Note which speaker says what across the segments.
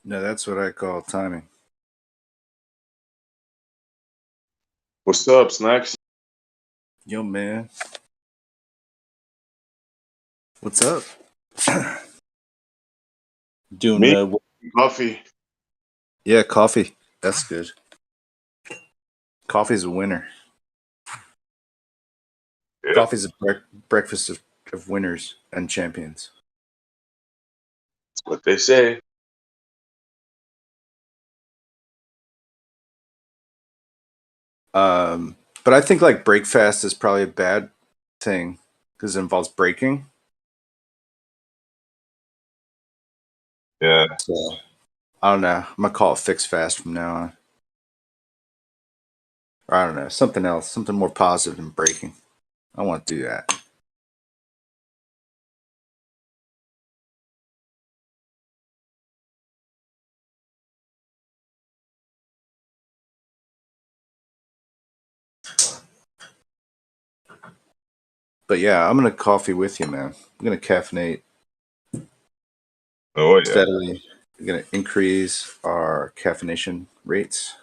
Speaker 1: No, that's what I call timing.
Speaker 2: What's up, Snacks?
Speaker 1: Yo, man. What's up? Doing
Speaker 2: Me?
Speaker 1: uh,
Speaker 2: Coffee.
Speaker 1: yeah, coffee. That's good. Coffee's a winner.
Speaker 2: Yeah,
Speaker 1: Coffee's a breakfast of winners and champions.
Speaker 2: that's what they say.
Speaker 1: But I think like break fast is probably a bad thing because it involves breaking.
Speaker 2: Yeah.
Speaker 1: So I don't know. I'm gonna call it fix fast from now on. Or I don't know, something else, something more positive than breaking. I want to do that. But yeah, I'm gonna coffee with you, man. I'm gonna caffeinate
Speaker 2: Oh yeah.
Speaker 1: steadily. We're going to increase our caffeination rates.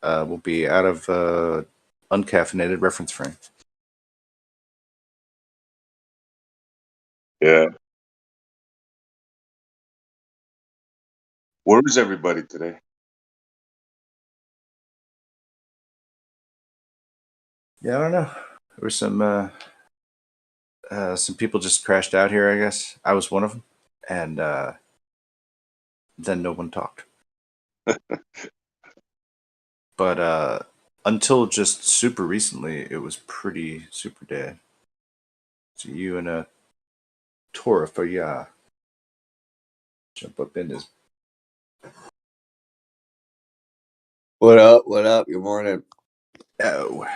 Speaker 1: We'll be out of uncaffeinated reference frame.
Speaker 2: Yeah. Where is everybody today?
Speaker 1: Yeah, I don't know. There were some people just crashed out here. I guess I was one of them, and then no one talked. But until just super recently, it was pretty super dead. So you and a Tora for ya jump up in this.
Speaker 3: What up? What up? Good morning.
Speaker 1: Oh,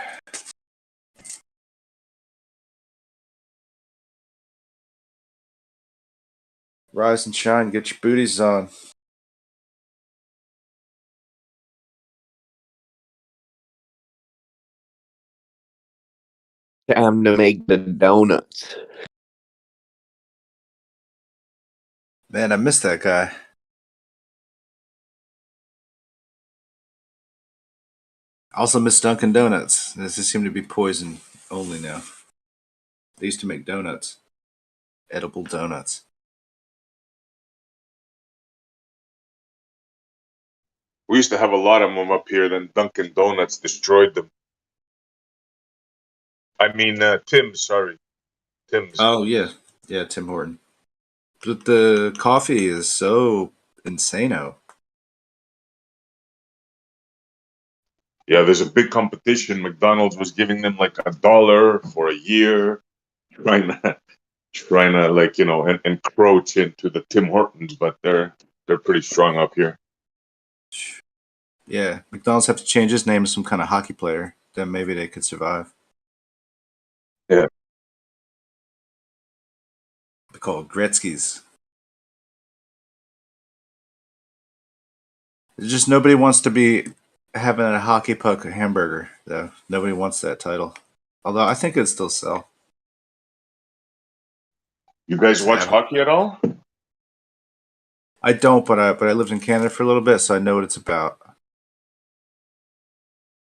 Speaker 1: rise and shine. Get your booties on.
Speaker 3: Time to make the donuts.
Speaker 1: Man, I miss that guy. I also miss Dunkin' Donuts. This just seem to be poison only now. They used to make donuts, edible donuts.
Speaker 2: We used to have a lot of them up here, then Dunkin' Donuts destroyed them. I mean, Tim's, sorry. Tim's.
Speaker 1: Oh yeah, yeah, Tim Horton. But the coffee is so insano.
Speaker 2: Yeah, there's a big competition. McDonald's was giving them like $1 for a year, trying to like, encroach into the Tim Hortons, but they're pretty strong up here.
Speaker 1: Yeah, McDonald's have to change his name to some kind of hockey player. Then maybe they could survive.
Speaker 2: Yeah.
Speaker 1: They're called Gretzky's. It's just nobody wants to be having a hockey puck hamburger, though. Nobody wants that title. Although I think it'd still sell.
Speaker 2: You guys
Speaker 1: Just
Speaker 2: watch
Speaker 1: have it.
Speaker 2: hockey at all?
Speaker 1: I don't, but I lived in Canada for a little bit, so I know what it's about.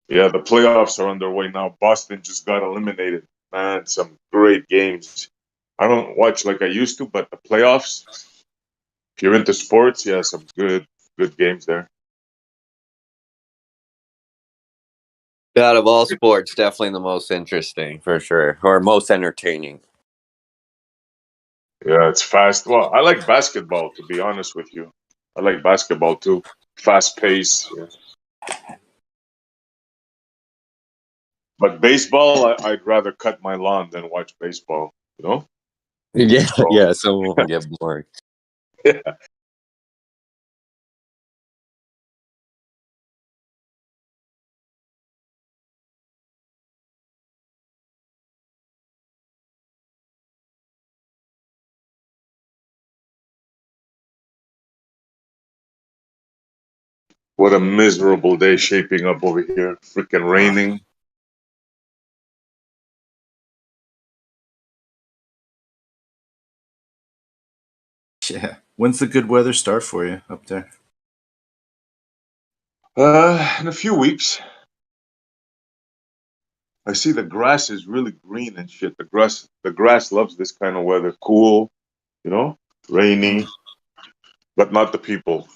Speaker 2: Yeah, the playoffs are underway now. Boston just got eliminated. Man, some great games. I don't watch like I used to, but the playoffs, if you're into sports, yeah, some good games there.
Speaker 3: Out of all sports, definitely the most interesting for sure, or most entertaining.
Speaker 2: Yeah, it's fast. Well, I like basketball, to be honest with you. I like basketball too. Fast pace. Yeah. But baseball, I'd rather cut my lawn than watch baseball, you know?
Speaker 3: Yeah,
Speaker 2: So,
Speaker 3: yeah. Some will get bored.
Speaker 2: yeah. What a miserable day shaping up over here. Freaking raining.
Speaker 1: Yeah. When's the good weather start for you up there?
Speaker 2: In a few weeks. I see the grass is really green and shit. The grass loves this kind of weather. Cool, you know, rainy, but not the people.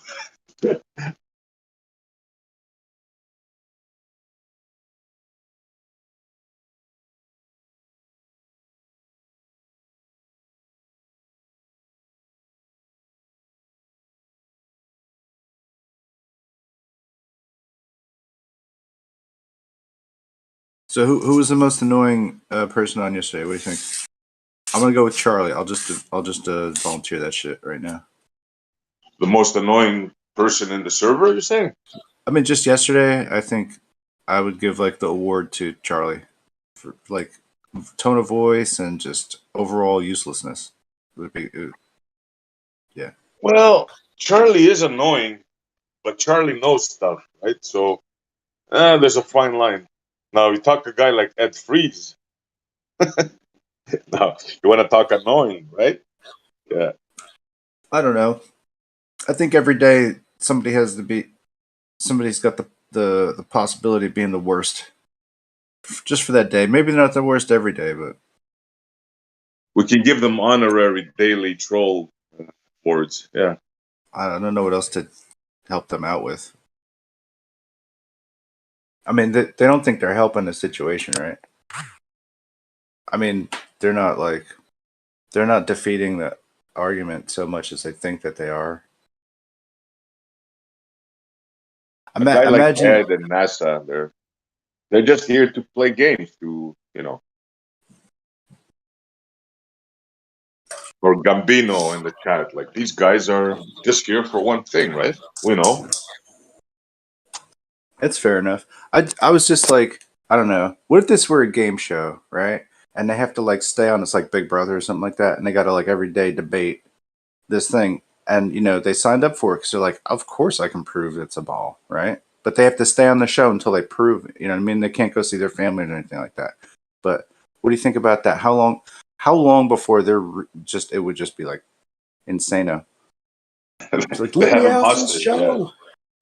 Speaker 1: So who was the most annoying person on yesterday? What do you think? I'm gonna go with Charlie. I'll just volunteer that shit right now.
Speaker 2: The most annoying person in the server, you're saying?
Speaker 1: I mean, just yesterday, I think I would give like the award to Charlie for like tone of voice and just overall uselessness. Yeah.
Speaker 2: Well, Charlie is annoying, but Charlie knows stuff, right? So there's a fine line. Now, you talk a guy like Ed Freeze. Now, you want to talk annoying, right? Yeah.
Speaker 1: I don't know. I think every day somebody's got the possibility of being the worst just for that day. Maybe they're not the worst every day, but
Speaker 2: We can give them honorary daily troll awards. Yeah.
Speaker 1: I don't know what else to help them out with. I mean, they don't think they're helping the situation, right? I mean, they're not like they're not defeating the argument so much as they think that they are.
Speaker 2: A guy like
Speaker 1: Imagine,
Speaker 2: Ed and NASA, they're just here to play games, or Gambino in the chat. Like, these guys are just here for one thing, right? We know.
Speaker 1: it's fair enough. I was just like, I don't know. What if this were a game show, right? And they have to like stay on this like Big Brother or something like that, and they got to like every day debate this thing, and they signed up for it because they're like, of course I can prove it's a ball, right? But they have to stay on the show until they prove it. You know what I mean? They can't go see their family or anything like that. But what do you think about that? How long? How long before it would just be like insano? It's like,
Speaker 2: They
Speaker 1: let
Speaker 2: have
Speaker 1: me
Speaker 2: him
Speaker 1: off this
Speaker 2: hostage. Yeah.
Speaker 1: show.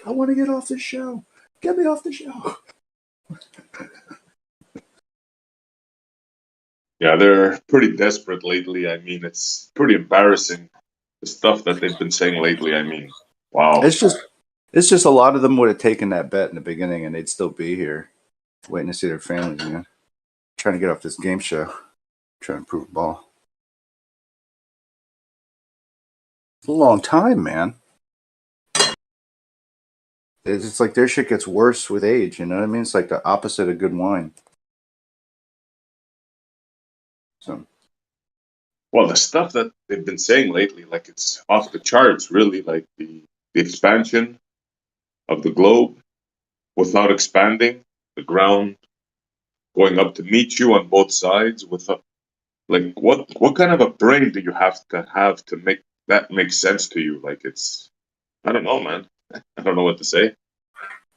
Speaker 1: I want to get off this show. Get me off the show.
Speaker 2: Yeah, they're pretty desperate lately. I mean, it's pretty embarrassing, the stuff that they've been saying lately. I mean, wow.
Speaker 1: It's just a lot of them would have taken that bet in the beginning, and they'd still be here, waiting to see their families again, trying to get off this game show, trying to prove a ball. It's a long time, man. It's like their shit gets worse with age. You know what I mean? It's like the opposite of good wine. So
Speaker 2: Well, the stuff that they've been saying lately, like, it's off the charts, really. Like the expansion of the globe without expanding the ground, going up to meet you on both sides. Without, like, what kind of a brain do you have to make that make sense to you? Like, I don't know, man. I don't know what to say.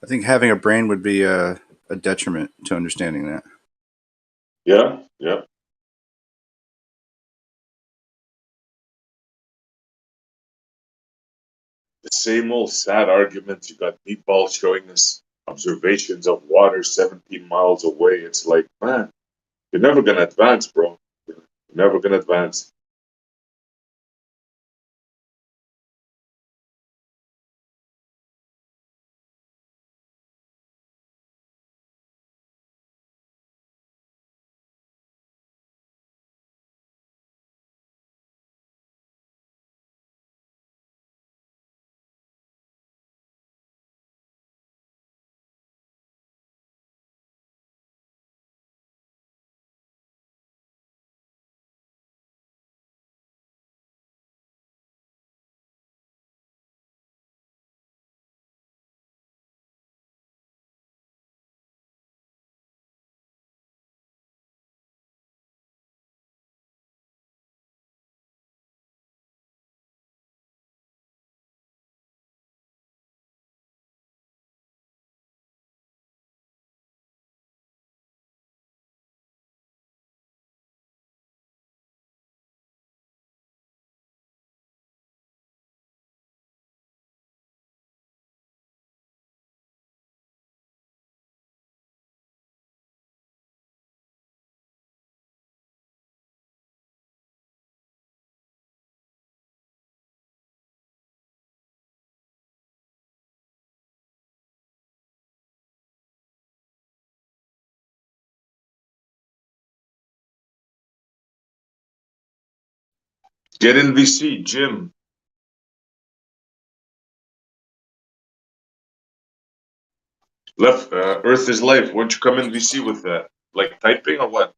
Speaker 1: I think having a brain would be a detriment to understanding that.
Speaker 2: Yeah, yeah. The same old sad arguments. You got Meatball showing us observations of water 17 miles away. It's like, man, you're never gonna advance, bro. You're never gonna advance. Get in VC, Jim. Earth is life. Why don't you come in VC with that? Like typing or what?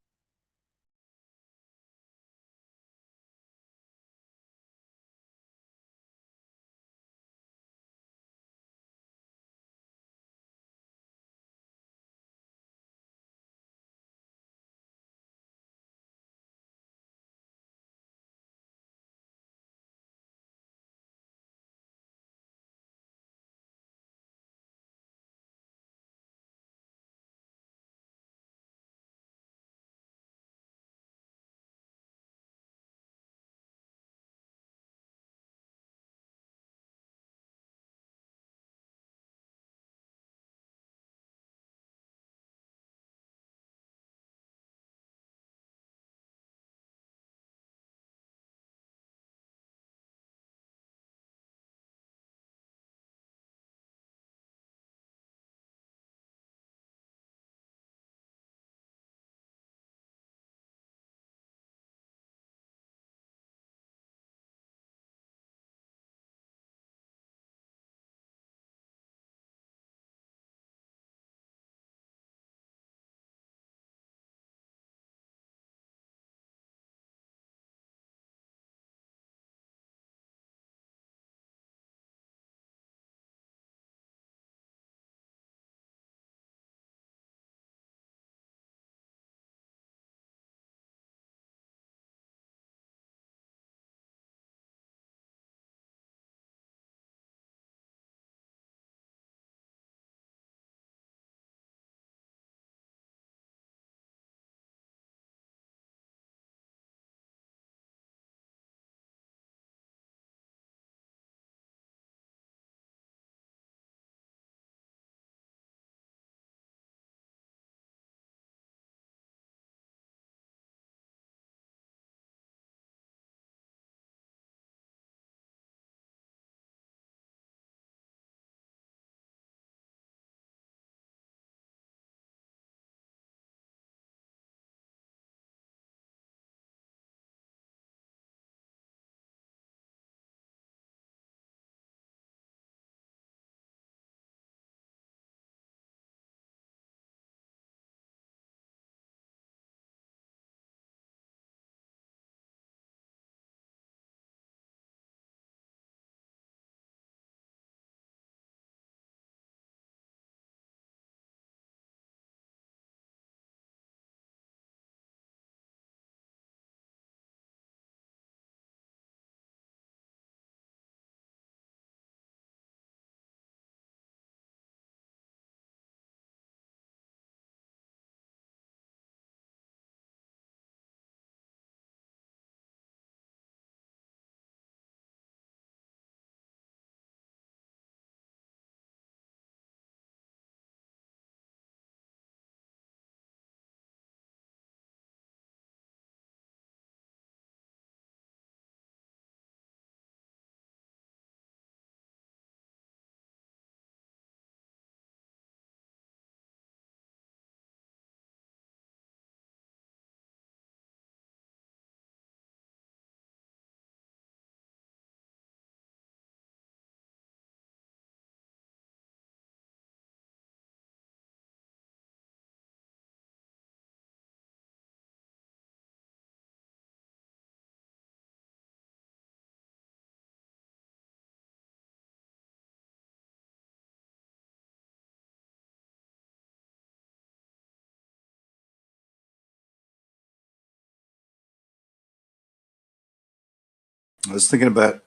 Speaker 1: I was thinking about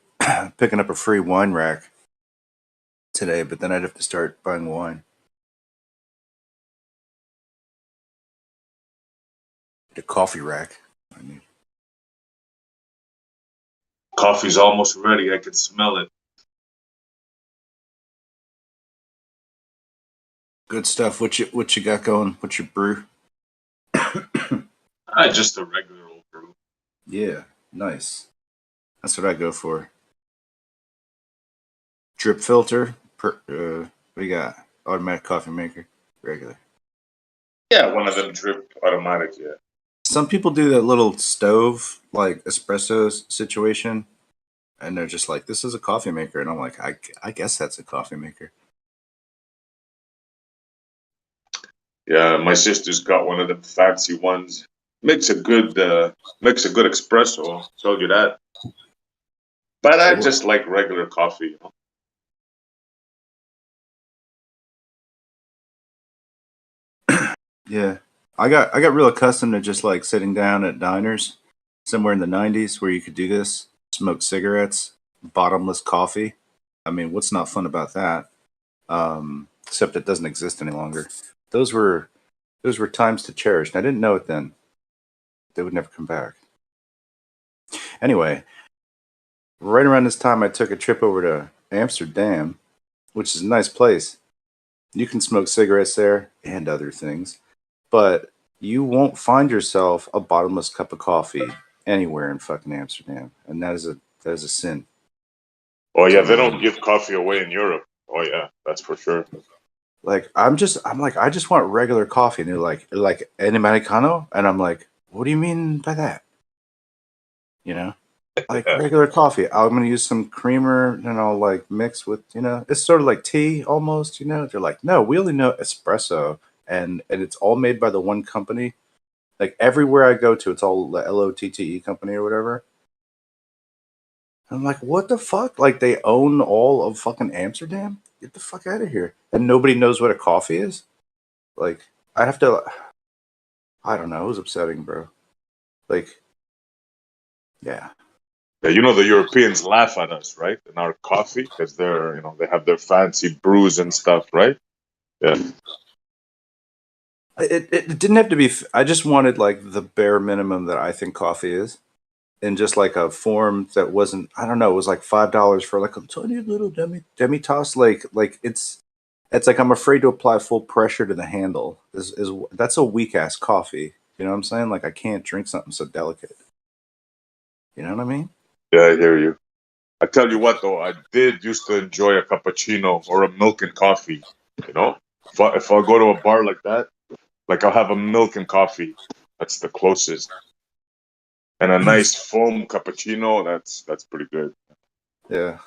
Speaker 1: picking up a free wine rack today, but then I'd have to start buying wine. A coffee rack. I mean,
Speaker 2: Coffee's almost ready. I can smell it.
Speaker 1: good stuff. What you got going? What's your brew?
Speaker 2: Just a regular old brew.
Speaker 1: Yeah, nice. That's what I go for. Drip filter. What you got? Automatic coffee maker. Regular.
Speaker 2: Yeah, one of them drip automatic. Yeah.
Speaker 1: Some people do that little stove like espresso situation, and they're just like, "This is a coffee maker," and I'm like, "I guess that's a coffee maker."
Speaker 2: Yeah, my sister's got one of them fancy ones. Makes a good espresso. Told you that. But I
Speaker 1: Sure.
Speaker 2: just like regular coffee.
Speaker 1: Yeah, I got real accustomed to just like sitting down at diners somewhere in the '90s where you could do this, smoke cigarettes, bottomless coffee. I mean, what's not fun about that? Except it doesn't exist any longer. Those were those were times to cherish. And I didn't know it then. They would never come back. Anyway, right around this time, I took a trip over to Amsterdam, which is a nice place. You can smoke cigarettes there and other things, but you won't find yourself a bottomless cup of coffee anywhere in fucking Amsterdam, and that is a sin.
Speaker 2: Oh yeah, they
Speaker 1: So,
Speaker 2: don't give coffee away in Europe. Oh yeah, that's for sure.
Speaker 1: like, I'm like, I just want regular coffee, and they're like an americano, and I'm like, what do you mean by that? You know, like
Speaker 2: Yeah.
Speaker 1: regular coffee. I'm gonna use some creamer, like mix with, it's sort of like tea almost. They're like, no, we only know espresso, and it's all made by the one company. Like everywhere I go to, it's all the LOTTE company or whatever. I'm like, what the fuck? Like they own all of fucking Amsterdam? Get the fuck out of here! And nobody knows what a coffee is. Like I have to. I don't know. It was upsetting, bro. Like, yeah,
Speaker 2: Yeah, the Europeans laugh at us, right? In our coffee, because they have their fancy brews and stuff, right? Yeah.
Speaker 1: it didn't have to be. I just wanted like the bare minimum that I think coffee is, in just like a form that wasn't. I don't know. It was like $5 for like a tiny little demi toss. Like it's like I'm afraid to apply full pressure to the handle. Is That's a weak ass coffee. You know what I'm saying? Like I can't drink something so delicate. You know what I mean?
Speaker 2: Yeah, I hear you. I tell you what, though, I did used to enjoy a cappuccino or a milk and coffee. You know, if I go to a bar like that, like I'll have a milk and coffee. That's the closest, and a nice foam cappuccino. That's pretty good.
Speaker 1: Yeah.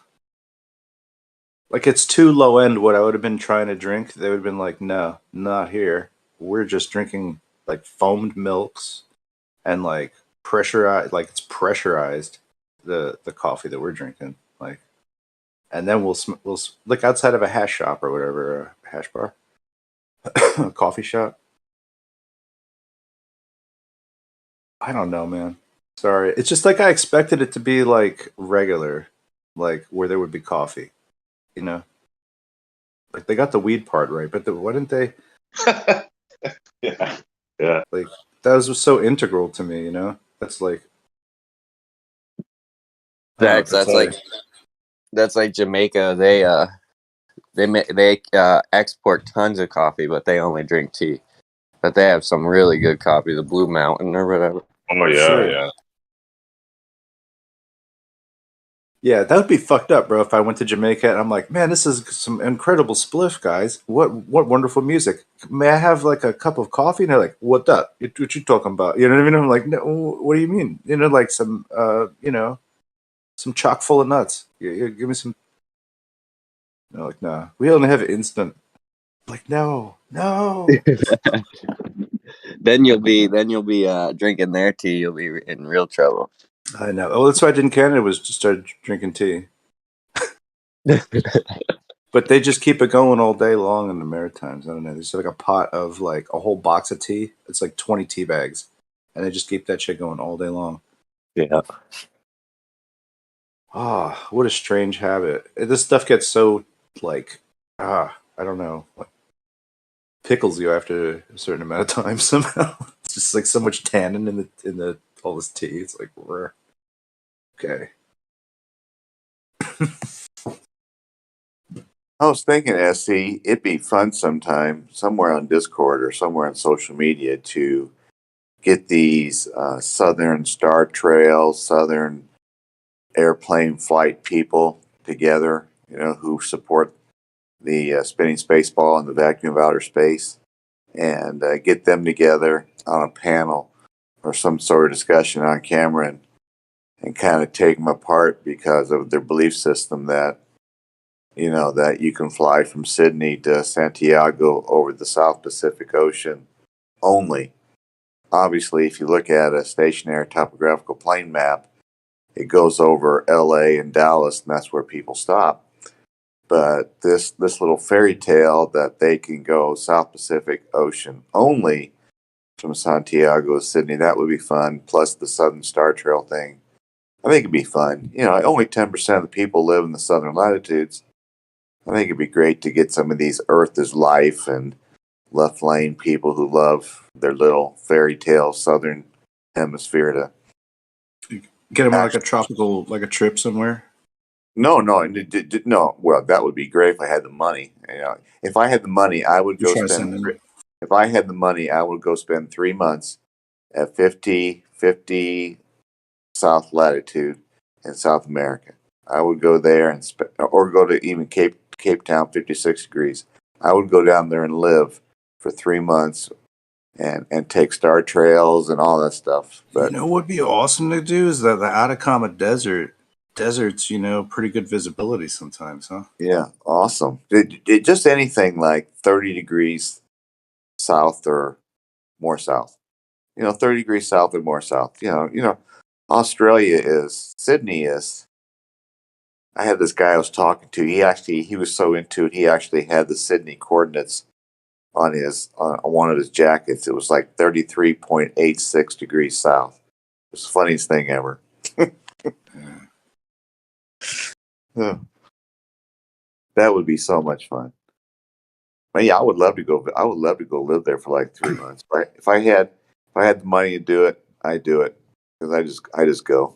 Speaker 1: Like it's too low end what I would have been trying to drink. They would have been like, no, not here. We're just drinking like foamed milks and like pressurized, like it's pressurized the coffee that we're drinking. Like, and then look outside of a hash shop or whatever, a hash bar, a coffee shop. I don't know, man. Sorry. It's just like I expected it to be like regular, like where there would be coffee, you know? Like they got the weed part right, but why didn't they
Speaker 2: Yeah, yeah,
Speaker 1: like that was so integral to me, you know? That's like I don't know what to
Speaker 3: That's like
Speaker 1: say.
Speaker 3: Jamaica. They export tons of coffee, but they only drink tea. But they have some really good coffee, the Blue Mountain or whatever.
Speaker 2: oh yeah,
Speaker 1: Sure.
Speaker 2: yeah.
Speaker 1: Yeah, that would be fucked up, bro, if I went to Jamaica and I'm like, man, this is some incredible spliff, guys. What wonderful music. May I have like a cup of coffee? And they're like, what up? What you talking about? You know what I mean? I'm like, no, what do you mean? Like some some chock full of nuts. Give me some. No, like, nah. We only have instant. Like, no, no.
Speaker 3: Then you'll be drinking their tea. You'll be in real trouble.
Speaker 1: I know. Oh, that's why I did in Canada was just start drinking tea. But they just keep it going all day long in the Maritimes. I don't know. There's like a pot of like a whole box of tea. It's like 20 tea bags. And they just keep that shit going all day long.
Speaker 3: Yeah.
Speaker 1: Ah, what a strange habit. This stuff gets so like I don't know, like pickles you after a certain amount of time somehow. It's just like so much tannin in the all this tea. It's like okay.
Speaker 4: I was thinking, SC, it'd be fun sometime, somewhere on Discord or somewhere on social media, to get these Southern Star Trail, Southern airplane flight people together, who support the spinning space ball and the vacuum of outer space, and get them together on a panel or some sort of discussion on camera and kind of take them apart because of their belief system that, that you can fly from Sydney to Santiago over the South Pacific Ocean only. Obviously, if you look at a stationary topographical plane map, it goes over LA and Dallas, and that's where people stop. But this little fairy tale that they can go South Pacific Ocean only from Santiago to Sydney, that would be fun. Plus the Southern Star Trail thing, I think it'd be fun. Only 10% of the people live in the southern latitudes. I think it'd be great to get some of these Earth is Life and left lane people who love their little fairy tale southern hemisphere to
Speaker 1: Get them on like a tropical, like a trip somewhere.
Speaker 4: No. Well, that would be great if I had the money. If I had the money, I would go spend. If I had the money, I would go spend 3 months at 50 South latitude in South America. I would go there and or go to even Cape Town, 56 degrees. I would go down there and live for 3 months and take star trails and all that stuff. But
Speaker 1: what would be awesome to do is the Atacama Desert. Deserts, pretty good visibility sometimes, huh?
Speaker 4: Yeah, awesome. Just anything like 30 degrees south or more south. 30 degrees south or more south. Sydney is. I had this guy I was talking to. He was so into it. He actually had the Sydney coordinates on one of his jackets. It was like 33.86 degrees south. It was the funniest thing ever. Yeah. That would be so much fun. But yeah, I would love to go. I would love to go live there for like 3 months. Right? If I had the money to do it, I'd do it because I just go.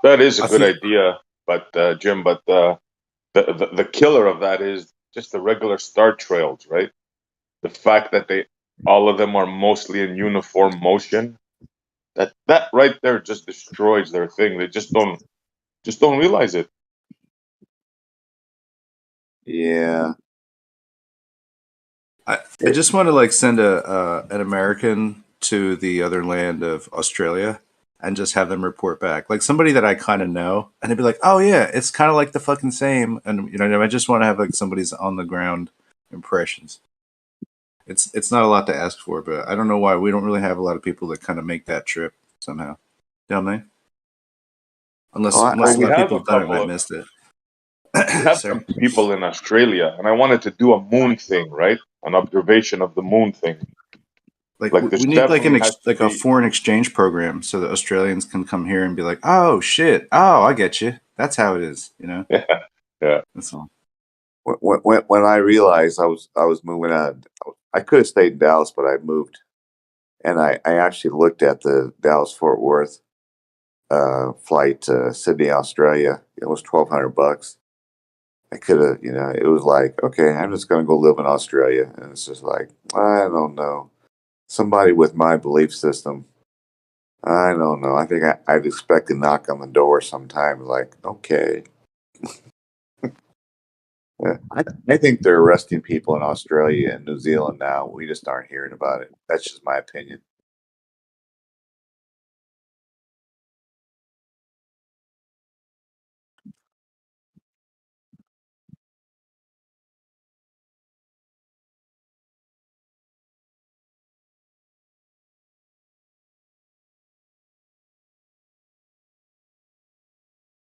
Speaker 2: That is a good idea, but Jim, the killer of that is just the regular star trails, right? The fact that all of them are mostly in uniform motion. That right there just destroys their thing. They just don't realize it.
Speaker 4: Yeah.
Speaker 1: I just want to send an American to the other land of Australia and just have them report back, like somebody that I kind of know, and they'd be like, "Oh yeah, it's kind of like the fucking same." And I just want to have somebody's on the ground impressions. It's not a lot to ask for, but I don't know why we don't really have a lot of people that kind of make that trip somehow, don't they? Unless a lot of people have done it and I missed it.
Speaker 2: We have some people in Australia, and I wanted to do a moon thing, right? An observation of the moon thing.
Speaker 1: We need a foreign exchange program so that Australians can come here and be like, "Oh shit! Oh, I get you. That's how it is."
Speaker 2: Yeah.
Speaker 1: That's all.
Speaker 4: When I realized I was moving out, I could have stayed in Dallas, but I moved, and I actually looked at the Dallas Fort Worth flight to Sydney, Australia. It was $1,200. I could have, it was like, okay, I'm just going to go live in Australia, and it's just like, I don't know, somebody with my belief system. I don't know. I think I'd expect a knock on the door sometime. Like, okay. Yeah, I think they're arresting people in Australia and New Zealand now. We just aren't hearing about it. That's just my opinion.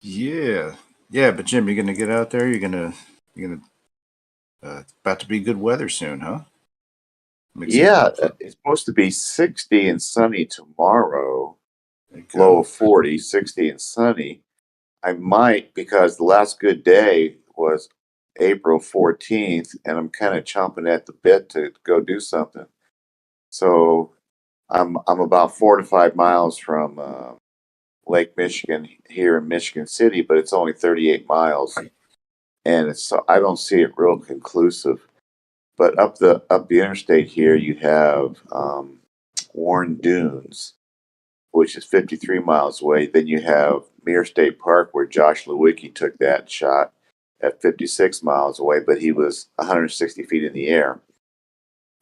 Speaker 1: Yeah, but Jim, you're gonna get out there. You're gonna. It's about to be good weather soon, huh?
Speaker 4: Yeah, it's supposed to be 60 and sunny tomorrow. Low of 40, 60 and sunny. I might, because the last good day was April 14th, and I'm kind of chomping at the bit to go do something. So I'm about 4 to 5 miles from Lake Michigan here in Michigan City, but it's only 38 miles, and I don't see it real conclusive. But up the interstate here, you have Warren Dunes, which is 53 miles away. Then you have Muir State Park, where Josh Lewicki took that shot at 56 miles away, but he was 160 feet in the air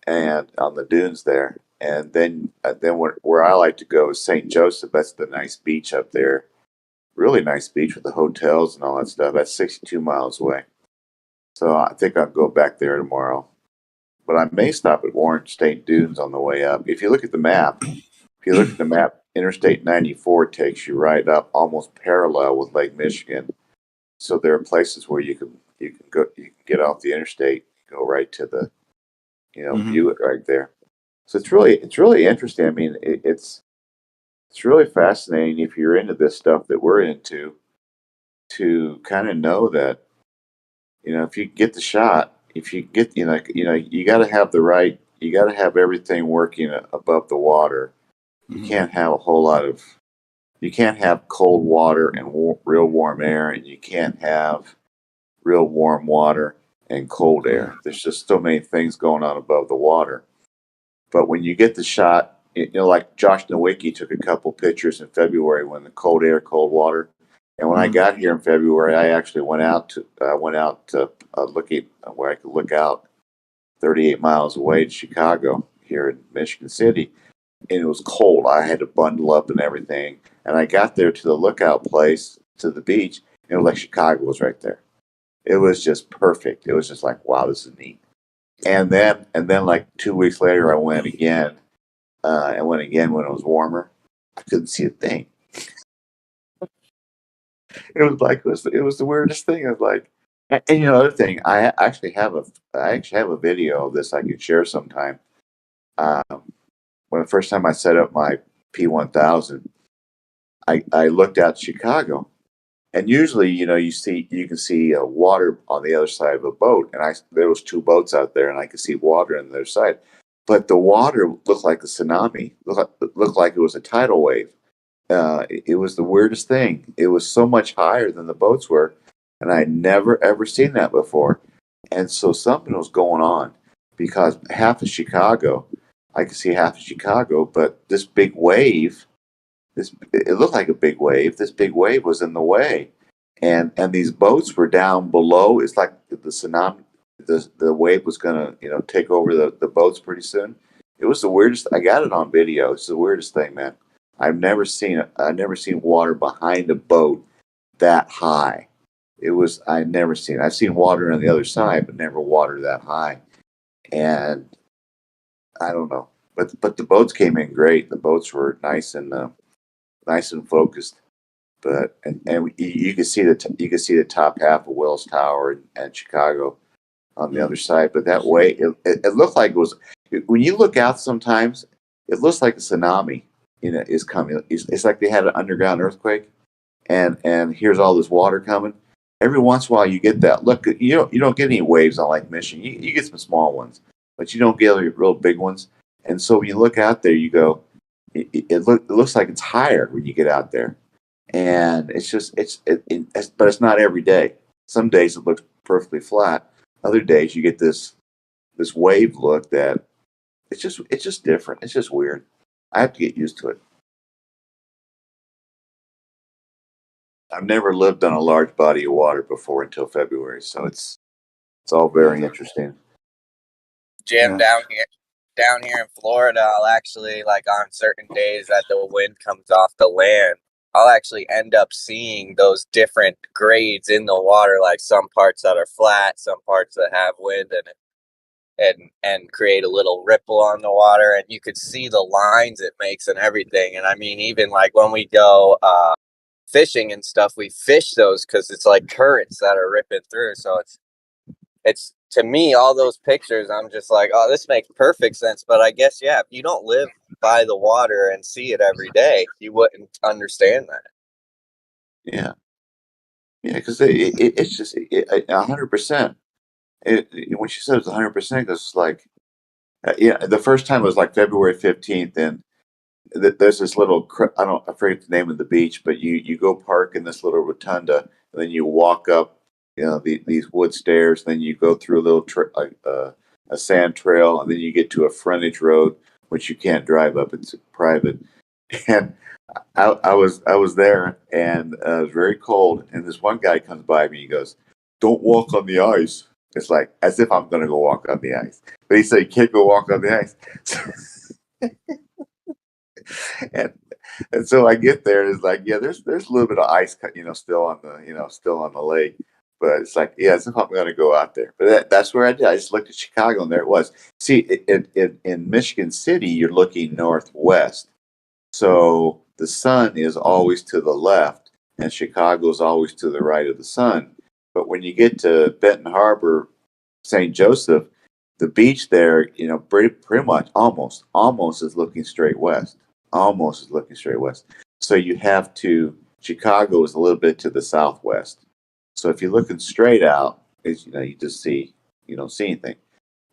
Speaker 4: and on the dunes there. And then where I like to go is St. Joseph. That's the nice beach up there. Really nice beach with the hotels and all that stuff. That's 62 miles away. So I think I'll go back there tomorrow. But I may stop at Warren State Dunes on the way up. If you look at the map, Interstate 94 takes you right up, almost parallel with Lake Michigan. So there are places where you can get off the interstate, go right to the, view it right there. So it's really interesting. I mean, it's really fascinating if you're into this stuff that we're into, to kind of know that, if you get the shot, if you get, you got to have you got to have everything working above the water. You can't have you can't have cold water and real warm air, and you can't have real warm water and cold air. There's just so many things going on above the water. But when you get the shot, like Josh Nowicki took a couple pictures in February when the cold air, cold water. And when I got here in February, I actually went out to looking where I could look out 38 miles away to Chicago here in Michigan City. And it was cold. I had to bundle up and everything. And I got there to the lookout place, to the beach, and it was like Chicago was right there. It was just perfect. It was just like, wow, this is neat. And then like 2 weeks later, I went again. I went again when it was warmer. I couldn't see a thing. It was the weirdest thing. It was like, and another thing, I actually have a video of this I could share sometime. When the first time I set up my P1000, I looked out Chicago, and usually, you can see water on the other side of a boat, and there was two boats out there, and I could see water on the other side, but the water looked like a tsunami, looked like it was a tidal wave. It was the weirdest thing. It was so much higher than the boats were, and I had never ever seen that before, and so something was going on, because I could see half of Chicago, but this big wave. It looked like a big wave. This big wave was in the way, and these boats were down below. It's like the tsunami, the wave was gonna take over the boats pretty soon. It was the weirdest. I got it on video. It's the weirdest thing, man. I've never seen water behind a boat that high. I've never seen. I've seen water on the other side, but never water that high. And I don't know, but the boats came in great. The boats were nice and focused, and you could see the top half of Wells Tower and Chicago on the other side. But that way, it looked like it was. When you look out, sometimes it looks like a tsunami. Is coming. It's like they had an underground earthquake, and here's all this water coming. Every once in a while, you get that. Look, you don't get any waves on Lake Michigan. You get some small ones, but you don't get any real big ones. And so when you look out there, you go. It looks like it's higher when you get out there, and but it's not every day. Some days it looks perfectly flat. Other days you get this wave look that it's just different. It's just weird. I have to get used to it. I've never lived on a large body of water before until February, so it's all very interesting.
Speaker 3: Jim, down here in Florida, I'll actually, like, on certain days that the wind comes off the land, I'll actually end up seeing those different grades in the water, like some parts that are flat, some parts that have wind in it, and create a little ripple on the water, and you could see the lines it makes and everything. And I mean, even like when we go fishing and stuff, we fish those because it's like currents that are ripping through. So it's to me, all those pictures, I'm just like, oh, this makes perfect sense. But I guess, yeah, if you don't live by the water and see it every day, you wouldn't understand that.
Speaker 4: Yeah, because it's just 100%. When she says 100%, because it's like, the first time was like February 15th, and there's this little, I forget the name of the beach, but you go park in this little rotunda, and then you walk up, these wood stairs, then you go through a little a sand trail, and then you get to a frontage road, which you can't drive up; it's private. And I was there, and it was very cold, and this one guy comes by me, he goes, "Don't walk on the ice." It's like as if I'm going to go walk on the ice, but he said, "You can't go walk on the ice." and and so I get there, and it's like, yeah, there's a little bit of ice, still on the still on the lake, but it's like, yeah, I'm going to go out there. But that's where I did. I just looked at Chicago, and there it was. See, in Michigan City, you're looking northwest, so the sun is always to the left, and Chicago is always to the right of the sun. But when you get to Benton Harbor, St. Joseph, the beach there, pretty much almost is looking straight west. Almost is looking straight west. So you have to, Chicago is a little bit to the southwest. So if you're looking straight out, you just see, you don't see anything.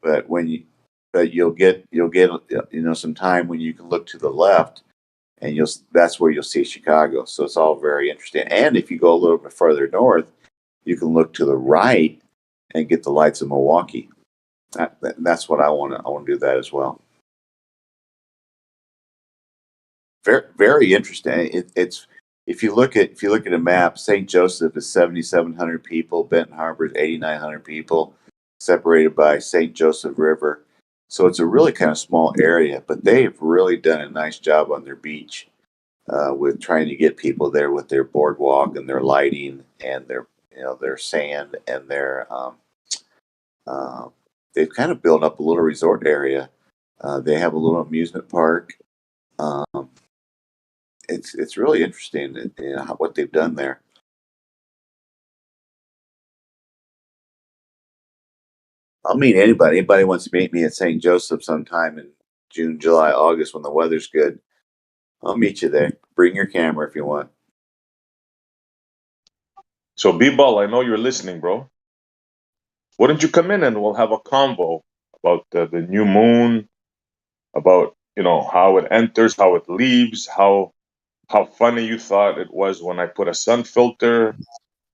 Speaker 4: But but you'll get, some time when you can look to the left, and that's where you'll see Chicago. So it's all very interesting. And if you go a little bit further north, you can look to the right and get the lights of Milwaukee. That's what I want to. I want to do that as well. Very, very interesting. It's if you look at a map, St. Joseph is 7,700 people. Benton Harbor is 8,900 people, separated by St. Joseph River. So it's a really kind of small area, but they've really done a nice job on their beach with trying to get people there with their boardwalk and their lighting and their sand and their they've kind of built up a little resort area. They have a little amusement park. Um, it's really interesting, what they've done there. I'll meet anybody. Anybody wants to meet me at St. Joseph sometime in June, July, August when the weather's good. I'll meet you there. Bring your camera if you want.
Speaker 2: So, B-Ball, I know you're listening, bro. Why don't you come in and we'll have a convo about the new moon, about how it enters, how it leaves, how funny you thought it was when I put a sun filter.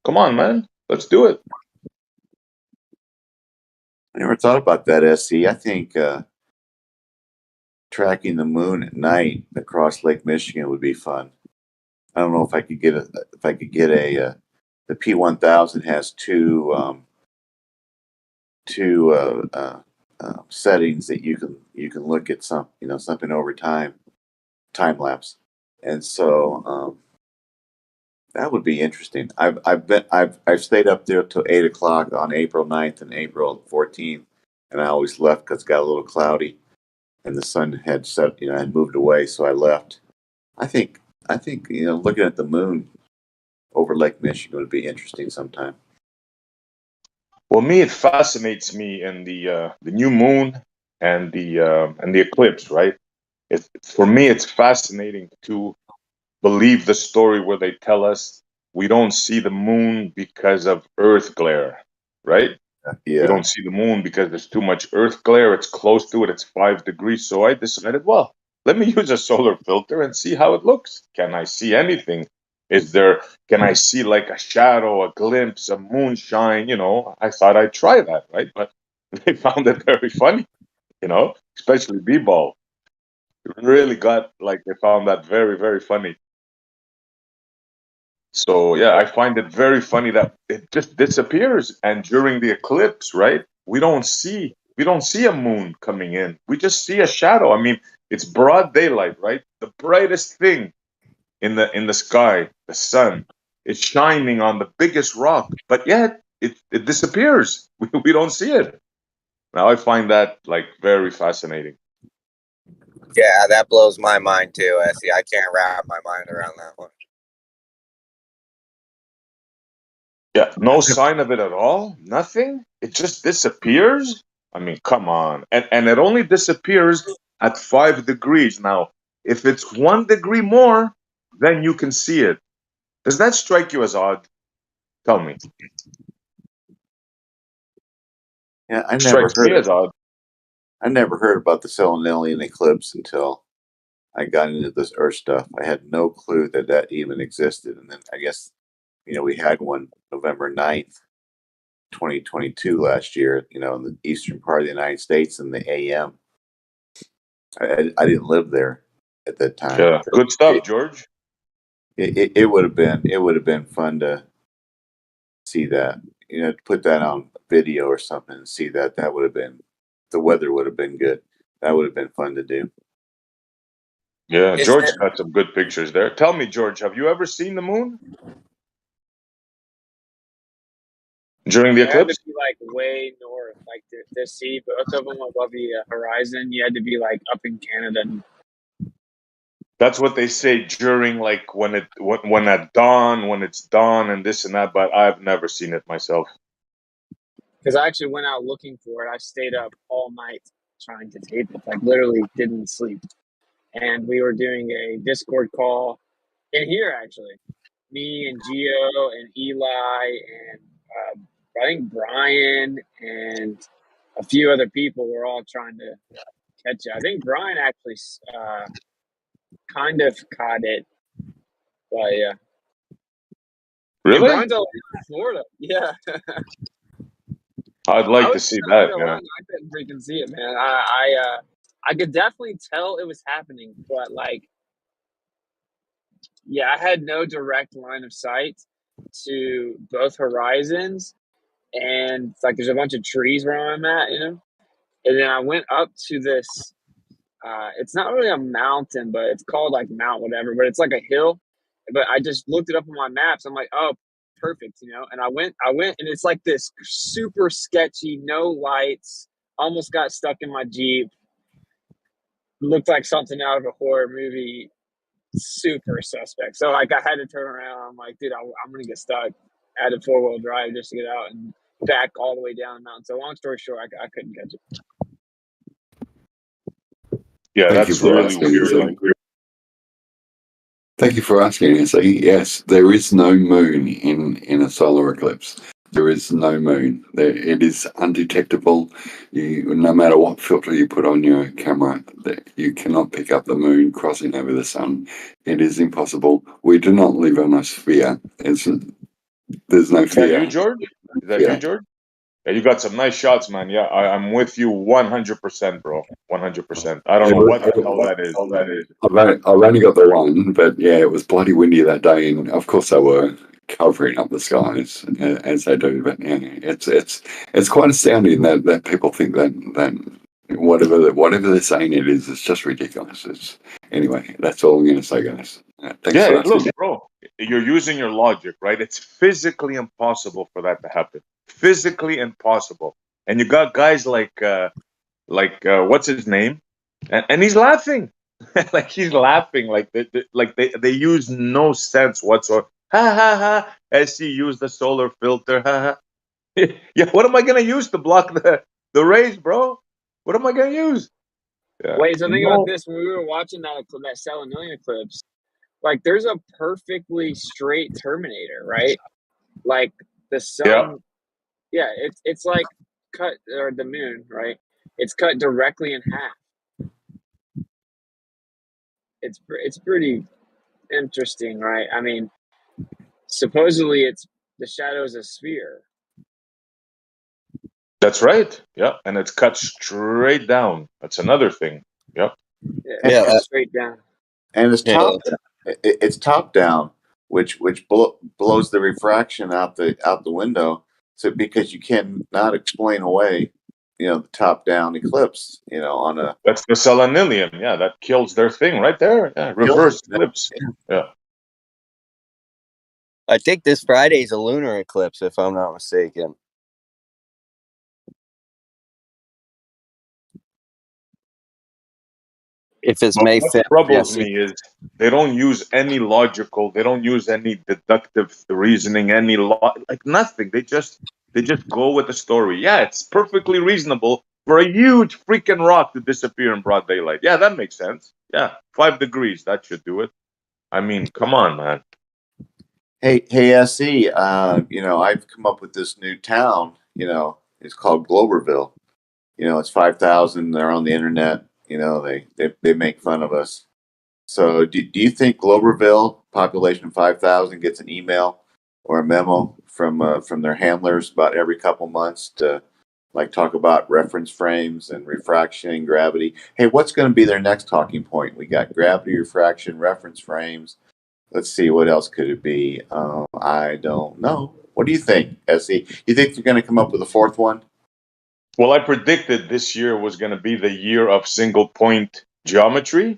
Speaker 2: Come on, man, let's do it.
Speaker 4: I never thought about that, SC. I think tracking the moon at night across Lake Michigan would be fun. I don't know if I could get a the P1000 has two settings that you can look at something over time lapse, and so that would be interesting. I've stayed up there till 8 o'clock on April 9th and April 14th, and I always left because it got a little cloudy and the sun had set, had moved away, so I left. I think looking at the moon over Lake Michigan would be interesting sometime.
Speaker 2: Well, me, it fascinates me in the new moon and the eclipse, right? For me, it's fascinating to believe the story where they tell us we don't see the moon because of Earth glare, right? We
Speaker 4: Yeah.
Speaker 2: don't see the moon because there's too much Earth glare. It's close to it. It's 5 degrees. So I decided, well, let me use a solar filter and see how it looks. Can I see anything? Can I see like a shadow, a glimpse, a moonshine? I thought I'd try that, right? But they found it very funny, especially B-Ball. Really they found that very, very funny. So yeah, I find it very funny that it just disappears. And during the eclipse, right, we don't see a moon coming in. We just see a shadow. I mean, it's broad daylight, right? The brightest thing in the sky, the sun, is shining on the biggest rock, but yet it disappears. We don't see it. Now I find that very fascinating.
Speaker 3: Yeah, that blows my mind too, Essie. I can't wrap my mind around that one.
Speaker 2: Yeah, no sign of it at all. Nothing. It just disappears. I mean, come on. And it only disappears at 5 degrees. Now, if it's 1 degree more, then you can see it. Does that strike you as odd? Tell me.
Speaker 4: Yeah,
Speaker 2: Strikes me as odd.
Speaker 4: I never heard about the Selenelian eclipse until I got into this Earth stuff. I had no clue that even existed. And then I guess, we had one November 9th, 2022 last year, in the eastern part of the United States in the AM. I didn't live there at that time.
Speaker 2: Yeah, good stuff, George.
Speaker 4: It would have been fun to see that, to put that on video or something and see that. That would have been, the weather would have been good. That would have been fun to do.
Speaker 2: Yeah,
Speaker 3: Is
Speaker 2: George
Speaker 3: it-
Speaker 2: got some good pictures there. Tell me, George, have you ever seen the moon during the
Speaker 5: You had to
Speaker 2: eclipse?
Speaker 5: be like way north, like to see both of them above the horizon. You had to be like up in Canada.
Speaker 2: That's what they say during like when at dawn, when it's dawn and this and that. But I've never seen it myself.
Speaker 5: Because I actually went out looking for it. I stayed up all night trying to tape it, like literally didn't sleep. And we were doing a Discord call in here, actually. Me and Gio and Eli and I think Brian and a few other people were all trying to catch it. I think Brian actually kind of caught it, but yeah. And
Speaker 2: Really?
Speaker 5: Brian's all in Florida. Yeah.
Speaker 2: I'd
Speaker 5: I
Speaker 2: like to
Speaker 5: was
Speaker 2: see
Speaker 5: in
Speaker 2: that.
Speaker 5: Carolina. I couldn't freaking see it, man. I could definitely tell it was happening, but like, yeah, I had no direct line of sight to both horizons, and like, there's a bunch of trees where I'm at, you know. And then I went up to this. It's not really a mountain, but it's called like Mount whatever. But it's like a hill. But I just looked it up on my maps. I'm like, oh, perfect, you know. And I went, and it's like this super sketchy, no lights. Almost got stuck in my Jeep. Looked like something out of a horror movie. Super suspect. So like, I had to turn around. I'm like, dude, I'm gonna get stuck. I had a 4-wheel drive just to get out and back all the way down the mountain. So long story short, I couldn't catch it.
Speaker 2: Yeah,
Speaker 6: Thank you
Speaker 2: that's
Speaker 6: for
Speaker 2: really
Speaker 6: asking.
Speaker 2: weird.
Speaker 6: Izzy. Thank you for asking, Izzy. Yes, there is no moon in a solar eclipse. There is no moon. It is undetectable. No matter what filter you put on your camera, you cannot pick up the moon crossing over the sun. It is impossible. We do not live on a sphere. There's no
Speaker 2: Is that you,
Speaker 6: fear.
Speaker 2: George? Is that
Speaker 6: Yeah.
Speaker 2: you, George? Yeah, you got some nice shots, man. Yeah, I'm with you 100%, bro. 100%. I don't know what the hell that is.
Speaker 6: I've only got the one, but yeah, it was bloody windy that day, and of course they were covering up the skies as they do. But yeah, it's quite astounding that people think that whatever they're saying it is, it's just ridiculous. Anyway, that's all I'm going to say, guys. Thanks for asking.
Speaker 2: Look, bro, you're using your logic, right? It's physically impossible for that to happen. Physically impossible. And you got guys like what's his name? And he's laughing. Like he's laughing like they use no sense whatsoever. Ha ha ha. SC use the solar filter. Ha ha. Yeah, what am I gonna use to block the rays, bro? What am I gonna use? Yeah.
Speaker 5: Wait, so think about
Speaker 2: No.
Speaker 5: this. When we were watching that Selenium eclipse, like, there's a perfectly straight terminator, right? Like, the
Speaker 2: Yeah.
Speaker 5: sun, yeah, it's like cut, or the moon, right? It's cut directly in half. It's pretty interesting, right? I mean, supposedly it's the shadow is a sphere.
Speaker 2: That's right. Yeah. And it's cut straight down. That's another thing. Yep.
Speaker 3: Yeah,
Speaker 5: It's straight down.
Speaker 4: And it's
Speaker 3: Yeah.
Speaker 4: it's top down, which blows the refraction out the window. So because you cannot explain away, the top down eclipse, on a
Speaker 2: That's the selenium. Yeah, that kills their thing right there. Yeah. Reverse eclipse. Yeah.
Speaker 3: I think this Friday's a lunar eclipse, if I'm not mistaken. If it's May
Speaker 2: What
Speaker 3: 5th.
Speaker 2: troubles me is they don't use any logical, they don't use any deductive reasoning, like nothing. They just go with the story. Yeah, it's perfectly reasonable for a huge freaking rock to disappear in broad daylight. Yeah, that makes sense. Yeah, 5 degrees, that should do it. I mean, come on, man.
Speaker 4: Hey, SC, I've come up with this new town, it's called Gloverville. It's 5,000. They're on the internet. They make fun of us. So do you think Gloverville, population 5,000, gets an email or a memo from their handlers about every couple months to like talk about reference frames and refraction and gravity? Hey, what's going to be their next talking point? We got gravity, refraction, reference frames. Let's see, what else could it be? I don't know. What do you think, SE? You think they're going to come up with a fourth one?
Speaker 2: Well, I predicted this year was going to be the year of single point geometry.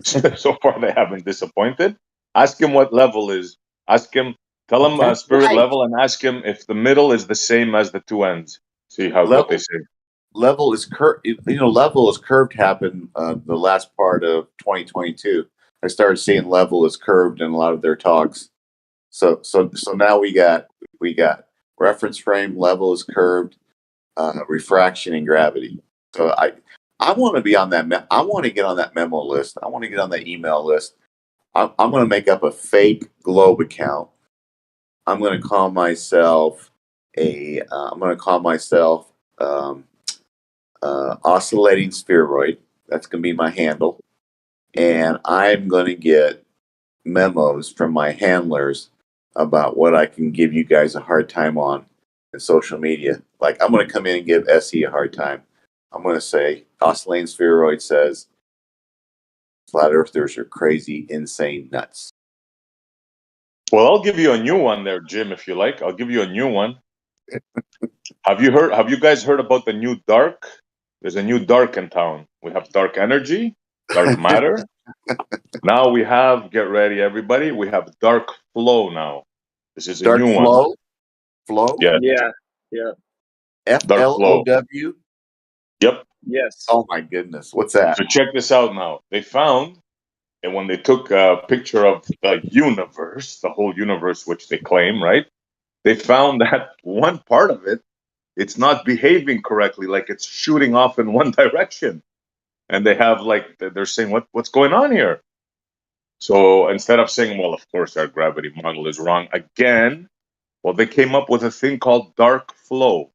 Speaker 2: So far, they haven't disappointed. Ask him what level is. Ask him. Tell him
Speaker 4: That's
Speaker 2: spirit
Speaker 4: right.
Speaker 2: level, and ask him if the middle is the same as the two ends. See how what they
Speaker 4: Level
Speaker 2: say.
Speaker 4: level is curved. Level is curved happened the last part of 2022. I started seeing level is curved in a lot of their talks. So now we got reference frame, level is curved, refraction, and gravity. So I want to be on that. I want to get on that memo list. I want to get on that email list. I'm going to make up a fake Globe account. I'm going to call myself oscillating spheroid. That's going to be my handle, and I'm going to get memos from my handlers about what I can give you guys a hard time on in social media. Like, I'm going to come in and give SE a hard time. I'm going to say, oscillating spheroid says, flat earthers are crazy, insane nuts.
Speaker 2: Well, I'll give you a new one there, Jim, if you like. I'll give you a new one. Have you guys heard about the new dark? There's a new dark in town. We have dark energy, dark matter. Now we have, get ready, everybody. We have dark flow now. This is a
Speaker 4: Dark
Speaker 2: new one.
Speaker 4: flow,
Speaker 2: Yeah,
Speaker 5: Yeah.
Speaker 2: dark flow.
Speaker 4: FLOW.
Speaker 2: Yep.
Speaker 5: Yes.
Speaker 4: Oh my goodness, what's that?
Speaker 2: So check this out now. They found, and when they took a picture of the universe, the whole universe, which they claim, right? They found that one part of it, it's not behaving correctly, like it's shooting off in one direction. And they have like they're saying, what's going on here? So instead of saying, well, of course our gravity model is wrong again, well, they came up with a thing called dark flow.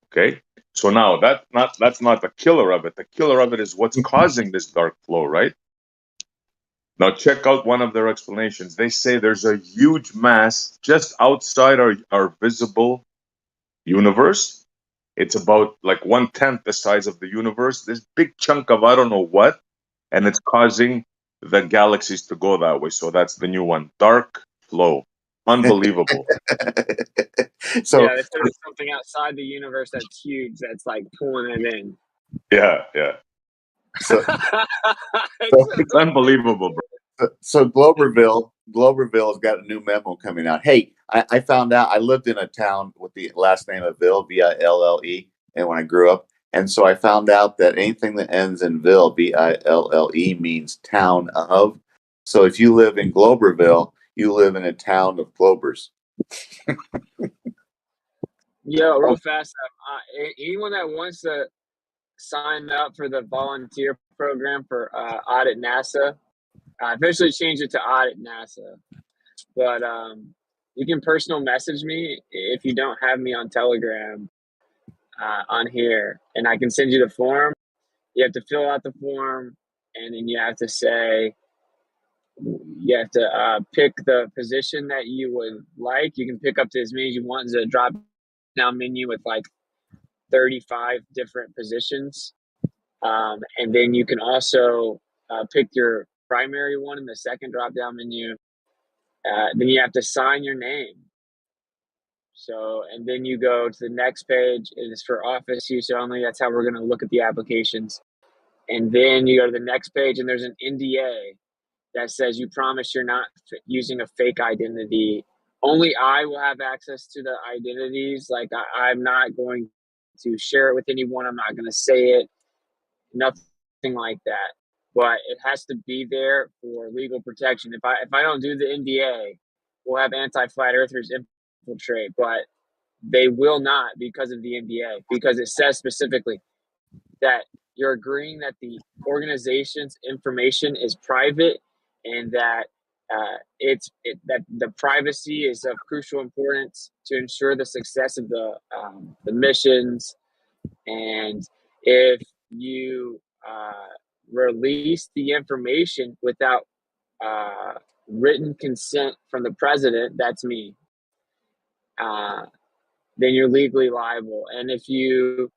Speaker 2: Okay. So now that's not the killer of it. The killer of it is what's causing this dark flow, right? Now check out one of their explanations. They say there's a huge mass just outside our visible universe. It's about like 1/10 the size of the universe. This big chunk of I don't know what, and it's causing the galaxies to go that way. So that's the new one, dark flow. Unbelievable.
Speaker 4: So
Speaker 5: Yeah, there's something outside the universe that's huge that's like pulling it in.
Speaker 2: Yeah.
Speaker 4: so
Speaker 2: It's unbelievable, bro.
Speaker 4: so Globerville's got a new memo coming out. Hey, I found out I lived in a town with the last name of Ville, Ville, and when I grew up, and so I found out that anything that ends in Ville, Ville, means town of. So if you live in Globerville, you live in a town of Globers.
Speaker 5: Yo, real fast, anyone that wants to sign up for the volunteer program for Audit NASA, I officially changed it to Audit NASA. But you can personal message me if you don't have me on Telegram on here, and I can send you the form. You have to fill out the form, and then you have to say, you have to pick the position that you would like. You can pick up to as many as you want. There's a drop down menu with like 35 different positions. And then you can also pick your primary one in the second drop down menu. Then you have to sign your name. So, and then you go to the next page. It is for office use only. That's how we're going to look at the applications. And then you go to the next page, and there's an NDA that says you promise you're not using a fake identity. Only I will have access to the identities. Like I'm not going to share it with anyone. I'm not going to say it. Nothing like that. But it has to be there for legal protection. If I don't do the NDA, we'll have anti-flat earthers infiltrate. But they will not because of the NDA, because it says specifically that you're agreeing that the organization's information is private and that that the privacy is of crucial importance to ensure the success of the missions. And if you release the information without written consent from the president, that's me, then you're legally liable. And if you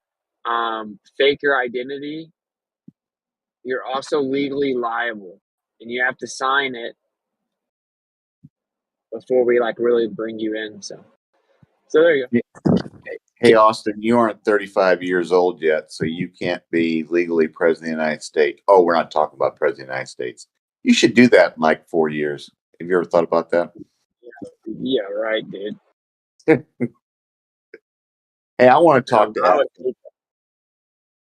Speaker 5: fake your identity, you're also legally liable, and you have to sign it before we like really bring you in. So there you go.
Speaker 4: Hey, Austin, you aren't 35 years old yet, so you can't be legally president of the United States. Oh, we're not talking about president of the United States. You should do that in like 4 years. Have you ever thought about that?
Speaker 5: Yeah, right, dude.
Speaker 4: Hey, I want to talk
Speaker 5: I
Speaker 4: to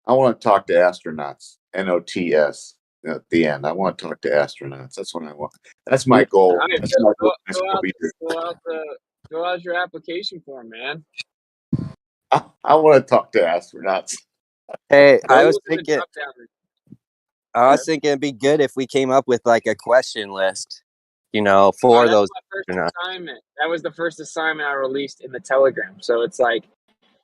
Speaker 5: would
Speaker 4: astronauts. NOTS at the end. I want to talk to astronauts. That's what I want. That's my goal.
Speaker 5: All right,
Speaker 4: That's my goal next
Speaker 5: fill
Speaker 4: couple years.
Speaker 5: fill out your application form, man.
Speaker 4: I want to talk to astronauts.
Speaker 3: Hey,
Speaker 5: Go
Speaker 3: I was
Speaker 5: look at the
Speaker 3: thinking,
Speaker 5: drop down.
Speaker 3: it'd be good if we came up with like a question list,
Speaker 5: Oh,
Speaker 3: for
Speaker 5: that's
Speaker 3: those.
Speaker 5: my first assignment. That was the first assignment I released in the Telegram. So it's like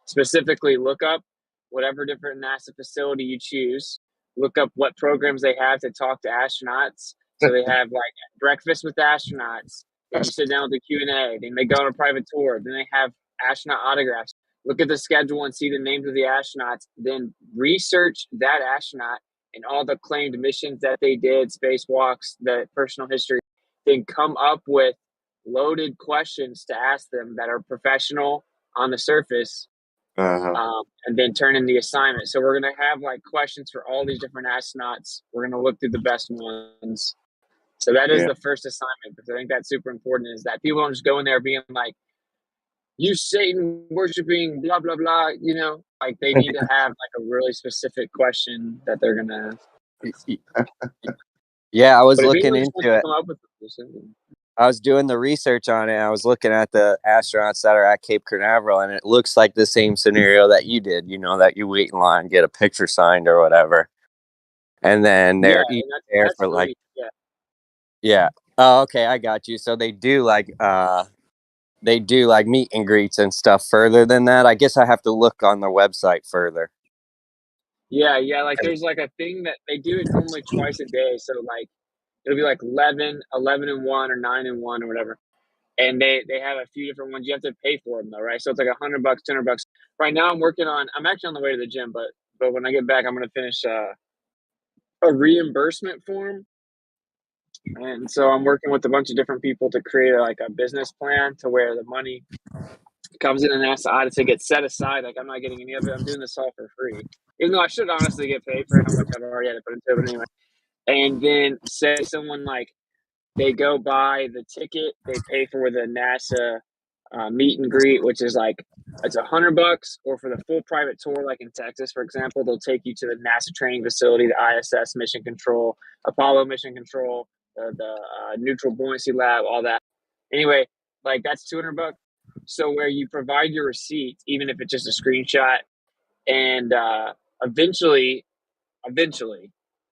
Speaker 5: specifically look up whatever different NASA facility you choose. Look up what programs they have to talk to astronauts. So they have like breakfast with astronauts. Then you sit down with the Q&A. Then they go on a private tour. Then they have astronaut autographs. Look at the schedule and see the names of the astronauts. Then research that astronaut and all the claimed missions that they did, spacewalks, the personal history. Then come up with loaded questions to ask them that are professional on the surface, and then turn in the assignment. So we're going to have like questions for all these different astronauts. We're going to look through the best ones. So that is the first assignment, because I think that's super important, is that people don't just go in there being like, you Satan worshiping, blah, blah, blah, like they need to have like a really specific question that they're going to ask.
Speaker 3: Yeah, I was
Speaker 5: But if
Speaker 3: looking
Speaker 5: anyone just wants
Speaker 3: into
Speaker 5: to
Speaker 3: it.
Speaker 5: come up with something,
Speaker 3: I was doing the research on it. I was looking at the astronauts that are at Cape Canaveral, and it looks like the same scenario that you did, that you wait in line, get a picture signed or whatever. And then they're
Speaker 5: and
Speaker 3: there
Speaker 5: that's
Speaker 3: for
Speaker 5: free.
Speaker 3: like,
Speaker 5: Yeah.
Speaker 3: yeah. Oh, okay. I got you. So they do like meet and greets and stuff further than that. I guess I have to look on their website further.
Speaker 5: Yeah. Like there's like a thing that they do it normally twice a day. So like, it'll be like 11 and 1 or 9 and 1 or whatever. And they have a few different ones. You have to pay for them though, right? So it's like $100, $200. Right now I'm actually on the way to the gym, but when I get back, I'm going to finish a reimbursement form. And so I'm working with a bunch of different people to create like a business plan to where the money comes in and asks the Odysee gets set aside. Like I'm not getting any of it. I'm doing this all for free, even though I should honestly get paid for how much I've already had to put into it. But anyway, and then say someone like they go buy the ticket, they pay for the NASA meet and greet, which is like it's $100, or for the full private tour, like in Texas, for example, they'll take you to the NASA training facility, the ISS mission control, Apollo mission control, the neutral buoyancy lab, all that. Anyway, like that's $200. So where you provide your receipt, even if it's just a screenshot, and eventually,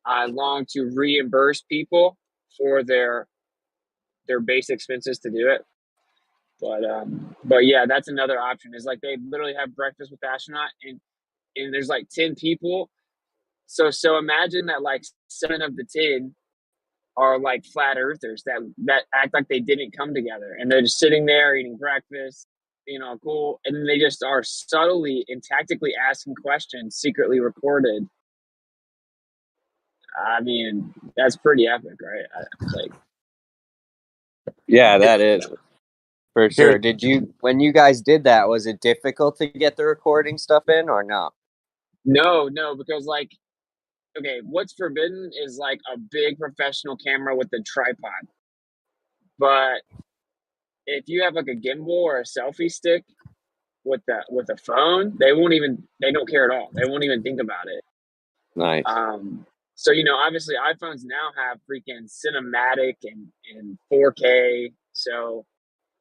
Speaker 5: I long to reimburse people for their base expenses to do it. But yeah, that's another option. Is like they literally have breakfast with the astronaut, and there's like 10 people. So imagine that like 7 of the 10 are like flat earthers that act like they didn't come together, and they're just sitting there eating breakfast, cool, and then they just are subtly and tactically asking questions, secretly recorded. I mean, that's pretty epic, right?
Speaker 3: Yeah, that is. For sure. When you guys did that, was it difficult to get the recording stuff in or not?
Speaker 5: No, because like, okay, what's forbidden is like a big professional camera with a tripod. But if you have like a gimbal or a selfie stick with a phone, they don't care at all. They won't even think about it.
Speaker 3: Nice.
Speaker 5: So obviously iPhones now have freaking cinematic and 4K. So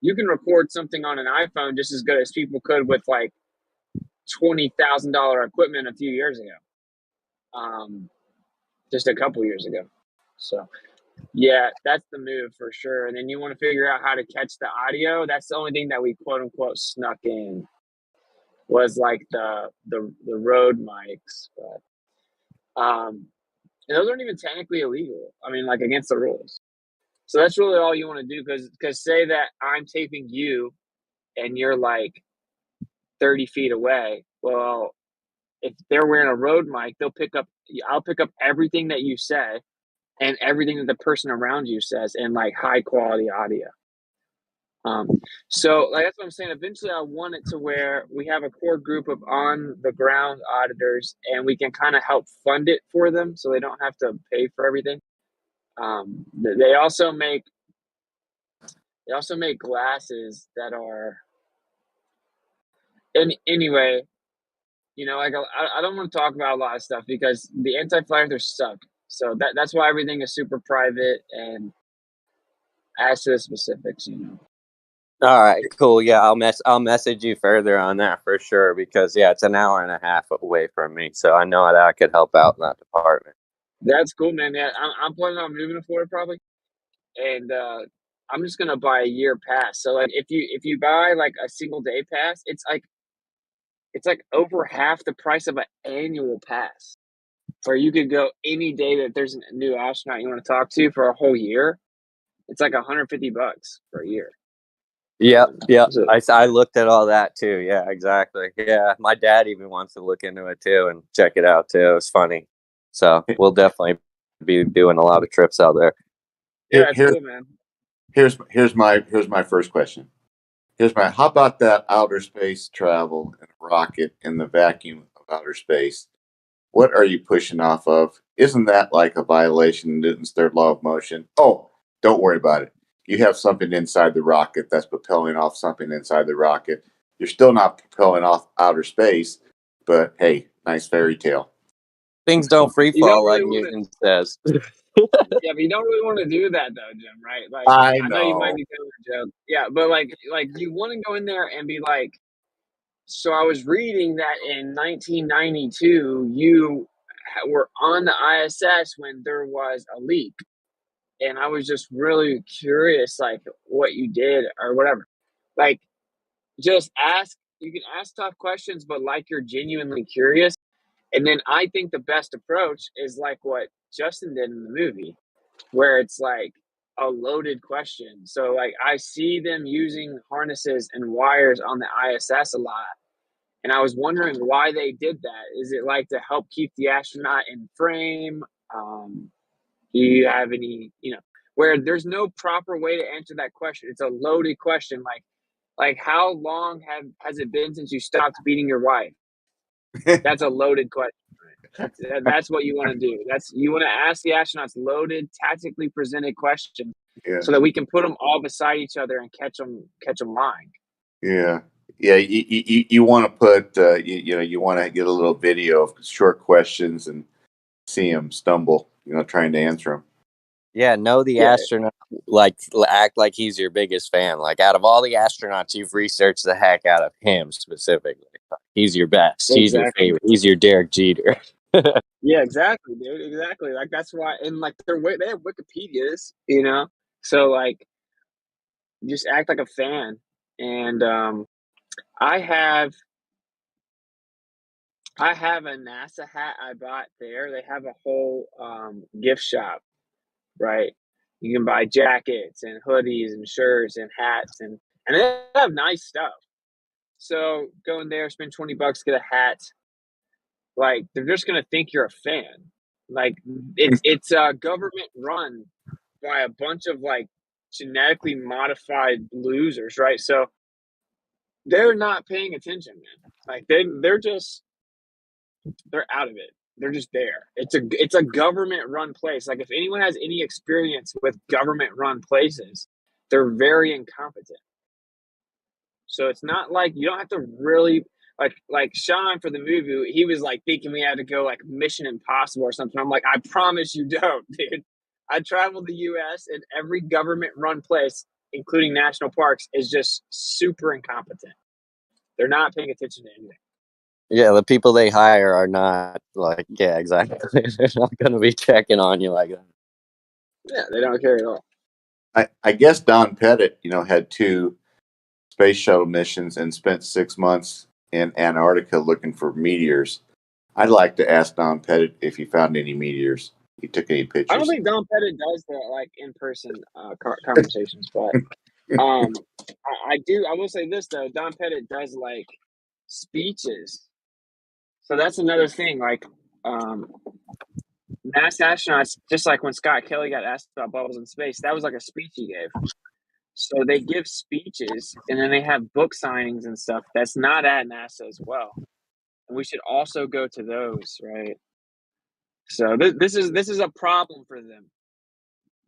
Speaker 5: you can record something on an iPhone just as good as people could with like $20,000 equipment a few years ago. Just a couple years ago. So yeah, that's the move for sure. And then you want to figure out how to catch the audio. That's the only thing that we quote unquote snuck in, was like the Rode mics. But and those aren't even technically illegal. I mean, like against the rules. So that's really all you want to do, because say that I'm taping you and you're like 30 feet away. Well, if they're wearing a Rode mic, I'll pick up everything that you say and everything that the person around you says in like high quality audio. So like that's what I'm saying. Eventually, I want it to where we have a core group of on the ground auditors, and we can kind of help fund it for them, so they don't have to pay for everything. They also make glasses that are. And anyway, like I don't want to talk about a lot of stuff because the anti-flamethrowers suck. So that's why everything is super private and as to the specifics.
Speaker 3: All right, cool. Yeah, I'll message you further on that for sure because it's an hour and a half away from me, so I know that I could help out in that department.
Speaker 5: That's cool, man. Yeah, I'm planning on moving to Florida probably, and I'm just gonna buy a year pass. So like, if you buy like a single day pass, it's like over half the price of an annual pass, where you could go any day that there's a new astronaut you want to talk to for a whole year. It's like $150 for a year.
Speaker 3: Yeah.
Speaker 5: So-
Speaker 3: I looked at all that too. Yeah, exactly. Yeah, my dad even wants to look into it too and check it out too. It's funny. So we'll definitely be doing a lot of trips out there.
Speaker 5: Yeah, it's cool, man.
Speaker 4: Here's my first question. How about that outer space travel and rocket in the vacuum of outer space? What are you pushing off of? Isn't that like a violation of Newton's third law of motion? Oh, don't worry about it. You have something inside the rocket that's propelling off something inside the rocket. You're still not propelling off outer space, but hey, nice fairy tale.
Speaker 3: Things don't free
Speaker 5: You don't
Speaker 3: fall
Speaker 5: really
Speaker 3: like
Speaker 5: wanna-
Speaker 3: Newton says.
Speaker 5: Yeah, but you don't really want to do that though, Jim. Right? Like,
Speaker 4: I
Speaker 5: know you might
Speaker 4: know.
Speaker 5: be doing a joke. Yeah, but like you want to go in there and be like. So I was reading that in 1992, you were on the ISS when there was a leak, and I was just really curious, like what you did or whatever. Like, just ask. You can ask tough questions, but like you're genuinely curious. And then I think the best approach is like what Justin did in the movie, where it's like a loaded question. So like I see them using harnesses and wires on the ISS a lot. And I was wondering why they did that. Is it like to help keep the astronaut in frame? Do you have any, where there's no proper way to answer that question? It's a loaded question. Like how long has it been since you stopped beating your wife? That's a loaded question. That's what you want to do. You want to ask the astronauts loaded, tactically presented questions,
Speaker 4: Yeah.
Speaker 5: so that we can put them all beside each other and catch them lying.
Speaker 4: Yeah. Yeah. You want to put, you want to get a little video of short questions and see him stumble, trying to answer them.
Speaker 3: Yeah, know the astronaut, like act like he's your biggest fan. Like out of all the astronauts, you've researched the heck out of him specifically. He's your best. He's your favorite. He's your Derek Jeter.
Speaker 5: Yeah, exactly, dude. Exactly. Like that's why, and like they have Wikipedias, So like, just act like a fan. And I have a NASA hat I bought there. They have a whole gift shop, right? You can buy jackets and hoodies and shirts and hats and they have nice stuff. So go in there, spend $20, get a hat. Like they're just gonna think you're a fan. Like it's government run by a bunch of like genetically modified losers, right? So they're not paying attention, man. Like they're out of it. They're just there. It's a government run place. Like if anyone has any experience with government run places, they're very incompetent. So it's not like you don't have to really like Sean for the movie. He was like thinking we had to go like Mission Impossible or something. I'm like, I promise you don't, dude. I traveled the U.S. and every government run place, including national parks, is just super incompetent. They're not paying attention to anything.
Speaker 3: Yeah, the people they hire are not like, yeah, exactly. They're not going to be checking on you like that.
Speaker 5: Yeah, they don't care at all.
Speaker 4: I guess Don Pettit, had 2 space shuttle missions and spent 6 months in Antarctica looking for meteors. I'd like to ask Don Pettit if he found any meteors. He took any pictures.
Speaker 5: I don't think Don Pettit does the like in-person conversations, but I do. I will say this though, Don Pettit does like speeches. So that's another thing. Like NASA astronauts, just like when Scott Kelly got asked about bubbles in space, that was like a speech he gave. So they give speeches and then they have book signings and stuff that's not at NASA as well. And we should also go to those, right? So this is a problem for them.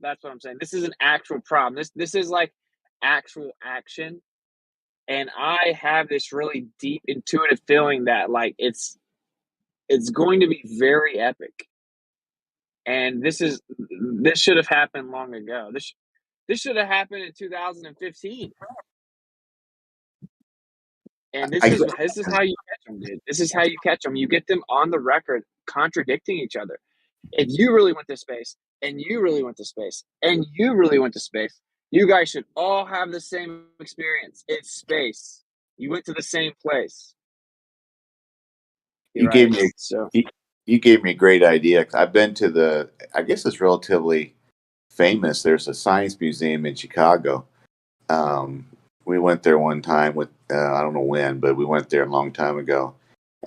Speaker 5: That's what I'm saying. This is an actual problem. This is like actual action. And I have this really deep intuitive feeling that like it's going to be very epic. And this should have happened long ago. This should have happened in 2015. And this is how you catch them, dude. This is how you catch them. You get them on the record contradicting each other. If you really went to space, and you really went to space, and you really went to space, you guys should all have the same experience. It's space. You went to the same place.
Speaker 4: You gave me you gave me a great idea. I've been to I guess it's relatively famous. There's a science museum in Chicago. We went there one time with I don't know when, but we went there a long time ago,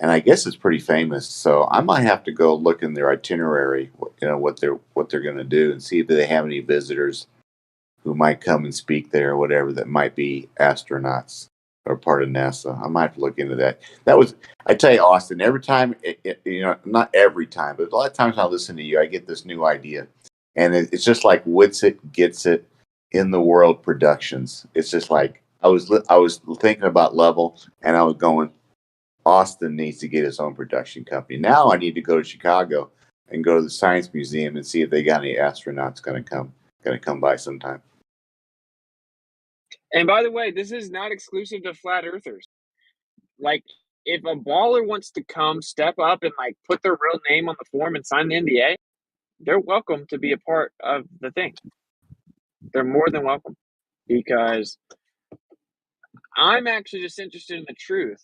Speaker 4: and I guess it's pretty famous. So I might have to go look in their itinerary, what they're going to do, and see if they have any visitors who might come and speak there or whatever that might be astronauts or part of NASA. I might have to look into that. I tell you, Austin, every time, not every time, but a lot of times I listen to you, I get this new idea. And it's just like Wits It, Gets It, In the World Productions. It's just like, I was thinking about Level, and I was going, Austin needs to get his own production company. Now I need to go to Chicago and go to the Science Museum and see if they got any astronauts going to come by sometime.
Speaker 5: And by the way, this is not exclusive to flat earthers. Like, if a baller wants to come step up and like put their real name on the form and sign the NDA, they're welcome to be a part of the thing. They're more than welcome, because I'm actually just interested in the truth.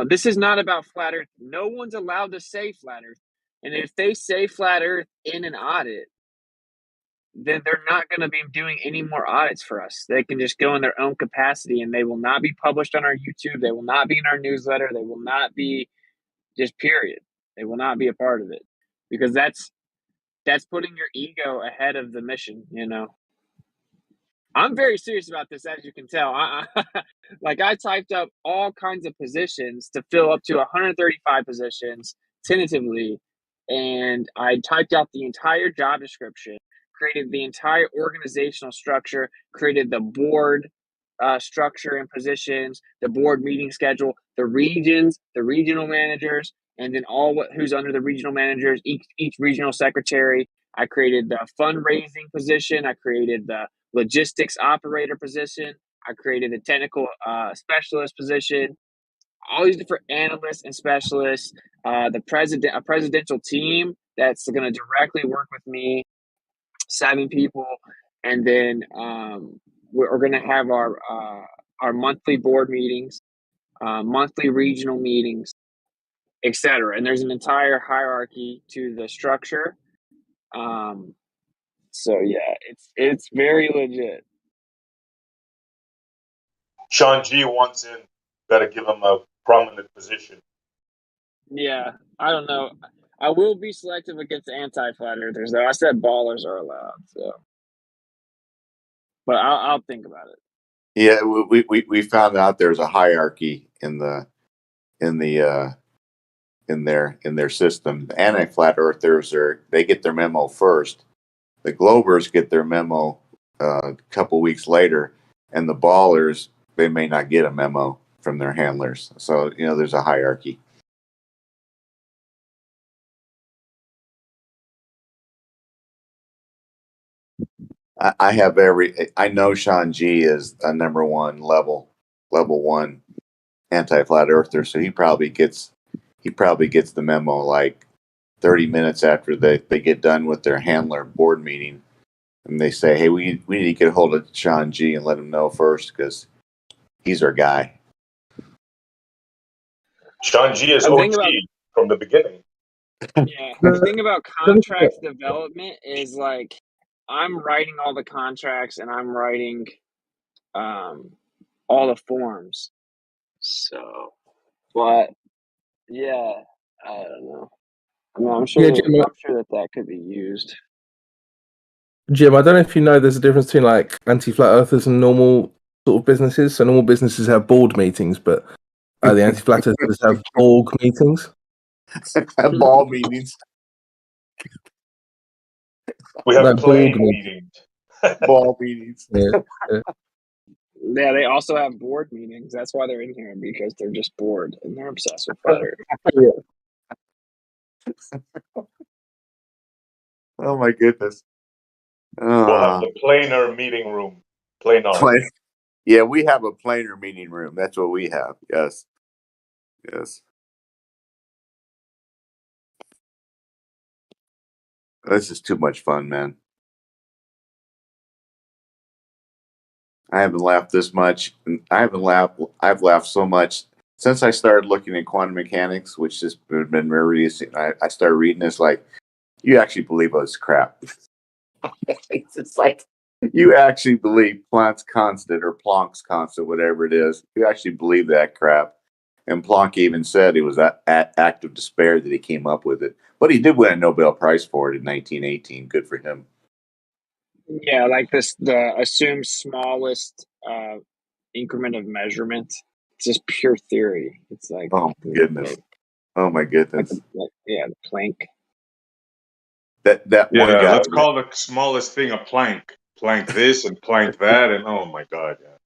Speaker 5: This is not about flat earth. No one's allowed to say flat earth. And if they say flat earth in an audit, then they're not going to be doing any more audits for us. They can just go in their own capacity, and they will not be published on our YouTube. They will not be in our newsletter. They will not be, just period. They will not be a part of it, because that's putting your ego ahead of the mission. I'm very serious about this, as you can tell. Like, I typed up all kinds of positions to fill up to 135 positions tentatively, and I typed out the entire job description, created the entire organizational structure, created the board structure and positions, the board meeting schedule, the regions, the regional managers, and then who's under the regional managers, each regional secretary. I created the fundraising position. I created the logistics operator position. I created a technical specialist position. All these different analysts and specialists. A presidential team that's going to directly work with me, 7 people, and then we're going to have our monthly board meetings, monthly regional meetings, etc. And there's an entire hierarchy to the structure. So yeah, it's very legit.
Speaker 2: Sean G wants in. Got to give him a prominent position.
Speaker 5: Yeah, I don't know. I will be selective against anti-flat earthers, though. I said ballers are allowed, so. But I'll think about it.
Speaker 4: Yeah, we found out there's a hierarchy in their system. The anti-flat earthers they get their memo first. The Globers get their memo a couple weeks later, and the ballers, they may not get a memo from their handlers. So there's a hierarchy. I know Sean G is a number one level 1 anti-flat earther, so he probably gets the memo like 30 minutes after they get done with their handler board meeting, and they say, hey, we need to get a hold of Sean G and let him know first, because he's our guy.
Speaker 2: Sean G is OG from the beginning.
Speaker 5: Yeah, the thing about contract development is, like, I'm writing all the contracts and I'm writing all the forms. So, but yeah, I don't know. I mean, I'm sure that could be used.
Speaker 7: Jim, I don't know if you know, there's a difference between like anti-flat earthers and normal sort of businesses. So normal businesses have board meetings, but the anti-flat earthers have org meetings.
Speaker 4: Ball meetings.
Speaker 2: We have
Speaker 7: Like
Speaker 2: playing
Speaker 7: board
Speaker 2: meetings.
Speaker 4: Ball meetings.
Speaker 5: Yeah, they also have board meetings. That's why they're in here, because they're just bored and they're obsessed with flat Earth.
Speaker 4: Oh my goodness.
Speaker 2: We'll have the planar meeting room. Planar.
Speaker 4: Yeah, we have a planar meeting room. That's what we have. Yes. Yes. This is too much fun, man. I haven't laughed this much. I've laughed so much since I started looking at quantum mechanics, which has been very recent. I started reading this like, you actually believe all this crap. It's just like, you actually believe Planck's constant or Planck's constant, whatever it is. You actually believe that crap. And Planck even said it was that act of despair that he came up with it. But he did win a Nobel Prize for it in 1918. Good for him.
Speaker 5: Yeah, like the assumed smallest increment of measurement. It's just pure theory. It's like,
Speaker 4: Oh my goodness. Oh my
Speaker 5: like
Speaker 4: goodness.
Speaker 5: the Planck.
Speaker 4: That one
Speaker 2: Yeah,
Speaker 4: guy.
Speaker 2: let's call the smallest thing a plank. Plank this and plank that, and oh my god, yeah.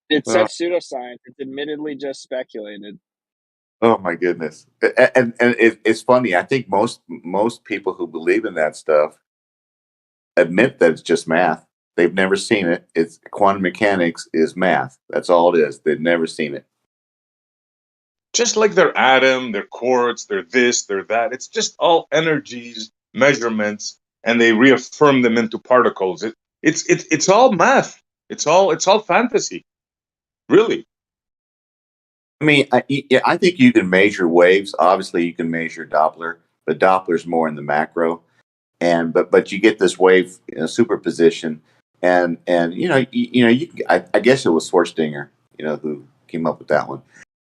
Speaker 5: It's such pseudoscience. It's admittedly just speculated.
Speaker 4: Oh my goodness. And it's funny. I think most people who believe in that stuff admit that it's just math. They've never seen it. It's quantum mechanics is math. That's all it is. They've never seen it.
Speaker 2: Just like their atom, their quartz, their this, their that. It's just all energies, measurements, and they reaffirm them into particles. It's all math. It's all fantasy. Really.
Speaker 4: I mean, I think you can measure waves. Obviously, you can measure Doppler, but Doppler's more in the macro. And but you get this wave superposition, and I guess it was Schwarzenegger, who came up with that one.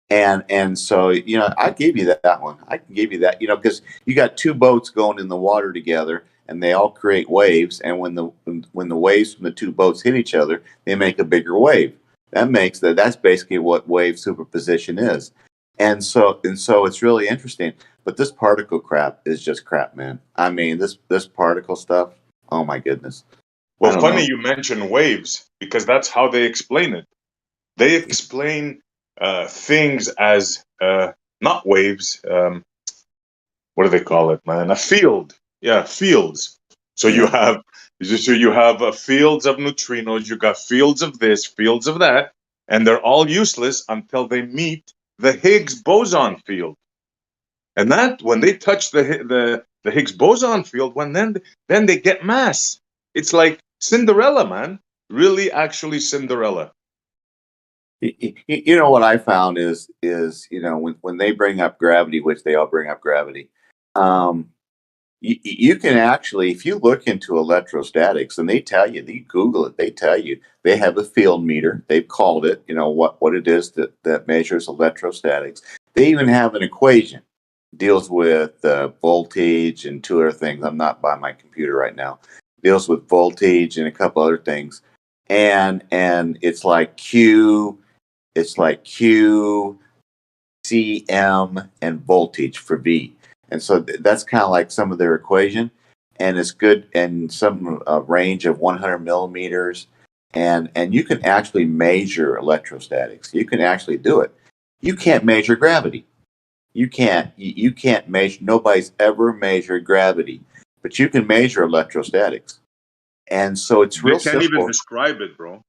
Speaker 4: And so I gave you that one. I can give you that, because you got two boats going in the water together, and they all create waves. And when the waves from the two boats hit each other, they make a bigger wave. That's basically what wave superposition is. And so it's really interesting. But this particle crap is just crap, man. I mean, this particle stuff. Oh my goodness.
Speaker 2: Well, funny you mention waves, because that's how they explain it. They explain things as not waves. What do they call it, man? A field. Yeah, fields. So you have fields of neutrinos. You got fields of this, fields of that, and they're all useless until they meet the Higgs boson field. And that when they touch the Higgs boson field, then they get mass. It's like Cinderella, man. Really, actually, Cinderella.
Speaker 4: What I found is when they bring up gravity, which they all bring up gravity, you can actually, if you look into electrostatics, and they tell you, you Google it, they tell you they have a field meter. They've called it, what it is that measures electrostatics. They even have an equation, deals with voltage and two other things. I'm not by my computer right now. Deals with voltage and a couple other things, and it's like Q, Cm, and voltage for V. And so that's kind of like some of their equation, and it's good, and some range of 100 millimeters, and you can actually measure electrostatics. You can actually do it. You can't measure gravity. You can't measure. Nobody's ever measured gravity, but you can measure electrostatics. And so it's real simple.
Speaker 2: They can't even describe it, bro.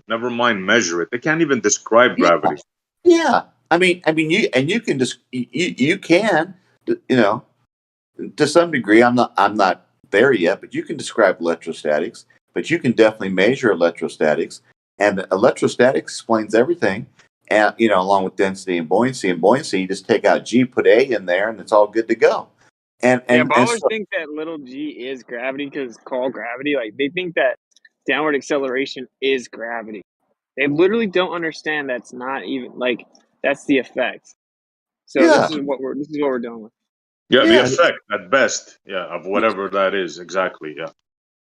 Speaker 2: Never mind measure it. They can't even describe gravity.
Speaker 4: Yeah. I mean, you can just you can, to some degree. I'm not there yet, but you can describe electrostatics. But you can definitely measure electrostatics, and electrostatics explains everything. And along with density and buoyancy. And buoyancy, you just take out G, put A in there, and it's all good to go.
Speaker 5: Ballers think that little g is gravity because it's called gravity. Like they think that downward acceleration is gravity. They literally don't understand that's not even like that's the effect. So this is what we're dealing with.
Speaker 2: Yeah, the effect at best, of whatever that is, exactly. Yeah.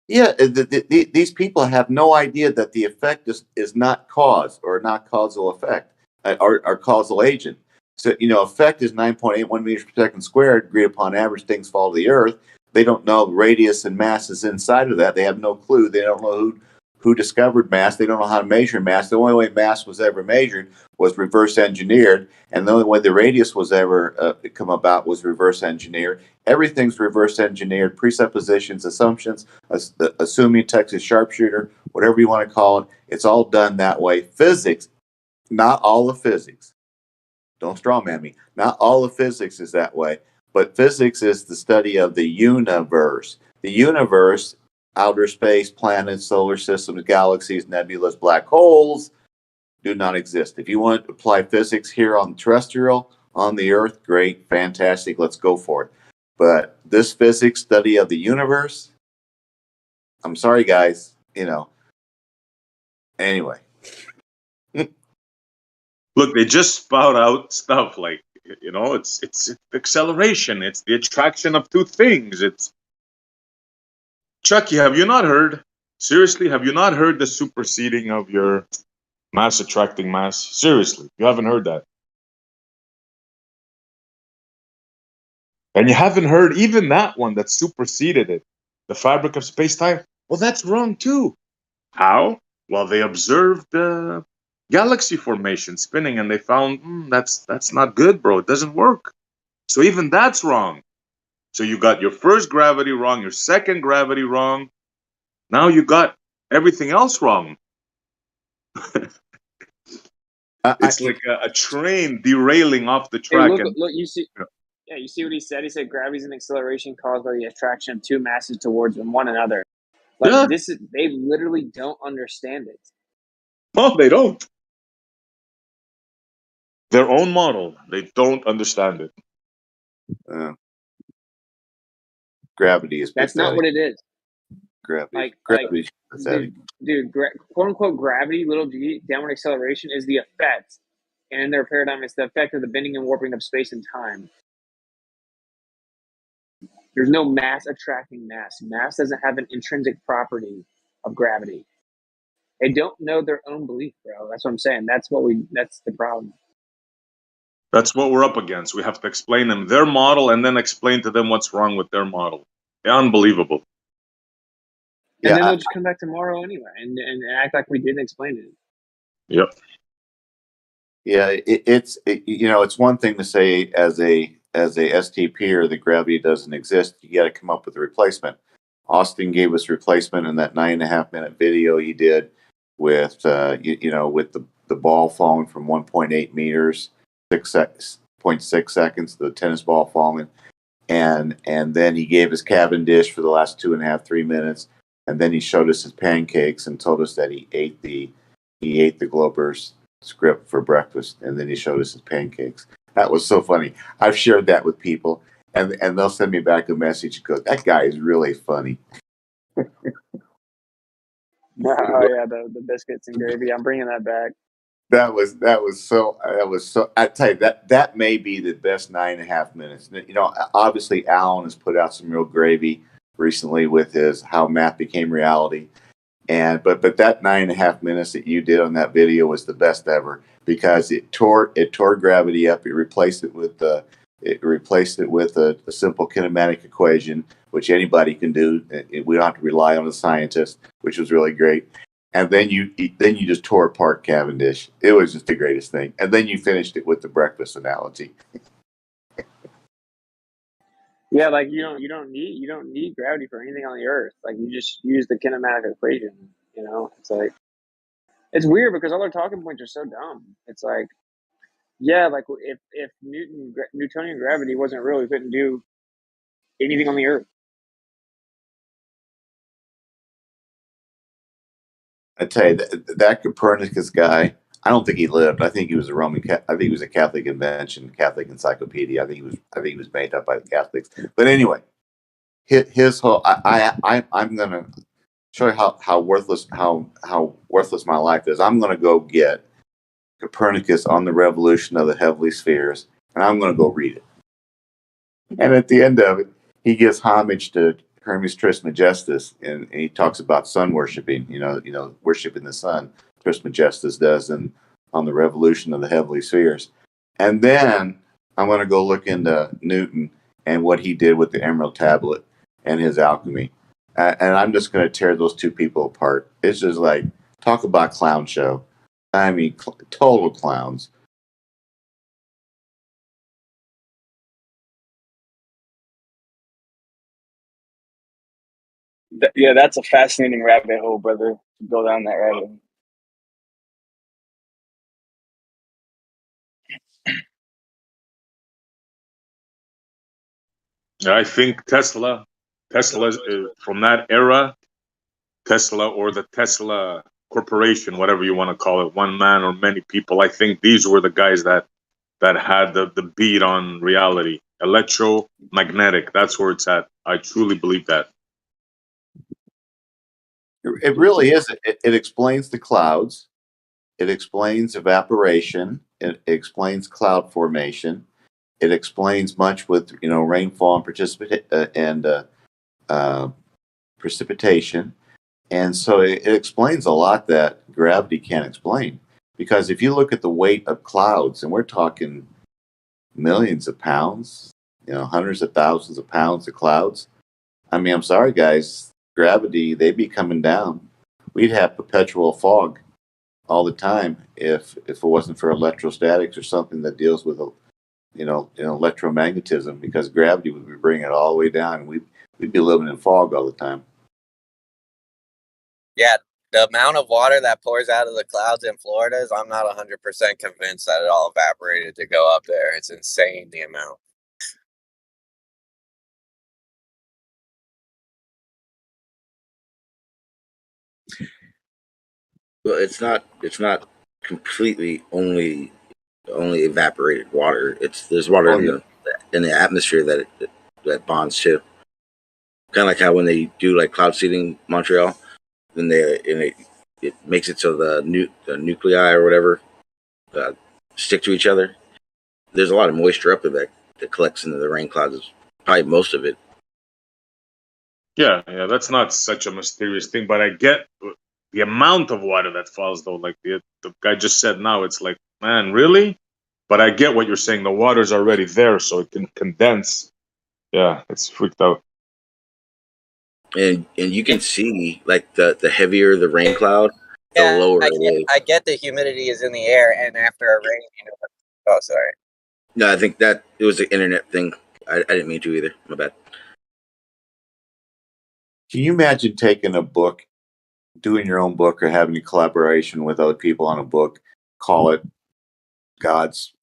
Speaker 4: Yeah, these people have no idea that the effect is not cause or not causal effect or causal agent. So, effect is 9.81 meters per second squared, agreed upon average, things fall to the earth. They don't know radius and mass is inside of that. They have no clue. They don't know who discovered mass. They don't know how to measure mass. The only way mass was ever measured was reverse engineered. And the only way the radius was ever come about was reverse engineered. Everything's reverse engineered, presuppositions, assumptions, assuming Texas sharpshooter, whatever you want to call it. It's all done that way. Physics, not all of physics. Don't strawman me. Not all of physics is that way, but physics is the study of the universe. The universe, outer space, planets, solar systems, galaxies, nebulas, black holes, do not exist. If you want to apply physics here on terrestrial, on the Earth, great, fantastic, let's go for it. But this physics study of the universe, I'm sorry, guys, anyway.
Speaker 2: Look, they just spout out stuff like, it's acceleration. It's the attraction of two things. It's Chucky, have you not heard? Seriously, have you not heard the superseding of your mass attracting mass? Seriously, you haven't heard that. And you haven't heard even that one that superseded it, the fabric of space-time. Well, that's wrong too. How? Well, they observed the galaxy formation spinning, and they found that's not good, bro. It doesn't work. So even that's wrong. So you got your first gravity wrong, your second gravity wrong. Now you got everything else wrong. It's like a train derailing off the track.
Speaker 5: Hey, look, you see. Yeah, you see what he said? He said gravity is an acceleration caused by the attraction of two masses towards one another. Like they literally don't understand it.
Speaker 2: No, they don't. Their own model, they don't understand it.
Speaker 4: Gravity is
Speaker 5: That's
Speaker 4: pathetic.
Speaker 5: not what it is.
Speaker 4: Gravity is pathetic.
Speaker 5: Dude, quote unquote gravity, little g, downward acceleration is the effect, and in their paradigm, it's the effect of the bending and warping of space and time. There's no mass attracting mass. Mass doesn't have an intrinsic property of gravity. They don't know their own belief, bro. That's what I'm saying. That's the problem.
Speaker 2: That's what we're up against. We have to explain them their model and then explain to them what's wrong with their model. Unbelievable.
Speaker 5: And then they'll just come back tomorrow anyway and act like we didn't explain it.
Speaker 2: Yep.
Speaker 4: Yeah, it's one thing to say as a STPer that gravity doesn't exist. You got to come up with a replacement. Austin gave us replacement in that 9.5 minute video he did with with the ball falling from 1.8 meters, 6.6 seconds, the tennis ball falling, and then he gave us Cavendish for the last 2.5-3 minutes, and then he showed us his pancakes and told us that he ate the Glober's script for breakfast, and then he showed us his pancakes. That was so funny. I've shared that with people, and they'll send me back a message and go, "That guy is really funny."
Speaker 5: Oh yeah, the biscuits and gravy. I'm bringing that back.
Speaker 4: That was so. I tell you that may be the best 9.5 minutes. Obviously, Alan has put out some real gravy recently with his How Math Became Reality. But that 9.5 minutes that you did on that video was the best ever because it tore gravity up. It replaced it with a simple kinematic equation, which anybody can do. We don't have to rely on a scientist, which was really great. And then you just tore apart Cavendish. It was just the greatest thing. And then you finished it with the breakfast analogy.
Speaker 5: Yeah, like you don't need gravity for anything on the Earth. Like you just use the kinematic equation. It's like it's weird because all their talking points are so dumb. It's like, yeah, like if Newtonian gravity wasn't real, we couldn't do anything on the Earth.
Speaker 4: I tell you that Copernicus guy. I don't think he lived. I think he was a Roman. I think he was a Catholic invention, Catholic encyclopedia. I think he was made up by the Catholics. But anyway, his whole. I'm gonna show you how worthless my life is. I'm gonna go get Copernicus on the revolution of the heavenly spheres, and I'm gonna go read it. And at the end of it, he gives homage to Hermes Trismegistus, and he talks about sun worshiping. Worshiping the sun. Trismegistus does, and on the revolution of the heavenly spheres. And then I'm going to go look into Newton and what he did with the Emerald Tablet and his alchemy. And I'm just going to tear those two people apart. It's just like, talk about clown show. I mean, total clowns.
Speaker 5: Yeah, that's a fascinating rabbit hole, brother. Go down that rabbit hole.
Speaker 2: I think Tesla from that era, Tesla or the Tesla Corporation, whatever you want to call it, one man or many people. I think these were the guys that had the beat on reality, electromagnetic. That's where it's at. I truly believe that.
Speaker 4: It really is. It explains the clouds. It explains evaporation. It explains cloud formation. It explains much with rainfall and precipitation, and so it explains a lot that gravity can't explain. Because if you look at the weight of clouds, and we're talking millions of pounds, hundreds of thousands of pounds of clouds. I mean, I'm sorry, guys, gravity, they be coming down. We'd have perpetual fog all the time if it wasn't for electrostatics or something that deals with electromagnetism, because gravity would be bringing it all the way down, and we'd be living in fog all the time.
Speaker 3: Yeah, the amount of water that pours out of the clouds in Florida is, I'm not 100% convinced that it all evaporated to go up there. It's insane, the amount.
Speaker 8: Well, it's not completely only evaporated water. There's water in the atmosphere that bonds too. Kind of like how when they do like cloud seeding Montreal, then it makes it so the nuclei or whatever stick to each other. There's a lot of moisture up there that collects into the rain clouds. Probably most of it.
Speaker 2: Yeah, that's not such a mysterious thing, but I get the amount of water that falls, though. Like the guy just said now, it's like, man, really? But I get what you're saying. The water's already there, so it can condense. Yeah, it's freaked out.
Speaker 8: And you can see like the heavier the rain cloud, the lower it is.
Speaker 3: I get the humidity is in the air, and after a rain, oh, sorry.
Speaker 8: No, I think that it was the internet thing. I didn't mean to either. My bad.
Speaker 4: Can you imagine taking a book, doing your own book, or having a collaboration with other people on a book, call it God's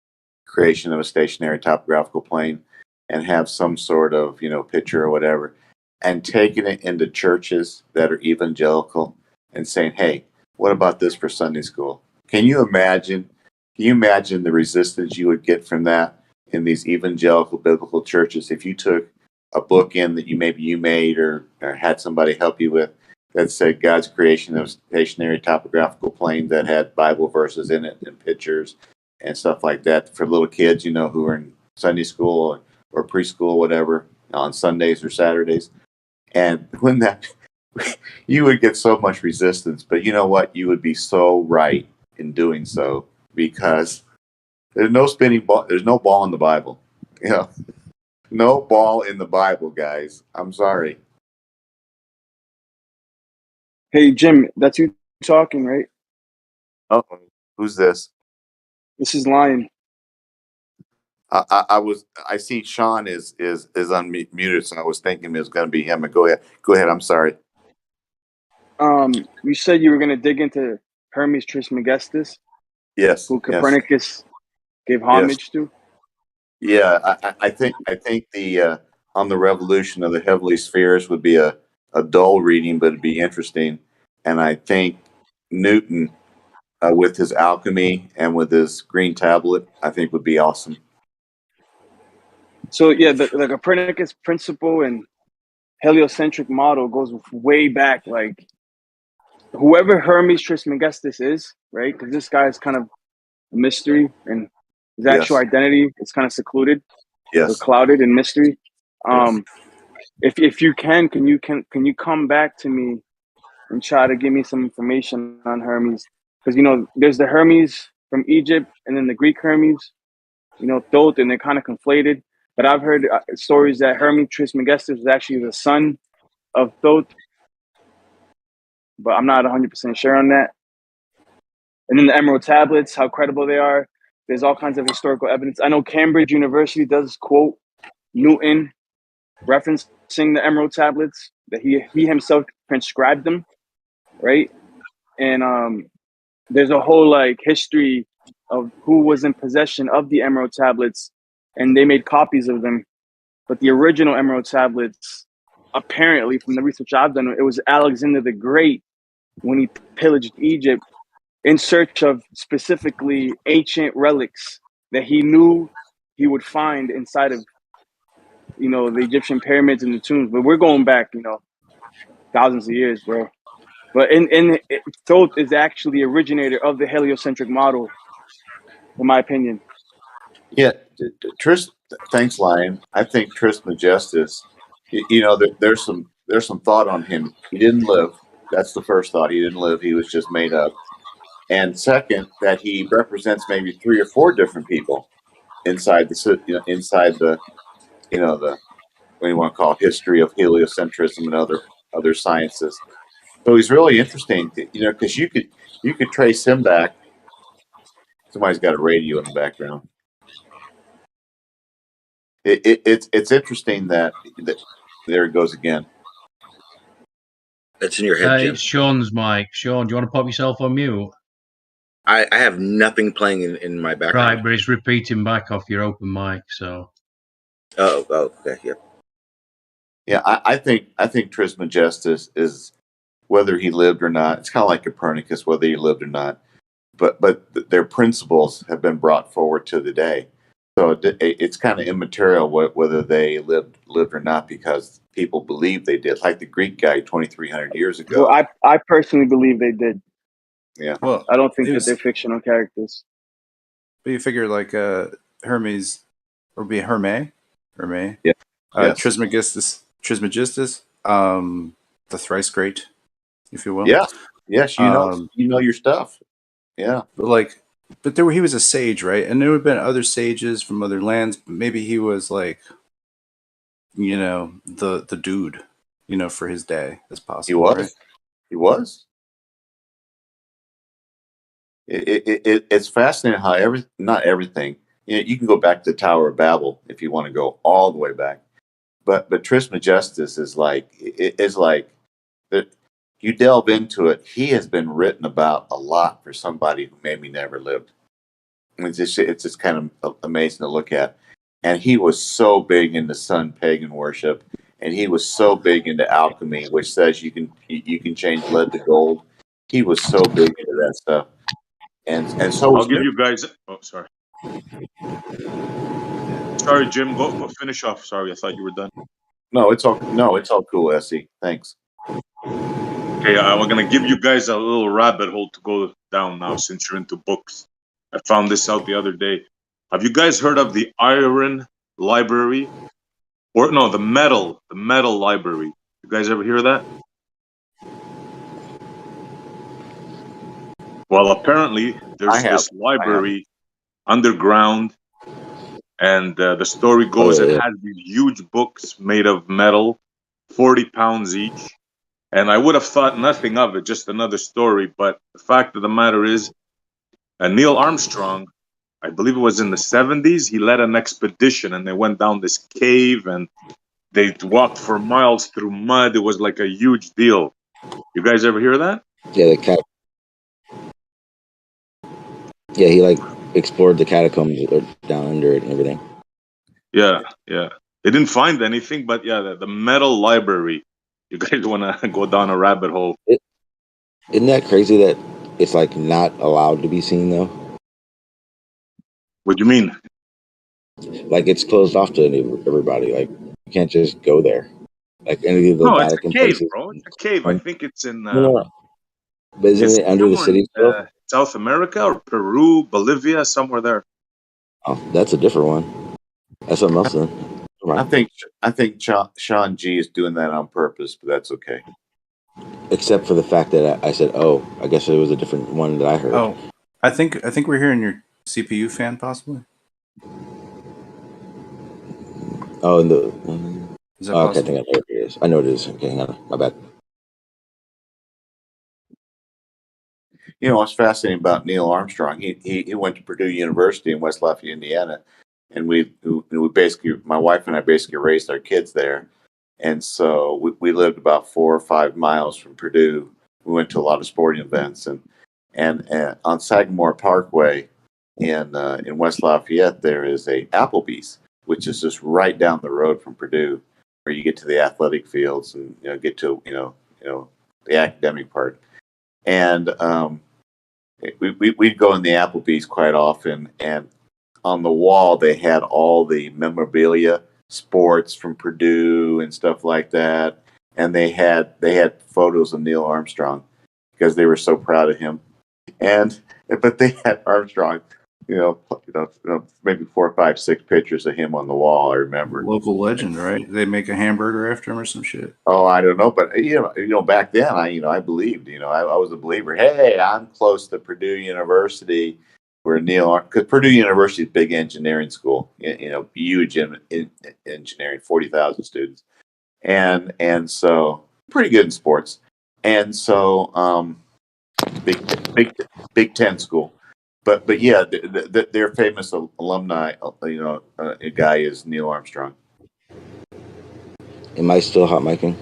Speaker 4: Creation of a Stationary Topographical Plane, and have some sort of picture or whatever, and taking it into churches that are evangelical and saying, hey, what about this for Sunday school? Can you imagine the resistance you would get from that in these evangelical biblical churches if you took a book in that you made or had somebody help you with that said God's Creation of Stationary Topographical Plane, that had Bible verses in it and pictures and stuff like that for little kids, who are in Sunday school or preschool, whatever, on Sundays or Saturdays. And when you would get so much resistance, but you know what? You would be so right in doing so, because there's no spinning ball. There's no ball in the Bible. No ball in the Bible, guys. I'm sorry.
Speaker 5: Hey, Jim, that's you talking, right?
Speaker 4: Oh, who's this?
Speaker 5: This is Lion.
Speaker 4: I see Sean is unmuted, so I was thinking it was going to be him. Go ahead. I'm sorry.
Speaker 5: You said you were going to dig into Hermes Trismegistus.
Speaker 4: Yes.
Speaker 5: Who Copernicus gave homage to.
Speaker 4: Yeah, I think the on the revolution of the heavenly spheres would be a dull reading, but it'd be interesting. And I think Newton, with his alchemy and with his green tablet, I think would be awesome.
Speaker 5: So yeah, the Copernicus principle and heliocentric model goes way back. Like whoever Hermes Trismegistus is, right? Because this guy is kind of a mystery, and his actual identity is kind of secluded or clouded in mystery.
Speaker 9: if you can you come back to me and try to give me some information on Hermes? Because there's the Hermes from Egypt and then the Greek Hermes, Thoth, and they're kind of conflated. But I've heard stories that Hermes Trismegistus was actually the son of Thoth, but I'm not 100% sure on that. And then the Emerald Tablets, how credible they are. There's all kinds of historical evidence. I know Cambridge University does quote Newton referencing the Emerald Tablets, that he himself transcribed them, right? And there's a whole history of who was in possession of the Emerald Tablets, and they made copies of them. But the original Emerald Tablets, apparently, from the research I've done, it was Alexander the Great when he pillaged Egypt in search of specifically ancient relics that he knew he would find inside of, the Egyptian pyramids and the tombs. But we're going back, thousands of years, bro. But Thoth is actually the originator of the heliocentric model, in my opinion.
Speaker 4: Yeah, thanks, Lion. I think Trismegistus, there's some thought on him. He didn't live. That's the first thought. He didn't live. He was just made up. And second, that he represents maybe 3 or 4 different people inside the the what do you want to call it, history of heliocentrism and other sciences. So he's really interesting, because you could trace him back. Somebody's got a radio in the background. It's interesting that there it goes again.
Speaker 8: It's in your head, Jim.
Speaker 10: It's Sean's mic. Sean, do you want to pop yourself on mute?
Speaker 8: I have nothing playing in my background.
Speaker 10: Right, but it's repeating back off your open mic, so.
Speaker 8: Oh, okay, yeah.
Speaker 4: Yeah, I think Trismegistus is, whether he lived or not, it's kind of like Copernicus, whether he lived or not, but their principles have been brought forward to the day. So it's kind of immaterial whether they lived or not, because people believe they did, like the Greek guy 2,300 years ago.
Speaker 9: Well, I personally believe they did.
Speaker 4: Yeah.
Speaker 1: Well,
Speaker 9: I don't think that they're fictional characters.
Speaker 1: But you figure Hermes, or be Hermes,
Speaker 4: Yeah. Yes.
Speaker 1: Trismegistus, the thrice great, if you will.
Speaker 4: Yeah. Yes, you know your stuff. Yeah.
Speaker 1: But he was a sage, right? And there would have been other sages from other lands, but maybe he was the dude, for his day as possible.
Speaker 4: He was.
Speaker 1: Right?
Speaker 4: He was. It's fascinating how not everything. You can go back to the Tower of Babel if you want to go all the way back, but Trismegistus is that you delve into it. He has been written about a lot for somebody who maybe never lived. It's just kind of amazing to look at. And he was so big into sun pagan worship, and he was so big into alchemy, which says you can change lead to gold. He was so big into that stuff. And so
Speaker 2: I'll give you guys. Oh, sorry. Sorry, Jim. Go finish off. Sorry, I thought you were done.
Speaker 4: No, it's all cool, Essie. Thanks.
Speaker 2: Okay, I'm gonna give you guys a little rabbit hole to go down now, since you're into books. I found this out the other day. Have you guys heard of the Iron Library? Or no, the Metal Library. You guys ever hear of that? Well, apparently there's this library underground, and the story goes it has these huge books made of metal, 40 pounds each. And I would have thought nothing of it, just another story. But the fact of the matter is, Neil Armstrong, I believe it was in the 70s, he led an expedition, and they went down this cave, and they walked for miles through mud. It was like a huge deal. You guys ever hear that?
Speaker 8: Yeah, the cat. Yeah, he explored the catacombs down under it and everything.
Speaker 2: Yeah. They didn't find anything, but yeah, the Metal Library. You guys want to go down a rabbit hole?
Speaker 8: Isn't that crazy that it's not allowed to be seen though?
Speaker 2: What do you mean?
Speaker 8: It's closed off to everybody. You can't just go there. Any of the Vatican
Speaker 2: it's a cave,
Speaker 8: places.
Speaker 2: bro. It's a cave. I think it's in.
Speaker 8: No. But isn't it under the city still?
Speaker 2: South America or Peru, Bolivia, somewhere there.
Speaker 8: Oh, that's a different one. That's something else then.
Speaker 4: I think Sean G is doing that on purpose, but that's okay.
Speaker 8: Except for the fact that I said, "Oh, I guess it was a different one that I heard."
Speaker 1: Oh, I think we're hearing your CPU fan possibly.
Speaker 8: Oh, and the
Speaker 1: Is that
Speaker 8: okay, I
Speaker 1: possible?
Speaker 8: think I know what it is. I know what it is. Okay, hang on, my bad.
Speaker 4: You know what's fascinating about Neil Armstrong? He went to Purdue University in West Lafayette, Indiana, and we basically, my wife and I basically raised our kids there, and so we lived about 4 or 5 miles from Purdue. We went to a lot of sporting events, and on Sagamore Parkway in West Lafayette there is a Applebee's, which is just right down the road from Purdue, where you get to the athletic fields and get to the academic part, and we'd go in the Applebee's quite often, and on the wall they had all the memorabilia, sports from Purdue and stuff like that, and they had photos of Neil Armstrong because they were so proud of him, but they had Armstrong, maybe 4, 5, 6 pictures of him on the wall. I remember.
Speaker 1: Local legend, right? They make a hamburger after him or some shit.
Speaker 4: Oh, I don't know, but back then I believed, I was a believer. Hey, I'm close to Purdue University, where because Purdue University is a big engineering school, huge in engineering, 40,000 students, and so pretty good in sports, and so Big Ten school, but yeah, their famous alumni, a guy is Neil Armstrong.
Speaker 8: Am I still hot micing?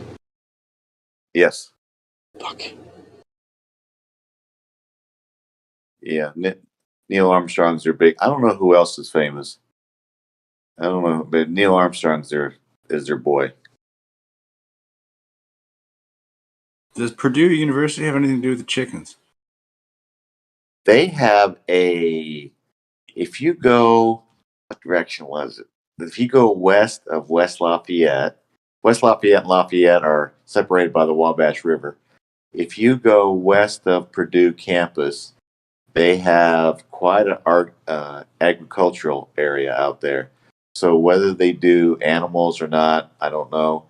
Speaker 4: Yes.
Speaker 8: Fuck.
Speaker 4: Yeah, Neil Armstrong's their big. I don't know who else is famous. I don't know, but Neil Armstrong's is their boy.
Speaker 1: Does Purdue University have anything to do with the chickens?
Speaker 4: They have if you go, what direction was it? If you go west of West Lafayette and Lafayette are separated by the Wabash River. If you go west of Purdue campus, they have quite an agricultural area out there. So whether they do animals or not, I don't know.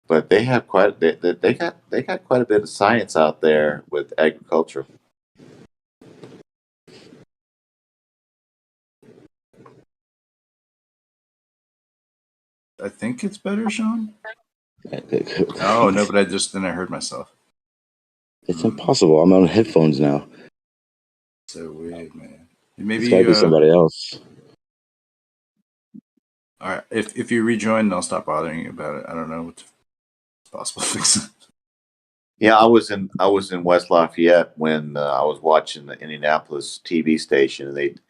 Speaker 4: But they have they got quite a bit of science out there with agriculture.
Speaker 1: I think it's better, Sean. Oh no, but then I heard myself.
Speaker 8: It's impossible. I'm on headphones now.
Speaker 1: So weird, man. Maybe
Speaker 8: It's gotta be somebody else.
Speaker 1: All right, if you rejoin, I'll stop bothering you about it. I don't know what's possible to fix it.
Speaker 4: Yeah, I was in West Lafayette when I was watching the Indianapolis TV station, and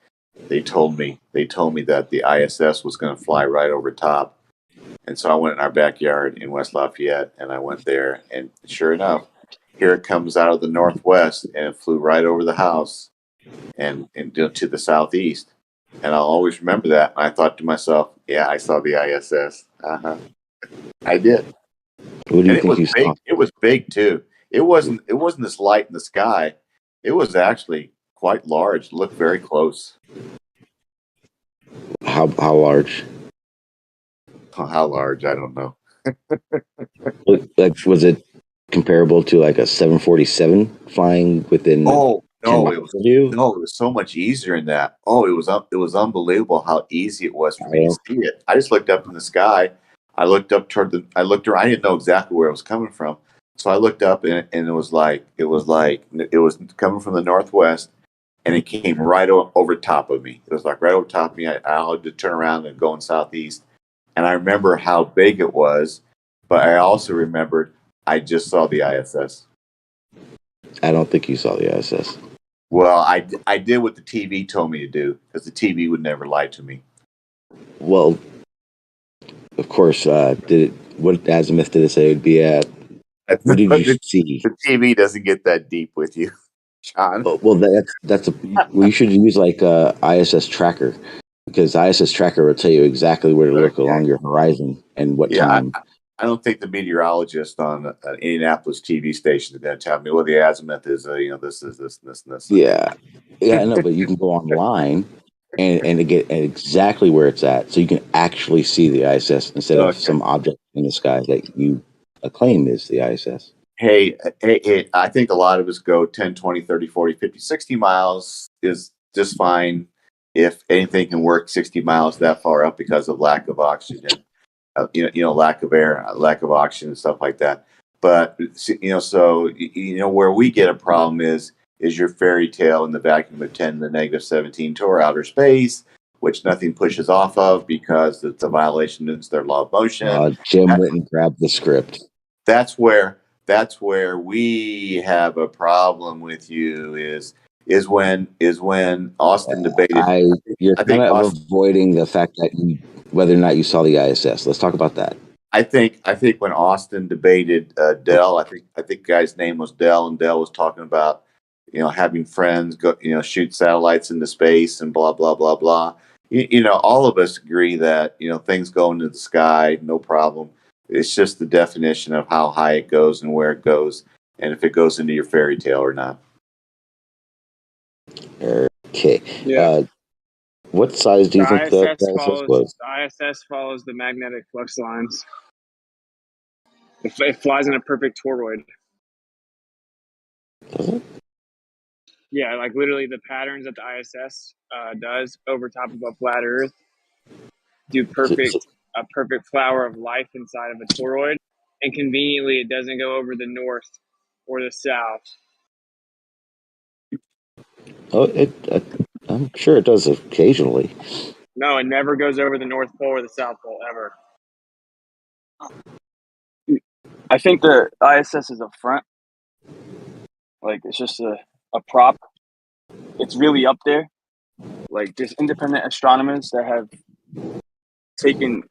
Speaker 4: they told me that the ISS was going to fly right over top, and so I went in our backyard in West Lafayette, and I went there, and sure enough, here it comes out of the northwest, and it flew right over the house, and to the southeast, and I'll always remember that. And I thought to myself, yeah, I saw the ISS. I did.
Speaker 8: What do you think you saw?
Speaker 4: It was big too. It wasn't this light in the sky. It was actually quite large. It looked very close.
Speaker 8: How large?
Speaker 4: How large? I don't know.
Speaker 8: Like, was it comparable to like a 747 flying within?
Speaker 4: Oh no,
Speaker 8: it was
Speaker 4: so much easier than that. Oh, it was unbelievable how easy it was for me to see it. I just looked up in the sky. I looked up I looked around. I didn't know exactly where it was coming from. So I looked up and it was coming from the northwest, and it came right over top of me. It was like right over top of me. I had to turn around and go in southeast. And I remember how big it was, but I also remembered I just saw the ISS.
Speaker 8: I don't think you saw the ISS.
Speaker 4: Well, I did what the TV told me to do, because the TV would never lie to me.
Speaker 8: Well, of course, what azimuth did it say it would be at? What did you see?
Speaker 4: The TV doesn't get that deep with you, John.
Speaker 8: Well, we should use like ISS tracker, because ISS tracker will tell you exactly where to look along your horizon and what time.
Speaker 4: I don't think the meteorologist on an Indianapolis TV station is going to tell me, well, the azimuth is, this is this and this and this.
Speaker 8: Yeah, I know, but you can go online
Speaker 11: and to get exactly where it's at, so you can actually see the ISS instead of
Speaker 4: Okay.
Speaker 11: some object in the sky that you claim is the ISS.
Speaker 4: Hey, I think a lot of us go 10, 20, 30, 40, 50, 60 miles is just fine if anything can work 60 miles that far up because of lack of oxygen, lack of air, lack of oxygen and stuff like that. But, so where we get a problem is your fairy tale in the vacuum of 10 to the negative 17 toward outer space, which nothing pushes off of because it's a violation of their law of motion.
Speaker 11: Jim went and grabbed the script.
Speaker 4: That's where we have a problem with you is when Austin debated.
Speaker 11: You're kind of avoiding the fact that whether or not you saw the ISS. Let's talk about that.
Speaker 4: I think when Austin debated Dell, I think the guy's name was Dell, and Dell was talking about having friends go shoot satellites into space and blah blah blah blah. All of us agree that things go into the sky, no problem. It's just the definition of how high it goes and where it goes, and if it goes into your fairy tale or not.
Speaker 11: Okay.
Speaker 5: Yeah.
Speaker 11: What size do you think the ISS was?
Speaker 5: The ISS follows the magnetic flux lines. It flies in a perfect toroid.
Speaker 11: Does it?
Speaker 5: Yeah, like literally the patterns that the ISS does over top of a flat Earth do a perfect flower of life inside of a toroid, and conveniently it doesn't go over the north or the south.
Speaker 11: Oh, I'm sure it does occasionally.
Speaker 5: No, it never goes over the North Pole or the South Pole ever.
Speaker 9: I think the ISS is a front. Like, it's just a prop. It's really up there. Like, there's independent astronomers that have taken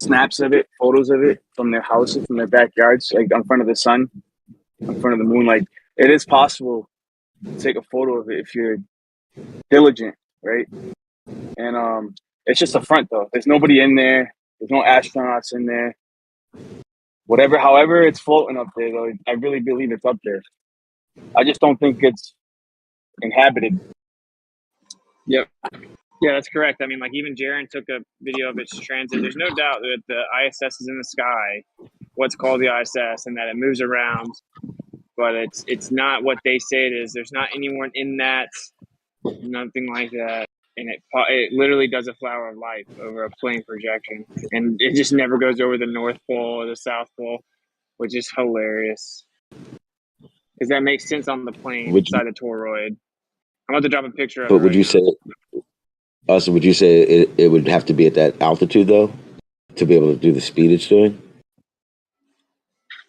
Speaker 9: snaps of it, photos of it from their houses, from their backyards, like in front of the sun, in front of the moon. Like, it is possible to take a photo of it if you're diligent, right? And it's just a front, though. There's nobody in there. There's no astronauts in there. However it's floating up there, though, I really believe it's up there. I just don't think it's inhabited.
Speaker 5: Yep. Yeah, that's correct. I mean, like even Jaron took a video of its transit. There's no doubt that the ISS is in the sky, what's called the ISS, and that it moves around. But it's not what they say it is. There's not anyone in that, nothing like that. And it literally does a flower of life over a plane projection, and it just never goes over the North Pole or the South Pole, which is hilarious. Because that makes sense on the plane inside the toroid. I'm about to drop a picture of it.
Speaker 11: But would you say, also, would you say it would have to be at that altitude though, to be able to do the speed it's doing?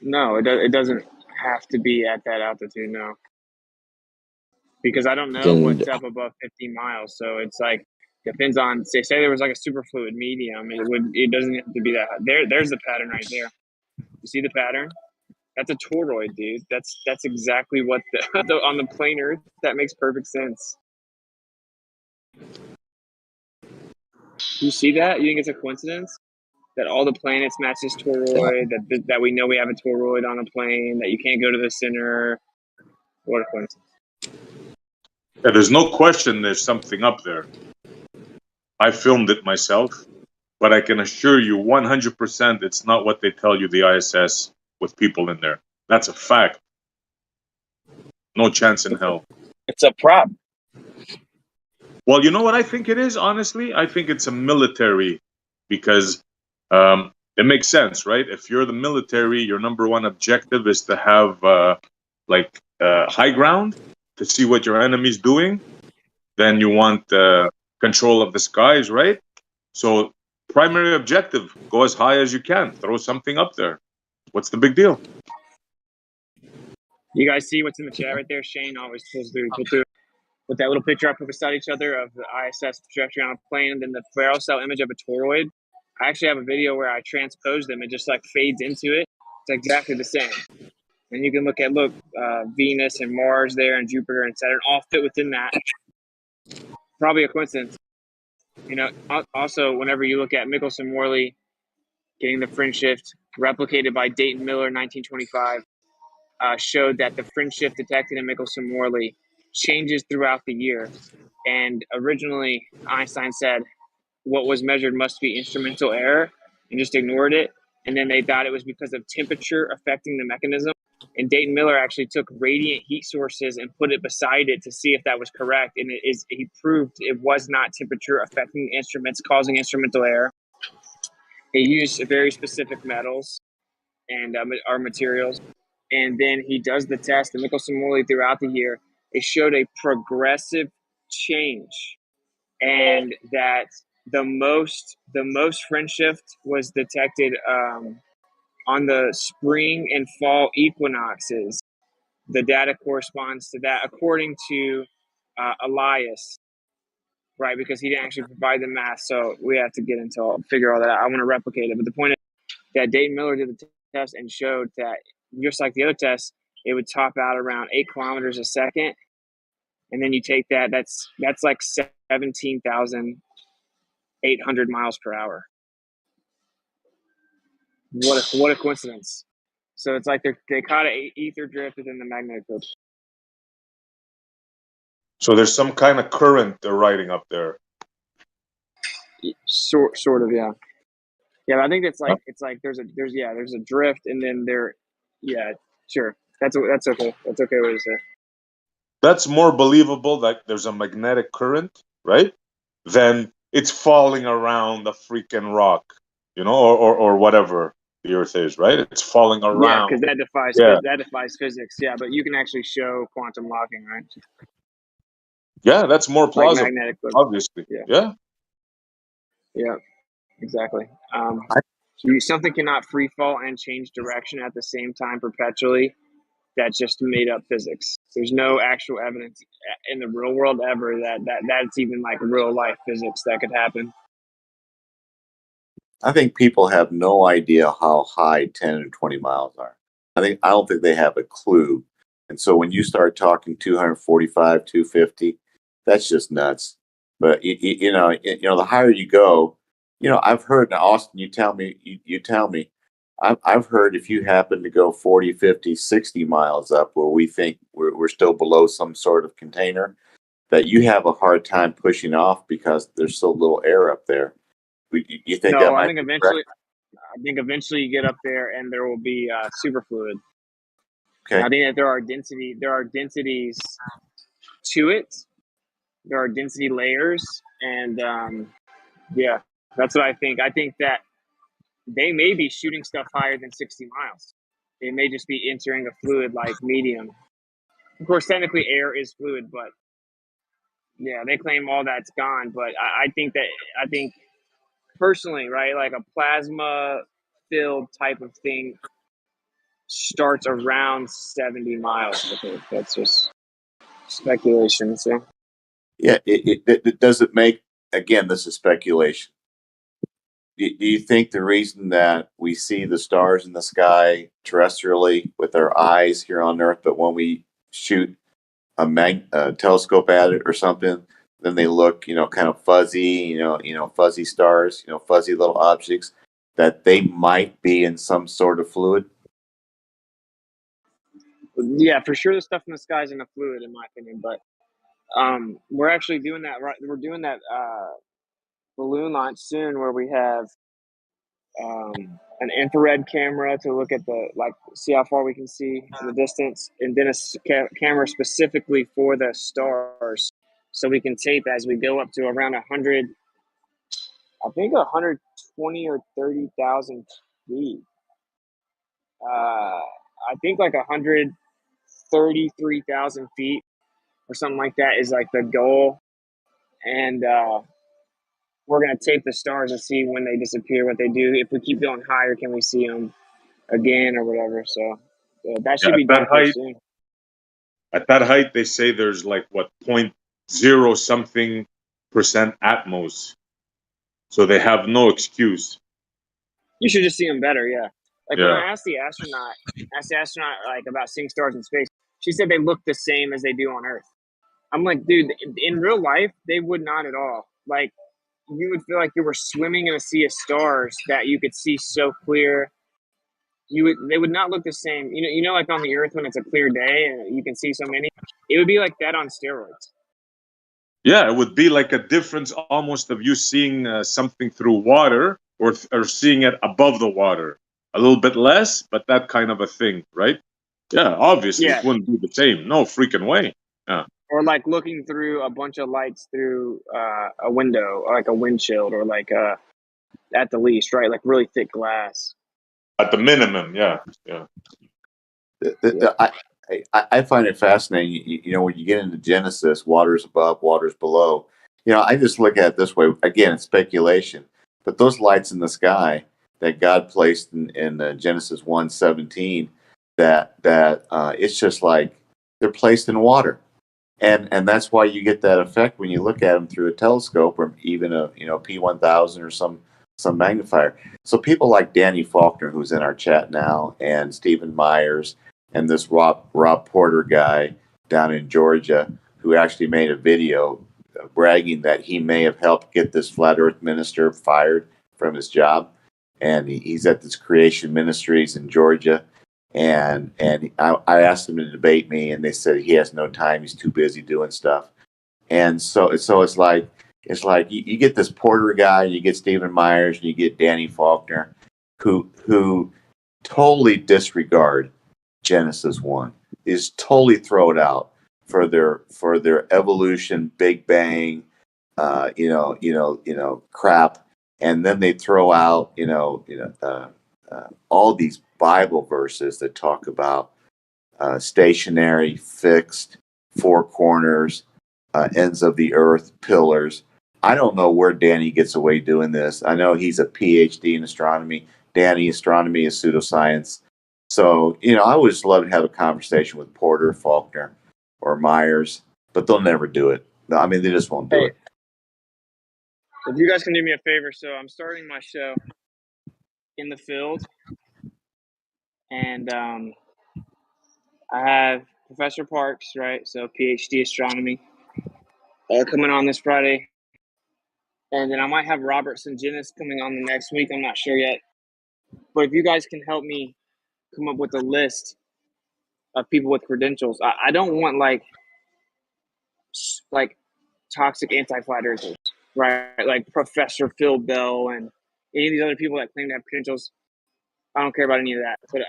Speaker 5: No, it doesn't have to be at that altitude. No, because I don't know what's up above 50 miles. So it's like depends on say there was like a superfluid medium. It doesn't have to be that high. There's the pattern right there. You see the pattern? That's a toroid, dude. That's exactly what on the plane Earth. That makes perfect sense. You see that? You think it's a coincidence that all the planets match this toroid? That we know we have a toroid on a plane. That you can't go to the center. What a coincidence!
Speaker 2: Yeah, there's no question there's something up there. I filmed it myself, but I can assure you 100% it's not what they tell you the ISS with people in there. That's a fact. No chance in hell.
Speaker 9: It's a prop.
Speaker 2: Well, you know what I think it is, honestly? I think it's a military because it makes sense, right? If you're the military, your number one objective is to have high ground to see what your enemy's doing. Then you want control of the skies, right? So primary objective, go as high as you can. Throw something up there. What's the big deal?
Speaker 5: You guys see what's in the chat right there? Shane always pulls through. Put that little picture up beside each other of the ISS trajectory on a plane, and then the Ferrel cell image of a toroid. I actually have a video where I transpose them. It just like fades into it. It's exactly the same. And you can look at Venus and Mars there, and Jupiter and Saturn all fit within that. Probably a coincidence. Also, whenever you look at Michelson-Morley getting the fringe shift replicated by Dayton Miller, 1925, showed that the fringe shift detected in Michelson-Morley changes throughout the year. And originally, Einstein said what was measured must be instrumental error and just ignored it. And then they thought it was because of temperature affecting the mechanism. And Dayton Miller actually took radiant heat sources and put it beside it to see if that was correct. And he proved it was not temperature affecting the instruments, causing instrumental error. He used very specific metals and our materials. And then he does the test, the Michelson-Morley, throughout the year. It showed a progressive change, and that the most friend shift was detected on the spring and fall equinoxes. The data corresponds to that, according to Elias, right? Because he didn't actually provide the math, so we have to get into figure all that out. I want to replicate it, but the point is that Dayton Miller did the test and showed that just like the other tests, it would top out around 8 kilometers a second, and then you take that. That's like 17,800 miles per hour. What a coincidence! So it's like they caught an ether drift within the magnetic field.
Speaker 2: So there's some kind of current they're riding up there.
Speaker 5: Sort of, yeah. Yeah, I think it's like there's a drift, and then sure. That's okay. That's okay what you say.
Speaker 2: That's more believable that there's a magnetic current, right? Than it's falling around the freaking rock, or whatever the Earth is, right? It's falling around.
Speaker 5: Yeah, because that defies physics. Yeah, but you can actually show quantum locking, right?
Speaker 2: Yeah, that's more plausible.
Speaker 5: Like magnetic field.
Speaker 2: Obviously. Yeah.
Speaker 5: Yeah, exactly. Something cannot free fall and change direction at the same time perpetually. That's just made up physics. There's no actual evidence in the real world ever that's even like real life physics that could happen.
Speaker 4: I think people have no idea how high 10 and 20 miles are. I don't think they have a clue. And so when you start talking 245, 250, that's just nuts. But the higher you go, I've heard, now Austin, you tell me, I've heard if you happen to go 40, 50, 60 miles up where we think we're still below some sort of container, that you have a hard time pushing off because there's so little air up there. You think that might
Speaker 5: I think eventually you get up there and there will be superfluid.
Speaker 4: Okay.
Speaker 5: I think that there are densities to it. There are density layers, and that's what I think. I think that they may be shooting stuff higher than 60 miles. They may just be entering a fluid like medium. Of course, technically air is fluid, but yeah, they claim all that's gone. But I think personally, right, like a plasma filled type of thing starts around 70 miles. I think that's just speculation. So
Speaker 4: yeah, it doesn't make, again, this is speculation. Do you think the reason that we see the stars in the sky terrestrially with our eyes here on Earth, but when we shoot a telescope at it or something, then they look, kind of fuzzy, fuzzy stars, fuzzy little objects, that they might be in some sort of fluid?
Speaker 5: yeah, for sure, the stuff in the sky is in a fluid, in my opinion. But we're actually doing that. Right, we're doing that balloon launch soon, where we have an infrared camera to look at see how far we can see in the distance, and then a camera specifically for the stars, so we can tape as we go up to around 100. I think 120 or 30,000 feet. I think like 133,000 feet or something like that is like the goal, and we're gonna tape the stars and see when they disappear, what they do. If we keep going higher, can we see them again or whatever? So that should be done pretty soon.
Speaker 2: At that height, they say there's like 0.0 something % atmos, so they have no excuse.
Speaker 5: You should just see them better, yeah. Like when I asked the astronaut like about seeing stars in space, she said they look the same as they do on Earth. I'm like, dude, in real life, they would not at all. Like, you would feel like you were swimming in a sea of stars that you could see so clear. They would not look the same. Like on the Earth when it's a clear day and you can see so many. It would be like that on steroids.
Speaker 2: Yeah, it would be like a difference almost of you seeing something through water or seeing it above the water. A little bit less, but that kind of a thing, right? Yeah, obviously
Speaker 5: Yeah,
Speaker 2: it wouldn't be the same. No freaking way. Yeah.
Speaker 5: or like looking through a bunch of lights through a window, or like a windshield, or like at the least, right? Like really thick glass.
Speaker 2: At the minimum, yeah. Yeah.
Speaker 5: Yeah.
Speaker 4: I find it fascinating. You know, when you get into Genesis, waters above, waters below. You know, I just look at it this way. Again, it's speculation, but those lights in the sky that God placed in Genesis 1:17, that it's just like they're placed in water, and that's why you get that effect when you look at them through a telescope or even a P1000 or some magnifier. So people like Danny Faulkner, who's in our chat now, and Stephen Myers, and this Rob Porter guy down in Georgia, who actually made a video bragging that he may have helped get this flat Earth minister fired from his job, and he's at this Creation Ministries in Georgia. And I asked him to debate me, and they said he has no time; he's too busy doing stuff. And so it's like you get this Porter guy, you get Stephen Myers, and you get Danny Faulkner, who totally disregard Genesis 1, is totally thrown out for their evolution, Big Bang, crap, and then they throw out all these Bible verses that talk about stationary, fixed, four corners, ends of the earth, pillars. I don't know where Danny gets away doing this. I know he's a PhD in astronomy. Danny, astronomy is pseudoscience. So, I would just love to have a conversation with Porter, Faulkner, or Myers, but they'll never do it. No, I mean, they just won't do
Speaker 5: Hey,
Speaker 4: it.
Speaker 5: if you guys can do me a favor, so I'm starting my show in the field, and I have Professor Parks, right? So PhD astronomy, coming on this Friday, and then I might have Robert Sungenis coming on the next week. I'm not sure yet, but if you guys can help me come up with a list of people with credentials, I don't want like toxic anti-flat earthers, right? Like Professor Phil Bell and any of these other people that claim to have credentials. I don't care about any of that, but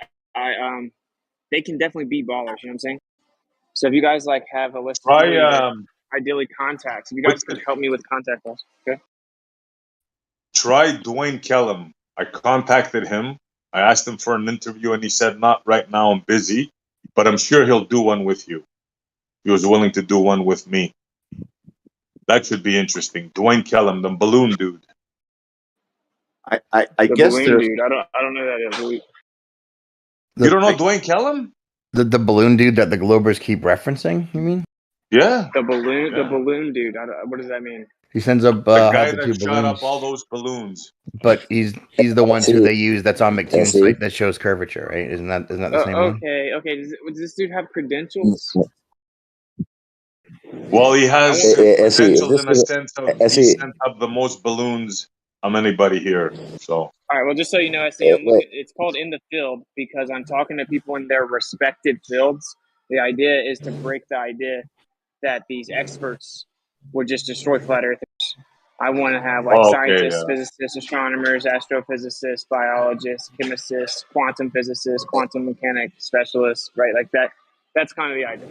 Speaker 5: they can definitely be ballers. You know what I'm saying? So if you guys like have a list of people
Speaker 2: Try
Speaker 5: that ideally contacts, if you guys can help me with contact us, okay?
Speaker 2: try Dwayne Kellum. I contacted him. I asked him for an interview, and he said, "Not right now. I'm busy, but I'm sure he'll do one with you." He was willing to do one with me. That should be interesting. Dwayne Kellum, the balloon dude.
Speaker 4: I
Speaker 5: The
Speaker 4: guess
Speaker 5: balloon
Speaker 4: there's
Speaker 5: dude. I don't know that.
Speaker 2: You don't know Dwayne Kellum?
Speaker 12: The balloon dude that the Globers keep referencing, you mean?
Speaker 2: Yeah.
Speaker 5: The balloon
Speaker 2: Yeah.
Speaker 5: dude. What does that mean?
Speaker 12: He sends up
Speaker 2: The guy
Speaker 12: has the two
Speaker 2: that shot
Speaker 12: balloons,
Speaker 2: up all those balloons.
Speaker 12: but he's the ones who they use that's on McTune's
Speaker 11: See?
Speaker 12: site that shows curvature, right? Isn't that the same one?
Speaker 5: Okay. Does this dude have credentials?
Speaker 2: Well, he has
Speaker 5: I want-
Speaker 11: Essie, is
Speaker 2: credentials
Speaker 11: this
Speaker 2: in a sense of he
Speaker 11: Essie?
Speaker 2: sent up the most balloons of anybody here. So
Speaker 5: All right. Well, just so you know, SE, I'm looking. It's called In the Field because I'm talking to people in their respective fields. The idea is to break the idea that these experts would just destroy flat earthers. I want to have like
Speaker 2: okay,
Speaker 5: scientists,
Speaker 2: yeah.
Speaker 5: physicists, astronomers, astrophysicists, biologists, chemists, quantum physicists, quantum mechanic specialists, right? Like that. That's kind of the idea.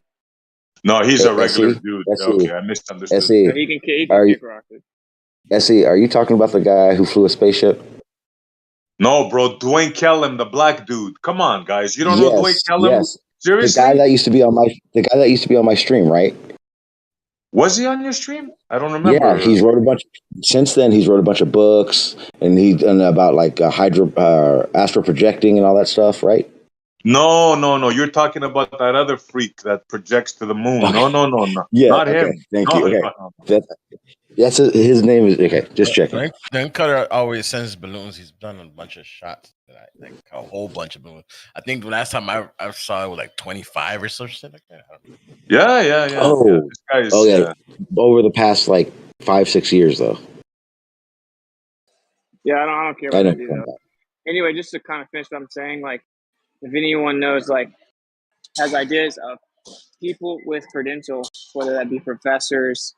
Speaker 2: No, he's a regular
Speaker 11: Essie,
Speaker 2: dude.
Speaker 11: Essie,
Speaker 2: Okay, I misunderstood.
Speaker 11: Essie,
Speaker 5: So he can
Speaker 11: are you,
Speaker 5: kick rocks.
Speaker 11: Essie, are you talking about the guy who flew a spaceship?
Speaker 2: No, bro, Dwayne Kellum, the black dude. Come on, guys. You don't know Dwayne
Speaker 11: Yes,
Speaker 2: Kellum?
Speaker 11: yes. The
Speaker 2: Seriously?
Speaker 11: guy that used to be on my stream, right?
Speaker 2: Was he on your stream? I don't
Speaker 11: Yeah,
Speaker 2: remember.
Speaker 11: he's wrote a bunch. Since then, he's wrote a bunch of books, and he's done about like astral projecting and all that stuff, right?
Speaker 2: No. You're talking about that other freak that projects to the moon.
Speaker 11: Okay.
Speaker 2: No.
Speaker 11: Yeah.
Speaker 2: Not
Speaker 11: Okay.
Speaker 2: him.
Speaker 11: Thank
Speaker 2: No,
Speaker 11: you. Okay.
Speaker 2: no.
Speaker 11: That's his name is okay. Just checking.
Speaker 13: Then Cutter always sends balloons. He's done a bunch of shots, like a whole bunch of balloons. I think the last time I saw it was like 25 or something like that.
Speaker 2: Yeah.
Speaker 11: Oh,
Speaker 2: This guy's
Speaker 11: yeah. Over the past like 5-6 years, though.
Speaker 5: Yeah, I don't care
Speaker 11: I
Speaker 5: about
Speaker 11: know.
Speaker 5: that though. Anyway, just to kind of finish what I'm saying, like if anyone knows, like has ideas of people with credentials, whether that be professors,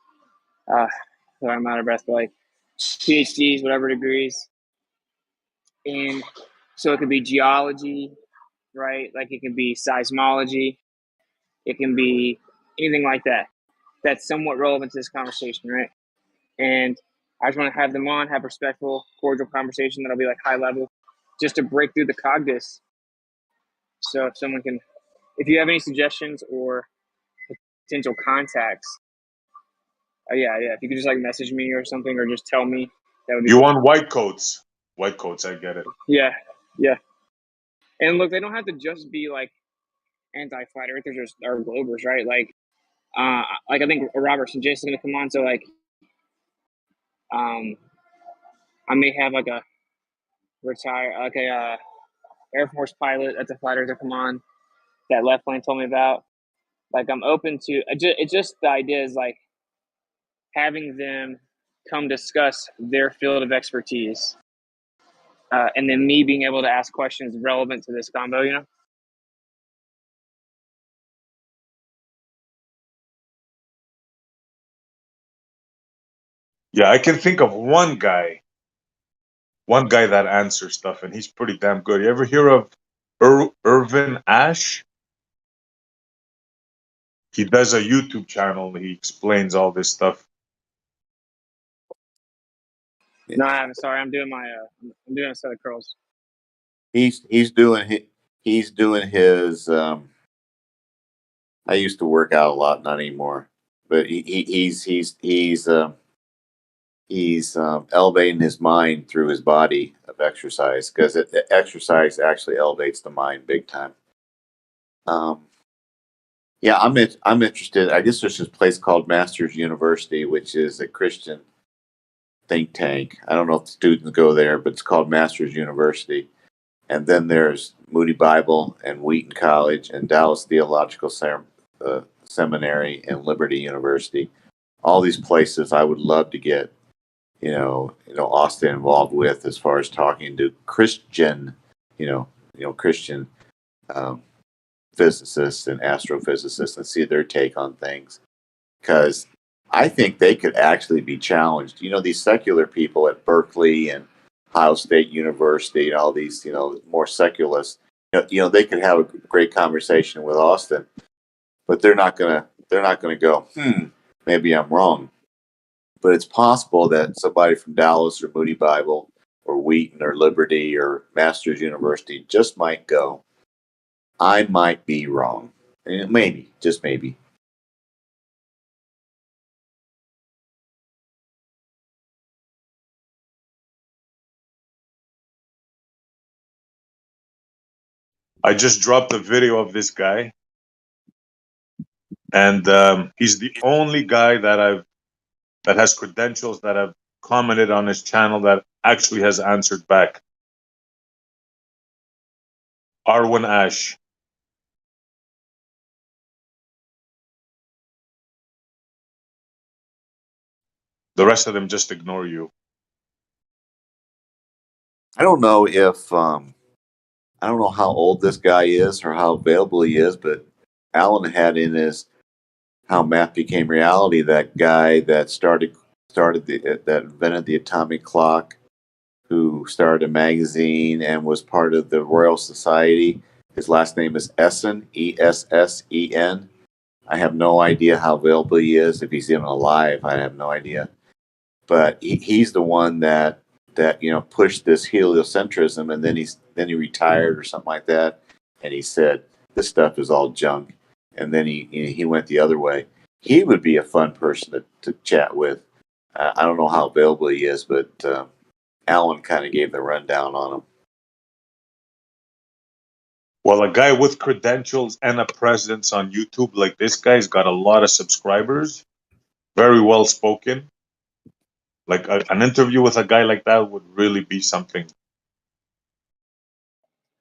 Speaker 5: so I'm out of breath, but like PhDs, whatever degrees. And so it could be geology, right? Like it can be seismology. It can be anything like that. That's somewhat relevant to this conversation, right? And I just want to have them on, have respectful, cordial conversation that'll be like high level, just to break through the cogniz. So if someone can, if you have any suggestions or potential contacts, yeah, if you could just like message me or something, or just tell me, that would be.
Speaker 2: You
Speaker 5: cool.
Speaker 2: want white coats? White coats, I get it.
Speaker 5: Yeah. And look, they don't have to just be like anti-flat earthers or globers, right? Like I think Robert and Jason gonna come on, so like, I may have like a Air Force pilot that's a flat earther come on that Left Lane told me about. Like I'm open to it. Just the idea is like having them come discuss their field of expertise, and then me being able to ask questions relevant to this combo. You know.
Speaker 2: Yeah, I can think of one guy that answers stuff, and he's pretty damn good. You ever hear of Irvin Ash? He does a YouTube channel. He explains all this stuff.
Speaker 5: No, I'm sorry. I'm doing I'm doing a set of curls.
Speaker 4: He's doing his. I used to work out a lot, not anymore, but he's elevating his mind through his body of exercise, because exercise actually elevates the mind big time. Yeah, I'm interested. I guess there's this place called Masters University, which is a Christian think tank. I don't know if the students go there, but it's called Masters University. And then there's Moody Bible and Wheaton College and Dallas Theological Seminary and Liberty University. All these places I would love to get, Austin involved with, as far as talking to Christian, Christian physicists and astrophysicists and see their take on things. Because I think they could actually be challenged. These secular people at Berkeley and Ohio State University and all these, more secularists, they could have a great conversation with Austin, but they're not gonna go, maybe I'm wrong. But it's possible that somebody from Dallas or Moody Bible or Wheaton or Liberty or Masters University just might go, I might be wrong. And maybe, just maybe.
Speaker 2: I just dropped a video of this guy, and he's the only guy that has credentials that have commented on his channel that actually has answered back. Arwen Ash. The rest of them just ignore you.
Speaker 4: I don't know if I don't know how old this guy is or how available he is, but Alan had in his How Math Became Reality that guy that that invented the atomic clock, who started a magazine and was part of the Royal Society. His last name is Essen, Essen. I have no idea how available he is. If he's even alive, I have no idea. But he's the one that pushed this heliocentrism, and then he retired or something like that, and he said this stuff is all junk, and then he went the other way. He would be a fun person to chat with. I don't know how available he is, but Alan kind of gave the rundown on him.
Speaker 2: Well, a guy with credentials and a presence on YouTube like this guy's got a lot of subscribers, very well spoken. Like an interview with a guy like that would really be something.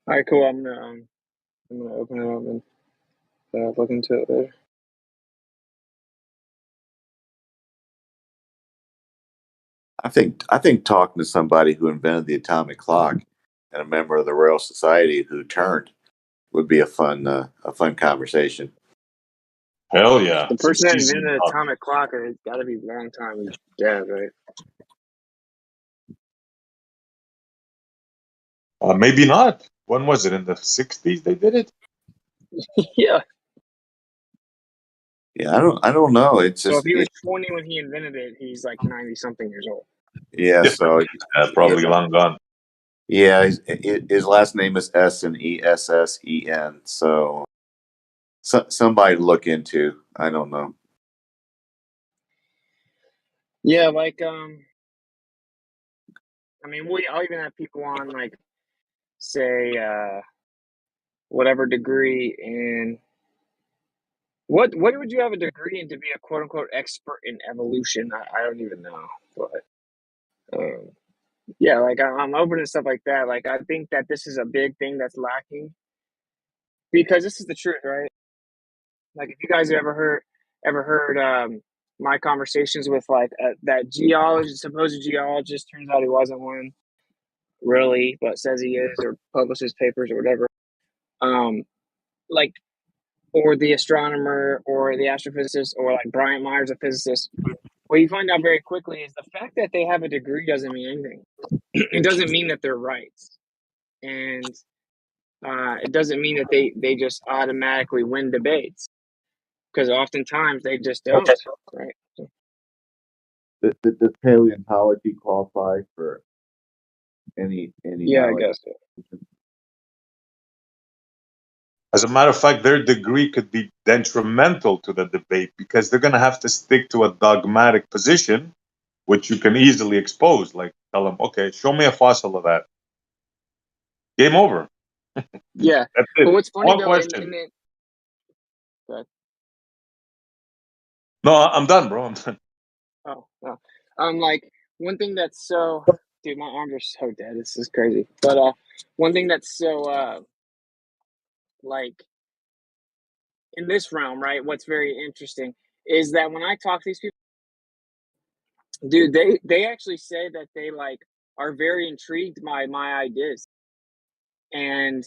Speaker 5: All right, cool. I'm gonna open it up and look into it later.
Speaker 4: I think talking to somebody who invented the atomic clock and a member of the Royal Society who turned would be a fun conversation.
Speaker 2: Hell yeah.
Speaker 5: The
Speaker 2: Some
Speaker 5: person that
Speaker 2: cesium
Speaker 5: invented the
Speaker 2: talk.
Speaker 5: atomic clock has got to be a long time dead, right?
Speaker 2: Maybe not. When was it? In the 60s they did it?
Speaker 5: Yeah.
Speaker 4: Yeah, I don't know. It's
Speaker 5: So if
Speaker 4: just
Speaker 5: he was 20 when he invented it, he's like 90 something years old.
Speaker 4: yeah. So
Speaker 2: Probably long gone.
Speaker 4: yeah, his last name is Essen. So somebody to look into. I don't know.
Speaker 5: Yeah, like I mean, I'll even have people on like say whatever degree in what would you have a degree in to be a quote unquote expert in evolution? I don't even know, but yeah, like I'm open to stuff like that. Like I think that this is a big thing that's lacking because this is the truth, right? Like if you guys have ever heard my conversations with like that geologist, supposed geologist, turns out he wasn't one really, but says he is or publishes papers or whatever. Like or the astronomer or the astrophysicist or like Bryant Myers, a physicist. What you find out very quickly is the fact that they have a degree doesn't mean anything. It doesn't mean that they're right, and it doesn't mean that they just automatically win debates because oftentimes they just don't. Right? So,
Speaker 4: Does paleontology qualify for any
Speaker 5: yeah, I
Speaker 4: knowledge?
Speaker 5: guess so.
Speaker 2: As a matter of fact, their degree could be detrimental to the debate because they're going to have to stick to a dogmatic position, which you can easily expose. Like, tell them, okay, show me a fossil of that. Game over.
Speaker 5: Yeah,
Speaker 2: That's
Speaker 5: but
Speaker 2: it.
Speaker 5: what's funny
Speaker 2: One
Speaker 5: though,
Speaker 2: question. No, I'm done, bro. I'm done.
Speaker 5: Oh, like one thing that's so, dude, my arms are so dead. This is crazy. But one thing that's so like in this realm, right? What's very interesting is that when I talk to these people, dude, they actually say that they like are very intrigued by my ideas and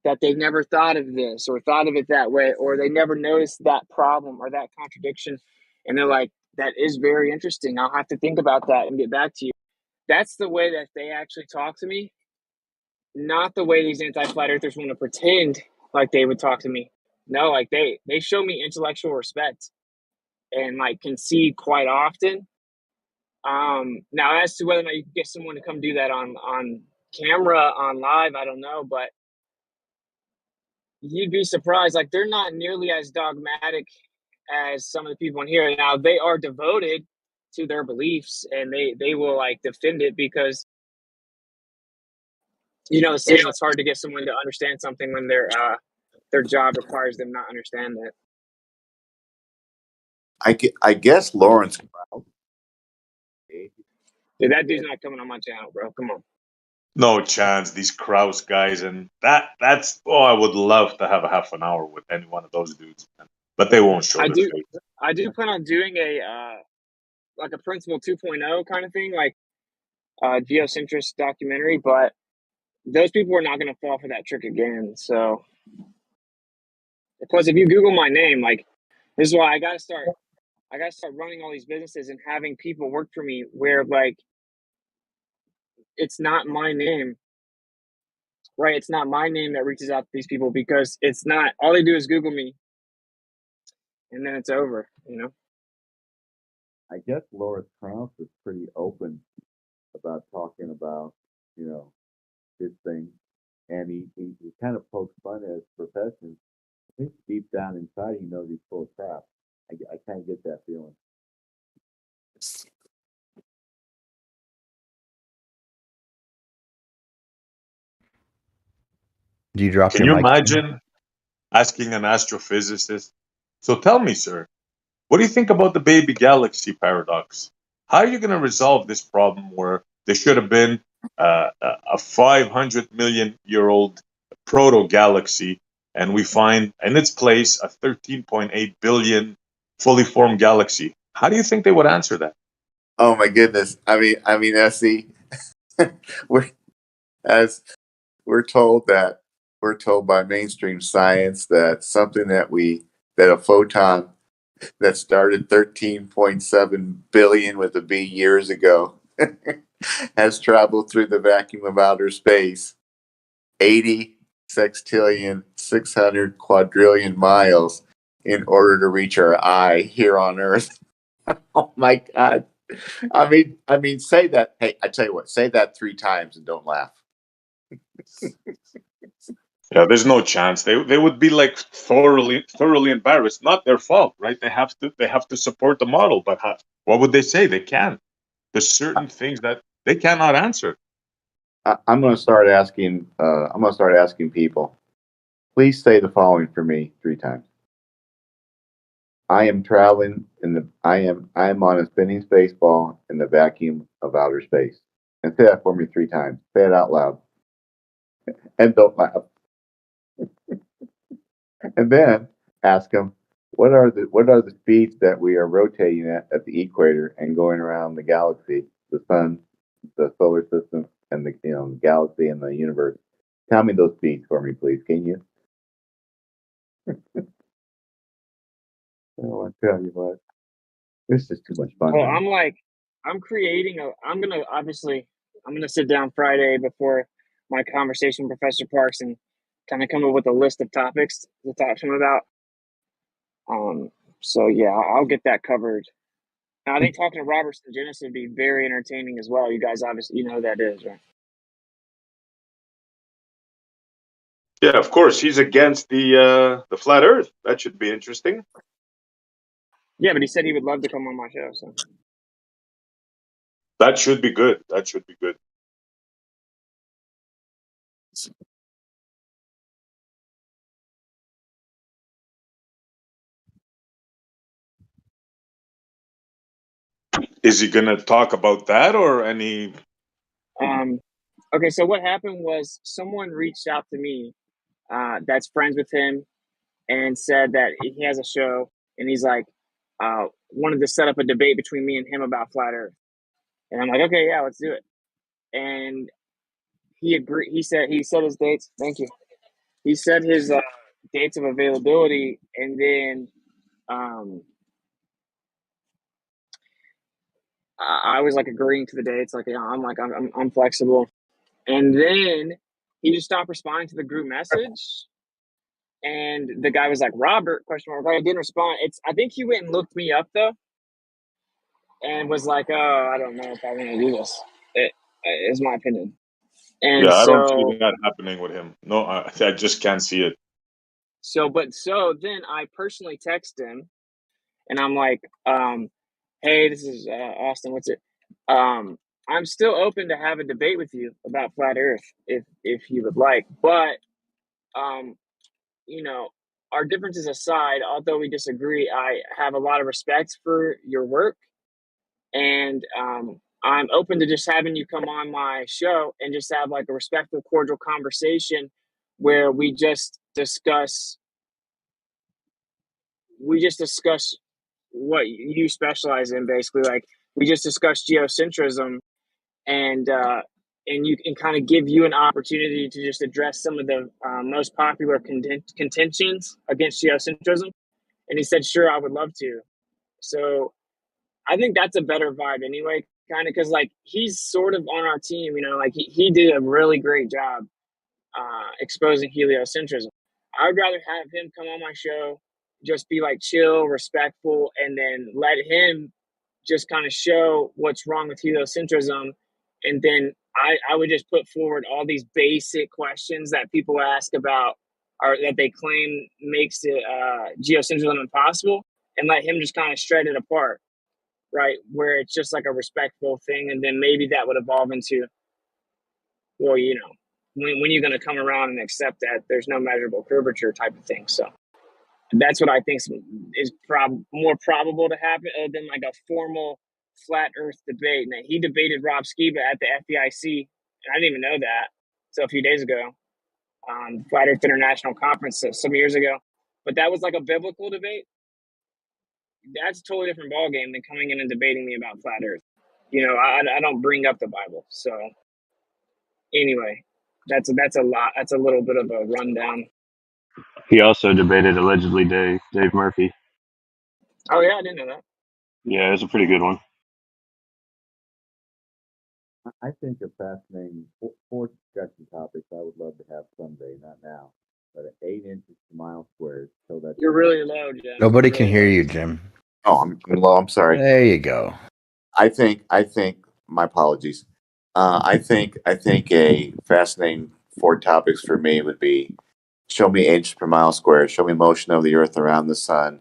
Speaker 5: that they've never thought of this or thought of it that way or they never noticed that problem or that contradiction, and they're like, that is very interesting. I'll have to think about that and get back to you. That's the way that they actually talk to me, not the way these anti-flat earthers want to pretend like they would talk to me. No, like they show me intellectual respect and like concede quite often. Now as to whether or not you can get someone to come do that on camera, on live, I don't know, but you'd be surprised. Like they're not nearly as dogmatic as some of the people in here. Now they are devoted to their beliefs and they will like defend it because you know the saying, it's hard to get someone to understand something when their job requires them not understand it.
Speaker 4: I guess Lawrence.
Speaker 5: Dude, that dude's not coming on my channel, bro. Come on.
Speaker 2: No chance. These Kraus guys and that's I would love to have a half an hour with any one of those dudes, but they won't show
Speaker 5: I
Speaker 2: their
Speaker 5: do
Speaker 2: face.
Speaker 5: plan on doing a like a Principle 2.0 kind of thing, like geocentrist documentary, but those people are not going to fall for that trick again. So, plus, if you Google my name, like this is why I gotta start running all these businesses and having people work for me where like it's not my name, right? It's not my name that reaches out to these people because it's not, all they do is Google me and then it's over, you know?
Speaker 4: I guess Lawrence Krauss is pretty open about talking about, his thing. And he kind of pokes fun at his profession. I think deep down inside he knows he's full of crap. I kind of get that feeling.
Speaker 12: Do you drop
Speaker 2: Can
Speaker 12: your
Speaker 2: you
Speaker 12: mic?
Speaker 2: imagine asking an astrophysicist? So tell me, sir, what do you think about the baby galaxy paradox? How are you going to resolve this problem where there should have been a 500 million year old proto galaxy, and we find in its place a 13.8 billion fully formed galaxy? How do you think they would answer that?
Speaker 4: Oh my goodness! I mean, SE, we're as we're told by mainstream science that something that we that a photon that started 13.7 billion with a B years ago has traveled through the vacuum of outer space 80 sextillion 600 quadrillion miles in order to reach our eye here on Earth. Oh my God. I mean, say that. Hey, I tell you what, say that 3 times and don't laugh.
Speaker 2: Yeah, there's no chance. They would be like thoroughly embarrassed. Not their fault, right? They have to support the model, but what would they say? They can't. There's certain things that they cannot answer.
Speaker 4: I'm going to start asking. I'm going to start asking people. Please say the following for me 3 times. I am traveling in the. I am on a spinning space ball in the vacuum of outer space. And say that for me 3 times. Say it out loud. And don't laugh. And then ask them, what are the speeds that we are rotating at the equator and going around the galaxy, the sun, the solar system, and the galaxy and the universe? Tell me those speeds for me, please. Can you? Oh, I tell you what, this is too much fun.
Speaker 5: Well, I'm gonna sit down Friday before my conversation with Professor Parks and kind of come up with a list of topics to talk to him about. So yeah, I'll get that covered. And I think talking to Robert Stengenis would be very entertaining as well. You guys obviously know who that is, right?
Speaker 2: Yeah, of course. He's against the flat Earth. That should be interesting.
Speaker 5: Yeah, but he said he would love to come on my show. So
Speaker 2: That should be good. That should be good. Is he gonna talk about that or any?
Speaker 5: Okay, so what happened was someone reached out to me that's friends with him and said that he has a show and he's like wanted to set up a debate between me and him about flat Earth. And I'm like, okay, yeah, let's do it. And he agreed. He said his dates. Thank you. He said his dates of availability, and then I was like agreeing to the dates. Like, yeah, I'm flexible. And then he just stopped responding to the group message. And the guy was like, Robert, question mark. I didn't respond. I think he went and looked me up though, and was like, oh, I don't know if I want to do this. It is my opinion. And
Speaker 2: Yeah, I don't see
Speaker 5: so
Speaker 2: that happening with him. No, I just can't see it.
Speaker 5: so then I personally text him, and I'm like, hey, this is Austin. What's it? I'm still open to have a debate with you about flat Earth if you would like, but you know, our differences aside, although we disagree, I have a lot of respect for your work, and I'm open to just having you come on my show and just have like a respectful, cordial conversation where we just discuss what you specialize in. Basically, like we just discuss geocentrism, and you can kind of give you an opportunity to just address some of the most popular contentions against geocentrism. And he said, sure, I would love to. So I think that's a better vibe anyway, kind of because like he's sort of on our team, like he did a really great job exposing heliocentrism. I would rather have him come on my show, just be like chill, respectful, and then let him just kind of show what's wrong with heliocentrism. And then I would just put forward all these basic questions that people ask about or that they claim makes it geocentrism impossible, and let him just kind of shred it apart, right? Where it's just like a respectful thing. And then maybe that would evolve into, well, when you're going to come around and accept that there's no measurable curvature type of thing. So that's what I think is more probable to happen than like a formal flat Earth debate. Now, he debated Rob Skiba at the FDIC, and I didn't even know that until a few days ago, Flat Earth International Conference some years ago. But that was like a biblical debate. That's a totally different ballgame than coming in and debating me about flat Earth. I don't bring up the Bible. So anyway, that's a lot. That's a little bit of a rundown.
Speaker 14: He also debated allegedly Dave Murphy.
Speaker 5: Oh yeah, I didn't know that.
Speaker 14: Yeah, it's a pretty good one.
Speaker 4: I think are fascinating four discussion topics I would love to have someday, not now, but at 8 inches per mile squared. So that
Speaker 5: You're really low, Jim.
Speaker 12: Nobody
Speaker 5: You're
Speaker 12: can
Speaker 5: really
Speaker 12: hear
Speaker 5: low.
Speaker 12: you, Jim.
Speaker 4: Oh, I'm low. I'm sorry.
Speaker 12: There you go.
Speaker 4: I think my apologies. I think a fascinating 4 topics for me would be show me inches per mile squared, show me motion of the Earth around the sun,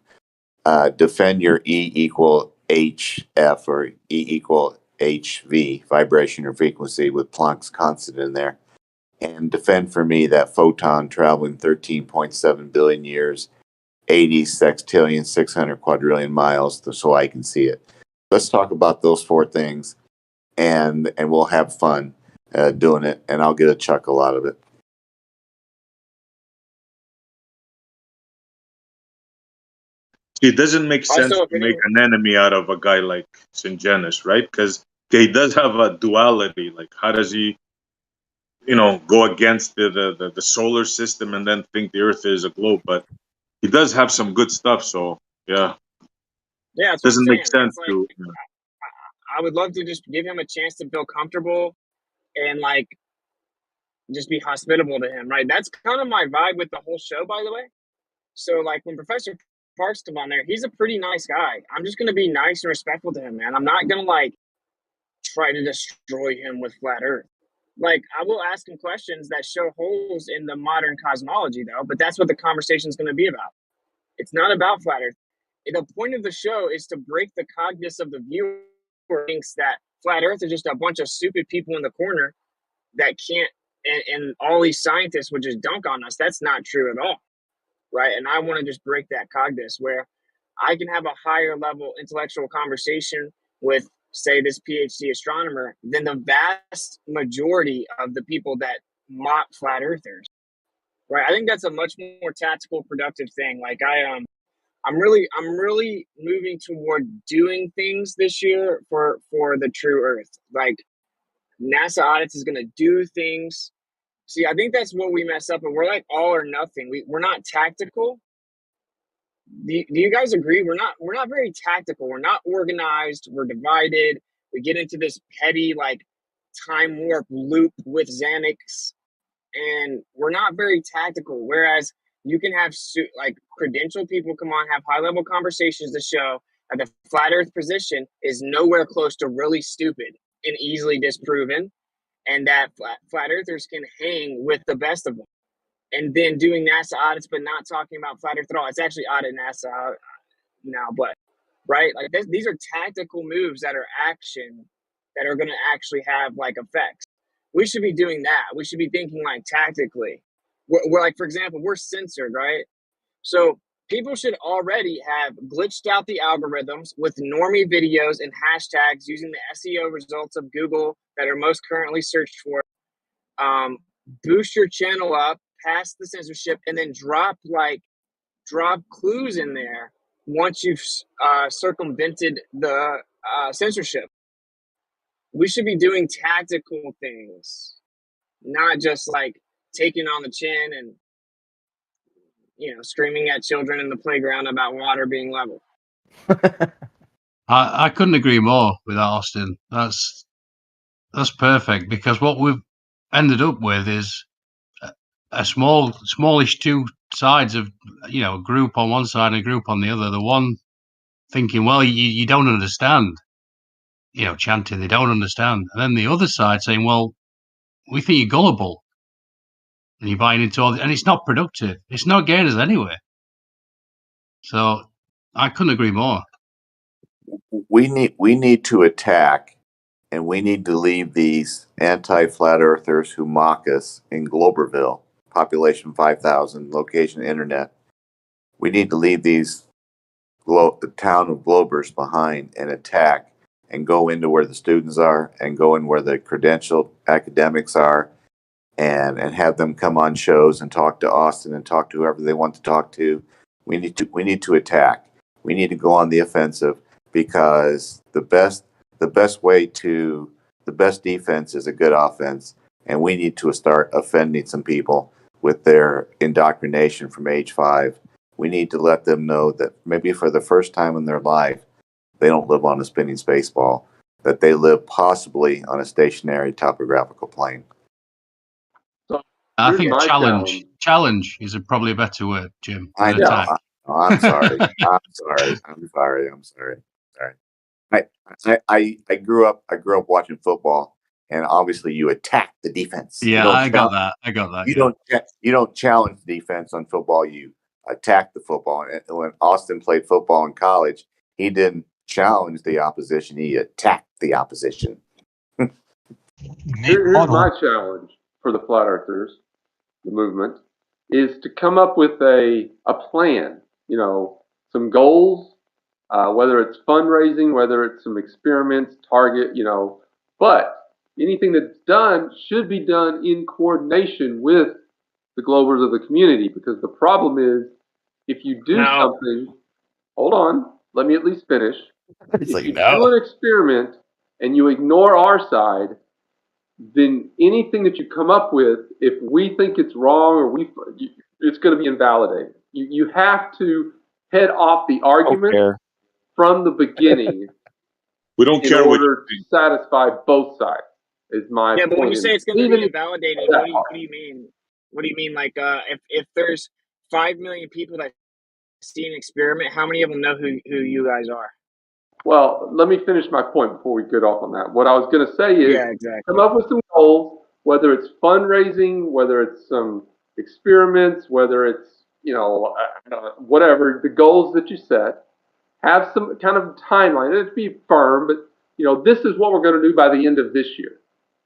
Speaker 4: defend your E equal HF or E equal HV, vibration or frequency with Planck's constant in there, and defend for me that photon traveling 13.7 billion years, 80 sextillion, 600 quadrillion miles, so I can see it. Let's talk about those 4 things, and we'll have fun doing it, and I'll get a chuckle out of it.
Speaker 2: It doesn't make sense
Speaker 5: Also, if
Speaker 2: to make
Speaker 5: anyone,
Speaker 2: an enemy out of a guy like Syngenis, right? Because he does have a duality. Like, how does he, go against the solar system and then think the Earth is a globe? But he does have some good stuff. So yeah,
Speaker 5: yeah, that's what I'm
Speaker 2: doesn't make
Speaker 5: saying.
Speaker 2: sense
Speaker 5: It's like
Speaker 2: to.
Speaker 5: I would love to just give him a chance to feel comfortable and like just be hospitable to him, right? That's kind of my vibe with the whole show, by the way. So like when Professor Parks come on there, he's a pretty nice guy. I'm just gonna be nice and respectful to him, man. I'm not gonna like try to destroy him with flat Earth. Like I will ask him questions that show holes in the modern cosmology, though. But that's what the conversation is going to be about. It's not about flat Earth. The point of the show is to break the cognition of the viewer who thinks that flat Earth is just a bunch of stupid people in the corner that can't, and all these scientists would just dunk on us. That's not true at all, right? And I want to just break that cognition where I can have a higher level intellectual conversation with, say, this PhD astronomer than the vast majority of the people that mock flat earthers. Right? I think that's a much more tactical, productive thing. Like I'm really moving toward doing things this year for the true Earth. Like NASA audits is going to do things. See, I think that's what we mess up, and we're like all or nothing. We're not tactical. Do you guys agree? We're not very tactical. We're not organized. We're divided. We get into this petty like time warp loop with Xanax, and we're not very tactical. Whereas you can have like credentialed people come on, have high level conversations to show that the flat Earth position is nowhere close to really stupid and easily disproven, and that flat Earthers can hang with the best of them. And then doing NASA audits, but not talking about flat Earth at all. It's actually audit NASA now, but right, like these are tactical moves that are action that are going to actually have like effects. We should be doing that. We should be thinking like tactically. We're like, for example, we're censored, right? So people should already have glitched out the algorithms with normie videos and hashtags using the SEO results of Google that are most currently searched for. Boost your channel up past the censorship, and then drop clues in there once you've circumvented the censorship. We should be doing tactical things, not just like taking on the chin and screaming at children in the playground about water being level.
Speaker 10: I couldn't agree more with that, Austin. That's perfect, because what we've ended up with is a smallish two sides of a group on one side and a group on the other. The one thinking, well, you don't understand, chanting they don't understand, and then the other side saying, well, we think you're gullible, and you're buying into all, and it's not productive. It's not getting us anywhere. So I couldn't agree more.
Speaker 4: We need to attack, and we need to leave these anti-flat earthers who mock us in Globerville, population 5,000, location internet. We need to leave the town of Globers behind and attack and go into where the students are and go in where the credentialed academics are, and have them come on shows and talk to Austin and talk to whoever they want to talk to. We need to attack. We need to go on the offensive, because the best defense is a good offense, and we need to start offending some people with their indoctrination from age 5. We need to let them know that maybe for the first time in their life, they don't live on a spinning space ball, that they live possibly on a stationary topographical plane.
Speaker 14: So
Speaker 10: I
Speaker 14: here's
Speaker 10: think
Speaker 14: my
Speaker 10: challenge. Challenge is probably a better word, Jim.
Speaker 4: I
Speaker 10: Than
Speaker 4: know.
Speaker 10: attack.
Speaker 4: I'm sorry. I'm sorry. I'm sorry. I'm sorry. Sorry. I grew up watching football, and obviously you attack the defense. You
Speaker 10: Yeah,
Speaker 4: don't
Speaker 10: I got that.
Speaker 4: you
Speaker 10: Yeah.
Speaker 4: you don't challenge the defense on football. You attack the football. And when Austin played football in college, he didn't challenge the opposition. He attacked the opposition.
Speaker 14: Here's my challenge for the flat earthers, the movement, is to come up with a plan. You know, some goals, whether it's fundraising, whether it's some experiments, target. You know, but anything that's done should be done in coordination with the Globers of the community, because the problem is if you do something, hold on, let me at least finish.
Speaker 13: It's
Speaker 14: If
Speaker 13: like,
Speaker 14: you
Speaker 13: no.
Speaker 14: do an experiment and you ignore our side, then anything that you come up with, if we think it's wrong or it's going to be invalidated. You have to head off the argument from the beginning.
Speaker 2: We don't
Speaker 14: in
Speaker 2: care what
Speaker 14: order to satisfy both sides. Is my
Speaker 5: Yeah,
Speaker 14: point.
Speaker 5: but when you say it's going to
Speaker 14: Even
Speaker 5: be invalidated, what do you mean? What do you mean? Like, if there's 5 million people that see an experiment, how many of them know who you guys are?
Speaker 14: Well, let me finish my point before we get off on that. What I was going to say is,
Speaker 5: Yeah, exactly.
Speaker 14: come up with some goals, whether it's fundraising, whether it's some experiments, whether it's, you know, whatever, the goals that you set. Have some kind of timeline. It doesn't have to be firm, but, you know, this is what we're going to do by the end of this year.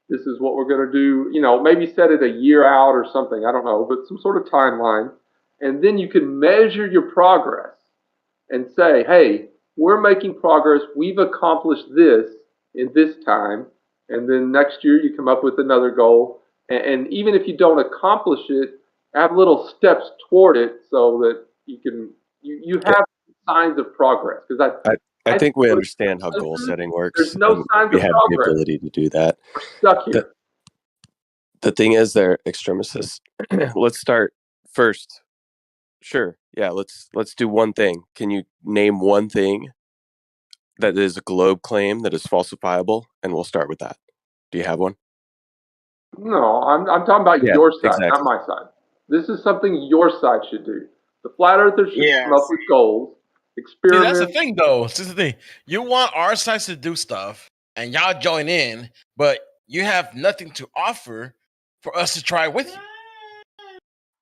Speaker 14: This is what we're going to do, you know, maybe set it a year out or something. I don't know, but some sort of timeline. And then you can measure your progress and say, hey, we're making progress. We've accomplished this in this time. And then next year you come up with another goal. And even if you don't accomplish it, have little steps toward it so that you can, you have signs of progress. Because
Speaker 15: I think we understand how goal setting works.
Speaker 14: There's no
Speaker 15: and
Speaker 14: signs
Speaker 15: we
Speaker 14: of
Speaker 15: have the
Speaker 14: progress.
Speaker 15: ability to do that.
Speaker 14: We're stuck here.
Speaker 15: The thing is, they're extremists. Let's start first. Sure, yeah. Let's do one thing. Can you name one thing that is a globe claim that is falsifiable? And we'll start with that. Do you have one?
Speaker 14: No, I'm talking about
Speaker 15: Yeah,
Speaker 14: your side,
Speaker 15: exactly.
Speaker 14: not my side. This is something your side should do. The flat earthers should come up with goals,
Speaker 13: See,
Speaker 14: experiments.
Speaker 13: that's the thing, though. This is the thing. You want our sides to do stuff, and y'all join in, but you have nothing to offer for us to try with you.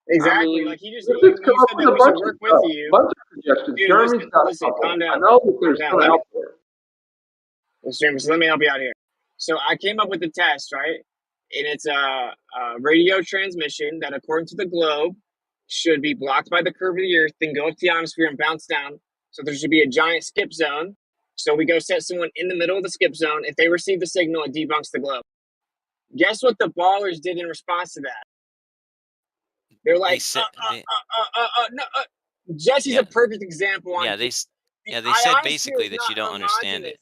Speaker 5: Exactly.
Speaker 14: I mean,
Speaker 5: like you
Speaker 14: let's just come
Speaker 5: you
Speaker 14: up
Speaker 5: said
Speaker 14: with
Speaker 5: that
Speaker 14: a
Speaker 5: we should
Speaker 14: bunch
Speaker 5: work
Speaker 14: of
Speaker 5: with
Speaker 14: stuff,
Speaker 5: you.
Speaker 14: bunch of suggestions.
Speaker 5: Dude,
Speaker 14: Jeremy's got a
Speaker 5: listen,
Speaker 14: couple.
Speaker 5: calm down.
Speaker 14: I know that there's
Speaker 5: Calm
Speaker 14: some
Speaker 5: down.
Speaker 14: out there.
Speaker 5: Listen, let me help you out here. So I came up with the test, right? And it's a radio transmission that, according to the globe, should be blocked by the curve of the earth, then go up to the ionosphere and bounce down. So there should be a giant skip zone. So we go set someone in the middle of the skip zone. If they receive the signal, it debunks the globe. Guess what the ballers did in response to that? They're like, no. Jesse's a perfect example. On
Speaker 16: they
Speaker 5: the
Speaker 16: said
Speaker 5: ionosphere
Speaker 16: basically
Speaker 5: is
Speaker 16: that
Speaker 5: not
Speaker 16: you don't understand it.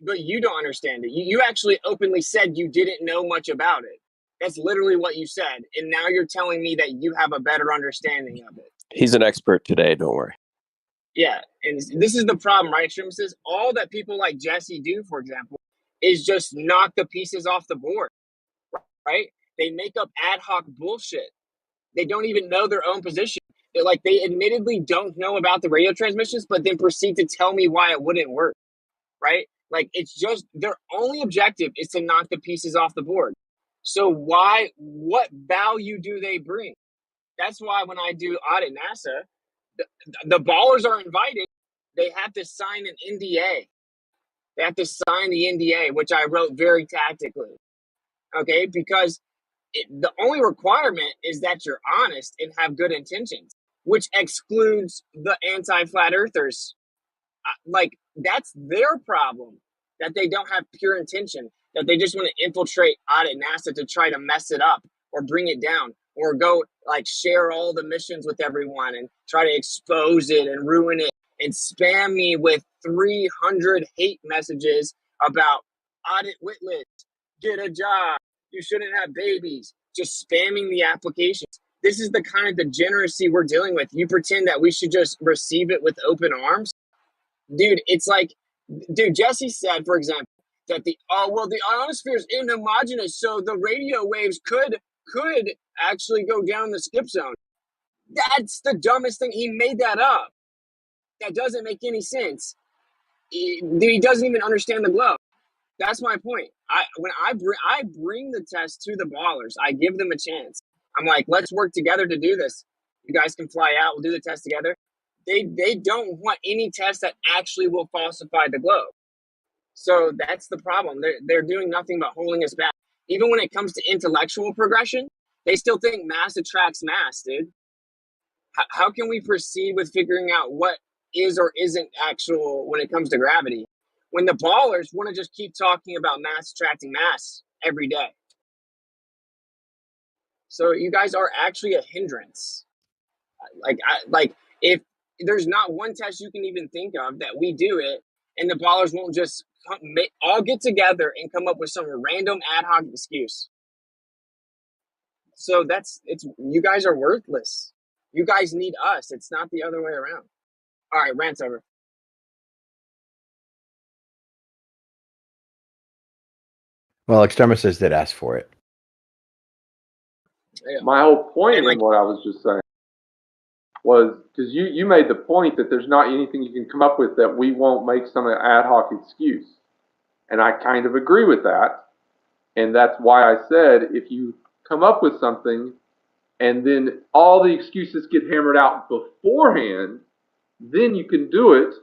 Speaker 5: but you don't understand it. You actually openly said you didn't know much about it. That's literally what you said. And now you're telling me that you have a better understanding of it.
Speaker 15: He's an expert today. Don't worry.
Speaker 5: Yeah. And this is the problem, right? Shrimp says all that people like Jesse do, for example, is just knock the pieces off the board, right? They make up ad hoc bullshit. They don't even know their own position. They admittedly don't know about the radio transmissions, but then proceed to tell me why it wouldn't work, right? Like, it's just their only objective is to knock the pieces off the board. So what value do they bring? That's why when I do audit NASA, the ballers are invited. They have to sign an NDA. They have to sign the NDA, which I wrote very tactically. Okay, because the only requirement is that you're honest and have good intentions, which excludes the anti-flat earthers. That's their problem, that they don't have pure intention, that they just want to infiltrate audit NASA to try to mess it up or bring it down or go share all the missions with everyone and try to expose it and ruin it and spam me with 300 hate messages about audit witless, get a job, you shouldn't have babies, just spamming the applications. This is the kind of degeneracy we're dealing with. You pretend that we should just receive it with open arms. Dude, it's like, dude, Jesse said, for example, that the ionosphere is inhomogeneous, so the radio waves could actually go down the skip zone. That's the dumbest thing. He made that up. That doesn't make any sense. He doesn't even understand the globe. That's my point. When I bring the test to the ballers, I give them a chance. I'm like, let's work together to do this. You guys can fly out. We'll do the test together. They don't want any test that actually will falsify the globe. So that's the problem. They're doing nothing but holding us back. Even when it comes to intellectual progression, they still think mass attracts mass, dude. How can we proceed with figuring out what is or isn't actual when it comes to gravity when the ballers want to just keep talking about mass attracting mass every day? So you guys are actually a hindrance. Like if there's not one test you can even think of that we do it, and the ballers won't just all get together and come up with some random ad hoc excuse. So you guys are worthless. You guys need us. It's not the other way around. All right, rant's over.
Speaker 12: Well, extremists did ask for it.
Speaker 5: Yeah.
Speaker 14: My whole point
Speaker 5: And,
Speaker 14: in what I was just saying was because you made the point that there's not anything you can come up with that we won't make some ad hoc excuse. And I kind of agree with that. And that's why I said if you come up with something and then all the excuses get hammered out beforehand, then you can do it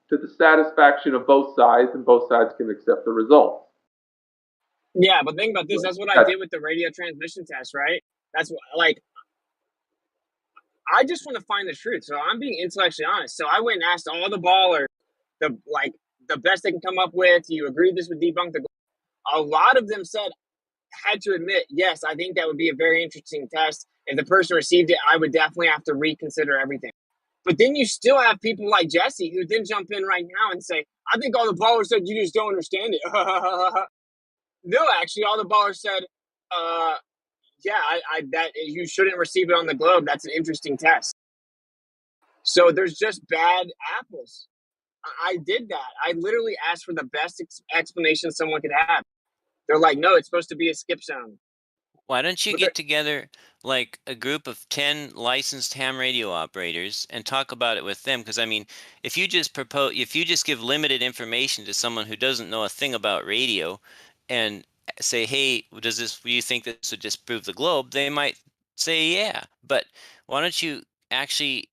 Speaker 14: to the satisfaction of both sides, and both sides can accept the results.
Speaker 5: Yeah, but think about this. That's what I did with the radio transmission test, right? That's what, like, I just want to find the truth. So I'm being intellectually honest. So I went and asked all the ballers the best they can come up with. You agree this would debunk the. A lot of them had to admit, yes, I think that would be a very interesting test. If the person received it, I would definitely have to reconsider everything. But then you still have people like Jesse who then jump in right now and say, I think all the ballers said you just don't understand it. No, actually, all the ballers said, yeah, that you shouldn't receive it on the globe. That's an interesting test. So there's just bad apples. I did that. I literally asked for the best explanation someone could have. They're like, no, it's supposed to be a skip zone.
Speaker 16: Why don't you get together like a group of 10 licensed ham radio operators and talk about it with them? Because I mean, if you just give limited information to someone who doesn't know a thing about radio and say, hey, do you think this would disprove the globe? They might say, yeah. But why don't you actually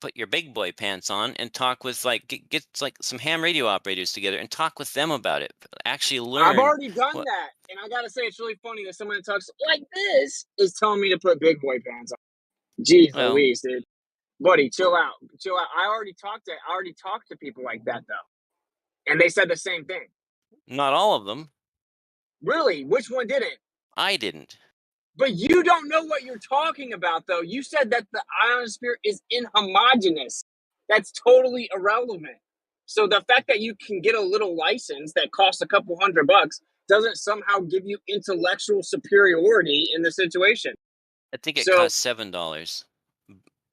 Speaker 16: put your big boy pants on and talk with get like some ham radio operators together and talk with them about it. Actually learn.
Speaker 5: I've already done that, and I gotta say it's really funny that someone that talks like this is telling me to put big boy pants on. Jeez Louise, dude, buddy, chill out. I already talked to people like that though, and they said the same thing.
Speaker 16: Not all of them.
Speaker 5: Really? Which one didn't?
Speaker 16: I didn't.
Speaker 5: But you don't know what you're talking about, though. You said that the ionosphere is inhomogeneous. That's totally irrelevant. So the fact that you can get a little license that costs a couple $100 doesn't somehow give you intellectual superiority in the situation.
Speaker 16: I think it costs $7.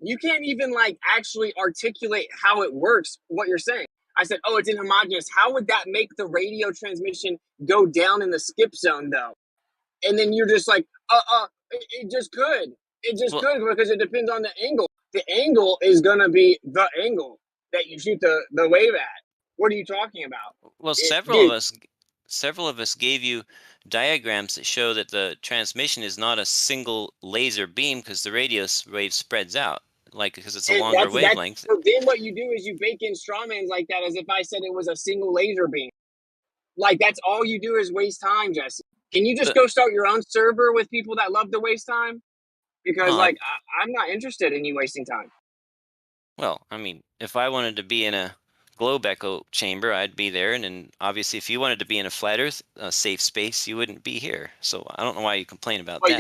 Speaker 5: You can't even actually articulate how it works, what you're saying. I said, oh, it's inhomogeneous. How would that make the radio transmission go down in the skip zone, though? And then you're just like, it just could. It just could because it depends on the angle. The angle is going to be the angle that you shoot the wave at. What are you talking about?
Speaker 16: Well, several of us gave you diagrams that show that the transmission is not a single laser beam because the radio wave spreads out, because it's a longer wavelength.
Speaker 5: So then what you do is you bake in strawmans like that as if I said it was a single laser beam. That's all you do is waste time, Jesse. Can you just go start your own server with people that love to waste time? Because I'm not interested in you wasting time.
Speaker 16: Well, I mean, if I wanted to be in a globe echo chamber, I'd be there. And then obviously if you wanted to be in a flat earth safe space, you wouldn't be here. So I don't know why you complain about that.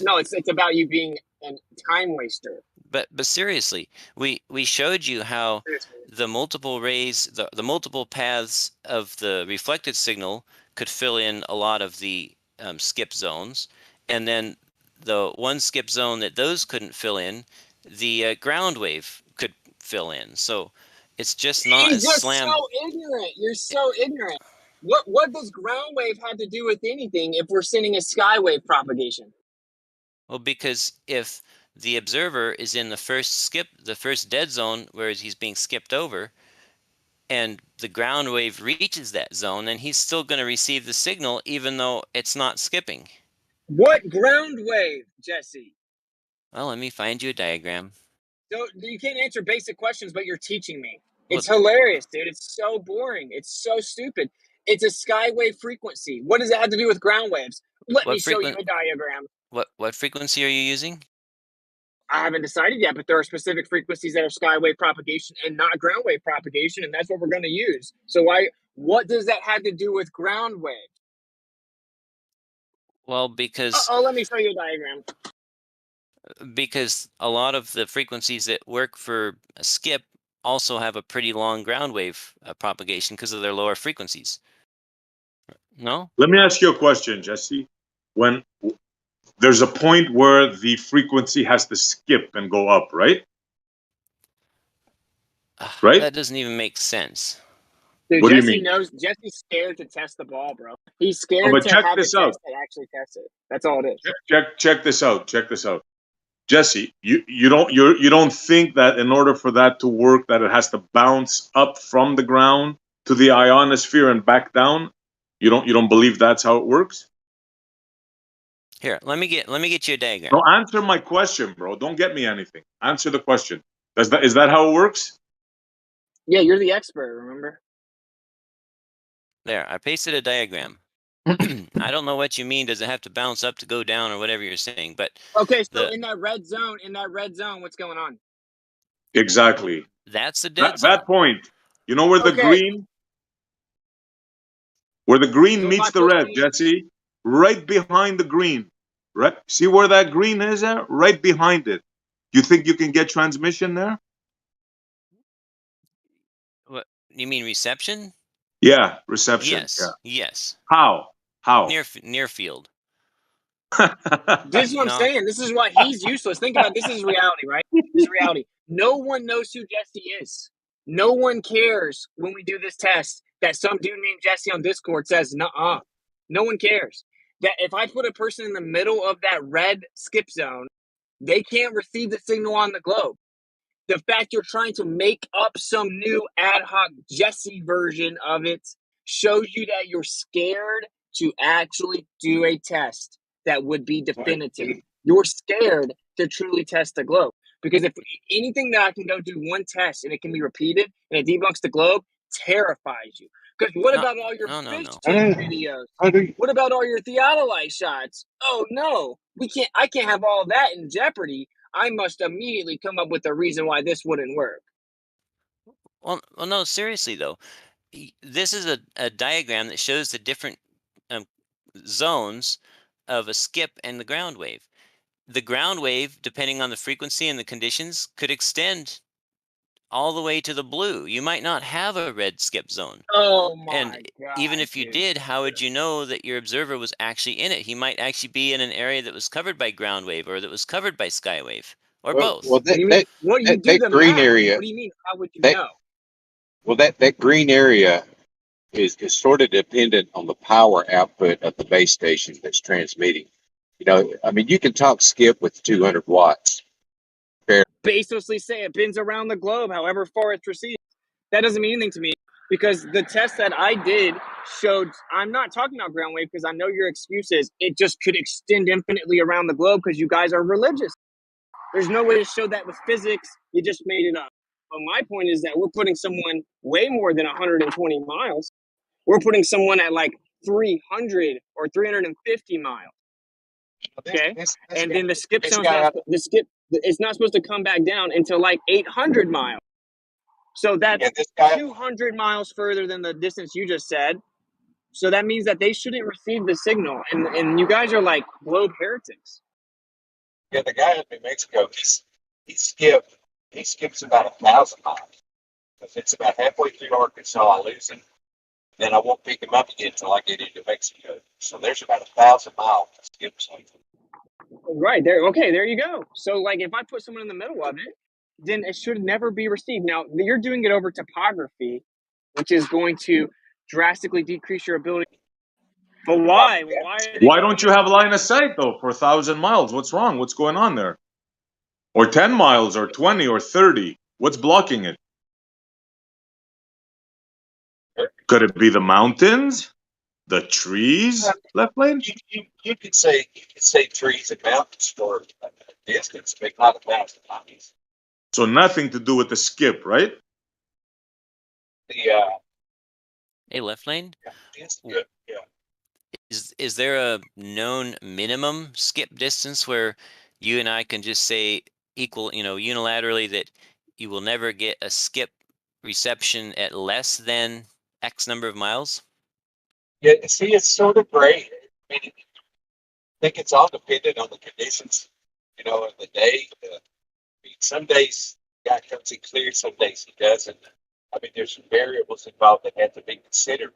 Speaker 5: No, it's about you being a time waster.
Speaker 16: But seriously, we showed you how the multiple rays, the multiple paths of the reflected signal could fill in a lot of the skip zones, and then the one skip zone that those couldn't fill in, the ground wave could fill in. So it's just not
Speaker 5: You're
Speaker 16: as
Speaker 5: just
Speaker 16: slam.
Speaker 5: so ignorant. You're so ignorant. What does ground wave have to do with anything if we're sending a skywave propagation?
Speaker 16: Well, because if the observer is in the first dead zone, whereas he's being skipped over, and the ground wave reaches that zone, then he's still going to receive the signal even though it's not skipping.
Speaker 5: What ground wave, Jesse?
Speaker 16: Well, let me find you a diagram.
Speaker 5: So you can't answer basic questions, but you're teaching me. It's hilarious, dude. It's so boring. It's so stupid. It's a skywave frequency. What does it have to do with ground waves? Let me show you a diagram.
Speaker 16: What frequency are you using?
Speaker 5: I haven't decided yet, but there are specific frequencies that are skywave propagation and not ground wave propagation, and that's what we're going to use. So what does that have to do with ground wave?
Speaker 16: Well, because
Speaker 5: let me show you a diagram.
Speaker 16: Because a lot of the frequencies that work for a skip also have a pretty long ground wave propagation because of their lower frequencies. No?
Speaker 2: Let me ask you a question, Jesse. When there's a point where the frequency has to skip and go up, right? Right?
Speaker 16: That doesn't even make sense.
Speaker 5: Dude,
Speaker 2: What do you
Speaker 5: Jesse
Speaker 2: mean?
Speaker 5: knows. Jesse's scared to test the ball, bro. He's scared
Speaker 2: but
Speaker 5: to
Speaker 2: check
Speaker 5: have a
Speaker 2: this
Speaker 5: test
Speaker 2: out.
Speaker 5: that actually tests it. That's all it is.
Speaker 2: Check this out. Check this out. Jesse, you don't think that in order for that to work, that it has to bounce up from the ground to the ionosphere and back down? You don't believe that's how it works?
Speaker 16: Here, let me get you a diagram.
Speaker 2: No, answer my question, bro. Don't get me anything. Answer the question. Is that how it works?
Speaker 5: Yeah, you're the expert, remember?
Speaker 16: There, I pasted a diagram. I don't know what you mean. Does it have to bounce up to go down or whatever you're saying? But
Speaker 5: okay, so in that red zone, what's going on?
Speaker 2: Exactly.
Speaker 16: That's the dead zone.
Speaker 2: That point. You know where the green meets the red, Jesse? Right behind the green. Right? See where that green is at? Right behind it. You think you can get transmission there?
Speaker 16: What you mean reception?
Speaker 2: Yeah, reception.
Speaker 16: Yes.
Speaker 2: Yeah.
Speaker 16: Yes.
Speaker 2: How?
Speaker 16: Near field.
Speaker 5: This is what I'm saying. This is why he's useless. Think about it. This is reality, right? This is reality. No one knows who Jesse is. No one cares when we do this test that some dude named Jesse on Discord says, nuh-uh. No one cares. That if I put a person in the middle of that red skip zone, they can't receive the signal on the globe. The fact you're trying to make up some new ad hoc Jesse version of it shows you that you're scared to actually do a test that would be definitive. You're scared to truly test the globe. Because if anything that I can go do one test and it can be repeated and it debunks the globe terrifies you. Because what about all your fish tank videos? What about all your theodolite shots? Oh no, I can't have all that in jeopardy. I must immediately come up with a reason why this wouldn't work.
Speaker 16: Well, no, seriously though. This is a diagram that shows the different zones of a skip and the ground wave. The ground wave, depending on the frequency and the conditions, could extend all the way to the blue. You might not have a red skip zone.
Speaker 5: Oh my
Speaker 16: and
Speaker 5: God,
Speaker 16: even if you did, how would you know that your observer was actually in it? He might actually be in an area that was covered by ground wave or that was covered by sky wave or both.
Speaker 5: What do you mean?
Speaker 17: That green area.
Speaker 5: What do you mean? How would you know?
Speaker 17: Well, that green area is sort of dependent on the power output of the base station that's transmitting. You know, I mean, you can talk skip with 200 watts.
Speaker 5: Basically say it bends around the globe, however far it's received. That doesn't mean anything to me because the test that I did showed, I'm not talking about ground wave because I know your excuse is it just could extend infinitely around the globe because you guys are religious. There's no way to show that with physics. You just made it up. But my point is that we're putting someone way more than 120 miles. We're putting someone at like 300 or 350 miles. Okay, and then the skip zone, it's not supposed to come back down until like 800 miles. So that's 200 miles further than the distance you just said. So that means that they shouldn't receive the signal, and you guys are like globe heretics.
Speaker 17: Yeah, the guy in New Mexico, he skips about 1,000 miles. If it's about halfway through Arkansas, I lose him. Then I won't pick him up again until I get into Mexico. So there's about 1,000 miles to skip something.
Speaker 5: Right there. Okay, there you go. So, like, if I put someone in the middle of it, then it should never be received. Now, you're doing it over topography, which is going to drastically decrease your ability. But why? Why are they
Speaker 2: Why
Speaker 5: going
Speaker 2: don't you have line of sight though for 1,000 miles? What's wrong? What's going on there? Or 10 miles, or 20, or 30? What's blocking it? Could it be the mountains, the trees? Left lane.
Speaker 17: You could say trees and mountains for a distance, but not 1,000 miles.
Speaker 2: So nothing to do with the skip, right?
Speaker 17: The
Speaker 16: Hey, left lane.
Speaker 17: it's good. Yeah.
Speaker 16: Is there a known minimum skip distance where you and I can just say equal, unilaterally that you will never get a skip reception at less than X number of miles?
Speaker 17: Yeah. See, it's sort of gray. I mean, I think it's all dependent on the conditions, of the day. Some days the guy comes in clear, some days he doesn't. I mean, there's some variables involved that have to be considered.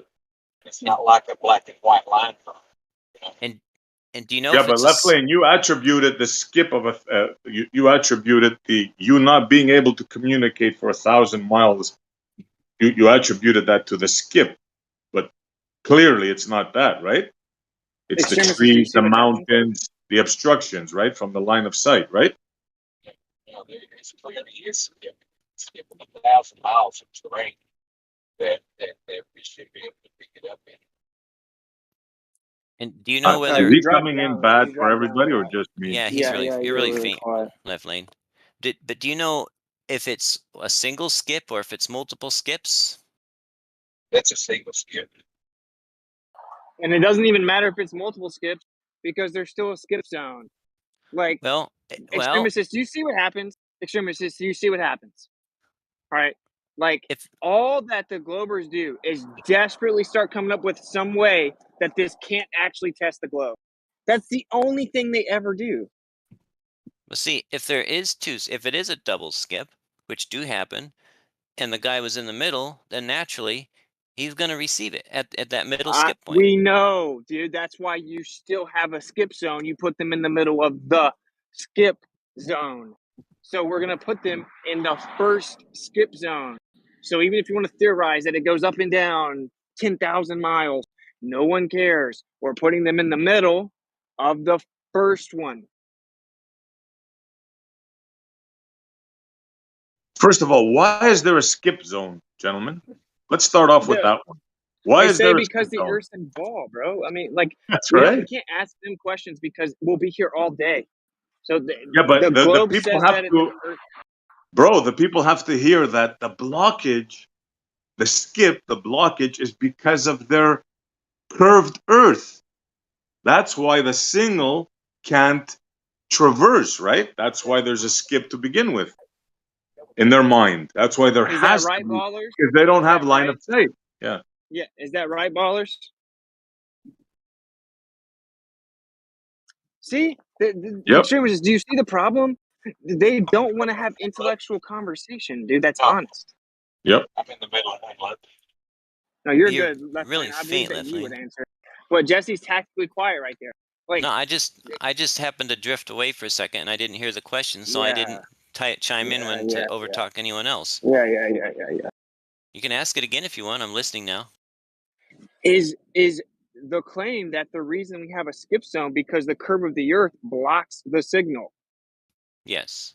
Speaker 17: It's not like a black and white line.
Speaker 16: And do you know?
Speaker 2: Yeah,
Speaker 16: if
Speaker 2: but
Speaker 16: it's
Speaker 2: left lane, you attributed the skip of you attributed you not being able to communicate for 1,000 miles. You attributed that to the skip, but clearly it's not that, right? It's the trees, the mountains, the obstructions, right, from the line of sight, right?
Speaker 17: It's clearly is skip of 1,000 miles of terrain that we should be able to pick it up in.
Speaker 16: And do you know whether
Speaker 2: is he coming in bad for everybody or just me?
Speaker 16: Yeah, you're really faint, left lane. But do you know if it's a single skip or if it's multiple skips?
Speaker 17: That's a single skip.
Speaker 5: And it doesn't even matter if it's multiple skips because there's still a skip zone. Like, extremists, do you see what happens? Extremists, do you see what happens? All right. Like, all that the Globers do is desperately start coming up with some way that this can't actually test the globe. That's the only thing they ever do.
Speaker 16: Well, see, if it is a double skip, which do happen, and the guy was in the middle, then naturally he's going to receive it at that middle skip point.
Speaker 5: We know, dude. That's why you still have a skip zone. You put them in the middle of the skip zone. So we're going to put them in the first skip zone. So even if you want to theorize that it goes up and down 10,000 miles, no one cares. We're putting them in the middle of the first one.
Speaker 2: First of all, why is there a skip zone, gentlemen? Let's start off with that one. Why is there a
Speaker 5: because
Speaker 2: skip
Speaker 5: the
Speaker 2: zone?
Speaker 5: Earth's involved, bro. I mean, like,
Speaker 2: That's
Speaker 5: we
Speaker 2: right.
Speaker 5: can't ask them questions because we'll be here all day. So
Speaker 2: but
Speaker 5: the
Speaker 2: the
Speaker 5: globe
Speaker 2: people
Speaker 5: says
Speaker 2: have
Speaker 5: that
Speaker 2: to, bro. The people have to hear that the blockage, the skip, the blockage is because of their curved Earth. That's why the signal can't traverse, right? That's why there's a skip to begin with. In their mind, that's why there has to be, because they don't have line of sight. Yeah.
Speaker 5: Yeah, is that right, ballers? See, the extremists. Do you see the problem? They don't want to have intellectual conversation, dude. That's honest.
Speaker 2: Yep.
Speaker 17: I'm in the middle of that.
Speaker 5: No, you're
Speaker 16: You're
Speaker 5: good. Left
Speaker 16: really
Speaker 5: lane. I believe
Speaker 16: faint,
Speaker 5: that
Speaker 16: left
Speaker 5: you would
Speaker 16: lane.
Speaker 5: answer. But Jesse's tactically quiet right there. Like,
Speaker 16: no, I just happened to drift away for a second and I didn't hear the question, so I didn't chime in to overtalk anyone else.
Speaker 5: Yeah.
Speaker 16: You can ask it again if you want. I'm listening now.
Speaker 5: Is the claim that the reason we have a skip zone because the curve of the Earth blocks the signal?
Speaker 16: Yes.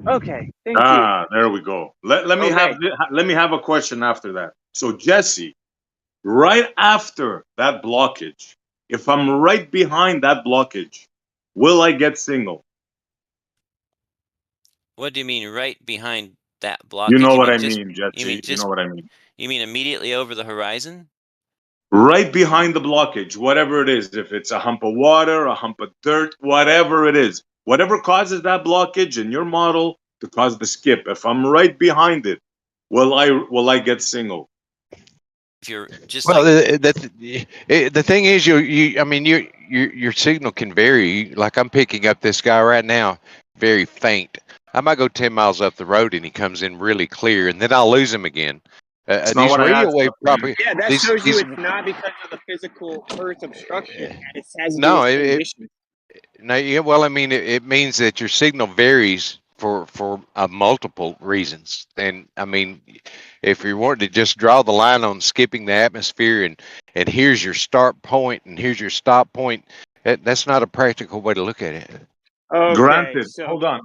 Speaker 5: Okay, thank you.
Speaker 2: There we go. Let me have a question after that. So Jesse, right after that blockage, if I'm right behind that blockage, will I get signal?
Speaker 16: What do you mean right behind that blockage?
Speaker 2: You know what I mean, Jesse. You know what I mean.
Speaker 16: You mean immediately over the horizon?
Speaker 2: Right behind the blockage, whatever it is, if it's a hump of water, a hump of dirt, whatever it is, whatever causes that blockage in your model to cause the skip, if I'm right behind it, will I get signal?
Speaker 16: If you're just
Speaker 18: the thing is, I mean, your signal can vary. Like I'm picking up this guy right now, very faint. I might go 10 miles up the road and he comes in really clear, and then I'll lose him again.
Speaker 2: It's not what I asked.
Speaker 5: Yeah, that shows you it's not because of the physical Earth obstruction. It has to do with conditions.
Speaker 18: No, yeah, well, I mean, it means that your signal varies for multiple reasons. And I mean, if you wanted to just draw the line on skipping the atmosphere and here's your start point and here's your stop point, that's not a practical way to look at it.
Speaker 5: Okay,
Speaker 2: Granted,
Speaker 5: so
Speaker 2: hold on.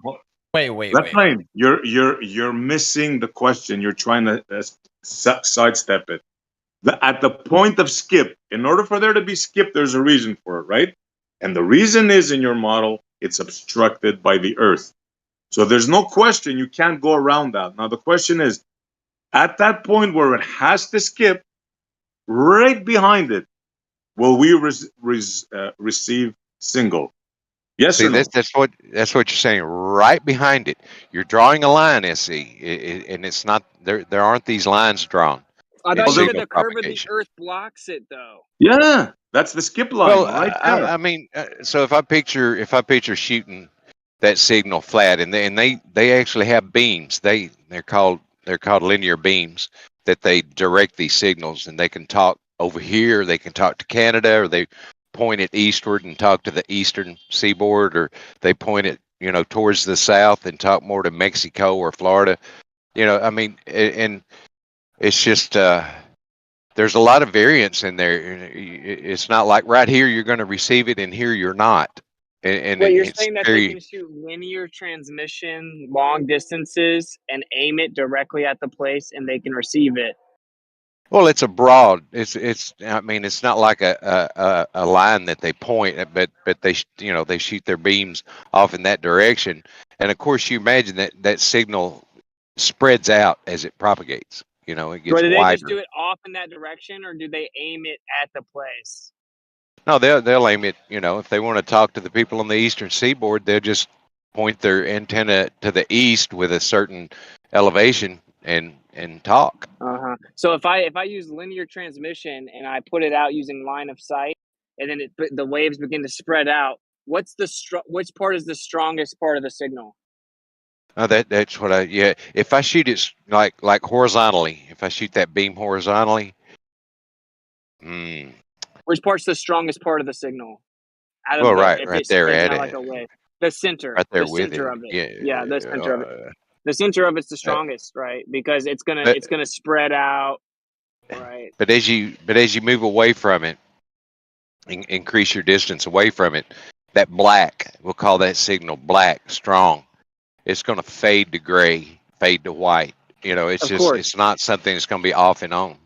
Speaker 13: Wait.
Speaker 2: Left lane, you're missing the question. You're trying to sidestep it. At the point of skip, in order for there to be skip, there's a reason for it, right? And the reason is in your model, it's obstructed by the earth. So there's no question you can't go around that. Now the question is, at that point where it has to skip, right behind it, will we receive single? Yes
Speaker 18: See,
Speaker 2: or no?
Speaker 18: that's what you're saying. Right behind it, you're drawing a line, SE, and it's not there. There aren't these lines drawn
Speaker 5: I
Speaker 18: in
Speaker 5: thought you said
Speaker 18: signal
Speaker 5: the curve of the
Speaker 18: propagation.
Speaker 5: Earth blocks it, though.
Speaker 2: Yeah, that's the skip line
Speaker 18: Well,
Speaker 2: right there.
Speaker 18: I mean, so if I picture shooting that signal flat, and they actually have beams. They're called linear beams that they direct these signals, and they can talk over here. They can talk to Canada, or they point it eastward and talk to the eastern seaboard, or they point it towards the south and talk more to Mexico or Florida. I mean, and it's just there's a lot of variance in there. It's not like right here you're going to receive it and here you're not. And
Speaker 5: Wait, you're
Speaker 18: it's
Speaker 5: saying that they
Speaker 18: very
Speaker 5: can shoot linear transmission long distances and aim it directly at the place, and they can receive it.
Speaker 18: well. It's a broad. It's. I mean, it's not like a line that they point, but they they shoot their beams off in that direction. And of course, you imagine that signal spreads out as it propagates. It
Speaker 5: But
Speaker 18: gets
Speaker 5: do they just do
Speaker 18: wider.
Speaker 5: it off in that direction, or do they aim it at the place?
Speaker 18: No, they'll aim it. If they want to talk to the people on the eastern seaboard, they'll just point their antenna to the east with a certain elevation and talk.
Speaker 5: So if I use linear transmission and I put it out using line of sight, and then the waves begin to spread out, which part is the strongest part of the signal?
Speaker 18: That's what yeah. If I shoot it like horizontally, if I shoot that beam horizontally,
Speaker 5: Which part's the strongest part of the signal? Out
Speaker 18: well,
Speaker 5: of
Speaker 18: right
Speaker 5: if it
Speaker 18: there
Speaker 5: spreads
Speaker 18: at
Speaker 5: out like
Speaker 18: it,
Speaker 5: a wave, the center,
Speaker 18: right there
Speaker 5: the
Speaker 18: with
Speaker 5: center
Speaker 18: it.
Speaker 5: of it. Yeah, the center of it.
Speaker 18: Uh,
Speaker 5: The center of it's the strongest, right? Because it's
Speaker 18: but
Speaker 5: gonna spread out, right?
Speaker 18: but as you move away from it, increase your distance away from it. That black, we'll call that signal black, strong. It's going to fade to gray, fade to white. It's
Speaker 5: Of
Speaker 18: just
Speaker 5: course.
Speaker 18: it's not something that's going to be off and on.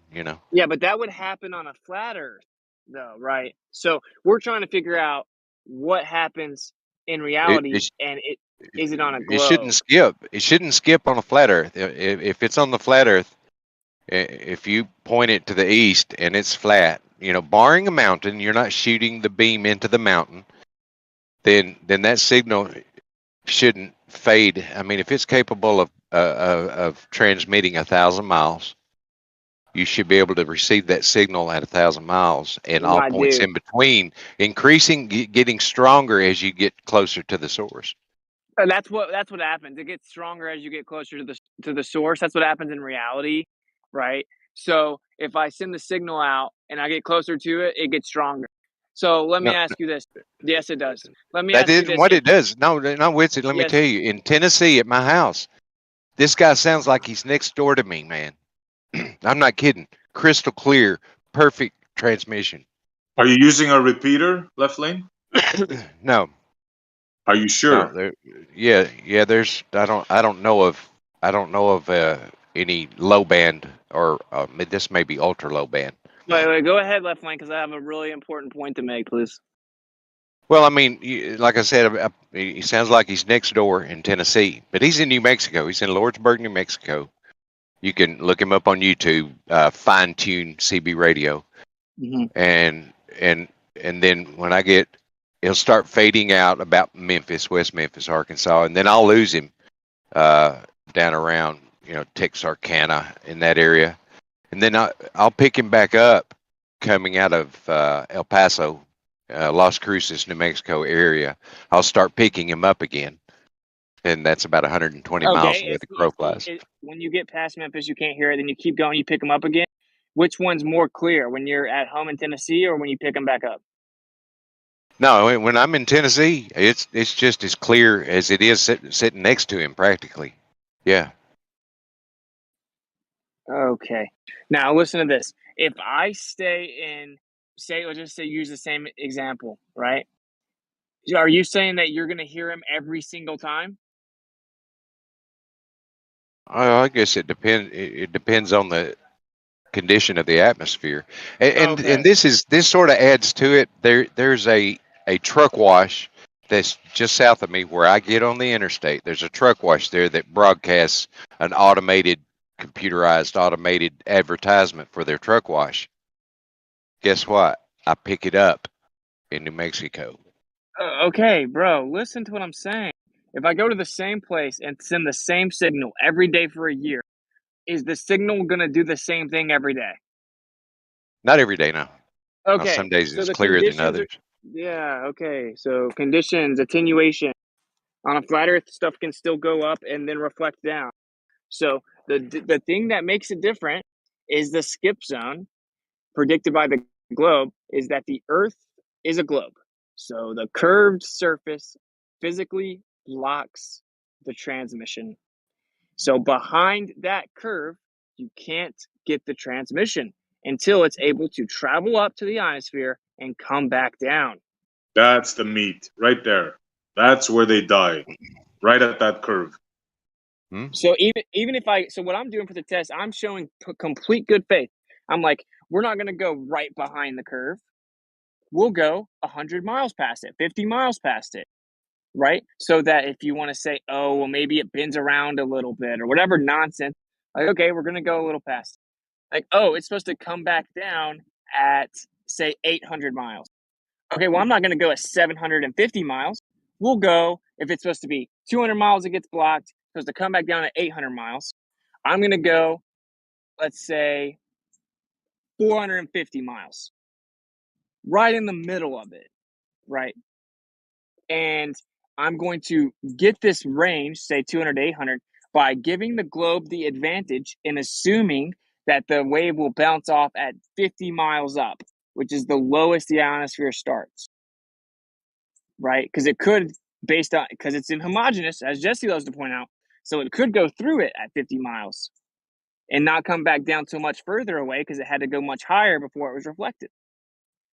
Speaker 5: Yeah, but that would happen on a flat Earth, though, right? So we're trying to figure out what happens in reality, and is it on a
Speaker 18: It
Speaker 5: globe?
Speaker 18: shouldn't skip. It shouldn't skip on a flat Earth. If it's on the flat Earth, if you point it to the east and it's flat, barring a mountain, you're not shooting the beam into the mountain. Then that signal shouldn't fade. I mean, if it's capable of transmitting 1,000 miles, you should be able to receive that signal at 1,000 miles and all
Speaker 5: My
Speaker 18: points
Speaker 5: dude.
Speaker 18: in between, increasing, getting stronger as you get closer to the source.
Speaker 5: And that's what happens. It gets stronger as you get closer to the source. That's what happens in reality, right? So if I send the signal out and I get closer to it, it gets stronger. So let me
Speaker 18: No,
Speaker 5: ask you this. Yes, it does. Let me
Speaker 18: that
Speaker 5: ask you
Speaker 18: isn't
Speaker 5: this.
Speaker 18: what it does. No, with it. Let me
Speaker 5: Yes.
Speaker 18: tell you. In Tennessee, at my house, this guy sounds like he's next door to me, man. I'm not kidding. Crystal clear, perfect transmission.
Speaker 2: Are you using a repeater, left lane?
Speaker 18: No.
Speaker 2: Are you sure?
Speaker 18: No, yeah. There's I don't know of any low band or this may be ultra low band.
Speaker 5: Wait, go ahead, left lane, because I have a really important point to make, please.
Speaker 18: Well, I mean, like I said, he sounds like he's next door in Tennessee, but he's in New Mexico. He's in Lordsburg, New Mexico. You can look him up on YouTube, Fine Tune CB Radio, and then when he'll start fading out about Memphis, West Memphis, Arkansas, and then I'll lose him down around Texarkana in that area, and then I'll pick him back up coming out of El Paso, Las Cruces, New Mexico area. I'll start picking him up again, and that's about 120 miles away the crow flies.
Speaker 5: When you get past Memphis, you can't hear it. Then you keep going, you pick them up again. Which one's more clear, when you're at home in Tennessee or when you pick them back up?
Speaker 18: No, when I'm in Tennessee, it's just as clear as it is sitting next to him, practically. Yeah.
Speaker 5: Okay. Now listen to this. If I stay in, say, let's just say, use the same example, right? Are you saying that you're going to hear him every single time?
Speaker 18: I guess it depends. It depends on the condition of the atmosphere, and this sort of adds to it. There's a truck wash that's just south of me where I get on the interstate. There's a truck wash there that broadcasts an computerized automated advertisement for their truck wash. Guess what? I pick it up in New Mexico.
Speaker 5: Okay, bro, listen to what I'm saying. If I go to the same place and send the same signal every day for a year, is the signal going to do the same thing every day?
Speaker 18: Not every day, no. Some
Speaker 5: Okay,
Speaker 18: days
Speaker 5: so
Speaker 18: it's
Speaker 5: the
Speaker 18: clearer than
Speaker 5: conditions are,
Speaker 18: others.
Speaker 5: yeah, okay. So conditions, attenuation. On a flat earth, stuff can still go up and then reflect down. So the thing that makes it different is the skip zone predicted by the globe is that the earth is a globe. So the curved surface physically blocks the transmission. So behind that curve, you can't get the transmission until it's able to travel up to the ionosphere and come back down.
Speaker 2: That's the meat right there. That's where they die, right at that curve.
Speaker 5: So even if so what I'm doing for the test, I'm showing complete good faith. I'm like, we're not going to go right behind the curve. We'll go 100 miles past it, 50 miles past it, right? So that if you want to say, oh, well, maybe it bends around a little bit or whatever nonsense, like, okay, we're going to go a little past it. Like, oh, it's supposed to come back down at, say, 800 miles. Okay, well, I'm not going to go at 750 miles. We'll go, if it's supposed to be 200 miles, it gets blocked, supposed to come back down at 800 miles. I'm going to go, let's say, 450 miles, right in the middle of it, right? And I'm going to get this range, say 200 to 800, by giving the globe the advantage and assuming that the wave will bounce off at 50 miles up, which is the lowest the ionosphere starts, right? Because it could, based on, because it's inhomogeneous, as Jesse loves to point out, so it could go through it at 50 miles and not come back down so much further away because it had to go much higher before it was reflected.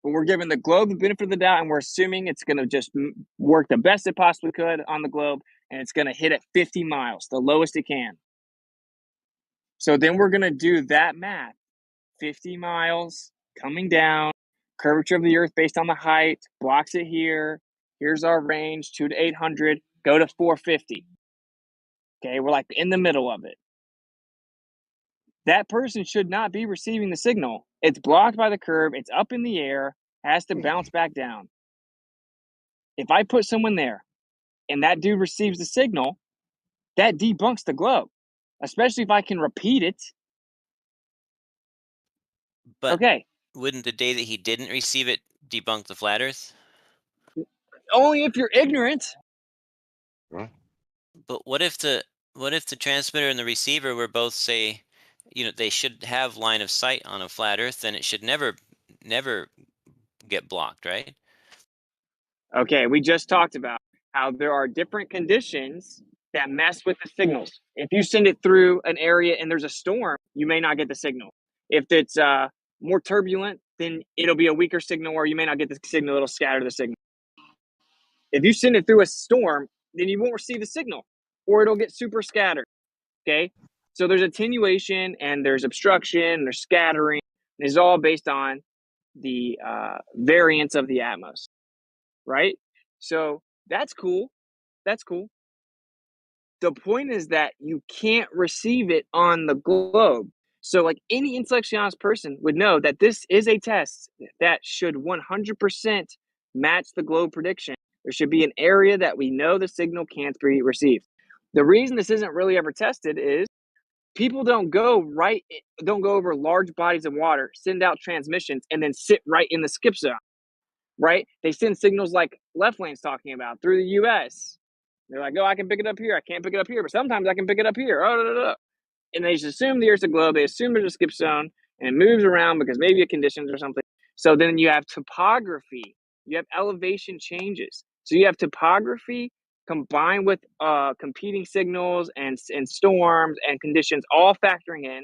Speaker 5: But we're giving the globe the benefit of the doubt, and we're assuming it's going to just work the best it possibly could on the globe, and it's going to hit at 50 miles, the lowest it can. So then we're going to do that math. 50 miles, coming down, curvature of the Earth based on the height, blocks it here. Here's our range, 2 to 800, go to 450. Okay, we're like in the middle of it. That person should not be receiving the signal. It's blocked by the curve, it's up in the air, has to bounce back down. If I put someone there and that dude receives the signal, that debunks the globe, especially if I can repeat it.
Speaker 16: But
Speaker 5: okay,
Speaker 16: wouldn't the day that he didn't receive it debunk the flat Earth?
Speaker 5: Only if you're ignorant.
Speaker 16: But what if the transmitter and the receiver were both, say, they should have line of sight on a flat Earth, then it should never get blocked, right?
Speaker 5: Okay, we just talked about how there are different conditions that mess with the signals. If you send it through an area and there's a storm, you may not get the signal. If it's more turbulent, then it'll be a weaker signal, or you may not get the signal, it'll scatter the signal. If you send it through a storm, then you won't receive the signal, or it'll get super scattered, okay? So there's attenuation, and there's obstruction, and there's scattering, and it's all based on the variance of the atmos, right? So that's cool. That's cool. The point is that you can't receive it on the globe. So, like, any intellectually honest person would know that this is a test that should 100% match the globe prediction. There should be an area that we know the signal can't be received. The reason this isn't really ever tested is people don't go over large bodies of water, send out transmissions, and then sit right in the skip zone, right? They send signals like Left Lane's talking about through the U.S. They're like, oh, I can pick it up here. I can't pick it up here, but sometimes I can pick it up here. Oh, and they just assume the Earth's a globe. They assume there's a skip zone, and it moves around because maybe it conditions or something. So then you have topography You have elevation changes. So you have topography combined with competing signals and storms and conditions all factoring in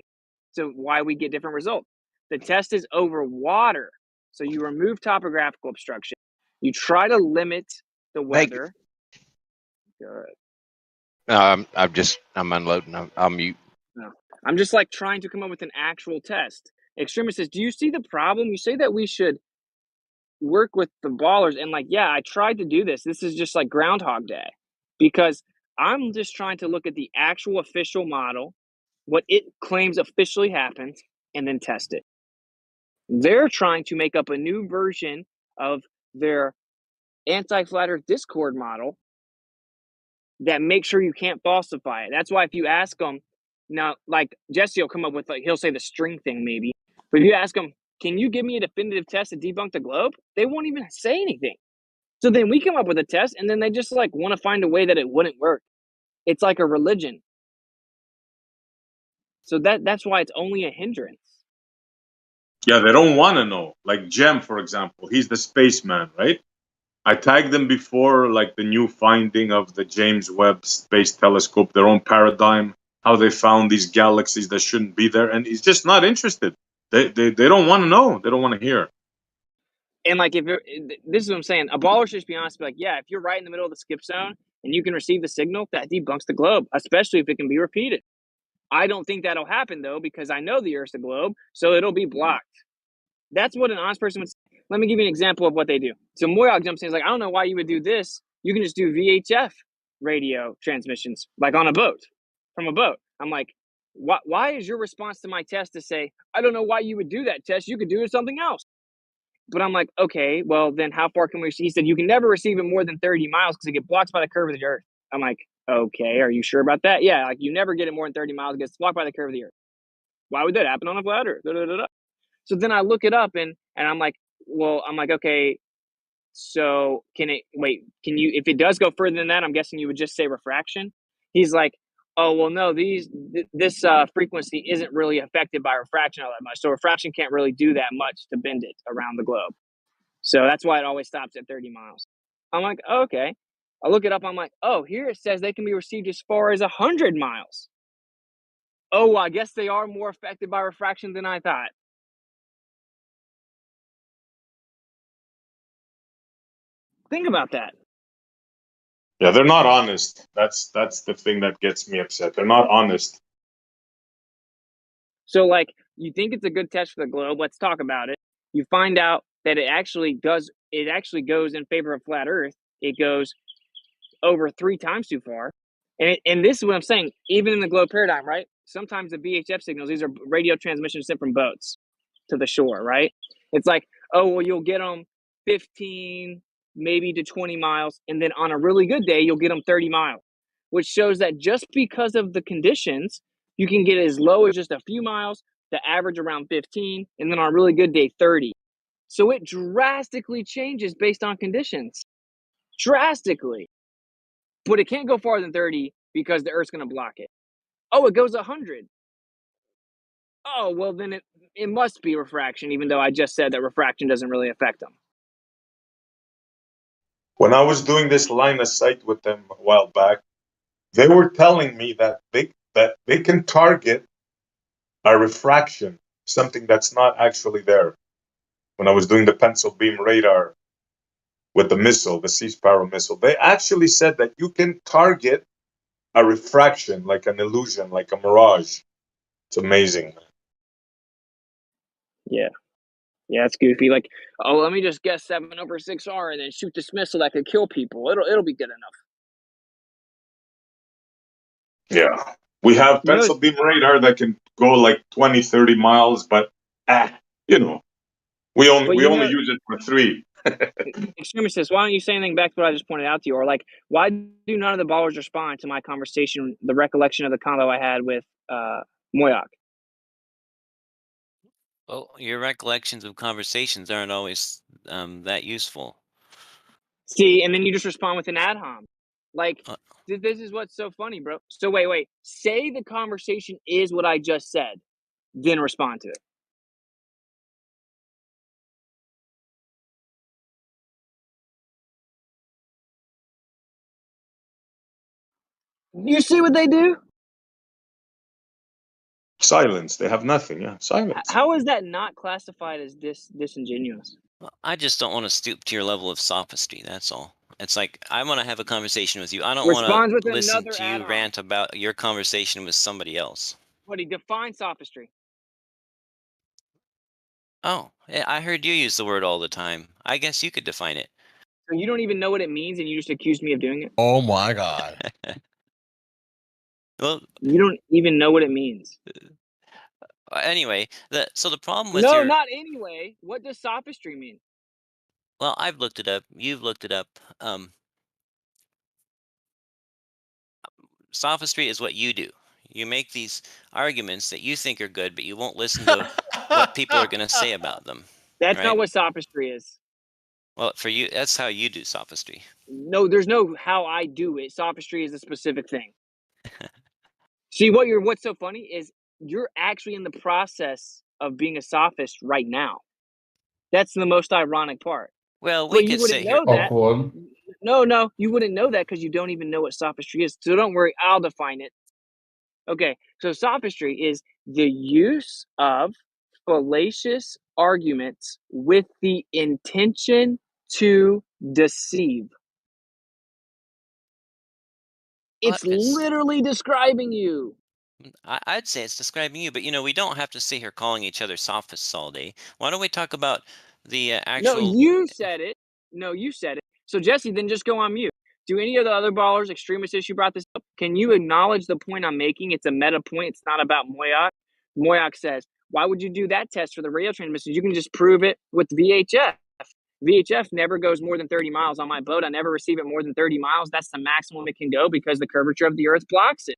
Speaker 5: to why we get different results. The test is over water. So you remove topographical obstruction. You try to limit the weather. Good.
Speaker 18: I'm unloading. I'll mute.
Speaker 5: No. I'm just like trying to come up with an actual test. Extremist says, do you see the problem? You say that we should work with the ballers, and like, yeah, I tried to do this. This is just like Groundhog Day, because I'm just trying to look at the actual official model, what it claims officially happens, and then test it. They're trying to make up a new version of their anti-flat earth Discord model that makes sure you can't falsify it. That's why if you ask them, now, like Jesse will come up with, like, he'll say the string thing maybe, but if you ask them, can you give me a definitive test to debunk the globe? They won't even say anything. So then we come up with a test, and then they just like want to find a way that it wouldn't work. It's like a religion. So that's why it's only a hindrance.
Speaker 2: Yeah, they don't want to know. Like Jem, for example, he's the spaceman, right? I tagged them before, like the new finding of the James Webb Space Telescope, their own paradigm, how they found these galaxies that shouldn't be there, and he's just not interested. They don't want to know. They don't want to hear.
Speaker 5: And like, if this is what I'm saying, a baller should just be honest, be like, yeah, if you're right in the middle of the skip zone and you can receive the signal, that debunks the globe, especially if it can be repeated. I don't think that'll happen though, because I know the Earth's a globe, so it'll be blocked. That's what an honest person would say. Let me give you an example of what they do. So Moyog jumps in, he's like, I don't know why you would do this. You can just do VHF radio transmissions, like on a boat, from a boat. I'm like, why is your response to my test to say, I don't know why you would do that test. You could do it something else. But I'm like, okay, well, then how far can we receive? He said, you can never receive it more than 30 miles because it gets blocked by the curve of the Earth. I'm like, okay, are you sure about that? Yeah, like you never get it more than 30 miles. It gets blocked by the curve of the Earth. Why would that happen on a flat Earth? Da, da, da, da. So then I look it up and I'm like, okay, so can you, if it does go further than that, I'm guessing you would just say refraction. He's like, oh, well, no, this frequency isn't really affected by refraction all that much. So refraction can't really do that much to bend it around the globe. So that's why it always stops at 30 miles. I'm like, oh, okay. I look it up. I'm like, oh, here it says they can be received as far as 100 miles. Oh, I guess they are more affected by refraction than I thought. Think about that.
Speaker 2: Yeah, they're not honest. That's the thing that gets me upset. They're not honest.
Speaker 5: So, like, you think it's a good test for the globe. Let's talk about it. You find out that it actually goes in favor of flat Earth. It goes over 3 times too far. And this is what I'm saying, even in the globe paradigm, right? Sometimes the VHF signals, these are radio transmissions sent from boats to the shore, right? It's like, oh, well, you'll get them 15, maybe to 20 miles. And then on a really good day, you'll get them 30 miles, which shows that just because of the conditions, you can get as low as just a few miles, the average around 15, and then on a really good day, 30. So it drastically changes based on conditions. Drastically. But it can't go farther than 30 because the Earth's going to block it. Oh, it goes 100. Oh, well, then it must be refraction, even though I just said that refraction doesn't really affect them.
Speaker 2: When I was doing this line of sight with them a while back, they were telling me that they can target a refraction, something that's not actually there. When I was doing the pencil beam radar with the missile, the Sea Sparrow missile, they actually said that you can target a refraction, like an illusion, like a mirage. It's amazing.
Speaker 5: Yeah. Yeah, it's goofy. Like, oh, let me just guess 7/6R and then shoot this missile that could kill people. It'll be good enough.
Speaker 2: Yeah. We have pencil beam radar that can go like 20, 30 miles, but we only use it for 3.
Speaker 5: Extremist says, why don't you say anything back to what I just pointed out to you? Or like, why do none of the ballers respond to my conversation, the recollection of the convo I had with Moyok?
Speaker 16: Well, your recollections of conversations aren't always that useful.
Speaker 5: See, and then you just respond with an ad hom. Like, this is what's so funny, bro. So wait. Say the conversation is what I just said, then respond to it.
Speaker 9: You see what they do?
Speaker 2: Silence. They have nothing. Yeah, silence.
Speaker 9: How is that not classified as disingenuous?
Speaker 16: I just don't want to stoop to your level of sophistry. That's all. It's like I want to have a conversation with you. I don't want
Speaker 9: Responds with
Speaker 16: to listen
Speaker 9: another
Speaker 16: to you
Speaker 9: add-on.
Speaker 16: rant about your conversation with somebody else.
Speaker 9: What he defines sophistry.
Speaker 16: Oh, I heard you use the word all the time. I guess you could define it.
Speaker 9: So you don't even know what it means, and you just accuse me of doing it.
Speaker 13: Oh my god.
Speaker 16: Well,
Speaker 9: you don't even know what it means.
Speaker 16: Anyway, the problem with
Speaker 9: No,
Speaker 16: your
Speaker 9: not anyway. What does sophistry mean?
Speaker 16: well, I've looked it up. You've looked it up. Sophistry is what you do. You make these arguments that you think are good, but you won't listen to what people are going to say about them.
Speaker 9: That's
Speaker 16: right?
Speaker 9: not what sophistry is.
Speaker 16: Well, for you, that's how you do sophistry.
Speaker 9: No, there's no how I do it. Sophistry is a specific thing. See, what's so funny is you're actually in the process of being a sophist right now. That's the most ironic part.
Speaker 16: Well,
Speaker 9: But
Speaker 16: we
Speaker 9: you
Speaker 16: could
Speaker 9: wouldn't
Speaker 16: sit here.
Speaker 9: know that. No, you wouldn't know that because you don't even know what sophistry is. So don't worry, I'll define it. Okay, so sophistry is the use of fallacious arguments with the intention to deceive. It's literally describing you.
Speaker 16: I'd say it's describing you, but we don't have to sit here calling each other sophists all day. Why don't we talk about the actual?
Speaker 9: No, you said it. No, you said it. So Jesse, then just go on mute. Do any of the other ballers, extremist issue brought this up? Can you acknowledge the point I'm making? It's a meta point. It's not about Moyak. Moyak says, why would you do that test for the radio transmissions? You can just prove it with VHF. VHF never goes more than 30 miles on my boat. I never receive it more than 30 miles. That's the maximum it can go because the curvature of the earth blocks it.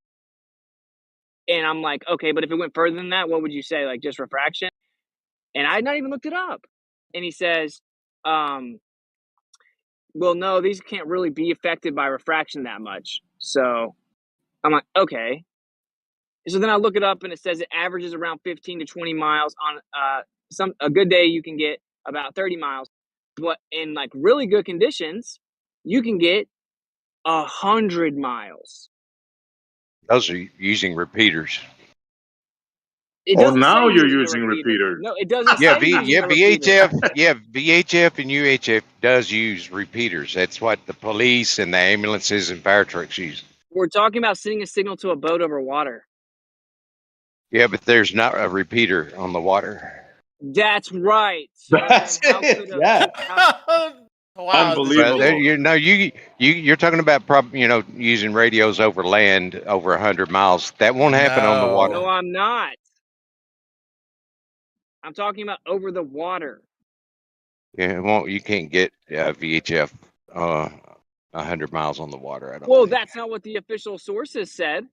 Speaker 9: And I'm like, okay, but if it went further than that, what would you say? Like just refraction? And I had not even looked it up. And he says, well, no, these can't really be affected by refraction that much. So I'm like, okay. So then I look it up and it says it averages around 15 to 20 miles on a good day. You can get about 30 miles, but in like really good conditions, you can get 100 miles.
Speaker 18: Those are using repeaters.
Speaker 9: It
Speaker 2: Oh,
Speaker 9: doesn't
Speaker 2: now
Speaker 9: say
Speaker 2: you're
Speaker 9: using a
Speaker 2: using
Speaker 9: repeater.
Speaker 2: repeaters.
Speaker 9: No, it doesn't
Speaker 18: Yeah,
Speaker 9: say using a repeater.
Speaker 18: VHF and UHF does use repeaters. That's what the police and the ambulances and fire trucks use.
Speaker 9: We're talking about sending a signal to a boat over water.
Speaker 18: Yeah, but there's not a repeater on the water.
Speaker 9: That's right. So
Speaker 2: That's it. Yeah.
Speaker 13: Wow,
Speaker 2: Unbelievable.
Speaker 18: Well, you're talking about using radios over land over 100 miles. That won't happen on the water.
Speaker 9: No, I'm not. I'm talking about over the water.
Speaker 18: Yeah, it won't. You can't get VHF 100 miles on the water. I don't.
Speaker 9: Well, that's not what the official sources said.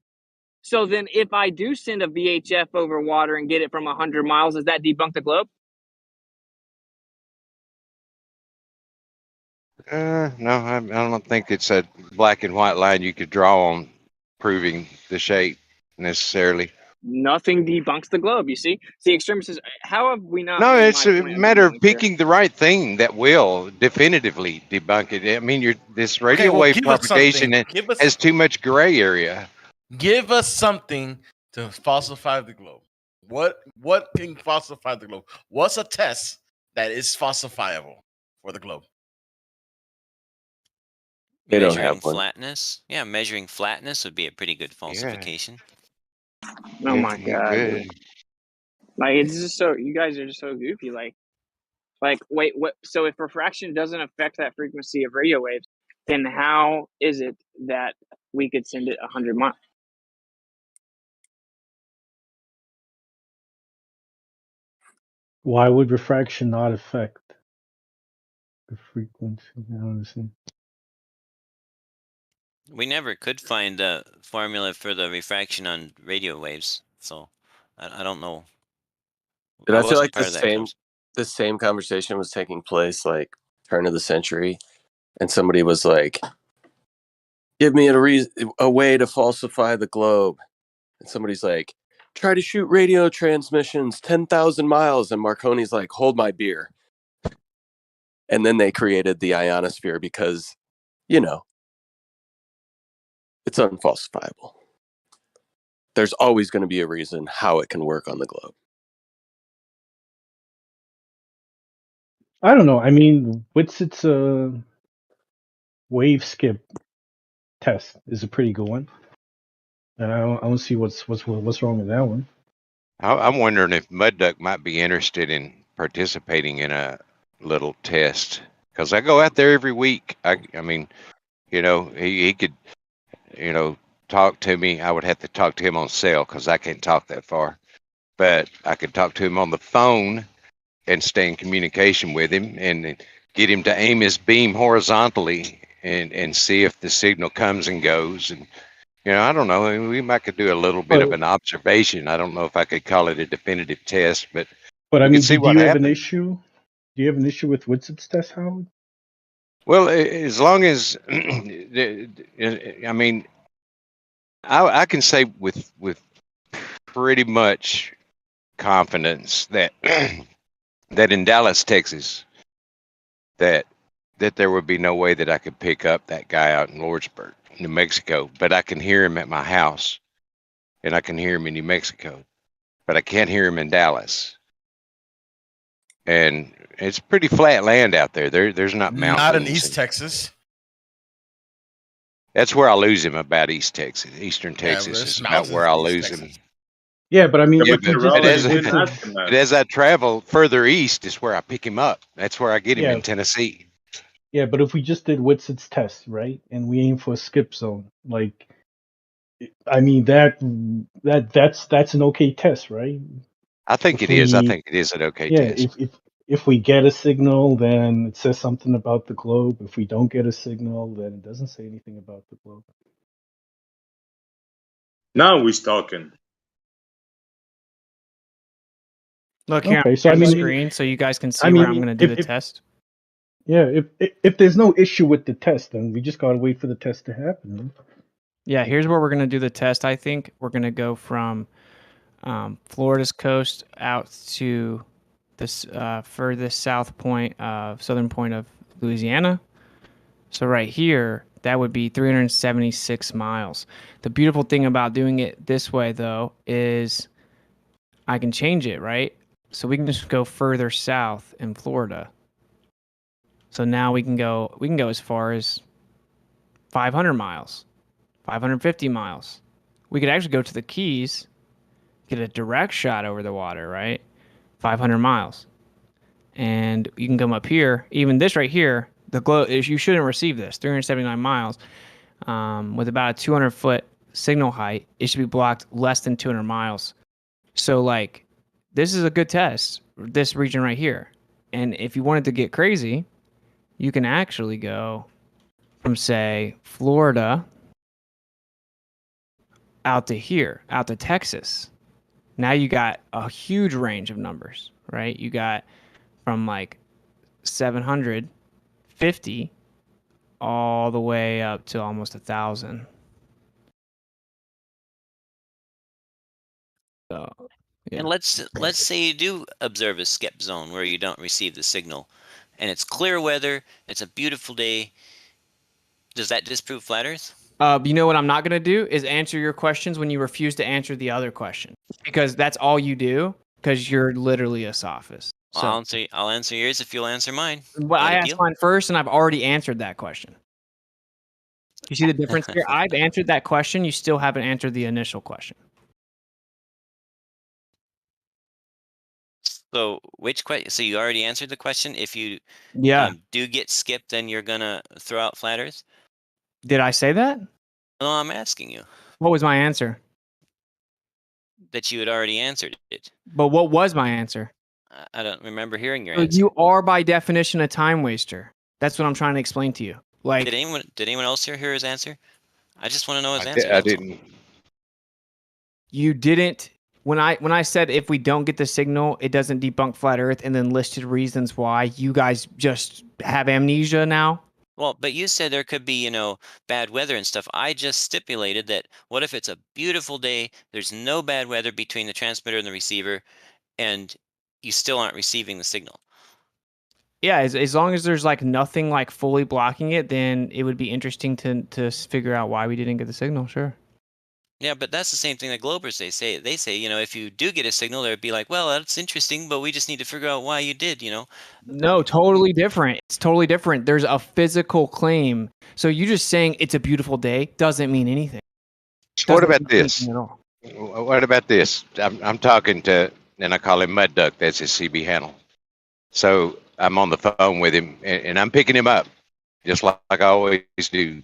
Speaker 9: So then if I do send a VHF over water and get it from 100 miles, does that debunk the globe?
Speaker 18: No, I don't think it's a black and white line you could draw on proving the shape necessarily.
Speaker 9: Nothing debunks the globe, you see? See, extremists says, how have we not?
Speaker 18: No,
Speaker 9: made
Speaker 18: it's
Speaker 9: my
Speaker 18: a
Speaker 9: point
Speaker 18: matter of
Speaker 9: debunked here?
Speaker 18: picking the right thing that will definitively debunk it. I mean, this radio
Speaker 13: well,
Speaker 18: wave
Speaker 13: give us
Speaker 18: propagation
Speaker 13: something.
Speaker 18: has too much gray area.
Speaker 13: Give us something to falsify the globe. What can falsify the globe? What's a test that is falsifiable for the globe?
Speaker 15: They don't
Speaker 16: Measuring
Speaker 15: have one.
Speaker 16: flatness. Yeah, measuring flatness would be a pretty good falsification.
Speaker 9: Oh my god, dude. Like it's just so you guys are just so goofy. Like wait, what? So if refraction doesn't affect that frequency of radio waves, then how is it that we could send it 100 miles?
Speaker 19: Why would refraction not affect the frequency? I don't understand.
Speaker 16: We never could find a formula for the refraction on radio waves, so I don't know.
Speaker 15: Did I feel
Speaker 16: wasn't
Speaker 15: like
Speaker 16: part of that
Speaker 15: the same conversation was taking place like turn of the century, and somebody was like, "Give me a way to falsify the globe," and somebody's like, "Try to shoot radio transmissions 10,000 miles," and Marconi's like, "Hold my beer," and then they created the ionosphere because, It's unfalsifiable. There's always going to be a reason how it can work on the globe.
Speaker 19: I don't know. I mean, Witsit's wave skip test is a pretty good one, and I don't see what's wrong with that one.
Speaker 18: I'm wondering if Mud Duck might be interested in participating in a little test, because I go out there every week. I mean, you know, he could, you know, talk to me. I would have to talk to him on cell because I can't talk that far, but I could talk to him on the phone and stay in communication with him and get him to aim his beam horizontally and see if the signal comes and goes. And you know, I don't know. We might could do a little bit of an observation. I don't know if I could call it a definitive test, but
Speaker 19: I
Speaker 18: we
Speaker 19: mean,
Speaker 18: could see
Speaker 19: do
Speaker 18: what
Speaker 19: you have an
Speaker 18: happens.
Speaker 19: issue? Do you have an issue with Witsit's test, Howard?
Speaker 18: Well, as long as I mean, I can say with pretty much confidence that that in Dallas, Texas, that there would be no way that I could pick up that guy out in Lordsburg, New Mexico, but I can hear him at my house and I can hear him in New Mexico, but I can't hear him in Dallas. And it's pretty flat land out there. There's not mountains.
Speaker 13: Not in East Texas.
Speaker 18: That's where I lose him, about East Texas. Eastern
Speaker 13: Yeah,
Speaker 18: Texas
Speaker 13: there's
Speaker 18: is about
Speaker 13: mountains
Speaker 18: where
Speaker 13: in
Speaker 18: I
Speaker 13: East
Speaker 18: lose
Speaker 13: Texas.
Speaker 18: him.
Speaker 19: Yeah, but I mean,
Speaker 18: Yeah,
Speaker 19: if you just
Speaker 18: but
Speaker 19: did
Speaker 18: as,
Speaker 19: Witsit's,
Speaker 18: but as I travel further east is where I pick him up. That's where I get him
Speaker 19: Yeah.
Speaker 18: in Tennessee.
Speaker 19: yeah, but if we just did Witsit's test, right, and we aim for a skip zone, like, I mean that's an okay test, right?
Speaker 18: I think
Speaker 19: If
Speaker 18: it is. I
Speaker 19: we,
Speaker 18: think it is an okay
Speaker 19: yeah,
Speaker 18: test.
Speaker 19: if we get a signal, then it says something about the globe. If we don't get a signal, then it doesn't say anything about the globe.
Speaker 2: Now we're talking.
Speaker 20: Look here,
Speaker 19: Okay,
Speaker 20: I'm
Speaker 19: so I
Speaker 20: sharing the
Speaker 19: mean,
Speaker 20: screen so you guys can see
Speaker 19: I
Speaker 20: where
Speaker 19: mean,
Speaker 20: I'm going to do the
Speaker 19: if
Speaker 20: test.
Speaker 19: yeah, if there's no issue with the test, then we just gotta wait for the test to happen. Right?
Speaker 20: Yeah, here's where we're going to do the test. I think we're going to go from Florida's coast out to this furthest southern point of Louisiana. So right here, that would be 376 miles. The beautiful thing about doing it this way, though, is I can change it, right? So we can just go further south in Florida. So now we can go as far as 500 miles, 550 miles. We could actually go to the Keys, get a direct shot over the water, right? 500 miles. And you can come up here, even this right here, the globe, you shouldn't receive this, 379 miles, with about a 200-foot signal height. It should be blocked less than 200 miles. So, like, this is a good test, this region right here. And if you wanted to get crazy, you can actually go from, say, Florida out to here, out to Texas. Now you got a huge range of numbers, right? You got from like 750 all the way up to almost 1,000. So, yeah.
Speaker 16: And let's say you do observe a skip zone where you don't receive the signal, and it's clear weather, it's a beautiful day. Does that disprove flat Earth?
Speaker 20: You know what I'm not going to do is answer your questions when you refuse to answer the other question, because that's all you do, because you're literally a sophist.
Speaker 16: Well,
Speaker 20: So
Speaker 16: I'll answer yours if you'll answer mine.
Speaker 20: well, I
Speaker 16: That a
Speaker 20: asked
Speaker 16: deal?
Speaker 20: mine first, and I've already answered that question. You see the difference here? I've answered that question. You still haven't answered the initial question.
Speaker 16: So which question? So you already answered the question. If you do get skipped, then you're gonna throw out flat Earth.
Speaker 20: Did I say that?
Speaker 16: No, I'm asking you
Speaker 20: What was my answer?
Speaker 16: that you had already answered it.
Speaker 20: But what was my answer?
Speaker 16: I don't remember hearing your
Speaker 20: So
Speaker 16: answer.
Speaker 20: you are by definition a time waster. That's what I'm trying to explain to you. Like,
Speaker 16: Did anyone else hear his answer? I just want to know his
Speaker 18: I
Speaker 16: answer. that's all.
Speaker 18: didn't.
Speaker 20: you didn't when I said if we don't get the signal, it doesn't debunk flat Earth, and then listed reasons why. You guys just have amnesia now.
Speaker 16: Well, but you said there could be, bad weather and stuff. I just stipulated that what if it's a beautiful day, there's no bad weather between the transmitter and the receiver, and you still aren't receiving the signal?
Speaker 20: Yeah, as long as there's like nothing like fully blocking it, then it would be interesting to figure out why we didn't get the signal. Sure.
Speaker 16: Yeah, but that's the same thing that Globers they say, you know, if you do get a signal, they'd be like, well, that's interesting, but we just need to figure out why you did, you know.
Speaker 20: No, totally different. It's totally different. There's a physical claim. So you just saying it's a beautiful day doesn't mean anything.
Speaker 18: So what
Speaker 20: Doesn't
Speaker 18: about
Speaker 20: mean
Speaker 18: this?
Speaker 20: anything at all.
Speaker 18: What about this? I'm talking to, and I call him Mud Duck. That's his CB handle. So I'm on the phone with him, and I'm picking him up, just like I always do,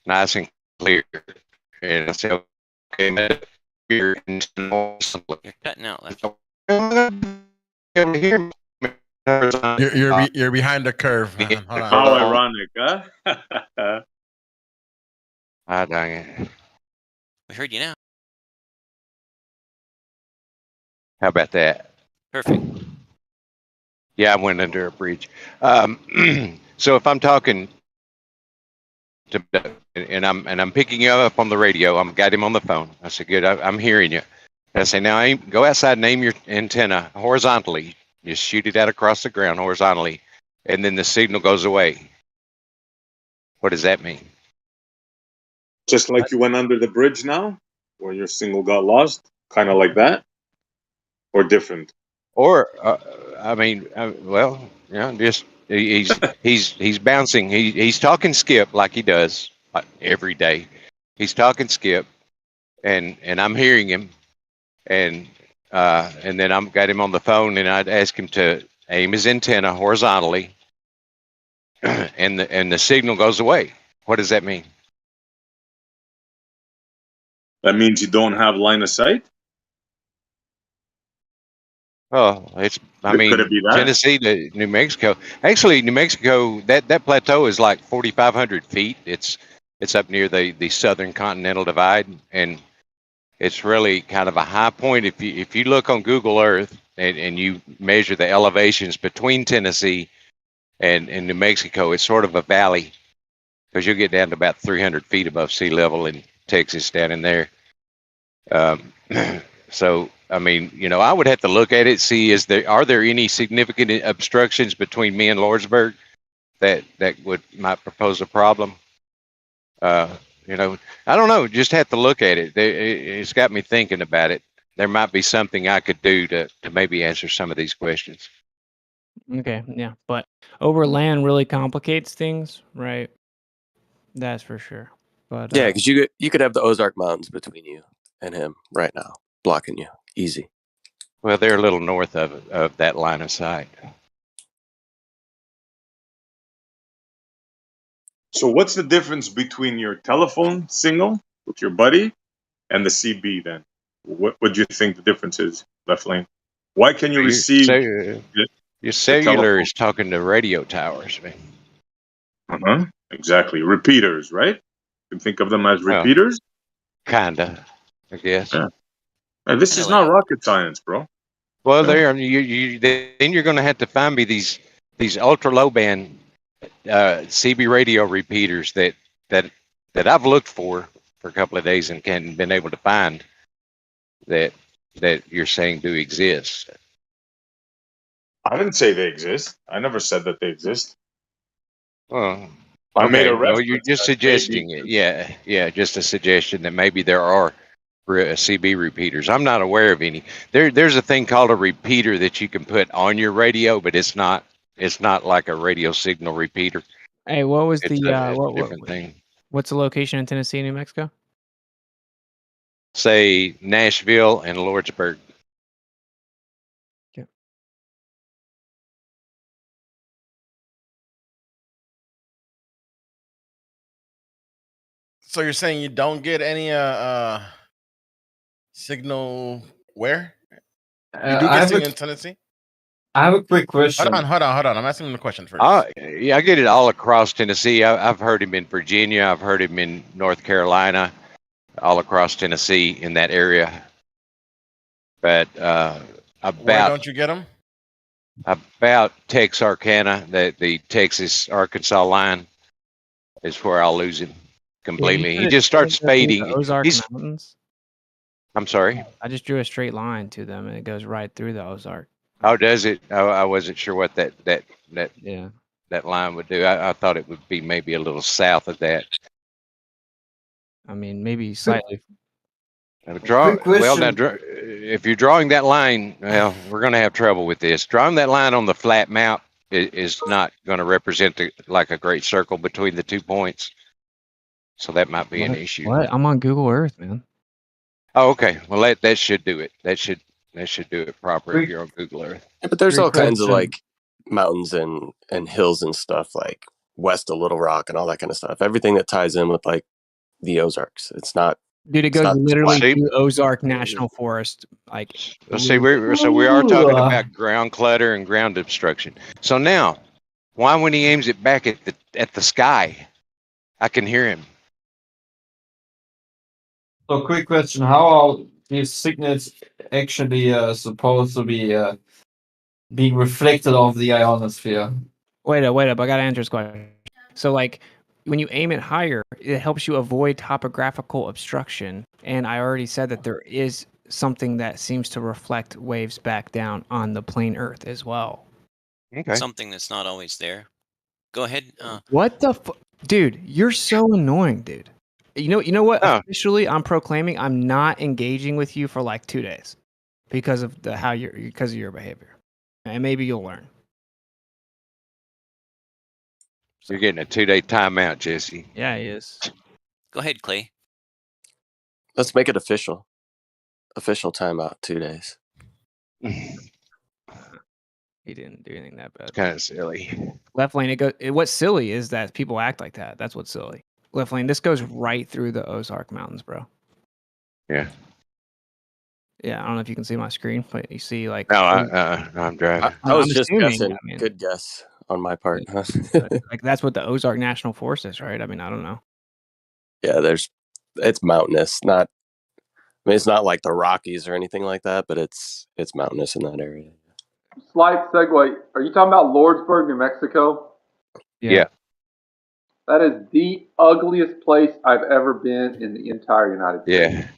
Speaker 18: nice and clear. And I say, okay, Mud Duck, you're
Speaker 16: cutting out.
Speaker 13: You're behind the curve, man. Hold on.
Speaker 2: How ironic, huh?
Speaker 18: Ah, dang it.
Speaker 16: We heard you now.
Speaker 18: How about that?
Speaker 16: Perfect.
Speaker 18: Yeah, I went under a bridge. So if I'm talking to, and I'm picking you up on the radio, I'm got him on the phone. I said, good, I'm hearing you. I say, now go outside and aim your antenna horizontally. Just shoot it out across the ground horizontally, and then the signal goes away. What does that mean?
Speaker 2: Just like you went under the bridge now, where your signal got lost, kind of like that, or different?
Speaker 18: Or I mean, well, yeah, just he's bouncing. He's talking skip like he does every day. He's talking skip, and I'm hearing him, and then I'm got him on the phone, and I'd ask him to aim his antenna horizontally, and the signal goes away. What does that mean?
Speaker 2: That means you don't have line of sight?
Speaker 18: Oh, I mean,
Speaker 2: Could it be that?
Speaker 18: Tennessee to New Mexico. Actually, New Mexico, that plateau is like 4,500 feet. It's up near the southern continental divide, and it's really kind of a high point. If you look on Google Earth and you measure the elevations between Tennessee and New Mexico, it's sort of a valley, because you'll get down to about 300 feet above sea level in Texas down in there. So, I mean, you know, I would have to look at it, see are there any significant obstructions between me and Lordsburg that might propose a problem. You know, I don't know. Just have to look at it. It's got me thinking about it. There might be something I could do to maybe answer some of these questions.
Speaker 20: Okay, yeah, but over land really complicates things, right? That's for sure. But
Speaker 15: Yeah, because you could have the Ozark Mountains between you and him right now, blocking you. Easy.
Speaker 18: Well, they're a little north of that line of sight.
Speaker 2: So what's the difference between your telephone signal with your buddy and the CB then? What would you think the difference is, Left Lane? Why can you receive
Speaker 18: your cellular is talking to radio towers, man.
Speaker 2: Uh-huh. Exactly. Repeaters, right? You can think of them as repeaters?
Speaker 18: Kinda, I guess.
Speaker 2: Yeah. And this is not rocket science, bro.
Speaker 18: Well, then you're going to have to find me these ultra low band CB radio repeaters that I've looked for a couple of days and hadn't been able to find that you're saying do exist.
Speaker 2: I didn't say they exist. I never said that they exist.
Speaker 18: Well,
Speaker 2: I
Speaker 18: okay.
Speaker 2: made a
Speaker 18: Well,
Speaker 2: reference.
Speaker 18: you're just suggesting it. Yeah, just a suggestion that maybe there are CB repeaters. I'm not aware of any. There's a thing called a repeater that you can put on your radio, but it's not like a radio signal repeater.
Speaker 20: hey, what was
Speaker 18: It's
Speaker 20: the
Speaker 18: a different thing.
Speaker 20: What's the location in Tennessee, New Mexico?
Speaker 18: Say Nashville and Lordsburg.
Speaker 20: Yeah.
Speaker 13: So you're saying you don't get any signal where? You do get signal in Tennessee?
Speaker 21: I have a quick question.
Speaker 13: Hold on. I'm asking him the question first.
Speaker 18: Yeah, I get it all across Tennessee. I've heard him in Virginia. I've heard him in North Carolina, all across Tennessee in that area. But
Speaker 13: where don't you get them?
Speaker 18: About Texarkana, the Texas Arkansas line, is where I'll lose him completely. He just starts fading.
Speaker 20: Ozark Mountains.
Speaker 18: I'm sorry.
Speaker 20: I just drew a straight line to them, and it goes right through the Ozark.
Speaker 18: Oh, does it? I wasn't sure what that
Speaker 20: Yeah.
Speaker 18: that line would do. I thought it would be maybe a little south of that.
Speaker 20: I mean, maybe slightly.
Speaker 21: Quick question.
Speaker 18: If you're drawing that line, well, we're going to have trouble with this. Drawing that line on the flat map is not going to represent like a great circle between the 2 points. So that might be an issue.
Speaker 20: What? I'm on Google Earth, man.
Speaker 18: Oh, okay. Well, that should do it. That should do it proper if you're on Google Earth.
Speaker 15: Yeah, but there's
Speaker 21: Great
Speaker 15: all kinds of
Speaker 21: question.
Speaker 15: like mountains and hills and stuff like west of Little Rock and all that kind of stuff. Everything that ties in with like the Ozarks. It's not.
Speaker 20: Dude, it
Speaker 15: it's
Speaker 20: goes
Speaker 15: not
Speaker 20: literally
Speaker 15: flat.
Speaker 20: to Ozark National Forest. Like,
Speaker 18: Let's see, we are talking about ground clutter and ground obstruction. So now, why when he aims it back at the sky, I can hear him.
Speaker 21: So, quick question: how are these signals actually supposed to be being reflected off the ionosphere?
Speaker 20: Wait up! I gotta answer this question. So, like, when you aim it higher, it helps you avoid topographical obstruction. And I already said that there is something that seems to reflect waves back down on the plain Earth as well.
Speaker 18: Okay.
Speaker 16: Something that's not always there. Go ahead.
Speaker 20: What the dude? You're so annoying, dude. You know what?
Speaker 18: Oh.
Speaker 20: Officially, I'm proclaiming I'm not engaging with you for like 2 days because of because of your behavior, and maybe you'll learn.
Speaker 18: You're getting a 2-day timeout, Jesse.
Speaker 20: Yeah, he is.
Speaker 16: Go ahead, Clay.
Speaker 15: Let's make it official. Official timeout, 2 days.
Speaker 20: He didn't do anything that bad.
Speaker 18: Kind of silly.
Speaker 20: Left lane. What's silly is that people act like that. That's what's silly. Left lane. This goes right through the Ozark Mountains, bro.
Speaker 18: Yeah.
Speaker 20: Yeah, I don't know if you can see my screen, but you see like.
Speaker 18: No, I'm driving.
Speaker 15: I was
Speaker 20: I'm
Speaker 15: just
Speaker 20: assuming,
Speaker 15: guessing.
Speaker 20: I mean,
Speaker 15: Good guess on my part.
Speaker 20: like that's what the Ozark National Forest is, right? I mean, I don't know.
Speaker 15: Yeah, it's mountainous. Not. I mean, it's not like the Rockies or anything like that, but it's mountainous in that area.
Speaker 14: Slight segue. Are you talking about Lordsburg, New Mexico?
Speaker 18: Yeah.
Speaker 14: That is the ugliest place I've ever been in the entire United States.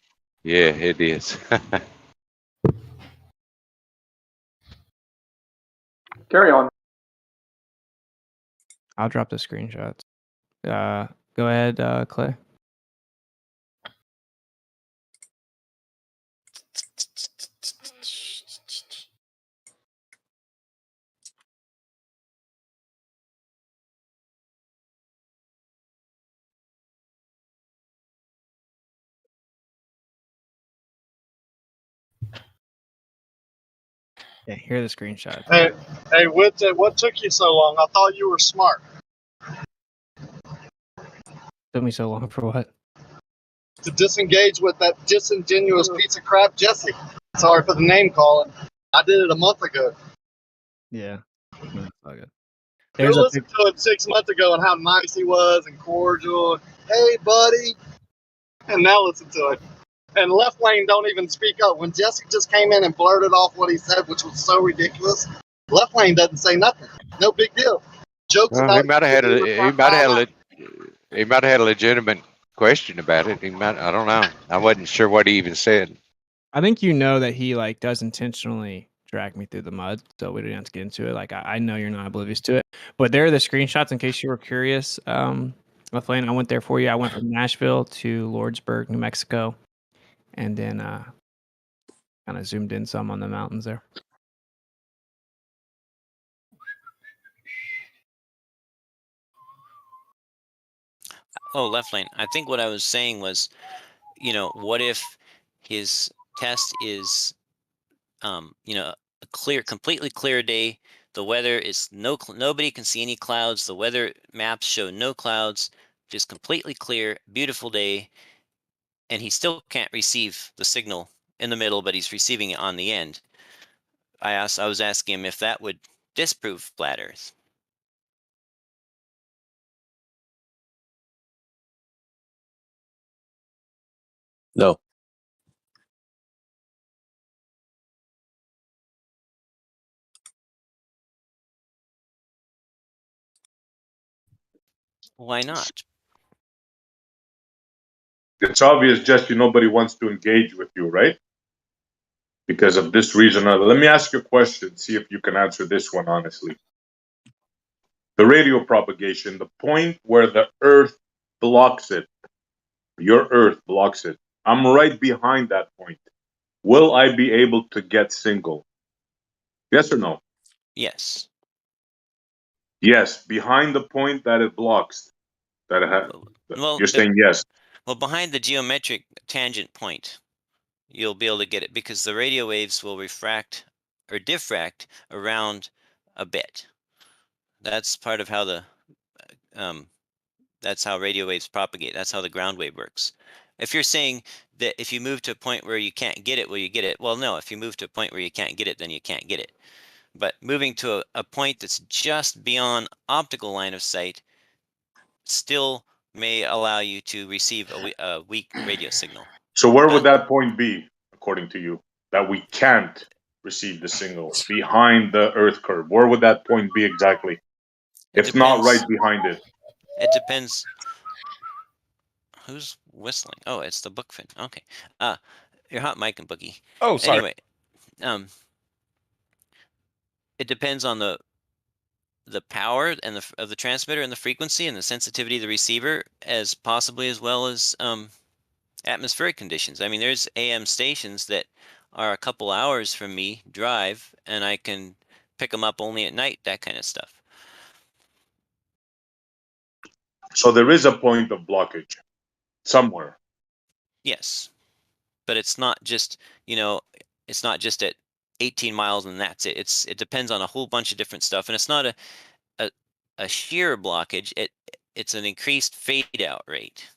Speaker 18: Yeah, it is.
Speaker 14: Carry on.
Speaker 20: I'll drop the screenshots. Go ahead, Clay. Yeah, here are the screenshots.
Speaker 6: Hey, what took you so long? I thought you were smart.
Speaker 20: Took me so long for what?
Speaker 6: To disengage with that disingenuous piece of crap, Jesse. Sorry for the name calling. I did it a month ago.
Speaker 20: Yeah. No, it's all good.
Speaker 6: You listened to him 6 months ago and how nice he was and cordial. Hey, buddy. And now listen to it. And left lane don't even speak up. When Jesse just came in and blurted off what he said, which was so ridiculous, left lane doesn't say nothing. No big deal. Jokes
Speaker 18: Well,
Speaker 6: about
Speaker 18: he might have had a legitimate question about it. I don't know. I wasn't sure what he even said.
Speaker 20: I think you know that he like does intentionally drag me through the mud, so we don't have to get into it. Like I know you're not oblivious to it, but there are the screenshots in case you were curious. Left lane, I went there for you. I went from Nashville to Lordsburg, New Mexico, and then kind of zoomed in some on the mountains there.
Speaker 16: Oh, left lane. I think what I was saying was, what if his test is, a completely clear day. The weather is nobody can see any clouds. The weather maps show no clouds, just completely clear, beautiful day, and he still can't receive the signal in the middle, but he's receiving it on the end. I was asking him if that would disprove flat Earth.
Speaker 15: No.
Speaker 16: Why not?
Speaker 2: It's obvious, Jesse, nobody wants to engage with you, right? because of this reason. Let me ask you a question, see if you can answer this one honestly. The radio propagation, the point where the Earth blocks it, your Earth blocks it, I'm right behind that point. Will I be able to get single? Yes or no?
Speaker 16: Yes.
Speaker 2: Yes, behind the point that it blocks. That it
Speaker 16: Well,
Speaker 2: you're saying yes.
Speaker 16: Well, behind the geometric tangent point, you'll be able to get it because the radio waves will refract or diffract around a bit. That's part of how the that's how radio waves propagate. That's how the ground wave works. If you're saying that if you move to a point where you can't get it, will you get it? Well, no. If you move to a point where you can't get it, then you can't get it. But moving to a point that's just beyond optical line of sight still may allow you to receive a weak radio signal.
Speaker 2: So where would that point be, according to you, that we can't receive the signal behind the Earth curve? Where would that point be exactly? If not right behind it.
Speaker 16: It depends. Who's whistling? Oh, it's the bookfin. Okay. You're hot mic and boogie.
Speaker 13: Oh, sorry.
Speaker 16: Anyway, it depends on the power and of the transmitter and the frequency and the sensitivity of the receiver, as possibly as well as atmospheric conditions. I mean, there's AM stations that are a couple hours from me drive, and I can pick them up only at night. That kind of stuff.
Speaker 2: So there is a point of blockage somewhere.
Speaker 16: Yes, but it's not just it's not just at 18 miles and that's it. It depends on a whole bunch of different stuff, and it's not a shear blockage. It's an increased fade out rate.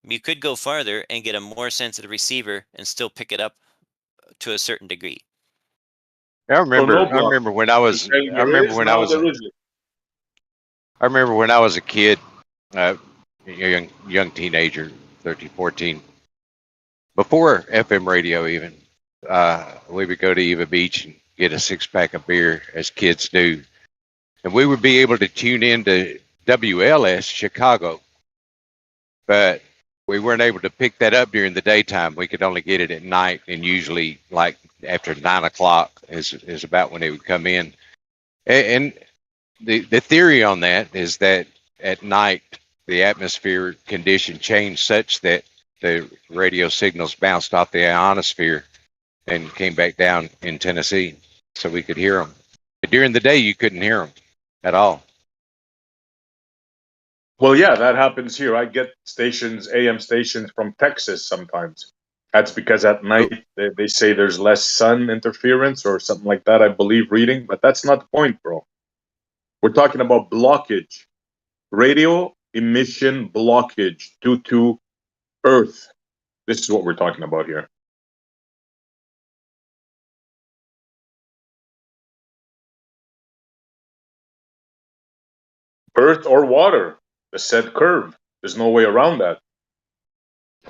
Speaker 16: You could go farther and get a more sensitive receiver and still pick it up to a certain degree.
Speaker 18: I remember when I was a kid, young teenager, 13, 14, before FM radio even, we would go to Eva Beach and get a 6-pack of beer, as kids do. And we would be able to tune into WLS Chicago, but we weren't able to pick that up during the daytime. We could only get it at night, and usually like after 9 o'clock is about when it would come in. And the theory on that is that at night, the atmosphere condition changed such that the radio signals bounced off the ionosphere and came back down in Tennessee, so we could hear them. But during the day, you couldn't hear them at all.
Speaker 2: Well, yeah, that happens here. I get stations, AM stations from Texas sometimes. That's because at night they say there's less sun interference or something like that, I believe, reading. But that's not the point, bro. We're talking about blockage. Radio emission blockage due to Earth. This is what we're talking about here. Earth or water, the said curve. There's no way around that.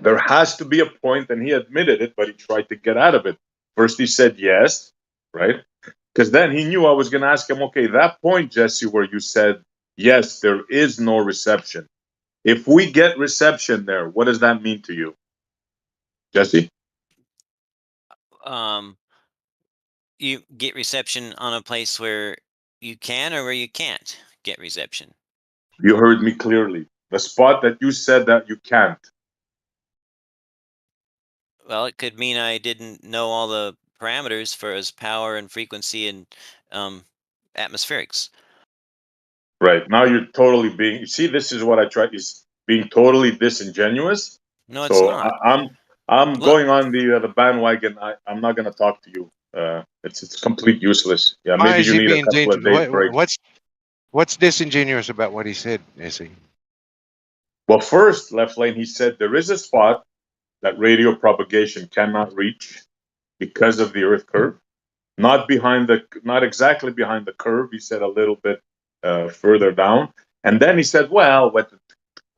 Speaker 2: There has to be a point, and he admitted it, but he tried to get out of it. First he said yes, right? Because then he knew I was going to ask him, okay, that point, Jesse, where you said, yes, there is no reception. If we get reception there, what does that mean to you? Jesse?
Speaker 16: You get reception on a place where you can or where you can't get reception.
Speaker 2: You heard me clearly. The spot that you said that you can't.
Speaker 16: Well, it could mean I didn't know all the parameters for as power and frequency and atmospherics.
Speaker 2: Right. Now you're totally being, you see, this is what I tried, is being totally disingenuous.
Speaker 16: No, it's not.
Speaker 2: I'm going on the bandwagon. I'm not going to talk to you. It's complete useless. Yeah,
Speaker 18: Why
Speaker 2: maybe
Speaker 18: is
Speaker 2: you
Speaker 18: he
Speaker 2: need
Speaker 18: being
Speaker 2: a couple of days break.
Speaker 18: What's disingenuous about what he said, Jesse?
Speaker 2: Well, first, Left Lane, he said there is a spot that radio propagation cannot reach because of the Earth curve. Not exactly behind the curve. He said a little bit further down. And then he said, well, with the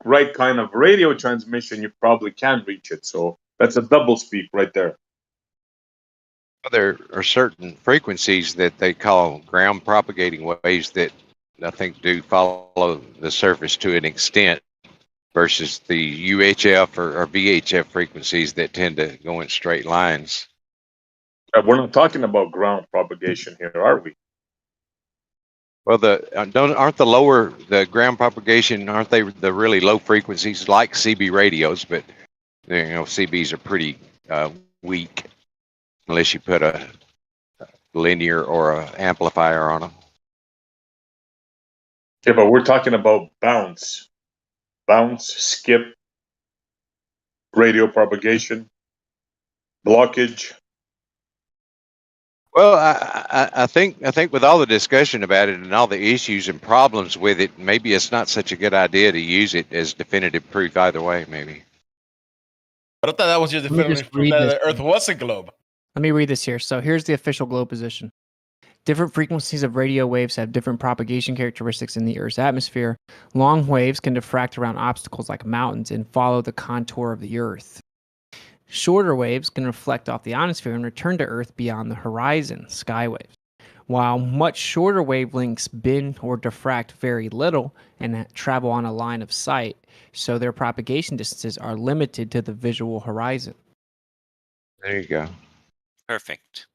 Speaker 2: right kind of radio transmission, you probably can reach it. So that's a double speak right there.
Speaker 18: There are certain frequencies that they call ground propagating waves that I think do follow the surface to an extent, versus the UHF or VHF frequencies that tend to go in straight lines.
Speaker 2: We're not talking about ground propagation here, are we?
Speaker 18: Well, aren't the ground propagation, aren't they the really low frequencies like CB radios? But CBs are pretty weak unless you put a linear or a amplifier on them.
Speaker 2: Yeah, but we're talking about bounce, skip, radio propagation, blockage.
Speaker 18: Well, I think with all the discussion about it and all the issues and problems with it, maybe it's not such a good idea to use it as definitive proof either way. Maybe.
Speaker 13: But I thought that was your
Speaker 20: Let me just
Speaker 13: definitive proof
Speaker 20: read
Speaker 13: that
Speaker 20: this.
Speaker 13: the Earth was a globe.
Speaker 20: Let me read this here. So here's the official globe position. Different frequencies of radio waves have different propagation characteristics in the Earth's atmosphere. Long waves can diffract around obstacles like mountains and follow the contour of the Earth. Shorter waves can reflect off the ionosphere and return to Earth beyond the horizon, sky waves. While much shorter wavelengths bend or diffract very little and travel on a line of sight, so their propagation distances are limited to the visual horizon.
Speaker 18: There you go.
Speaker 16: Perfect.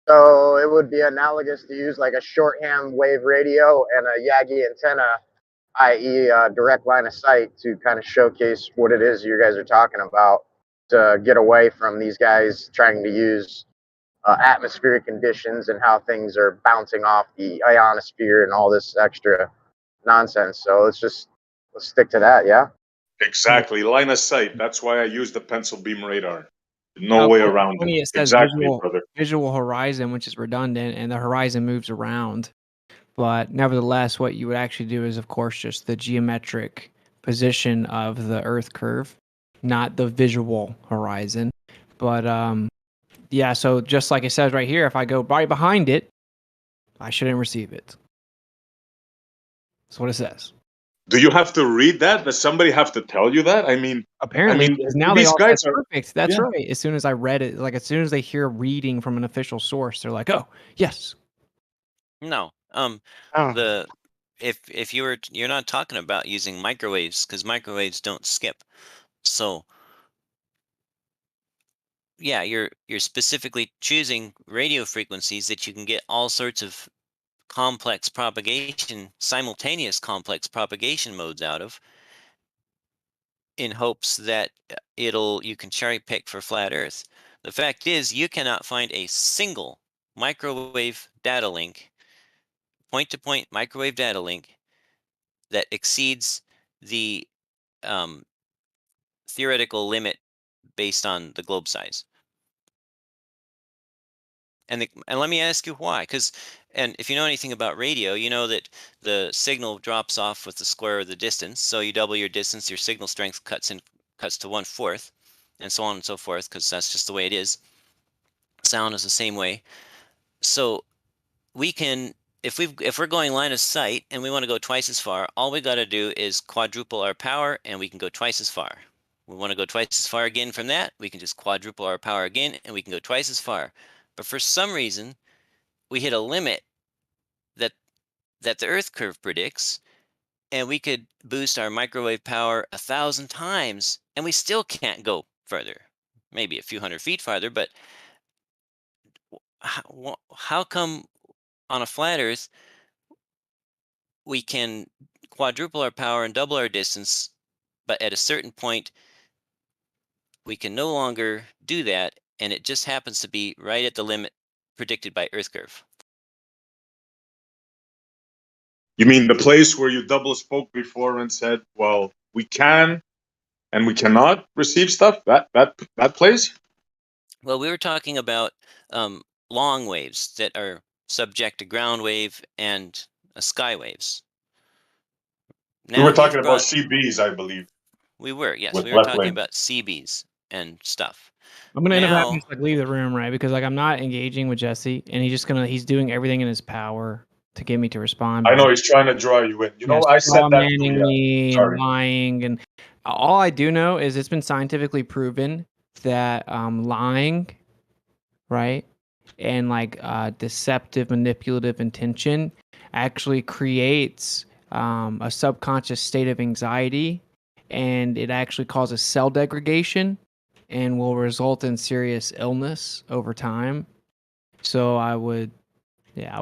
Speaker 7: So it would be analogous to use like a shorthand wave radio and a Yagi antenna, i.e. direct line of sight, to kind of showcase what it is you guys are talking about, to get away from these guys trying to use atmospheric conditions and how things are bouncing off the ionosphere and all this extra nonsense. So let's stick to that. Yeah.
Speaker 2: Exactly. Line of sight. That's why I use the pencil beam radar. No way around it.
Speaker 20: It says
Speaker 2: Exactly, brother.
Speaker 20: visual horizon, which is redundant, and the horizon moves around. But nevertheless, what you would actually do is, of course, just the geometric position of the Earth curve, not the visual horizon. But yeah, so just like it says right here, if I go right behind it, I shouldn't receive it. That's what it says.
Speaker 2: Do you have to read that? Does somebody have to tell you that? I mean,
Speaker 20: Apparently, because now they
Speaker 2: these
Speaker 20: all
Speaker 2: guys
Speaker 20: said
Speaker 2: are
Speaker 20: perfect. That's
Speaker 2: yeah.
Speaker 20: right. As soon as I read it, like as soon as they hear reading from an official source, they're like, "Oh, yes."
Speaker 16: No. If you're not talking about using microwaves, because microwaves don't skip. So yeah, you're specifically choosing radio frequencies that you can get all sorts of complex propagation, simultaneous complex propagation modes out of, in hopes that you can cherry pick for flat Earth. The fact is, you cannot find a single microwave data link, point-to-point microwave data link, that exceeds the theoretical limit based on the globe size. And let me ask you why, and if you know anything about radio, you know that the signal drops off with the square of the distance. So you double your distance, your signal strength cuts to 1/4, and so on and so forth, because that's just the way it is. Sound is the same way. So we can, if we're going line of sight and we want to go twice as far, all we got to do is quadruple our power, and we can go twice as far. We want to go twice as far again from that, we can just quadruple our power again, and we can go twice as far. But for some reason, we hit a limit that the Earth curve predicts, and we could boost our microwave power 1,000 times, and we still can't go further. Maybe a few hundred feet farther, but how come on a flat Earth we can quadruple our power and double our distance, but at a certain point we can no longer do that, and it just happens to be right at the limit predicted by Earth curve?
Speaker 2: You mean the place where you double spoke before and said, well, we can and we cannot receive stuff? That place?
Speaker 16: Well, we were talking about long waves that are subject to ground wave and sky waves.
Speaker 2: We were talking about CBs, I believe.
Speaker 16: We were, yes.
Speaker 2: With
Speaker 16: We were
Speaker 2: left
Speaker 16: talking
Speaker 2: lane.
Speaker 16: about CBs and stuff.
Speaker 20: I'm gonna end up having to leave the room, right? Because I'm not engaging with Jesse, and he's doing everything in his power to get me to respond.
Speaker 2: I know he's trying to draw you in. I said that too, yeah.
Speaker 20: Me
Speaker 2: Sorry.
Speaker 20: and lying, and all I do know is it's been scientifically proven that lying, right, and like deceptive, manipulative intention actually creates a subconscious state of anxiety, and it actually causes cell degradation and will result in serious illness over time. So I would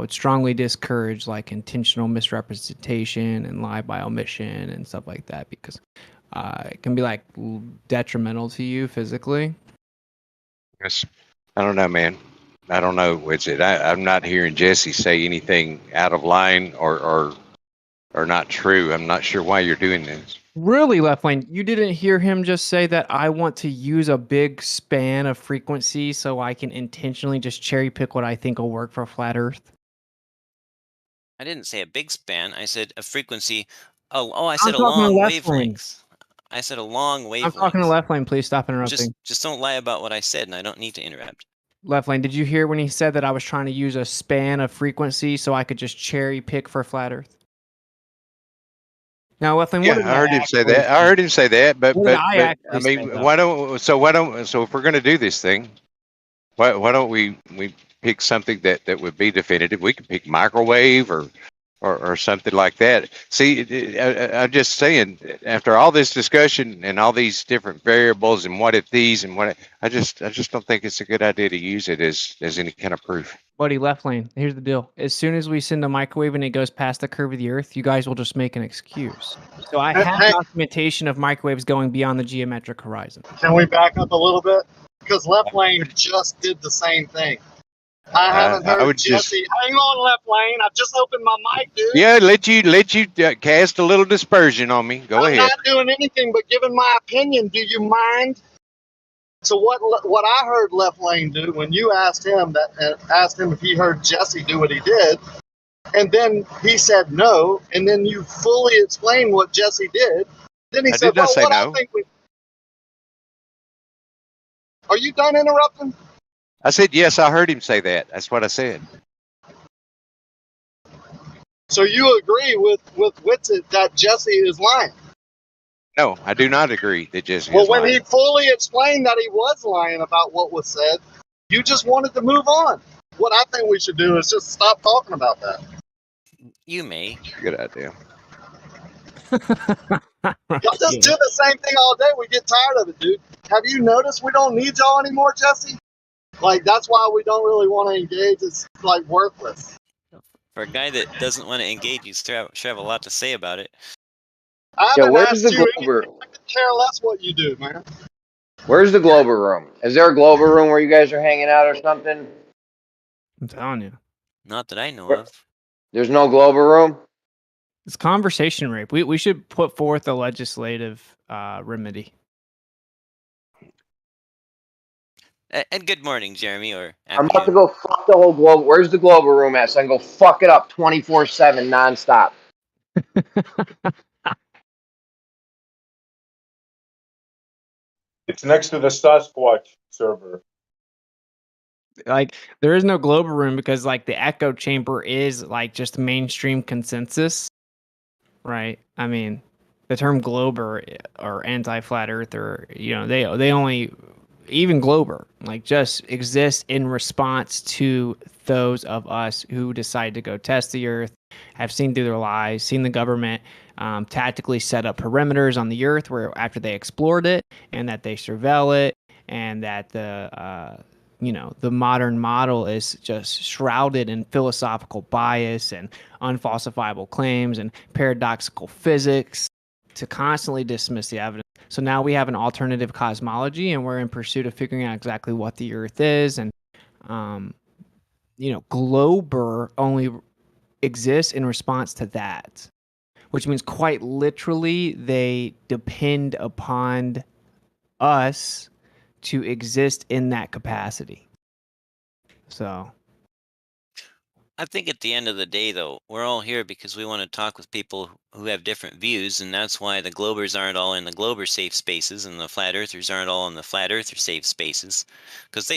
Speaker 20: strongly discourage like intentional misrepresentation and lie by omission and stuff like that, because it can be like detrimental to you physically.
Speaker 18: Yes. I don't know, man. I don't know. I'm not hearing Jesse say anything out of line or not true. I'm not sure why you're doing this.
Speaker 20: Really, Left Lane, you didn't hear him just say that I want to use a big span of frequency so I can intentionally just cherry pick what I think will work for flat Earth?
Speaker 16: I didn't say a big span. I said a frequency. I
Speaker 20: I'm
Speaker 16: said a
Speaker 20: talking to
Speaker 16: long
Speaker 20: Left Lane.
Speaker 16: wavelength. I said a long
Speaker 20: I'm
Speaker 16: wavelength.
Speaker 20: talking to Left Lane. Please stop interrupting.
Speaker 16: Just don't lie about what I said, and I don't need to interrupt.
Speaker 20: Left Lane, did you hear when he said that I was trying to use a span of frequency so I could just cherry pick for flat Earth? Now, Left Lane,
Speaker 18: Yeah,
Speaker 20: what did
Speaker 18: I heard him say
Speaker 20: actually
Speaker 18: that. I heard him say that. But
Speaker 20: What did I
Speaker 18: I
Speaker 20: actually say,
Speaker 18: mean,
Speaker 20: though?
Speaker 18: so if we're going to do this thing, why don't we pick something that would be definitive? We could pick microwave or something like that. See, I'm just saying, after all this discussion and all these different variables and what if these and what, I just don't think it's a good idea to use it as any kind of proof.
Speaker 20: Buddy, Left Lane, here's the deal. As soon as we send a microwave and it goes past the curve of the Earth, you guys will just make an excuse. So I have documentation of microwaves going beyond the geometric horizon.
Speaker 6: Can we back up a little bit? Because Left Lane just did the same thing. I haven't
Speaker 18: I
Speaker 6: heard
Speaker 18: would
Speaker 6: Jesse. Hang on, Left Lane. I've just opened my mic, dude.
Speaker 18: Yeah, let you cast a little dispersion on me. Go
Speaker 6: I'm
Speaker 18: ahead.
Speaker 6: not doing anything but giving my opinion. Do you mind? So what I heard Left Lane do when you asked him if he heard Jesse do what he did, and then he said no, and then you fully explained what Jesse did. Then he
Speaker 18: I
Speaker 6: said,
Speaker 18: did not
Speaker 6: "Well,
Speaker 18: say
Speaker 6: what
Speaker 18: no.
Speaker 6: I think we." Are you done interrupting?
Speaker 18: I said yes. I heard him say that. That's what I said.
Speaker 6: So you agree with Witsit that Jesse is lying?
Speaker 18: No, I do not agree that Jesse
Speaker 6: Well,
Speaker 18: is
Speaker 6: when
Speaker 18: lying.
Speaker 6: he fully explained that he was lying about what was said, you just wanted to move on. What I think we should do is just stop talking about that.
Speaker 16: You may.
Speaker 18: Good idea.
Speaker 6: Y'all just do the same thing all day. We get tired of it, dude. Have you noticed we don't need y'all anymore, Jesse? Like, that's why we don't really want to engage. It's like worthless.
Speaker 16: For a guy that doesn't want to engage, you sure have a lot to say about it.
Speaker 6: I
Speaker 3: Yo,
Speaker 6: haven't
Speaker 3: where's
Speaker 6: asked
Speaker 3: the
Speaker 6: you
Speaker 3: Glober?
Speaker 6: anything. I could care less what you do, man.
Speaker 3: Where's the Glober room? Is there a Glober room where you guys are hanging out or something?
Speaker 20: I'm telling you.
Speaker 16: Not that I know of.
Speaker 3: There's no Glober room?
Speaker 20: It's conversation rape. We should put forth a legislative remedy.
Speaker 16: And good morning, Jeremy, or
Speaker 3: I'm about to
Speaker 16: afternoon.
Speaker 3: go fuck the whole Globe. Where's the Glober room at? So I can go fuck it up 24/7 nonstop.
Speaker 2: It's next to the Sasquatch server.
Speaker 20: Like, there is no Glober room because like the echo chamber is like just mainstream consensus, right? I mean, the term Glober or anti-flat earther, they only, even Glober, like, just exist in response to those of us who decide to go test the Earth, have seen through their lies, seen the government tactically set up perimeters on the Earth where after they explored it, and that they surveil it, and that the modern model is just shrouded in philosophical bias and unfalsifiable claims and paradoxical physics to constantly dismiss the evidence. So now we have an alternative cosmology, and we're in pursuit of figuring out exactly what the Earth is. And, Glober only exists in response to that, which means quite literally they depend upon us to exist in that capacity. So
Speaker 16: I think at the end of the day, though, we're all here because we want to talk with people who have different views, and that's why the Globers aren't all in the Glober safe spaces, and the Flat Earthers aren't all in the Flat Earther safe spaces, because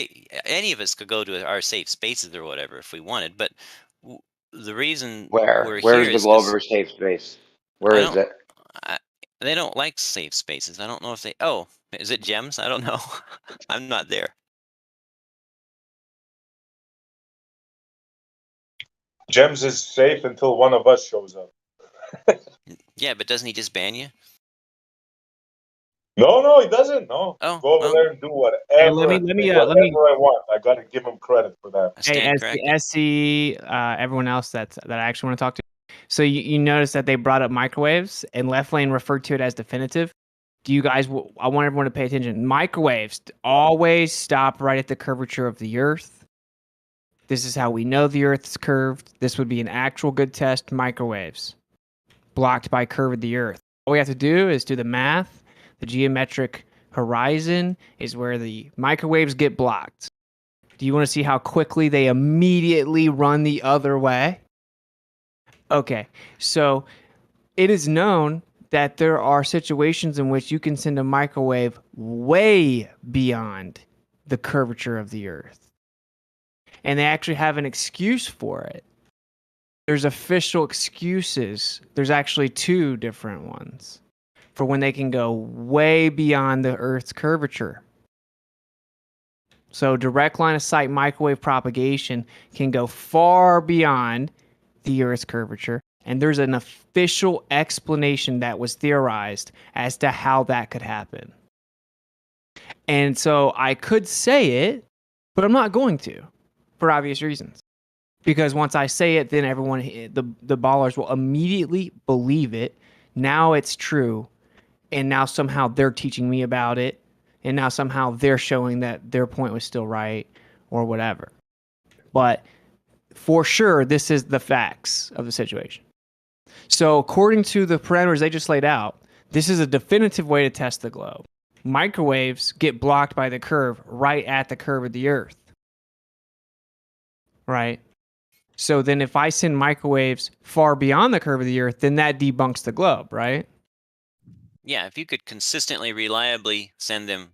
Speaker 16: any of us could go to our safe spaces or whatever if we wanted. But the reason we're
Speaker 3: Where's
Speaker 16: here
Speaker 3: the
Speaker 16: is because
Speaker 3: Glober safe space? Where is it?
Speaker 16: they don't like safe spaces. I don't know if they. Oh, is it Gems? I don't know. I'm not there.
Speaker 2: Gems is safe until one of us shows up.
Speaker 16: Yeah, but doesn't he just ban you?
Speaker 2: No, he doesn't. No,
Speaker 16: Oh,
Speaker 2: go over
Speaker 16: well,
Speaker 2: there and do whatever,
Speaker 20: Hey, let me
Speaker 2: and
Speaker 20: let
Speaker 2: say
Speaker 20: me
Speaker 2: whatever
Speaker 20: let me.
Speaker 2: I want. I gotta give him credit for that.
Speaker 16: I
Speaker 20: Hey,
Speaker 16: stand corrected.
Speaker 20: SC, everyone else that I actually want to talk to. So you notice that they brought up microwaves, and Left Lane referred to it as definitive. Do you guys? I want everyone to pay attention. Microwaves always stop right at the curvature of the Earth. This is how we know the Earth's curved. This would be an actual good test. Microwaves blocked by curve of the Earth. All we have to do is do the math. The geometric horizon is where the microwaves get blocked. Do you want to see how quickly they immediately run the other way? Okay, so it is known that there are situations in which you can send a microwave way beyond the curvature of the Earth. And they actually have an excuse for it. There's official excuses. There's actually two different ones for when they can go way beyond the Earth's curvature. So direct line of sight microwave propagation can go far beyond the Earth's curvature. And there's an official explanation that was theorized as to how that could happen. And so I could say it, but I'm not going to, for obvious reasons. Because once I say it, then everyone, the ballers will immediately believe it. Now it's true. And now somehow they're teaching me about it. And now somehow they're showing that their point was still right or whatever. But for sure, this is the facts of the situation. So according to the parameters they just laid out, this is a definitive way to test the globe. Microwaves get blocked by the curve right at the curve of the Earth. Right? So then if I send microwaves far beyond the curve of the Earth, then that debunks the globe, right?
Speaker 16: Yeah, if you could consistently, reliably send them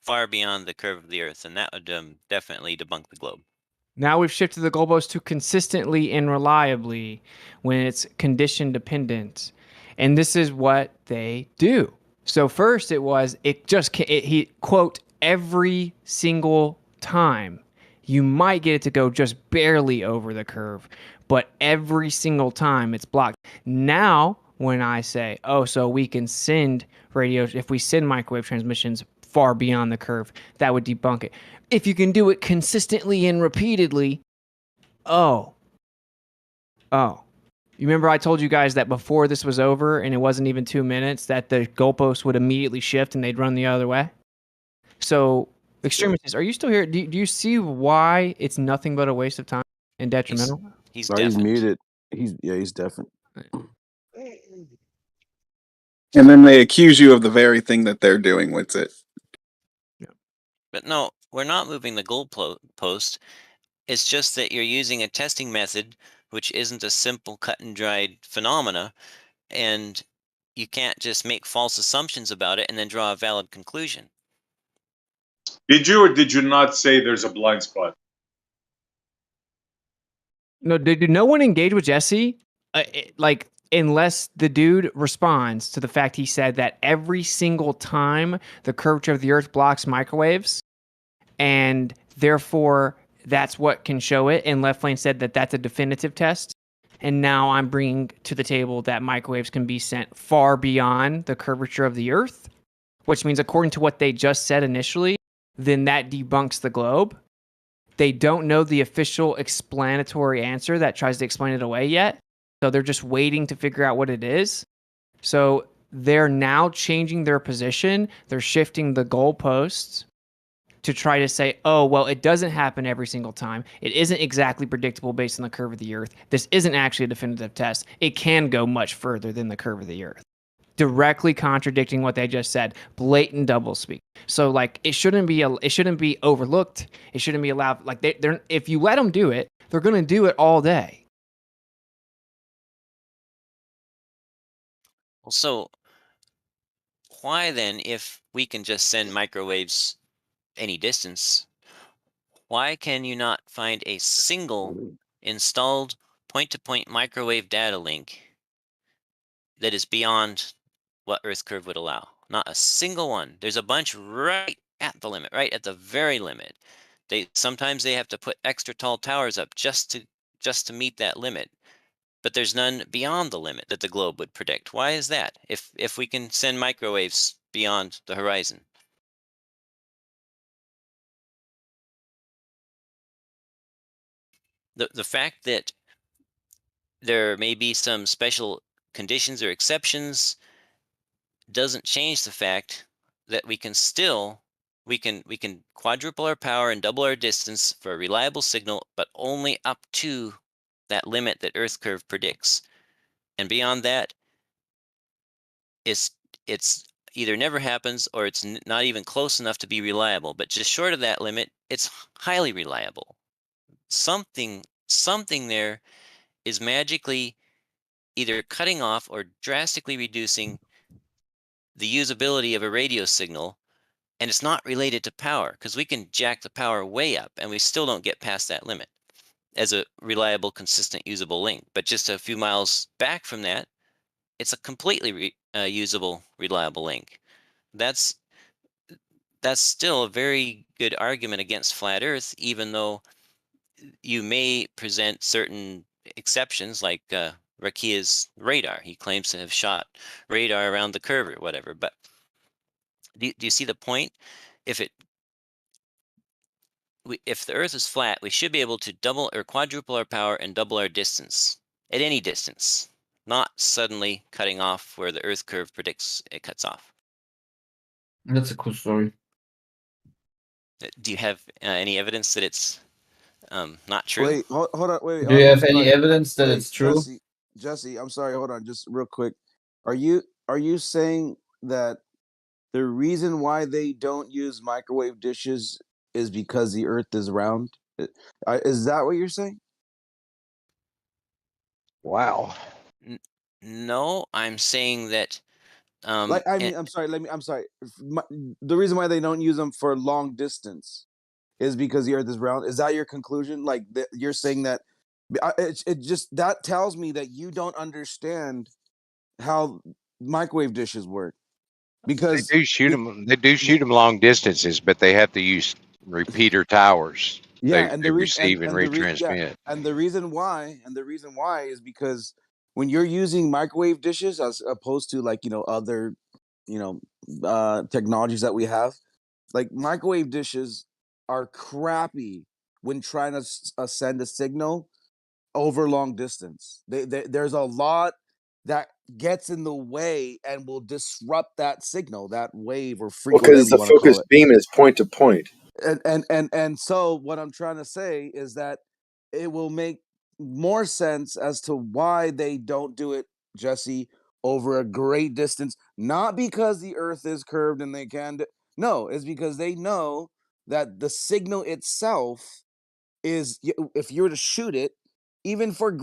Speaker 16: far beyond the curve of the Earth, then that would definitely debunk the globe.
Speaker 20: Now we've shifted the goalpost to consistently and reliably when it's condition dependent. And this is what they do. So first he quote, every single time. You might get it to go just barely over the curve, but every single time it's blocked. Now, when I say, oh, so we can send radios, if we send microwave transmissions far beyond the curve, that would debunk it. If you can do it consistently and repeatedly, oh. You remember I told you guys that before this was over and it wasn't even 2 minutes that the goalpost would immediately shift and they'd run the other way? So, extremists, are you still here? Do you see why it's nothing but a waste of time and detrimental?
Speaker 16: He's
Speaker 15: No, he's muted. He's deafened.
Speaker 1: And then they accuse you of the very thing that they're doing with it.
Speaker 16: But no, we're not moving the goalpost. It's just that you're using a testing method which isn't a simple cut and dried phenomena, and you can't just make false assumptions about it and then draw a valid conclusion.
Speaker 2: Did you or did you not say there's a blind spot?
Speaker 20: No, did no one engage with Jesse? Unless the dude responds to the fact he said that every single time the curvature of the Earth blocks microwaves, and therefore that's what can show it. And Left Lane said that that's a definitive test. And now I'm bringing to the table that microwaves can be sent far beyond the curvature of the Earth, which means according to what they just said initially, then that debunks the globe. They don't know the official explanatory answer that tries to explain it away yet. So they're just waiting to figure out what it is. So they're now changing their position. They're shifting the goalposts to try to say, oh, well, it doesn't happen every single time. It isn't exactly predictable based on the curve of the Earth. This isn't actually a definitive test. It can go much further than the curve of the Earth. Directly contradicting what they just said. Blatant doublespeak. So like it shouldn't be overlooked. It shouldn't be allowed. Like they're if you let them do it, they're going to do it all day.
Speaker 16: Well, so why then, if we can just send microwaves any distance, why can you not find a single installed point-to-point microwave data link that is beyond what Earth curve would allow? Not a single one. There's a bunch right at the limit, right at the very limit. Sometimes they have to put extra tall towers up just to meet that limit. But there's none beyond the limit that the globe would predict. Why is that? If we can send microwaves beyond the horizon. The fact that there may be some special conditions or exceptions doesn't change the fact that we can quadruple our power and double our distance for a reliable signal, but only up to that limit that Earth curve predicts. And beyond that, it's either never happens or it's not even close enough to be reliable. But just short of that limit, it's highly reliable. Something there is magically either cutting off or drastically reducing the usability of a radio signal, and it's not related to power, because we can jack the power way up and we still don't get past that limit as a reliable, consistent, usable link. But just a few miles back from that, it's a completely usable, reliable link. That's still a very good argument against flat Earth, even though you may present certain exceptions, like Rakia's radar. He claims to have shot radar around the curve or whatever. But do you see the point? If the Earth is flat, we should be able to double or quadruple our power and double our distance at any distance, not suddenly cutting off where the Earth curve predicts it cuts off.
Speaker 21: That's a cool story.
Speaker 16: Do you have any evidence that it's not true?
Speaker 8: Wait, hold on, wait.
Speaker 21: Do you have
Speaker 8: I'm
Speaker 21: any
Speaker 8: sorry.
Speaker 21: evidence that
Speaker 8: Wait,
Speaker 21: it's true?
Speaker 8: Jesse, I'm sorry. Hold on, just real quick. Are you saying that the reason why they don't use microwave dishes is because the Earth is round? Is that what you're saying?
Speaker 18: Wow.
Speaker 16: No, I'm saying that.
Speaker 8: I'm sorry. I'm sorry. The reason why they don't use them for long distance is because the Earth is round. Is that your conclusion? Like you're saying that? It just that tells me that you don't understand how microwave dishes work. Because
Speaker 18: They do shoot them long distances, but they have to use repeater towers.
Speaker 8: yeah,
Speaker 18: They receive and retransmit.
Speaker 8: and the reason why is because when you're using microwave dishes as opposed to like other technologies that we have, like microwave dishes are crappy when trying to send a signal over long distance. There's a lot that gets in the way and will disrupt that signal, that wave or frequency,
Speaker 22: because
Speaker 8: whatever
Speaker 22: it's
Speaker 8: you
Speaker 22: a
Speaker 8: want to call
Speaker 22: focused
Speaker 8: it.
Speaker 22: beam and it's point to point.
Speaker 8: And so what I'm trying to say is that it will make more sense as to why they don't do it, Jesse, over a great distance. Not because the Earth is curved and they can no, it's because they know that the signal itself is, if you were to shoot it, even for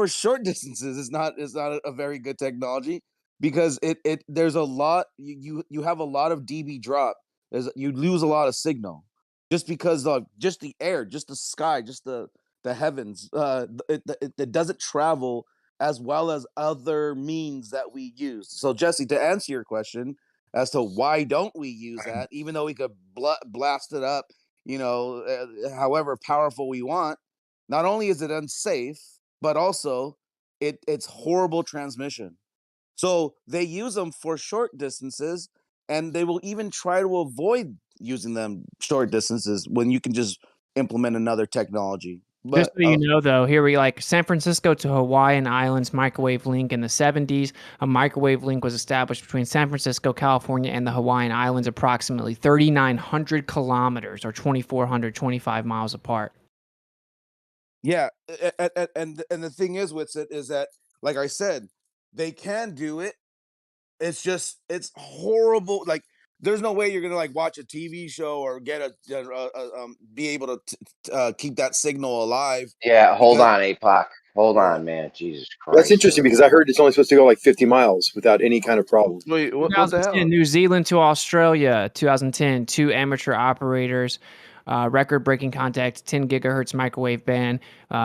Speaker 8: short distances, it's not a very good technology, because there's a lot, you have a lot of dB drop. You lose a lot of signal just because just the air, just the sky, just the heavens. It doesn't travel as well as other means that we use. So Jesse, to answer your question as to why don't we use that, even though we could blast it up, however powerful we want, not only is it unsafe, but also it's horrible transmission. So they use them for short distances, and they will even try to avoid using them short distances when you can just implement another technology.
Speaker 20: Just
Speaker 8: But
Speaker 20: so you know, though, here we San Francisco to Hawaiian Islands microwave link in the 70s. A microwave link was established between San Francisco, California, and the Hawaiian Islands, approximately 3,900 kilometers or 2,425 miles apart.
Speaker 8: yeah, and the thing is with it is that, like I said, they can do it. It's horrible. Like, there's no way you're gonna watch a TV show or get be able to keep that signal alive.
Speaker 3: Yeah, hold
Speaker 8: Because
Speaker 3: on, APOC. Hold
Speaker 8: yeah.
Speaker 3: on, man. Jesus
Speaker 22: That's
Speaker 3: Christ.
Speaker 22: interesting because I heard it's only supposed to go like 50 miles without any kind of problem.
Speaker 8: Wait, what the
Speaker 20: 2010,
Speaker 8: hell?
Speaker 20: New Zealand to Australia. 2010, 2 amateur operators. Record-breaking contact, 10 gigahertz microwave band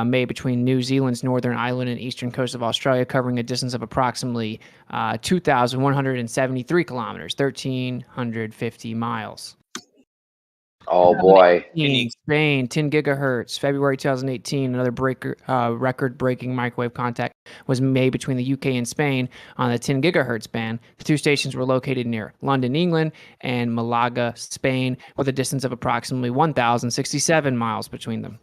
Speaker 20: made between New Zealand's northern island and eastern coast of Australia, covering a distance of approximately 2,173 kilometers, 1,350 miles.
Speaker 3: Oh boy.
Speaker 20: 2018, Spain, 10 gigahertz. February 2018, another record-breaking microwave contact was made between the UK and Spain on the 10 gigahertz band. The two stations were located near London, England, and Malaga, Spain, with a distance of approximately 1,067 miles between them.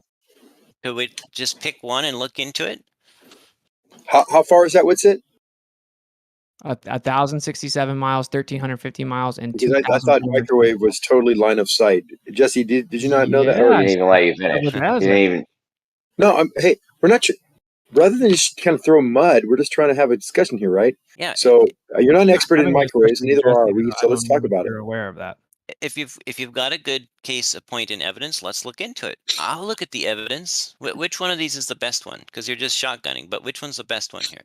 Speaker 16: Could we just pick one and look into it?
Speaker 22: How far is that? What's it?
Speaker 20: 1,067 miles, 1,350 miles, and
Speaker 22: Because I thought microwave was totally line of sight. Jesse, did you not know that?
Speaker 3: He didn't even let you finish. He didn't even.
Speaker 22: No, hey, we're not. Rather than just kind of throw mud, we're just trying to have a discussion here, right?
Speaker 16: Yeah.
Speaker 22: So you're not an expert in
Speaker 20: Having a
Speaker 22: microwaves,
Speaker 20: discussion,
Speaker 22: neither are
Speaker 20: Jesse,
Speaker 22: we.
Speaker 20: I
Speaker 22: So let's
Speaker 20: don't know
Speaker 22: talk
Speaker 20: if
Speaker 22: about it.
Speaker 20: You're aware of that.
Speaker 16: If you've got a good case of point in evidence, let's look into it. I'll look at the evidence. Which one of these is the best one? Because you're just shotgunning, but which one's the best one here?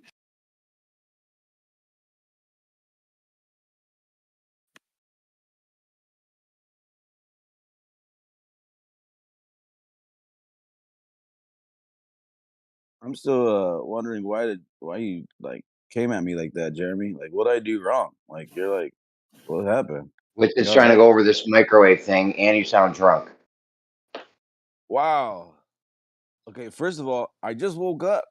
Speaker 8: I'm still wondering why you like came at me like that, Jeremy. Like, what I do wrong? Like, you're like, what happened?
Speaker 3: Which is
Speaker 8: You all
Speaker 3: trying to
Speaker 8: right?
Speaker 3: go over this microwave thing, and you sound drunk.
Speaker 8: Wow. Okay, first of all, I just woke up,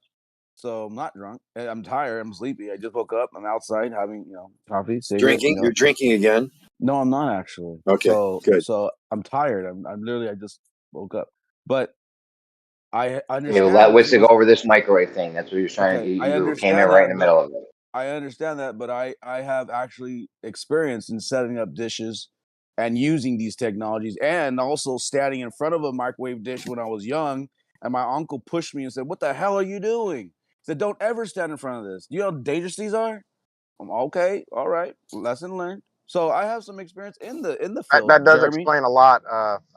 Speaker 8: so I'm not drunk. I'm tired. I'm sleepy. I just woke up. I'm outside having coffee, cigarette.
Speaker 22: Drinking? You're drinking again?
Speaker 8: No, I'm not actually.
Speaker 22: Okay,
Speaker 8: So
Speaker 22: good.
Speaker 8: so I'm tired. I'm literally I just woke up. But I
Speaker 3: Okay,
Speaker 8: understand
Speaker 3: let
Speaker 8: you're
Speaker 3: Witz go
Speaker 8: supposed.
Speaker 3: over this microwave thing. That's what you're trying.
Speaker 8: Okay, I
Speaker 3: You came in
Speaker 8: understand
Speaker 3: right in
Speaker 8: that,
Speaker 3: the
Speaker 8: but
Speaker 3: middle of it.
Speaker 8: I understand that, but I have actually experience in setting up dishes and using these technologies, and also standing in front of a microwave dish when I was young. And my uncle pushed me and said, "What the hell are you doing?" He said, "Don't ever stand in front of this. You know how dangerous these are." I'm okay, all right, lesson learned. So I have some experience in the field,
Speaker 7: That does
Speaker 8: Jeremy.
Speaker 7: explain a lot,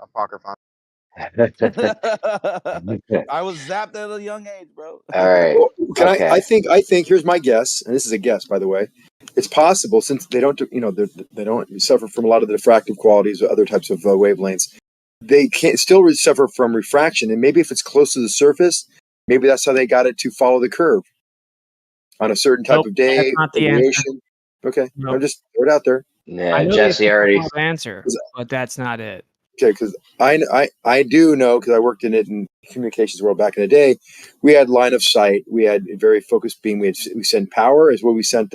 Speaker 7: Apocryphon.
Speaker 8: I was zapped at a young age, bro.
Speaker 3: All right.
Speaker 22: Well, can
Speaker 3: Okay.
Speaker 22: I think here's my guess, and this is a guess, by the way. It's possible since they don't, they don't suffer from a lot of the diffractive qualities or other types of wavelengths. They can't still suffer from refraction, and maybe if it's close to the surface, maybe that's how they got it to follow the curve on a certain type
Speaker 20: Nope,
Speaker 22: of
Speaker 20: that's
Speaker 22: day,
Speaker 20: not the answer.
Speaker 22: radiation. Okay,
Speaker 20: Nope.
Speaker 22: I'm just throw it out there.
Speaker 20: I
Speaker 3: Yeah,
Speaker 20: know
Speaker 3: Jesse
Speaker 20: the
Speaker 3: already.
Speaker 20: official answer, but that's not it.
Speaker 22: Okay, because I do know because I worked in it in communications world back in the day. We had line of sight. We had very focused beam. We sent power as well. We sent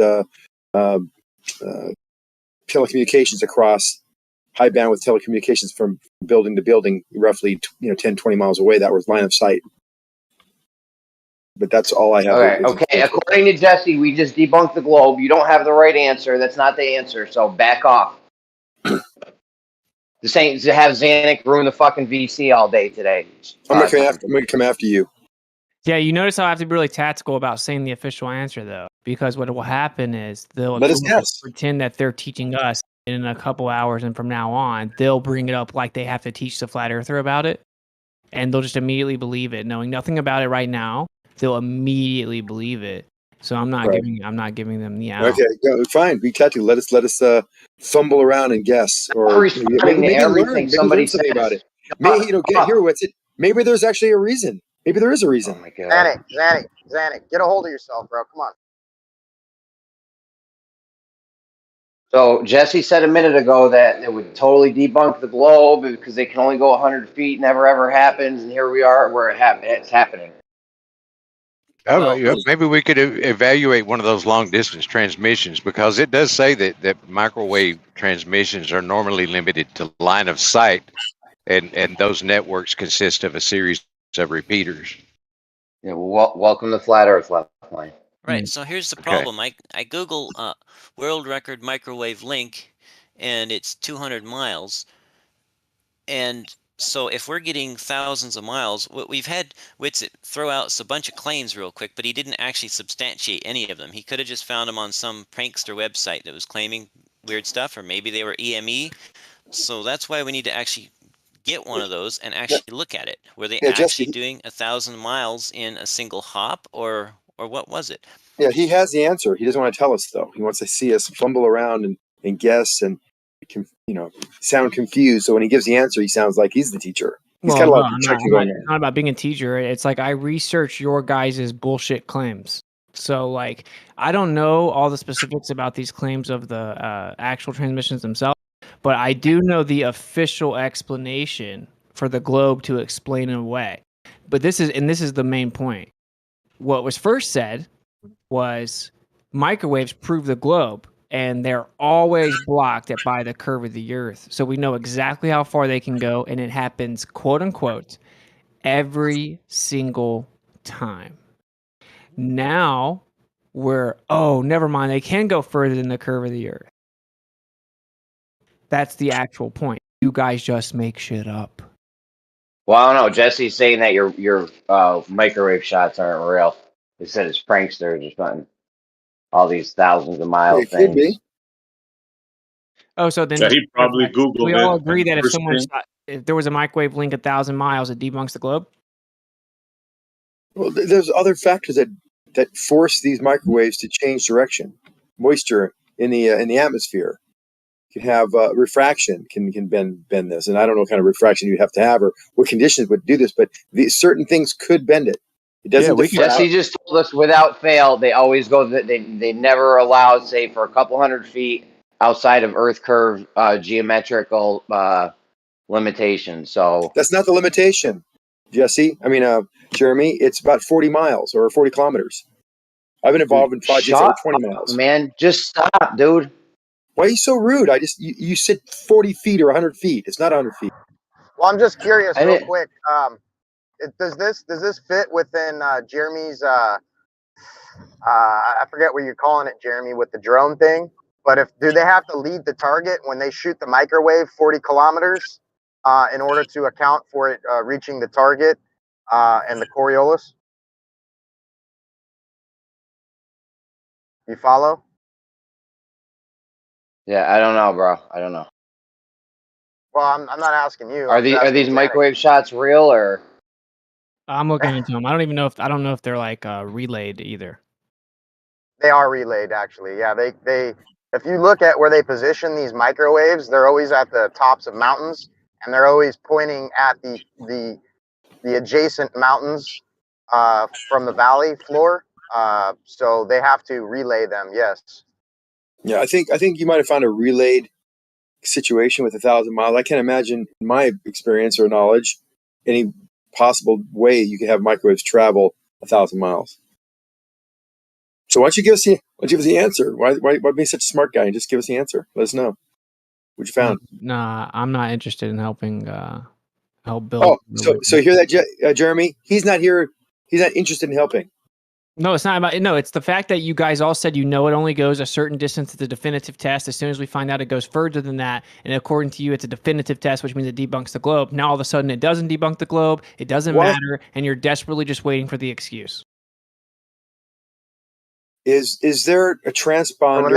Speaker 22: telecommunications across high bandwidth telecommunications from building to building, roughly 10, 20 miles away. That was line of sight. But that's all I have.
Speaker 3: Okay. According to Jesse, we just debunked the globe. You don't have the right answer. That's not the answer. So back off. This ain't to have Xanax ruin the fucking VC all day today.
Speaker 22: I'm gonna come after you.
Speaker 20: Yeah, you notice how I have to be really tactical about saying the official answer, though, because what will happen is they'll
Speaker 22: Let us guess.
Speaker 20: pretend that they're teaching us in a couple hours, and from now on, they'll bring it up like they have to teach the flat earther about it, and they'll just immediately believe it, knowing nothing about it right now. They'll immediately believe it. So I'm not
Speaker 22: Right.
Speaker 20: giving them the out.
Speaker 22: Okay, fine. Be tactical. Let us fumble around and guess, or
Speaker 3: responding to everything somebody
Speaker 22: learn something
Speaker 3: says.
Speaker 22: about it. Maybe hear what's it. Maybe there's actually a reason. Maybe there is a reason.
Speaker 3: Oh my god.
Speaker 7: Xanax, get a hold of yourself, bro. Come on.
Speaker 3: So Jesse said a minute ago that it would totally debunk the globe because they can only go 100 feet, never ever happens, and here we are where it's happening.
Speaker 18: Oh, yeah, maybe we could evaluate one of those long distance transmissions, because it does say that microwave transmissions are normally limited to line of sight, and those networks consist of a series of repeaters.
Speaker 3: Yeah, welcome to Flat Earth Lifeline.
Speaker 16: Right. So here's the problem. I Google world record microwave link, and it's 200 miles. And so if we're getting thousands of miles, we've had Witz throw out a bunch of claims real quick, but he didn't actually substantiate any of them. He could have just found them on some prankster website that was claiming weird stuff, or maybe they were EME. So that's why we need to actually get one of those and actually look at it. Were they actually doing 1,000 miles in a single hop, or what was it?
Speaker 22: Yeah, he has the answer. He doesn't want to tell us though. He wants to see us fumble around and guess and sound confused. So when he gives the answer, he sounds like he's the teacher. He's got a lot of checking going on.
Speaker 20: It's not about being a teacher. It's like I research your guys' bullshit claims. So I don't know all the specifics about these claims of the actual transmissions themselves, but I do know the official explanation for the globe to explain it away. But this is the main point. What was first said was microwaves prove the globe, and they're always blocked by the curve of the Earth. So we know exactly how far they can go, and it happens, quote unquote, every single time. Now never mind, they can go further than the curve of the Earth. That's the actual point. You guys just make shit up.
Speaker 3: Well, I don't know. Jesse's saying that your microwave shots aren't real. He said it's pranksters or something. All these thousands of mile
Speaker 22: It could
Speaker 3: things.
Speaker 22: be.
Speaker 20: Oh, so then
Speaker 2: Yeah, he probably
Speaker 20: we
Speaker 2: Googled
Speaker 20: all
Speaker 2: it.
Speaker 20: agree
Speaker 2: And
Speaker 20: that
Speaker 2: first thing,
Speaker 20: if there was a microwave link 1,000 miles, it debunks the globe?
Speaker 22: Well, there's other factors that force these microwaves to change direction. Moisture in the atmosphere can have refraction can bend this, and I don't know what kind of refraction you'd have to have or what conditions would do this, but certain things could bend it. It doesn't
Speaker 3: Jesse just told us without fail they always go. They never allow, say, for a couple hundred feet outside of Earth curve geometrical limitations. So
Speaker 22: That's not the limitation, Jesse. I mean, Jeremy. It's about 40 miles or 40 kilometers. I've been involved in projects
Speaker 3: shut
Speaker 22: over 20
Speaker 3: up,
Speaker 22: miles.
Speaker 3: man. Just stop, dude.
Speaker 22: Why are you so rude? You said 40 feet or 100 feet. It's not 100 feet.
Speaker 7: Well, I'm just curious,
Speaker 3: I
Speaker 7: real
Speaker 3: didn't.
Speaker 7: quick. Does this fit within Jeremy's? I forget what you're calling it, Jeremy, with the drone thing. But do they have to lead the target when they shoot the microwave 40 kilometers in order to account for it reaching the target and the Coriolis? You follow?
Speaker 3: Yeah, I don't know, bro. I don't know.
Speaker 7: Well, I'm not asking you.
Speaker 3: Are
Speaker 7: I'm just
Speaker 3: these
Speaker 7: asking Janet.
Speaker 3: microwave shots real or?
Speaker 20: I'm looking into them. I don't know if they're like relayed either.
Speaker 7: They are relayed, actually. Yeah, they. If you look at where they position these microwaves, they're always at the tops of mountains, and they're always pointing at the adjacent mountains from the valley floor. So they have to relay them. Yes.
Speaker 22: Yeah, I think you might have found a relayed situation with 1,000 miles. I can't imagine, in my experience or knowledge, any possible way you could have microwaves travel 1,000 miles. So why don't you give us the answer? Why be such a smart guy and just give us the answer? Let us know what you found.
Speaker 20: Nah, I'm not interested in helping help build.
Speaker 22: Oh, so you hear that, Jeremy? He's not here. He's not interested in helping.
Speaker 20: No, it's not about. No, it's the fact that you guys all said it only goes a certain distance to the definitive test. As soon as we find out it goes further than that, and according to you, it's a definitive test, which means it debunks the globe. Now all of a sudden, it doesn't debunk the globe. It doesn't matter, and you're desperately just waiting for the excuse.
Speaker 22: Is there a transponder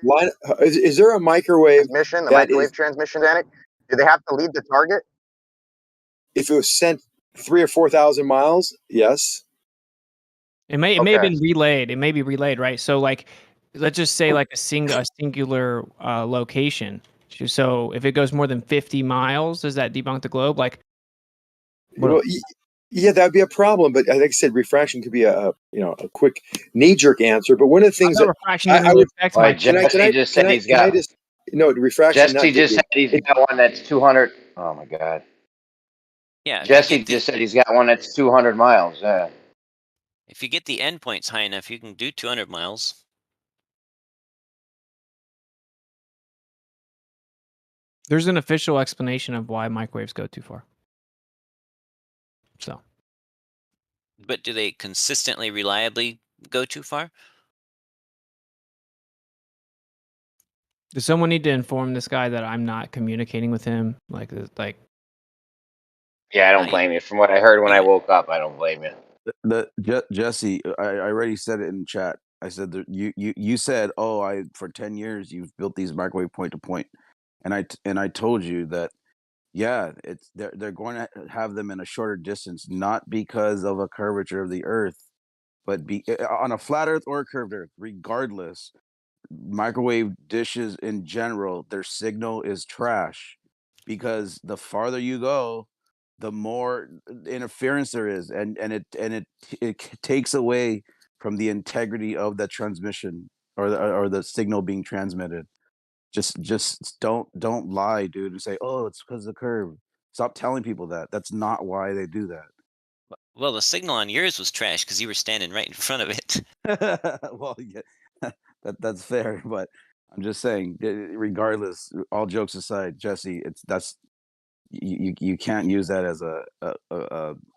Speaker 22: line? Is there a microwave
Speaker 7: transmission? The microwave transmission, Danik? Do they have to lead the target?
Speaker 22: If it was sent 3,000 or 4,000 miles, yes.
Speaker 20: It may have been relayed. It may be relayed, right? So like, let's just say like a singular location. So if it goes more than 50 miles, does that debunk the globe? Like,
Speaker 22: well, yeah, that would be a problem. But like I said, refraction could be a quick knee jerk answer. But one of the things that
Speaker 20: refraction doesn't really affect my.
Speaker 3: Jesse just said he's got.
Speaker 22: Refraction.
Speaker 3: Jesse just said he's got one that's 200. Oh my god.
Speaker 16: Yeah.
Speaker 3: Jesse just said he's got one that's 200 miles. Yeah.
Speaker 16: If you get the endpoints high enough, you can do 200 miles.
Speaker 20: There's an official explanation of why microwaves go too far. So.
Speaker 16: But do they consistently, reliably go too far?
Speaker 20: Does someone need to inform this guy that I'm not communicating with him? Like.
Speaker 3: Yeah, I don't blame you. From what I heard when I woke up, I don't blame you.
Speaker 8: Jesse, I already said it in chat. I said that you said, "Oh, for 10 years you've built these microwave point to point," and I told you that, yeah, they're going to have them in a shorter distance, not because of a curvature of the Earth, but on a flat Earth or a curved Earth, regardless. Microwave dishes in general, their signal is trash, because the farther you go, the more interference there is, and it takes away from the integrity of the transmission or the signal being transmitted. Just don't lie, dude, and say, "Oh, it's because of the curve." Stop telling people that. That's not why they do that.
Speaker 16: Well, the signal on yours was trash because you were standing right in front of it.
Speaker 8: Well, yeah, that's fair, but I'm just saying, regardless, all jokes aside, Jesse, that's you can't use that as a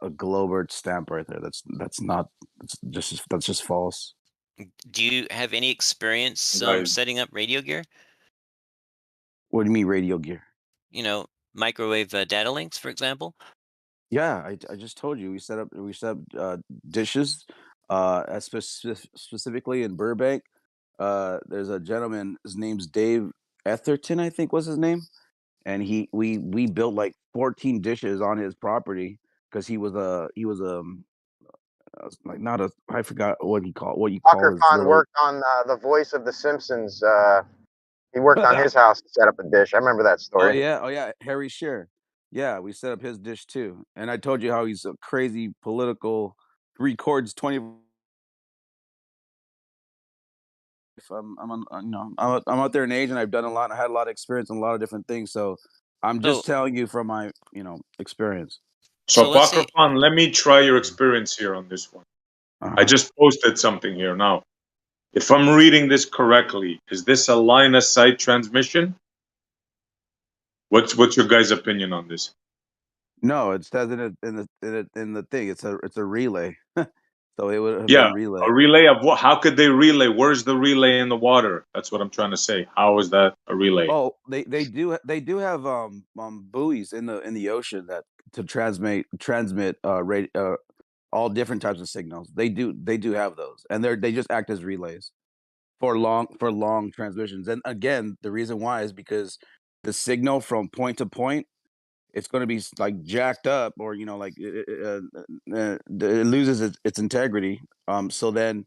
Speaker 8: Globert stamp right there. That's not. That's just false.
Speaker 16: Do you have any experience
Speaker 2: Right.
Speaker 16: setting up radio gear?
Speaker 8: What do you mean radio gear?
Speaker 16: You know, microwave data links, for example.
Speaker 8: Yeah, I just told you we set up dishes, specifically in Burbank. There's a gentleman. His name's Dave Etherton, I think was his name, and we built like 14 dishes on his property because like not a I forgot what you call
Speaker 7: Walker
Speaker 8: his
Speaker 7: Khan
Speaker 8: little.
Speaker 7: worked on the voice of The Simpsons. He worked on his house to set up a dish. I remember that story.
Speaker 8: Oh yeah, Harry Shearer. Yeah, we set up his dish too, and I told you how he's a crazy political. Records 20. I'm out there in age, and I've done a lot. I had a lot of experience in a lot of different things, so I'm
Speaker 16: So,
Speaker 8: just telling you from my experience.
Speaker 2: So,
Speaker 16: let's say,
Speaker 2: Pakistan, let me try your experience here on this one. I just posted something here now. If I'm reading this correctly, is this a line of sight transmission? What's your guys' opinion on this?
Speaker 8: No, it says in the thing. It's a relay, so it would have
Speaker 2: Yeah,
Speaker 8: been relay.
Speaker 2: a relay of what? How could they relay? Where's the relay in the water? That's what I'm trying to say. How is that a relay?
Speaker 8: Oh, they do have buoys in the ocean that to transmit all different types of signals. They do have those, and they just act as relays for long transmissions. And again, the reason why is because the signal from point to point, it's going to be like jacked up, or like it loses its integrity. So then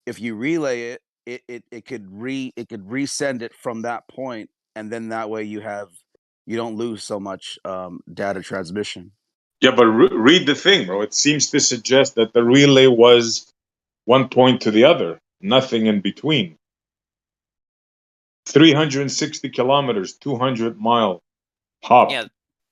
Speaker 8: if you relay it, it could resend it from that point, and then that way you don't lose so much data transmission.
Speaker 2: Yeah, but read the thing, bro. It seems to suggest that the relay was one point to the other, nothing in between. 360 kilometers, 200-mile hop.
Speaker 16: yeah,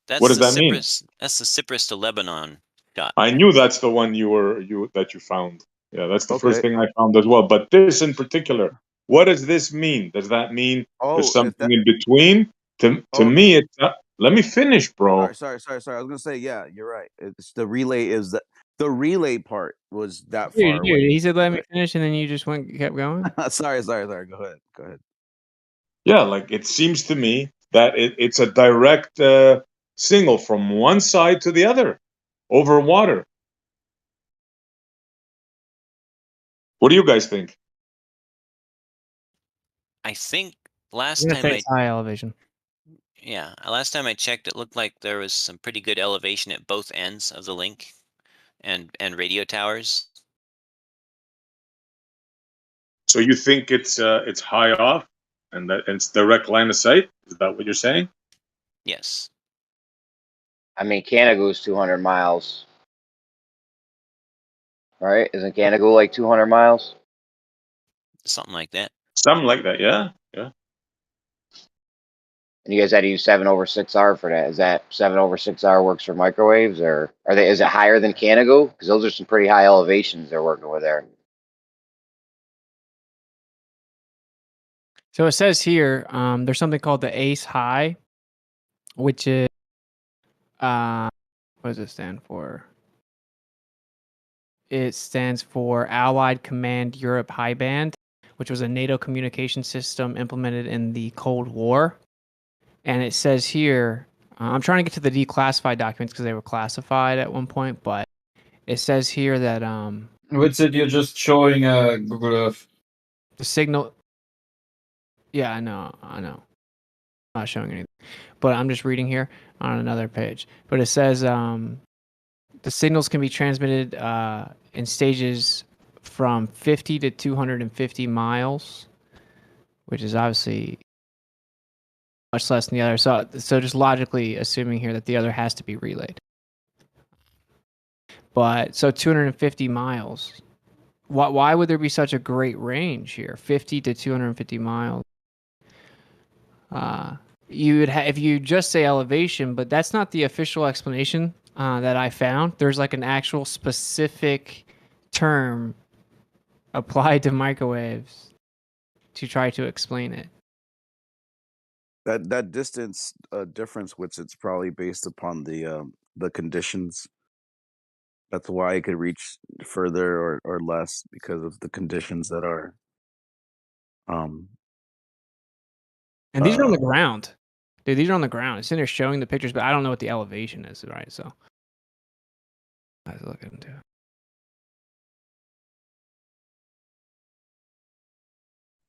Speaker 16: that's
Speaker 2: What does
Speaker 16: the
Speaker 2: that mean?
Speaker 16: Cyprus. That's the Cyprus to Lebanon shot.
Speaker 2: I knew that's the one you found. Yeah, that's the first
Speaker 8: Okay.
Speaker 2: thing I found as well. But this in particular, what does this mean? Does that mean there's something in between? To me, it's not. Let me finish, bro.
Speaker 8: Sorry. I was gonna say, yeah, you're right. It's the relay the relay part was that far
Speaker 20: Dude,
Speaker 8: away.
Speaker 20: he said let me finish, and then you just kept going.
Speaker 8: Sorry. Go ahead.
Speaker 2: Yeah, like it seems to me that it's a direct signal from one side to the other over water. What do you guys think?
Speaker 16: I think
Speaker 20: I'm
Speaker 16: last
Speaker 20: gonna
Speaker 16: time
Speaker 20: say it's high elevation.
Speaker 16: yeah, last time I checked, it looked like there was some pretty good elevation at both ends of the link, and radio towers.
Speaker 2: So you think it's high off and that it's direct line of sight? Is that what you're saying?
Speaker 16: Yes.
Speaker 3: I mean, Canagoo's 200 miles, right? Isn't Canagoo like 200 miles?
Speaker 16: Something like that.
Speaker 2: Something like that, yeah. Yeah.
Speaker 3: And you guys had to use 7/6R for that. Is that 7/6R works for microwaves, or is it higher than Canagoo? Because those are some pretty high elevations they're working with there.
Speaker 20: So it says here, there's something called the ACE High, which is what does it stand for? It stands for Allied Command Europe High Band, which was a NATO communication system implemented in the Cold War. And it says here, I'm trying to get to the declassified documents because they were classified at one point, but it says here that
Speaker 21: What's it? You're just showing Google Earth.
Speaker 20: the signal. Yeah, I know. I'm not showing anything, but I'm just reading here on another page. But it says the signals can be transmitted in stages from 50 to 250 miles, which is obviously much less than the other. So just logically assuming here that the other has to be relayed. But so 250 miles. Why would there be such a great range here? 50 to 250 miles. You would if you just say elevation, but that's not the official explanation that I found. There's like an actual specific term applied to microwaves to try to explain it.
Speaker 8: That distance difference, which it's probably based upon the conditions. That's why it could reach further or less because of the conditions that are.
Speaker 20: And these are on the ground. Dude, these are on the ground. It's in there showing the pictures, but I don't know what the elevation is, right? So I have to look into it.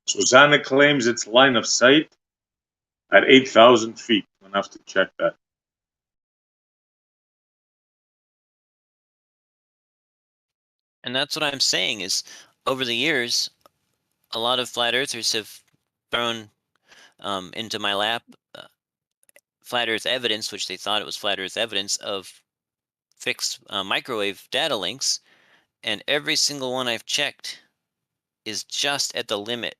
Speaker 2: Susanna claims its line of sight at 8,000 feet. I'm gonna have to check that.
Speaker 16: And that's what I'm saying is, over the years, a lot of flat earthers have thrown into my lap flat earth evidence, which they thought it was flat earth evidence of fixed microwave data links, and every single one I've checked is just at the limit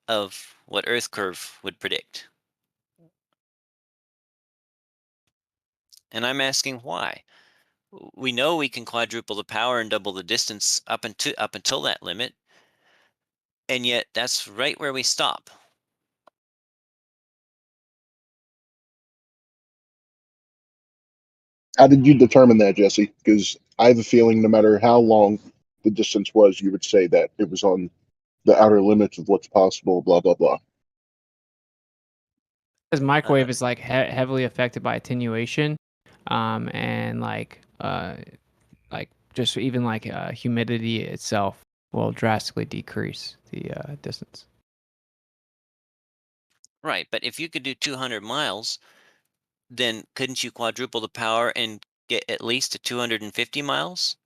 Speaker 16: of what Earth curve would predict. And I'm asking why. We know we can quadruple the power and double the distance up until that limit, and yet that's right where we stop.
Speaker 10: How did you determine that, Jesse? Because I have a feeling no matter how long the distance was, you would say that it was on the outer limits of what's possible, blah, blah, blah.
Speaker 20: Because microwave is like heavily affected by attenuation, and like just even like humidity itself will drastically decrease the distance.
Speaker 16: Right, but if you could do 200 miles, then couldn't you quadruple the power and get at least to 250 miles?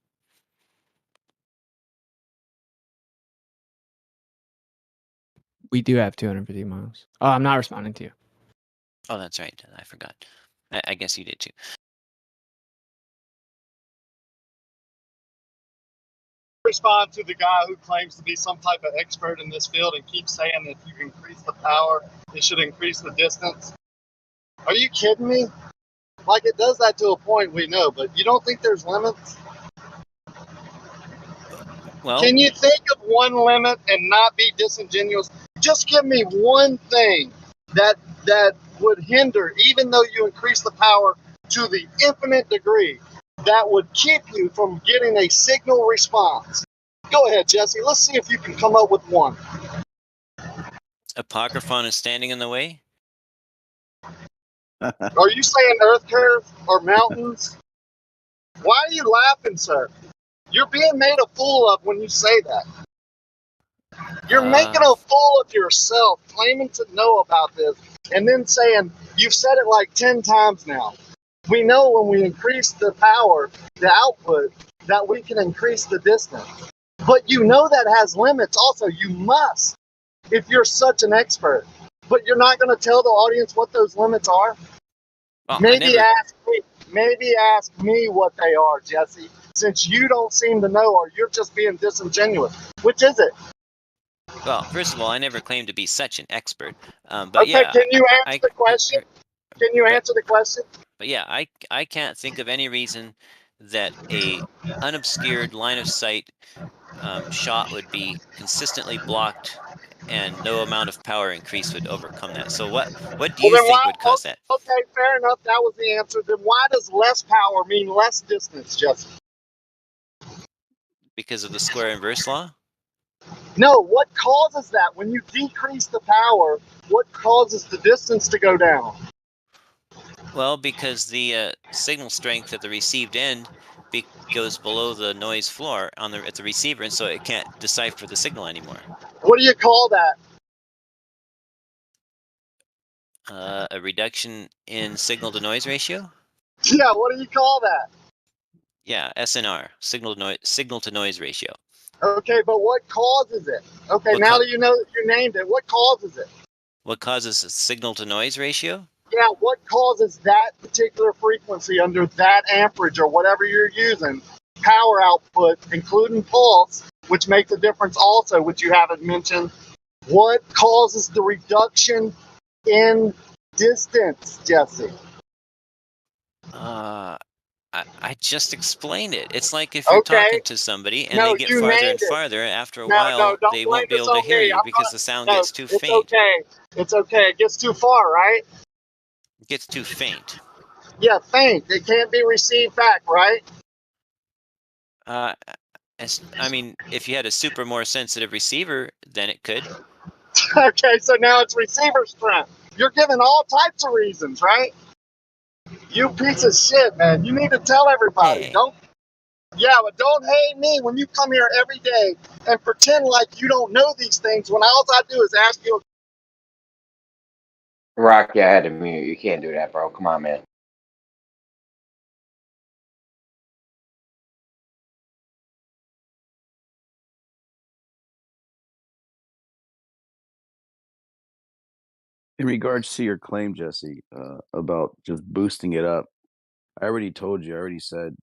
Speaker 20: We do have 250 miles. Oh, I'm not responding to you.
Speaker 16: Oh, that's right. I forgot. I guess you did too.
Speaker 6: Respond to the guy who claims to be some type of expert in this field and keeps saying that if you increase the power, it should increase the distance. Are you kidding me? Like, it does that to a point, we know, but you don't think there's limits?
Speaker 16: Well,
Speaker 6: can you think of one limit and not be disingenuous? Just give me one thing that would hinder, even though you increase the power to the infinite degree, that would keep you from getting a signal response. Go ahead, Jesse. Let's see if you can come up with one.
Speaker 16: Apocryphon is standing in the way?
Speaker 6: Are you saying Earth curve or mountains? Why are you laughing, sir? You're being made a fool of when you say that. You're making a fool of yourself, claiming to know about this, and then saying, you've said it like 10 times now. We know when we increase the power, the output, that we can increase the distance. But you know that has limits also. You must, if you're such an expert. But you're not going to tell the audience what those limits are?
Speaker 16: Well,
Speaker 6: maybe ask me what they are, Jesse, since you don't seem to know, or you're just being disingenuous. Which is it?
Speaker 16: Well, first of all, I never claimed to be such an expert. But
Speaker 6: okay,
Speaker 16: yeah,
Speaker 6: can you answer the question? Can you answer the question?
Speaker 16: But yeah, I can't think of any reason that a unobscured line of sight shot would be consistently blocked and no amount of power increase would overcome that. So what do you think would cause that?
Speaker 6: Okay, fair enough. That was the answer. Then why does less power mean less distance, Jesse?
Speaker 16: Because of the square inverse law?
Speaker 6: No, what causes that? When you decrease the power, what causes the distance to go down?
Speaker 16: Well, because the signal strength at the received end goes below the noise floor at the receiver, and so it can't decipher the signal anymore.
Speaker 6: What do you call that?
Speaker 16: A reduction in signal to noise ratio?
Speaker 6: Yeah, what do you call that?
Speaker 16: Yeah, SNR, signal to noise ratio.
Speaker 6: Okay, but what causes it? Okay, now that you know that you named it, what causes it?
Speaker 16: What causes a signal to noise ratio?
Speaker 6: Yeah, what causes that particular frequency under that amperage or whatever you're using, power output, including pulse, which makes a difference also, which you haven't mentioned. What causes the reduction in distance, Jesse.
Speaker 16: I just explained it. It's like if you're
Speaker 6: Okay.
Speaker 16: talking to somebody and
Speaker 6: No,
Speaker 16: they get
Speaker 6: you
Speaker 16: farther
Speaker 6: named
Speaker 16: and
Speaker 6: it.
Speaker 16: farther, after a
Speaker 6: No,
Speaker 16: while
Speaker 6: don't
Speaker 16: they
Speaker 6: blame
Speaker 16: won't be
Speaker 6: this
Speaker 16: able to
Speaker 6: on
Speaker 16: hear
Speaker 6: me.
Speaker 16: you
Speaker 6: I'm
Speaker 16: because
Speaker 6: not.
Speaker 16: the sound
Speaker 6: No,
Speaker 16: gets too
Speaker 6: it's
Speaker 16: faint.
Speaker 6: okay. It's okay. It gets too far, right?
Speaker 16: It gets too faint.
Speaker 6: Yeah, faint. It can't be received back, right?
Speaker 16: I mean, if you had a super more sensitive receiver, then it could.
Speaker 6: Okay, so now it's receiver strength. You're giving all types of reasons, right? You piece of shit, man. You need to tell everybody.
Speaker 16: Hey.
Speaker 6: Don't. Yeah, but don't hate me when you come here every day and pretend like you don't know these things when all I do is ask you.
Speaker 3: Rocky, I had to mute. You can't do that, bro. Come on, man.
Speaker 8: In regards to your claim, Jesse, about just boosting it up, I already told you, I already said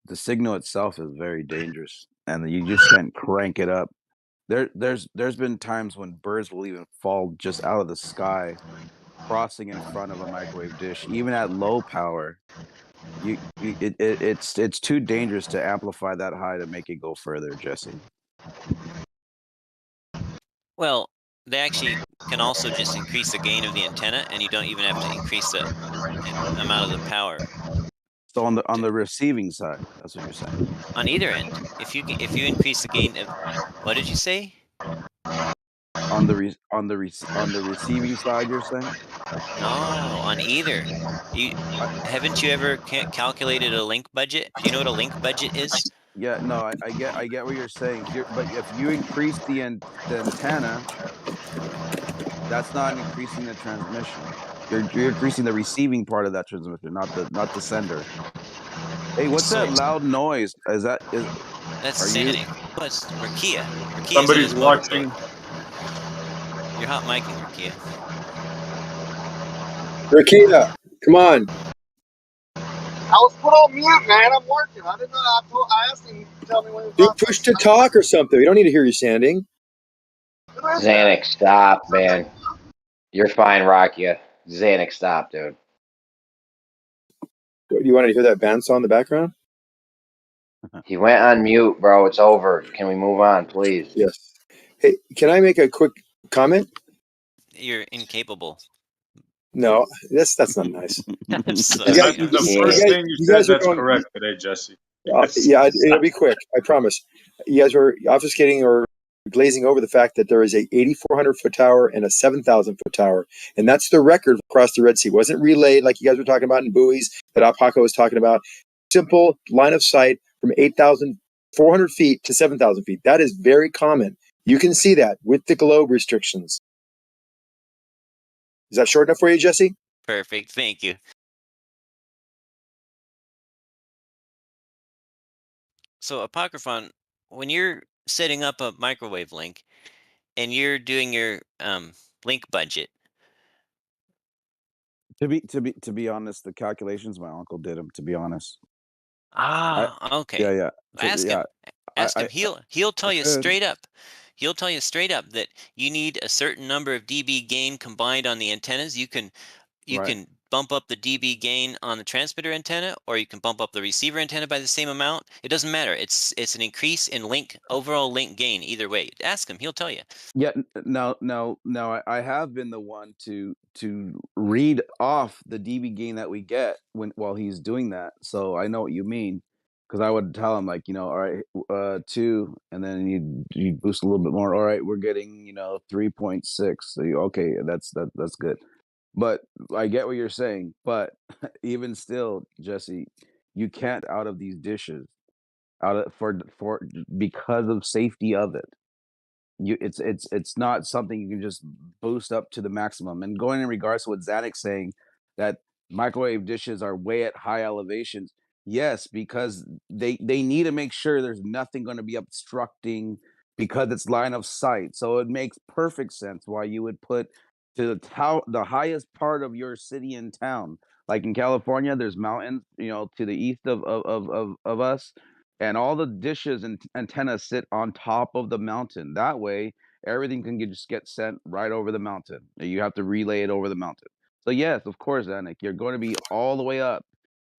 Speaker 8: the signal itself is very dangerous and you just can't crank it up. There's been times when birds will even fall just out of the sky, crossing in front of a microwave dish, even at low power. It's too dangerous to amplify that high to make it go further, Jesse.
Speaker 16: Well, they actually can also just increase the gain of the antenna, and you don't even have to increase the amount of the power.
Speaker 8: So on the receiving side, that's what you're saying.
Speaker 16: On either end, if you increase the gain of, what did you say?
Speaker 8: On the receiving side, you're saying?
Speaker 16: No, on either. Haven't you ever calculated a link budget? Do you know what a link budget is?
Speaker 8: Yeah, no, I get what you're saying. But if you increase the antenna, that's not increasing the transmission. You're increasing the receiving part of that transmission, not the sender. Hey, what's
Speaker 16: So
Speaker 8: that loud noise? That's are you?
Speaker 16: Xanic. What's Rakia? Rakia's in
Speaker 2: Somebody's
Speaker 16: his motorboat.
Speaker 2: watching.
Speaker 16: You're hot micing, Rakia.
Speaker 22: Rakia, come on.
Speaker 6: I was put on mute, man. I'm working. I didn't know. I asked him to tell me when he was
Speaker 22: Do
Speaker 6: on.
Speaker 22: push to talk or something. We don't need to hear you standing.
Speaker 3: Xanax, stop, man. You're fine, Rakia. Xanax, stop, dude.
Speaker 22: Do you want to hear that band song in the background?
Speaker 3: He went on mute, bro. It's over. Can we move on, please?
Speaker 22: Yes. Hey, can I make a quick comment?
Speaker 16: You're incapable.
Speaker 22: No, that's not nice.
Speaker 16: I'm sorry.
Speaker 2: The first thing you said that's correct today, Jesse.
Speaker 22: Yeah, it'll be quick. I promise. You guys were obfuscating or glazing over the fact that there is a 8,400 foot tower and a 7,000 foot tower, and that's the record across the Red Sea. It wasn't relayed like you guys were talking about in buoys that Apako was talking about. Simple line of sight from 8,400 feet to 7,000 feet. That is very common. You can see that with the globe restrictions. Is that short enough for you, Jesse?
Speaker 16: Perfect. Thank you. So, Apocryphon, when you're setting up a microwave link and you're doing your link budget,
Speaker 8: To be honest, the calculations my uncle did them. To be honest.
Speaker 16: okay.
Speaker 8: Yeah.
Speaker 16: Ask him. Ask him. He'll tell you
Speaker 8: could.
Speaker 16: straight up. He'll tell you straight up that you need a certain number of dB gain combined on the antennas. You can bump up the dB gain on the transmitter antenna, or you can bump up the receiver antenna by the same amount. It doesn't matter. It's an increase in overall link gain either way. Ask him. He'll tell you.
Speaker 8: Yeah, now I have been the one to read off the dB gain that we get while he's doing that. So I know what you mean, because I would tell him, like, all right, 2, and then you boost a little bit more. All right, we're getting 3.6. So okay, that's good. But I get what you're saying. But even still, Jesse, you can't out of these dishes for because of safety of it. It's not something you can just boost up to the maximum. And going in regards to what Zanek's saying, that microwave dishes are way at high elevations. Yes, because they need to make sure there's nothing going to be obstructing, because it's line of sight. So it makes perfect sense why you would put to the highest part of your city and town. Like in California, there's mountains, to the east of us, and all the dishes and antennas sit on top of the mountain. That way, everything can just get sent right over the mountain. You have to relay it over the mountain. So yes, of course, Anik, you're going to be all the way up,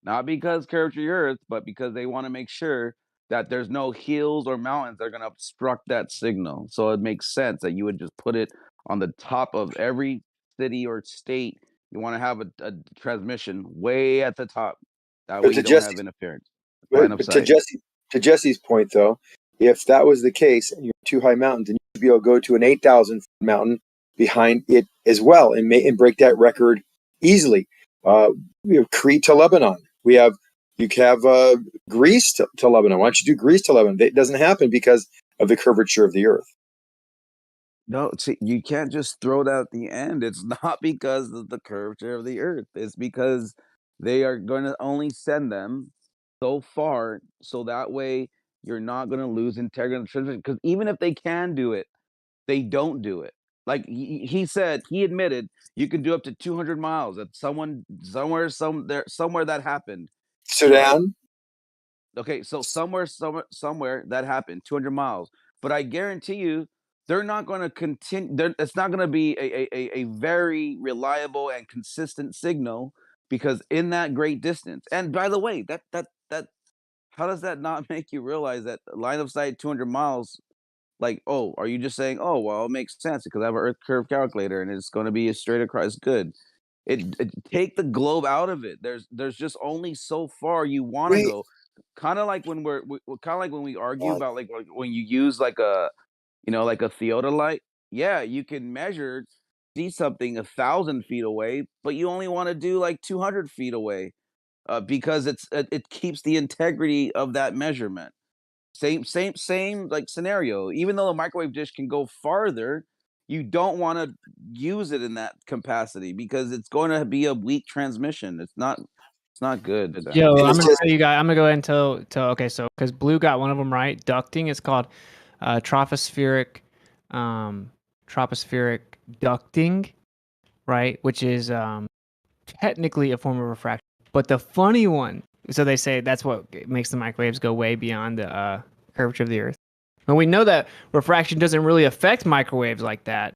Speaker 8: not because curvature of the earth, but because they want to make sure that there's no hills or mountains that are going to obstruct that signal. So it makes sense that you would just put it on the top of every city or state. You want to have a transmission way at the top. That
Speaker 22: But
Speaker 8: way
Speaker 22: to
Speaker 8: you don't have
Speaker 22: Jesse,
Speaker 8: interference. Line of
Speaker 22: but
Speaker 8: sight.
Speaker 22: to Jesse's point though, if that was the case and you're too high mountain, then you'd be able to go to an 8,000 mountain behind it as well and break that record easily. We have Crete to Lebanon. You have Greece to Lebanon. Why don't you do Greece to Lebanon? It doesn't happen because of the curvature of the earth.
Speaker 8: No, see, you can't just throw that at the end. It's not because of the curvature of the earth. It's because they are going to only send them so far, so that way you're not going to lose integrity of the transmission. Because even if they can do it, they don't do it. Like he said, he admitted you can do up to 200 miles. That somewhere that happened, right?
Speaker 22: Sudan.
Speaker 8: Okay, so somewhere that happened, 200 miles. But I guarantee you, they're not going to continue. It's not going to be a very reliable and consistent signal because in that great distance. And by the way, that how does that not make you realize that line of sight 200 miles? Like, oh, are you just saying, oh, well, it makes sense because I have an Earth curve calculator and it's going to be a straight across good. Take the globe out of it. There's just only so far you want to
Speaker 22: Wait.
Speaker 8: go. Kind of like when kind of like when we argue about like when you use like a like a theodolite. Yeah, you can measure, see something 1,000 feet away, but you only want to do like 200 feet away because it keeps the integrity of that measurement. Same like scenario. Even though a microwave dish can go farther, you don't want to use it in that capacity because it's going to be a weak transmission. It's not good.
Speaker 20: Yo, I'm gonna tell you guys. I'm gonna go ahead and tell. Okay, so because Blue got one of them right, ducting. It's called tropospheric, tropospheric ducting, right? Which is technically a form of refraction. But the funny one, so they say that's what makes the microwaves go way beyond the curvature of the Earth. And we know that refraction doesn't really affect microwaves like that.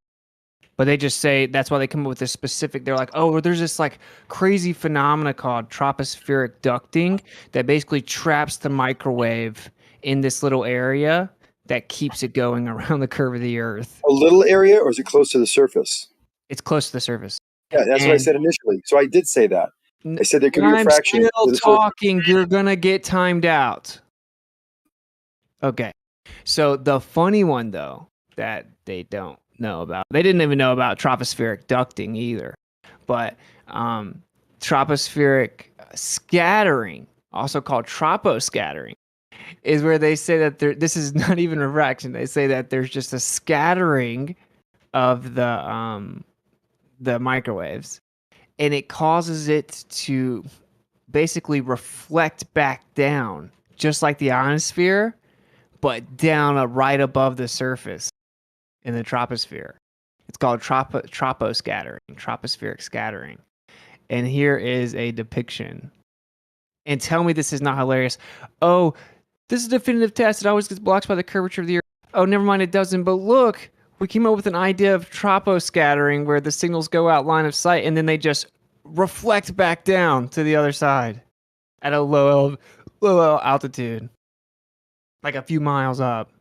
Speaker 20: But they just say that's why they come up with this specific. They're like, oh, there's this like crazy phenomena called tropospheric ducting that basically traps the microwave in this little area that keeps it going around the curve of the Earth.
Speaker 22: A little area, or is it close to the surface?
Speaker 20: It's close to the surface.
Speaker 22: Yeah, that's what I said initially. So I did say that. I said there could be refraction.
Speaker 20: I'm still talking. You're gonna get timed out. Okay. So the funny one though that they don't know about, they didn't even know about tropospheric ducting either, but tropospheric scattering, also called troposcattering, is where they say that this is not even refraction. They say that there's just a scattering of the microwaves, and it causes it to basically reflect back down, just like the ionosphere, but down right above the surface in the troposphere. It's called troposcattering, tropospheric scattering. And here is a depiction. And tell me this is not hilarious. Oh, this is a definitive test. It always gets blocked by the curvature of the Earth. Oh, never mind, it doesn't. But look, we came up with an idea of troposcattering where the signals go out line of sight and then they just reflect back down to the other side at a low altitude, like a few miles up.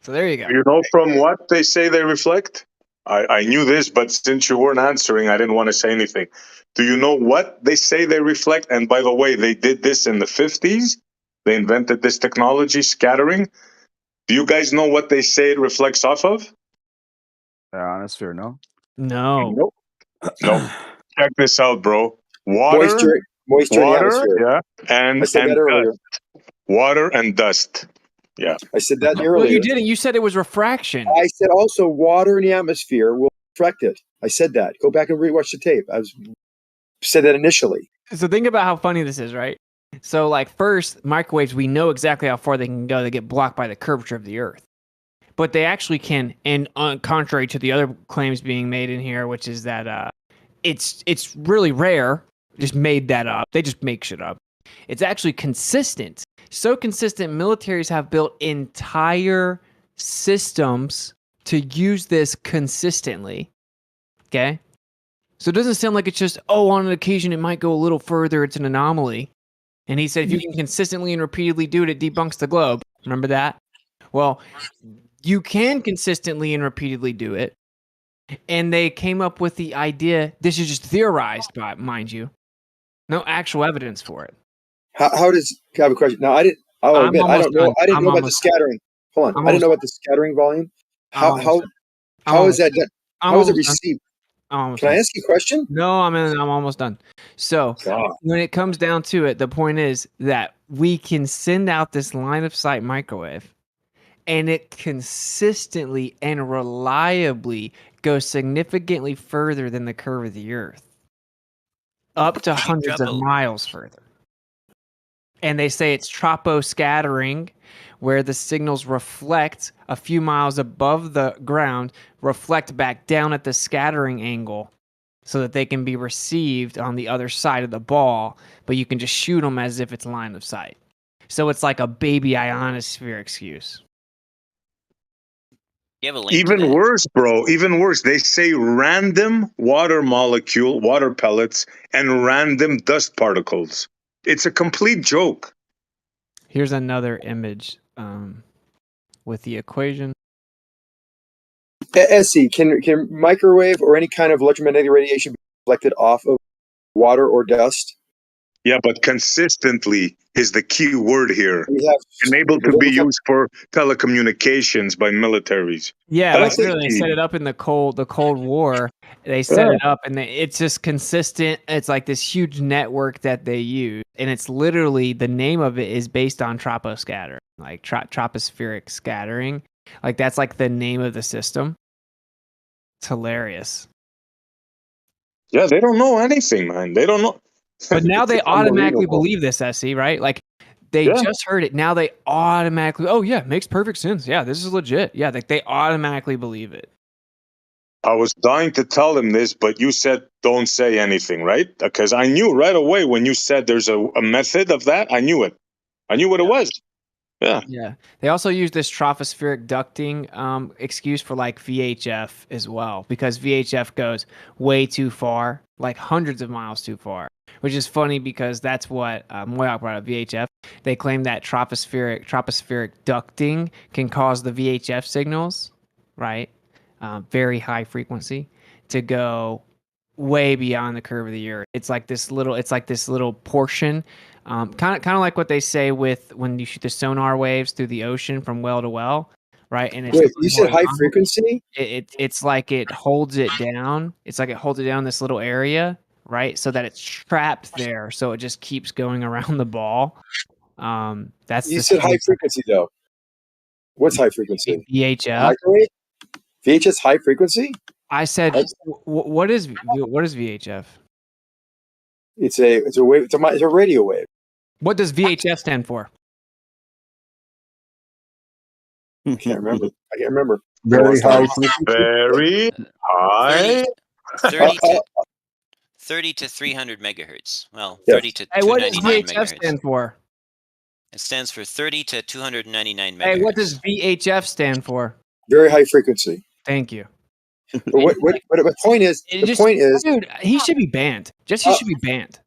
Speaker 20: So there you go.
Speaker 2: You know from what they say they reflect? I knew this, but since you weren't answering, I didn't want to say anything. Do you know what they say they reflect? And by the way, they did this in the 50s. They invented this technology, scattering. Do you guys know what they say it reflects off of?
Speaker 8: Ionosphere, no?
Speaker 20: No.
Speaker 2: Nope. Check this out, bro. Water,
Speaker 22: moisture in the atmosphere.
Speaker 2: yeah, and
Speaker 22: I said that earlier.
Speaker 2: dust. Water and dust. Yeah.
Speaker 22: I said that earlier.
Speaker 20: Well, you didn't. You said it was refraction.
Speaker 22: I said also water in the atmosphere will reflect it. I said that. Go back and rewatch the tape. Said that initially.
Speaker 20: So think about how funny this is, right? So like first, microwaves, we know exactly how far they can go. They get blocked by the curvature of the Earth. But they actually can, and contrary to the other claims being made in here, which is that it's really rare. Just made that up. They just make shit up. It's actually consistent. So consistent, militaries have built entire systems to use this consistently. Okay? So it doesn't sound like it's just, oh, on an occasion it might go a little further, it's an anomaly. And he said if you can consistently and repeatedly do it, it debunks the globe. Remember that? Well, you can consistently and repeatedly do it. And they came up with the idea, this is just theorized, by, mind you. No actual evidence for it.
Speaker 22: How does, I have a question. Now, I didn't know about the scattering. Hold on. I didn't know about the scattering volume. How is that done? How is it received? Can I ask you a question?
Speaker 20: No, I'm almost done. So when it comes down to it, the point is that we can send out this line of sight microwave, and it consistently and reliably goes significantly further than the curve of the Earth, up to hundreds of miles further. And they say it's troposcattering, where the signals reflect a few miles above the ground, reflect back down at the scattering angle so that they can be received on the other side of the ball, but you can just shoot them as if it's line of sight. So it's like a baby ionosphere excuse.
Speaker 16: You have a link
Speaker 4: Even worse, bro. Even worse. They say random water molecule, water pellets, and random dust particles. It's a complete joke.
Speaker 20: Here's another image with the equation.
Speaker 22: SE, can microwave or any kind of electromagnetic radiation be reflected off of water or dust?
Speaker 4: Yeah, but consistently is the key word here. Enabled to be used for telecommunications by militaries.
Speaker 20: Yeah,
Speaker 4: That's
Speaker 20: like
Speaker 4: the
Speaker 20: really, they
Speaker 4: key.
Speaker 20: set it up in the Cold War. They set it up, and it's just consistent. It's like this huge network that they use, and it's literally the name of it is based on troposcatter, like tropospheric scattering. Like that's like the name of the system. It's hilarious.
Speaker 4: Yeah, they don't know anything, man. They don't know.
Speaker 20: But now they
Speaker 4: It's
Speaker 20: automatically
Speaker 4: unbelievable.
Speaker 20: believe this, SE, right? Like they just heard it. Now they automatically, oh yeah, makes perfect sense. Yeah, this is legit. Yeah, they automatically believe it.
Speaker 4: I was dying to tell him this, but you said don't say anything, right? Because I knew right away when you said there's a method of that. I knew it. I knew what it was. Yeah.
Speaker 20: Yeah. They also use this tropospheric ducting excuse for like VHF as well, because VHF goes way too far, like hundreds of miles too far, which is funny because that's what Moyak brought up, VHF. They claim that tropospheric ducting can cause the VHF signals, right? Very high frequency to go way beyond the curve of the Earth. It's like this little portion, kind of like what they say with when you shoot the sonar waves through the ocean from well to well, right? And it's
Speaker 22: Wait, you said high frequency?
Speaker 20: It's like it holds it down. It's like it holds it down in this little area, right? So that it's trapped there, so it just keeps going around the ball. That's
Speaker 22: You said high frequency though. What's high frequency?
Speaker 20: VHF.
Speaker 22: Microwave? VHF high frequency?
Speaker 20: I said, what is VHF?
Speaker 22: It's a wave. It's a radio wave.
Speaker 20: What does VHF stand for?
Speaker 22: I can't remember.
Speaker 4: Very high frequency. Very high.
Speaker 16: 30 to 300 megahertz. Well,
Speaker 22: Yeah.
Speaker 16: 30 to
Speaker 20: Hey, what does
Speaker 16: 299
Speaker 20: VHF
Speaker 16: megahertz.
Speaker 20: stand for?
Speaker 16: It stands for 30 to 299 megahertz.
Speaker 20: Hey, what does VHF stand for?
Speaker 22: Very high frequency.
Speaker 20: Thank you.
Speaker 22: But the point is,
Speaker 20: dude, he should be banned. Jesse should be banned.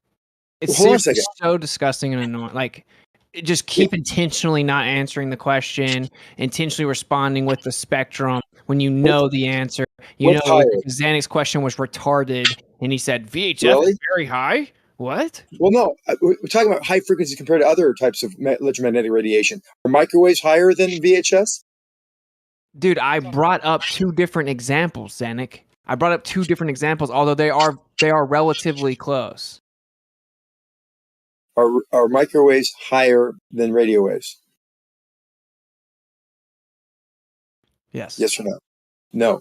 Speaker 20: It's
Speaker 22: hold on a
Speaker 20: seriously
Speaker 22: second.
Speaker 20: so disgusting and annoying. Like, just keep intentionally not answering the question, intentionally responding with the spectrum when you know the answer. You
Speaker 22: what's
Speaker 20: know,
Speaker 22: higher?
Speaker 20: Xanax's question was retarded, and he said VHF
Speaker 22: Really?
Speaker 20: is very high. What?
Speaker 22: Well, no, we're talking about high frequency compared to other types of electromagnetic radiation. Are microwaves higher than VHS?
Speaker 20: Dude, I brought up two different examples, Xanax. I brought up two different examples, although they are relatively close.
Speaker 22: Are microwaves higher than radio waves?
Speaker 20: Yes.
Speaker 22: Yes or no? No.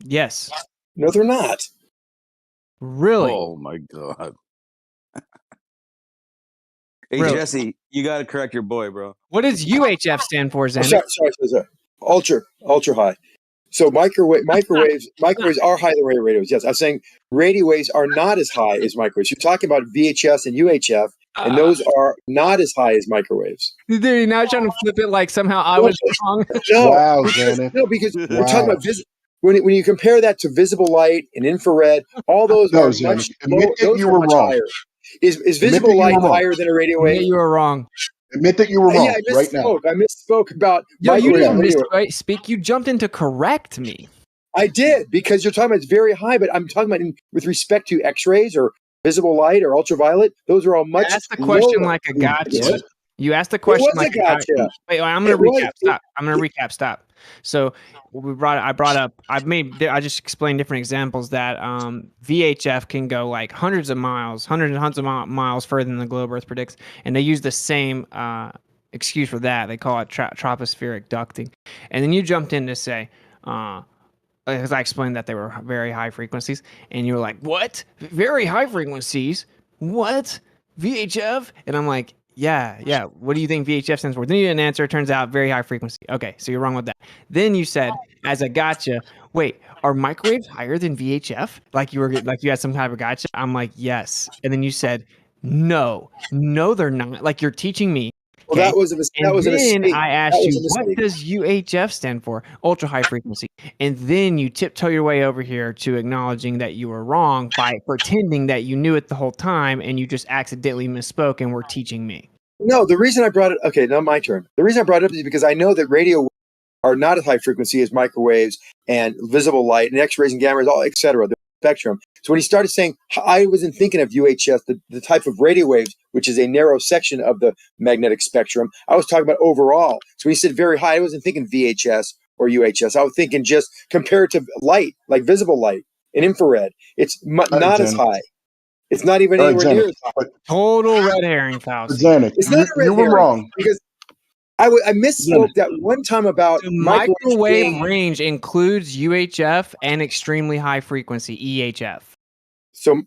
Speaker 20: Yes.
Speaker 22: No, they're not.
Speaker 20: Really?
Speaker 8: Oh my god. Hey
Speaker 20: Really?
Speaker 8: Jesse, you got to correct your boy, bro.
Speaker 20: What does UHF stand for,
Speaker 22: Oh,
Speaker 20: Xanax?
Speaker 22: sorry. Ultra high. So microwaves are higher than radio waves. Yes, I'm saying radio waves are not as high as microwaves. You're talking about VHS and UHF. and those are not as high as microwaves.
Speaker 20: Dude, you're now trying to flip it like somehow I was wrong.
Speaker 22: No,
Speaker 10: Wow,
Speaker 22: because,
Speaker 10: Xanath.
Speaker 22: no, because we're
Speaker 10: Wow.
Speaker 22: talking about when you compare that to visible light and infrared, all those
Speaker 10: No,
Speaker 22: are
Speaker 10: Xanath.
Speaker 22: much
Speaker 10: Admit that
Speaker 22: those
Speaker 10: you
Speaker 22: are
Speaker 10: were
Speaker 22: much
Speaker 10: wrong.
Speaker 22: higher. Is
Speaker 10: Admit
Speaker 22: visible
Speaker 10: that you
Speaker 22: light
Speaker 10: were wrong.
Speaker 22: higher than a radio
Speaker 20: Admit
Speaker 22: wave?
Speaker 20: you were wrong.
Speaker 10: Admit that you were wrong
Speaker 22: Yeah, I
Speaker 10: right now.
Speaker 22: misspoke about
Speaker 20: Yo, you
Speaker 22: microwaves.
Speaker 20: didn't
Speaker 22: Anyway,
Speaker 20: speak. You jumped in to correct me.
Speaker 22: I did, because you're talking about it's very high, but I'm talking about with respect to X-rays or visible light or ultraviolet. Those are all much
Speaker 20: Ask the question
Speaker 22: lower.
Speaker 20: like a gotcha.
Speaker 22: What?
Speaker 20: You asked the
Speaker 22: It
Speaker 20: question
Speaker 22: was
Speaker 20: like
Speaker 22: a gotcha.
Speaker 20: Wait, I'm gonna
Speaker 22: It was.
Speaker 20: recap. Stop. I'm gonna recap. Stop. So I just explained different examples that VHF can go like hundreds and hundreds of miles further than the globe Earth predicts, and they use the same excuse for that. They call it tropospheric ducting. And then you jumped in to say, because I explained that they were very high frequencies, and you were like, "What? Very high frequencies? What? VHF?" And I'm like, yeah. What do you think VHF stands for? Then you didn't answer. It turns out very high frequency. Okay, so you're wrong with that. Then you said, as a gotcha, wait, are microwaves higher than VHF? Like you had some type of gotcha. I'm like, yes. And then you said, no, they're not. Like you're teaching me.
Speaker 22: Well, that was a
Speaker 20: Then
Speaker 22: mistake.
Speaker 20: I asked you, what does UHF stand for? Ultra high frequency. And then you tiptoe your way over here to acknowledging that you were wrong by pretending that you knew it the whole time and you just accidentally misspoke and were teaching me.
Speaker 22: No, the reason I brought it. Okay, now my turn. The reason I brought it up is because I know that radio are not as high frequency as microwaves and visible light and X-rays and gamma rays, all etc. The spectrum. So when he started saying, I wasn't thinking of UHF, the type of radio waves, which is a narrow section of the magnetic spectrum. I was talking about overall. So when he said very high, I wasn't thinking VHS or UHS. I was thinking just comparative light, like visible light and infrared. It's not as high. It's not even anywhere near as high.
Speaker 20: Total red herring, Fauci.
Speaker 10: Xanath,
Speaker 22: It's not a red
Speaker 10: you were
Speaker 22: herring,
Speaker 10: wrong.
Speaker 22: because I misspoke that one time about
Speaker 20: The microwave range includes UHF and extremely high frequency EHF.
Speaker 22: So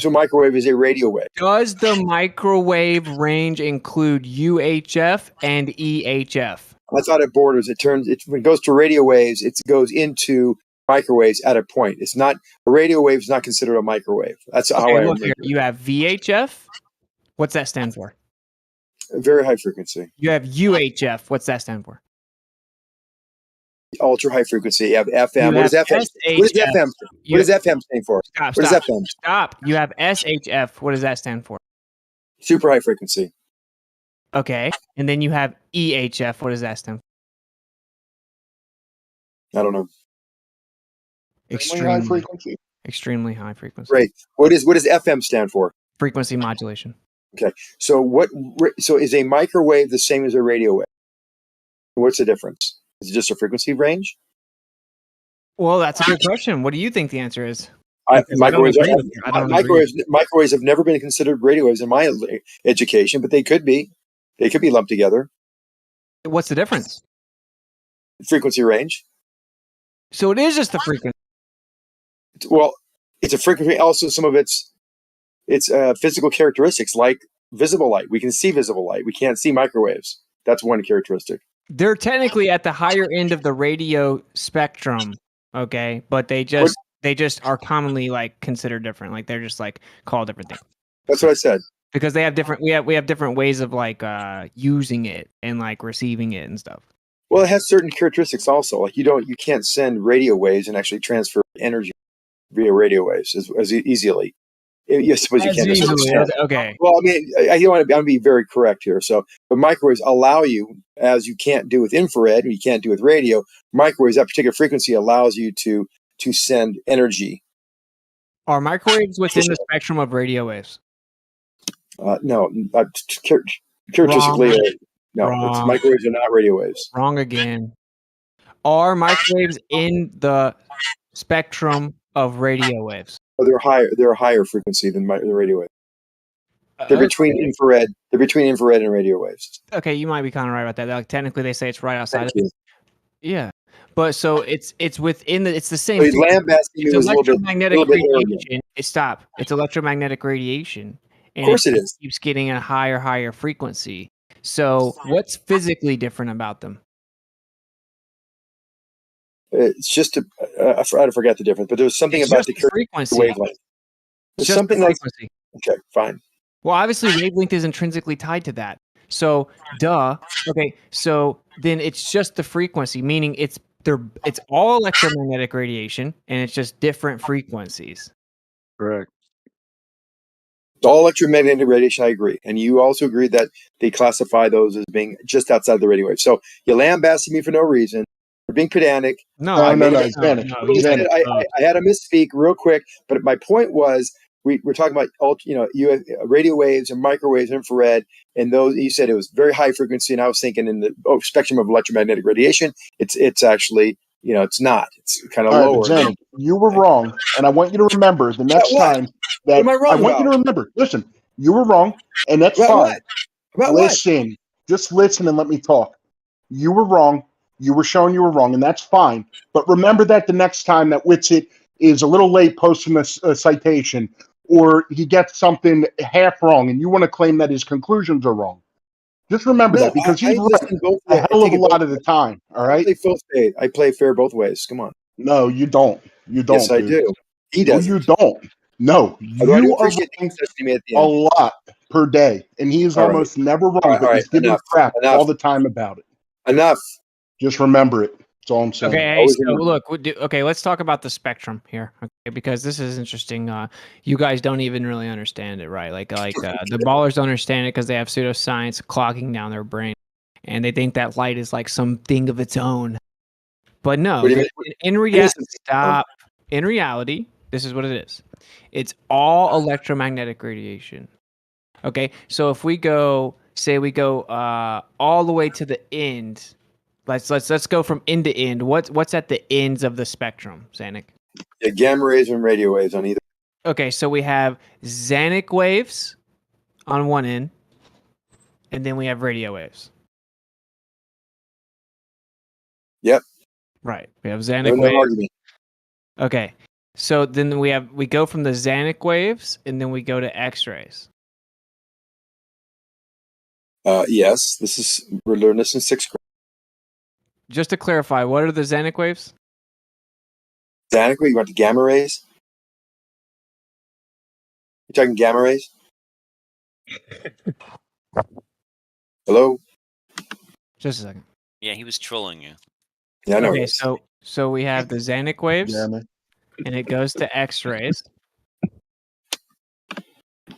Speaker 22: microwave is a radio wave.
Speaker 20: Does the microwave range include UHF and EHF?
Speaker 22: I thought it borders. When it goes to radio waves, it goes into microwaves at a point. It's not a radio wave is not considered a microwave. That's how I
Speaker 20: Look
Speaker 22: remember.
Speaker 20: here. You have VHF. What's that stand for?
Speaker 22: Very high frequency.
Speaker 20: You have UHF. What's that stand for?
Speaker 22: Ultra high frequency. You have FM.
Speaker 20: You
Speaker 22: What does
Speaker 20: have
Speaker 22: FM?
Speaker 20: SHF.
Speaker 22: What does FM? What does FM stand for?
Speaker 20: Stop.
Speaker 22: What does FM?
Speaker 20: Stop. You have SHF. What does that stand for?
Speaker 22: Super high frequency.
Speaker 20: Okay. And then you have EHF. What does that stand for?
Speaker 22: I don't know.
Speaker 10: Extremely high frequency.
Speaker 20: Extremely high frequency.
Speaker 22: Great. What does FM stand for?
Speaker 20: Frequency modulation.
Speaker 22: Okay. So is a microwave the same as a radio wave? What's the difference? Is it just a frequency range?
Speaker 20: Well, that's a good question. What do you think the answer is?
Speaker 22: Microwaves
Speaker 20: agree.
Speaker 22: Microwaves have never been considered radio waves in my education, but they could be. They could be lumped together.
Speaker 20: What's the difference?
Speaker 22: Frequency range.
Speaker 20: So it is just the frequency.
Speaker 22: Well, it's a frequency. Also, some of its physical characteristics, like visible light. We can see visible light. We can't see microwaves. That's one characteristic.
Speaker 20: They're technically at the higher end of the radio spectrum, okay? But they just are commonly like considered different. Like they're just like called different things.
Speaker 22: That's what I said.
Speaker 20: Because they have different we have different ways of like using it and like receiving it and stuff.
Speaker 22: Well, it has certain characteristics also. Like you can't send radio waves and actually transfer energy via radio waves as easily. I suppose you can.
Speaker 20: Okay.
Speaker 22: Well, I mean, I want to be very correct here. So, but microwaves allow you, as you can't do with infrared, and you can't do with radio. Microwaves, that particular frequency, allows you to send energy.
Speaker 20: Are microwaves within the spectrum of radio waves?
Speaker 22: No, characteristically, no. Microwaves are not radio waves.
Speaker 20: Wrong again. Are microwaves in the spectrum of radio waves?
Speaker 22: Oh, they're higher. They're a higher frequency than the radio wave. They're between infrared. They're between infrared and radio waves.
Speaker 20: Okay, you might be kind of right about that. Like technically, they say it's right outside.
Speaker 22: Thank you.
Speaker 20: Yeah, but so it's within the. It's the same.
Speaker 22: So it's
Speaker 20: electromagnetic radiation. Stop. It's electromagnetic radiation. And
Speaker 22: of course, it is.
Speaker 20: Keeps getting a higher frequency. So what's physically different about them?
Speaker 22: It's just I forgot the difference, but there's something about the
Speaker 20: frequency
Speaker 22: wavelength. There's something like okay, fine.
Speaker 20: Well, obviously, wavelength is intrinsically tied to that. So, duh. Okay, so then it's just the frequency, meaning it's all electromagnetic radiation, and it's just different frequencies.
Speaker 8: Correct.
Speaker 22: It's all electromagnetic radiation. I agree, and you also agree that they classify those as being just outside the radio wave. So you lambasted me for no reason. You're being pedantic.
Speaker 20: No,
Speaker 10: Xanax. Xanax.
Speaker 22: I had to misspeak real quick, but my point was we're talking about radio waves and microwaves, infrared, and those. You said it was very high frequency, and I was thinking in the spectrum of electromagnetic radiation, it's actually it's not. It's kind of
Speaker 10: All right,
Speaker 22: lower.
Speaker 10: but Xanax, you were wrong, and I want you to remember the next time that
Speaker 22: am I wrong
Speaker 10: I want you to remember. Listen, you were wrong, and that's
Speaker 22: About
Speaker 10: fine.
Speaker 22: what? About what?
Speaker 10: Listen, just listen and let me talk. You were wrong. You were shown you were wrong, and that's fine. But remember that the next time that Whitsitt is a little late posting a citation, or he gets something half wrong, and you want to claim that his conclusions are wrong. Just remember that, because he's right a hell of a lot of the time. All right.
Speaker 22: I play fair both ways. Come on.
Speaker 10: No, you don't. You don't.
Speaker 22: Yes, I
Speaker 10: dude.
Speaker 22: do. He
Speaker 10: No,
Speaker 22: doesn't.
Speaker 10: you don't. No,
Speaker 22: Although I do
Speaker 10: you are
Speaker 22: appreciate
Speaker 10: wrong
Speaker 22: me at the
Speaker 10: a
Speaker 22: end.
Speaker 10: lot per day, and he is
Speaker 22: All right.
Speaker 10: almost never wrong,
Speaker 22: All right,
Speaker 10: but
Speaker 22: all
Speaker 10: he's
Speaker 22: right,
Speaker 10: giving
Speaker 22: enough,
Speaker 10: crap
Speaker 22: enough.
Speaker 10: all the time about it.
Speaker 22: Enough.
Speaker 10: Just remember it. That's all I'm saying.
Speaker 20: Okay, hey, so look, okay, let's talk about the spectrum here, okay, because this is interesting. You guys don't even really understand it, right? Like the ballers don't understand it because they have pseudoscience clogging down their brain, and they think that light is like something of its own. But no,
Speaker 22: What do you mean?
Speaker 20: in reality, stop. In reality, this is what it is. It's all electromagnetic radiation. Okay, so if we go, say we go all the way to the end. Let's go from end to end. What's at the ends of the spectrum, Zanuck?
Speaker 22: Yeah, gamma rays and radio waves on either.
Speaker 20: Okay, so we have Zanuck waves on one end, and then we have radio waves.
Speaker 22: Yep.
Speaker 20: Right. We have Zanuck
Speaker 22: No
Speaker 20: waves.
Speaker 22: argument.
Speaker 20: Okay. So then we go from the Zanuck waves, and then we go to X-rays.
Speaker 22: Yes, we're learning this in 6th grade.
Speaker 20: Just to clarify, what are the Zanuck waves?
Speaker 22: Zanuck wave, you want the gamma rays? You talking gamma rays? Hello?
Speaker 20: Just a second.
Speaker 16: Yeah, he was trolling you.
Speaker 22: Yeah, I know.
Speaker 20: Okay, so we have the Zanuck waves,
Speaker 10: Yeah, man.
Speaker 20: and it goes to X-rays.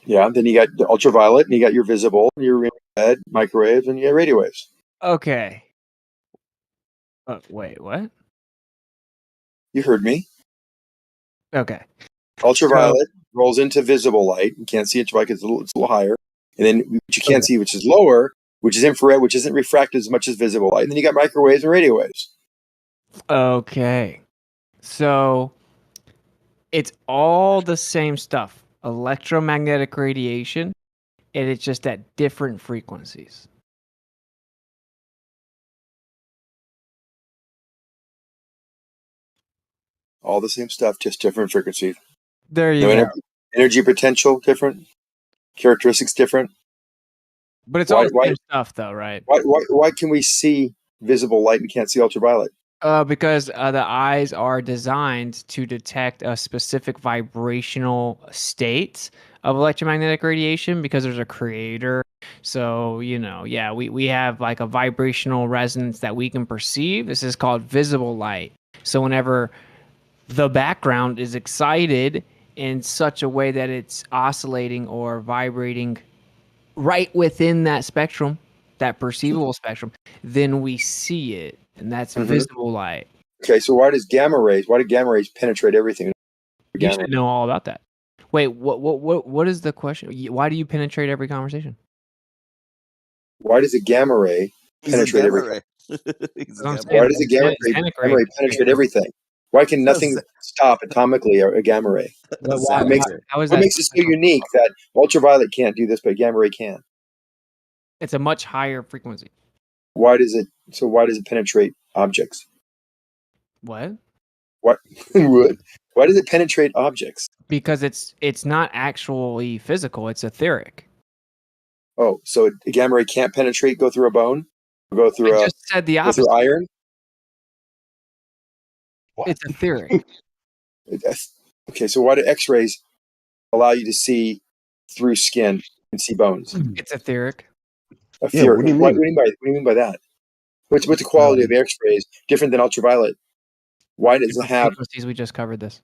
Speaker 22: Yeah, then you got the ultraviolet, and you got your visible, your infrared, microwaves, and you got radio waves.
Speaker 20: Okay. Wait, what?
Speaker 22: You heard me.
Speaker 20: Okay.
Speaker 22: Ultraviolet rolls into visible light. You can't see it because it's a little higher. And then what you can't see, which is lower, which is infrared, which isn't refracted as much as visible light. And then you got microwaves and radio waves.
Speaker 20: Okay. So it's all the same stuff. Electromagnetic radiation, and it's just at different frequencies.
Speaker 22: All the same stuff, just different frequencies.
Speaker 20: There you go.
Speaker 22: Energy potential different, characteristics different.
Speaker 20: But it's all the same stuff, though, right?
Speaker 22: Why can we see visible light and can't see ultraviolet?
Speaker 20: Because the eyes are designed to detect a specific vibrational state of electromagnetic radiation because there's a creator. So, we have like a vibrational resonance that we can perceive. This is called visible light. So whenever the background is excited in such a way that it's oscillating or vibrating right within that spectrum, that perceivable spectrum, then we see it, and that's visible light.
Speaker 22: Okay, so why do gamma rays penetrate everything?
Speaker 20: You should know all about that. Wait, what is the question? Why do you penetrate every conversation?
Speaker 22: Why does a gamma ray penetrate everything? Why does a gamma ray penetrate everything? Why can nothing stop atomically a gamma ray? What makes it so unique that ultraviolet can't do this, but gamma ray can?
Speaker 20: It's a much higher frequency.
Speaker 22: Why does it penetrate objects?
Speaker 20: What?
Speaker 22: Why does it penetrate objects?
Speaker 20: Because it's not actually physical, it's etheric.
Speaker 22: Oh, so a gamma ray can't penetrate, go through a bone? Go through
Speaker 20: I just said the opposite.
Speaker 22: Go through iron?
Speaker 20: It's etheric.
Speaker 22: Okay, so why do X-rays allow you to see through skin can see bones.
Speaker 20: It's etheric.
Speaker 22: Yeah, what do you mean? What do you mean by that? What's the quality of X-rays different than ultraviolet? Why does it have
Speaker 20: frequencies? We just covered this.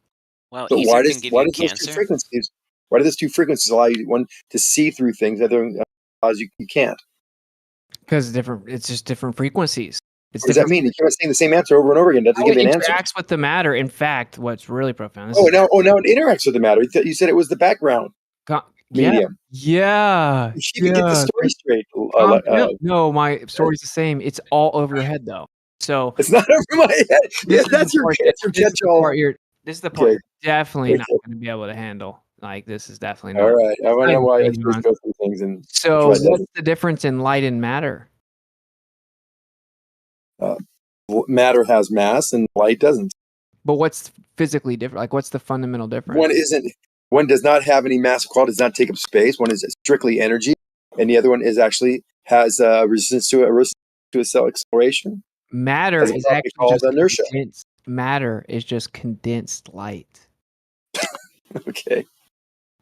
Speaker 16: Well,
Speaker 22: but
Speaker 16: ether
Speaker 22: why
Speaker 16: can
Speaker 22: does
Speaker 16: give
Speaker 22: why
Speaker 16: you
Speaker 22: does those two
Speaker 16: cancer.
Speaker 22: frequencies why do those two frequencies allow you one to see through things other than you can't?
Speaker 20: Because it's just different frequencies. It's
Speaker 22: What does that
Speaker 20: different.
Speaker 22: mean? You keep saying the same answer over and over again. Doesn't
Speaker 20: How
Speaker 22: give
Speaker 20: it
Speaker 22: you an answer.
Speaker 20: interacts with the matter. In fact, what's really profound.
Speaker 22: Now it interacts with the matter. You said it was the background medium.
Speaker 20: Yeah.
Speaker 22: You can get the story straight.
Speaker 20: No, my story's the same. It's all over your head though. So
Speaker 22: it's not over my head.
Speaker 20: This
Speaker 22: That's your catch-all.
Speaker 20: This is the part
Speaker 22: Okay.
Speaker 20: you're definitely not
Speaker 22: Okay.
Speaker 20: going to be able to handle. Like this is definitely not.
Speaker 22: All right. I want to know why
Speaker 20: It's
Speaker 22: experts go through things and
Speaker 20: So
Speaker 22: what's
Speaker 20: what's the difference in light and matter?
Speaker 22: matter has mass and light doesn't.
Speaker 20: But what's physically different? Like what's the fundamental difference?
Speaker 22: One does not have any mass quality, does not take up space. One is strictly energy, and the other one is actually has resistance to cell acceleration.
Speaker 20: Matter
Speaker 22: Has a
Speaker 20: is
Speaker 22: property
Speaker 20: actually
Speaker 22: called
Speaker 20: just
Speaker 22: inertia.
Speaker 20: matter is just condensed light.
Speaker 22: Okay.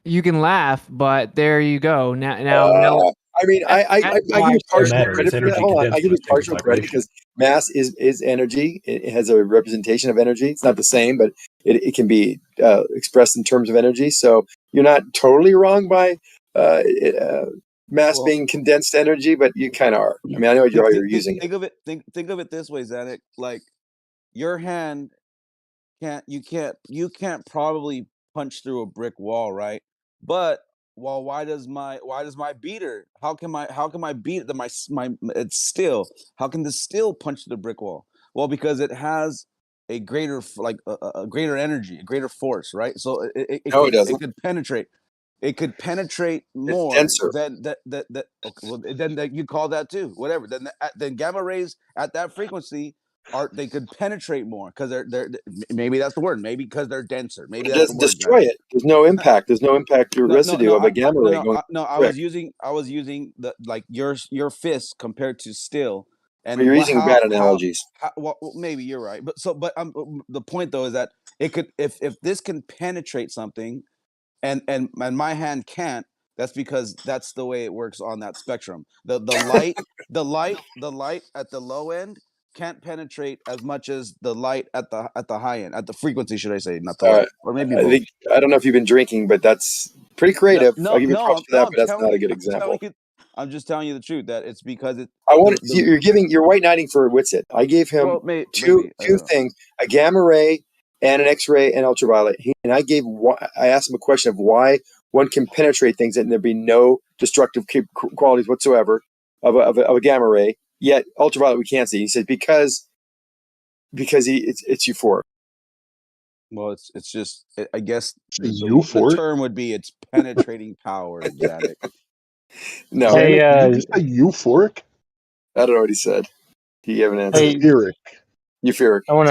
Speaker 20: You can laugh, but there you go. Now,
Speaker 22: I mean, I give you partial
Speaker 11: Matter is
Speaker 22: credit for that.
Speaker 11: energy
Speaker 22: Hold on, I
Speaker 11: condensed
Speaker 22: give
Speaker 11: to
Speaker 22: you
Speaker 11: a state of
Speaker 22: partial credit
Speaker 11: vibration.
Speaker 22: because mass is energy. It has a representation of energy. It's not the same, but it can be expressed in terms of energy. So you're not totally wrong by mass being condensed energy, but you kind of are. I mean, I know you're using it.
Speaker 8: Think of it. Think of it this way, Zanuck. Like your hand you can't probably punch through a brick wall, right? But why does my beater? How can my beat my it's steel? How can the steel punch through the brick wall? Well, because it has a greater a greater energy, a greater force, right? So it could penetrate. It could penetrate more than that. Okay, well, then you call that too. Whatever. Then gamma rays at that frequency they could penetrate more because they're maybe that's the word. Maybe because they're denser. Maybe
Speaker 22: It
Speaker 8: that's the
Speaker 22: doesn't
Speaker 8: word.
Speaker 22: destroy it. There's no impact. There's no impact to residue of a gamma ray going.
Speaker 8: I was using the like your fist compared to steel. And
Speaker 22: Well, you're using bad analogies.
Speaker 8: Well, maybe you're right, but the point though is that it could if this can penetrate something, and my hand can't. That's because that's the way it works on that spectrum. The light at the low end can't penetrate as much as the light at the high end, at the frequency, should I say, not the light, or maybe both.
Speaker 22: I don't know if you've been drinking, but that's pretty creative. I'll give you props for that, but that's not a good example.
Speaker 8: I'm just telling you the truth that it's because it.
Speaker 22: You're white knighting for Witsit. I gave him two things: a gamma ray and an X-ray and ultraviolet. And I asked him a question of why one can penetrate things and there'd be no destructive qualities whatsoever of a gamma ray. Yet ultraviolet we can't see. He said because it's euphoric.
Speaker 8: Well, it's just I guess the term would be its penetrating power, Zanuck.
Speaker 22: No,
Speaker 10: did you say euphoric?
Speaker 22: I don't know what he said. He gave an answer.
Speaker 10: Euphoric.
Speaker 22: I
Speaker 12: want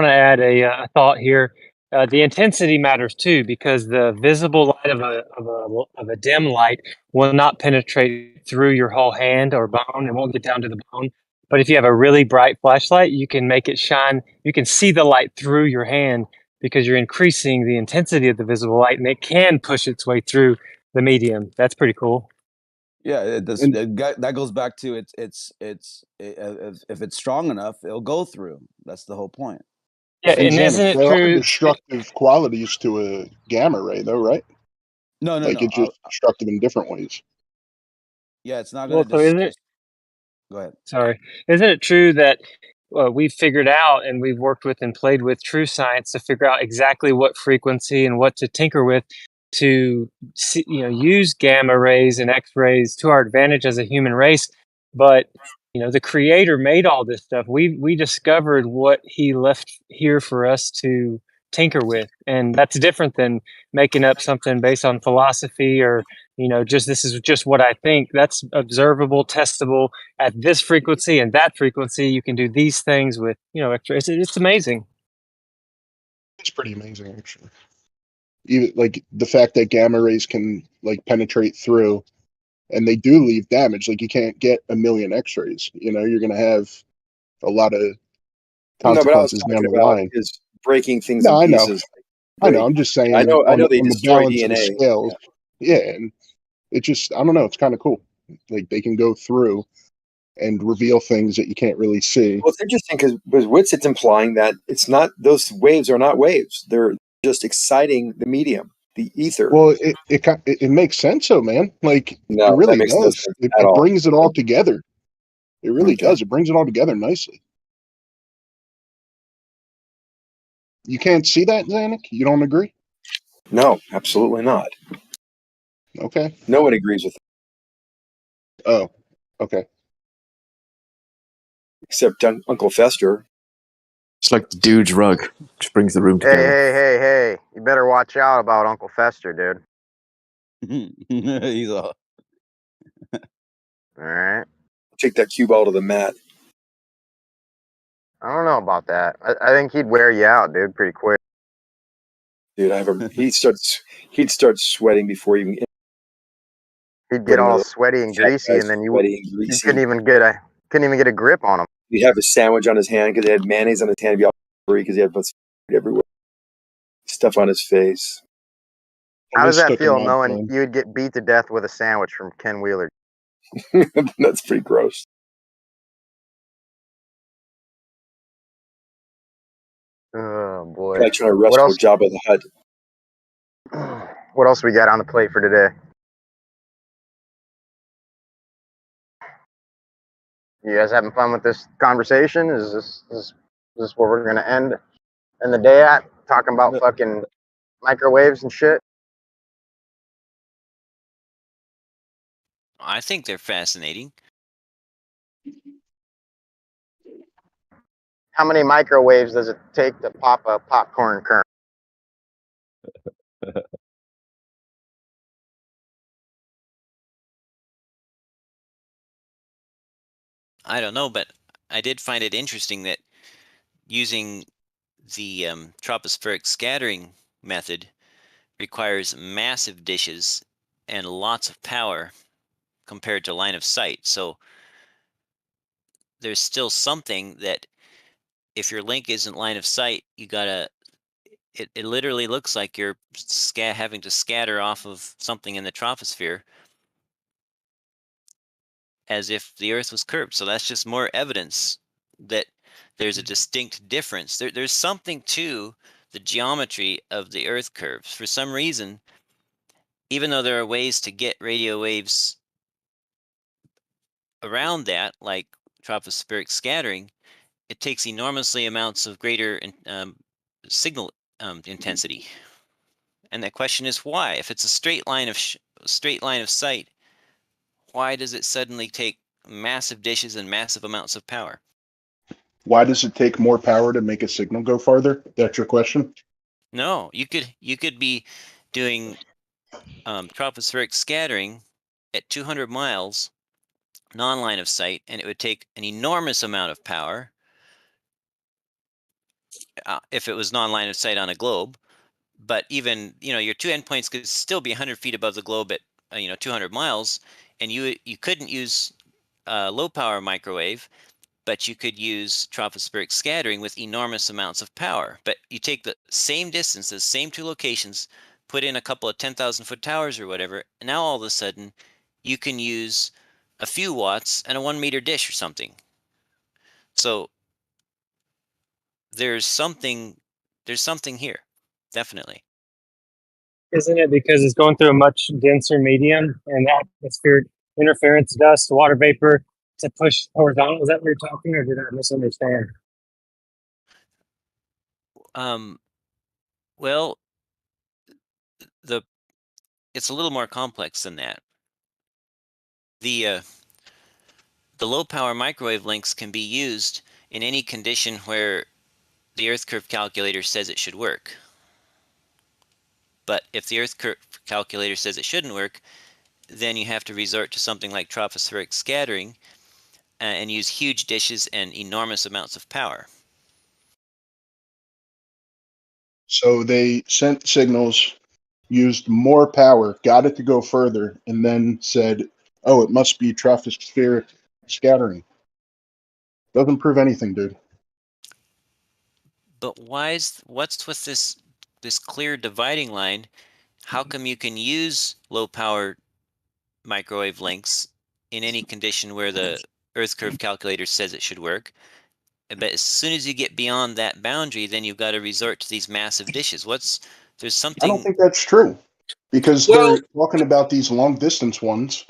Speaker 12: to add a thought here. The intensity matters too, because the visible light of a dim light will not penetrate through your whole hand or bone. It won't get down to the bone. But if you have a really bright flashlight, you can make it shine. You can see the light through your hand because you're increasing the intensity of the visible light, and it can push its way through the medium. That's pretty cool.
Speaker 8: Yeah, that goes back to if it's strong enough, it'll go through. That's the whole point.
Speaker 12: Yeah, and isn't it
Speaker 10: there
Speaker 12: true?
Speaker 10: Are destructive qualities to a gamma ray, though, right?
Speaker 8: No,
Speaker 10: it's just destructive in different ways.
Speaker 8: Yeah, it's not going to.
Speaker 12: So isn't it?
Speaker 8: Go ahead.
Speaker 12: Sorry, isn't it true that we've figured out and we've worked with and played with true science to figure out exactly what frequency and what to tinker with to use gamma rays and X-rays to our advantage as a human race? But the Creator made all this stuff. We discovered what He left here for us to tinker with, and that's different than making up something based on philosophy or this is just what I think. That's observable, testable at this frequency and that frequency. You can do these things with X-rays. It's amazing.
Speaker 10: It's pretty amazing, actually. Even like the fact that gamma rays can penetrate through, and they do leave damage. Like you can't get a million X-rays. You're going to have a lot of consequences down the line.
Speaker 22: Is breaking things in pieces.
Speaker 10: I know. I'm just saying.
Speaker 22: I know they
Speaker 10: on the
Speaker 22: destroy
Speaker 10: balance of the
Speaker 22: DNA.
Speaker 10: scales. Yeah, and It just, I don't know, it's kind of cool. Like they can go through and reveal things that you can't really see.
Speaker 22: Well, it's interesting because Witset's implying that it's not, those waves are not waves. They're just exciting the medium, the ether.
Speaker 10: Well, it makes sense, though, man. Like it
Speaker 22: No, that
Speaker 10: really
Speaker 22: makes no
Speaker 10: does.
Speaker 22: sense
Speaker 10: It,
Speaker 22: at
Speaker 10: it
Speaker 22: all.
Speaker 10: brings it all together. It really
Speaker 22: Okay.
Speaker 10: does. It brings it all together nicely. You can't see that, Zanuck? You don't agree?
Speaker 22: No, absolutely not.
Speaker 10: Okay.
Speaker 22: No one agrees with it.
Speaker 10: Oh, okay.
Speaker 22: Except Uncle Fester.
Speaker 11: It's like the dude's rug, which brings the room
Speaker 7: Hey,
Speaker 11: together.
Speaker 7: hey! You better watch out about Uncle Fester, dude.
Speaker 8: He's all.
Speaker 7: All right.
Speaker 22: Take that cue ball to the mat.
Speaker 7: I don't know about that. I think he'd wear you out, dude, pretty quick.
Speaker 22: Dude, he'd start sweating before even.
Speaker 7: He'd get all sweaty and greasy, and then you couldn't even get a grip on him.
Speaker 22: He'd have a sandwich on his hand because he had mayonnaise on his hand. He'd be all free because he had everywhere. Stuff on his face.
Speaker 7: How does that feel knowing you would get beat to death with a sandwich from Ken Wheeler?
Speaker 22: That's pretty gross.
Speaker 7: Oh boy!
Speaker 22: Guy trying to wrestle Jabba the Hutt.
Speaker 7: What else we got on the plate for today? You guys having fun with this conversation? Is this where we're gonna end the day at? Talking about fucking microwaves and shit?
Speaker 16: I think they're fascinating.
Speaker 7: How many microwaves does it take to pop a popcorn kernel?
Speaker 16: I don't know, but I did find it interesting that using the tropospheric scattering method requires massive dishes and lots of power compared to line of sight. So there's still something that if your link isn't line of sight, you gotta. It literally looks like you're having to scatter off of something in the troposphere as if the Earth was curved. So that's just more evidence that there's a distinct difference. There's something to the geometry of the Earth curves. For some reason, even though there are ways to get radio waves around that, like tropospheric scattering, it takes enormously amounts of greater signal intensity. And the question is why? If it's a straight line of sight, why does it suddenly take massive dishes and massive amounts of power?
Speaker 10: Why does it take more power to make a signal go farther? That's your question?
Speaker 16: No, you could be doing tropospheric scattering at 200 miles non-line of sight, and it would take an enormous amount of power if it was non-line of sight on a globe. But even your two endpoints could still be 100 feet above the globe at 200 miles, and you couldn't use low power microwave, but you could use tropospheric scattering with enormous amounts of power. But you take the same distance, the same two locations, put in a couple of 10,000 foot towers or whatever, and now all of a sudden you can use a few watts and a 1 meter dish or something. So there's something here, definitely.
Speaker 12: Isn't it because it's going through a much denser medium and atmospheric interference, dust, water vapor to push horizontal? Is that what you're talking, or did I misunderstand?
Speaker 16: Well, it's a little more complex than that. The low power microwave links can be used in any condition where the Earth curve calculator says it should work. But if the Earth curve calculator says it shouldn't work, then you have to resort to something like tropospheric scattering and use huge dishes and enormous amounts of power.
Speaker 10: So they sent signals, used more power, got it to go further, and then said, oh, it must be tropospheric scattering. Doesn't prove anything, dude.
Speaker 16: But what's with this clear dividing line? How come you can use low power microwave lengths in any condition where the Earth curve calculator says it should work. But as soon as you get beyond that boundary, then you've got to resort to these massive dishes. There's
Speaker 10: I
Speaker 16: something.
Speaker 10: don't think that's true because they're talking about these long distance ones,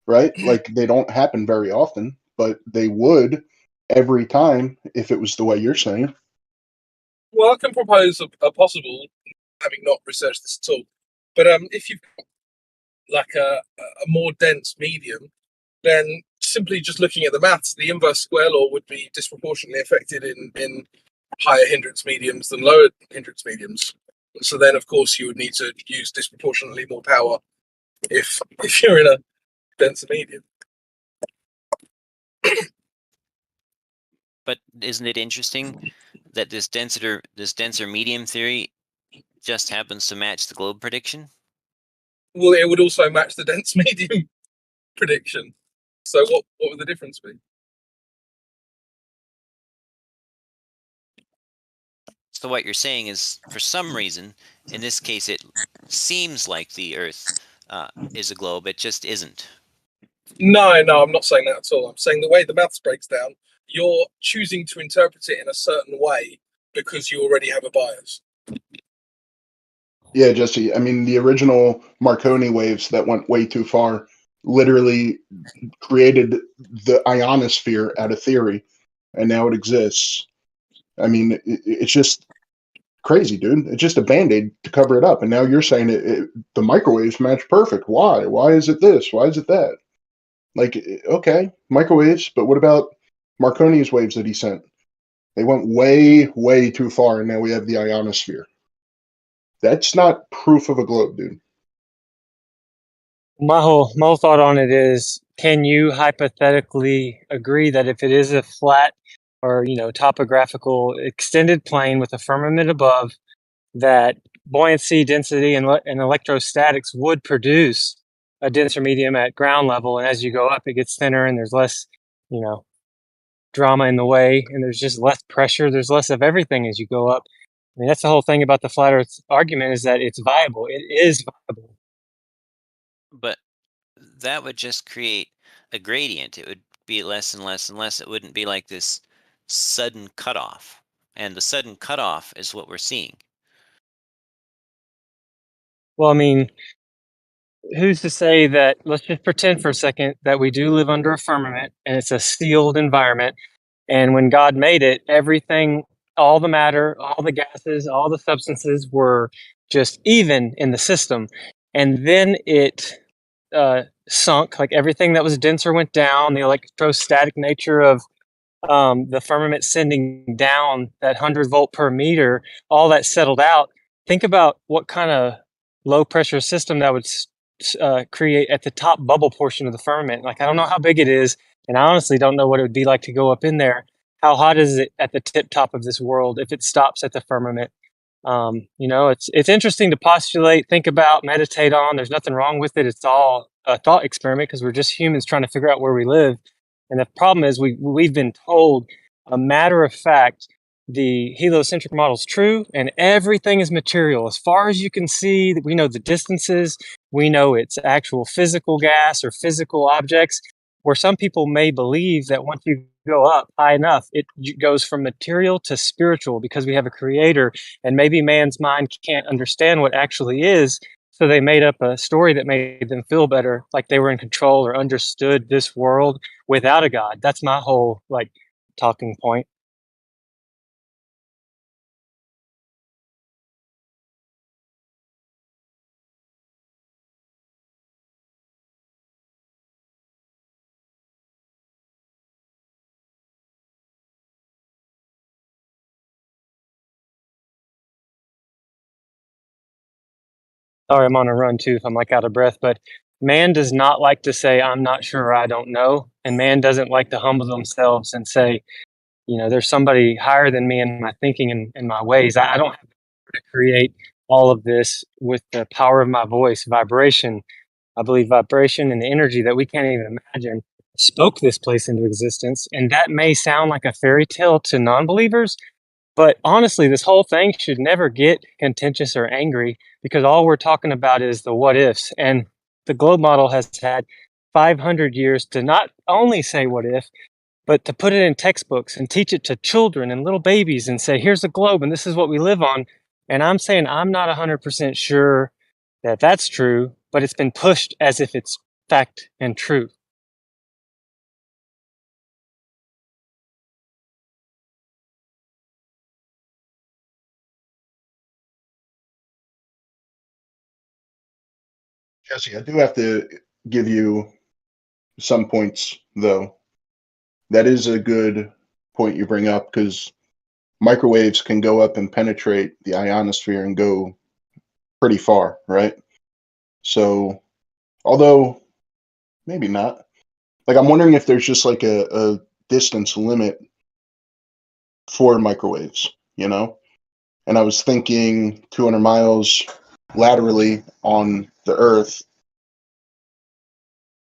Speaker 10: right? Like they don't happen very often, but they would every time if it was the way you're saying.
Speaker 5: Well, I can propose a possible, having not researched this at all, but if you've got like a more dense medium, then simply just looking at the maths, the inverse square law would be disproportionately affected in higher hindrance mediums than lower hindrance mediums. So then, of course, you would need to use disproportionately more power if you're in a denser medium.
Speaker 16: But isn't it interesting that this denser medium theory just happens to match the globe prediction?
Speaker 5: Well, it would also match the dense medium prediction. So what would the difference be?
Speaker 16: So what you're saying is, for some reason, in this case, it seems like the Earth is a globe. It just isn't.
Speaker 5: No, I'm not saying that at all. I'm saying the way the maths breaks down, you're choosing to interpret it in a certain way because you already have a bias.
Speaker 10: Yeah, Jesse. I mean, the original Marconi waves that went way too far literally created the ionosphere out of theory, and now it exists. I mean, it's just crazy, dude. It's just a band-aid to cover it up. And now you're saying the microwaves match perfect. Why? Why is it this? Why is it that? Like, okay, microwaves, but what about Marconi's waves that he sent? They went way, way too far, and now we have the ionosphere. That's not proof of a globe, dude.
Speaker 12: My whole thought on it is, can you hypothetically agree that if it is a flat or topographical extended plane with a firmament above, that buoyancy, density, and electrostatics would produce a denser medium at ground level, and as you go up, it gets thinner, and there's less, drama in the way, and there's just less pressure. There's less of everything as you go up. I mean, that's the whole thing about the flat Earth argument, is that it's viable. It is viable.
Speaker 16: But that would just create a gradient. It would be less and less and less. It wouldn't be like this sudden cutoff. And the sudden cutoff is what we're seeing.
Speaker 12: Well, I mean, who's to say that, let's just pretend for a second that we do live under a firmament and it's a sealed environment. And when God made it, everything, all the matter, all the gases, all the substances were just even in the system. And then it sunk, like everything that was denser went down, the electrostatic nature of the firmament sending down that 100-volt per meter, all that settled out. Think about what kind of low pressure system that would create at the top bubble portion of the firmament. Like, I don't know how big it is, and I honestly don't know what it would be like to go up in there. How hot is it at the tip top of this world if it stops at the firmament? It's interesting to postulate, think about, meditate on. There's nothing wrong with it. It's all a thought experiment because we're just humans trying to figure out where we live. And the problem is we've been told a matter of fact, the heliocentric model is true and everything is material. As far as you can see, we know the distances, we know it's actual physical gas or physical objects, where some people may believe that once you go up high enough, it goes from material to spiritual because we have a creator, and maybe man's mind can't understand what actually is. So they made up a story that made them feel better, like they were in control or understood this world without a God. That's my whole talking point. Sorry, I'm on a run too if I'm out of breath, but man does not like to say, I'm not sure, I don't know. And man doesn't like to humble themselves and say, there's somebody higher than me in my thinking and my ways. I don't have to create all of this with the power of my voice, vibration. I believe vibration and the energy that we can't even imagine spoke this place into existence. And that may sound like a fairy tale to non-believers, but honestly, this whole thing should never get contentious or angry because all we're talking about is the what ifs. And the globe model has had 500 years to not only say what if, but to put it in textbooks and teach it to children and little babies and say, here's the globe and this is what we live on. And I'm saying I'm not 100% sure that that's true, but it's been pushed as if it's fact and true.
Speaker 10: Jesse, I do have to give you some points, though. That is a good point you bring up because microwaves can go up and penetrate the ionosphere and go pretty far, right? So, although maybe not. Like, I'm wondering if there's just like a distance limit for microwaves, you know? And I was thinking 200 miles laterally on the Earth.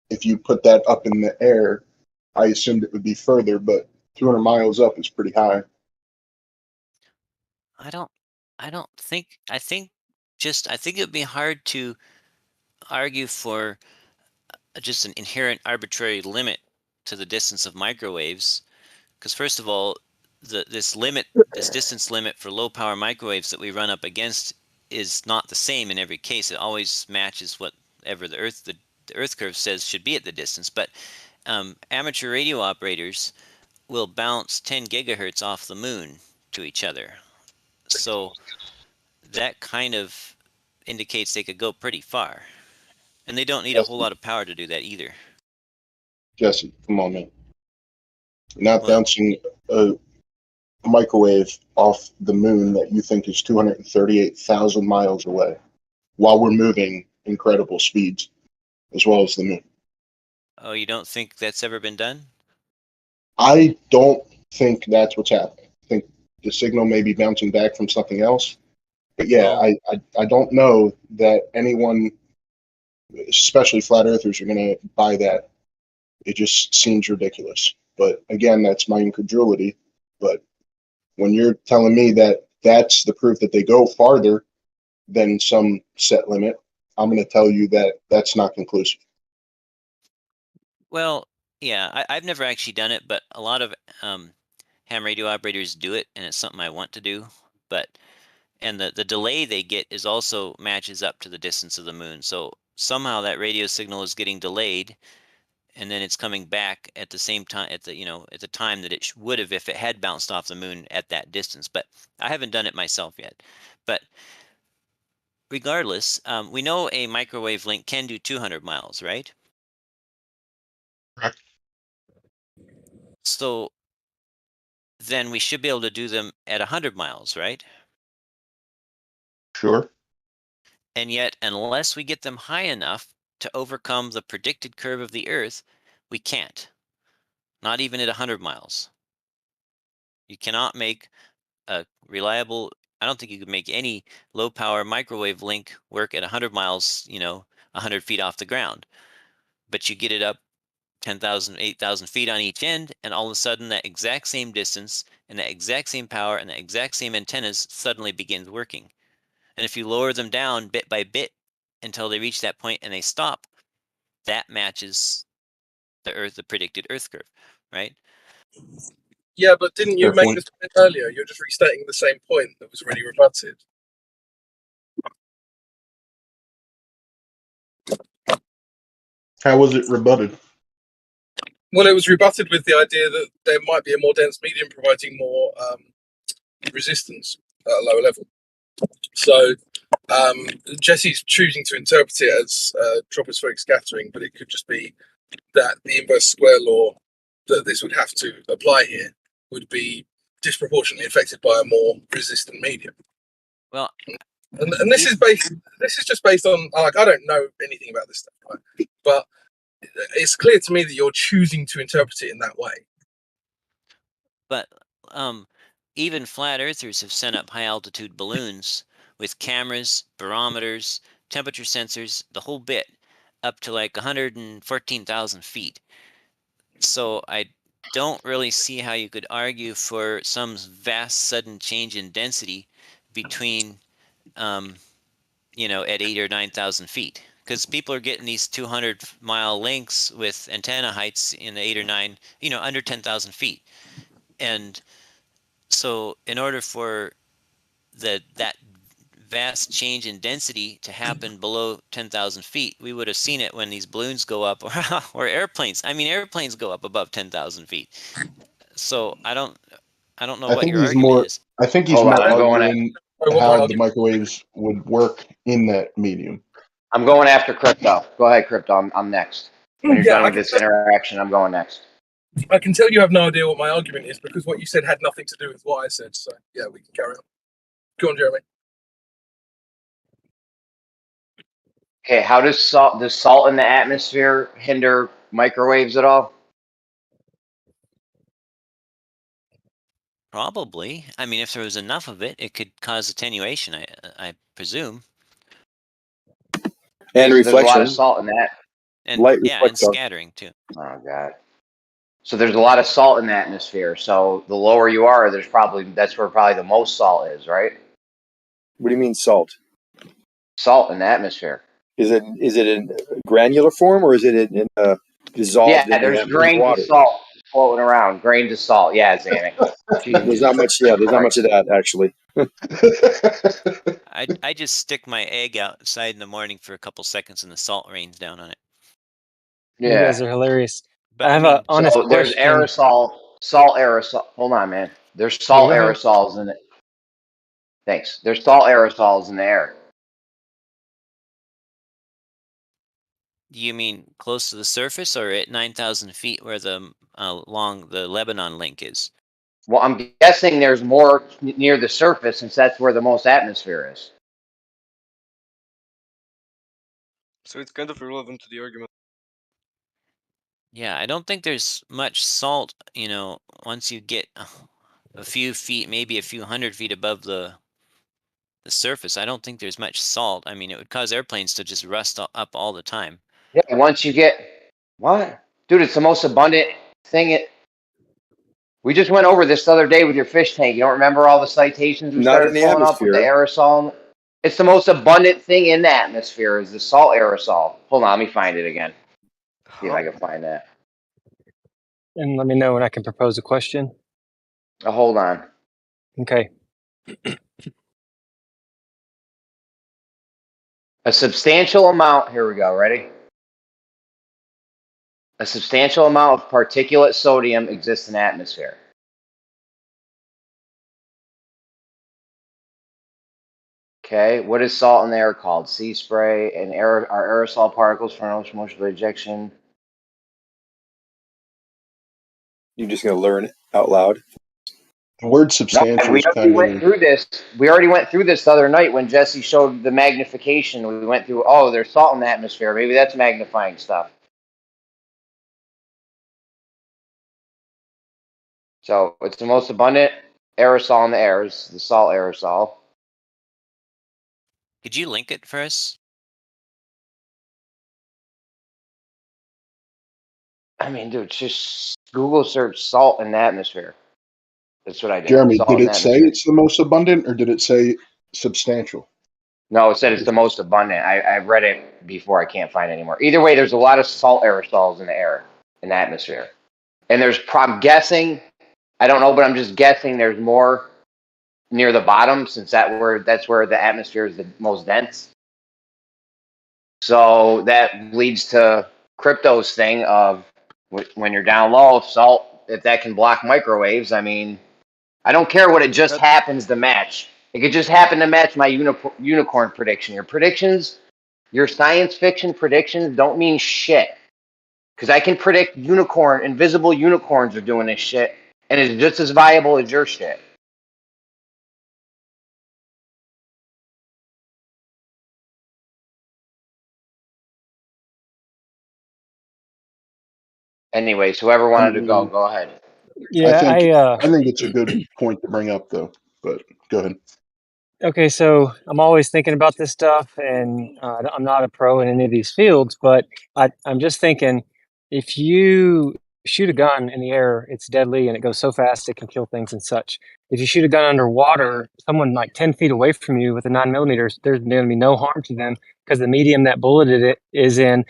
Speaker 10: If you put that up in the air, I assumed it would be further, but 200 miles up is pretty high.
Speaker 16: I don't think. I think it would be hard to argue for just an inherent arbitrary limit to the distance of microwaves, because first of all, this distance limit for low power microwaves that we run up against is not the same in every case. It always matches whatever the Earth curve says should be at the distance. But amateur radio operators will bounce 10 gigahertz off the moon to each other. So that kind of indicates they could go pretty far. And they don't need a whole lot of power to do that either.
Speaker 10: Jesse, come on, man. You're not bouncing a microwave off the moon that you think is 238,000 miles away while we're moving incredible speeds as well as the moon.
Speaker 16: Oh, you don't think that's ever been done?
Speaker 10: I don't think that's what's happening. I think the signal may be bouncing back from something else. But yeah,
Speaker 16: Well,
Speaker 10: I don't know that anyone, especially flat earthers, are going to buy that. It just seems ridiculous. But again, that's my incredulity. But when you're telling me that that's the proof that they go farther than some set limit, I'm going to tell you that that's not conclusive.
Speaker 16: well, yeah, I've never actually done it, but a lot of ham radio operators do it, and it's something I want to do. And the delay they get is also matches up to the distance of the moon. So somehow that radio signal is getting delayed, and then it's coming back at the same time at the time that it would have if it had bounced off the moon at that distance. But I haven't done it myself yet. But regardless, we know a microwave link can do 200 miles, right?
Speaker 10: Correct.
Speaker 16: So then we should be able to do them at 100 miles, right?
Speaker 10: Sure.
Speaker 16: And yet, unless we get them high enough to overcome the predicted curve of the Earth, we can't. Not even at 100 miles. You cannot make a reliable, I don't think you could make any low power microwave link work at 100 miles, 100 feet off the ground. But you get it up 10,000, 8,000 feet on each end, and all of a sudden that exact same distance and that exact same power and the exact same antennas suddenly begins working. And if you lower them down bit by bit until they reach that point and they stop, that matches the predicted Earth curve, right?
Speaker 5: Yeah, but didn't you
Speaker 10: Fair
Speaker 5: make
Speaker 10: point.
Speaker 5: this point earlier? You're just restating the same point that was already rebutted.
Speaker 10: How was it rebutted?
Speaker 5: Well, it was rebutted with the idea that there might be a more dense medium providing more resistance at a lower level. So Jesse's choosing to interpret it as tropospheric scattering, but it could just be that the inverse square law that this would have to apply here would be disproportionately affected by a more resistant medium.
Speaker 16: Well,
Speaker 5: and this is just based on, like, I don't know anything about this stuff, right? But it's clear to me that you're choosing to interpret it in that way.
Speaker 16: But even flat earthers have sent up high altitude balloons with cameras, barometers, temperature sensors, the whole bit, up to like 114,000 feet. So I don't really see how you could argue for some vast sudden change in density between, at 8,000 or 9,000 feet, because people are getting these 200-mile links with antenna heights in the 8 or 9, under 10,000 feet. And so in order for that vast change in density to happen below 10,000 feet, we would have seen it when these balloons go up or airplanes. I mean, airplanes go up above 10,000 feet. So I don't know what your argument is.
Speaker 10: I think he's
Speaker 3: Hold
Speaker 10: more
Speaker 3: on, I'm going.
Speaker 10: arguing how the microwaves would work in that medium.
Speaker 3: I'm going after Crypto. Go ahead, Crypto. I'm next. When you're
Speaker 5: Yeah,
Speaker 3: done with this interaction, I'm going next.
Speaker 5: I can tell you have no idea what my argument is because what you said had nothing to do with what I said. So yeah, we can carry on. Go on, Jeremy.
Speaker 3: Okay, how does salt in the atmosphere hinder microwaves at all?
Speaker 16: Probably. I mean, if there was enough of it, it could cause attenuation, I presume.
Speaker 22: And
Speaker 3: There's a lot
Speaker 22: reflection.
Speaker 3: of salt in that.
Speaker 16: And
Speaker 22: Light
Speaker 16: yeah, and
Speaker 22: reflects off.
Speaker 16: scattering too.
Speaker 3: Oh God. So there's a lot of salt in the atmosphere. So the lower you are, that's where probably the most salt is, right?
Speaker 22: What do you mean salt?
Speaker 3: Salt in the atmosphere.
Speaker 22: Is it in granular form or is it in dissolved?
Speaker 3: Yeah,
Speaker 22: in
Speaker 3: there's
Speaker 22: the
Speaker 3: grains
Speaker 22: water?
Speaker 3: of salt floating around. Grains of salt. Yeah, Xanax.
Speaker 22: There's not much. Yeah, there's not much of that actually.
Speaker 16: I just stick my egg outside in the morning for a couple seconds and the salt rains down on it.
Speaker 20: You guys are hilarious.
Speaker 16: But
Speaker 20: I have an honest
Speaker 3: so there's
Speaker 20: question.
Speaker 3: salt aerosol. Hold on, man. There's salt
Speaker 20: go ahead.
Speaker 3: aerosols in it. Thanks. There's salt aerosols in the air.
Speaker 16: Do you mean close to the surface or at 9,000 feet where the along the Lebanon link is?
Speaker 3: Well, I'm guessing there's more near the surface since that's where the most atmosphere is.
Speaker 9: So it's kind of irrelevant to the argument.
Speaker 16: Yeah, I don't think there's much salt, once you get a few feet, maybe a few 100 feet above the surface. I don't think there's much salt. I mean, it would cause airplanes to just rust up all the time.
Speaker 3: Yeah, once you get what? Dude, it's the most abundant thing. We just went over this the other day with your fish tank. You don't remember all the citations we
Speaker 22: Not in
Speaker 3: started
Speaker 22: the
Speaker 3: pulling up with the
Speaker 22: atmosphere.
Speaker 3: aerosol? It's the most abundant thing in the atmosphere is the salt aerosol. Hold on, let me find it again. See if I can find that.
Speaker 12: And let me know when I can propose a question.
Speaker 3: Hold on.
Speaker 12: Okay.
Speaker 3: A substantial amount, here we go, ready? A substantial amount of particulate sodium exists in the atmosphere. Okay, what is salt in the air called? Sea spray and are aerosol particles from motion by ejection.
Speaker 22: You're just gonna learn out loud.
Speaker 10: The word
Speaker 3: No,
Speaker 10: substantial
Speaker 3: we
Speaker 10: is
Speaker 3: already
Speaker 10: kind
Speaker 3: went
Speaker 10: of
Speaker 3: through this. We already went through this the other night when Jesse showed the magnification. We went through, oh, there's salt in the atmosphere. Maybe that's magnifying stuff. So it's the most abundant aerosol in the air is the salt aerosol.
Speaker 16: Could you link it for us?
Speaker 3: I mean, dude, just Google search salt in the atmosphere. That's what I did.
Speaker 10: Jeremy.
Speaker 3: Salt
Speaker 10: Did
Speaker 3: in the
Speaker 10: it say
Speaker 3: atmosphere.
Speaker 10: it's the most abundant, or did it say substantial?
Speaker 3: No, it said it's the most abundant. I read it before. I can't find it anymore. Either way, there's a lot of salt aerosols in the air, in the atmosphere. And I'm guessing, I don't know, but I'm just guessing there's more near the bottom since that's where the atmosphere is the most dense. So that leads to Crypto's thing of when you're down low, salt, if that can block microwaves, I mean, I don't care what it just happens to match. It could just happen to match my unicorn prediction. Your predictions, your science fiction predictions don't mean shit. Because I can predict invisible unicorns are doing this shit, and it's just as viable as your shit. Anyways, whoever wanted to go ahead.
Speaker 12: Yeah,
Speaker 10: I think it's a good point to bring up, though. But go ahead.
Speaker 12: Okay, so I'm always thinking about this stuff, and I'm not a pro in any of these fields, but I'm just thinking, if you shoot a gun in the air, it's deadly and it goes so fast it can kill things and such. If you shoot a gun underwater, someone like 10 feet away from you with a 9mm, there's going to be no harm to them because the medium that bulleted it is in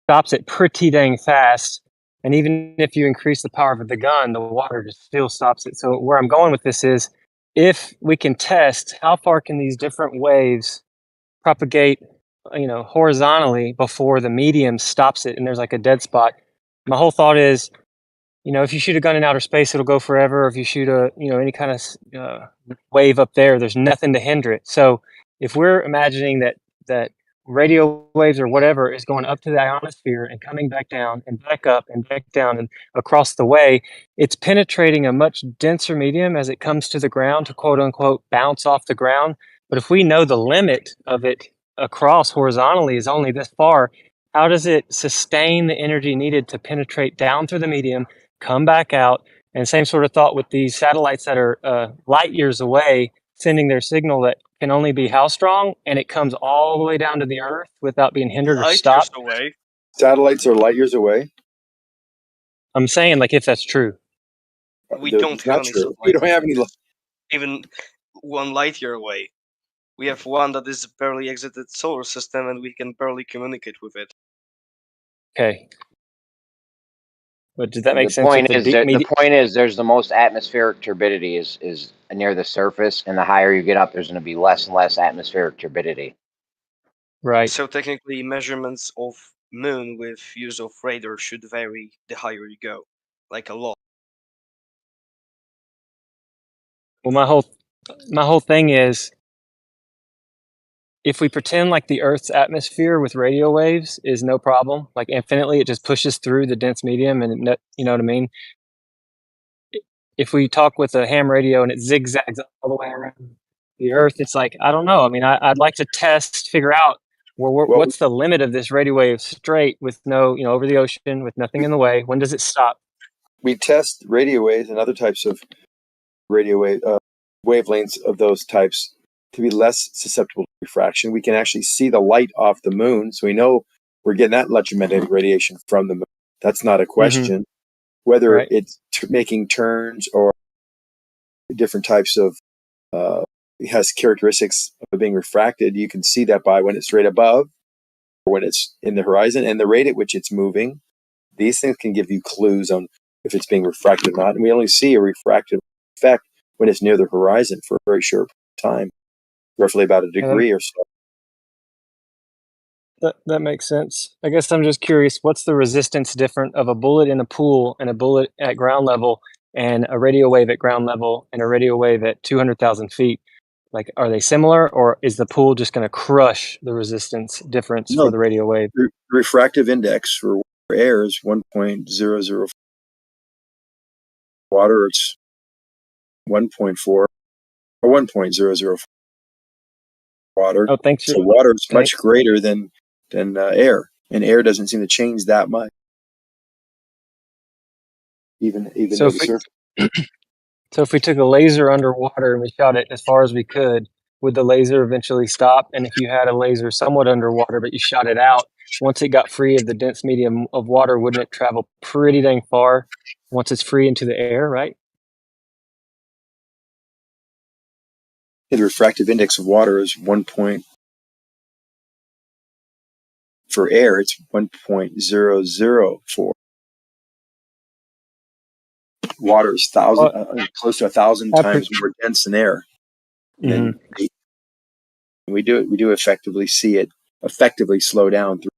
Speaker 12: stops it pretty dang fast. And even if you increase the power of the gun, the water just still stops it. So where I'm going with this is, if we can test how far can these different waves propagate, horizontally before the medium stops it and there's like a dead spot. My whole thought is, if you shoot a gun in outer space, it'll go forever. If you shoot any kind of wave up there, there's nothing to hinder it. So if we're imagining that radio waves or whatever is going up to the ionosphere and coming back down and back up and back down and across the way, it's penetrating a much denser medium as it comes to the ground to quote unquote bounce off the ground. But if we know the limit of it across horizontally is only this far, how does it sustain the energy needed to penetrate down through the medium, come back out? And same sort of thought with these satellites that are light years away, sending their signal that can only be how strong, and it comes all the way down to the Earth without being hindered or stopped.
Speaker 21: Away.
Speaker 22: Satellites are light years away.
Speaker 12: I'm saying, like, if that's true.
Speaker 21: We don't have
Speaker 22: Not
Speaker 21: any
Speaker 22: true. We don't have any.
Speaker 21: even 1 light year away. We have one that is barely exited solar system, and we can barely communicate with it.
Speaker 12: Okay. But does that make
Speaker 3: The
Speaker 12: sense?
Speaker 3: point
Speaker 12: With
Speaker 3: is, the point is, there's the most atmospheric turbidity is near the surface, and the higher you get up, there's going to be less and less atmospheric turbidity.
Speaker 12: Right.
Speaker 21: So technically, measurements of moon with use of radar should vary the higher you go, like a lot.
Speaker 12: Well, my whole thing is, if we pretend like the Earth's atmosphere with radio waves is no problem, like infinitely, it just pushes through the dense medium, and you know what I mean? If we talk with a ham radio and it zigzags all the way around the Earth, it's like, I don't know. I mean, I'd like to figure out what's the limit of this radio wave straight with no, over the ocean with nothing in the way. When does it stop?
Speaker 22: We test radio waves and other types of radio wave wavelengths of those types to be less susceptible to refraction. We can actually see the light off the moon, so we know we're getting that electromagnetic radiation from the moon. That's not a question. Whether it's making turns or different types of it has characteristics of being refracted, you can see that by when it's right above or when it's in the horizon and the rate at which it's moving. These things can give you clues on if it's being refracted or not. And we only see a refractive effect when it's near the horizon for a very short time, roughly about a degree or so.
Speaker 12: That makes sense. I guess I'm just curious, what's the resistance different of a bullet in a pool and a bullet at ground level and a radio wave at ground level and a radio wave at 200,000 feet? Like, are they similar, or is the pool just going to crush the resistance difference for the radio wave?
Speaker 22: The refractive index for air is 1.00. Water, it's 1.4 or 1.004. Water.
Speaker 12: Oh, thanks.
Speaker 22: So water is much greater than air, and air doesn't seem to change that much. Even
Speaker 12: So
Speaker 22: though the surface.
Speaker 12: So if we took a laser underwater and we shot it as far as we could, would the laser eventually stop? And if you had a laser somewhat underwater, but you shot it out, once it got free of the dense medium of water, wouldn't it travel pretty dang far once it's free into the air, right?
Speaker 22: The refractive index of water is 1 point. For air, it's 1.004. Water is close to 1,000 times more dense than air. And we do effectively see it slow down through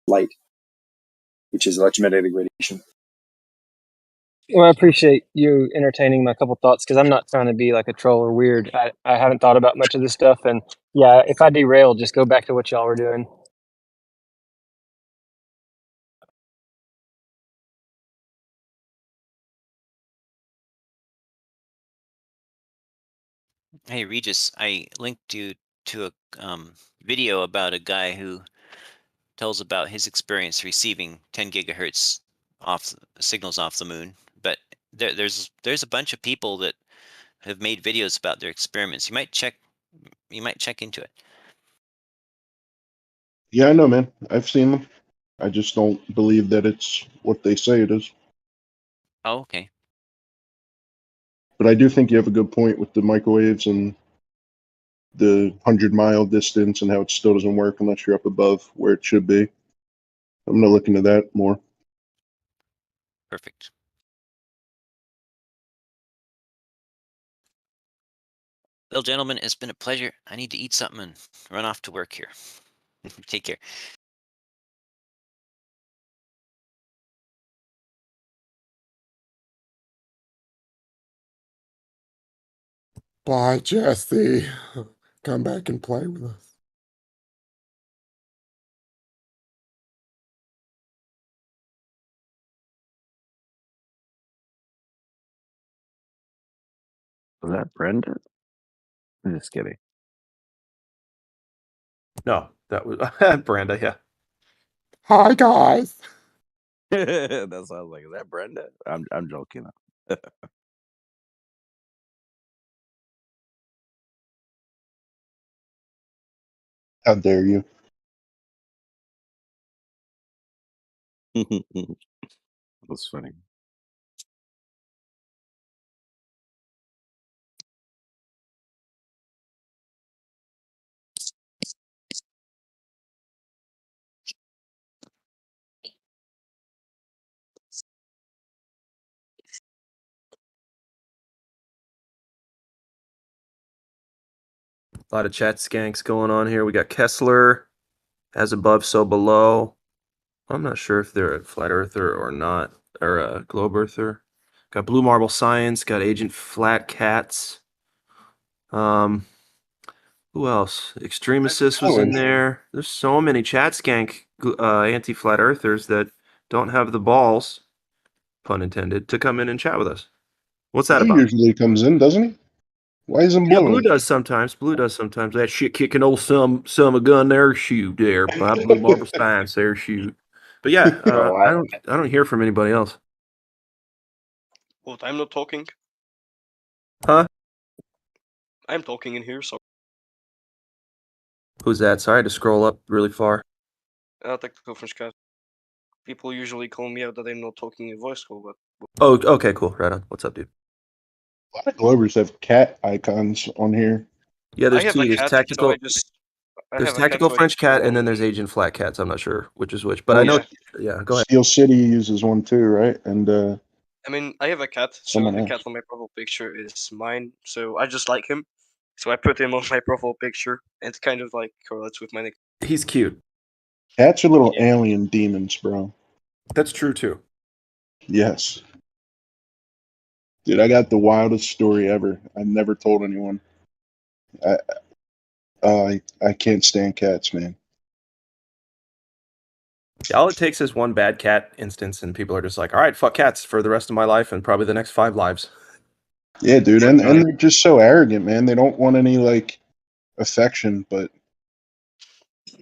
Speaker 22: light, which is electromagnetic radiation.
Speaker 12: Well, I appreciate you entertaining my couple thoughts, because I'm not trying to be like a troll or weird. I haven't thought about much of this stuff, and yeah, if I derail, just go back to what y'all were doing.
Speaker 16: Hey, Regis, I linked you to a video about a guy who tells about his experience receiving 10 gigahertz signals off the moon. But there's a bunch of people that have made videos about their experiments. You might check into it.
Speaker 10: Yeah, I know, man. I've seen them. I just don't believe that it's what they say it is.
Speaker 16: Oh, okay.
Speaker 10: But I do think you have a good point with the microwaves and the 100-mile distance and how it still doesn't work unless you're up above where it should be. I'm gonna look into that more.
Speaker 16: Perfect. Well, gentlemen, it's been a pleasure. I need to eat something and run off to work here. Take care.
Speaker 17: Bye, Jesse. Come back and play with us.
Speaker 11: Was that Brenda? I'm just kidding.
Speaker 19: No, that was Brenda. Yeah.
Speaker 17: Hi, guys.
Speaker 11: That's what I was like. Is that Brenda? I'm joking.
Speaker 10: How dare you?
Speaker 11: That's funny.
Speaker 19: A lot of chat skanks going on here. We got Kessler, as above, so below. I'm not sure if they're a flat earther or not, or a globe earther. Got Blue Marble Science, got Agent Flat Cats. Who else? Extreme Assist was in there. There's so many chat skank anti-flat earthers that don't have the balls, pun intended, to come in and chat with us. What's that
Speaker 10: He
Speaker 19: about?
Speaker 10: usually comes in, doesn't he? Why isn't
Speaker 19: Yeah,
Speaker 10: Blue?
Speaker 19: Blue
Speaker 10: in?
Speaker 19: does sometimes. Blue does sometimes. That shit kicking old some a gun there, shoot there by Blue Marble Science there, shoot. But yeah, I don't hear from anybody else.
Speaker 9: What, I'm not talking?
Speaker 19: Huh?
Speaker 9: I'm talking in here, so
Speaker 19: Who's that? Sorry, I had to scroll up really far.
Speaker 9: technical French cat. People usually call me out that I'm not talking in voice call, but
Speaker 19: Oh, okay, cool. Right on. What's up, dude?
Speaker 10: A lot of Globers have cat icons on here.
Speaker 19: Yeah,
Speaker 9: I
Speaker 19: there's
Speaker 9: have
Speaker 19: two.
Speaker 9: a
Speaker 19: There's
Speaker 9: cat,
Speaker 19: tactical.
Speaker 9: so I
Speaker 19: There's
Speaker 9: have a cat,
Speaker 19: tactical
Speaker 9: so I
Speaker 19: French
Speaker 9: just
Speaker 19: cat,
Speaker 9: go
Speaker 19: and then
Speaker 9: on.
Speaker 19: there's Agent Flat Cats. I'm not sure which is which, but
Speaker 10: Well,
Speaker 19: I know.
Speaker 10: yeah.
Speaker 19: Yeah, go ahead.
Speaker 10: Steel City uses one too, right? And
Speaker 9: I mean, I have a cat, so
Speaker 10: someone
Speaker 9: the
Speaker 10: else.
Speaker 9: cat on my profile picture is mine, so I just like him. So I put him on my profile picture, and it kind of like correlates with my nick.
Speaker 19: He's cute.
Speaker 10: Cats are little alien demons, bro.
Speaker 19: That's true too.
Speaker 10: Yes. Dude, I got the wildest story ever. I never told anyone. I can't stand cats, man.
Speaker 19: Yeah, all it takes is one bad cat instance, and people are just like, "All right, fuck cats for the rest of my life, and probably the next 5 lives."
Speaker 10: Yeah, dude, and they're just so arrogant, man. They don't want any like affection, but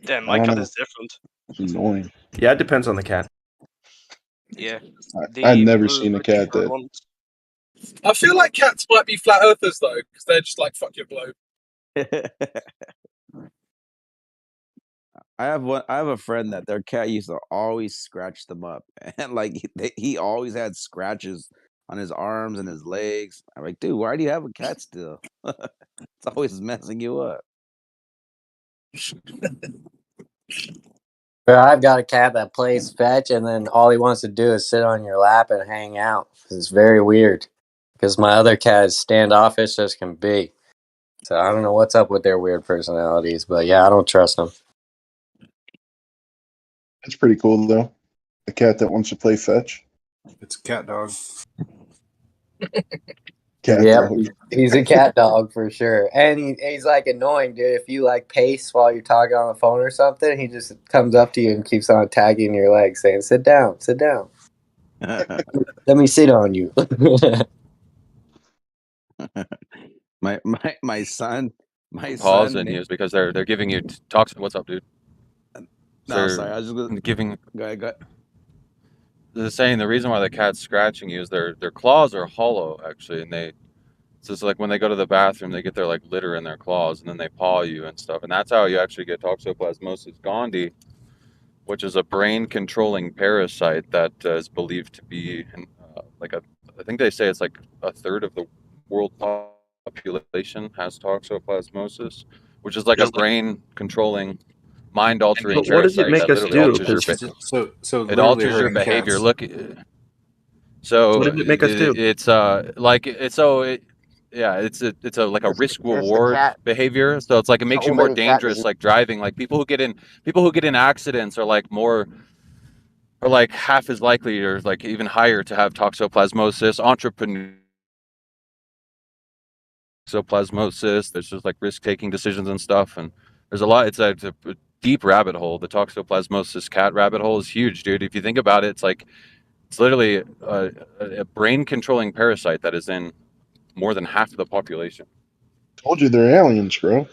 Speaker 9: Damn,
Speaker 10: I
Speaker 9: my
Speaker 10: don't
Speaker 9: cat
Speaker 10: know.
Speaker 9: is different.
Speaker 10: It's annoying.
Speaker 19: Yeah, it depends on the cat.
Speaker 9: Yeah.
Speaker 10: I've
Speaker 9: The
Speaker 10: never
Speaker 9: blue
Speaker 10: seen a
Speaker 9: pretty
Speaker 10: cat
Speaker 9: fur
Speaker 10: that.
Speaker 9: ones.
Speaker 5: I feel like cats might be flat earthers though, because they're just like fuck your globe.
Speaker 11: I have a friend that their cat used to always scratch them up, and like he always had scratches on his arms and his legs. I'm like, dude, why do you have a cat still? It's always messing you up.
Speaker 23: But I've got a cat that plays fetch, and then all he wants to do is sit on your lap and hang out. It's very weird. Because my other cat is standoffish as can be. So I don't know what's up with their weird personalities, but yeah, I don't trust them.
Speaker 10: That's pretty cool though. A cat that wants to play fetch.
Speaker 1: It's a cat dog.
Speaker 10: Cat
Speaker 23: Yep,
Speaker 10: dog.
Speaker 23: he's a cat dog for sure. And he's like annoying, dude. If you like pace while you're talking on the phone or something, he just comes up to you and keeps on tagging your leg, saying, sit down, sit down. Let me sit on you.
Speaker 11: my son
Speaker 18: Pausing you is because they're giving you toxic. What's up, dude?
Speaker 11: No, sorry, I was just gonna
Speaker 18: giving.
Speaker 11: Go ahead.
Speaker 18: They're saying the reason why the cat's scratching you is their claws are hollow actually, and so it's like when they go to the bathroom, they get their like litter in their claws, and then they paw you and stuff, and that's how you actually get toxoplasmosis gondii, which is a brain controlling parasite that is believed to be I think they say it's like a third of the world
Speaker 13: population has toxoplasmosis, which is like a brain controlling, mind altering
Speaker 19: But what does it
Speaker 13: parasite
Speaker 19: make
Speaker 13: that
Speaker 19: us
Speaker 13: literally
Speaker 19: do?
Speaker 13: alters your
Speaker 19: Because
Speaker 14: So
Speaker 13: it
Speaker 14: literally
Speaker 13: alters your
Speaker 14: hurting
Speaker 13: behavior.
Speaker 14: cats.
Speaker 13: Look, so
Speaker 19: what does it make us do?
Speaker 13: it's like it's so it, yeah, it's a like a risk
Speaker 7: It's the
Speaker 13: reward
Speaker 7: cat.
Speaker 13: behavior. So it's like it makes you more
Speaker 7: Holding cat
Speaker 13: dangerous,
Speaker 7: disease.
Speaker 13: like driving. Like people who get in accidents are like more or like half as likely or like even higher to have toxoplasmosis. Entrepreneurs toxoplasmosis. There's just like risk taking decisions and stuff, and there's a lot. It's a deep rabbit hole. The toxoplasmosis cat rabbit hole is huge, dude. If you think about it, it's like it's literally a brain controlling parasite that is in more than half of the population.
Speaker 10: Told you they're aliens, bro.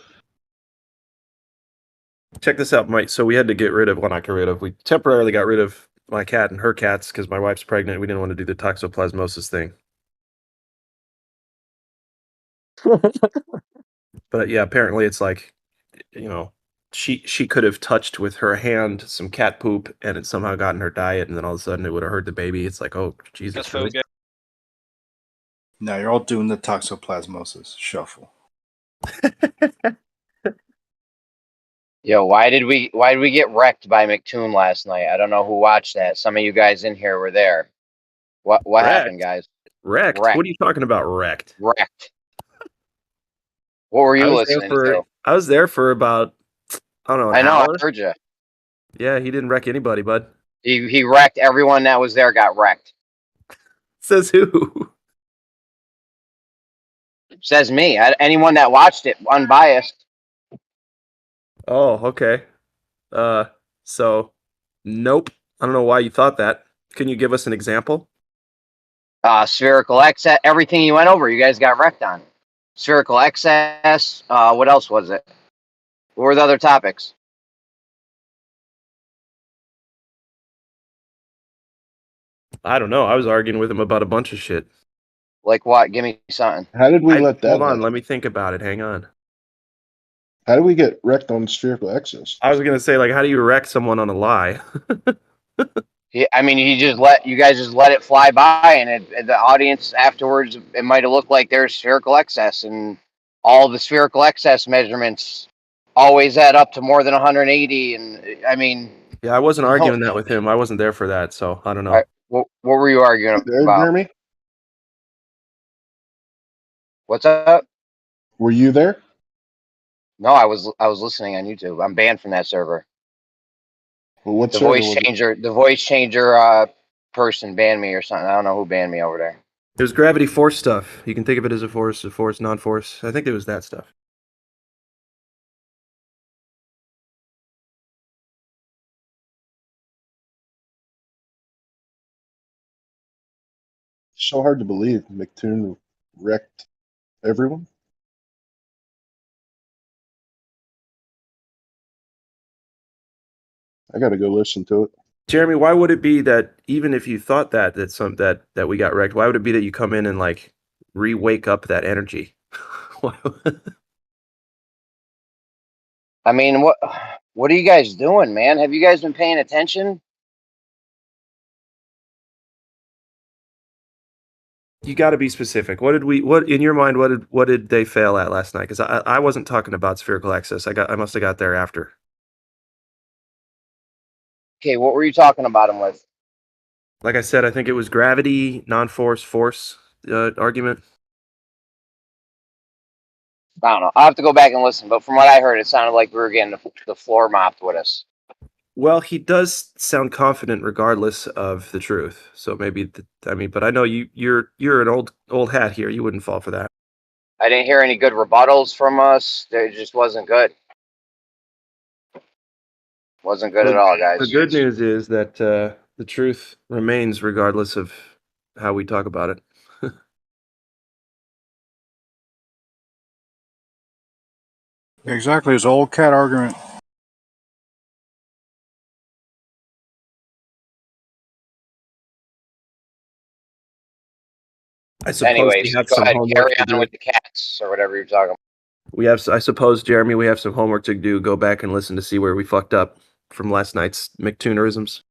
Speaker 19: Check this out, Mike. So we had to get rid of, well, not get rid of, we temporarily got rid of my cat and her cats because my wife's pregnant. We didn't want to do the toxoplasmosis thing. But yeah, apparently it's like, you know, she could have touched with her hand some cat poop and it somehow got in her diet, and then all of a sudden it would have hurt the baby. It's like, oh Jesus. Really?
Speaker 14: No, you're all doing the toxoplasmosis shuffle.
Speaker 3: Yo, why did we get wrecked by McToon last night? I don't know who watched that. Some of you guys in here were there. What happened, guys?
Speaker 19: Wrecked? What are you talking about, wrecked?
Speaker 3: Wrecked. What were you
Speaker 19: I was there
Speaker 3: listening
Speaker 19: for
Speaker 3: to?
Speaker 19: I was there for about, I don't know, an
Speaker 3: I know,
Speaker 19: hour.
Speaker 3: I heard you.
Speaker 19: Yeah, he didn't wreck anybody, bud.
Speaker 3: He wrecked everyone that was there. Got wrecked.
Speaker 19: Says who?
Speaker 3: Says me. Anyone that watched it, unbiased.
Speaker 19: Oh, okay. So nope. I don't know why you thought that. Can you give us an example?
Speaker 3: Spherical excess. Everything you went over, you guys got wrecked on. Spherical excess. What else was it? What were the other topics?
Speaker 19: I don't know. I was arguing with him about a bunch of shit.
Speaker 3: Like what? Give me something.
Speaker 10: How did we let that
Speaker 19: Hold on,
Speaker 10: happen?
Speaker 19: let me think about it. Hang on.
Speaker 10: How did we get wrecked on spherical excess?
Speaker 19: I was gonna say, like, how do you wreck someone on a lie?
Speaker 3: I mean, you guys just let it fly by, and the audience afterwards, it might have looked like there's spherical excess, and all the spherical excess measurements always add up to more than 180. And I mean,
Speaker 19: Yeah, I wasn't arguing that with him. I wasn't there for that, so I don't know.
Speaker 3: what were you arguing
Speaker 10: There,
Speaker 3: about?
Speaker 10: Jeremy?
Speaker 3: What's up?
Speaker 10: Were you there?
Speaker 3: No, I was listening on YouTube. I'm banned from that server.
Speaker 10: Well, what
Speaker 3: The
Speaker 10: server
Speaker 3: voice
Speaker 10: was it?
Speaker 3: changer person banned me or something. I don't know who banned me over there.
Speaker 19: It was gravity force stuff. You can think of it as a force, non-force. I think it was that stuff.
Speaker 10: So hard to believe McToon wrecked everyone. I got to go listen to it.
Speaker 19: Jeremy, why would it be that even if you thought that we got wrecked, why would it be that you come in and like re-wake up that energy?
Speaker 3: I mean, what are you guys doing, man? Have you guys been paying attention?
Speaker 19: You got to be specific. What in your mind? What did they fail at last night? Because I wasn't talking about spherical excess. I must have got there after.
Speaker 3: Okay, what were you talking about them with?
Speaker 19: Like I said, I think it was gravity, non-force, force argument.
Speaker 3: I don't know. I'll have to go back and listen. But from what I heard, it sounded like we were getting the floor mopped with us.
Speaker 19: Well, he does sound confident regardless of the truth. So maybe, but I know you're an old hat here. You wouldn't fall for that.
Speaker 3: I didn't hear any good rebuttals from us. It just wasn't good. Wasn't good at all, guys.
Speaker 19: The good news is that the truth remains regardless of how we talk about it.
Speaker 14: Exactly, it's old cat argument.
Speaker 19: I suppose
Speaker 3: Anyways,
Speaker 19: we have
Speaker 3: go
Speaker 19: some
Speaker 3: ahead,
Speaker 19: homework
Speaker 3: carry
Speaker 19: to
Speaker 3: on
Speaker 19: do.
Speaker 3: with the cats or whatever you're talking about.
Speaker 19: I suppose, Jeremy, we have some homework to do. Go back and listen to see where we fucked up from last night's McToonerisms.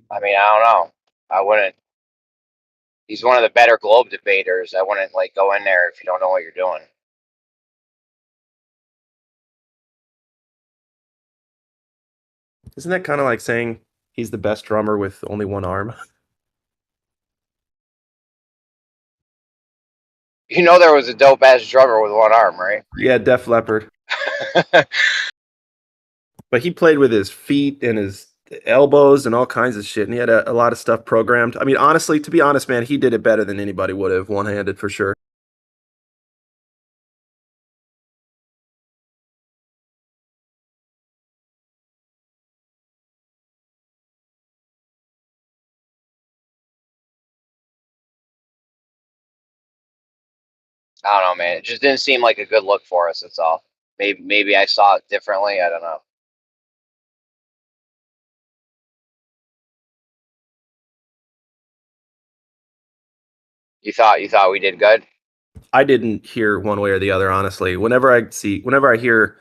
Speaker 3: I mean, I don't know. I wouldn't. He's one of the better globe debaters. I wouldn't like go in there if you don't know what you're doing.
Speaker 19: Isn't that kind of like saying he's the best drummer with only one arm?
Speaker 3: You know there was a dope ass drummer with one arm, right?
Speaker 19: Yeah, Def Leppard. But he played with his feet and his elbows and all kinds of shit, and he had a lot of stuff programmed. I mean, honestly, to be honest, man, he did it better than anybody would have, one-handed for sure.
Speaker 3: I don't know, man. It just didn't seem like a good look for us. That's all. Maybe I saw it differently. I don't know. You thought we did good?
Speaker 19: I didn't hear one way or the other, honestly. Whenever I hear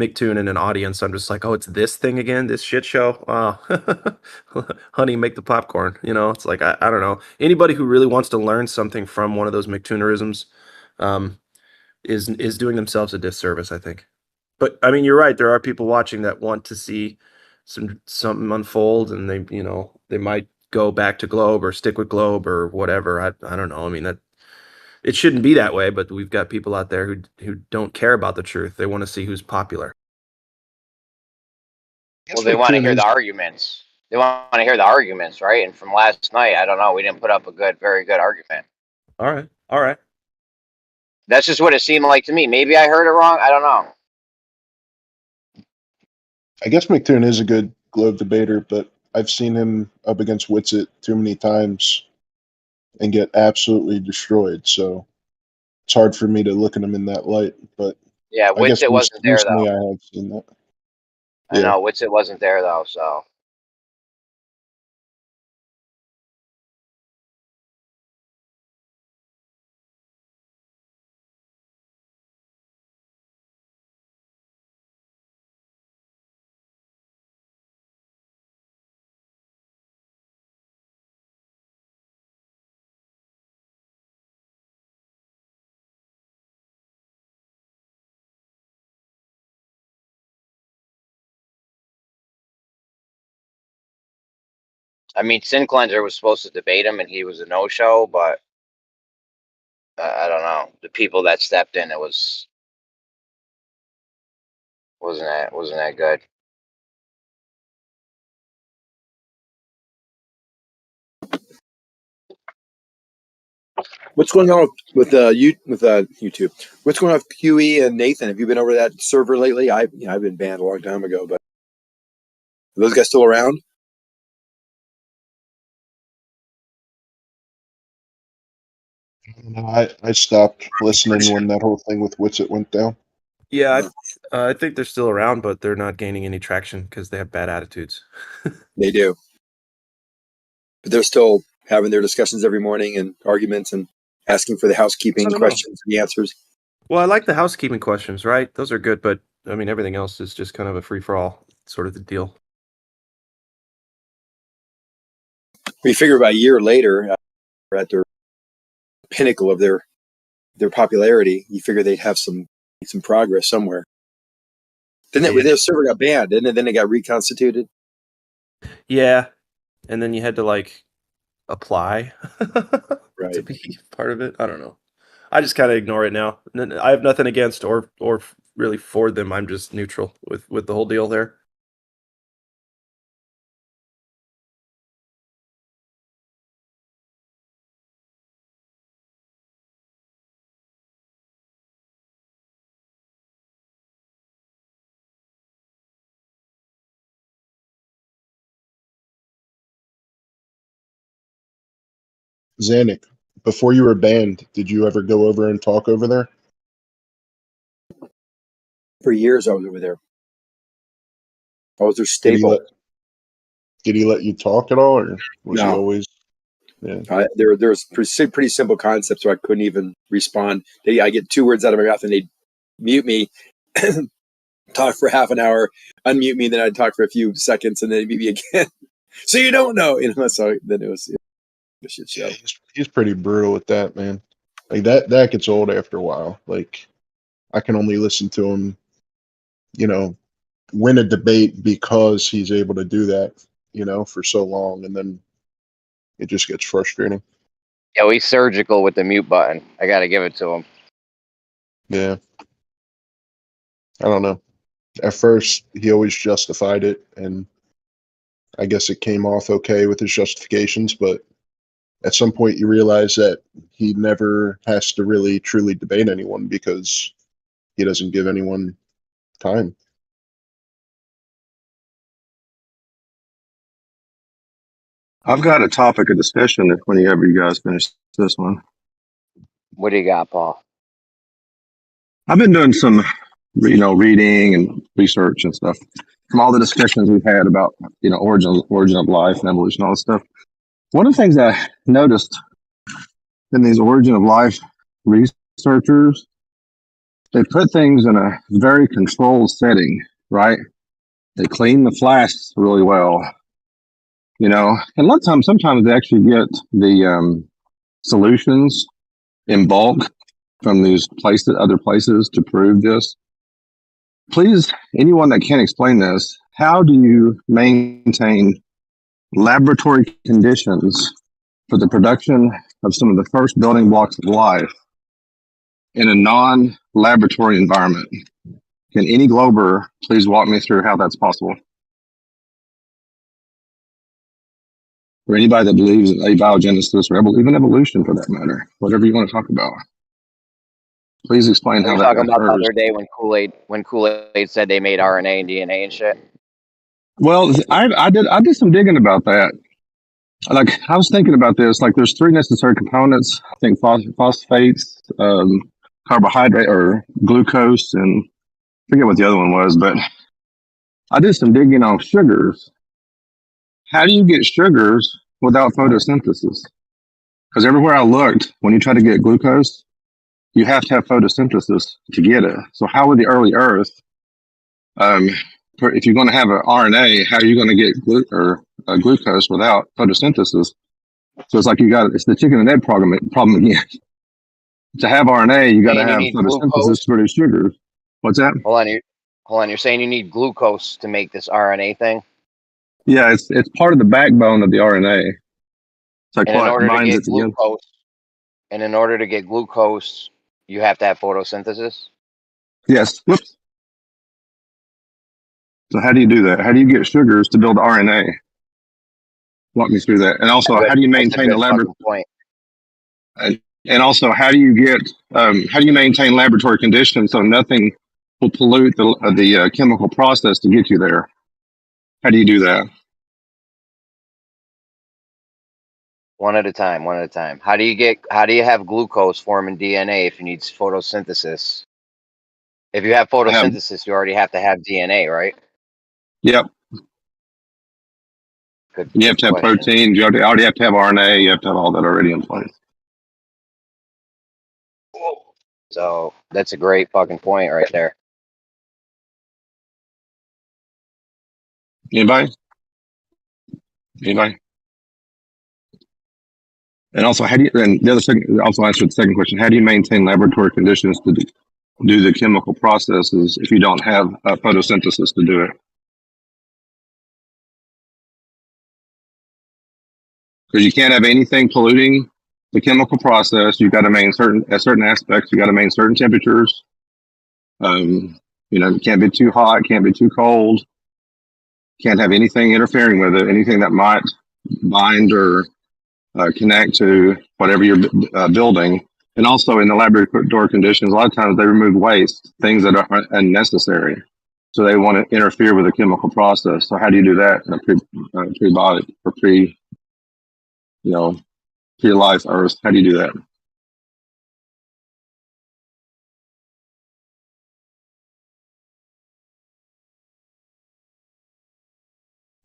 Speaker 19: McToon in an audience, I'm just like, oh, it's this thing again, this shit show. Oh, honey, make the popcorn. You know, it's like I don't know. Anybody who really wants to learn something from one of those McToonerisms, is doing themselves a disservice, I think. But I mean, you're right. There are people watching that want to see something unfold, and they might go back to Globe or stick with Globe or whatever. I don't know. I mean, that it shouldn't be that way, but we've got people out there who don't care about the truth. They want to see who's popular.
Speaker 3: Well, they want to hear the arguments. They want to hear the arguments, right? And from last night, I don't know. We didn't put up a very good argument.
Speaker 19: All right.
Speaker 3: That's just what it seemed like to me. Maybe I heard it wrong. I don't know.
Speaker 10: I guess McToon is a good Globe debater, but I've seen him up against Witsit too many times and get absolutely destroyed. So it's hard for me to look at him in that light. But
Speaker 3: Yeah,
Speaker 10: I guess
Speaker 3: Witsit wasn't there
Speaker 10: recently
Speaker 3: though.
Speaker 10: I have seen that.
Speaker 3: I know Witsit wasn't there though. So I mean, Sin Cleanser was supposed to debate him, and he was a no-show. But I don't know. The people that stepped in, it wasn't that good.
Speaker 22: What's going on with YouTube? What's going on with QE and Nathan? Have you been over that server lately? I've been banned a long time ago, but are those guys still around?
Speaker 10: I stopped listening when that whole thing with Witsit went down.
Speaker 19: Yeah, I think they're still around, but they're not gaining any traction because they have bad attitudes.
Speaker 22: They do, but they're still having their discussions every morning and arguments and asking for the housekeeping questions and the answers.
Speaker 19: Well, I like the housekeeping questions, right? Those are good, but I mean, everything else is just kind of a free-for-all sort of the deal.
Speaker 22: We figure about a year later, at their pinnacle of their popularity, you figure they'd have some progress somewhere. Then their server got banned, and then it got reconstituted.
Speaker 19: Yeah, and then you had to like apply
Speaker 22: right.
Speaker 19: to be part of it. I don't know. I just kind of ignore it now. I have nothing against or really for them. I'm just neutral with the whole deal there.
Speaker 10: Zanuck, before you were banned, did you ever go over and talk over there?
Speaker 22: For years, I was over there. I was their staple.
Speaker 10: Did he let you talk at all, or was he
Speaker 22: No.
Speaker 10: always? Yeah.
Speaker 22: There's pretty simple concepts, so I couldn't even respond. I get 2 words out of my mouth, and they'd mute me, talk for half an hour, unmute me, then I'd talk for a few seconds, and then mute me again. So you don't know, so then it was. Yeah.
Speaker 10: He's pretty brutal with that, man. Like that gets old after a while. Like I can only listen to him, win a debate because he's able to do that, for so long, and then it just gets frustrating.
Speaker 3: Yeah, he's surgical with the mute button. I got to give it to him.
Speaker 10: Yeah. I don't know. At first, he always justified it, and I guess it came off okay with his justifications, but at some point you realize that he never has to really truly debate anyone because he doesn't give anyone time.
Speaker 2: I've got a topic of discussion if whenever you guys finish this one.
Speaker 3: What do you got, Paul?
Speaker 2: I've been doing some, reading and research and stuff from all the discussions we've had about, origin of life and evolution, all this stuff. One of the things I noticed in these origin of life researchers, they put things in a very controlled setting, right? They clean the flasks really well, and a lot of times, sometimes they actually get the solutions in bulk from these places, other places to prove this. Please, anyone that can explain this, how do you maintain laboratory conditions for the production of some of the first building blocks of life in a non-laboratory environment? Can any Glober please walk me through how that's possible? For anybody that believes in abiogenesis or even evolution for that matter, whatever you want to talk about. Please explain
Speaker 3: We
Speaker 2: how
Speaker 3: were
Speaker 2: that
Speaker 3: talking about the
Speaker 2: occurs.
Speaker 3: other day when Kool-Aid said they made RNA and DNA and shit.
Speaker 2: Well, I did some digging about that. Like I was thinking about this. Like there's three necessary components. I think phosphates, carbohydrate or glucose, and I forget what the other one was. But I did some digging on sugars. How do you get sugars without photosynthesis? Because everywhere I looked, when you try to get glucose, you have to have photosynthesis to get it. So how would the early Earth, if you're going to have an RNA, how are you going to get glucose without photosynthesis? So it's like it's the chicken and egg problem again. To have RNA, you got to have photosynthesis to produce sugars. What's that?
Speaker 3: Hold on. You're saying you need glucose to make this RNA thing?
Speaker 2: Yeah, it's part of the backbone of the RNA. It's like
Speaker 3: And in
Speaker 2: what
Speaker 3: order to
Speaker 2: binds
Speaker 3: get
Speaker 2: it together.
Speaker 3: glucose, you have to have photosynthesis?
Speaker 2: Yes. Whoops. So how do you do that? How do you get sugars to build RNA? Walk me through that. And also, how do you maintain the laboratory?
Speaker 3: Point.
Speaker 2: And also, how do you maintain laboratory conditions so nothing will pollute the chemical process to get you there? How do you do that?
Speaker 3: One at a time. How do you have glucose forming DNA if you need photosynthesis? If you have photosynthesis, you already have to have DNA, right?
Speaker 2: Yep. You have to have protein. You already have to have RNA. You have to have all that already in place.
Speaker 3: So that's a great fucking point right there.
Speaker 2: Anybody? And also, and the other also answered the second question: how do you maintain laboratory conditions to do the chemical processes if you don't have photosynthesis to do it? Because you can't have anything polluting the chemical process. You've got to maintain certain aspects. You got to maintain certain temperatures. It can't be too hot, can't be too cold. Can't have anything interfering with it. Anything that might bind or connect to whatever you're building. And also in the laboratory conditions, a lot of times they remove waste, things that are unnecessary. So they want to interfere with the chemical process. So how do you do that in a pre-body or pre-life Earth? How do you do that?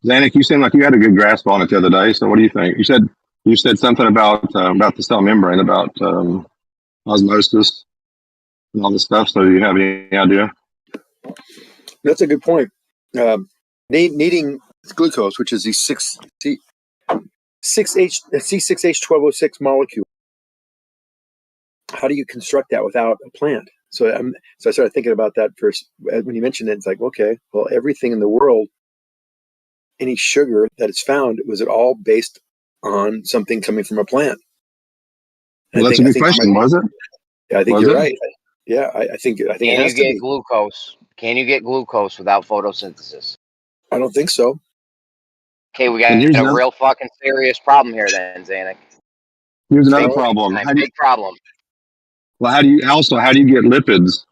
Speaker 2: Zanuck, you seem like you had a good grasp on it the other day. So what do you think? You said something about the cell membrane, about osmosis and all this stuff. So do you have any idea?
Speaker 22: That's a good point. Needing glucose, which is these C6H1206 molecule. How do you construct that without a plant? So I started thinking about that first when you mentioned it. It's like, okay, well, everything in the world, any sugar that is found, was it all based on something coming from a plant?
Speaker 2: Well, that's a good question, was it?
Speaker 22: Yeah, I think
Speaker 2: Was
Speaker 22: you're
Speaker 2: it?
Speaker 22: right. Yeah, I think it
Speaker 3: Can you
Speaker 22: has to
Speaker 3: get
Speaker 22: be.
Speaker 3: glucose? Can you get glucose without photosynthesis?
Speaker 22: I don't think so.
Speaker 3: Okay, we
Speaker 2: And
Speaker 3: got
Speaker 2: here's
Speaker 3: a
Speaker 2: another
Speaker 3: real fucking serious problem here then, Zanuck. Big
Speaker 2: problem.
Speaker 3: time, big problem.
Speaker 2: Well, how do you get lipids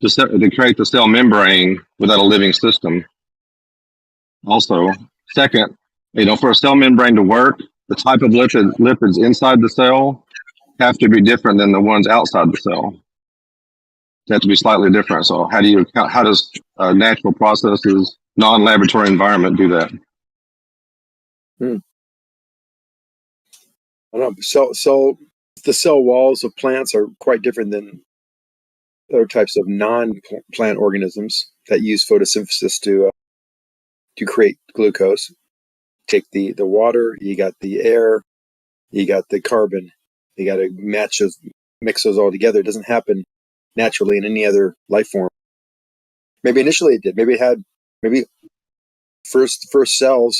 Speaker 2: to create the cell membrane without a living system? Also, second, for a cell membrane to work, the type of lipids inside the cell have to be different than the ones outside the cell. They have to be slightly different. So how does natural processes, non-laboratory environment do that?
Speaker 22: I don't know. So the cell walls of plants are quite different than other types of non-plant organisms that use photosynthesis to create glucose. Take the water, you got the air, you got the carbon. You got to mix those all together. It doesn't happen naturally in any other life form. Maybe initially it did. Maybe first cell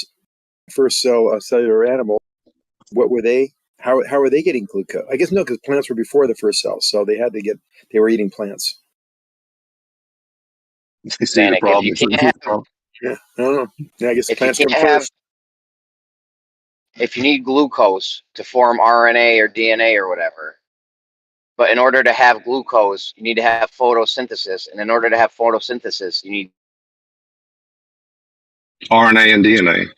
Speaker 22: cellular animal. What were they? How were they getting glucose? I guess no, because plants were before the first cells, so they were eating plants.
Speaker 2: I see your problem.
Speaker 22: Yeah, I don't know. Yeah, I guess
Speaker 3: If
Speaker 22: plants
Speaker 3: you
Speaker 22: come
Speaker 3: can't have,
Speaker 22: first.
Speaker 3: if you need glucose to form RNA or DNA or whatever, but in order to have glucose, you need to have photosynthesis, and in order to have photosynthesis, you need
Speaker 2: RNA and DNA.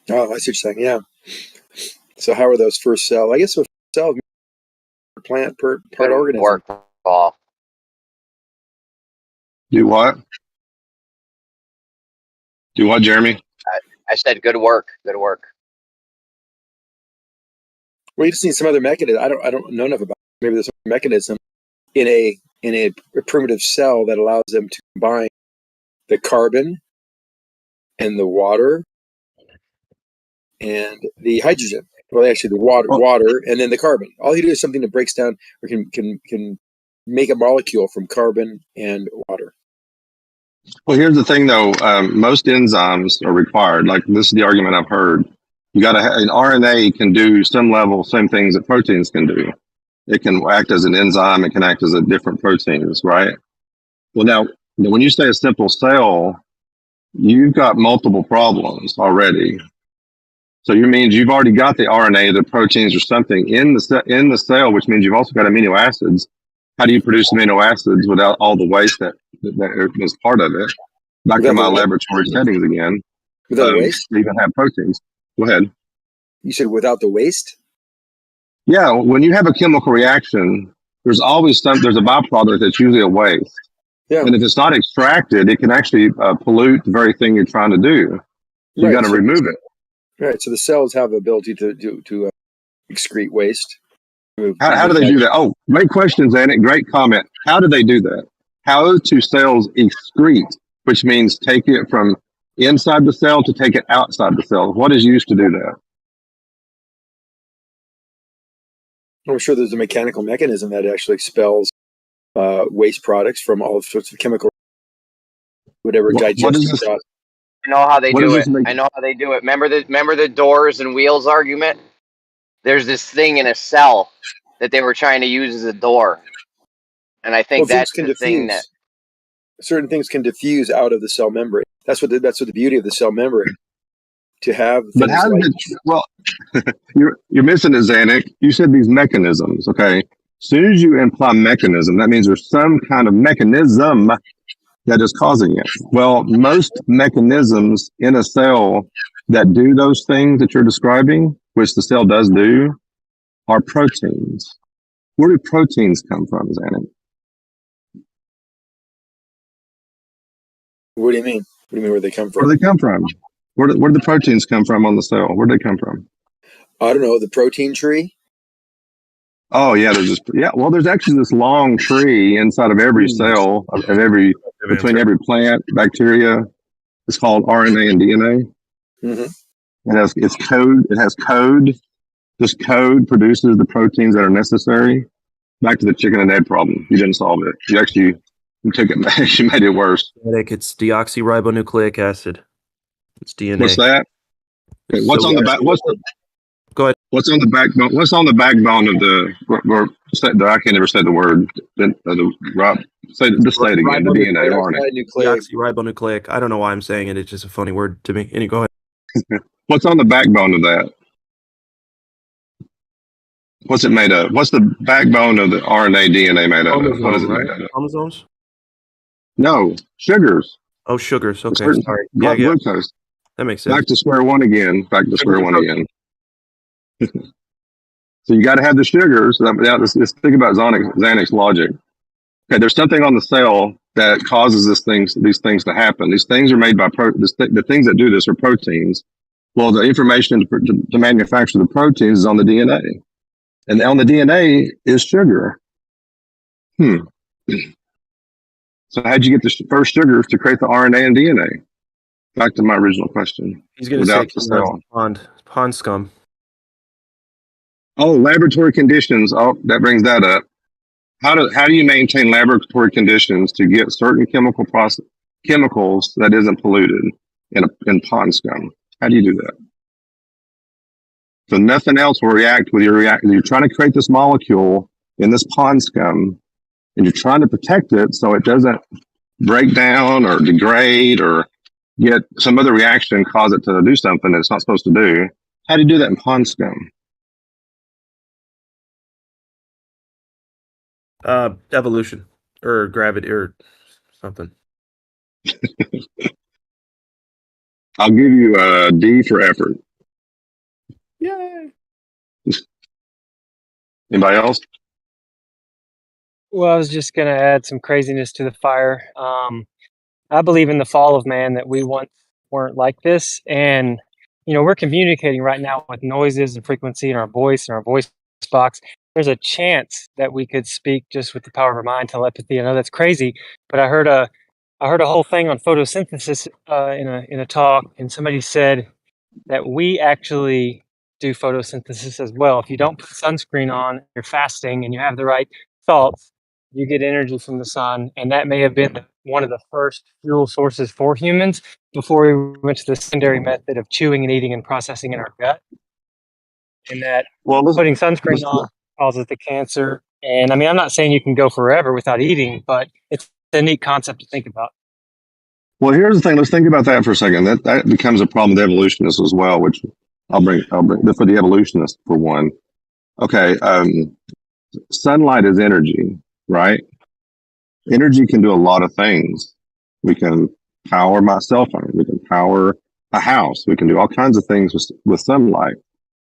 Speaker 22: Oh, I see what you're saying. Yeah. So how are those first cells? I guess with cells, plant part organism.
Speaker 3: work, Paul.
Speaker 2: Do what? Do what, Jeremy?
Speaker 3: I said good work. Good work.
Speaker 22: Well, you just need some other mechanism. I don't know enough about it. Maybe there's some mechanism in a primitive cell that allows them to combine the carbon and the water and the hydrogen. Well, actually, the water, and then the carbon. All you do is something that breaks down or can make a molecule from carbon and water.
Speaker 2: Well, here's the thing, though. Most enzymes are required. Like, this is the argument I've heard. You got to have an RNA can do some level, same things that proteins can do. It can act as an enzyme. It can act as a different proteins, right? Well, now, when you say a simple cell, you've got multiple problems already. So you means you've already got the RNA, the proteins, or something in the cell, which means you've also got amino acids. How do you produce amino acids without all the waste that is part of it? Back to my laboratory settings again.
Speaker 22: Without the waste?
Speaker 2: You even have proteins. Go ahead.
Speaker 22: You said without the waste?
Speaker 2: Yeah, when you have a chemical reaction, there's always there's a byproduct that's usually a waste. Yeah. And if it's not extracted, it can actually pollute the very thing you're trying to do. You got to remove it.
Speaker 22: Right. So the cells have the ability to excrete waste.
Speaker 2: How do they do that? Oh, great question, Zanuck. Great comment. How do they do that? How do cells excrete, which means take it from inside the cell to take it outside the cell? What is used to do that?
Speaker 22: I'm sure there's a mechanical mechanism that actually expels waste products from all sorts of chemical, whatever digesting process.
Speaker 3: I know how they do it. I know how they do it. Remember the doors and wheels argument? There's this thing in a cell that they were trying to use as a door. And I think that's the thing that
Speaker 22: certain things can diffuse out of the cell membrane. That's what the beauty of the cell membrane. To have things
Speaker 2: well, you're missing it, Zanuck. You said these mechanisms, okay? As soon as you imply mechanism, that means there's some kind of mechanism that is causing it. Well, most mechanisms in a cell that do those things that you're describing, which the cell does do, are proteins. Where do proteins come from, Zanuck?
Speaker 22: What do you mean? What do you mean where they come from?
Speaker 2: Where do they come from? Where do the proteins come from on the cell? Where do they come from?
Speaker 22: I don't know. The protein tree?
Speaker 2: Oh, yeah. Well, there's actually this long tree inside of every cell, between every plant, bacteria. It's called RNA and DNA.
Speaker 22: Mm-hmm.
Speaker 2: It's code. It has code. This code produces the proteins that are necessary. Back to the chicken and egg problem. You didn't solve it. You took it back. You made it worse.
Speaker 19: It's deoxyribonucleic acid. It's DNA.
Speaker 2: What's that? Okay, what's on the back?
Speaker 19: Go ahead.
Speaker 2: What's on the backbone? What's on the backbone of I can't ever say the word. Just say it again. The DNA, RNA.
Speaker 19: Deoxyribonucleic. I don't know why I'm saying it. It's just a funny word to me. Anyway, go ahead.
Speaker 2: What's on the backbone of that? What's it made of? What's the backbone of the RNA DNA made of? What is it made of?
Speaker 19: Chromosomes?
Speaker 2: No, sugars.
Speaker 19: Oh, sugars. Okay,
Speaker 2: Certain-
Speaker 19: sorry.
Speaker 2: Glucose.
Speaker 19: That makes sense.
Speaker 2: Back to square one again. So you got to have the sugars. Let's think about Xanax logic. Okay, there's something on the cell that causes these things to happen. These things are made by the things that do this are proteins. Well, the information to manufacture the proteins is on the DNA, and on the DNA is sugar. So how'd you get the first sugars to create the RNA and DNA? Back to my original question.
Speaker 19: He's going to say pond scum.
Speaker 2: Oh, laboratory conditions. Oh, that brings that up. How do you maintain laboratory conditions to get certain chemicals that isn't polluted in pond scum? How do you do that? So nothing else will react with your react. You're trying to create this molecule in this pond scum, and you're trying to protect it so it doesn't break down or degrade or get some other reaction, cause it to do something that it's not supposed to do. How do you do that in pond scum?
Speaker 19: Evolution or gravity or something.
Speaker 2: I'll give you a D for effort.
Speaker 19: Yay!
Speaker 2: Anybody else?
Speaker 12: Well, I was just going to add some craziness to the fire. I believe in the fall of man, that we once weren't like this. And, we're communicating right now with noises and frequency in our voice box. There's a chance that we could speak just with the power of our mind, telepathy. I know that's crazy, but I heard a whole thing on photosynthesis in a talk, and somebody said that we actually do photosynthesis as well. If you don't put sunscreen on, you're fasting, and you have the right salts, you get energy from the sun, and that may have been one of the first fuel sources for humans before we went to the secondary method of chewing and eating and processing in our gut. And that putting sunscreen on causes the cancer. And I mean, I'm not saying you can go forever without eating, but it's a neat concept to think about.
Speaker 2: Well, here's the thing. Let's think about that for a second. That becomes a problem with evolutionists as well, which I'll bring for the evolutionists for one. Okay, sunlight is energy, right? Energy can do a lot of things. We can power my cell phone. We can power a house. We can do all kinds of things with sunlight.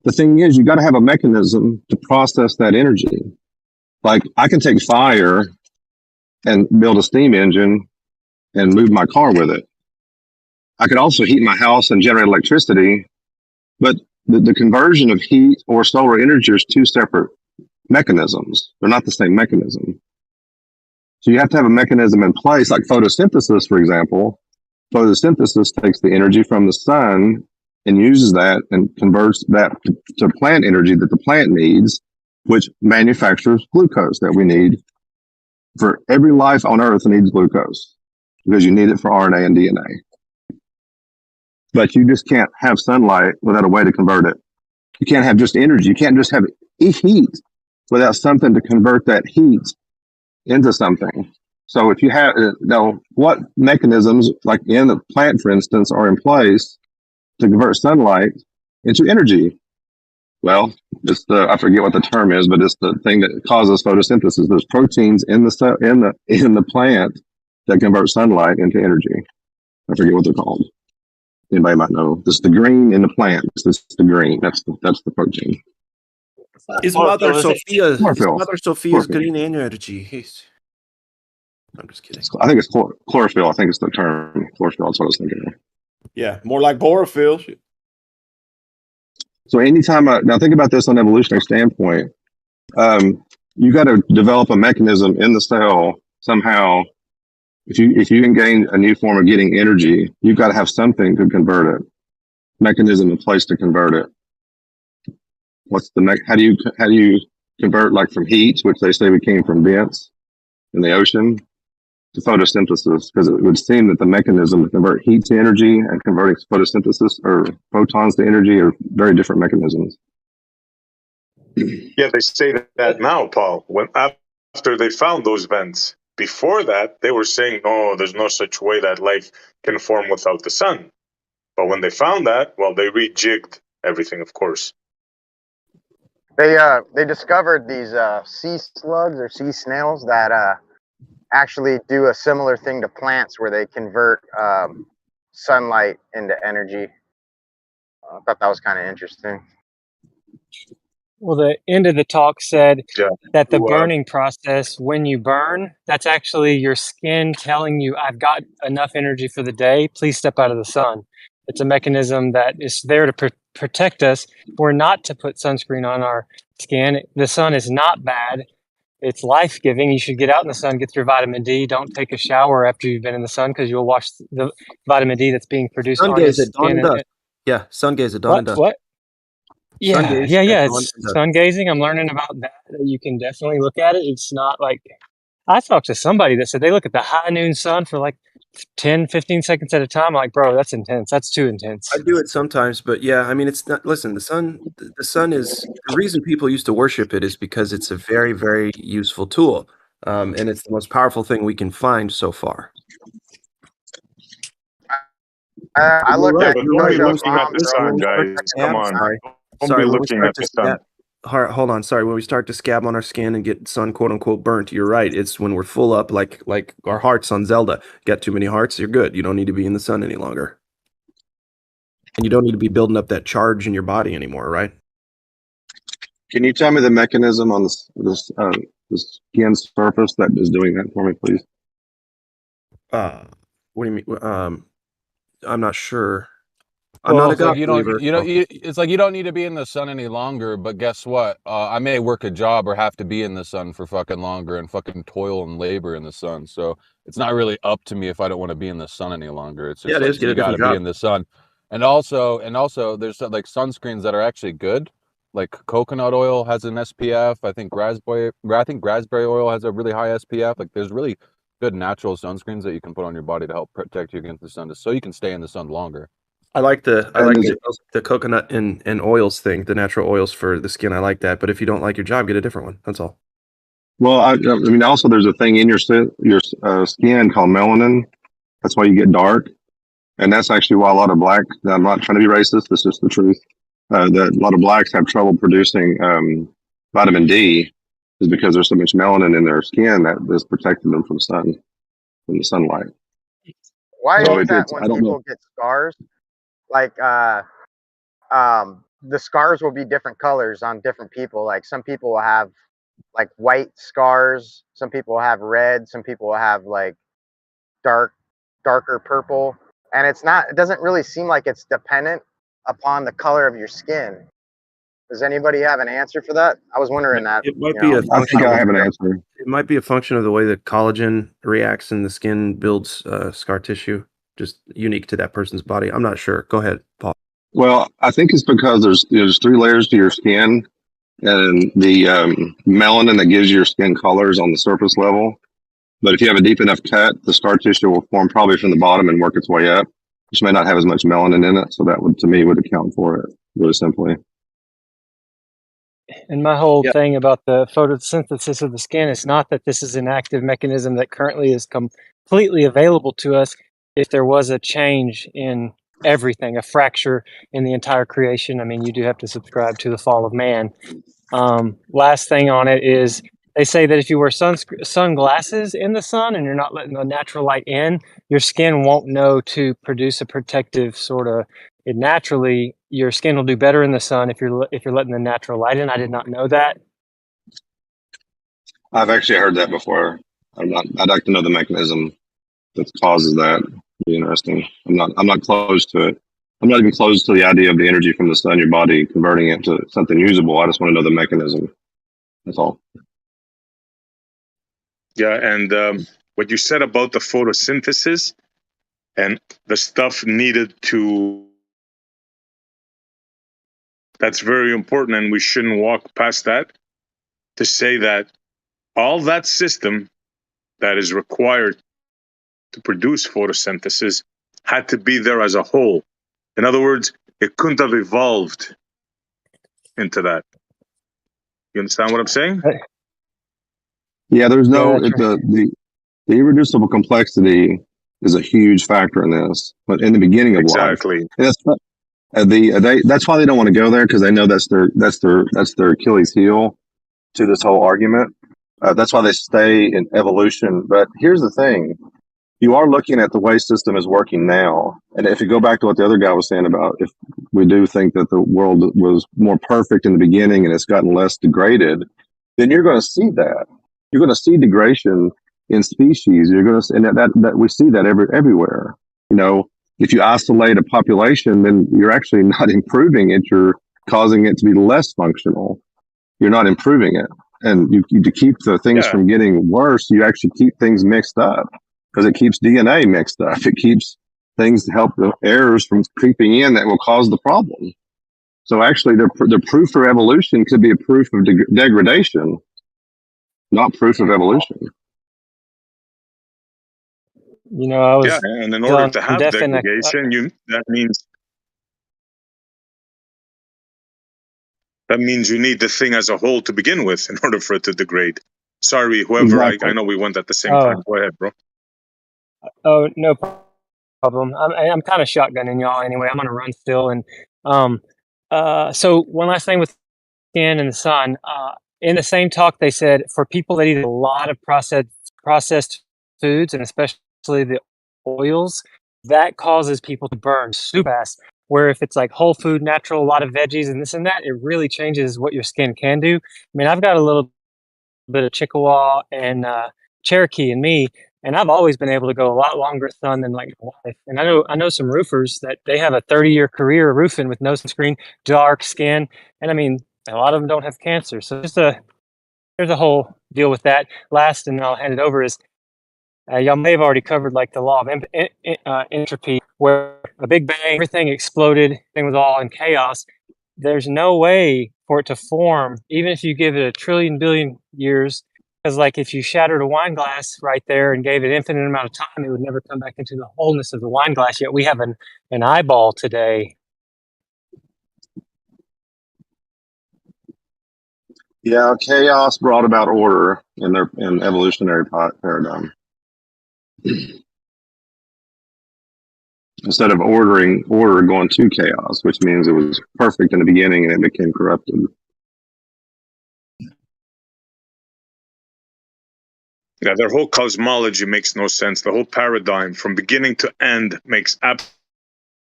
Speaker 2: The thing is, you got to have a mechanism to process that energy. Like I can take fire and build a steam engine and move my car with it. I could also heat my house and generate electricity, but the conversion of heat or solar energy is two separate mechanisms. They're not the same mechanism. So you have to have a mechanism in place, like photosynthesis, for example. Photosynthesis takes the energy from the sun and uses that and converts that to plant energy that the plant needs, which manufactures glucose that we need. For every life on Earth needs glucose because you need it for RNA and DNA. But you just can't have sunlight without a way to convert it. You can't have just energy. You can't just have heat without something to convert that heat into something. So if you have, what mechanisms, like in the plant, for instance, are in place to convert sunlight into energy? Well, it's I forget what the term is, but it's the thing that causes photosynthesis. There's proteins in the plant that convert sunlight into energy. I forget what they're called. Anybody might know. This is the green in the plant. This is the green. That's the protein.
Speaker 19: His mother Sophia's green energy. I'm just kidding.
Speaker 2: I think it's chlorophyll. I think it's the term chlorophyll. That's what I was thinking of.
Speaker 4: Yeah, more like borophyll.
Speaker 2: So anytime now think about this on an evolutionary standpoint, you got to develop a mechanism in the cell somehow. If you can gain a new form of getting energy, you've got to have something to convert it. mechanism in place to convert it? What's the how do you convert like from heat, which they say we came from vents in the ocean, to photosynthesis? Because it would seem that the mechanism to convert heat to energy and converting photosynthesis or photons to energy are very different mechanisms.
Speaker 6: Yeah, they say that now, Paul. When after they found those vents, before that they were saying, "No, there's no such way that life can form without the sun." But when they found that, well, they rejigged everything, of course.
Speaker 7: They discovered these sea slugs or sea snails that actually do a similar thing to plants, where they convert sunlight into energy. I thought that was kind of interesting.
Speaker 12: Well, the end of the talk said
Speaker 6: Yeah.
Speaker 12: that the burning process, when you burn, that's actually your skin telling you, I've got enough energy for the day. Please step out of the sun. It's a mechanism that is there to protect us. We're not to put sunscreen on our skin. The sun is not bad. It's life-giving. You should get out in the sun, get your vitamin D. Don't take a shower after you've been in the sun, because you'll wash the vitamin D that's being produced
Speaker 19: Sun
Speaker 12: on your
Speaker 19: gaze at dawn
Speaker 12: skin.
Speaker 19: and dusk. Yeah, sun gaze at dawn and dusk.
Speaker 12: What?
Speaker 19: Sun
Speaker 12: Yeah,
Speaker 19: gaze
Speaker 12: yeah,
Speaker 19: at
Speaker 12: yeah.
Speaker 19: dawn
Speaker 12: It's
Speaker 19: and dusk.
Speaker 12: sun gazing. I'm learning about that. You can definitely look at it. It's not like, I talked to somebody that said they look at the high noon sun for like 10, 15 seconds at a time. I'm like, bro, that's intense. That's too intense.
Speaker 19: I do it sometimes, but yeah, I mean, it's not. Listen, the sun is the reason people used to worship it is because it's a very, very useful tool, and it's the most powerful thing we can find so far.
Speaker 7: I looked
Speaker 6: Yeah,
Speaker 7: at
Speaker 6: but don't be
Speaker 7: Josh's
Speaker 6: looking at
Speaker 7: mom
Speaker 6: the sun, guys. Come on. Don't be
Speaker 19: When we
Speaker 6: looking
Speaker 19: start
Speaker 6: at
Speaker 19: to
Speaker 6: the sun.
Speaker 19: hold on, sorry. When we start to scab on our skin and get sun quote unquote burnt, you're right. It's when we're full up, like our hearts on Zelda. Got too many hearts, you're good. You don't need to be in the sun any longer, and you don't need to be building up that charge in your body anymore, right?
Speaker 2: Can you tell me the mechanism on the skin surface that is doing that for me, please?
Speaker 19: What do you mean? I'm not sure. I'm
Speaker 13: Well,
Speaker 19: not a
Speaker 13: it's like
Speaker 19: God
Speaker 13: you
Speaker 19: believer.
Speaker 13: don't, it's like you don't need to be in the sun any longer. But guess what? I may work a job or have to be in the sun for fucking longer and fucking toil and labor in the sun. So it's not really up to me if I don't want to be in the sun any longer. It's
Speaker 19: Yeah,
Speaker 13: just
Speaker 19: it
Speaker 13: like
Speaker 19: is. Get a
Speaker 13: you got to
Speaker 19: different
Speaker 13: be
Speaker 19: job.
Speaker 13: in the sun. And also, there's like sunscreens that are actually good. Like coconut oil has an SPF. I think raspberry oil has a really high SPF. Like there's really good natural sunscreens that you can put on your body to help protect you against the sun, so you can stay in the sun longer.
Speaker 19: I like the coconut and oils thing, the natural oils for the skin. I like that. But if you don't like your job, get a different one. That's all.
Speaker 2: Well, I mean, also there's a thing in your skin called melanin. That's why you get dark, and that's actually why a lot of black. I'm not trying to be racist. It's just the truth. That a lot of blacks have trouble producing vitamin D, is because there's so much melanin in their skin that is protecting them from the sunlight.
Speaker 7: Why
Speaker 2: So
Speaker 7: is that
Speaker 2: I
Speaker 7: when
Speaker 2: don't know.
Speaker 7: people get scars, like the scars will be different colors on different people? Like some people will have like white scars, some people will have red, some people will have like darker purple, and it doesn't really seem like it's dependent upon the color of your skin. Does anybody have an answer for that? I was wondering that.
Speaker 19: It might be a
Speaker 2: I think I have an answer.
Speaker 19: It might be a function of the way that collagen reacts in the skin, builds scar tissue, just unique to that person's body. I'm not sure. Go ahead, Paul.
Speaker 2: Well, I think it's because there's 3 layers to your skin, and the melanin that gives your skin colors on the surface level. But if you have a deep enough cut, the scar tissue will form probably from the bottom and work its way up, which may not have as much melanin in it. So that would, to me, would account for it really simply.
Speaker 12: And my whole thing about the photosynthesis of the skin is not that this is an active mechanism that currently is completely available to us. If there was a change in everything, a fracture in the entire creation, I mean, you do have to subscribe to the fall of man. Last thing on it is they say that if you wear sunglasses in the sun and you're not letting the natural light in, your skin won't know to produce a protective sort of. It naturally, your skin will do better in the sun if you're letting the natural light in. I did not know that.
Speaker 2: I've actually heard that before. I'd like to know the mechanism that causes that. It'd be interesting. I'm not close to it. I'm not even close to the idea of the energy from the sun, your body converting it to something usable. I just want to know the mechanism. That's all.
Speaker 6: Yeah, and what you said about the photosynthesis and the stuff needed to That's very important, and we shouldn't walk past that to say that all that system that is required to produce photosynthesis had to be there as a whole. In other words, it couldn't have evolved into that. You understand what I'm saying?
Speaker 2: Yeah, there's
Speaker 12: Yeah,
Speaker 2: no
Speaker 12: that's right.
Speaker 2: the irreducible complexity is a huge factor in this. But in the beginning of life,
Speaker 6: Exactly.
Speaker 2: and that's why they don't want to go there, because they know that's their Achilles heel to this whole argument. That's why they stay in evolution. But here's the thing: you are looking at the way system is working now, and if you go back to what the other guy was saying about, if we do think that the world was more perfect in the beginning and it's gotten less degraded, then you're going to see that. You're going to see degradation in species. You're going to, and that we see that everywhere. You know, if you isolate a population, then you're actually not improving it. You're causing it to be less functional. You're not improving it. And to keep the things from getting worse, you actually keep things mixed up, because it keeps DNA mixed up. It keeps things to help the errors from creeping in that will cause the problem. So actually, the proof for evolution could be a proof of degradation, not proof of evolution.
Speaker 12: You know, I was
Speaker 6: and in order
Speaker 12: on
Speaker 6: to have
Speaker 12: deaf and
Speaker 6: degradation, that means you need the thing as a whole to begin with in order for it to degrade. Sorry, whoever.
Speaker 2: Exactly.
Speaker 6: I know we went at the same time. Go ahead, bro.
Speaker 12: Oh, no problem. I'm kind of shotgunning y'all anyway. I'm on a run still, and so one last thing with skin and the sun. In the same talk, they said for people that eat a lot of processed foods, and especially the oils, that causes people to burn super fast. Where if it's like whole food, natural, a lot of veggies and this and that, it really changes what your skin can do. I mean, I've got a little bit of Chippewa and Cherokee in me, and I've always been able to go a lot longer sun than like my wife. And I know some roofers that they have a 30-year career roofing with no sunscreen, dark skin, and I mean a lot of them don't have cancer. So there's a whole deal with that. Last, and I'll hand it over, is y'all may have already covered like the law of entropy, where a big bang, everything exploded, everything was all in chaos. There's no way for it to form, even if you give it a trillion billion years, because like if you shattered a wine glass right there and gave it infinite amount of time, it would never come back into the wholeness of the wine glass. Yet we have an eyeball today.
Speaker 2: Yeah, chaos brought about order in their evolutionary paradigm. Instead of order going to chaos, which means it was perfect in the beginning and it became corrupted.
Speaker 6: Yeah, their whole cosmology makes no sense. The whole paradigm from beginning to end makes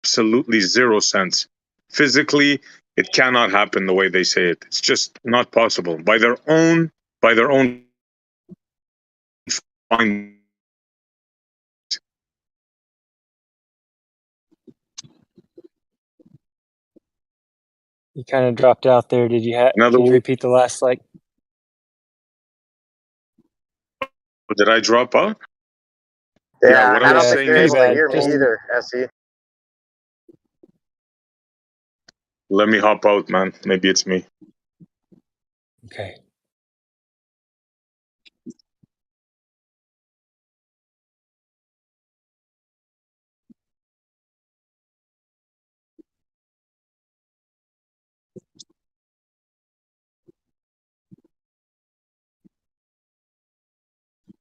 Speaker 6: absolutely zero sense. Physically, it cannot happen the way they say it. It's just not possible. By their own findings.
Speaker 12: You kind of dropped out there. Did you have? Can you repeat the last like?
Speaker 6: Did I drop out?
Speaker 7: Yeah,
Speaker 6: what
Speaker 7: I
Speaker 6: I
Speaker 7: don't
Speaker 6: was
Speaker 7: think
Speaker 6: saying
Speaker 7: you're
Speaker 6: is,
Speaker 7: able to hear me either, SE.
Speaker 6: let me hop out, man. Maybe it's me.
Speaker 12: Okay.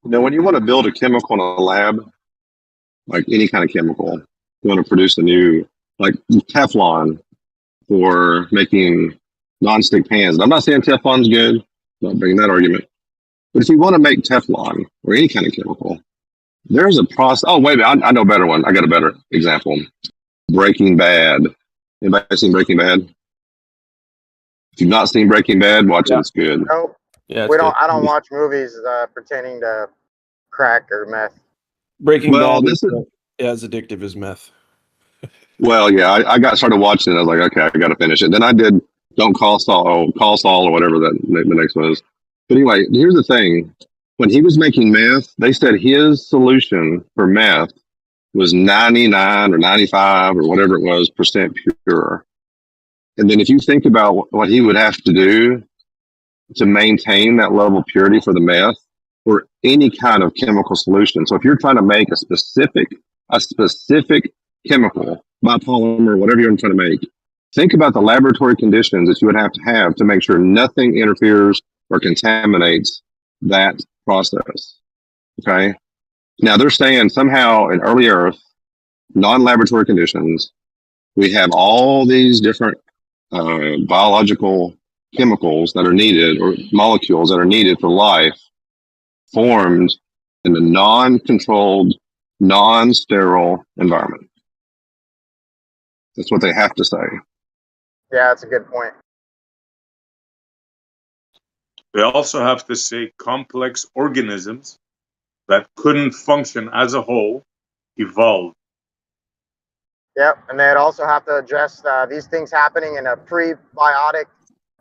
Speaker 2: You know, when you want to build a chemical in a lab, like any kind of chemical, you want to produce a new, like Teflon for making nonstick pans. And I'm not saying Teflon's good, I'm not bringing that argument. But if you want to make Teflon or any kind of chemical, there's a process. Oh, wait a minute, I know a better one. I got a better example. Breaking Bad. Anybody seen Breaking Bad? If you've not seen Breaking Bad, watch it. It's good.
Speaker 7: Nope.
Speaker 19: Yeah,
Speaker 7: We don't. I don't watch movies pertaining to crack or meth.
Speaker 19: Breaking
Speaker 2: Well,
Speaker 19: Bad
Speaker 2: this is
Speaker 19: as addictive as meth.
Speaker 2: well, yeah. I got started watching it. I was like, okay, I got to finish it. Then I did Don't Call Saul, Call Saul, or whatever the next one is. But anyway, here's the thing: when he was making meth, they said his solution for meth was 99 or 95 or whatever it was % pure. And then if you think about what he would have to do to maintain that level of purity for the meth or any kind of chemical solution. So if you're trying to make a specific chemical, biopolymer, whatever you're trying to make, think about the laboratory conditions that you would have to make sure nothing interferes or contaminates that process. Okay. Now they're saying somehow in early Earth, non-laboratory conditions, we have all these different biological chemicals that are needed or molecules that are needed for life formed in a non-controlled, non-sterile environment. That's what they have to say.
Speaker 7: Yeah, that's a good point.
Speaker 6: They also have to say complex organisms that couldn't function as a whole evolved.
Speaker 7: Yep, and they'd also have to address these things happening in a prebiotic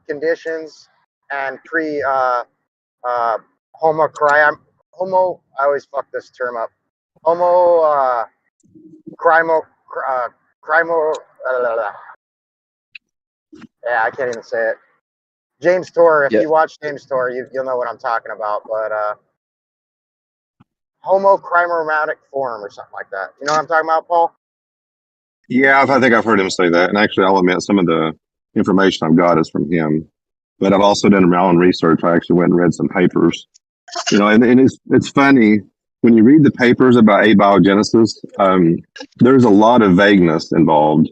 Speaker 7: conditions and homo. I always fuck this term up. Crimo. Yeah, I can't even say it. James Tor. If you watch James Tor, you'll know what I'm talking about. But homochromatic form or something like that. You know what I'm talking about, Paul?
Speaker 2: Yeah, I think I've heard him say that. And actually, I'll admit some of the information I've got is from him. But I've also done my own research. I actually went and read some papers. You know, and it's funny when you read the papers about abiogenesis. There's a lot of vagueness involved.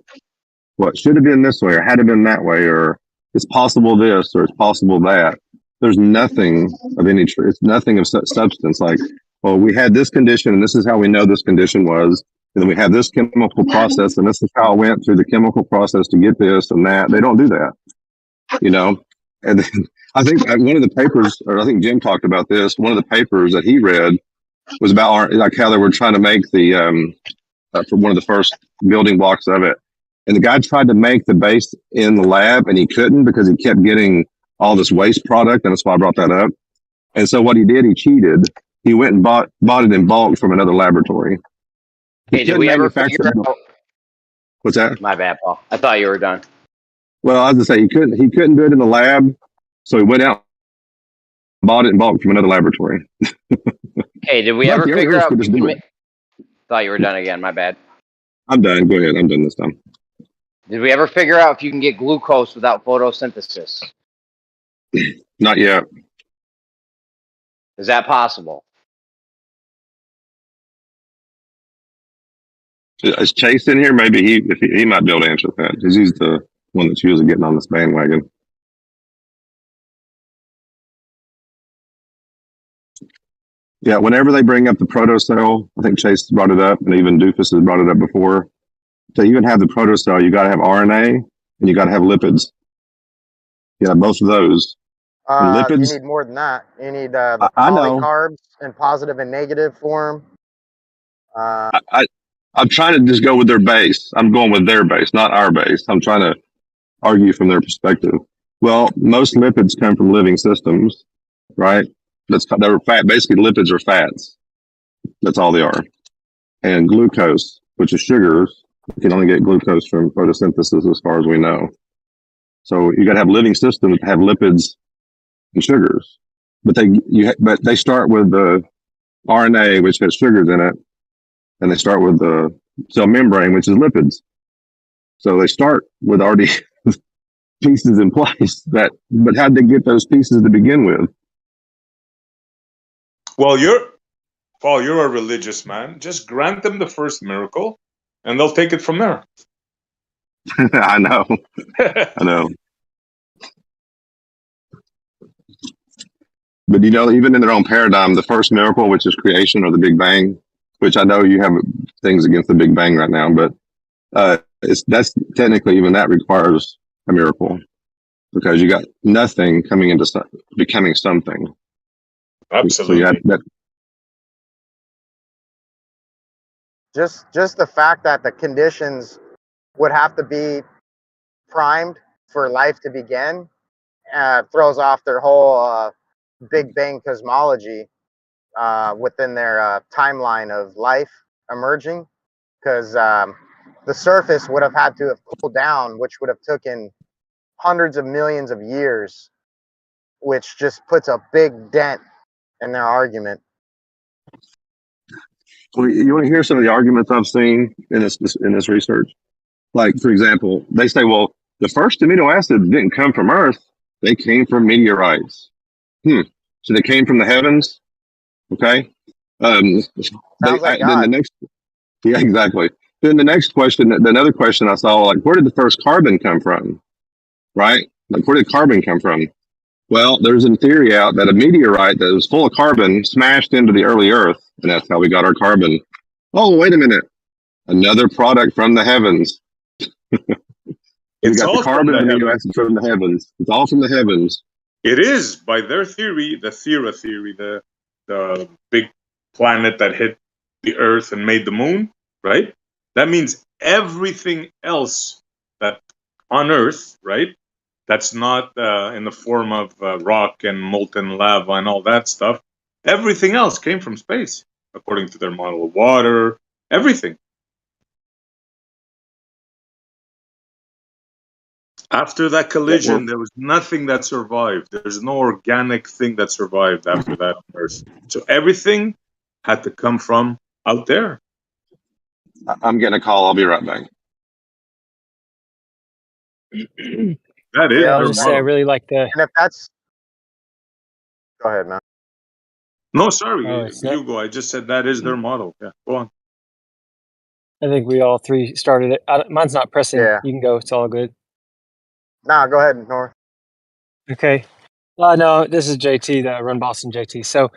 Speaker 2: What should have been this way, or had it been that way, or it's possible this, or it's possible that. There's nothing of any truth. It's nothing of substance. Like, well, we had this condition, and this is how we know this condition was. And then we have this chemical process, and this is how it went through the chemical process to get this and that. They don't do that, you know. And then I think one of the papers, or I think Jim talked about this. One of the papers that he read was about like how they were trying to make the for one of the first building blocks of it. And the guy tried to make the base in the lab, and he couldn't because he kept getting all this waste product, and that's why I brought that up. And so what he did, he cheated. He went and bought it in bulk from another laboratory.
Speaker 3: Hey, did we ever figure out?
Speaker 2: What's that?
Speaker 3: My bad, Paul. I thought you were done.
Speaker 2: Well, I was gonna say he couldn't do it in the lab, so he went out and bought it in bulk from another laboratory.
Speaker 3: Hey, did we ever figure out? Thought you were done again. My bad.
Speaker 2: I'm done. Go ahead. I'm done this time.
Speaker 3: Did we ever figure out if you can get glucose without photosynthesis?
Speaker 2: Not yet.
Speaker 3: Is that possible?
Speaker 2: Is Chase in here? Maybe he might be able to answer that because he's the one that's usually getting on this bandwagon. Yeah, whenever they bring up the protocell, I think Chase brought it up, and even Doofus has brought it up before. To even have the protocell, you got to have RNA and you got to have lipids. Yeah, both of those. Lipids.
Speaker 7: You need more than that. You need the
Speaker 2: I know.
Speaker 7: polycarbs in positive and negative form.
Speaker 2: I'm trying to just go with their base. I'm going with their base, not our base. I'm trying to argue from their perspective. Well, most lipids come from living systems, right? They're fat. Basically, lipids are fats. That's all they are. And glucose, which is sugars, you can only get glucose from photosynthesis, as far as we know. So you got to have living systems that have lipids and sugars, but they start with the RNA, which has sugars in it, and they start with the cell membrane, which is lipids. So they start with already pieces in place. But how'd they get those pieces to begin with?
Speaker 6: Well, you're a religious man. Just grant them the first miracle, and they'll take it from there.
Speaker 2: I know. I know. But you know, even in their own paradigm, the first miracle, which is creation or the Big Bang, which I know you have things against the Big Bang right now, but that's technically, even that requires a miracle because you got nothing coming into becoming something.
Speaker 6: Absolutely.
Speaker 2: So
Speaker 7: Just the fact that the conditions would have to be primed for life to begin throws off their whole Big Bang cosmology within their timeline of life emerging, because the surface would have had to have cooled down, which would have taken hundreds of millions of years, which just puts a big dent in their argument.
Speaker 2: Well, you want to hear some of the arguments I've seen in this research? Like, for example, they say, well, the first amino acid didn't come from Earth; they came from meteorites. So they came from the heavens. Okay.
Speaker 7: Sounds like God.
Speaker 2: Then the next, yeah, exactly. Then the next question, another question I saw, like, where did the first carbon come from? Right? Like, where did carbon come from? Well, there's a theory out that a meteorite that was full of carbon smashed into the early Earth, and that's how we got our carbon. Oh, wait a minute. Another product from the heavens. We
Speaker 6: It's
Speaker 2: got
Speaker 6: all
Speaker 2: the carbon
Speaker 6: from the
Speaker 2: amino
Speaker 6: heavens.
Speaker 2: acid from the heavens. It's all from the heavens.
Speaker 6: It is, by their theory, the Thera theory, the big planet that hit the Earth and made the moon, right? That means everything else that on Earth, right? That's not in the form of rock and molten lava and all that stuff. Everything else came from space, according to their model of water, everything. After that collision, there was nothing that survived. There's no organic thing that survived after that on Earth. So everything had to come from out there.
Speaker 2: I'm getting a call. I'll be right back.
Speaker 6: That is
Speaker 12: Yeah, I'll
Speaker 6: their
Speaker 12: just say I
Speaker 6: model.
Speaker 12: really like the.
Speaker 7: And if that's, go ahead, man.
Speaker 6: No, sorry,
Speaker 12: Oh, it's not,
Speaker 6: Hugo. I just said that is their model. Yeah, go on.
Speaker 12: I think we all three started it. Mine's not pressing.
Speaker 7: Yeah.
Speaker 12: You can go. It's all good.
Speaker 7: Nah, go ahead, North.
Speaker 12: Okay. No, this is JT, the Run Boston JT. So,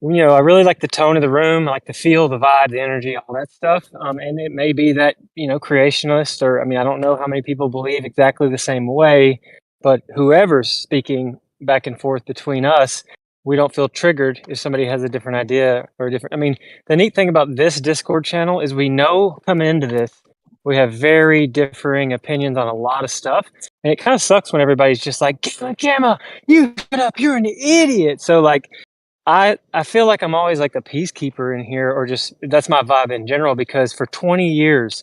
Speaker 12: I really like the tone of the room. I like the feel, the vibe, the energy, all that stuff. And it may be that, creationist, or, I don't know how many people believe exactly the same way, but whoever's speaking back and forth between us, we don't feel triggered if somebody has a different idea or a different. The neat thing about this Discord channel is we know coming into this, we have very differing opinions on a lot of stuff. And it kind of sucks when everybody's just like, Gamma, you shut up, you're an idiot. So, like, I feel like I'm always like the peacekeeper in here, or just that's my vibe in general, because for 20 years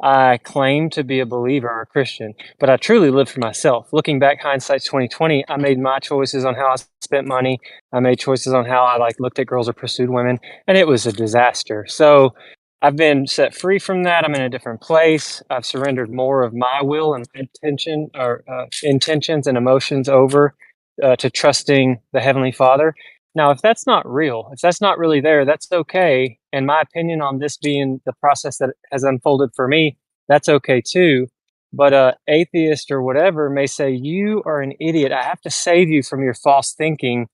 Speaker 12: I claim to be a believer or a Christian, but I truly lived for myself. Looking back, hindsight's 2020, I made my choices on how I spent money. I made choices on how I looked at girls or pursued women, and it was a disaster. So I've been set free from that. I'm in a different place. I've surrendered more of my will and intentions and emotions over to trusting the Heavenly Father. Now, if that's not real, if that's not really there, that's okay. And my opinion on this being the process that has unfolded for me, that's okay too. But atheist or whatever may say, you are an idiot. I have to save you from your false thinking.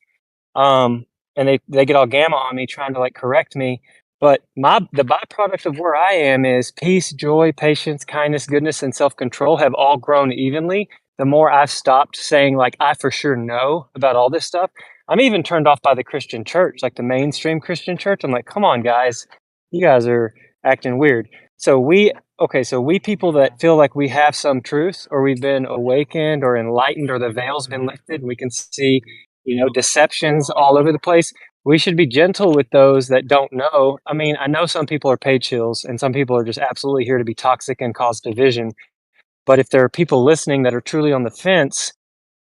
Speaker 12: And they get all gamma on me trying to correct me. But the byproduct of where I am is peace, joy, patience, kindness, goodness, and self-control have all grown evenly. The more I've stopped saying I for sure know about all this stuff. I'm even turned off by the Christian church, like the mainstream Christian church. I'm like, come on, guys, you guys are acting weird. So we people that feel like we have some truth, or we've been awakened or enlightened, or the veil's been lifted, we can see, deceptions all over the place. We should be gentle with those that don't know. I know some people are paid chills, and some people are just absolutely here to be toxic and cause division. But if there are people listening that are truly on the fence,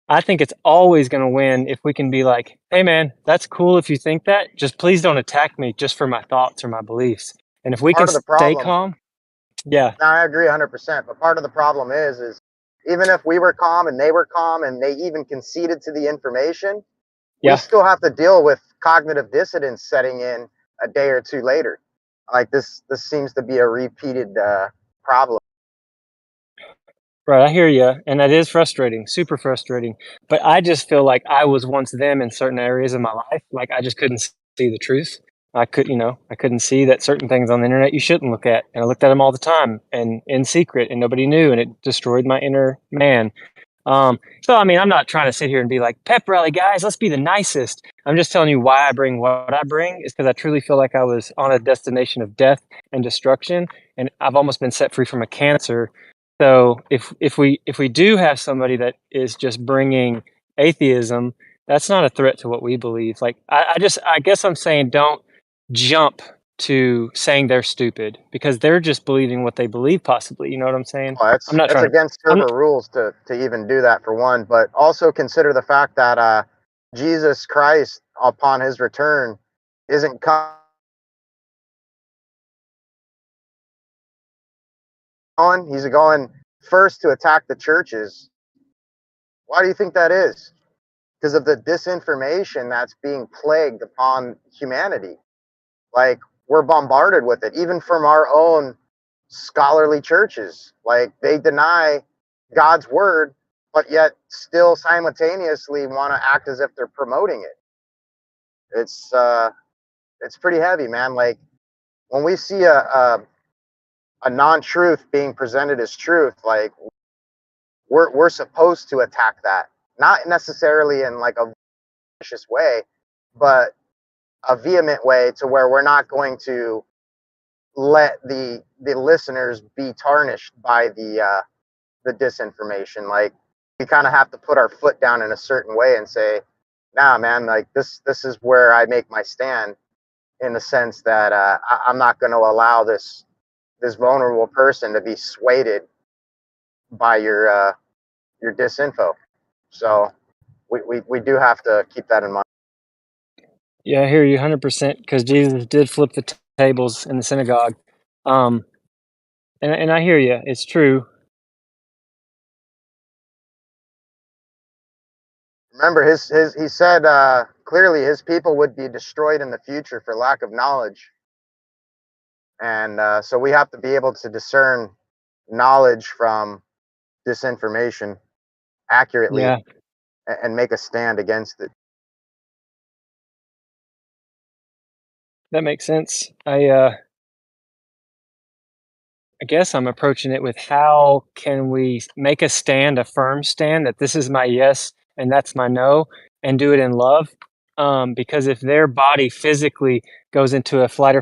Speaker 12: I think it's always going to win if we can be like, hey, man, that's cool if you think that. Just please don't attack me just for my thoughts or my beliefs. And if we
Speaker 7: Part
Speaker 12: can
Speaker 7: of the
Speaker 12: stay
Speaker 7: problem.
Speaker 12: calm, yeah.
Speaker 7: No, I agree 100%. But part of the problem is even if we were calm and they were calm and they even conceded to the information, we still have to deal with cognitive dissonance setting in a day or two later. Like this seems to be a repeated problem.
Speaker 12: Right, I hear you, and that is frustrating, super frustrating. But I just feel like I was once them in certain areas of my life. Like I just couldn't see the truth. I couldn't see that certain things on the internet you shouldn't look at, and I looked at them all the time and in secret, and nobody knew, and it destroyed my inner man. So I'm not trying to sit here and be like, pep rally, guys, let's be the nicest. I'm just telling you why I bring what I bring is because I truly feel like I was on a destination of death and destruction, and I've almost been set free from a cancer. So if we do have somebody that is just bringing atheism, that's not a threat to what we believe. I guess I'm saying don't jump to saying they're stupid because they're just believing what they believe. Possibly, you know what I'm saying?
Speaker 7: Well,
Speaker 12: I'm not
Speaker 7: that's
Speaker 12: trying to.
Speaker 7: against
Speaker 12: I'm,
Speaker 7: server rules to even do that for one, but also consider the fact that Jesus Christ, upon his return, isn't going. He's going first to attack the churches. Why do you think that is? Because of the disinformation that's being plagued upon humanity. Like, we're bombarded with it, even from our own scholarly churches. Like, they deny God's word, but yet still simultaneously want to act as if they're promoting it. It's pretty heavy, man. Like, when we see a non-truth being presented as truth, like, we're supposed to attack that, not necessarily in like a vicious way, but a vehement way, to where we're not going to let the listeners be tarnished by the disinformation. Like, we kind of have to put our foot down in a certain way and say, nah, man, like, this is where I make my stand, in the sense that I'm not going to allow this vulnerable person to be swayed by your disinfo. So we do have to keep that in mind.
Speaker 12: Yeah, I hear you 100% because Jesus did flip the tables in the synagogue. And I hear you. It's true.
Speaker 7: Remember, he said clearly his people would be destroyed in the future for lack of knowledge. And so we have to be able to discern knowledge from disinformation accurately,
Speaker 12: Yeah,
Speaker 7: and make a stand against it.
Speaker 12: that makes sense. I guess I'm approaching it with how can we make a stand, a firm stand, that this is my yes and that's my no, and do it in love. Because if their body physically goes into a fight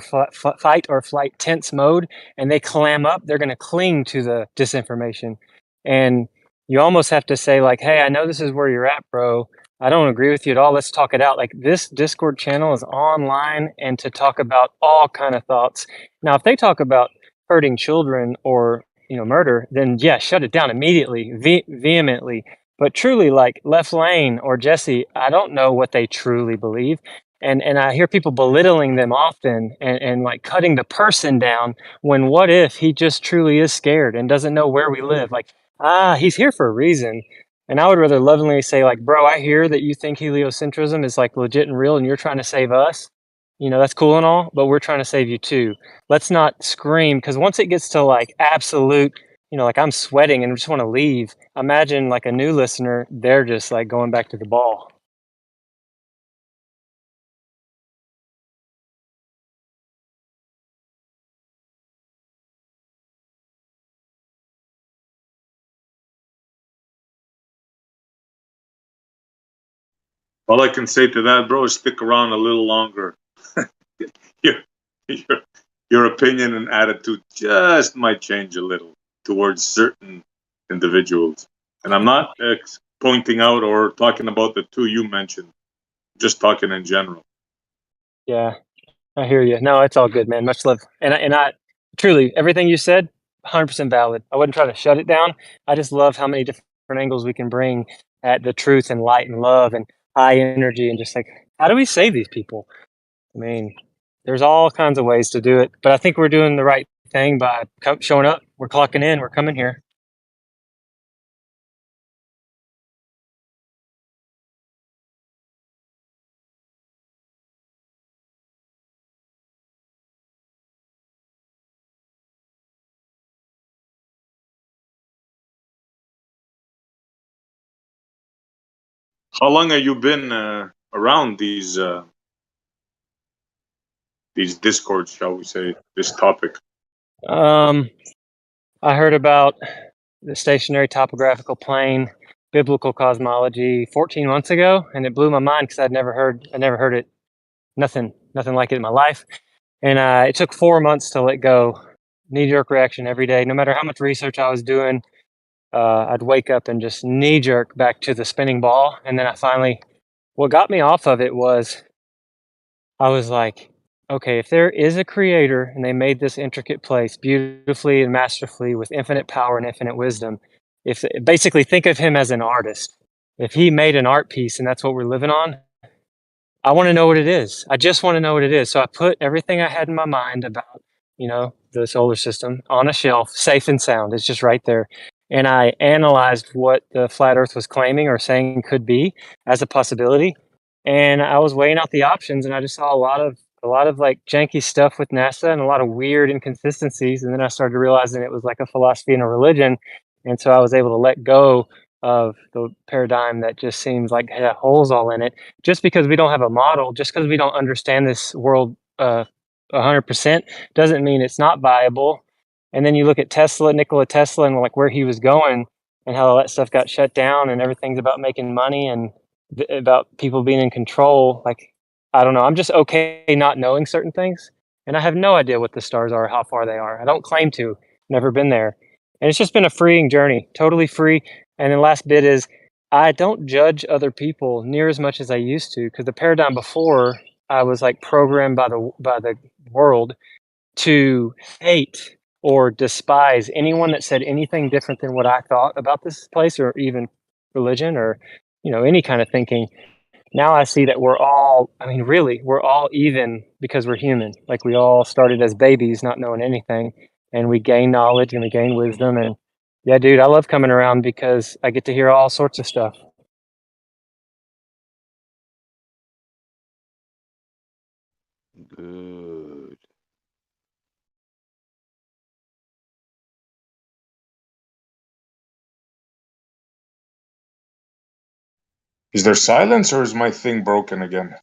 Speaker 12: or flight tense mode and they clam up, they're going to cling to the disinformation. And you almost have to say, like, hey, I know this is where you're at, bro. I don't agree with you at all. Let's talk it out. Like, this Discord channel is online and to talk about all kind of thoughts. Now, if they talk about hurting children or murder, then yeah, shut it down immediately, vehemently. But truly, like Left Lane or Jesse, I don't know what they truly believe, and I hear people belittling them often, and like cutting the person down, when what if he just truly is scared and doesn't know where we live? Like, he's here for a reason. And I would rather lovingly say, like, bro, I hear that you think heliocentrism is like legit and real and you're trying to save us. That's cool and all, but we're trying to save you too. Let's not scream, because once it gets to like absolute, like I'm sweating and just want to leave. Imagine like a new listener, they're just like going back to the ball.
Speaker 6: All I can say to that, bro, is stick around a little longer. your, your, your opinion and attitude just might change a little towards certain individuals. And I'm not pointing out or talking about the two you mentioned, just talking in general.
Speaker 12: Yeah, I hear you. No, it's all good, man. Much love. And I truly, everything you said, 100% valid. I wouldn't try to shut it down. I just love how many different angles we can bring at the truth and light and love and high energy, and just like, how do we save these people? I mean, there's all kinds of ways to do it, but I think we're doing the right thing by showing up. We're clocking in. We're coming here.
Speaker 6: How long have you been around these discords, shall we say, this topic?
Speaker 12: I heard about the stationary topographical plane, biblical cosmology 14 months ago, and it blew my mind because I never heard it, nothing like it in my life. And it took 4 months to let go. Knee-jerk reaction every day. No matter how much research I was doing, I'd wake up and just knee-jerk back to the spinning ball. And then what got me off of it was, I was like, okay, if there is a creator and they made this intricate place beautifully and masterfully with infinite power and infinite wisdom, if basically think of him as an artist. If he made an art piece and that's what we're living on, I want to know what it is. I just want to know what it is. So I put everything I had in my mind about, the solar system on a shelf, safe and sound. It's just right there. And I analyzed what the flat earth was claiming or saying could be as a possibility. And I was weighing out the options and I just saw a lot of like janky stuff with NASA and a lot of weird inconsistencies. And then I started realizing it was like a philosophy and a religion. And so I was able to let go of the paradigm that just seems like it had holes all in it. Just because we don't have a model, just because we don't understand this world 100%, doesn't mean it's not viable. And then you look at Tesla, Nikola Tesla, and like where he was going and how all that stuff got shut down, and everything's about making money and about people being in control. Like, I don't know. I'm just okay not knowing certain things, and I have no idea what the stars are, how far they are. I don't claim to. Never been there, and it's just been a freeing journey, totally free. And the last bit is, I don't judge other people near as much as I used to, because the paradigm before, I was like programmed by the world to hate or despise anyone that said anything different than what I thought about this place, or even religion, or any kind of thinking. Now I see that we're all even, because we're human. Like, we all started as babies not knowing anything, and we gain knowledge and we gain wisdom. And yeah, dude, I love coming around because I get to hear all sorts of stuff.
Speaker 18: Good.
Speaker 6: Is there silence or is my thing broken again?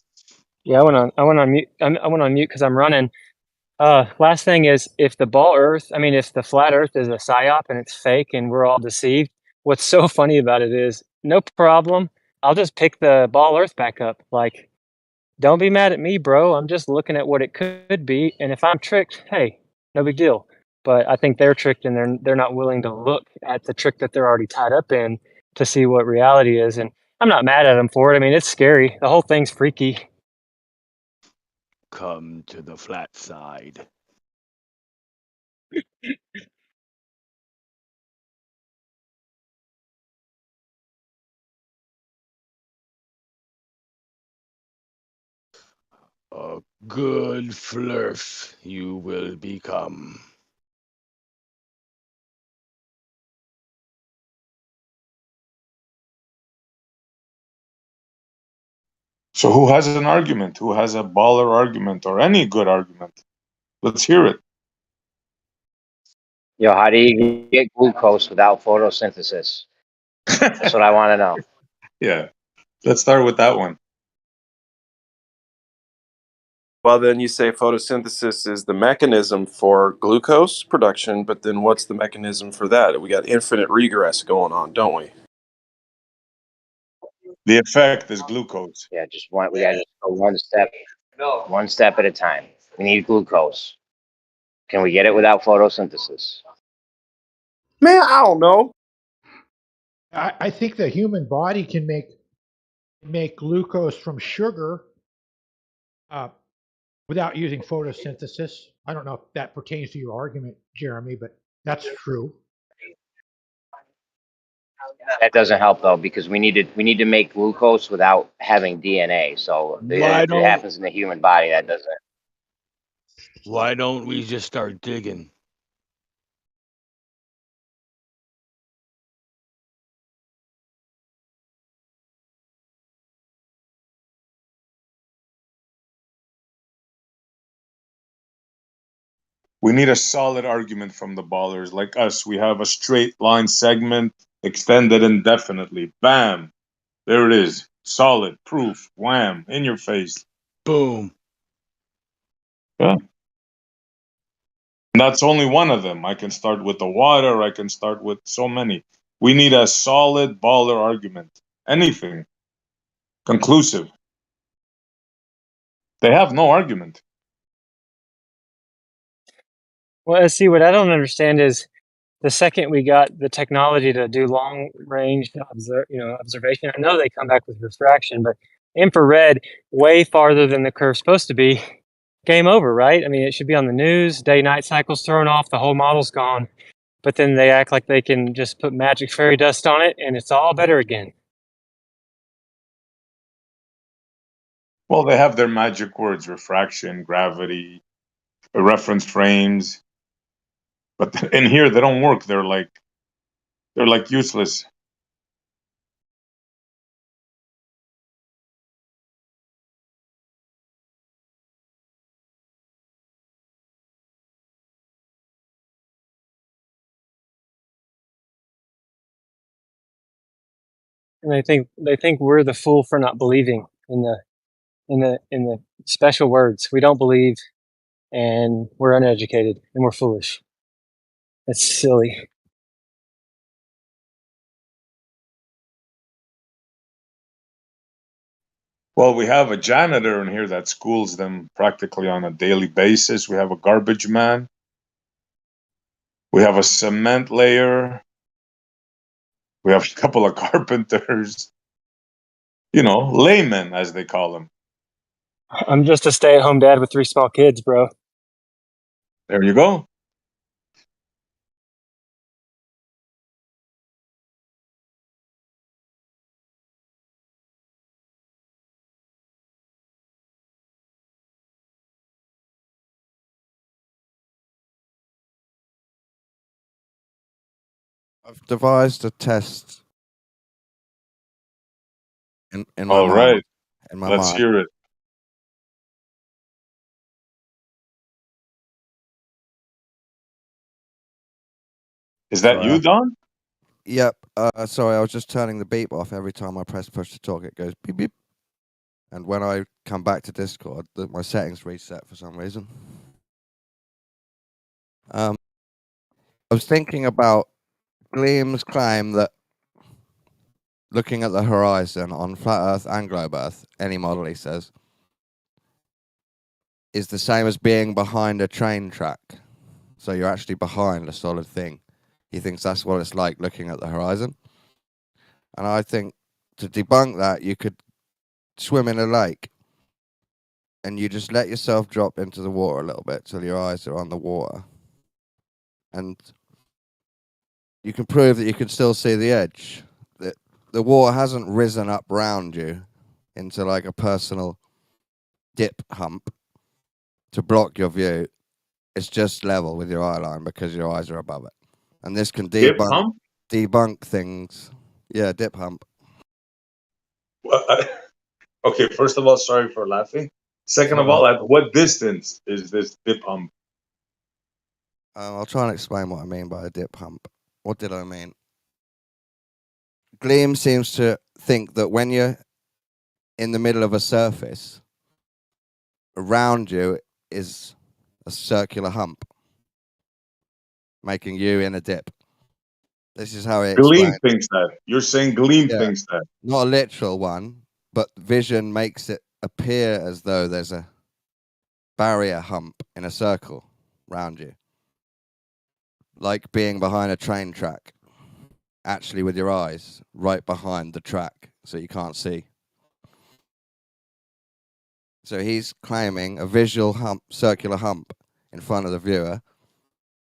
Speaker 12: Yeah, I went on mute. I went on mute because I'm running. Last thing is, if the flat Earth is a psyop and it's fake and we're all deceived, what's so funny about it is, no problem. I'll just pick the ball Earth back up. Like, don't be mad at me, bro. I'm just looking at what it could be, and if I'm tricked, hey, no big deal. But I think they're tricked, and they're not willing to look at the trick that they're already tied up in to see what reality is. And I'm not mad at them for it. I mean, it's scary. The whole thing's freaky.
Speaker 8: Come to the flat side. A good flurf you will become.
Speaker 6: So who has an argument? Who has a baller argument or any good argument? Let's hear it.
Speaker 3: Yo, how do you get glucose without photosynthesis? That's what I want to know.
Speaker 6: Yeah, let's start with that one.
Speaker 15: Well, then you say photosynthesis is the mechanism for glucose production, but then what's the mechanism for that? We got infinite regress going on, don't we?
Speaker 6: The effect is glucose.
Speaker 3: Yeah, we got to go one step at a time. We need glucose. Can we get it without photosynthesis?
Speaker 15: Man, I don't know.
Speaker 20: I think the human body can make glucose from sugar without using photosynthesis. I don't know if that pertains to your argument, Jeremy, but that's true.
Speaker 3: That doesn't help though, because we need to make glucose without having DNA. So if it happens in the human body, that doesn't.
Speaker 8: Why don't we just start digging?
Speaker 6: We need a solid argument from the ballers like us. We have a straight line segment extended indefinitely. Bam. There it is. Solid proof. Wham. In your face.
Speaker 8: Boom.
Speaker 6: Yeah. And that's only one of them. I can start with the water. I can start with so many. We need a solid baller argument. Anything. Conclusive. They have no argument.
Speaker 12: Well, see, what I don't understand is, the second we got the technology to do long range observation, I know they come back with refraction, but infrared way farther than the curve's supposed to be. game over, right? I mean, it should be on the news, day-night cycle's thrown off, the whole model's gone. But then they act like they can just put magic fairy dust on it and it's all better again.
Speaker 6: Well, they have their magic words: refraction, gravity, reference frames. But in here, they don't work. They're like useless.
Speaker 12: And they think we're the fool for not believing in the special words. We don't believe, and we're uneducated, and we're foolish. It's silly.
Speaker 6: Well, we have a janitor in here that schools them practically on a daily basis. We have a garbage man. We have a cement layer. We have a couple of carpenters. You know, laymen, as they call them.
Speaker 12: I'm just a stay-at-home dad with 3 small kids, bro.
Speaker 6: There you go.
Speaker 11: I've devised a test in my
Speaker 6: All
Speaker 11: mind.
Speaker 6: right.
Speaker 11: In my
Speaker 6: Let's
Speaker 11: mind.
Speaker 6: hear it. Is that you, Don?
Speaker 11: Yep. Sorry, I was just turning the beep off every time I press push to talk. It goes beep beep. And when I come back to Discord, my settings reset for some reason. I was thinking about Gleam's claim that looking at the horizon on flat Earth and globe Earth, any model he says, is the same as being behind a train track. So you're actually behind a solid thing. He thinks that's what it's like looking at the horizon. And I think to debunk that, you could swim in a lake and you just let yourself drop into the water a little bit till your eyes are on the water. And you can prove that you can still see the edge. That the water hasn't risen up round you into like a personal dip hump to block your view. It's just level with your eye line because your eyes are above it. And this can
Speaker 6: Dip hump?
Speaker 11: debunk things. Yeah, dip hump.
Speaker 6: Well, okay, first of all, sorry for laughing. Second of
Speaker 11: So,
Speaker 6: all, at what distance is this dip hump?
Speaker 11: I'll try and explain what I mean by a dip hump. What did I mean? Gleam seems to think that when you're in the middle of a surface, around you is a circular hump, making you in a dip. This is how he
Speaker 6: Gleam
Speaker 11: explains.
Speaker 6: thinks that. You're saying Gleam
Speaker 11: Yeah.
Speaker 6: thinks that.
Speaker 11: Not a literal one, but vision makes it appear as though there's a barrier hump in a circle round you. Like being behind a train track, actually with your eyes right behind the track so you can't see. So he's claiming a visual hump, circular hump in front of the viewer,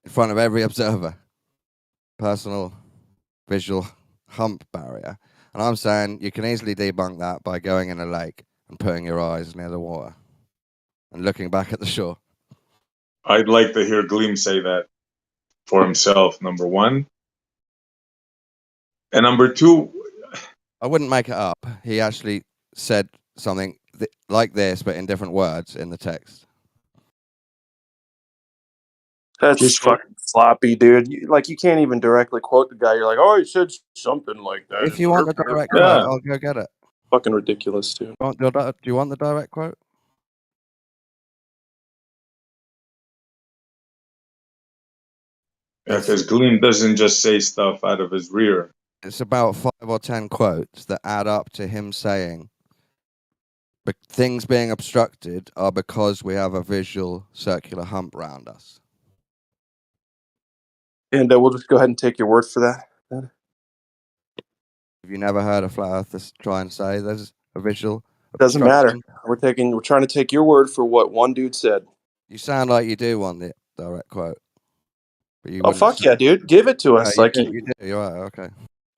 Speaker 11: in front of every observer. Personal visual hump barrier. And I'm saying you can easily debunk that by going in a lake and putting your eyes near the water and looking back at the shore.
Speaker 6: I'd like to hear Gleam say that for himself, number one. And number two,
Speaker 11: I wouldn't make it up. He actually said something like this, but in different words in the text.
Speaker 15: That's fucking sloppy, dude. You can't even directly quote the guy. You're like, oh, he said something like that.
Speaker 11: If you want the direct quote, I'll go get it.
Speaker 15: Fucking ridiculous, too.
Speaker 11: Do you want the direct quote?
Speaker 6: because Gleam doesn't just say stuff out of his rear.
Speaker 11: It's about 5 or 10 quotes that add up to him saying, but things being obstructed are because we have a visual circular hump round us.
Speaker 15: And we'll just go ahead and take your word for that.
Speaker 11: Have you never heard a flat earthers try and say there's a visual
Speaker 15: Doesn't matter.
Speaker 11: obstruction?
Speaker 15: We're trying to take your word for what one dude said.
Speaker 16: You sound like you do want the direct quote, but you
Speaker 15: Oh
Speaker 16: wouldn't.
Speaker 15: fuck yeah, dude! Give it to us.
Speaker 16: You
Speaker 15: Like
Speaker 16: do. You do. You're right. Okay.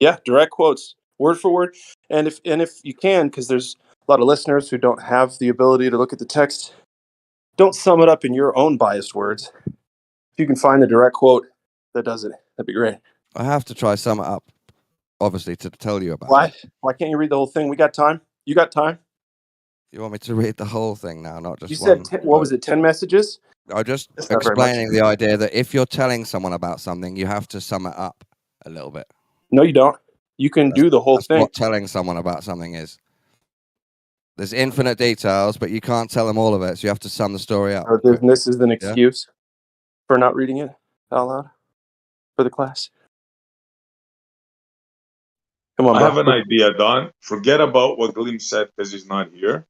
Speaker 15: yeah, direct quotes, word for word. And if you can, because there's a lot of listeners who don't have the ability to look at the text, don't sum it up in your own biased words. If you can find the direct quote that does it, that'd be great.
Speaker 16: I have to try sum it up, obviously, to tell you about
Speaker 15: Why?
Speaker 16: it.
Speaker 15: Why can't you read the whole thing? We got time. You got time.
Speaker 16: You want me to read the whole thing now, not just
Speaker 15: You said
Speaker 16: one?
Speaker 15: what was it? 10 messages?
Speaker 16: I'm just
Speaker 15: That's not very much.
Speaker 16: explaining the idea that if you're telling someone about something, you have to sum it up a little bit.
Speaker 15: No, you don't. You can do the whole
Speaker 16: That's
Speaker 15: thing.
Speaker 16: what telling someone about something is. There's infinite details, but you can't tell them all of it, so you have to sum the story up.
Speaker 15: This is an excuse for not reading it out loud for the class. Come on,
Speaker 6: I
Speaker 15: bro.
Speaker 6: have an idea, Don. Forget about what Gleam said because he's not here.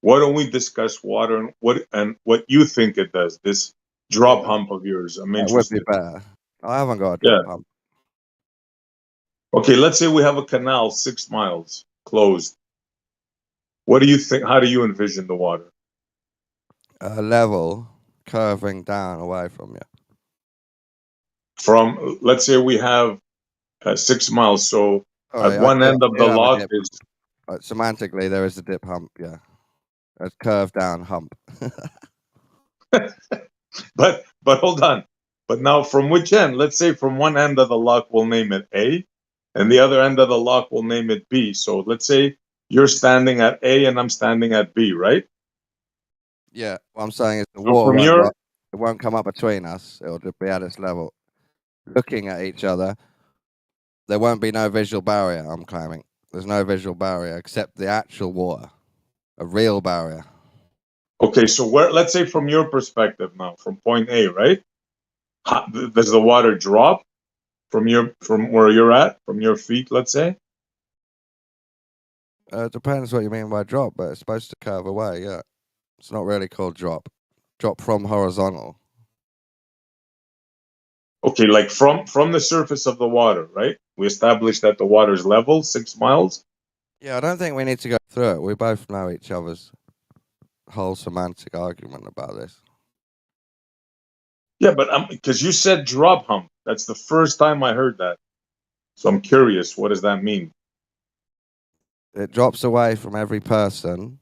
Speaker 6: Why don't we discuss water and what you think it does? This drop hump of yours. I'm
Speaker 16: That would be
Speaker 6: interested.
Speaker 16: better. I haven't got a drop hump.
Speaker 6: Okay, let's say we have a canal 6 miles closed. What do you think? How do you envision the water?
Speaker 16: Level, curving down away from you.
Speaker 6: From, let's say we have 6 miles. So at one end of the lock is.
Speaker 16: Semantically, there is a dip hump, yeah. A curved down hump.
Speaker 6: But hold on. But now from which end? Let's say from one end of the lock, we'll name it A, and the other end of the lock, we'll name it B. So let's say you're standing at A and I'm standing at B, right?
Speaker 16: Yeah, what I'm saying is the
Speaker 6: So
Speaker 16: water
Speaker 6: from your
Speaker 16: it won't come up between us. It'll just be at its level. Looking at each other, there won't be no visual barrier, I'm claiming. There's no visual barrier except the actual water. A real barrier.
Speaker 6: Okay, so where? Let's say from your perspective now, from point A, right? Does the water drop from where you're at, from your feet? Let's say.
Speaker 16: It depends what you mean by drop, but it's supposed to curve away, yeah. It's not really called drop. Drop from horizontal.
Speaker 6: Okay, like from the surface of the water, right? We established that the water is level 6 miles.
Speaker 16: Yeah, I don't think we need to go through it. We both know each other's whole semantic argument about this.
Speaker 6: Yeah, but because you said drop hump. That's the first time I heard that. So I'm curious, what does that mean?
Speaker 16: It drops away from every person,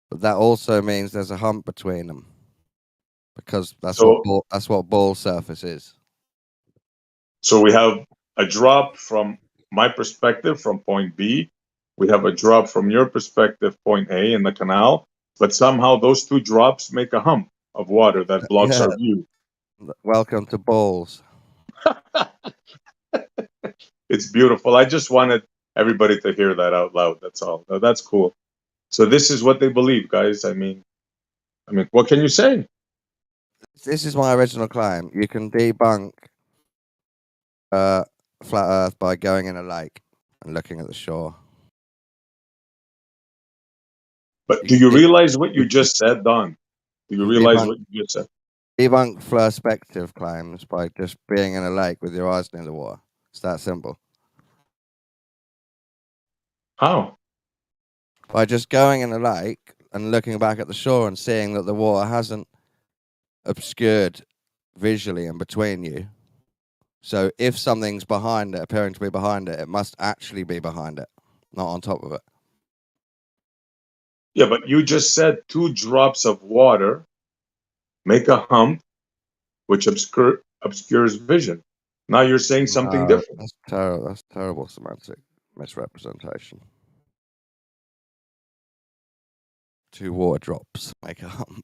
Speaker 16: but that also means there's a hump between them. Because that's what ball surface is.
Speaker 6: So we have a drop from my perspective from point B. We have a drop from your perspective, point A in the canal. But somehow those two drops make a hump of water that blocks our view.
Speaker 16: Welcome to balls.
Speaker 6: It's beautiful. I just wanted everybody to hear that out loud. That's all. That's cool. So this is what they believe, guys. I mean, what can you say?
Speaker 16: This is my original claim. You can debunk flat Earth by going in a lake and looking at the shore.
Speaker 6: But do you realize what you just said, Don? Do you realize what you just said?
Speaker 16: Debunk perspective claims by just being in a lake with your eyes near the water. It's that simple.
Speaker 6: How?
Speaker 16: By just going in a lake and looking back at the shore and seeing that the water hasn't obscured visually in between you. So if something's behind it, appearing to be behind it, it must actually be behind it, not on top of it.
Speaker 6: Yeah, but you just said 2 drops of water make a hump, which obscures vision. Now you're saying something different.
Speaker 16: That's terrible. That's terrible semantic misrepresentation. 2 water drops make a hump.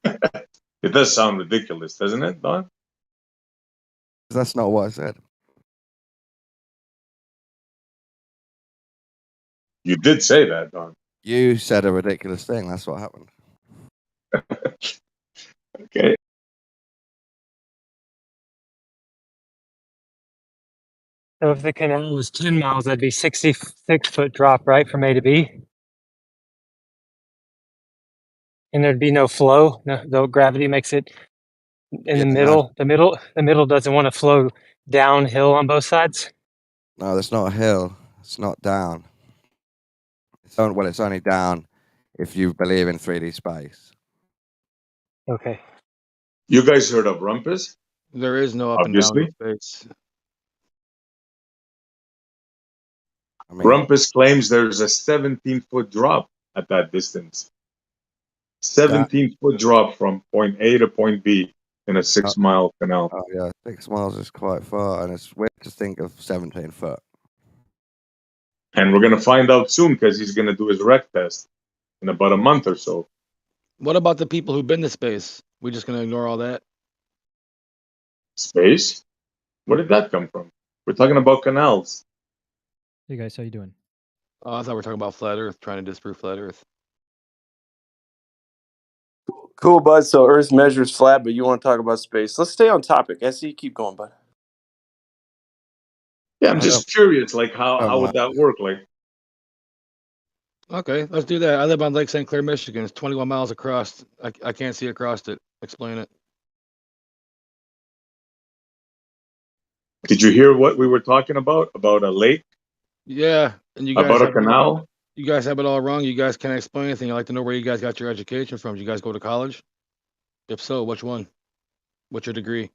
Speaker 6: It does sound ridiculous, doesn't it, Don?
Speaker 16: That's not what I said.
Speaker 6: You did say that, Don.
Speaker 16: You said a ridiculous thing. That's what happened.
Speaker 6: Okay.
Speaker 12: So if the canal was 10 miles, that'd be 66-foot drop, right, from A to B? And there'd be no flow. No gravity makes it in the middle. No. The middle doesn't want to flow downhill on both sides.
Speaker 16: No, that's not a hill. It's not down. It's only down if you believe in 3D space.
Speaker 12: Okay.
Speaker 6: You guys heard of Rumpus?
Speaker 4: There is no up and down
Speaker 6: Obviously.
Speaker 4: in space.
Speaker 16: I mean,
Speaker 6: Rumpus claims there's a 17-foot drop at that distance. 17-foot drop from point A to point B in a 6-mile canal.
Speaker 16: oh yeah, 6 miles is quite far, and it's weird to think of 17 foot.
Speaker 6: And we're going to find out soon because he's going to do his rec test in about a month or so.
Speaker 4: What about the people who've been to space? We just gonna ignore all that?
Speaker 6: Space? Where did that come from? We're talking about canals.
Speaker 9: Hey guys, how you doing?
Speaker 4: Oh, I thought we were talking about flat Earth, trying to disprove flat Earth.
Speaker 15: Cool, bud. So Earth measures flat, but you want to talk about space. Let's stay on topic. SE, keep going, bud.
Speaker 6: Yeah, I'm just curious, like how would that work? Like,
Speaker 4: Okay, let's do that. I live on Lake St. Clair, Michigan. It's 21 miles across. I can't see across it. Explain it.
Speaker 6: did you hear what we were talking about? About a lake?
Speaker 4: Yeah, and you guys
Speaker 6: About a
Speaker 4: have it all-
Speaker 6: canal?
Speaker 4: You guys have it all wrong. You guys can't explain anything. I'd like to know where you guys got your education from. Did you guys go to college? If so, which one? What's your degree?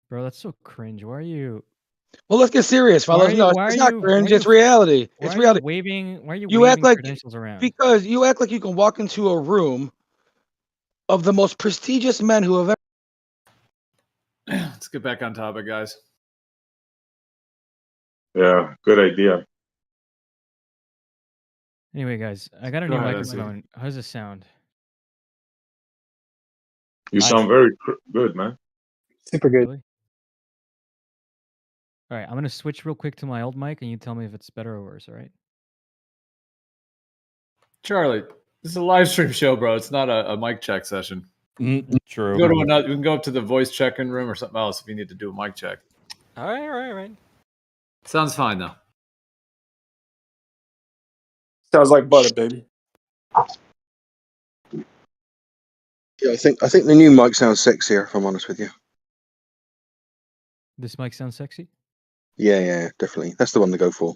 Speaker 9: Bro, that's so cringe. Why are you
Speaker 4: Well, let's get serious,
Speaker 9: Why
Speaker 4: fellas.
Speaker 9: are
Speaker 4: No,
Speaker 9: you- why
Speaker 4: it's
Speaker 9: are
Speaker 4: not
Speaker 9: you-
Speaker 4: cringe.
Speaker 9: why are
Speaker 4: It's
Speaker 9: you-
Speaker 4: reality.
Speaker 9: why
Speaker 4: It's
Speaker 9: are you
Speaker 4: reality.
Speaker 9: waving- why are you
Speaker 4: act
Speaker 9: waving
Speaker 4: like
Speaker 9: credentials around?
Speaker 4: because you act like you can walk into a room of the most prestigious men who have ever.
Speaker 17: Let's get back on topic, guys.
Speaker 6: Yeah, good idea.
Speaker 9: Anyway, guys, I got a
Speaker 17: Go
Speaker 9: new
Speaker 17: ahead, SE.
Speaker 9: microphone. How does this sound?
Speaker 6: You sound very good, man.
Speaker 12: Super good.
Speaker 9: Really? All right, I'm gonna switch real quick to my old mic, and you tell me if it's better or worse. All right?
Speaker 17: Charlie, this is a live stream show, bro. It's not a mic check session.
Speaker 8: True.
Speaker 17: Go to another. We can go up to the voice check-in room or something else if you need to do a mic check.
Speaker 9: All right, all right, all right.
Speaker 17: Sounds fine though.
Speaker 15: Sounds like butter, baby.
Speaker 2: Yeah, I think the new mic sounds sexier. If I'm honest with you.
Speaker 9: This mic sounds sexy.
Speaker 2: Yeah, definitely. That's the one to go for.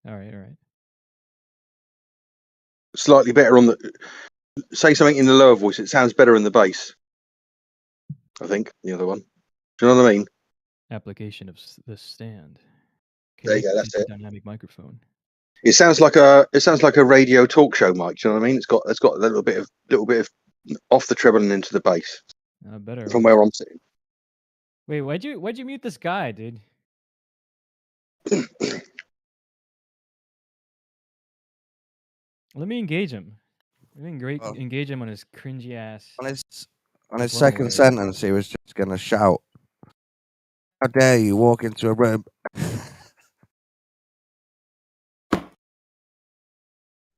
Speaker 9: All right, all right.
Speaker 2: Slightly better on the. Say something in the lower voice. It sounds better in the bass. I think the other one. Do you know what I mean?
Speaker 9: Application of the stand.
Speaker 2: There you go, that's
Speaker 9: Connected
Speaker 2: it.
Speaker 9: Dynamic microphone.
Speaker 2: It sounds like a radio talk show mic. Do you know what I mean? It's got a little bit of off the treble and into the bass
Speaker 9: Better.
Speaker 2: from where I'm sitting.
Speaker 9: Wait, why'd you mute this guy, dude? Let me engage him. Let me engage him on his cringy ass.
Speaker 16: On his second sentence, he was just going to shout, "How dare you walk into a room?"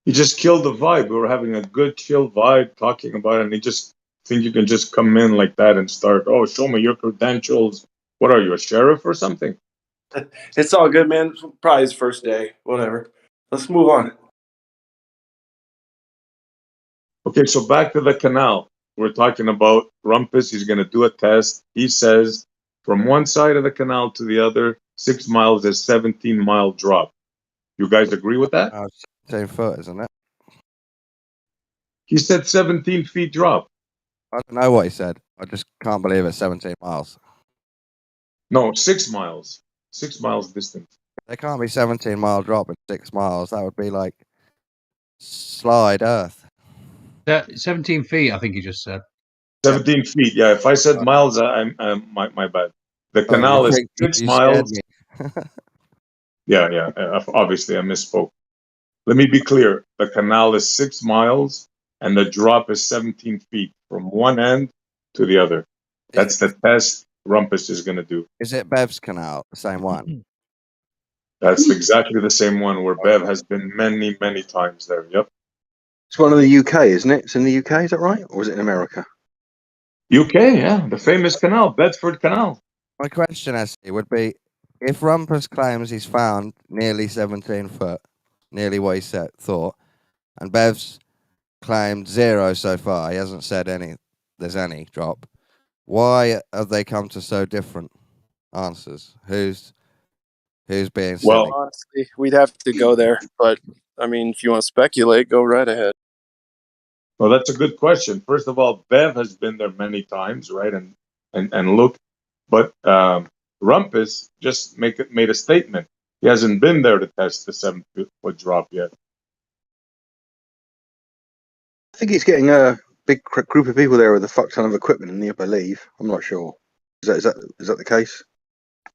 Speaker 6: You just killed the vibe. We were having a good, chill vibe talking about it, and you just think you can just come in like that and start, oh, show me your credentials. What are you, a sheriff or something?
Speaker 15: It's all good, man. Probably his first day. Whatever. Let's move on.
Speaker 6: Okay, so back to the canal. We're talking about Rumpus. He's going to do a test. He says from one side of the canal to the other, 6 miles is 17-mile drop. You guys agree with that?
Speaker 16: 17 foot, isn't it?
Speaker 6: He said 17 feet drop.
Speaker 16: I don't know what he said. I just can't believe it's 17 miles.
Speaker 6: No, 6 miles. 6 miles distance.
Speaker 16: There can't be 17-mile drop in 6 miles. That would be like slide Earth.
Speaker 21: 17 feet, I think you just said.
Speaker 6: 17 feet. Yeah, if I said miles, I'm my bad. The canal is 6 miles. Yeah. Obviously, I misspoke. Let me be clear. The canal is 6 miles, and the drop is 17 feet from one end to the other. That's the test Rumpus is going to do.
Speaker 16: Is it Bev's canal? The same one?
Speaker 6: That's exactly the same one where Bev has been many, many times there. Yep.
Speaker 2: It's one in the UK, isn't it? It's in the UK, is that right? Or is it in America?
Speaker 6: UK, yeah. The famous canal, Bedford Canal.
Speaker 16: My question, actually, would be, if Rumpus claims he's found nearly 17 foot, nearly what he thought, and Bev's claimed 0 so far, he hasn't said there's any drop, why have they come to so different answers? Who's being silly?
Speaker 15: Well, honestly, we'd have to go there. But, I mean, if you want to speculate, go right ahead.
Speaker 6: Well, that's a good question. First of all, Bev has been there many times, right? And looked, but Rumpus just made a statement. He hasn't been there to test the 7-foot drop yet.
Speaker 2: I think he's getting a big group of people there with a fuck ton of equipment in there, I believe. I'm not sure. Is that the case?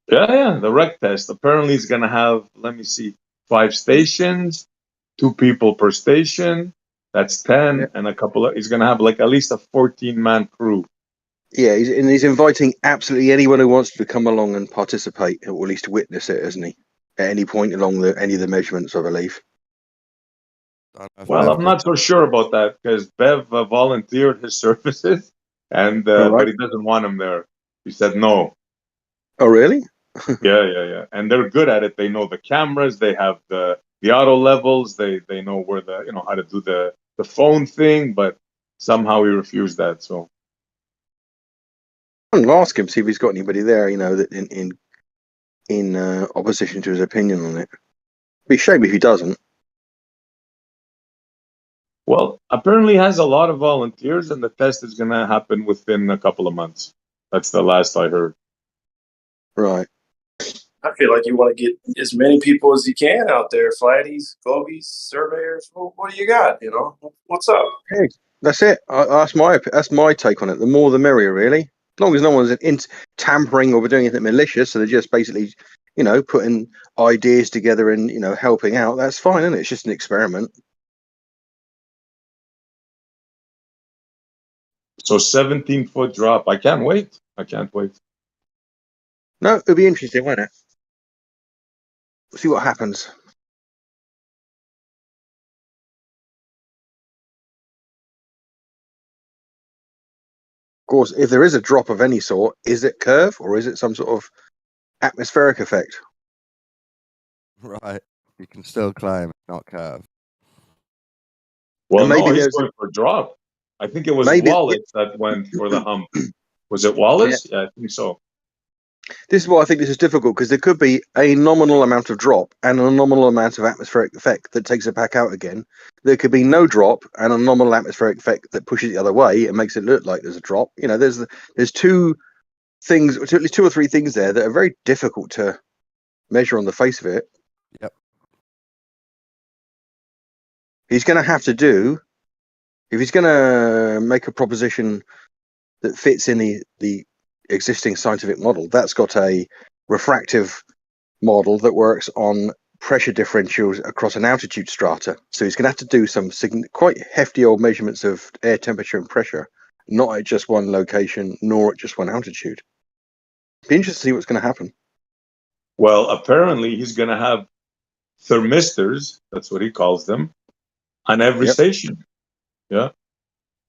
Speaker 6: Yeah, the rec test. Apparently, he's gonna have, let me see, 5 stations, 2 people per station. That's 10,
Speaker 2: Yeah.
Speaker 6: and he's gonna have like at least a 14-man crew.
Speaker 2: Yeah, he's inviting absolutely anyone who wants to come along and participate, or at least witness it, isn't he? At any point along any of the measurements, I believe.
Speaker 6: Well, I'm not so sure about that because Bev volunteered his services, and
Speaker 2: All right.
Speaker 6: but he doesn't want him there. He said no.
Speaker 2: Oh, really?
Speaker 6: Yeah. And they're good at it. They know the cameras. They have the auto levels. They know where how to do the phone thing. But somehow he refused that. So
Speaker 2: I'll ask him, see if he's got anybody there, that in opposition to his opinion on it. Be a shame if he doesn't.
Speaker 6: well, apparently he has a lot of volunteers, and the test is going to happen within a couple of months. That's the last I heard.
Speaker 2: Right.
Speaker 15: I feel like you want to get as many people as you can out there. Flatties, Globies, surveyors. What do you got? What's up?
Speaker 2: Hey, that's it. That's my take on it. The more the merrier, really. As long as no one's tampering or doing anything malicious, so they're just basically, putting ideas together and helping out. That's fine, isn't it? It's just an experiment.
Speaker 6: So 17-foot drop. I can't wait.
Speaker 2: No, it'll be interesting, won't it? We'll see what happens. Of course, if there is a drop of any sort, is it curve or is it some sort of atmospheric effect?
Speaker 16: Right. You can still climb, not curve.
Speaker 6: Well,
Speaker 2: maybe
Speaker 6: no, he's
Speaker 2: there's
Speaker 6: going for a drop. I think it was
Speaker 2: maybe
Speaker 6: Wallace that went for the hump. Was it Wallace? Yeah, I think so.
Speaker 2: This is why I think this is difficult, because there could be a nominal amount of drop and a nominal amount of atmospheric effect that takes it back out again. There could be no drop and a nominal atmospheric effect that pushes it the other way and makes it look like there's a drop. There's two things, at least 2 or 3 things there that are very difficult to measure on the face of it.
Speaker 16: Yep.
Speaker 2: He's going to have to do, if he's going to make a proposition that fits in the existing scientific model, that's got a refractive model that works on pressure differentials across an altitude strata. So he's going to have to do some quite hefty old measurements of air temperature and pressure, not at just one location, nor at just one altitude. Be interesting to see what's going to happen.
Speaker 6: Well, apparently he's going to have thermistors, that's what he calls them, on every station. Yeah.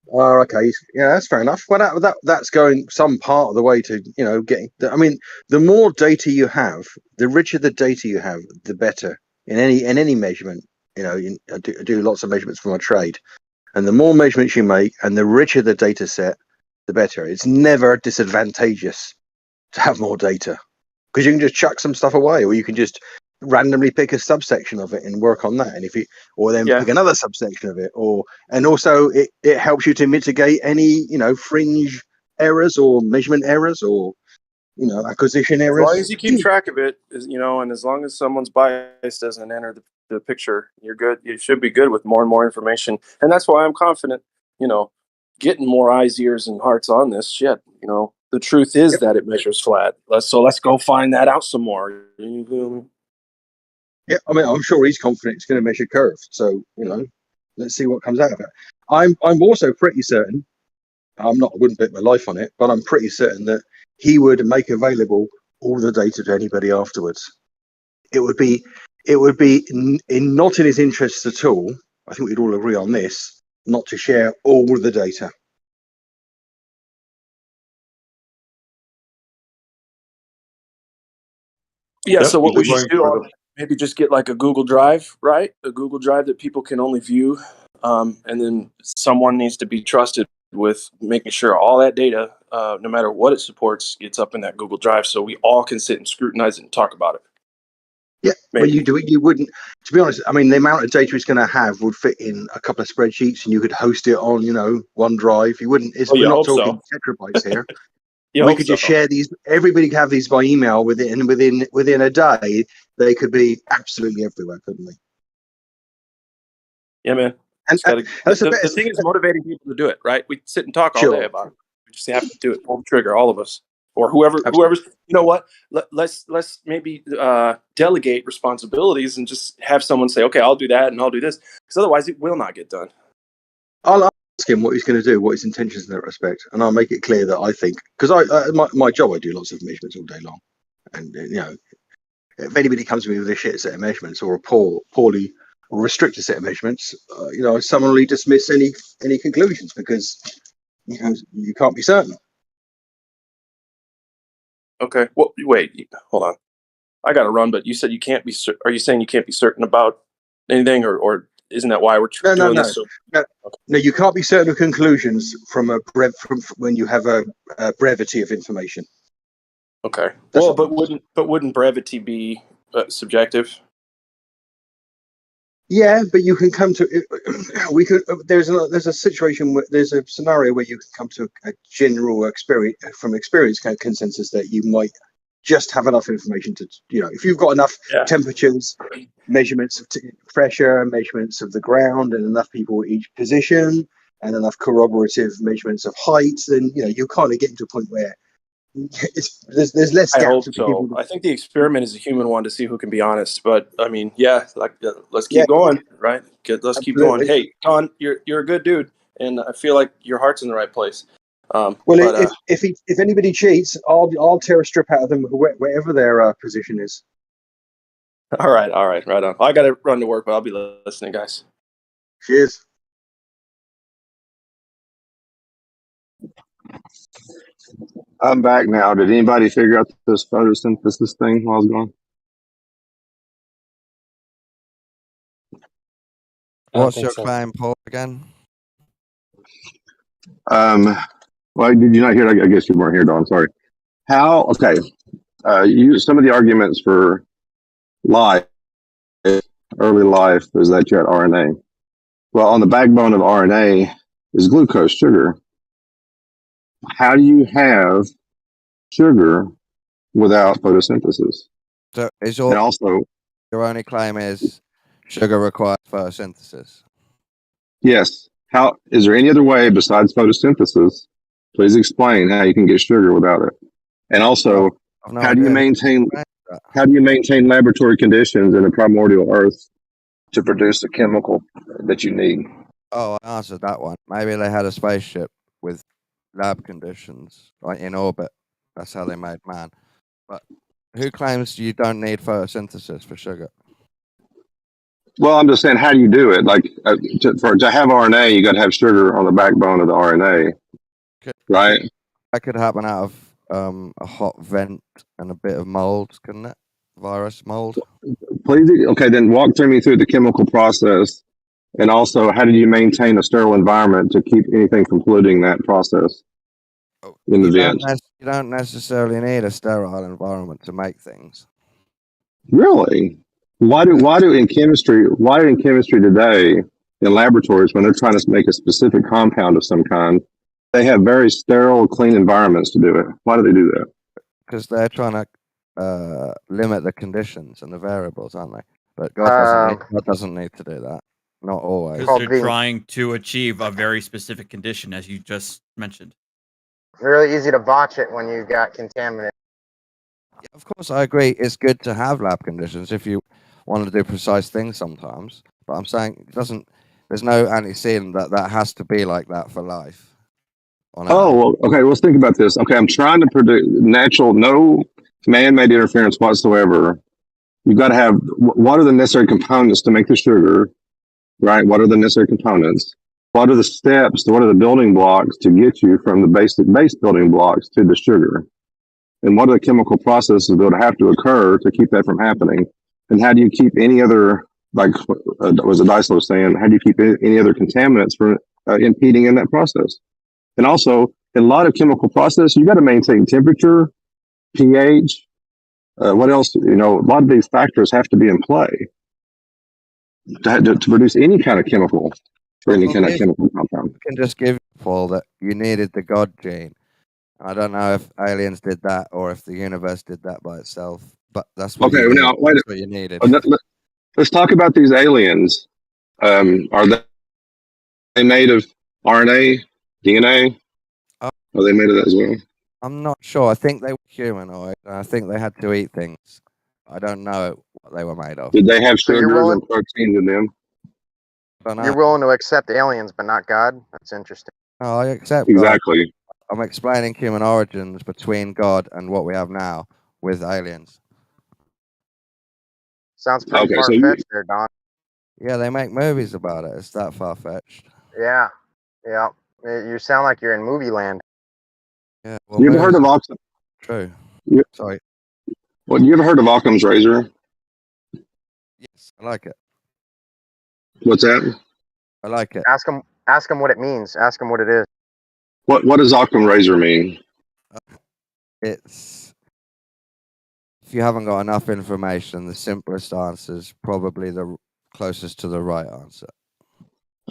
Speaker 2: Oh, okay. Yeah, that's fair enough. Well, that's going some part of the way to, getting. I mean, the more data you have, the richer the data you have, the better in any measurement. I do lots of measurements for my trade, and the more measurements you make, and the richer the data set, the better. It's never disadvantageous to have more data, because you can just chuck some stuff away, or you can just randomly pick a subsection of it and work on that, and pick another subsection of it, and also it helps you to mitigate any fringe errors or measurement errors or acquisition
Speaker 15: As
Speaker 2: errors.
Speaker 15: long as you keep track of it, and as long as someone's bias doesn't enter the picture, you're good. You should be good with more and more information. And that's why I'm confident, getting more eyes, ears, and hearts on this shit. The truth is that it measures flat. Let's go find that out some more.
Speaker 2: Yeah, I mean, I'm sure he's confident it's going to measure curve. So let's see what comes out of it. I'm also pretty certain. I wouldn't bet my life on it, but I'm pretty certain that he would make available all the data to anybody afterwards. It would be not in his interests at all. I think we'd all agree on this, not to share all the data.
Speaker 15: Yeah.
Speaker 6: Yep,
Speaker 15: So what
Speaker 6: he's
Speaker 15: we should
Speaker 6: going
Speaker 15: do,
Speaker 6: for the
Speaker 15: maybe just get like a Google Drive, right? A Google Drive that people can only view, and then someone needs to be trusted with making sure all that data, no matter what it supports, gets up in that Google Drive, so we all can sit and scrutinize it and talk about it.
Speaker 1: Yeah,
Speaker 15: Maybe.
Speaker 1: when you do it, you wouldn't. To be honest, I mean, the amount of data it's going to have would fit in a couple of spreadsheets, and you could host it on, OneDrive. You wouldn't.
Speaker 15: Well,
Speaker 1: We're
Speaker 15: you
Speaker 1: not
Speaker 15: hope
Speaker 1: talking
Speaker 15: so.
Speaker 1: terabytes here.
Speaker 15: You
Speaker 1: We
Speaker 15: hope
Speaker 1: could
Speaker 15: so.
Speaker 1: just share these. Everybody could have these by email within a day. They could be absolutely everywhere, couldn't they?
Speaker 15: Yeah, man.
Speaker 1: And,
Speaker 15: It's gotta,
Speaker 1: that's the
Speaker 15: the
Speaker 1: best.
Speaker 15: thing is motivating people to do it, right? We sit and talk all day
Speaker 1: Sure,
Speaker 15: about it. We just have to do it. Pull the trigger, all of us, or
Speaker 1: absolutely.
Speaker 15: whoever's. You know what? Let's maybe delegate responsibilities and just have someone say, okay, I'll do that and I'll do this, because otherwise it will not get done.
Speaker 1: I'll ask him what he's going to do, what his intentions in that respect, and I'll make it clear that I think, because my job, I do lots of measurements all day long, and if anybody comes to me with a shit set of measurements or a poorly or restricted set of measurements, I summarily dismiss any conclusions because you can't be certain.
Speaker 15: Okay. Well, wait. Hold on. I got to run, but you said you can't be. Are you saying you can't be certain about anything, or isn't that why we're doing this? So,
Speaker 1: No, you can't be certain of conclusions from when you have a brevity of information.
Speaker 15: okay. Well, but wouldn't brevity be subjective?
Speaker 1: Yeah, but you can come to. We could. There's a situation where there's a scenario where you can come to a general experience consensus that you might just have enough information to, if you've got enough temperatures, measurements of pressure, measurements of the ground, and enough people at each position, and enough corroborative measurements of height, then you kind of get to a point where there's less
Speaker 15: I
Speaker 1: gap
Speaker 15: hope
Speaker 1: for
Speaker 15: so.
Speaker 1: people.
Speaker 15: I think the experiment is a human one to see who can be honest. But I mean, let's keep going, right? Let's keep going. Hey, Don, you're a good dude, and I feel like your heart's in the right place.
Speaker 1: If anybody cheats, I'll tear a strip out of them wherever their position is.
Speaker 15: All right, right on. I got to run to work, but I'll be listening, guys.
Speaker 1: Cheers.
Speaker 2: I'm back now. Did anybody figure out this photosynthesis thing while I was gone?
Speaker 16: What's your claim, Paul, again?
Speaker 2: Well, did you not hear? I guess you weren't here, Don. Sorry. Okay. Some of the arguments for life, early life, is that you had RNA. Well, on the backbone of RNA is glucose, sugar. How do you have sugar without photosynthesis?
Speaker 16: So your only claim is sugar requires photosynthesis?
Speaker 2: Yes. How is there any other way besides photosynthesis? Please explain how you can get sugar without it. And also, how do you maintain laboratory conditions in a primordial Earth to produce the chemical that you need?
Speaker 16: Oh, I answered that one. Maybe they had a spaceship with lab conditions, like in orbit. That's how they made man. But who claims you don't need photosynthesis for sugar?
Speaker 2: Well, I'm just saying, how do you do it? Like, to have RNA, you got to have sugar on the backbone of the RNA, right?
Speaker 16: That could happen out of a hot vent and a bit of mold, couldn't it? Virus mold.
Speaker 2: Please, okay, then walk me through the chemical process, and also how do you maintain a sterile environment to keep anything from polluting that process in the vent?
Speaker 16: You don't necessarily need a sterile environment to make things.
Speaker 2: Really? Why do in chemistry today in laboratories, when they're trying to make a specific compound of some kind, they have very sterile, clean environments to do it? Why do they do that?
Speaker 16: Because they're trying to limit the conditions and the variables, aren't they? But God doesn't need to do that. Not always.
Speaker 5: Because they're trying to achieve a very specific condition, as you just mentioned.
Speaker 7: It's really easy to botch it when you've got contaminants.
Speaker 16: Yeah, of course, I agree. It's good to have lab conditions if you want to do precise things sometimes. But I'm saying there's no antecedent that has to be like that for life.
Speaker 2: Okay. Let's think about this. Okay, I'm trying to produce no man-made interference whatsoever. You've got to have, what are the necessary components to make the sugar, right? What are the necessary components? What are the steps? What are the building blocks to get you from the base building blocks to the sugar? And what are the chemical processes that would have to occur to keep that from happening? And how do you keep any other, like was Odysee was saying, how do you keep any other contaminants from impeding in that process? And also, in a lot of chemical processes, you got to maintain temperature, pH, What else? You know, a lot of these factors have to be in play to produce any kind of chemical or any kind of chemical compound.
Speaker 16: I can just give you, Paul, that you needed the God gene. I don't know if aliens did that or if the universe did that by itself, but that's what
Speaker 2: Okay,
Speaker 16: you
Speaker 2: well,
Speaker 16: need.
Speaker 2: now wait.
Speaker 16: That's what you needed.
Speaker 2: Let's talk about these aliens. Are they made of RNA, DNA? Are they made of that as well?
Speaker 16: I'm not sure. I think they were humanoid. I think they had to eat things. I don't know what they were made of.
Speaker 2: Did they have
Speaker 7: So you're
Speaker 2: sugars
Speaker 7: willing
Speaker 2: and proteins in them?
Speaker 16: Don't
Speaker 7: you're
Speaker 16: know.
Speaker 7: willing to accept aliens, but not God? That's interesting.
Speaker 16: No, I accept God.
Speaker 2: Exactly.
Speaker 16: I'm explaining human origins between God and what we have now with aliens.
Speaker 7: Sounds pretty
Speaker 2: Okay,
Speaker 7: far
Speaker 2: so
Speaker 7: fetched there, Don.
Speaker 16: Yeah, they make movies about it. It's that far fetched.
Speaker 7: Yeah, yeah. You sound like you're in movie land.
Speaker 16: Yeah. Well,
Speaker 2: you ever heard of Occam?
Speaker 16: True.
Speaker 2: You,
Speaker 16: Sorry.
Speaker 2: well, you ever heard of Occam's razor?
Speaker 16: Yes, I like it.
Speaker 2: What's that?
Speaker 16: I like it.
Speaker 7: Ask him what it means. Ask him what it is.
Speaker 2: What does Occam razor mean?
Speaker 16: It's if you haven't got enough information, the simplest answer is probably the closest to the right answer.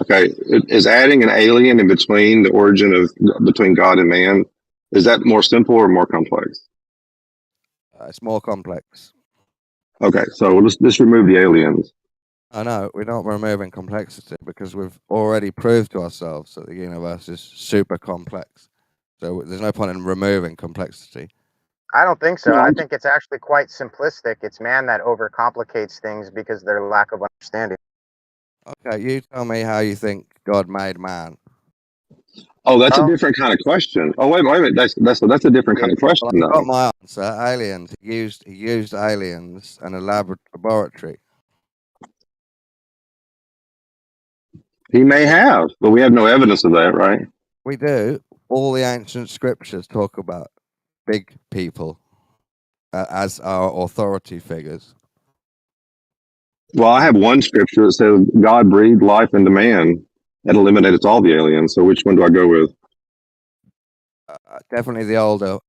Speaker 2: Okay, is adding an alien in between the origin of between God and man, is that more simple or more complex?
Speaker 16: It's more complex.
Speaker 2: Okay, so let's remove the aliens.
Speaker 16: I know we're not removing complexity because we've already proved to ourselves that the universe is super complex. So there's no point in removing complexity.
Speaker 7: I don't think so.
Speaker 2: No,
Speaker 7: I think it's actually quite simplistic. It's man that overcomplicates things because of their lack of understanding.
Speaker 16: Okay, you tell me how you think God made man.
Speaker 2: Oh, that's a different kind of question. Oh, wait a minute. That's a different kind of question,
Speaker 16: Well, I've got
Speaker 2: though.
Speaker 16: my answer. Aliens. He used aliens in a laboratory.
Speaker 2: He may have, but we have no evidence of that, right?
Speaker 16: We do. All the ancient scriptures talk about big people as our authority figures.
Speaker 2: Well, I have one scripture that says God breathed life into man and eliminated all the aliens. So which one do I go with?
Speaker 16: Definitely the older,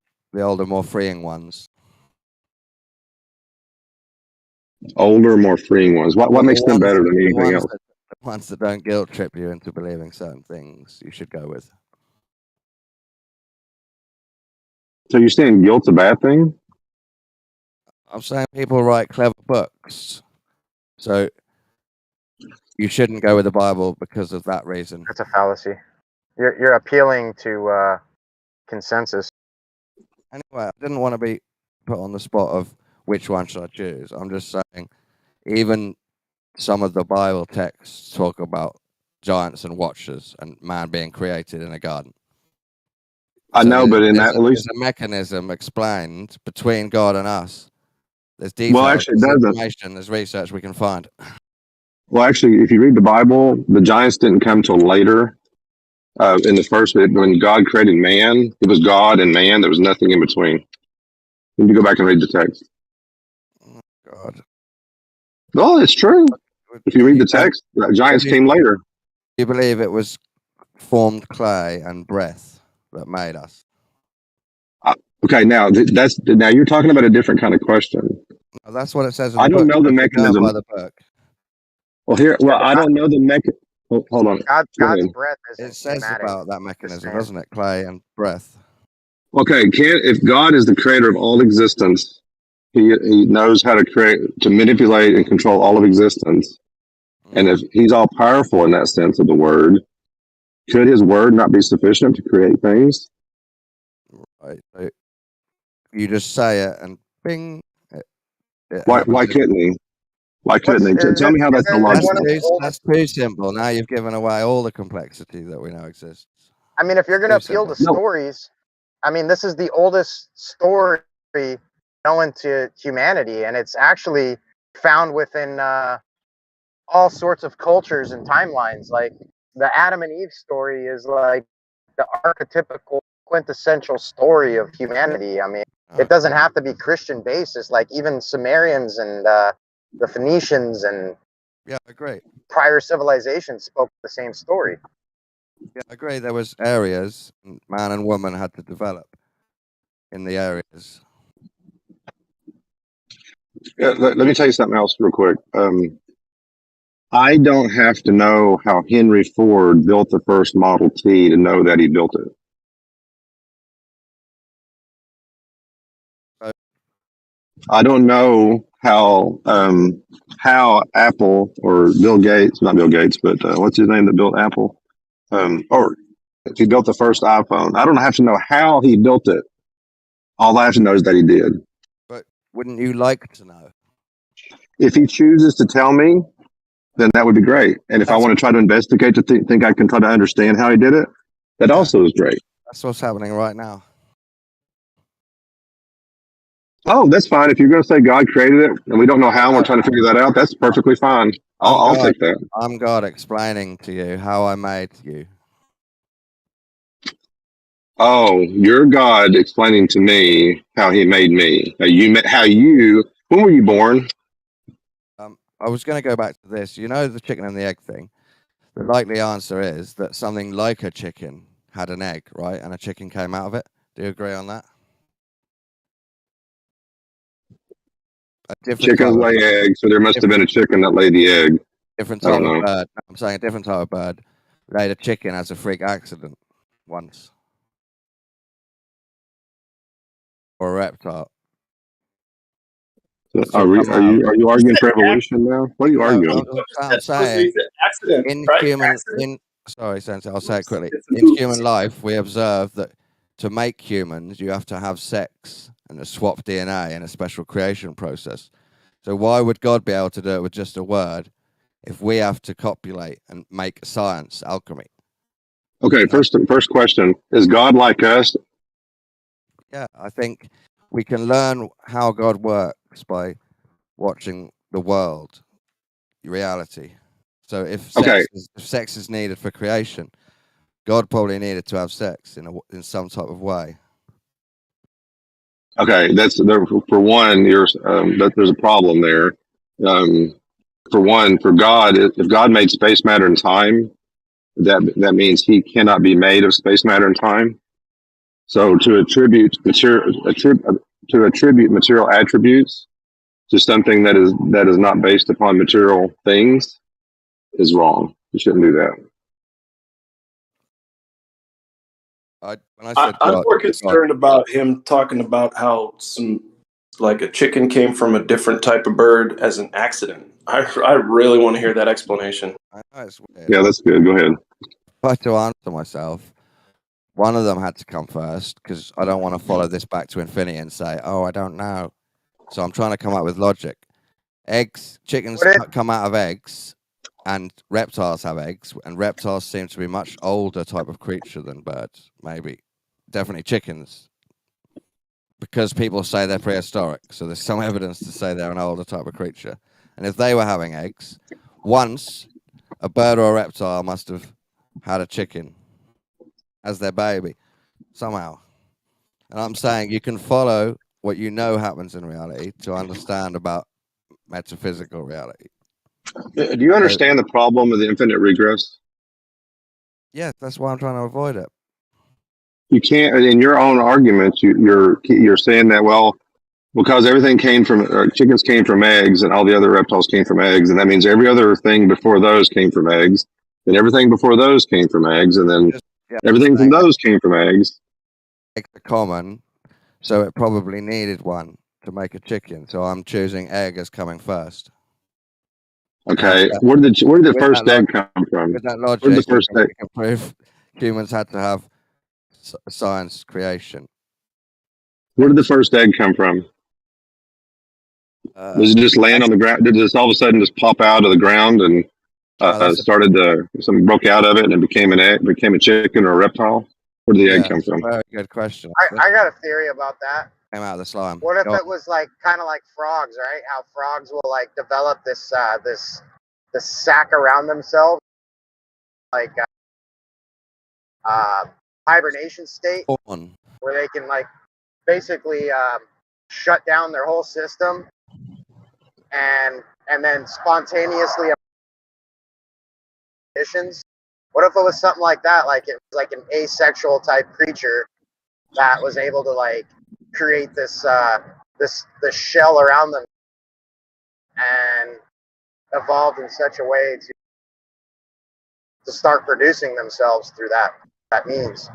Speaker 16: more freeing ones.
Speaker 2: Older, more freeing ones. What makes them better than anything else?
Speaker 16: The ones that don't guilt trip you into believing certain things, you should go with.
Speaker 2: So you're saying guilt's a bad thing?
Speaker 16: I'm saying people write clever books, so you shouldn't go with the Bible because of that reason.
Speaker 7: That's a fallacy. You're appealing to consensus.
Speaker 16: Anyway, I didn't want to be put on the spot of which one should I choose. I'm just saying, even some of the Bible texts talk about giants and watchers and man being created in a garden.
Speaker 2: I know, but in that, at least
Speaker 16: there's a mechanism explained between God and us. There's details,
Speaker 2: well, actually, it
Speaker 16: there's
Speaker 2: doesn't.
Speaker 16: information, there's research we can find.
Speaker 2: Well, actually, if you read the Bible, the giants didn't come till later. In the first, when God created man, it was God and man. There was nothing in between. You need to go back and read the text.
Speaker 16: God.
Speaker 2: Well, it's true. If you read the text, giants came later.
Speaker 16: You believe it was formed clay and breath that made us?
Speaker 2: Okay, now now you're talking about a different kind of question.
Speaker 16: Well, that's what it says in the
Speaker 2: I don't
Speaker 16: book.
Speaker 2: know the
Speaker 16: If you're going
Speaker 2: mechanism.
Speaker 16: by the book.
Speaker 2: Well, I don't know the mechanism. Hold on.
Speaker 7: God's breath
Speaker 16: It
Speaker 7: isn't
Speaker 16: says
Speaker 7: schematic.
Speaker 16: about that mechanism, doesn't it? Clay and breath.
Speaker 2: Okay, if God is the creator of all existence, he knows how to manipulate and control all of existence. And if he's all powerful in that sense of the word, could his word not be sufficient to create things?
Speaker 16: Right. So you just say it and bing.
Speaker 2: Why couldn't he? Why couldn't he? Tell me how that's illogical.
Speaker 16: That's too simple. Now you've given away all the complexity that we know exists.
Speaker 7: I mean, if you're going to appeal to stories, I mean, this is the oldest story known to humanity, and it's actually found within all sorts of cultures and timelines. Like the Adam and Eve story is like the archetypical quintessential story of humanity. I mean, it doesn't have to be Christian basis. Like even Sumerians and the Phoenicians and
Speaker 16: agree.
Speaker 7: Prior civilizations spoke the same story.
Speaker 16: Yeah, I agree. There was areas man and woman had to develop in the areas.
Speaker 2: Let me tell you something else real quick. I don't have to know how Henry Ford built the first Model T to know that he built it. I don't know how Apple or Bill Gates, not Bill Gates, but what's his name that built Apple? Or if he built the first iPhone. I don't have to know how he built it. All I have to know is that he did.
Speaker 16: But wouldn't you like to know?
Speaker 2: If he chooses to tell me, then that would be great. And if I want to try to investigate to think I can try to understand how he did it, that also is great.
Speaker 16: That's what's happening right now.
Speaker 2: Oh, that's fine. If you're going to say God created it and we don't know how and we're trying to figure that out, that's perfectly fine. I'll take that.
Speaker 16: I'm God explaining to you how I made you.
Speaker 2: Oh, you're God explaining to me how he made me. When were you born?
Speaker 16: I was going to go back to this. You know the chicken and the egg thing? The likely answer is that something like a chicken had an egg, right? And a chicken came out of it. Do you agree on that?
Speaker 2: Chickens lay eggs, so there must have been a chicken that laid the egg.
Speaker 16: Different
Speaker 2: I
Speaker 16: type
Speaker 2: don't
Speaker 16: of
Speaker 2: know.
Speaker 16: bird. I'm saying a different type of bird laid a chicken as a freak accident once. Or a reptile.
Speaker 2: So are you arguing for evolution now? What are you arguing?
Speaker 16: I'm saying sorry, Sensei, I'll say it quickly. In human life, we observe that to make humans, you have to have sex and to swap DNA in a special creation process. So why would God be able to do it with just a word if we have to copulate and make science, alchemy?
Speaker 2: Okay, first question. Is God like us?
Speaker 16: Yeah, I think we can learn how God works by watching the world, reality. So if sex is needed for creation, God probably needed to have sex in some type of way.
Speaker 2: Okay, that's there. For one, there's a problem there. For one, for God, if God made space, matter, and time, that means He cannot be made of space, matter, and time. So to attribute material attributes to something that is not based upon material things is wrong. You shouldn't do that.
Speaker 15: I'm more concerned about him talking about how like a chicken came from a different type of bird as an accident. I really want to hear that explanation.
Speaker 16: I know it's weird.
Speaker 2: Yeah, that's good. Go ahead.
Speaker 16: If I had to answer myself, one of them had to come first because I don't want to follow this back to infinity and say, oh, I don't know. So I'm trying to come up with logic. Chickens come out of eggs, and reptiles have eggs, and reptiles seem to be much older type of creature than birds. Maybe, definitely chickens, because people say they're prehistoric. So there's some evidence to say they're an older type of creature. And if they were having eggs, once a bird or a reptile must have had a chicken as their baby somehow. And I'm saying you can follow what you know happens in reality to understand about metaphysical reality.
Speaker 2: Do you understand the problem of the infinite regress?
Speaker 16: Yeah, that's why I'm trying to avoid it.
Speaker 2: You can't. In your own arguments, you're saying that because everything came from chickens came from eggs, and all the other reptiles came from eggs, and that means every other thing before those came from eggs, and everything before those came from eggs, and then everything from those came from eggs.
Speaker 16: Eggs are common, so it probably needed one to make a chicken. So I'm choosing egg as coming first.
Speaker 2: Okay, where did the first egg come from?
Speaker 16: With that logic,
Speaker 2: where did the first egg?
Speaker 16: You can prove humans had to have science creation.
Speaker 2: Where did the first egg come from? Does it just land on the ground? Did this all of a sudden just pop out of the ground and something broke out of it and it became an egg, became a chicken or a reptile? Where did the egg come from?
Speaker 16: Very good question.
Speaker 7: I got a theory about that.
Speaker 16: Came out of the slime.
Speaker 7: What if it was like kind of like frogs, right? How frogs will like develop this this sac around themselves, like hibernation state, where they can like basically shut down their whole system and then spontaneously conditions. What if it was something like that? Like it was like an asexual type creature that was able to like create this this shell around them and evolved in such a way to start producing themselves through that means.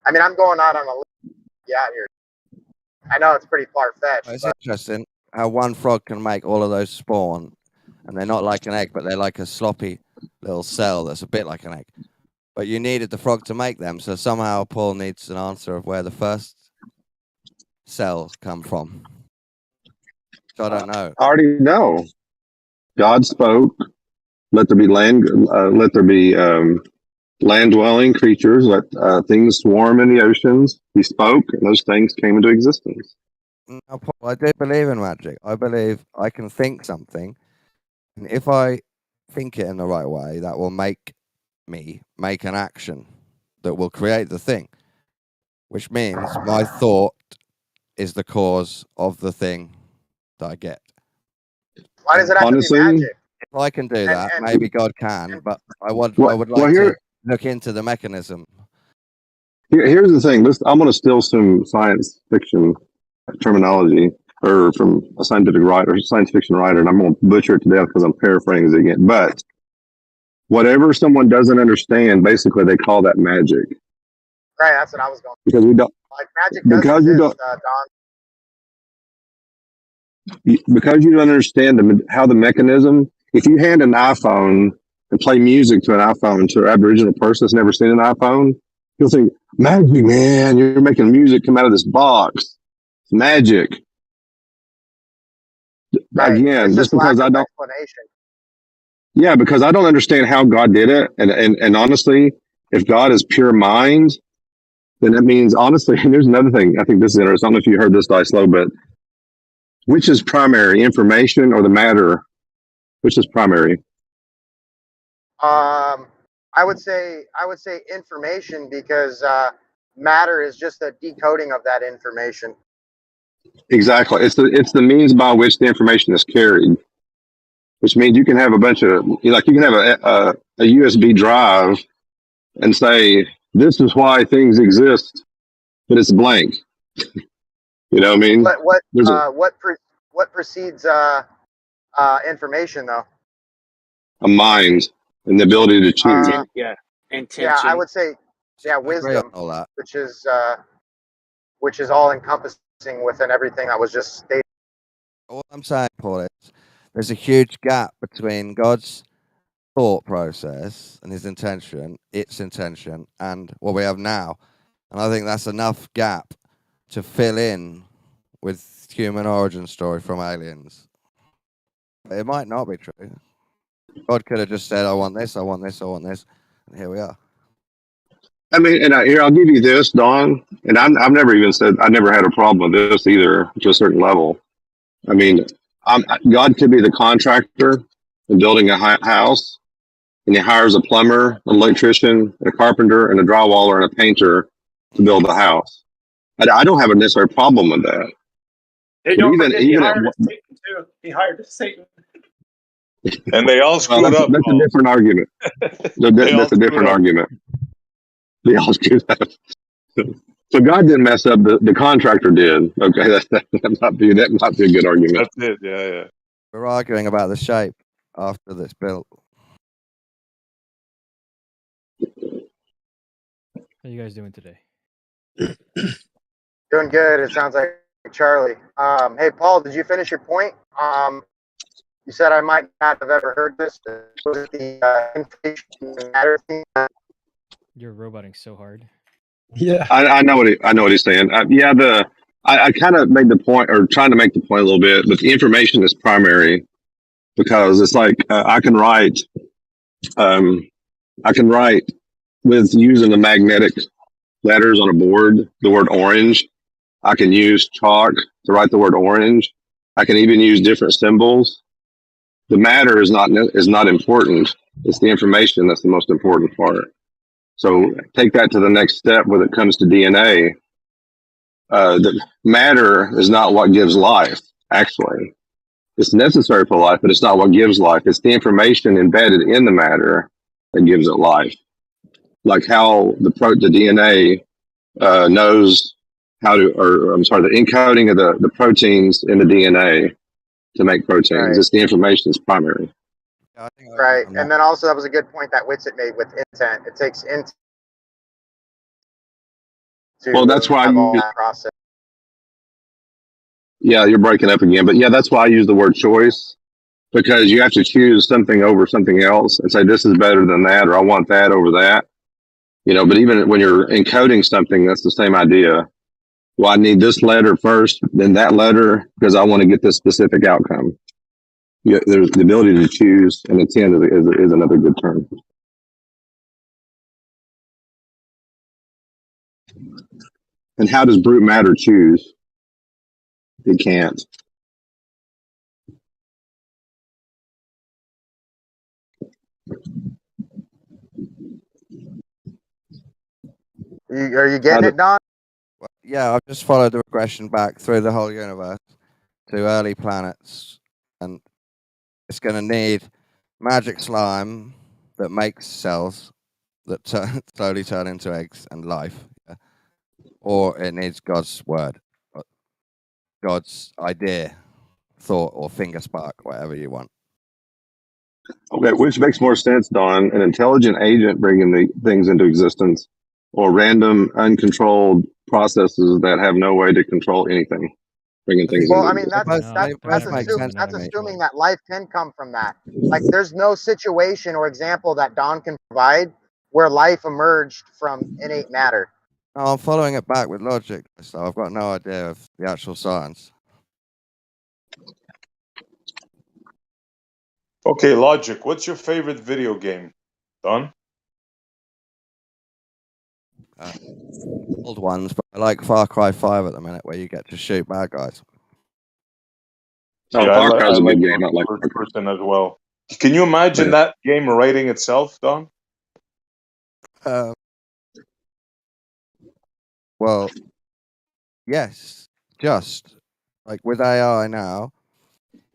Speaker 7: I mean, I'm going out on a limb out here. I know it's pretty far fetched.
Speaker 16: It's interesting how one frog can make all of those spawn, and they're not like an egg, but they're like a sloppy little cell that's a bit like an egg. But you needed the frog to make them, so somehow Paul needs an answer of where the first cells come from. So I don't know.
Speaker 2: I already know. God spoke. Let there be land. Let there be land-dwelling creatures. Let things swarm in the oceans. He spoke, and those things came into existence.
Speaker 16: Now, Paul, I do believe in magic. I believe I can think something, and if I think it in the right way, that will make me make an action that will create the thing, which means my thought is the cause of the thing that I get.
Speaker 7: Why does it have to be magic?
Speaker 16: If I can do that, maybe God can, but I would like to look into the mechanism.
Speaker 2: Here's the thing. I'm going to steal some science fiction terminology or from a scientific writer, science fiction writer, and I'm going to butcher it to death because I'm paraphrasing it. But whatever someone doesn't understand, basically they call that magic.
Speaker 7: Right, that's what I was going.
Speaker 2: Because we don't.
Speaker 7: Like magic does
Speaker 2: Because
Speaker 7: exist,
Speaker 2: you don't.
Speaker 7: Don.
Speaker 2: Because you don't understand how the mechanism. If you hand an iPhone and play music to an iPhone to an Aboriginal person that's never seen an iPhone, he'll think, magic, man, you're making music come out of this box. It's magic.
Speaker 7: Right.
Speaker 2: Again, just because I don't.
Speaker 7: Explanation.
Speaker 2: Yeah, because I don't understand how God did it. And honestly, if God is pure mind, then that means, honestly, and there's another thing. I think this is interesting. I don't know if you heard this, Slow, but which is primary, information or the matter? Which is primary?
Speaker 7: I would say information because matter is just a decoding of that information.
Speaker 2: Exactly. It's the means by which the information is carried, which means you can have a bunch of, you can have a USB drive and say, this is why things exist, but it's blank. You know what I mean?
Speaker 7: What precedes information though?
Speaker 2: A mind and the ability to choose.
Speaker 7: Intention. Yeah, I would say wisdom, which is all encompassing within everything I was just stating.
Speaker 16: What I'm saying, Paul, is there's a huge gap between God's thought process and his intention, its intention, and what we have now. And I think that's enough gap to fill in with human origin story from aliens. It might not be true. God could have just said, I want this, I want this, I want this, and here we are.
Speaker 2: I mean, and here I'll give you this, Don, and I've never even said I never had a problem with this either to a certain level. I mean, God could be the contractor in building a house, and he hires a plumber, an electrician, a carpenter, and a drywaller and a painter to build the house. I don't have a necessary problem with that.
Speaker 10: Hey, don't forget, he hired Satan too. He hired Satan.
Speaker 6: And they all screwed up.
Speaker 2: That's a different argument. That's a different argument. They all screwed up. So God didn't mess up. The contractor did. Okay, that might be a good argument.
Speaker 6: That's it. Yeah.
Speaker 16: We're arguing about the shape after this built.
Speaker 9: How you guys doing today?
Speaker 7: Doing good. It sounds like Charlie. Hey, Paul, did you finish your point? You said I might not have ever heard this. Was it the information matter thing?
Speaker 9: You're roboting so hard.
Speaker 2: Yeah, I know what he's saying. I kind of made the point, or trying to make the point a little bit, but the information is primary because it's like I can write with using the magnetic letters on a board the word orange. I can use chalk to write the word orange. I can even use different symbols. The matter is not important. It's the information that's the most important part. So take that to the next step when it comes to DNA. The matter is not what gives life, actually. It's necessary for life, but it's not what gives life. It's the information embedded in the matter that gives it life. Like how the DNA knows how to, the encoding of the proteins in the DNA to make proteins.
Speaker 7: Right.
Speaker 2: It's the information is primary.
Speaker 7: Right. And then also that was a good point that Witsit made with intent. It takes intent to
Speaker 2: Well, that's why
Speaker 7: have all
Speaker 2: you,
Speaker 7: that process.
Speaker 2: yeah, you're breaking up again, but yeah, that's why I use the word choice, because you have to choose something over something else and say this is better than that, or I want that over that. You know, but even when you're encoding something, that's the same idea. Well, I need this letter first, then that letter, because I want to get this specific outcome. Yeah, there's the ability to choose, and intent is another good term. And how does brute matter choose? It can't.
Speaker 7: Are you getting it, Don?
Speaker 16: Yeah, I've just followed the regression back through the whole universe to early planets, and it's going to need magic slime that makes cells that slowly turn into eggs and life, yeah? Or it needs God's word, God's idea, thought, or finger spark, whatever you want.
Speaker 2: Okay, which makes more sense, Don? An intelligent agent bringing the things into existence, or random, uncontrolled processes that have no way to control anything, bringing things
Speaker 7: Well,
Speaker 2: into
Speaker 7: I mean, that's assuming that life can come from that. Like, there's no situation or example that Don can provide where life emerged from innate matter.
Speaker 16: No, I'm following it back with logic, so I've got no idea of the actual science.
Speaker 6: Okay, logic. What's your favorite video game, Don?
Speaker 16: Old ones, but I like Far Cry 5 at the minute, where you get to shoot bad guys.
Speaker 2: Oh,
Speaker 6: Yeah,
Speaker 2: Far Cry is a
Speaker 6: like
Speaker 2: good game. I like
Speaker 6: first person as well. Can you imagine that game writing itself, Don?
Speaker 16: Well, yes, just like with AI now,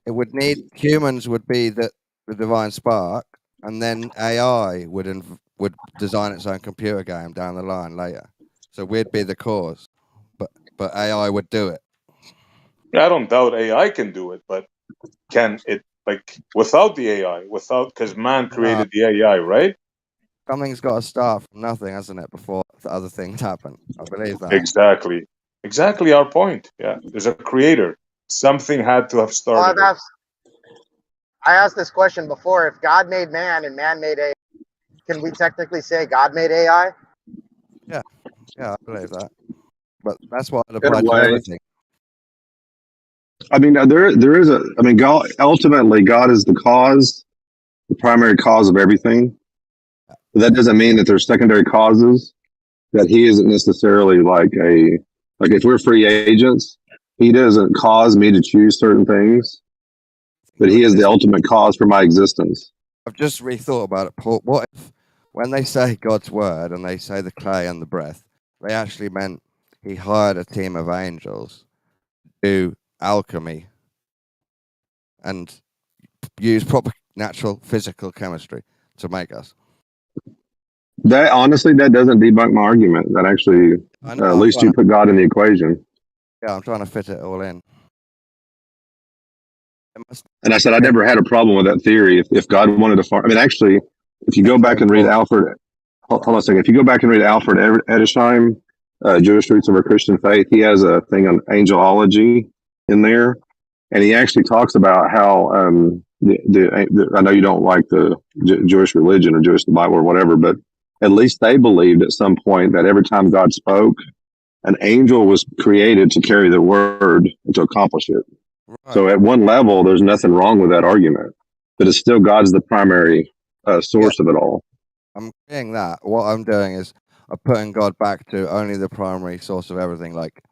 Speaker 16: it would need humans would be the divine spark, and then AI would design its own computer game down the line later. So we'd be the cause, but AI would do it.
Speaker 6: Yeah, I don't doubt AI can do it, but can it, like, without the AI, because man created the AI, right?
Speaker 16: Something's got to start from nothing, hasn't it? Before the other things happen. I believe that.
Speaker 6: Exactly our point. Yeah, there's a creator. Something had to have started.
Speaker 7: Well, I asked this question before. If God made man and man made AI, can we technically say God made AI?
Speaker 16: Yeah, I believe that. But that's what I'd
Speaker 2: In a
Speaker 16: apply to
Speaker 2: way.
Speaker 16: everything.
Speaker 2: I mean, there is a. I mean, God ultimately, God is the cause, the primary cause of everything. But that doesn't mean that there's secondary causes. That He isn't necessarily like if we're free agents, He doesn't cause me to choose certain things, but He is the ultimate cause for my existence.
Speaker 16: I've just rethought about it, Paul. What if, when they say God's word and they say the clay and the breath, they actually meant He hired a team of angels to do alchemy and use proper natural physical chemistry to make us?
Speaker 2: That honestly, that doesn't debunk my argument. That actually, at least you put God in the equation.
Speaker 16: Yeah, I'm trying to fit it all in.
Speaker 2: And I said I never had a problem with that theory. If God wanted to farm, I mean, actually, if you go back and read Alfred, hold on a second. If you go back and read Alfred Edesheim, Jewish Roots of Our Christian Faith, he has a thing on angelology in there, and he actually talks about how I know you don't like the Jewish religion or Jewish the Bible or whatever, but at least they believed at some point that every time God spoke, an angel was created to carry the word and to accomplish it. Right. So at one level, there's nothing wrong with that argument, but it's still God's the primary source of it all.
Speaker 16: I'm saying that. What I'm doing is I'm putting God back to only the primary source of everything, like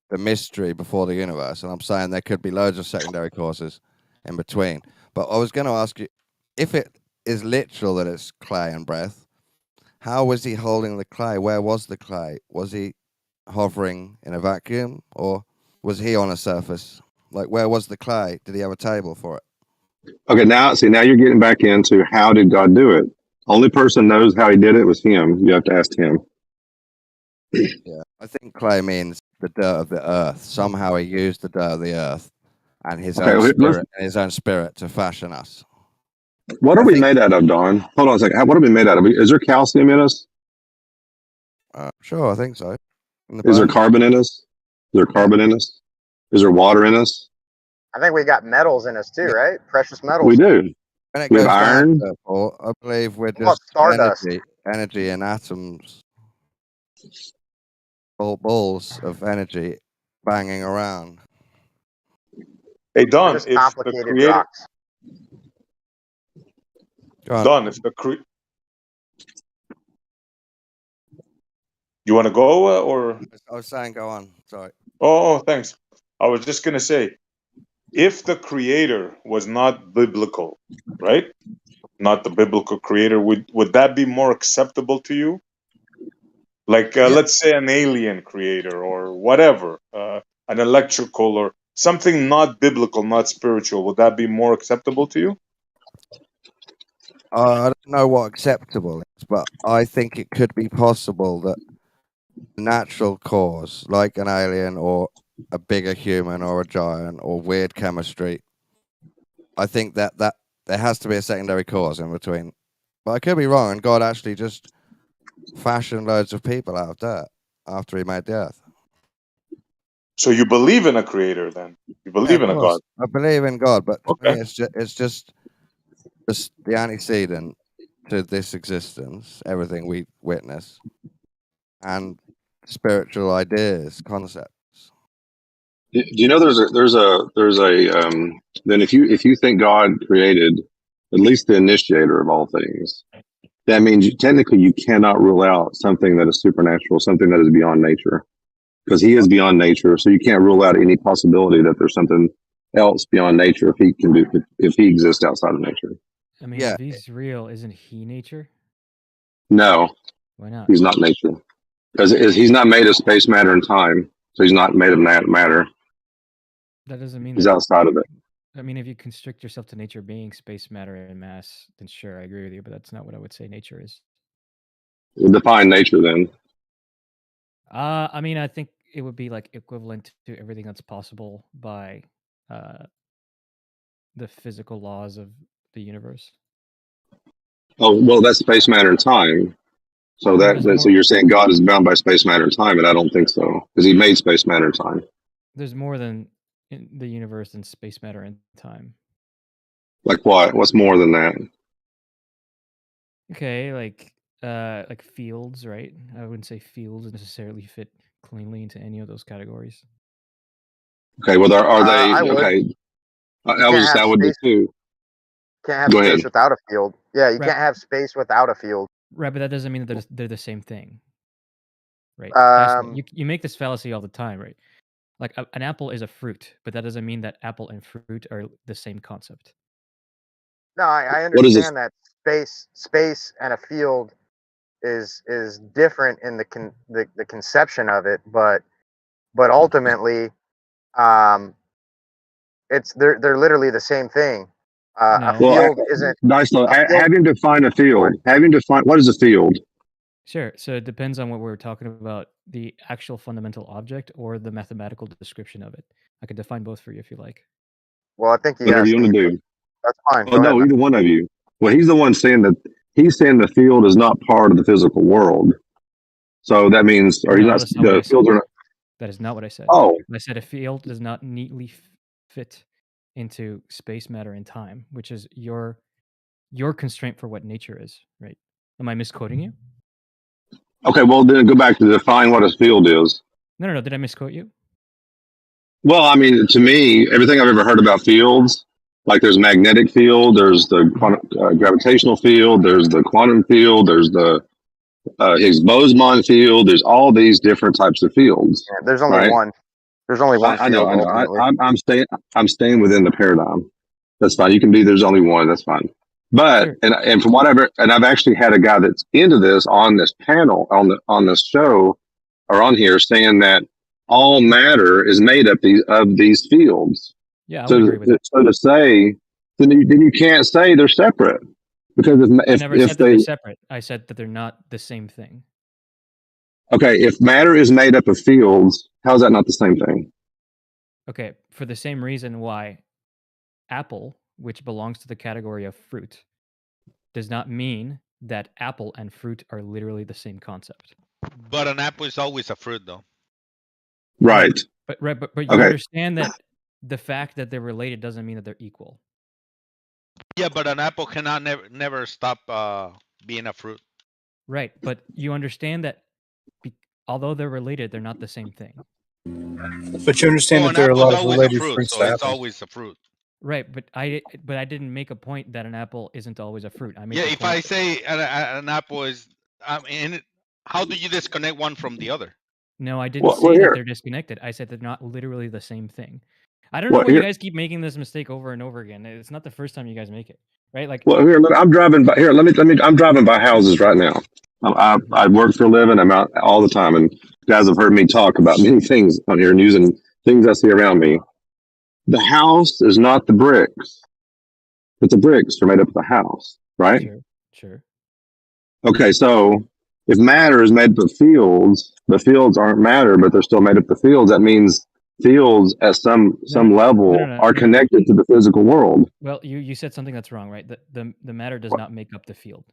Speaker 16: the mystery before the universe. And I'm saying there could be loads of secondary causes in between. But I was going to ask you, if it is literal that it's clay and breath, how was He holding the clay? Where was the clay? Was He hovering in a vacuum, or was He on a surface? Like, where was the clay? Did He have a table for it?
Speaker 2: Okay, now you're getting back into how did God do it? Only person knows how He did it was Him. You have to ask Him.
Speaker 16: Yeah, I think clay means the dirt of the earth. Somehow He used the dirt of the earth and his
Speaker 2: Okay,
Speaker 16: own
Speaker 2: let's-
Speaker 16: spirit to fashion us.
Speaker 2: What are we made out of, Don? Hold on a second. What are we made out of? Is there calcium in us?
Speaker 16: Sure, I think so.
Speaker 2: Is there carbon in us? Is there carbon in us? Is there water in us?
Speaker 7: I think we got metals in us too, right? Precious metals.
Speaker 2: We do.
Speaker 16: When it
Speaker 2: We
Speaker 16: goes
Speaker 2: have
Speaker 16: down
Speaker 2: iron.
Speaker 16: to it, Paul, I believe we're
Speaker 7: What about
Speaker 16: just
Speaker 7: stardust?
Speaker 16: energy and atoms, balls of energy banging around.
Speaker 6: Hey Don,
Speaker 7: Just
Speaker 6: if the
Speaker 7: complicated
Speaker 6: creator,
Speaker 7: rocks.
Speaker 6: Don, if the you want to go or?
Speaker 16: I was saying, go on. Sorry.
Speaker 6: Oh, thanks. I was just gonna say, if the creator was not biblical, right? Not the biblical creator, would that be more acceptable to you? Like, let's say an alien creator or whatever, an electrical or something not biblical, not spiritual. Would that be more acceptable to you?
Speaker 16: I don't know what acceptable is, but I think it could be possible that a natural cause, like an alien or a bigger human or a giant or weird chemistry, I think that there has to be a secondary cause in between. But I could be wrong, and God actually just fashioned loads of people out of dirt after he made the earth.
Speaker 6: So you believe in a creator then? You believe in a God?
Speaker 16: I believe in God, but to
Speaker 6: Okay.
Speaker 16: me it's just the antecedent to this existence, everything we witness, and spiritual ideas, concepts.
Speaker 2: Do you know there's a then if you think God created at least the initiator of all things, that means technically you cannot rule out something that is supernatural, something that is beyond nature, because he is beyond nature. So you can't rule out any possibility that there's something else beyond nature if he exists outside of nature.
Speaker 9: I mean, if he's real, isn't he nature?
Speaker 2: No,
Speaker 9: Why not?
Speaker 2: he's not nature, because he's not made of space, matter, and time. So he's not made of matter.
Speaker 9: That doesn't mean
Speaker 2: He's
Speaker 9: that,
Speaker 2: outside of it.
Speaker 9: I mean, if you constrict yourself to nature being space, matter, and mass, then sure, I agree with you, but that's not what I would say nature is.
Speaker 2: We'll define nature then.
Speaker 9: I mean, I think it would be like equivalent to everything that's possible by the physical laws of the universe.
Speaker 2: Oh, well, that's space, matter, and time. So so you're saying God is bound by space, matter, and time, and I don't think so, because he made space, matter, and time.
Speaker 9: There's more than in the universe than space, matter, and time.
Speaker 2: Like what? What's more than that?
Speaker 9: Okay, like fields, right? I wouldn't say fields necessarily fit cleanly into any of those categories.
Speaker 2: Okay, well, are they
Speaker 7: I would.
Speaker 2: okay? I would do too.
Speaker 7: Can't have
Speaker 2: Go
Speaker 7: space
Speaker 2: ahead.
Speaker 7: without a field. Yeah, you
Speaker 9: Right.
Speaker 7: can't have space without a field.
Speaker 9: Right, but that doesn't mean that they're the same thing. Right. You make this fallacy all the time, right? Like an apple is a fruit, but that doesn't mean that apple and fruit are the same concept.
Speaker 7: No, I
Speaker 2: What is this?
Speaker 7: understand that space and a field is different in the conception of it, but ultimately, they're literally the same thing. A field isn't.
Speaker 2: Nice. Have him define a field. Have him define what is a field.
Speaker 9: Sure. So it depends on what we're talking about, the actual fundamental object or the mathematical description of it. I could define both for you if you like.
Speaker 7: Well, I think
Speaker 2: Whatever you want to do.
Speaker 7: That's fine.
Speaker 2: Oh no, either one of you. Well, he's the one saying that the field is not part of the physical world. So that means, or
Speaker 9: No,
Speaker 2: not
Speaker 9: that's not what I
Speaker 2: the
Speaker 9: said.
Speaker 2: fields are not.
Speaker 9: That is not what I said.
Speaker 2: Oh.
Speaker 9: I said a field does not neatly fit into space, matter, and time, which is your constraint for what nature is, right? Am I misquoting you?
Speaker 2: Okay, well then go back to define what a field is.
Speaker 9: No. Did I misquote you?
Speaker 2: Well, I mean, to me, everything I've ever heard about fields, like there's magnetic field, there's the gravitational field, there's the quantum field, there's the Higgs boson field. There's all these different types of fields.
Speaker 7: Yeah, there's only one. There's only one.
Speaker 2: I know. I'm staying within the paradigm. That's fine. You can be. There's only one. That's fine. But and from whatever, and I've actually had a guy that's into this on this panel on this show or on here saying that all matter is made up of these fields.
Speaker 9: Yeah, I would agree with that.
Speaker 2: So to say, then you can't say they're separate because
Speaker 9: I never said that they're separate. I said that they're not the same thing.
Speaker 2: Okay, if matter is made up of fields, how is that not the same thing?
Speaker 9: Okay, for the same reason why apple, which belongs to the category of fruit, does not mean that apple and fruit are literally the same concept.
Speaker 8: But an apple is always a fruit, though.
Speaker 2: Right.
Speaker 9: But you
Speaker 2: Okay.
Speaker 9: understand that the fact that they're related doesn't mean that they're equal.
Speaker 8: Yeah, but an apple cannot never stop being a fruit.
Speaker 9: Right, but you understand that although they're related, they're not the same thing.
Speaker 10: But you understand
Speaker 8: Well,
Speaker 10: that
Speaker 8: an
Speaker 10: there are a
Speaker 8: apple's
Speaker 10: lot of
Speaker 8: always a
Speaker 10: related
Speaker 8: fruit,
Speaker 10: fruits
Speaker 8: so
Speaker 10: to
Speaker 8: it's
Speaker 10: apples.
Speaker 8: always a fruit.
Speaker 9: Right, but I didn't make a point that an apple isn't always a fruit. I made
Speaker 8: Yeah,
Speaker 9: the
Speaker 8: if
Speaker 9: point
Speaker 8: I say an apple is, how do you disconnect one from the other?
Speaker 9: No, I didn't
Speaker 2: Well,
Speaker 9: say that
Speaker 2: here.
Speaker 9: they're disconnected. I said they're not literally the same thing. I don't know
Speaker 2: Well,
Speaker 9: why you
Speaker 2: here.
Speaker 9: guys keep making this mistake over and over again. It's not the first time you guys make it, right? Like,
Speaker 2: Well, here. I'm driving by. Here, let me. I'm driving by houses right now. I work for a living. I'm out all the time, and guys have heard me talk about many things on here and using things I see around me. The house is not the bricks, but the bricks are made up of the house, right?
Speaker 9: Sure.
Speaker 2: Okay, so if matter is made up of fields, the fields aren't matter, but they're still made up of fields. That means fields at some level are connected to the physical world.
Speaker 9: Well, you said something that's wrong, right? The matter does not make up the field.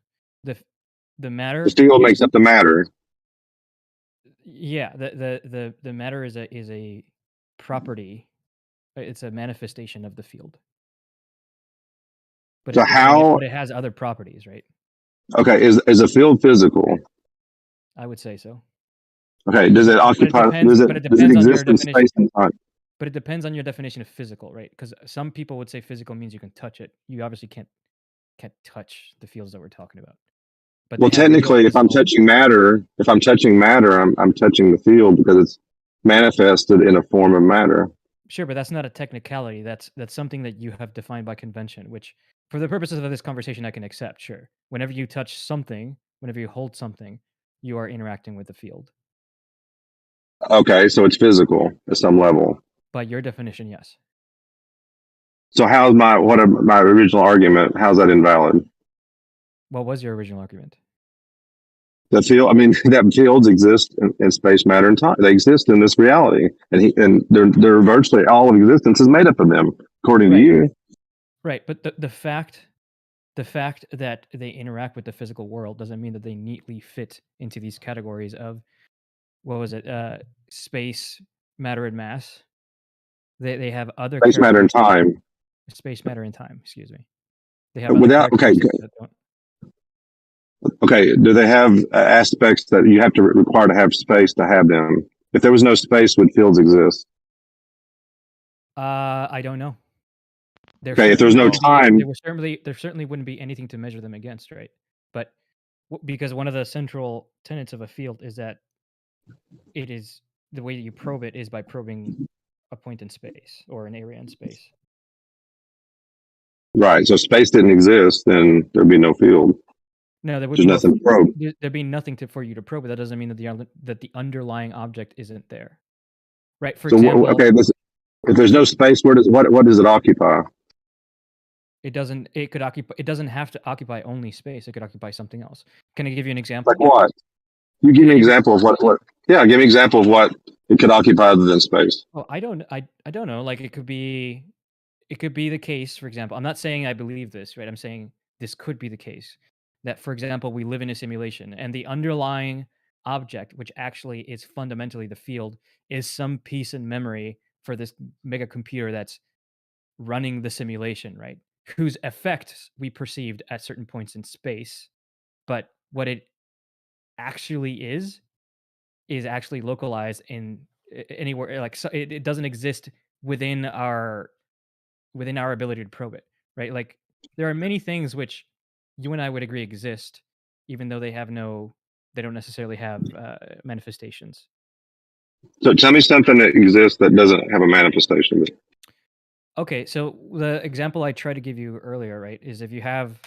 Speaker 9: The matter.
Speaker 2: The field makes up the matter.
Speaker 9: Yeah, the matter is a property. It's a manifestation of the field. But
Speaker 2: So
Speaker 9: but it has other properties, right?
Speaker 2: Okay, is a field physical?
Speaker 9: I would say so.
Speaker 2: Okay, does it occupy? Does it exist in space and time?
Speaker 9: But it depends on your definition of physical, right? Because some people would say physical means you can touch it. You obviously can't touch the fields that we're talking about. But
Speaker 2: Well, technically, if I'm touching matter, I'm touching the field because it's manifested in a form of matter.
Speaker 9: Sure, but that's not a technicality. That's something that you have defined by convention, which for the purposes of this conversation, I can accept, sure. Whenever you touch something, whenever you hold something, you are interacting with the field.
Speaker 2: Okay, so it's physical at some level.
Speaker 9: By your definition, yes.
Speaker 2: So how's my original argument? How's that invalid?
Speaker 9: What was your original argument?
Speaker 2: That fields exist in space, matter, and time. They exist in this reality, and they're virtually all of existence is made up of them, according to you.
Speaker 9: Right, but the fact that they interact with the physical world doesn't mean that they neatly fit into these categories of what was it? Space, matter, and mass. They have other
Speaker 2: space, matter, and time.
Speaker 9: Space, matter, and time. Excuse me. They have
Speaker 2: Okay. Do they have aspects that you have to require to have space to have them? If there was no space, would fields exist?
Speaker 9: I don't know.
Speaker 2: Okay, if there's no time,
Speaker 9: there certainly wouldn't be anything to measure them against, right? But because one of the central tenets of a field is that it is the way that you probe it is by probing a point in space or an area in space.
Speaker 2: Right. So if space didn't exist, then there'd be no field.
Speaker 9: No, there would
Speaker 2: There's nothing to probe.
Speaker 9: There'd be nothing for you to probe, but that doesn't mean that the underlying object isn't there. Right. For example,
Speaker 2: if there's no space, what does it occupy?
Speaker 9: It doesn't have to occupy only space. It could occupy something else. Can I give you an example?
Speaker 2: Like what? You give me an example of what? Yeah, give me an example of what it could occupy other than space.
Speaker 9: Well, I don't know. Like it could be the case, for example. I'm not saying I believe this, right? I'm saying this could be the case. That, for example, we live in a simulation and the underlying object, which actually is fundamentally the field, is some piece in memory for this mega computer that's running the simulation, right? Whose effects we perceived at certain points in space, but what it actually is actually localized in anywhere. Like, so it doesn't exist within our ability to probe it, right? Like, there are many things which you and I would agree exist, even though they don't necessarily have manifestations.
Speaker 2: So tell me something that exists that doesn't have a manifestation.
Speaker 9: Okay, so the example I tried to give you earlier, right, is if you have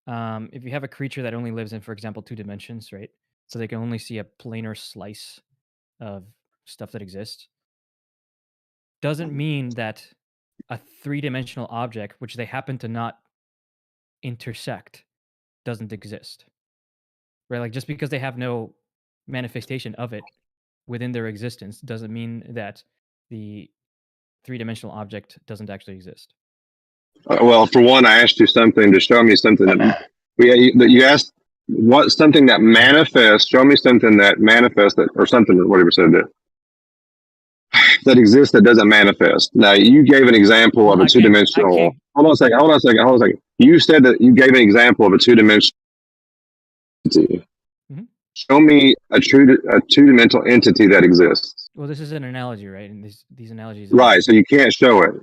Speaker 9: a creature that only lives in, for example, 2 dimensions, right? So they can only see a planar slice of stuff that exists. Doesn't mean that a 3-dimensional object, which they happen to not intersect, doesn't exist. Right? Like, just because they have no manifestation of it within their existence doesn't mean that the three-dimensional object doesn't actually exist?
Speaker 2: Well, for one, I asked you something to show me something that you asked what something that manifests. Show me something that manifests that, or something, whatever said that exists that doesn't manifest. Now, you gave an example of a two-dimensional. Hold on a second. Hold on a second. Hold on a second. You said that you gave an example of a two-dimensional entity.
Speaker 9: Mhm.
Speaker 2: Show me a two-dimensional entity that exists.
Speaker 9: Well, this is an analogy, right? And these analogies.
Speaker 2: Right. So you can't show it.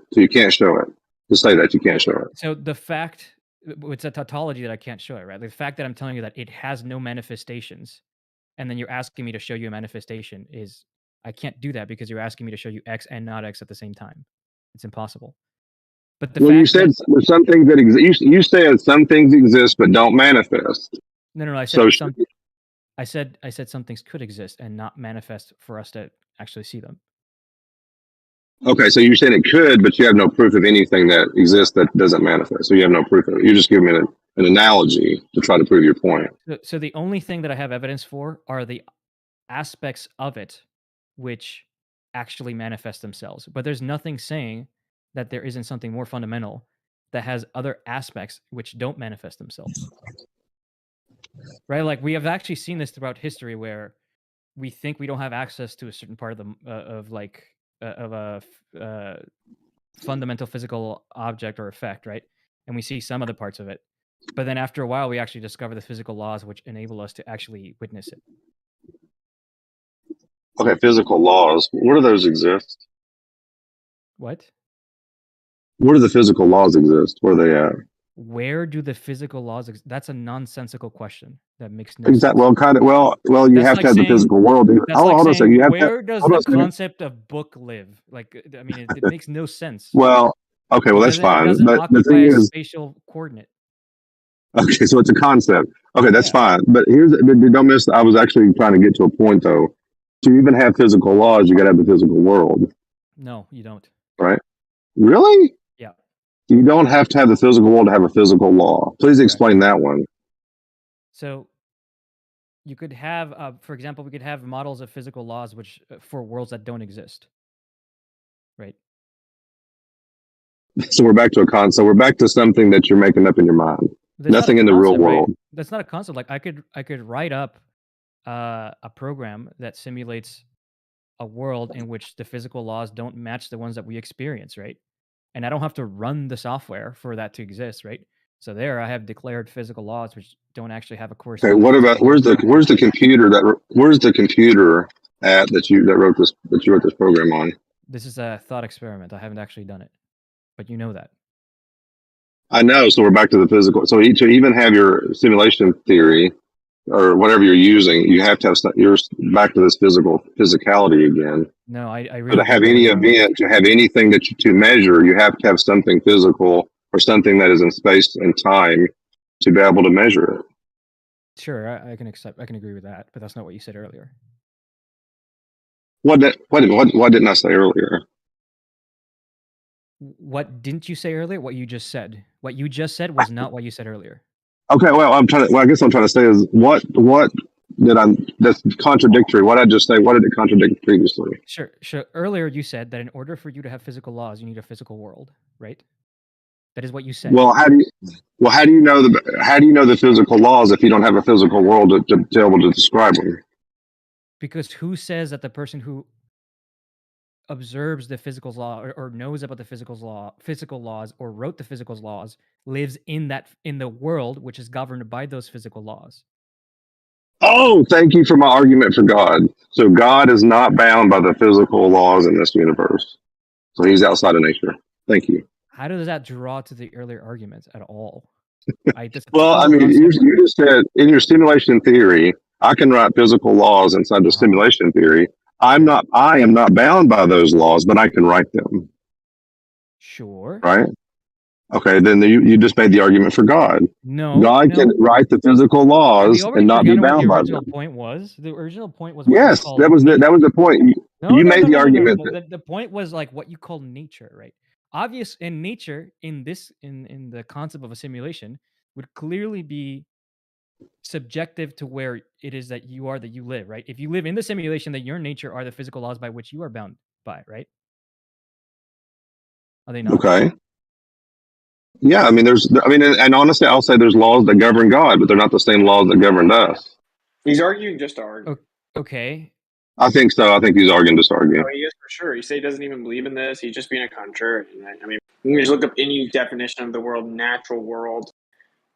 Speaker 2: To say that you can't show it.
Speaker 9: So the fact, it's a tautology that I can't show it, right? The fact that I'm telling you that it has no manifestations, and then you're asking me to show you a manifestation is, I can't do that because you're asking me to show you X and not X at the same time. It's impossible. But the
Speaker 2: Well, you
Speaker 9: fact
Speaker 2: said
Speaker 9: that,
Speaker 2: there's some things that exist. You said some things exist but don't manifest.
Speaker 9: no, I said
Speaker 2: So
Speaker 9: some, I said some things could exist and not manifest for us to actually see them.
Speaker 2: okay, so you're saying it could, but you have no proof of anything that exists that doesn't manifest. So you have no proof of it. You're just giving me an analogy to try to prove your point.
Speaker 9: So the only thing that I have evidence for are the aspects of it which actually manifest themselves. But there's nothing saying that there isn't something more fundamental that has other aspects which don't manifest themselves. Right? Like we have actually seen this throughout history where we think we don't have access to a certain part of a fundamental physical object or effect, right? And we see some other parts of it. But then after a while, we actually discover the physical laws which enable us to actually witness it.
Speaker 2: Okay, physical laws. Where do those exist?
Speaker 9: What?
Speaker 2: Where do the physical laws exist? Where are they at?
Speaker 9: Where do the physical laws that's a nonsensical question that makes no sense.
Speaker 2: Exactly. Well, kind of. Well, you
Speaker 9: That's
Speaker 2: have
Speaker 9: like
Speaker 2: to have the
Speaker 9: saying,
Speaker 2: physical world.
Speaker 9: that's
Speaker 2: Hold
Speaker 9: like
Speaker 2: on a second.
Speaker 9: saying,
Speaker 2: You have
Speaker 9: where does
Speaker 2: hold on
Speaker 9: the
Speaker 2: a second.
Speaker 9: concept of book live? Like, I mean, it makes no sense.
Speaker 2: Well, okay. Well, that's
Speaker 9: It
Speaker 2: fine.
Speaker 9: doesn't
Speaker 2: But the
Speaker 9: occupy
Speaker 2: thing
Speaker 9: a
Speaker 2: is,
Speaker 9: spatial coordinate.
Speaker 2: okay, so it's a concept. Okay, that's
Speaker 9: Yeah.
Speaker 2: fine. But don't miss. I was actually trying to get to a point though. To even have physical laws, you got to have the physical world,
Speaker 9: No, you don't.
Speaker 2: right? Really?
Speaker 9: Yeah.
Speaker 2: You don't have to have the physical world to have a physical law. Please explain that one.
Speaker 9: So you could have, for example, we could have models of physical laws which for worlds that don't exist. Right.
Speaker 2: So we're back to a concept. We're back to something that you're making up in your mind.
Speaker 9: There's not a
Speaker 2: Nothing in the real
Speaker 9: concept, right?
Speaker 2: world.
Speaker 9: That's not a concept. Like I could write up a program that simulates a world in which the physical laws don't match the ones that we experience, right? And I don't have to run the software for that to exist, right? So there, I have declared physical laws which don't actually have a
Speaker 2: Okay,
Speaker 9: corresponding.
Speaker 2: what about where's the computer at that you wrote this program on?
Speaker 9: This is a thought experiment. I haven't actually done it, but you know that.
Speaker 2: I know. So we're back to the physical. So to even have your simulation theory or whatever you're using, you have to have you're back to this physicality again.
Speaker 9: No, I
Speaker 2: So
Speaker 9: really
Speaker 2: to have
Speaker 9: don't
Speaker 2: any
Speaker 9: believe that.
Speaker 2: event, to have anything to measure, you have to have something physical or something that is in space and time to be able to measure it.
Speaker 9: Sure, I can agree with that, but that's not what you said earlier.
Speaker 2: What didn't I say earlier?
Speaker 9: What didn't you say earlier? What you just said. What you just said was not what you said earlier.
Speaker 2: Okay, well, I guess I'm trying to say is what that's contradictory. What I just say, what did it contradict previously?
Speaker 9: Sure. Earlier you said that in order for you to have physical laws, you need a physical world, right? That is what you said.
Speaker 2: Well, how do you know the physical laws if you don't have a physical world to be able to describe them?
Speaker 9: Because who says that the person who observes the physical law or knows about the physical laws or wrote the physical laws lives in the world which is governed by those physical laws?
Speaker 2: Oh, thank you for my argument for God. So God is not bound by the physical laws in this universe. So he's outside of nature. Thank you.
Speaker 9: How does that draw to the earlier arguments at all?
Speaker 2: Well, I mean, you just said in your simulation theory, I can write physical laws inside the simulation theory. I am not bound by those laws, but I can write them.
Speaker 9: Sure.
Speaker 2: Right? Okay, then you just made the argument for God.
Speaker 9: No.
Speaker 2: God can write the physical laws and not be bound by them.
Speaker 9: The original point was. The original point was.
Speaker 2: Yes, that was the point. You made the argument.
Speaker 9: The point was like what you call nature, right? Obvious in nature, in the concept of a simulation, would clearly be subjective to where it is that you live, right? If you live in the simulation, that your nature are the physical laws by which you are bound by, right? Are they not?
Speaker 2: Okay. Yeah, I mean, and honestly, I'll say there's laws that govern God, but they're not the same laws that govern us.
Speaker 10: He's arguing just to argue.
Speaker 9: Okay.
Speaker 2: I think so. I think he's arguing just to argue.
Speaker 10: Oh, he is for sure. He say he doesn't even believe in this. He's just being a contrarian. Right? I mean, you can just look up any definition of the world, natural world,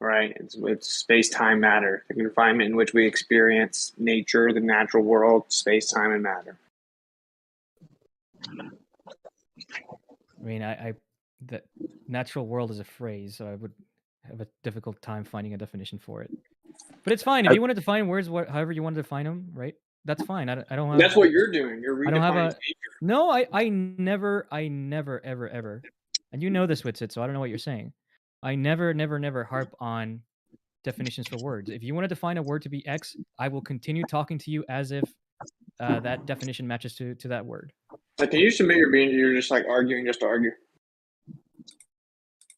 Speaker 10: right? It's space-time matter, the confinement in which we experience nature, the natural world, space-time, and matter.
Speaker 9: I mean, the natural world is a phrase, so I would have a difficult time finding a definition for it. But it's fine if you want to define words, however you want to define them, right? That's fine. I don't have.
Speaker 10: That's what you're doing. You're redefining
Speaker 9: I don't have a.
Speaker 10: nature.
Speaker 9: No, I never, ever, and you know this, Witsit, so I don't know what you're saying. I never harp on definitions for words. If you want to define a word to be X, I will continue talking to you as if that definition matches to that word.
Speaker 10: Like, can you submit your being? You're just like arguing just to argue.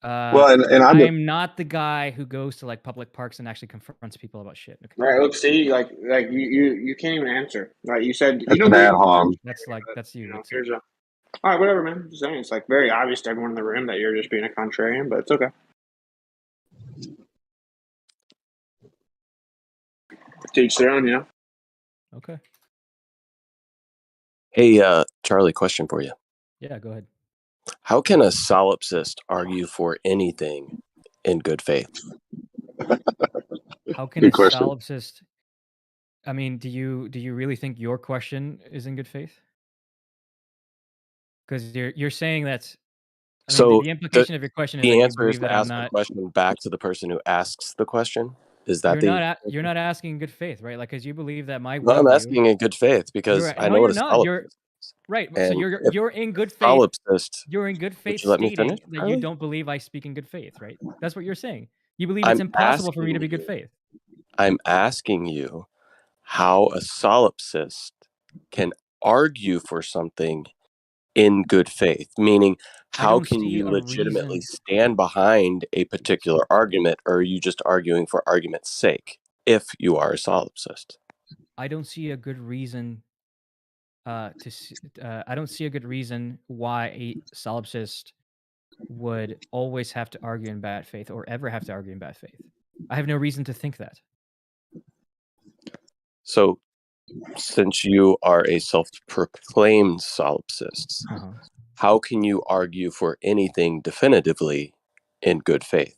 Speaker 2: Well, and
Speaker 9: I am not the guy who goes to like public parks and actually confronts people about shit. Okay.
Speaker 10: Right. Look, see, like you can't even answer. Right. You said
Speaker 2: That's
Speaker 10: you don't
Speaker 2: an ad
Speaker 10: believe-
Speaker 2: hoc.
Speaker 9: That's you.
Speaker 10: Here's a. All right, whatever, man. Just saying, it's like very obvious to everyone in the room that you're just being a contrarian, but it's okay. Teach their own, you know.
Speaker 9: Okay.
Speaker 14: Hey, Charlie, question for you.
Speaker 9: Yeah, go ahead.
Speaker 14: How can a solipsist argue for anything in good faith?
Speaker 9: How can
Speaker 2: Good
Speaker 9: a
Speaker 2: question.
Speaker 9: solipsist? I mean, do you really think your question is in good faith? Because you're saying that's. I mean,
Speaker 14: So
Speaker 9: the implication of your question is that
Speaker 14: the
Speaker 9: you
Speaker 14: answer is
Speaker 9: believe
Speaker 14: to
Speaker 9: that I'm
Speaker 14: ask the
Speaker 9: not.
Speaker 14: question back to the person who asks the question. Is that
Speaker 9: You're not asking in good faith, right? Like, because you believe that my
Speaker 14: No, I'm
Speaker 9: worldview.
Speaker 14: asking in good faith because I know what a solipsist is.
Speaker 9: Right. So
Speaker 14: And
Speaker 9: you're in good faith.
Speaker 14: solipsist,
Speaker 9: You're in good faith
Speaker 14: would you let me
Speaker 9: stating
Speaker 14: finish,
Speaker 9: that you
Speaker 14: Charlie?
Speaker 9: don't believe I speak in good faith, right? That's what you're saying. You believe
Speaker 14: I'm
Speaker 9: it's impossible for me to
Speaker 14: asking
Speaker 9: be good
Speaker 14: you-
Speaker 9: faith.
Speaker 14: I'm asking you how a solipsist can argue for something in good faith, meaning how
Speaker 9: don't
Speaker 14: can
Speaker 9: see
Speaker 14: you
Speaker 9: a
Speaker 14: legitimately
Speaker 9: reason-
Speaker 14: stand behind a particular argument, or are you just arguing for argument's sake if you are a solipsist?
Speaker 9: I don't see a good reason I don't see a good reason why a solipsist would always have to argue in bad faith or ever have to argue in bad faith. I have no reason to think that.
Speaker 14: So, since you are a self-proclaimed solipsist, how can you argue for anything definitively in good faith?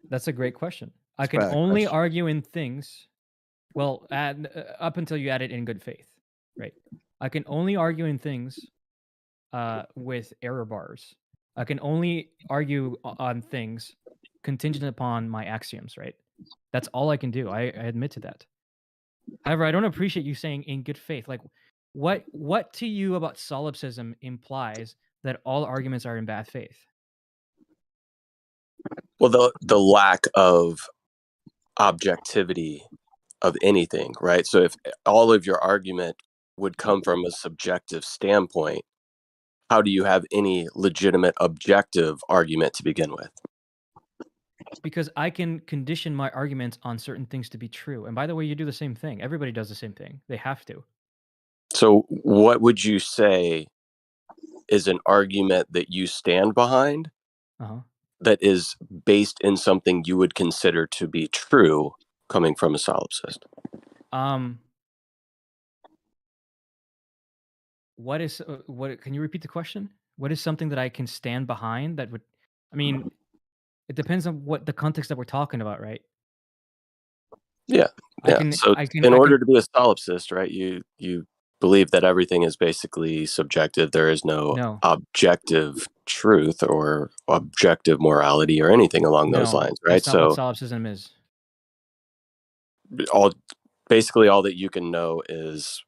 Speaker 9: That's a great question. I
Speaker 14: It's a
Speaker 9: can
Speaker 14: bad
Speaker 9: only
Speaker 14: question.
Speaker 9: argue in things, well, up until you add it in good faith, right? I can only argue in things with error bars. I can only argue on things contingent upon my axioms, right? That's all I can do. I admit to that. However, I don't appreciate you saying in good faith. Like, what to you about solipsism implies that all arguments are in bad faith?
Speaker 14: Well, the lack of objectivity of anything, right? So if all of your argument would come from a subjective standpoint, how do you have any legitimate objective argument to begin with?
Speaker 9: Because I can condition my arguments on certain things to be true. And by the way, you do the same thing. Everybody does the same thing. They have to.
Speaker 14: So what would you say is an argument that you stand behind
Speaker 9: Uh-huh.
Speaker 14: that is based in something you would consider to be true coming from a solipsist?
Speaker 9: What is what? Can you repeat the question? What is something that I can stand behind that would? I mean, it depends on what the context that we're talking about, right?
Speaker 14: Yeah.
Speaker 9: I can-
Speaker 14: So
Speaker 9: I can-
Speaker 14: in
Speaker 9: I
Speaker 14: order
Speaker 9: can-
Speaker 14: to be a solipsist, right, you believe that everything is basically subjective. There is no objective truth or objective morality or anything along those
Speaker 9: No,
Speaker 14: lines, right?
Speaker 9: that's not what
Speaker 14: So
Speaker 9: solipsism is.
Speaker 14: all that you can know is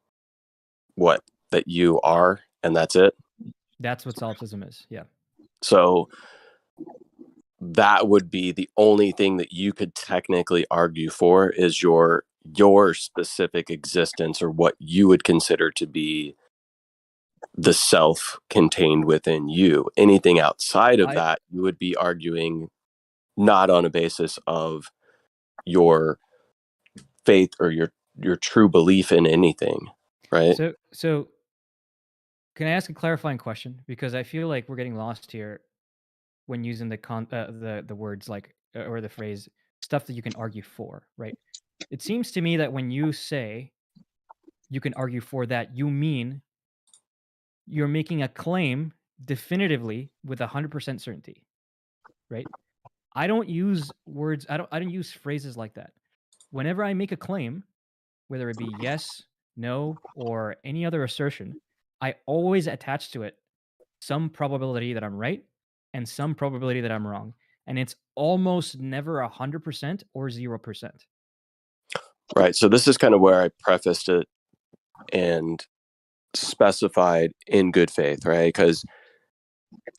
Speaker 14: what that you are, and that's it.
Speaker 9: That's what solipsism is. Yeah.
Speaker 14: So that would be the only thing that you could technically argue for is your specific existence, or what you would consider to be the self contained within you. Anything outside of that, you would be arguing not on a basis of your faith or your true belief in anything, right?
Speaker 9: So Can I ask a clarifying question? Because I feel like we're getting lost here when using the words like or the phrase stuff that you can argue for, right? It seems to me that when you say you can argue for that, you mean you're making a claim definitively with 100% certainty, right? I don't use words. I don't use phrases like that. Whenever I make a claim, whether it be yes, no, or any other assertion, I always attach to it some probability that I'm right and some probability that I'm wrong. And it's almost never 100% or 0%.
Speaker 14: Right. So this is kind of where I prefaced it and specified in good faith, right? Because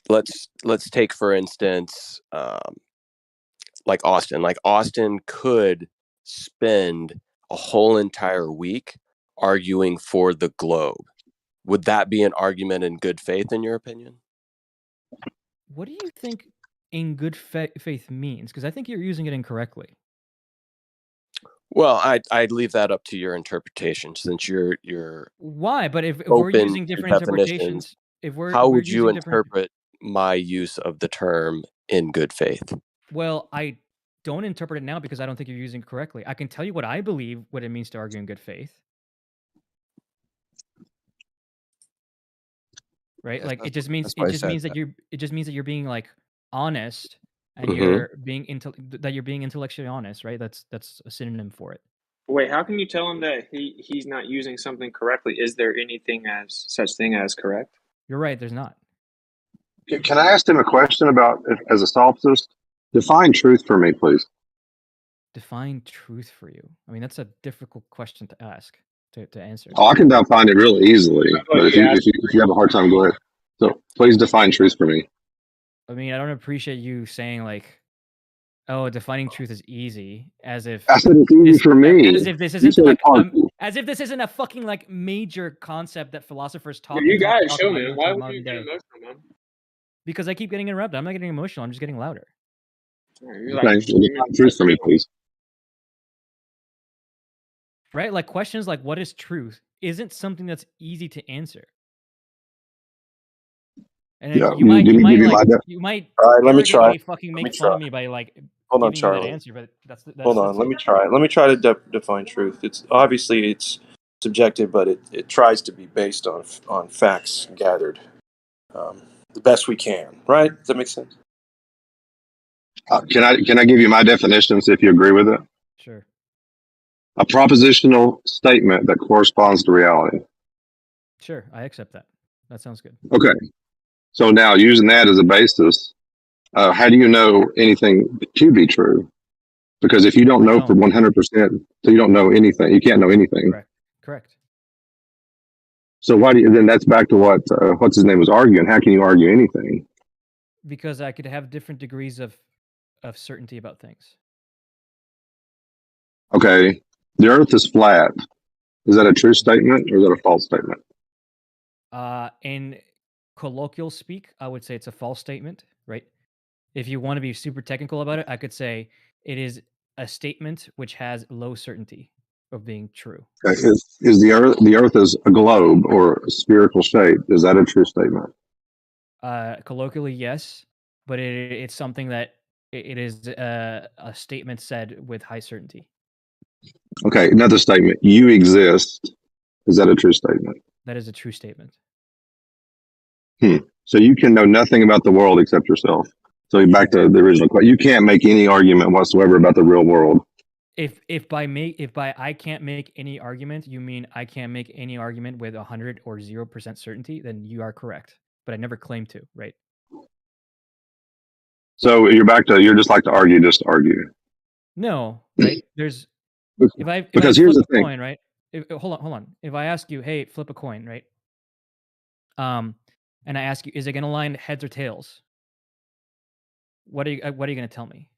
Speaker 14: let's take for instance, like Austin. Like Austin could spend a whole entire week arguing for the globe. Would that be an argument in good faith, in your opinion?
Speaker 9: What do you think in good faith means? Because I think you're using it incorrectly.
Speaker 14: Well, I'd leave that up to your interpretation, since you're
Speaker 9: Why? But if we're
Speaker 14: open
Speaker 9: using
Speaker 14: to
Speaker 9: different
Speaker 14: definitions.
Speaker 9: interpretations, if we're
Speaker 14: How
Speaker 9: we're
Speaker 14: would you
Speaker 9: using different,
Speaker 14: interpret my use of the term in good faith?
Speaker 9: well, I don't interpret it now because I don't think you're using it correctly. I can tell you what I believe what it means to argue in good faith. Right?
Speaker 16: Yes,
Speaker 9: Like it just
Speaker 16: that's
Speaker 9: means
Speaker 16: why I said
Speaker 9: that you're being like honest and
Speaker 14: Mhm.
Speaker 9: you're being that you're being intellectually honest, right? That's a synonym for it.
Speaker 10: Wait, how can you tell him that he's not using something correctly? Is there anything as such thing as correct?
Speaker 9: You're right, there's not.
Speaker 2: Can I ask him a question about, as a solipsist? Define truth for me, please.
Speaker 9: Define truth for you. I mean, that's a difficult question to ask to answer.
Speaker 2: Oh, I can define it really easily,
Speaker 10: How about
Speaker 2: but if
Speaker 10: you
Speaker 2: you
Speaker 10: ask
Speaker 2: if you have a hard time, go ahead. So please define truth for me.
Speaker 9: I mean, I don't appreciate you saying like, "Oh, defining truth is easy," as if
Speaker 2: I said it's easy for me.
Speaker 9: as if this
Speaker 2: You
Speaker 9: isn't
Speaker 2: said
Speaker 9: like
Speaker 2: it's hard.
Speaker 9: as if this isn't a fucking like major concept that philosophers talk
Speaker 10: You got to
Speaker 9: talk
Speaker 10: show,
Speaker 9: about
Speaker 10: man.
Speaker 9: even
Speaker 10: Why
Speaker 9: to
Speaker 10: would
Speaker 9: modern
Speaker 10: you get
Speaker 9: day.
Speaker 10: emotional, man?
Speaker 9: Because I keep getting interrupted. I'm not getting emotional. I'm just getting louder.
Speaker 10: You're
Speaker 2: Okay,
Speaker 10: like,
Speaker 2: well, define truth for me, please.
Speaker 9: Right? Like questions like what is truth isn't something that's easy to answer. And then
Speaker 2: Yeah,
Speaker 9: you might
Speaker 2: give me
Speaker 9: like
Speaker 2: my
Speaker 9: you might
Speaker 15: All right, let me try.
Speaker 9: arrogantly fucking
Speaker 15: Let me
Speaker 9: make fun
Speaker 15: try.
Speaker 9: of me by like
Speaker 15: Hold on,
Speaker 9: giving me that
Speaker 15: Charlie.
Speaker 9: answer, but that's
Speaker 15: Hold on. Let me try. Let me try to define truth. It's obviously it's subjective, but it tries to be based on facts gathered the best we can. Right? Does that make sense?
Speaker 2: Can I give you my definition, see if you agree with it?
Speaker 9: Sure.
Speaker 2: A propositional statement that corresponds to reality.
Speaker 9: Sure, I accept that. That sounds good.
Speaker 2: Okay. So now, using that as a basis, how do you know anything to be true? Because if you don't know for 100%, so you don't know anything. You can't know anything.
Speaker 9: Correct.
Speaker 2: So why do you? Then that's back to what's his name was arguing. How can you argue anything?
Speaker 9: Because I could have different degrees of certainty about things.
Speaker 2: Okay, the Earth is flat. Is that a true statement or is that a false statement?
Speaker 9: In colloquial speak, I would say it's a false statement, right? If you want to be super technical about it, I could say it is a statement which has low certainty of being true.
Speaker 2: Okay. Is the Earth is a globe or a spherical shape? Is that a true statement?
Speaker 9: Colloquially, yes, but it's something that it is a statement said with high certainty.
Speaker 2: Okay, another statement. You exist. Is that a true statement?
Speaker 9: That is a true statement.
Speaker 2: So you can know nothing about the world except yourself. So back to the original question. You can't make any argument whatsoever about the real world.
Speaker 9: If by I can't make any argument, you mean I can't make any argument with 100 or 0% certainty, then you are correct. But I never claim to, right?
Speaker 2: So you're just like to argue, just to argue.
Speaker 9: No, right? There's
Speaker 2: Because here's the thing.
Speaker 9: Coin, right? Hold on. If I ask you, hey, flip a coin, right? And I ask you, is it going to line heads or tails? What are you going to tell me?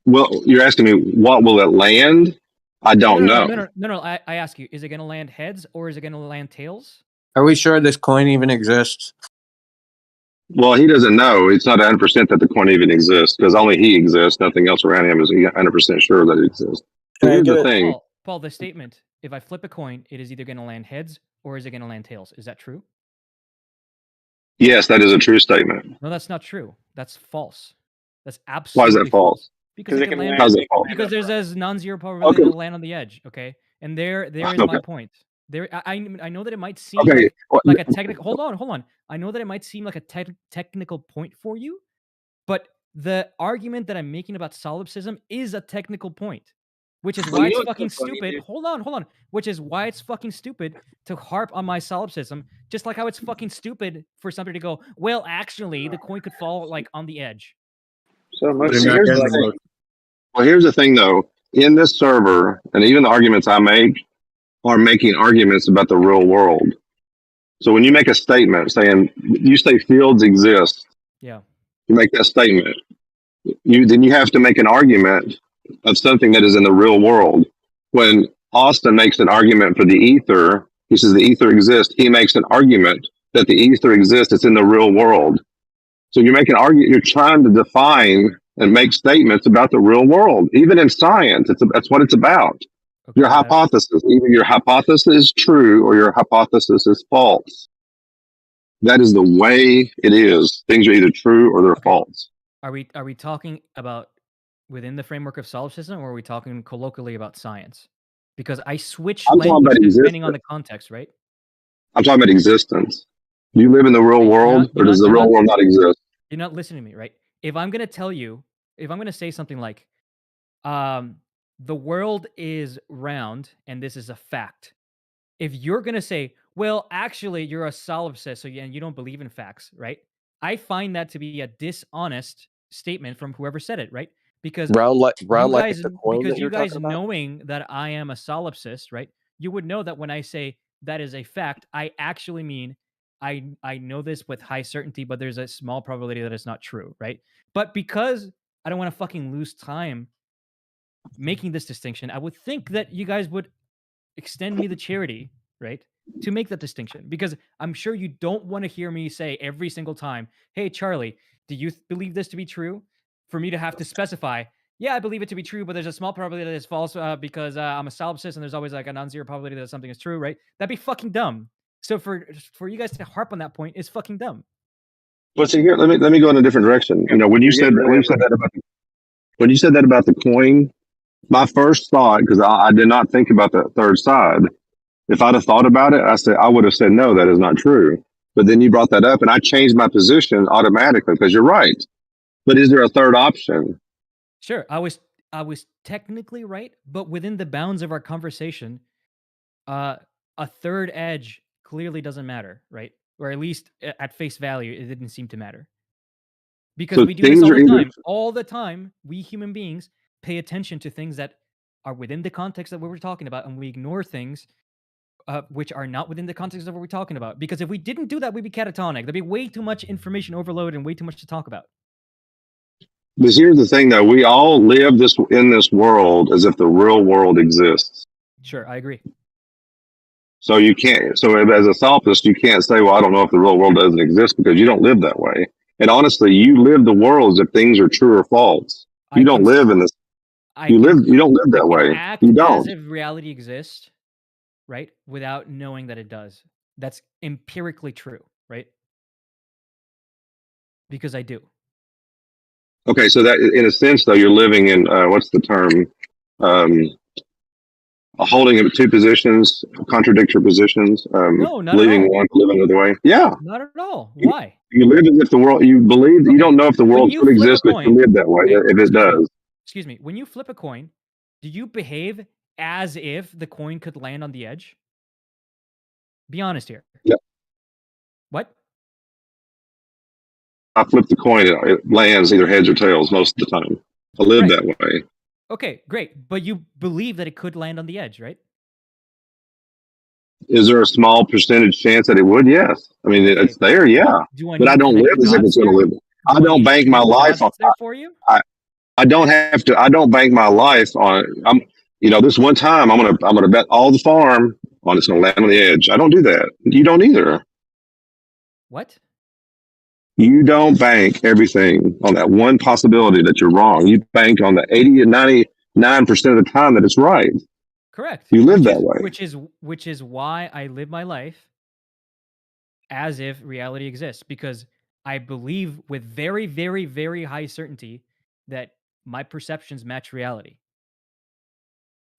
Speaker 2: Well, you're asking me what will it land? I don't know.
Speaker 9: No. I ask you, is it going to land heads or is it going to land tails?
Speaker 21: Are we sure this coin even exists?
Speaker 2: Well, he doesn't know. It's not 100% that the coin even exists because only he exists. Nothing else around him is 100% sure that it exists. Here's the thing.
Speaker 9: Paul, the statement if I flip a coin, it is either going to land heads or is it going to land tails? Is that true?
Speaker 2: Yes, that is a true statement.
Speaker 9: No, that's not true. That's false. That's
Speaker 2: Why
Speaker 9: absolutely
Speaker 2: is that false?
Speaker 9: Because it can land.
Speaker 2: How's it false?
Speaker 9: Because there's a non-zero probability
Speaker 2: Okay.
Speaker 9: to land on the edge. Okay, and there is my
Speaker 2: Okay.
Speaker 9: point. There, I know that it might seem
Speaker 2: Okay.
Speaker 9: like a technical. Hold on. I know that it might seem like a technical point for you, but the argument that I'm making about solipsism is a technical point, which is
Speaker 10: Well,
Speaker 9: why
Speaker 10: you know
Speaker 9: it's
Speaker 10: what's so
Speaker 9: fucking
Speaker 10: funny,
Speaker 9: stupid.
Speaker 10: dude?
Speaker 9: Hold on. Which is why it's fucking stupid to harp on my solipsism, just like how it's fucking stupid for somebody to go, well, actually, the coin could fall like on the edge.
Speaker 10: So
Speaker 2: But
Speaker 10: most
Speaker 2: see,
Speaker 10: people
Speaker 2: here's
Speaker 10: are
Speaker 2: the
Speaker 10: like,
Speaker 2: thing. Well, here's the thing, though. In this server, and even the arguments I make are making arguments about the real world. So when you make a statement saying you say fields exist,
Speaker 9: Yeah.
Speaker 2: you make that statement. Then you have to make an argument of something that is in the real world. When Austin makes an argument for the ether, he says the ether exists. He makes an argument that the ether exists. It's in the real world. So you're making argument. You're trying to define and make statements about the real world. Even in science, that's what it's about. Your hypothesis, either your hypothesis is true or your hypothesis is false. That is the way it is. Things are either true or they're false.
Speaker 9: Are we talking about within the framework of solipsism, or are we talking colloquially about science? Because I switch
Speaker 2: I'm talking about
Speaker 9: languages depending on the
Speaker 2: existence.
Speaker 9: context, right?
Speaker 2: I'm talking about existence. Do you live in the real world, or does the real world not exist?
Speaker 9: You're not listening to me, right? If I'm going to say something like, the world is round and this is a fact. If you're going to say, well, actually, you're a solipsist, so you don't believe in facts, right? I find that to be a dishonest statement from whoever said it, right? Because
Speaker 14: Round like
Speaker 9: you
Speaker 14: the coin
Speaker 9: because
Speaker 14: that
Speaker 9: you
Speaker 14: you're
Speaker 9: guys
Speaker 14: talking about.
Speaker 9: knowing that I am a solipsist, right? You would know that when I say that is a fact, I actually mean I know this with high certainty, but there's a small probability that it's not true, right? But because I don't want to fucking lose time making this distinction, I would think that you guys would extend me the charity, right, to make that distinction, because I'm sure you don't want to hear me say every single time, hey, Charlie, do you believe this to be true? For me to have to specify, yeah, I believe it to be true, but there's a small probability that it's false because I'm a solipsist and there's always like a non-zero probability that something is true, right? That'd be fucking dumb. So for you guys to harp on that point is fucking dumb.
Speaker 2: Well, see here, let me go in a different direction. You know, when you said that about the coin, my first thought, because I did not think about the third side. If I'd have thought about it, I would have said no, that is not true. But then you brought that up, and I changed my position automatically because you're right. But is there a third option?
Speaker 9: Sure, I was technically right, but within the bounds of our conversation, a third edge clearly doesn't matter, right? Or at least at face value, it didn't seem to matter. Because
Speaker 2: So
Speaker 9: we do this
Speaker 2: things
Speaker 9: all
Speaker 2: are
Speaker 9: the
Speaker 2: either
Speaker 9: time. All the time, we human beings pay attention to things that are within the context that we were talking about, and we ignore things which are not within the context of what we're talking about. Because if we didn't do that, we'd be catatonic. There'd be way too much information overload and way too much to talk about.
Speaker 2: But here's the thing, though: we all live in this world as if the real world exists.
Speaker 9: Sure, I agree.
Speaker 2: So you can't. So as a sophist, you can't say, "Well, I don't know if the real world doesn't exist," because you don't live that way. And honestly, you live the world as if things are true or false. You don't live in this. You don't live that way.
Speaker 9: Act
Speaker 2: You
Speaker 9: as
Speaker 2: don't.
Speaker 9: if reality exists, right? Without knowing that it does. That's empirically true, right? Because I do.
Speaker 2: Okay, so that in a sense, though, you're living in what's the term? Holding two positions, contradictory positions.
Speaker 9: No, not at
Speaker 2: Believing
Speaker 9: all.
Speaker 2: one, living the other way. Yeah.
Speaker 9: Not at all. Why?
Speaker 2: You live as if the world. You believe. You don't know if the
Speaker 9: When
Speaker 2: world
Speaker 9: you
Speaker 2: could
Speaker 9: flip a
Speaker 2: exist, but you
Speaker 9: coin,
Speaker 2: live that way.
Speaker 9: okay,
Speaker 2: If it does.
Speaker 9: Excuse me. When you flip a coin, do you behave as if the coin could land on the edge? Be honest here.
Speaker 2: Yeah.
Speaker 9: What?
Speaker 2: I flip the coin. It lands either heads or tails most of the time. I live that way.
Speaker 9: Okay, great. But you believe that it could land on the edge, right?
Speaker 2: Is there a small percentage chance that it would? Yes. I mean, it's there. Yeah.
Speaker 9: Do I
Speaker 2: But I
Speaker 9: need
Speaker 2: don't
Speaker 9: to
Speaker 2: live as if it's going to live. I don't bank my life on.
Speaker 9: there for you?
Speaker 2: I don't have to. I don't bank my life on. This one time I'm gonna bet all the farm on it's gonna land on the edge. I don't do that. You don't either.
Speaker 9: What?
Speaker 2: You don't bank everything on that one possibility that you're wrong. You bank on the 80 and 99% of the time that it's right.
Speaker 9: Correct.
Speaker 2: You live that way.
Speaker 9: Which is why I live my life as if reality exists, because I believe with very, very, very high certainty that my perceptions match reality.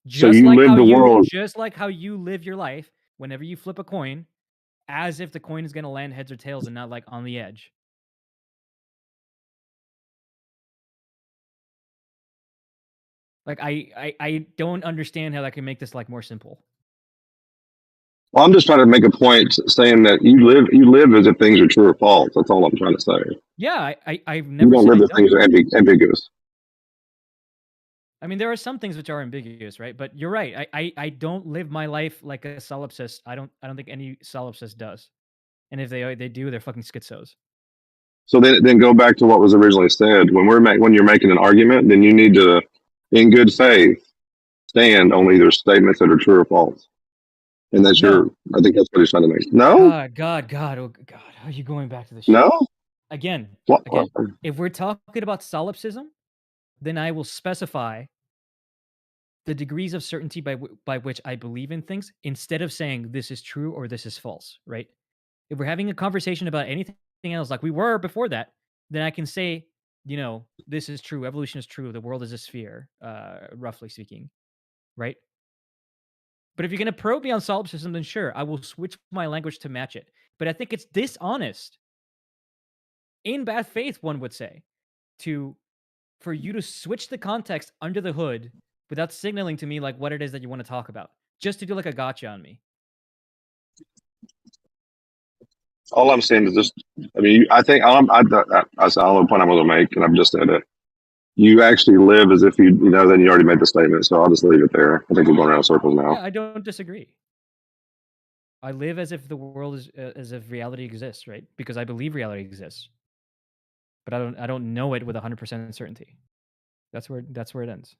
Speaker 2: So you live the world.
Speaker 9: Just like how you live your life whenever you flip a coin, as if the coin is going to land heads or tails and not like on the edge. Like I don't understand how that can make this like more simple.
Speaker 2: Well, I'm just trying to make a point saying that you live as if things are true or false. That's all I'm trying to say.
Speaker 9: Yeah, I've
Speaker 2: You
Speaker 9: never
Speaker 2: don't
Speaker 9: said
Speaker 2: live
Speaker 9: I
Speaker 2: as things
Speaker 9: don't.
Speaker 2: are ambiguous.
Speaker 9: I mean, there are some things which are ambiguous, right? But you're right. I don't live my life like a solipsist. I don't think any solipsist does. And if they do, they're fucking schizos.
Speaker 2: So then go back to what was originally said. When you're making an argument, then you need to, in good faith, stand on either statements that are true or false. And that's
Speaker 9: No.
Speaker 2: I think that's what he's trying to make. No?
Speaker 9: God, oh God, are you going back to the shit?
Speaker 2: No?
Speaker 9: Again,
Speaker 2: What?
Speaker 9: if we're talking about solipsism, then I will specify the degrees of certainty by which I believe in things instead of saying this is true or this is false, right? If we're having a conversation about anything else like we were before that, then I can say, this is true, evolution is true, the world is a sphere, roughly speaking, right? But if you're going to probe me on solipsism, then sure, I will switch my language to match it. But I think it's dishonest, in bad faith, one would say, for you to switch the context under the hood without signaling to me like what it is that you want to talk about, just to do like a gotcha on me.
Speaker 2: All I'm saying is just, I think that's the only point I'm going to make, and I've just said it. You actually live as if then you already made the statement, so I'll just leave it there. I think we're going around in circles now.
Speaker 9: Yeah, I don't disagree. I live as if the world is as if reality exists, right? Because I believe reality exists, but I don't know it with 100% certainty. That's where it ends.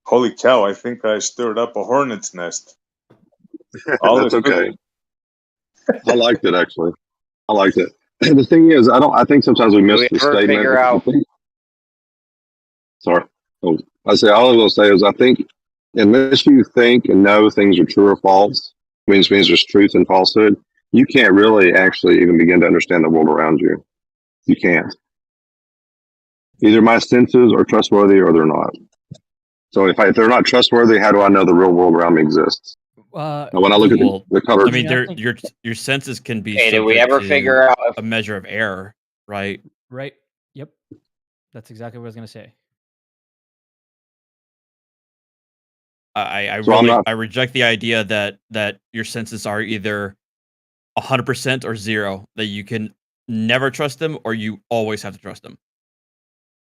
Speaker 6: Holy cow! I think I stirred up a hornet's nest.
Speaker 2: That's okay. I liked it actually. I liked it. The thing is, I think sometimes we miss
Speaker 3: Do we
Speaker 2: the
Speaker 3: ever
Speaker 2: statement.
Speaker 3: figure out?
Speaker 2: Sorry. Oh, I say all I will say is I think unless you think and know things are true or false, means there's truth and falsehood, you can't really actually even begin to understand the world around you. You can't. Either my senses are trustworthy or they're not. So if they're not trustworthy, how do I know the real world around me exists? Now, when I look at the color,
Speaker 5: I mean, your senses can be.
Speaker 3: Hey, did we ever figure out
Speaker 5: a measure of error, right?
Speaker 9: Right. Yep. That's exactly what I was gonna say.
Speaker 5: I
Speaker 2: So
Speaker 5: I reject the idea that your senses are either 100% or 0. That you can never trust them, or you always have to trust them.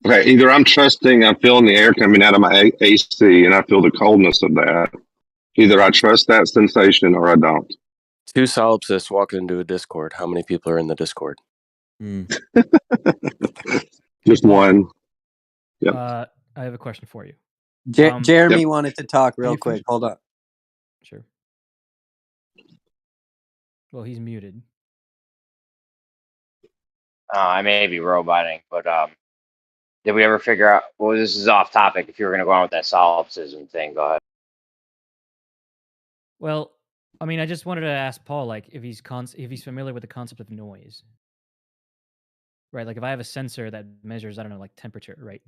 Speaker 2: okay, either I'm feeling the air coming out of my AC and I feel the coldness of that. Either I trust that sensation or I don't.
Speaker 14: 2 solipsists walking into a Discord. How many people are in the Discord?
Speaker 2: Just one. Yep.
Speaker 9: I have a question for you.
Speaker 13: Jeremy wanted to talk real quick. Hold on.
Speaker 9: Sure. Well, he's muted.
Speaker 3: I may be roboting, but did we ever figure out? Well, this is off topic. If you were going to go on with that solipsism thing, go ahead.
Speaker 9: Well, I mean, I just wanted to ask Paul, like, if he's familiar with the concept of noise, right? Like, if I have a sensor that measures, I don't know, like temperature, right?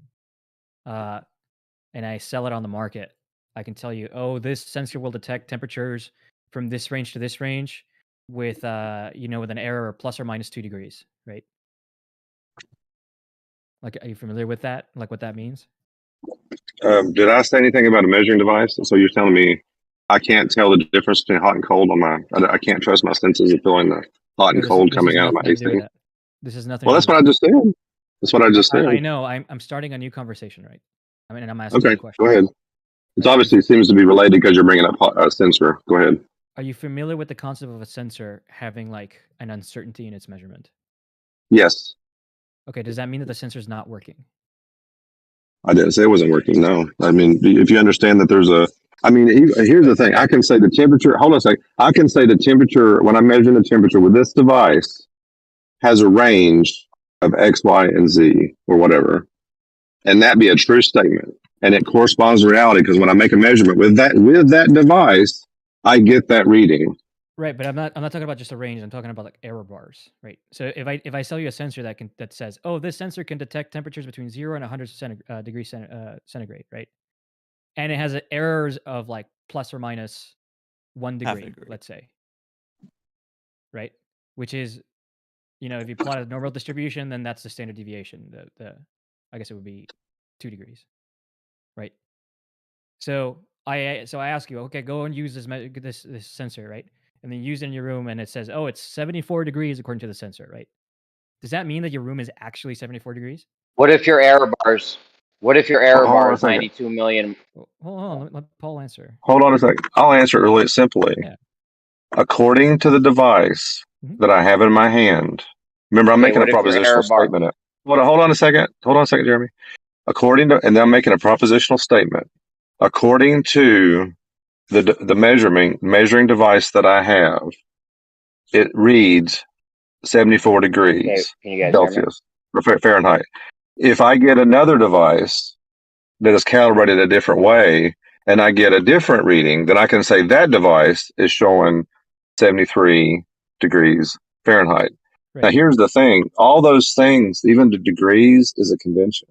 Speaker 9: And I sell it on the market, I can tell you, oh, this sensor will detect temperatures from this range to this range with, with an error of plus or minus 2 degrees, right? Like, are you familiar with that? Like, what that means?
Speaker 2: Did I say anything about a measuring device? So you're telling me I can't tell the difference between hot and cold on my? I can't trust my senses of feeling the hot
Speaker 9: No,
Speaker 2: and cold
Speaker 9: this has
Speaker 2: coming out of my
Speaker 9: nothing to do with
Speaker 2: AC.
Speaker 9: that. This has nothing
Speaker 2: Well,
Speaker 9: to do
Speaker 2: that's
Speaker 9: with
Speaker 2: what I
Speaker 9: that.
Speaker 2: just said. That's what I just said.
Speaker 9: I know. I'm starting a new conversation, right? I mean, and I'm asking
Speaker 2: Okay,
Speaker 9: you
Speaker 2: go
Speaker 9: questions.
Speaker 2: ahead. It's
Speaker 9: Right?
Speaker 2: obviously seems to be related because you're bringing up a sensor. Go ahead.
Speaker 9: Are you familiar with the concept of a sensor having like an uncertainty in its measurement?
Speaker 2: Yes,
Speaker 9: Okay, does that mean that the sensor is not working?
Speaker 2: I didn't say it wasn't working. No, I mean, if you understand that there's a, I mean, here's the thing. I can say the temperature. Hold on a second. I can say the temperature when I'm measuring the temperature with this device has a range of X, Y, and Z or whatever, and that be a true statement, and it corresponds to reality because when I make a measurement with that device, I get that reading.
Speaker 9: Right, but I'm not talking about just a range. I'm talking about like error bars, right? So if I sell you a sensor that says, oh, this sensor can detect temperatures between 0 and 100 degrees centigrade, right? And it has errors of like plus or minus 1 degree, let's say, right? Which is, if you plot a normal distribution, then that's the standard deviation. I guess it would be 2 degrees, right? So I ask you, okay, go and use this sensor, right? And then use it in your room, and it says, oh, it's 74 degrees according to the sensor, right? Does that mean that your room is actually 74 degrees?
Speaker 3: What if your error bars? What if your error
Speaker 2: Hold
Speaker 3: bar
Speaker 2: on a
Speaker 3: is
Speaker 2: second.
Speaker 3: 92 million?
Speaker 9: Hold on, let Paul answer.
Speaker 2: Hold on a second. I'll answer it really simply.
Speaker 9: Yeah.
Speaker 2: According to the device that I have in my hand, remember, I'm
Speaker 3: Okay,
Speaker 2: making a
Speaker 3: what if your error
Speaker 2: propositional
Speaker 3: bar?
Speaker 2: statement. Hold on a second. Hold on a second, Jeremy. And then I'm making a propositional statement. According to the measuring device that I have, it reads 74
Speaker 3: Okay,
Speaker 2: degrees
Speaker 3: can you guys hear me?
Speaker 2: Celsius or Fahrenheit. If I get another device that is calibrated a different way and I get a different reading, then I can say that device is showing 73 degrees Fahrenheit.
Speaker 9: Right.
Speaker 2: Now, here's the thing. All those things, even the degrees, is a convention.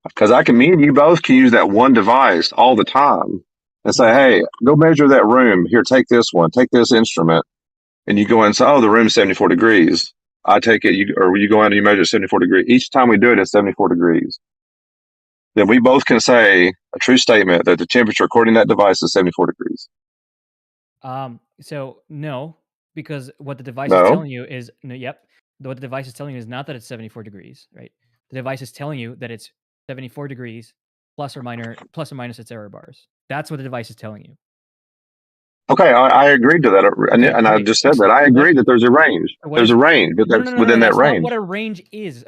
Speaker 2: Because me and you both can use that one device all the time and say, hey, go measure that room. Here, take this one, take this instrument. And you go in and say, oh, the room's 74 degrees. I take it, you go in and you measure 74 degrees. Each time we do it, it's 74 degrees. Then we both can say a true statement that the temperature according to that device is 74 degrees.
Speaker 9: So no, because what the device is
Speaker 2: No.
Speaker 9: telling you is yep. What the device is telling you is not that it's 74 degrees, right? The device is telling you that it's 74 degrees plus or minus its error bars. That's what the device is telling you.
Speaker 2: Okay, I agreed to that, and I just said that. I agree that there's a range. There's a range, but that's within that range.
Speaker 9: Not what a range is.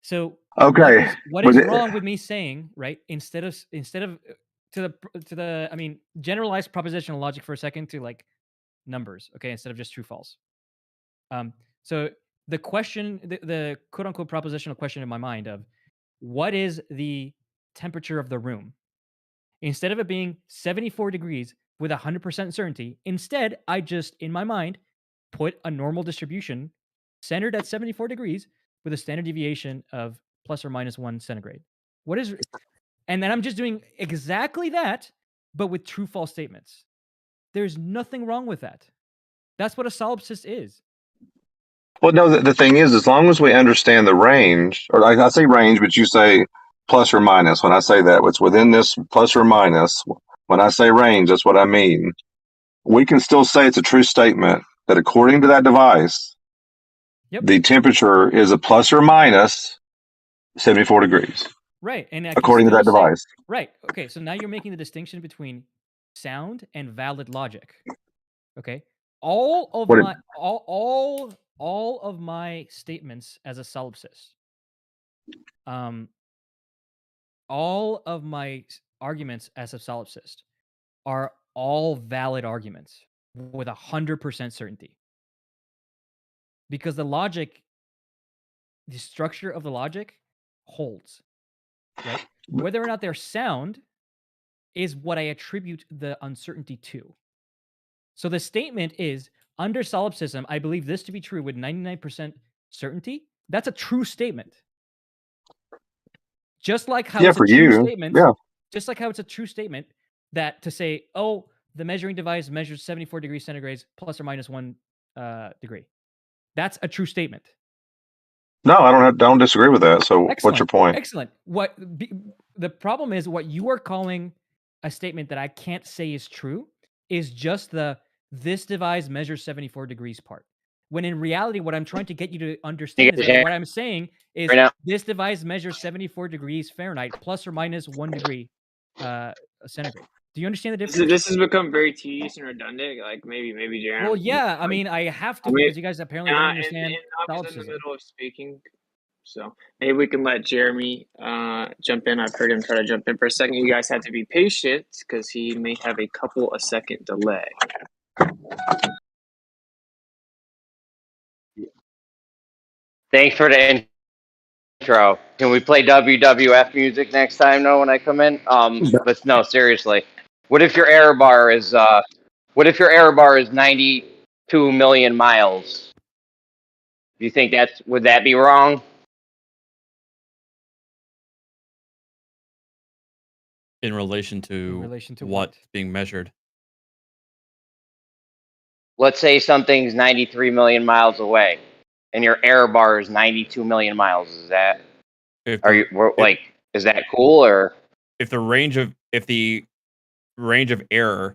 Speaker 9: So
Speaker 2: okay,
Speaker 9: what is wrong with me saying, right? Instead of to the I mean, generalized propositional logic for a second to like numbers, okay, instead of just true false. So the question, the quote unquote propositional question in my mind of what is the temperature of the room? Instead of it being 74 degrees with 100% certainty, instead I just in my mind put a normal distribution centered at 74 degrees with a standard deviation of plus or minus 1 centigrade. And then I'm just doing exactly that, but with true false statements. There's nothing wrong with that. That's what a solipsist is.
Speaker 2: Well, no, the thing is, as long as we understand the range, or I say range, but you say plus or minus. When I say that, it's within this plus or minus. When I say range, that's what I mean. We can still say it's a true statement that according to that device, the temperature is a plus or minus 74 degrees.
Speaker 9: Right. And
Speaker 2: according to that device.
Speaker 9: Right. Okay. So now you're making the distinction between sound and valid logic. Okay. All of my statements as a solipsist, all of my arguments as a solipsist are all valid arguments with 100% certainty. Because the structure of the logic holds, right? Whether or not they're sound is what I attribute the uncertainty to. So the statement is, under solipsism, I believe this to be true with 99% certainty. That's a true statement. Just like how it's a true statement. Just like how it's a true statement that to say, oh, the measuring device measures 74 degrees centigrade plus or minus 1 degree. That's a true statement.
Speaker 2: No, I don't disagree with that. So what's your point?
Speaker 9: Excellent. The problem is what you are calling a statement that I can't say is true is just this device measures 74 degrees part. When in reality, what I'm trying to get you to understand is that what I'm saying is
Speaker 3: Right now.
Speaker 9: this device measures 74 degrees Fahrenheit plus or minus 1 degree centigrade. Do you understand the difference?
Speaker 10: This has become very tedious and redundant. Like maybe Jeremy.
Speaker 9: Well, yeah. I mean, I have to because you guys apparently don't understand
Speaker 10: and I'm just in the
Speaker 9: solipsism.
Speaker 10: middle of speaking, so maybe we can let Jeremy jump in. I've heard him try to jump in for a second. You guys have to be patient because he may have a couple of second delay.
Speaker 3: Thanks for the intro. Can we play WWF music next time? No, when I come in. But no, seriously. What if your error bar is 92 million miles? Do you think would that be wrong?
Speaker 5: In relation to what's being measured.
Speaker 3: Let's say something's 93 million miles away, and your error bar is 92 million miles. Is that? Is that cool or?
Speaker 5: If the range of error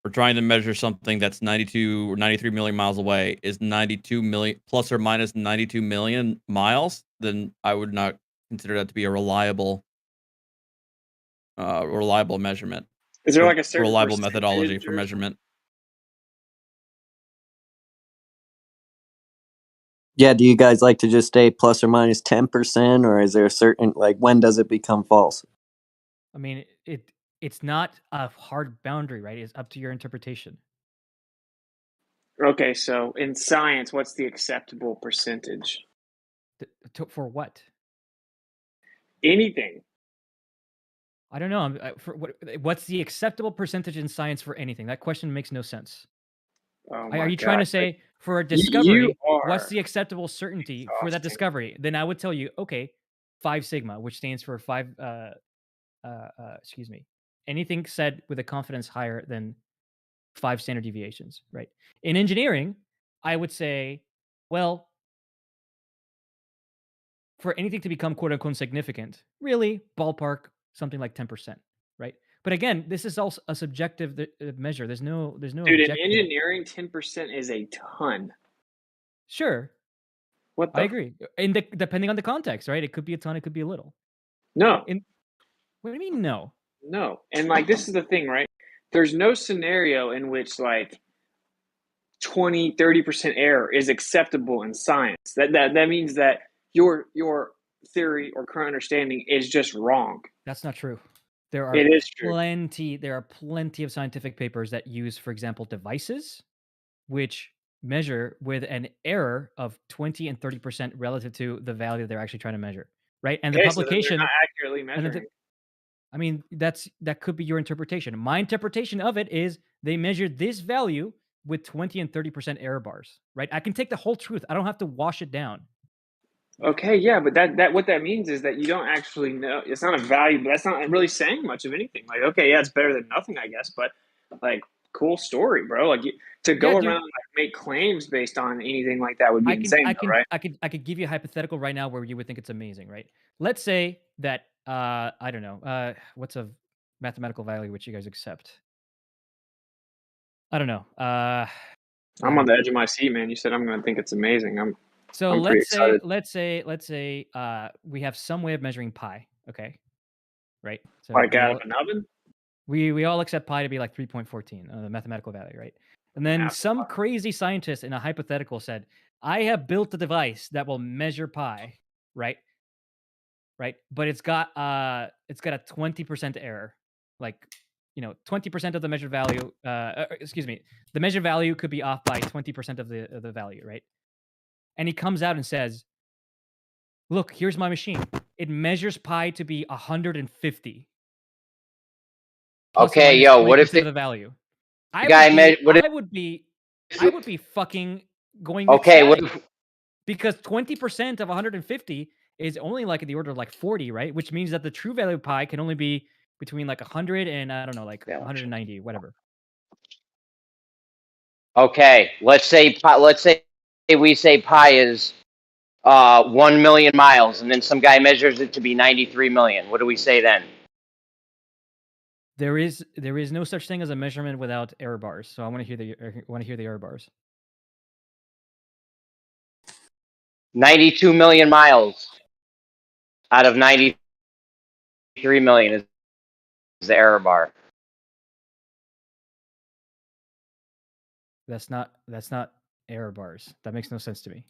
Speaker 5: for trying to measure something that's 92 or 93 million miles away is 92 million plus or minus 92 million miles, then I would not consider that to be a reliable measurement.
Speaker 10: Is there like a certain
Speaker 5: reliable methodology for
Speaker 10: or
Speaker 5: measurement?
Speaker 13: Yeah, do you guys like to just stay plus or minus 10%, or is there a certain, like, when does it become false?
Speaker 9: I mean, it's not a hard boundary, right? It's up to your interpretation.
Speaker 10: Okay, so in science, what's the acceptable percentage?
Speaker 9: For what?
Speaker 10: Anything.
Speaker 9: I don't know. What's the acceptable percentage in science for anything? That question makes no sense.
Speaker 10: Oh
Speaker 9: Are you trying to say for a discovery, what's the acceptable certainty for that discovery? Then I would tell you, okay, 5 sigma, which stands for anything said with a confidence higher than 5 standard deviations, right? In engineering, I would say, well, for anything to become quote unquote significant, really ballpark something like 10%, right? But again, this is also a subjective measure. There's no
Speaker 10: Dude,
Speaker 9: objective.
Speaker 10: in engineering, 10% is a ton.
Speaker 9: Sure.
Speaker 10: What
Speaker 9: I agree. And depending on the context, right? It could be a ton, it could be a little.
Speaker 10: No.
Speaker 9: What do you mean no?
Speaker 10: No. And like this is the thing, right? There's no scenario in which like 20-30% error is acceptable in science. That means that your theory or current understanding is just wrong.
Speaker 9: That's not true. There are plenty of scientific papers that use, for example, devices which measure with an error of 20 and 30% relative to the value they're actually trying to measure, right? And the publication
Speaker 10: so not accurately measuring.
Speaker 9: I mean, that could be your interpretation. My interpretation of it is they measured this value with 20 and 30% error bars, right? I can take the whole truth. I don't have to wash it down.
Speaker 10: Okay, yeah, but that what that means is that you don't actually know. It's not a value, but that's not really saying much of anything. Like, okay, yeah, it's better than nothing, I guess, but like, cool story, bro. Like, to go around and like, make claims based on anything like that would be insane, right?
Speaker 9: I could give you a hypothetical right now where you would think it's amazing, right? Let's say that I don't know, what's a mathematical value which you guys accept? I don't know.
Speaker 10: I'm on the edge of my seat, man. You said I'm going to think it's amazing.
Speaker 9: So
Speaker 10: I'm pretty excited.
Speaker 9: let's say we have some way of measuring pi, okay? Right? So
Speaker 10: like out of an oven?
Speaker 9: We all accept pi to be like 3.14, the mathematical value, right? And then some crazy scientist in a hypothetical said, I have built a device that will measure pi, right? Right? But it's got a 20% error. Like, 20% of the measured value, the measured value could be off by 20% of the value, right? And he comes out and says, look, here's my machine. It measures pi to be 150.
Speaker 3: Okay, yo, what if
Speaker 9: the value? I would be fucking going ecstatic. Because 20% of 150 is only like in the order of like 40, right? Which means that the true value of pi can only be between like 100 and I don't know, like 190, whatever.
Speaker 3: Okay, let's say we say pi is 1 million miles, and then some guy measures it to be 93 million. What do we say then?
Speaker 9: There is no such thing as a measurement without error bars. So I want to hear the error bars.
Speaker 3: 92 million miles out of 93 million is the error bar.
Speaker 9: That's not error bars. That makes no sense to me.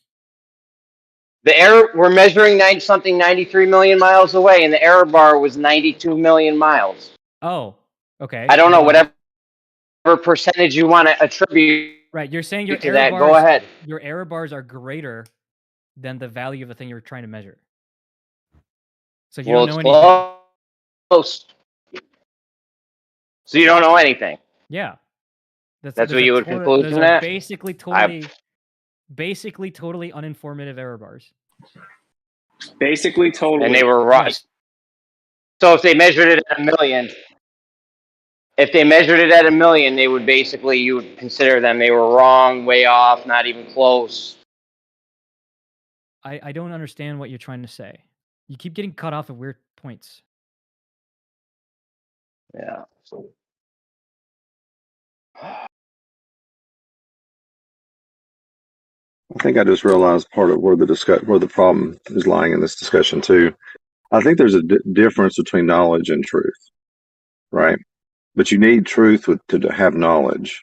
Speaker 3: The error, we're measuring 93 million miles away, and the error bar was 92 million miles.
Speaker 9: Oh, okay.
Speaker 3: I don't know, whatever percentage you want to attribute.
Speaker 9: Right, you're saying your
Speaker 3: to
Speaker 9: error
Speaker 3: that.
Speaker 9: bars.
Speaker 3: Go ahead.
Speaker 9: Your error bars are greater than the value of the thing you're trying to measure. So you don't know anything.
Speaker 3: Close. So you don't know anything.
Speaker 9: Yeah.
Speaker 3: That's what you would conclude
Speaker 9: those
Speaker 3: from
Speaker 9: are
Speaker 3: that?
Speaker 9: basically totally uninformative error bars.
Speaker 10: Basically, totally.
Speaker 3: And they were wrong.
Speaker 9: Right.
Speaker 3: So if they measured it at 1 million, they would basically, you would consider them, they were wrong, way off, not even close.
Speaker 9: I don't understand what you're trying to say. You keep getting cut off at weird points.
Speaker 3: Yeah.
Speaker 2: I think I just realized part of where the problem is lying in this discussion too. I think there's a difference between knowledge and truth, right? But you need truth to have knowledge,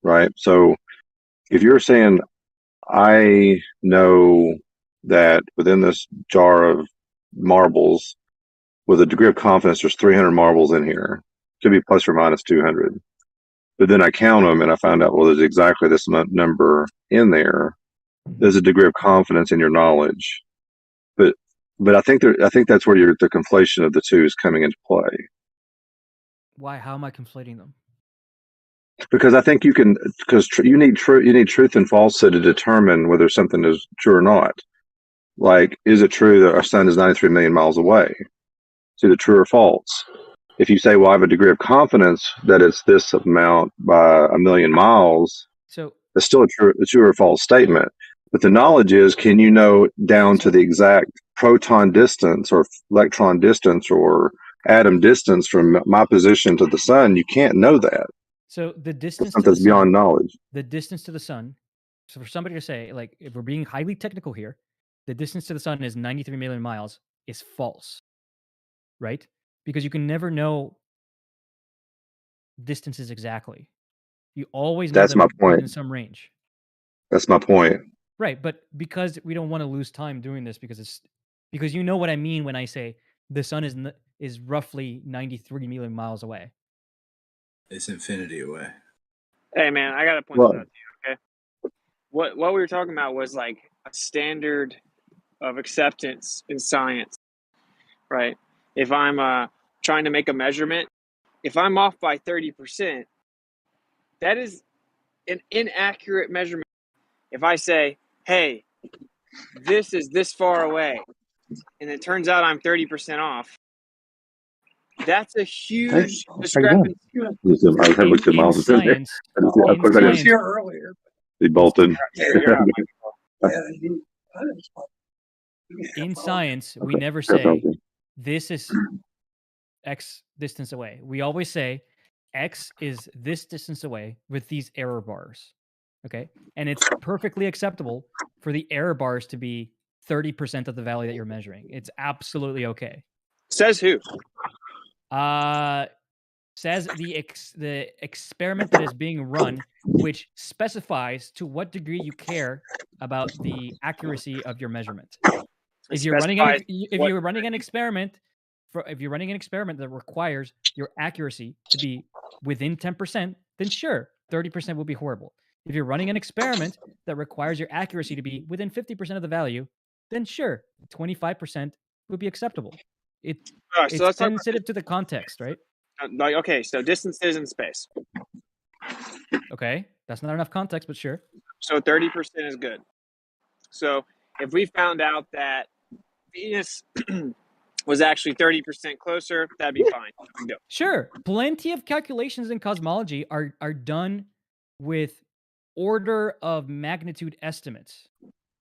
Speaker 2: right? So if you're saying, I know that within this jar of marbles, with a degree of confidence, there's 300 marbles in here, could be plus or minus 200. But then I count them and I find out, well, there's exactly this number in there. There's a degree of confidence in your knowledge, but I think that's where the conflation of the two is coming into play.
Speaker 9: Why? How am I conflating them?
Speaker 2: Because I think you need truth and falsehood to determine whether something is true or not. Like, is it true that our sun is 93 million miles away? Is it true or false? If you say, well, I have a degree of confidence that it's this amount by 1 million miles,
Speaker 9: so
Speaker 2: it's still a true or false statement. But the knowledge is, can you know down to the exact proton distance or electron distance or atom distance from my position to the sun? You can't know that.
Speaker 9: So the distance
Speaker 2: to the sun, beyond knowledge.
Speaker 9: The distance to the sun. So for somebody to say, like, if we're being highly technical here, the distance to the sun is 93 million miles is false, right? Because you can never know distances exactly. You always know them within some range.
Speaker 2: That's my point.
Speaker 9: Right, but because we don't want to lose time doing this, because you know what I mean when I say the sun is roughly 93 million miles away.
Speaker 19: It's infinity away.
Speaker 10: Hey man, I gotta point this out to you, okay? What we were talking about was like a standard of acceptance in science, right? If I'm trying to make a measurement, if I'm off by 30%, that is an inaccurate measurement. If I say, hey, this is this far away, and it turns out I'm 30% off, that's a huge discrepancy.
Speaker 9: In science,
Speaker 2: here earlier. He bolted.
Speaker 9: In science, we never say this is X distance away. We always say X is this distance away with these error bars. Okay. And it's perfectly acceptable for the error bars to be 30% of the value that you're measuring. It's absolutely okay.
Speaker 10: Says who?
Speaker 9: Says the experiment that is being run, which specifies to what degree you care about the accuracy of your measurement. If you're running an experiment that requires your accuracy to be within 10%, then sure, 30% will be horrible. If you're running an experiment that requires your accuracy to be within 50% of the value, then sure, 25% would be acceptable. It's sensitive to the context, right?
Speaker 10: Like, okay, so distances in space.
Speaker 9: Okay, that's not enough context, but sure.
Speaker 10: So 30% is good. So if we found out that Venus was actually 30% closer, that'd be fine.
Speaker 9: Sure, plenty of calculations in cosmology are done with order of magnitude estimates.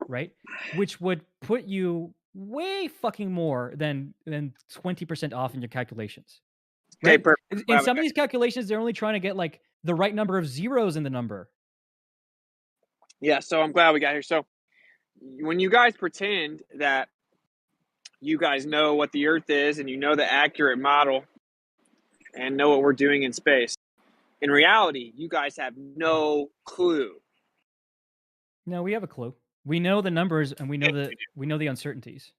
Speaker 9: right? Which would put you way fucking more than 20% off in your calculations.
Speaker 10: Okay,
Speaker 9: Right?
Speaker 10: perfect.
Speaker 9: In some of these calculations, they're only trying to get like the right number of zeros in the number.
Speaker 10: Yeah, so I'm glad we got here. So when you guys pretend that you guys know what the Earth is and you know the accurate model and know what we're doing in space, in reality, you guys have no clue.
Speaker 9: No, we have a clue. We know the numbers and we know the uncertainties.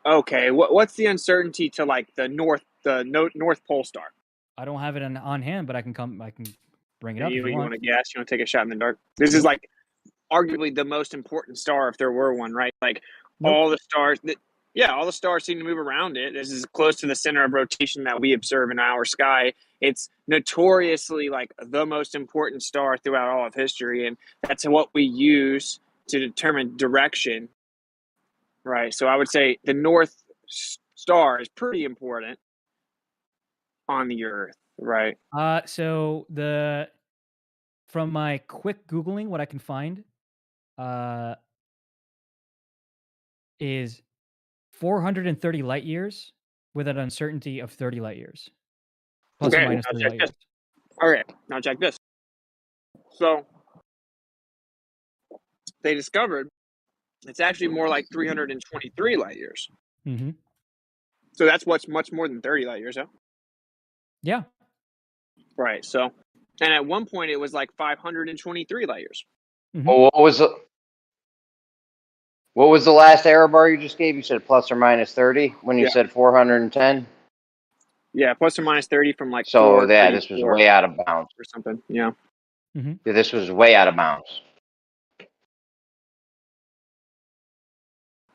Speaker 10: Okay, what's the uncertainty to like the North Pole star?
Speaker 9: I don't have it on hand, but I can bring it up if
Speaker 10: You
Speaker 9: you
Speaker 10: want
Speaker 9: want.
Speaker 10: to guess? You want to take a shot in the dark? This is like arguably the most important star if there were one, right? Like all the stars all the stars seem to move around it. This is close to the center of rotation that we observe in our sky. It's notoriously like the most important star throughout all of history, and that's what we use to determine direction. Right. So I would say the North Star is pretty important on the Earth, right?
Speaker 9: So from my quick Googling, what I can find is 430 light years with an uncertainty of 30 light years. Plus or minus 30 light years.
Speaker 10: Okay, now check this. So they discovered it's actually more like 323 light years.
Speaker 9: Mm-hmm.
Speaker 10: So that's what's much more than 30 light years, huh?
Speaker 9: Yeah.
Speaker 10: Right. So, and at one point it was like 523 light years.
Speaker 9: Mm-hmm.
Speaker 3: Well, what was the last error bar you just gave? You said plus or minus 30 when you said 410.
Speaker 10: Yeah, plus or minus 30 from like.
Speaker 3: So yeah, this was way out of bounds
Speaker 10: or something. Yeah.
Speaker 9: Mm-hmm.
Speaker 3: Yeah, this was way out of bounds.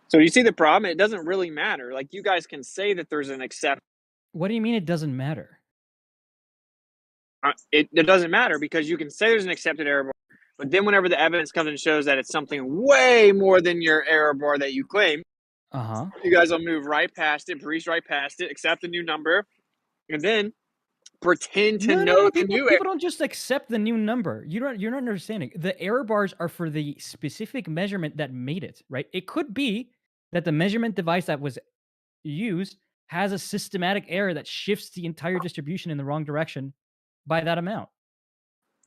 Speaker 10: So you see the problem? It doesn't really matter. Like you guys can say that there's an exception.
Speaker 9: What do you mean it doesn't matter?
Speaker 10: It doesn't matter because you can say there's an accepted error bar, but then whenever the evidence comes and shows that it's something way more than your error bar that you claim, you guys will move right past it, breeze right past it, accept the new number, and then pretend to know the new
Speaker 9: people don't just accept the new number. You're not understanding. The error bars are for the specific measurement that made it, right? It could be that the measurement device that was used has a systematic error that shifts the entire distribution in the wrong direction by that amount.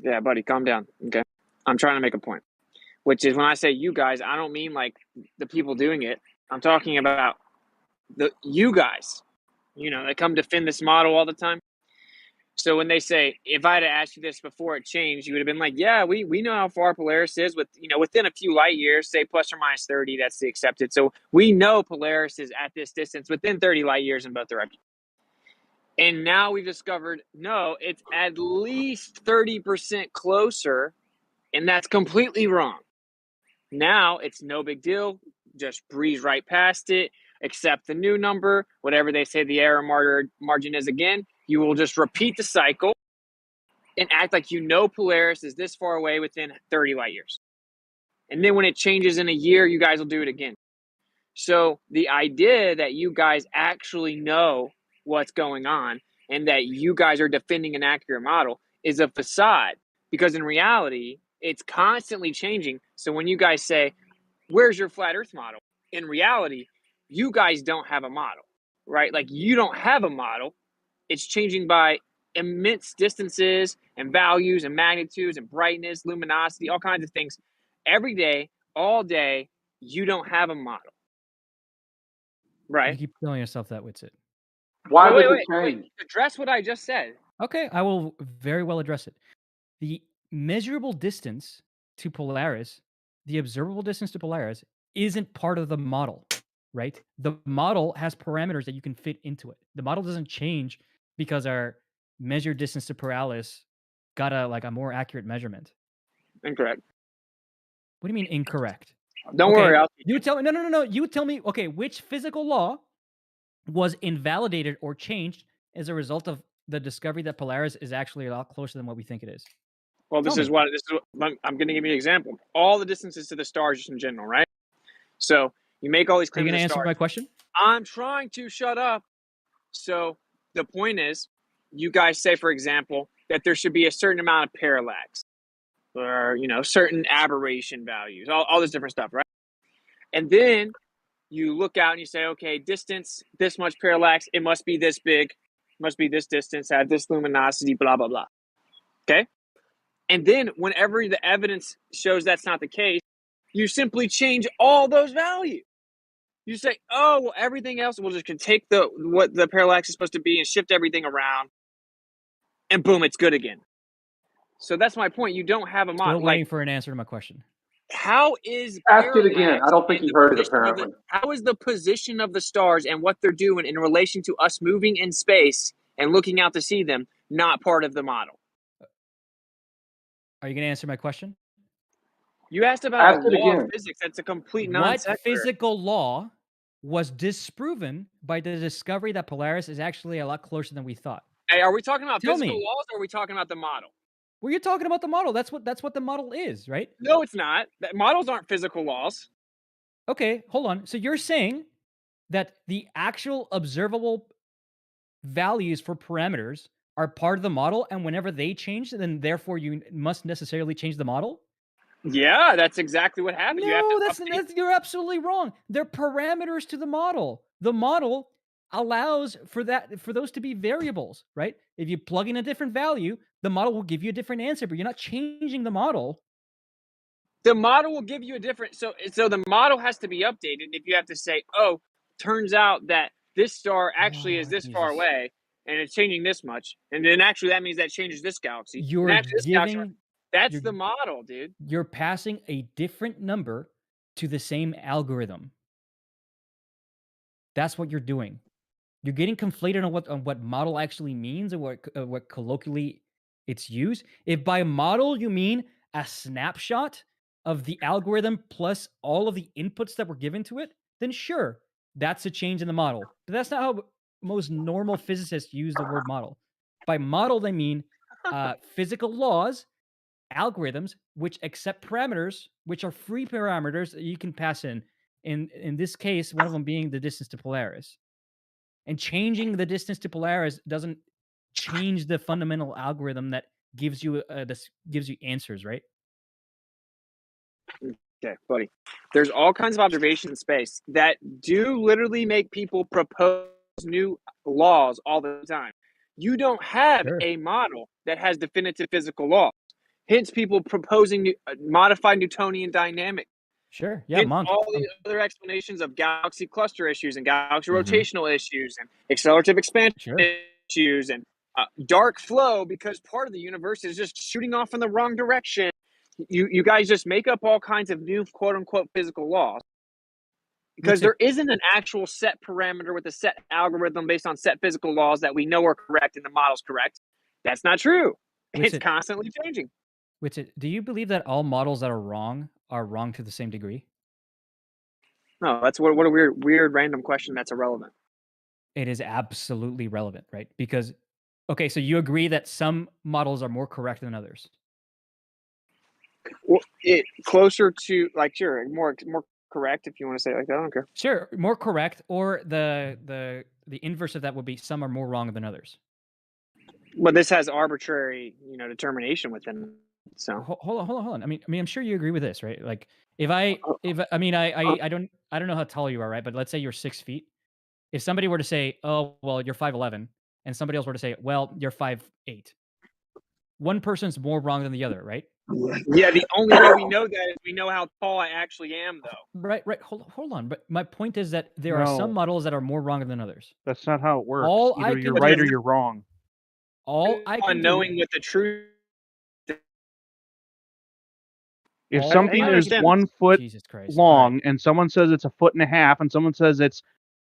Speaker 10: Yeah, buddy, calm down. Okay. I'm trying to make a point, which is when I say you guys, I don't mean like the people doing it. I'm talking about you guys, that come defend this model all the time. So when they say, if I had asked you this before it changed, you would have been like, yeah, we know how far Polaris is within a few light years, say plus or minus 30, that's the accepted. So we know Polaris is at this distance within 30 light years in both directions. And now we've discovered, no, it's at least 30% closer, and that's completely wrong. Now it's no big deal. Just breeze right past it, accept the new number, whatever they say the error margin is again. You will just repeat the cycle and act like Polaris is this far away within 30 light years. And then when it changes in a year, you guys will do it again. So the idea that you guys actually know what's going on and that you guys are defending an accurate model is a facade, because in reality, it's constantly changing. So when you guys say, where's your flat earth model? In reality, you guys don't have a model, right? Like you don't have a model. It's changing by immense distances and values and magnitudes and brightness, luminosity, all kinds of things. Every day, all day, you don't have a model. Right.
Speaker 9: You keep telling yourself that, Witsit.
Speaker 10: Wait. Address what I just said.
Speaker 9: Okay, I will very well address it. The measurable distance to Polaris, the observable distance to Polaris, isn't part of the model, right? The model has parameters that you can fit into it. The model doesn't change because our measured distance to Polaris got a more accurate measurement.
Speaker 10: Incorrect.
Speaker 9: What do you mean incorrect?
Speaker 10: Don't worry.
Speaker 9: You tell me. No. You tell me. Okay, which physical law was invalidated or changed as a result of the discovery that Polaris is actually a lot closer than what we think it is?
Speaker 10: Well, this is what I'm going to give you an example. All the distances to the stars just in general, right? So you make all these claims.
Speaker 9: Are you going to answer my question?
Speaker 10: I'm trying to shut up. So the point is, you guys say, for example, that there should be a certain amount of parallax. or certain aberration values, all this different stuff, right? And then you look out and you say, okay, distance, this much parallax, it must be this big, must be this distance, have this luminosity, blah blah blah. Okay, and then whenever the evidence shows that's not the case, you simply change all those values. You say, oh, well, everything else, we'll just take what the parallax is supposed to be and shift everything around, and boom, it's good again. So that's my point. You don't have a model.
Speaker 9: Still waiting for an answer to my question.
Speaker 10: How is
Speaker 15: Ask it again. I don't think you heard it, apparently.
Speaker 10: How is the position of the stars and what they're doing in relation to us moving in space and looking out to see them not part of the model?
Speaker 9: Are you going to answer my question?
Speaker 10: You asked about
Speaker 15: Ask
Speaker 10: a
Speaker 15: it
Speaker 10: law
Speaker 15: again.
Speaker 10: of physics. That's a complete non
Speaker 9: What
Speaker 10: sequitur.
Speaker 9: physical law was disproven by the discovery that Polaris is actually a lot closer than we thought?
Speaker 10: Hey, are we talking about
Speaker 9: Tell
Speaker 10: physical
Speaker 9: me.
Speaker 10: laws or are we talking about the model?
Speaker 9: Well, you're talking about the model. That's what the model is, right?
Speaker 10: No, it's not. Models aren't physical laws.
Speaker 9: Okay, hold on. So you're saying that the actual observable values for parameters are part of the model, and whenever they change, then therefore you must necessarily change the model?
Speaker 10: Yeah, that's exactly what happened.
Speaker 9: No, you're absolutely wrong. They're parameters to the model. The model allows for those to be variables, right? If you plug in a different value, the model will give you a different answer, but you're not changing the model.
Speaker 10: The model will give you a different. So the model has to be updated. If you have to say, oh, turns out that this star actually is this far away, and it's changing this much, and then actually that means that changes this galaxy.
Speaker 9: You're
Speaker 10: and actually this galaxy,
Speaker 9: giving.
Speaker 10: that's the model, dude.
Speaker 9: You're passing a different number to the same algorithm. That's what you're doing. You're getting conflated on what model actually means and what colloquially it's used. If by model you mean a snapshot of the algorithm plus all of the inputs that were given to it, then sure, that's a change in the model. But that's not how most normal physicists use the word model. By model, they mean physical laws, algorithms which accept parameters, which are free parameters that you can pass in. In this case, one of them being the distance to Polaris. And changing the distance to Polaris doesn't change the fundamental algorithm that gives you answers, right?
Speaker 10: Okay, buddy. There's all kinds of observations in space that do literally make people propose new laws all the time. You don't have a model that has definitive physical laws. Hence, people proposing modified Newtonian dynamics.
Speaker 9: Sure. Yeah,
Speaker 10: Hence
Speaker 9: Monk.
Speaker 10: all the other explanations of galaxy cluster issues and galaxy rotational issues and accelerative expansion issues and dark flow, because part of the universe is just shooting off in the wrong direction. You guys just make up all kinds of new quote unquote physical laws because there isn't an actual set parameter with a set algorithm based on set physical laws that we know are correct and the model's correct. That's not true. It's constantly changing.
Speaker 9: Do you believe that all models that are wrong to the same degree?
Speaker 10: No, that's what a weird random question that's irrelevant.
Speaker 9: It is absolutely relevant, right? Because, okay, so you agree that some models are more correct than others?
Speaker 10: Well, closer to, like, sure, more correct, if you want to say it like that. I don't care.
Speaker 9: Sure, more correct, or the inverse of that would be some are more wrong than others.
Speaker 10: But this has arbitrary, determination within. So
Speaker 9: hold on. I mean, I'm sure you agree with this, right? Like, I don't know how tall you are, right? But let's say you're 6 feet. If somebody were to say, "Oh, well, you're 5'11," and somebody else were to say, "Well, you're 5'8," one person's more wrong than the other, right?
Speaker 10: Yeah, the only way we know that is we know how tall I actually am, though.
Speaker 9: Right. Hold on. But my point is that there are some models that are more wrong than others.
Speaker 18: That's not how it works.
Speaker 9: All
Speaker 18: Either you're right or you're wrong.
Speaker 10: All I can knowing what the truth.
Speaker 18: If something is 1 foot long and someone says it's 1.5 feet and someone says it's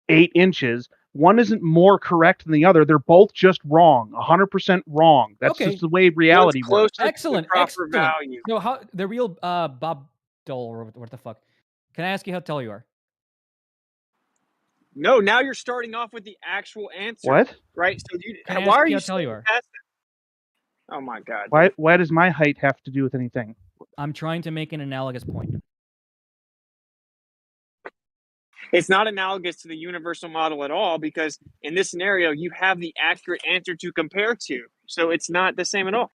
Speaker 18: 8 inches, one isn't more correct than the other. They're both just wrong, 100% wrong. That's just the way reality works.
Speaker 9: Excellent. Value. No, how the real Bob Dole or what the fuck? Can I ask you how tall you are?
Speaker 10: No, now you're starting off with the actual answer.
Speaker 18: What?
Speaker 10: Right? So
Speaker 9: why are you how tall you are?
Speaker 10: Oh my god.
Speaker 18: Why does my height have to do with anything?
Speaker 9: I'm trying to make an analogous point.
Speaker 10: It's not analogous to the universal model at all, because in this scenario, you have the accurate answer to compare to. So it's not the same at all.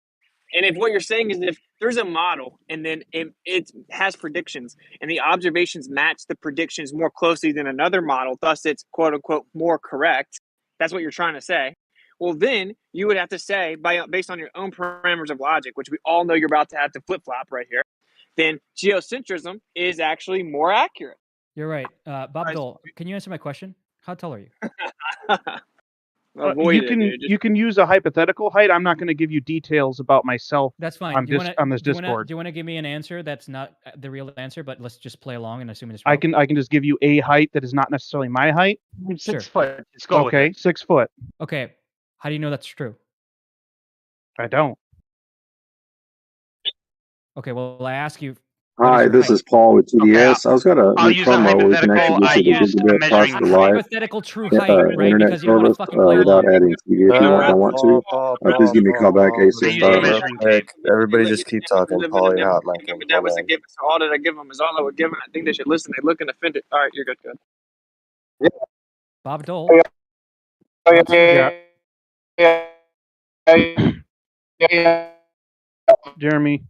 Speaker 10: And if what you're saying is if there's a model, and then it has predictions, and the observations match the predictions more closely than another model. Thus, it's quote unquote more correct. That's what you're trying to say. Well, then you would have to say, based on your own parameters of logic, which we all know you're about to have to flip flop right here, then geocentrism is actually more accurate.
Speaker 9: You're right. Bob Dole, can you answer my question? How tall are you?
Speaker 10: Avoid it, dude.
Speaker 18: You can use a hypothetical height. I'm not going to give you details about myself.
Speaker 9: That's fine.
Speaker 18: On this Discord.
Speaker 9: Do you want to give me an answer that's not the real answer, but let's just play along and assume it's
Speaker 18: I
Speaker 9: real?
Speaker 18: can just give you a height that is not necessarily my height.
Speaker 9: 6
Speaker 18: foot. Let's go. Okay, 6 foot.
Speaker 9: Okay. How do you know that's true?
Speaker 18: I don't.
Speaker 9: Okay. Well, I ask you.
Speaker 20: Hi, this is Paul with TDS. I was got a new promo where we can actually get you the gigabit plus the live
Speaker 9: hypothetical true height, right?
Speaker 20: internet
Speaker 9: Because you don't want to
Speaker 20: service
Speaker 9: fucking play
Speaker 20: without
Speaker 9: along.
Speaker 20: adding TV if you want to. Please give me a call back,
Speaker 22: Everybody just keep talking. Paul, you're hot, Lincoln.
Speaker 10: But that was a given. So all that I give them is all I would give them. I think they should listen. They looking offended. All right, you're good. Good.
Speaker 9: Bob Dole.
Speaker 18: Jeremy,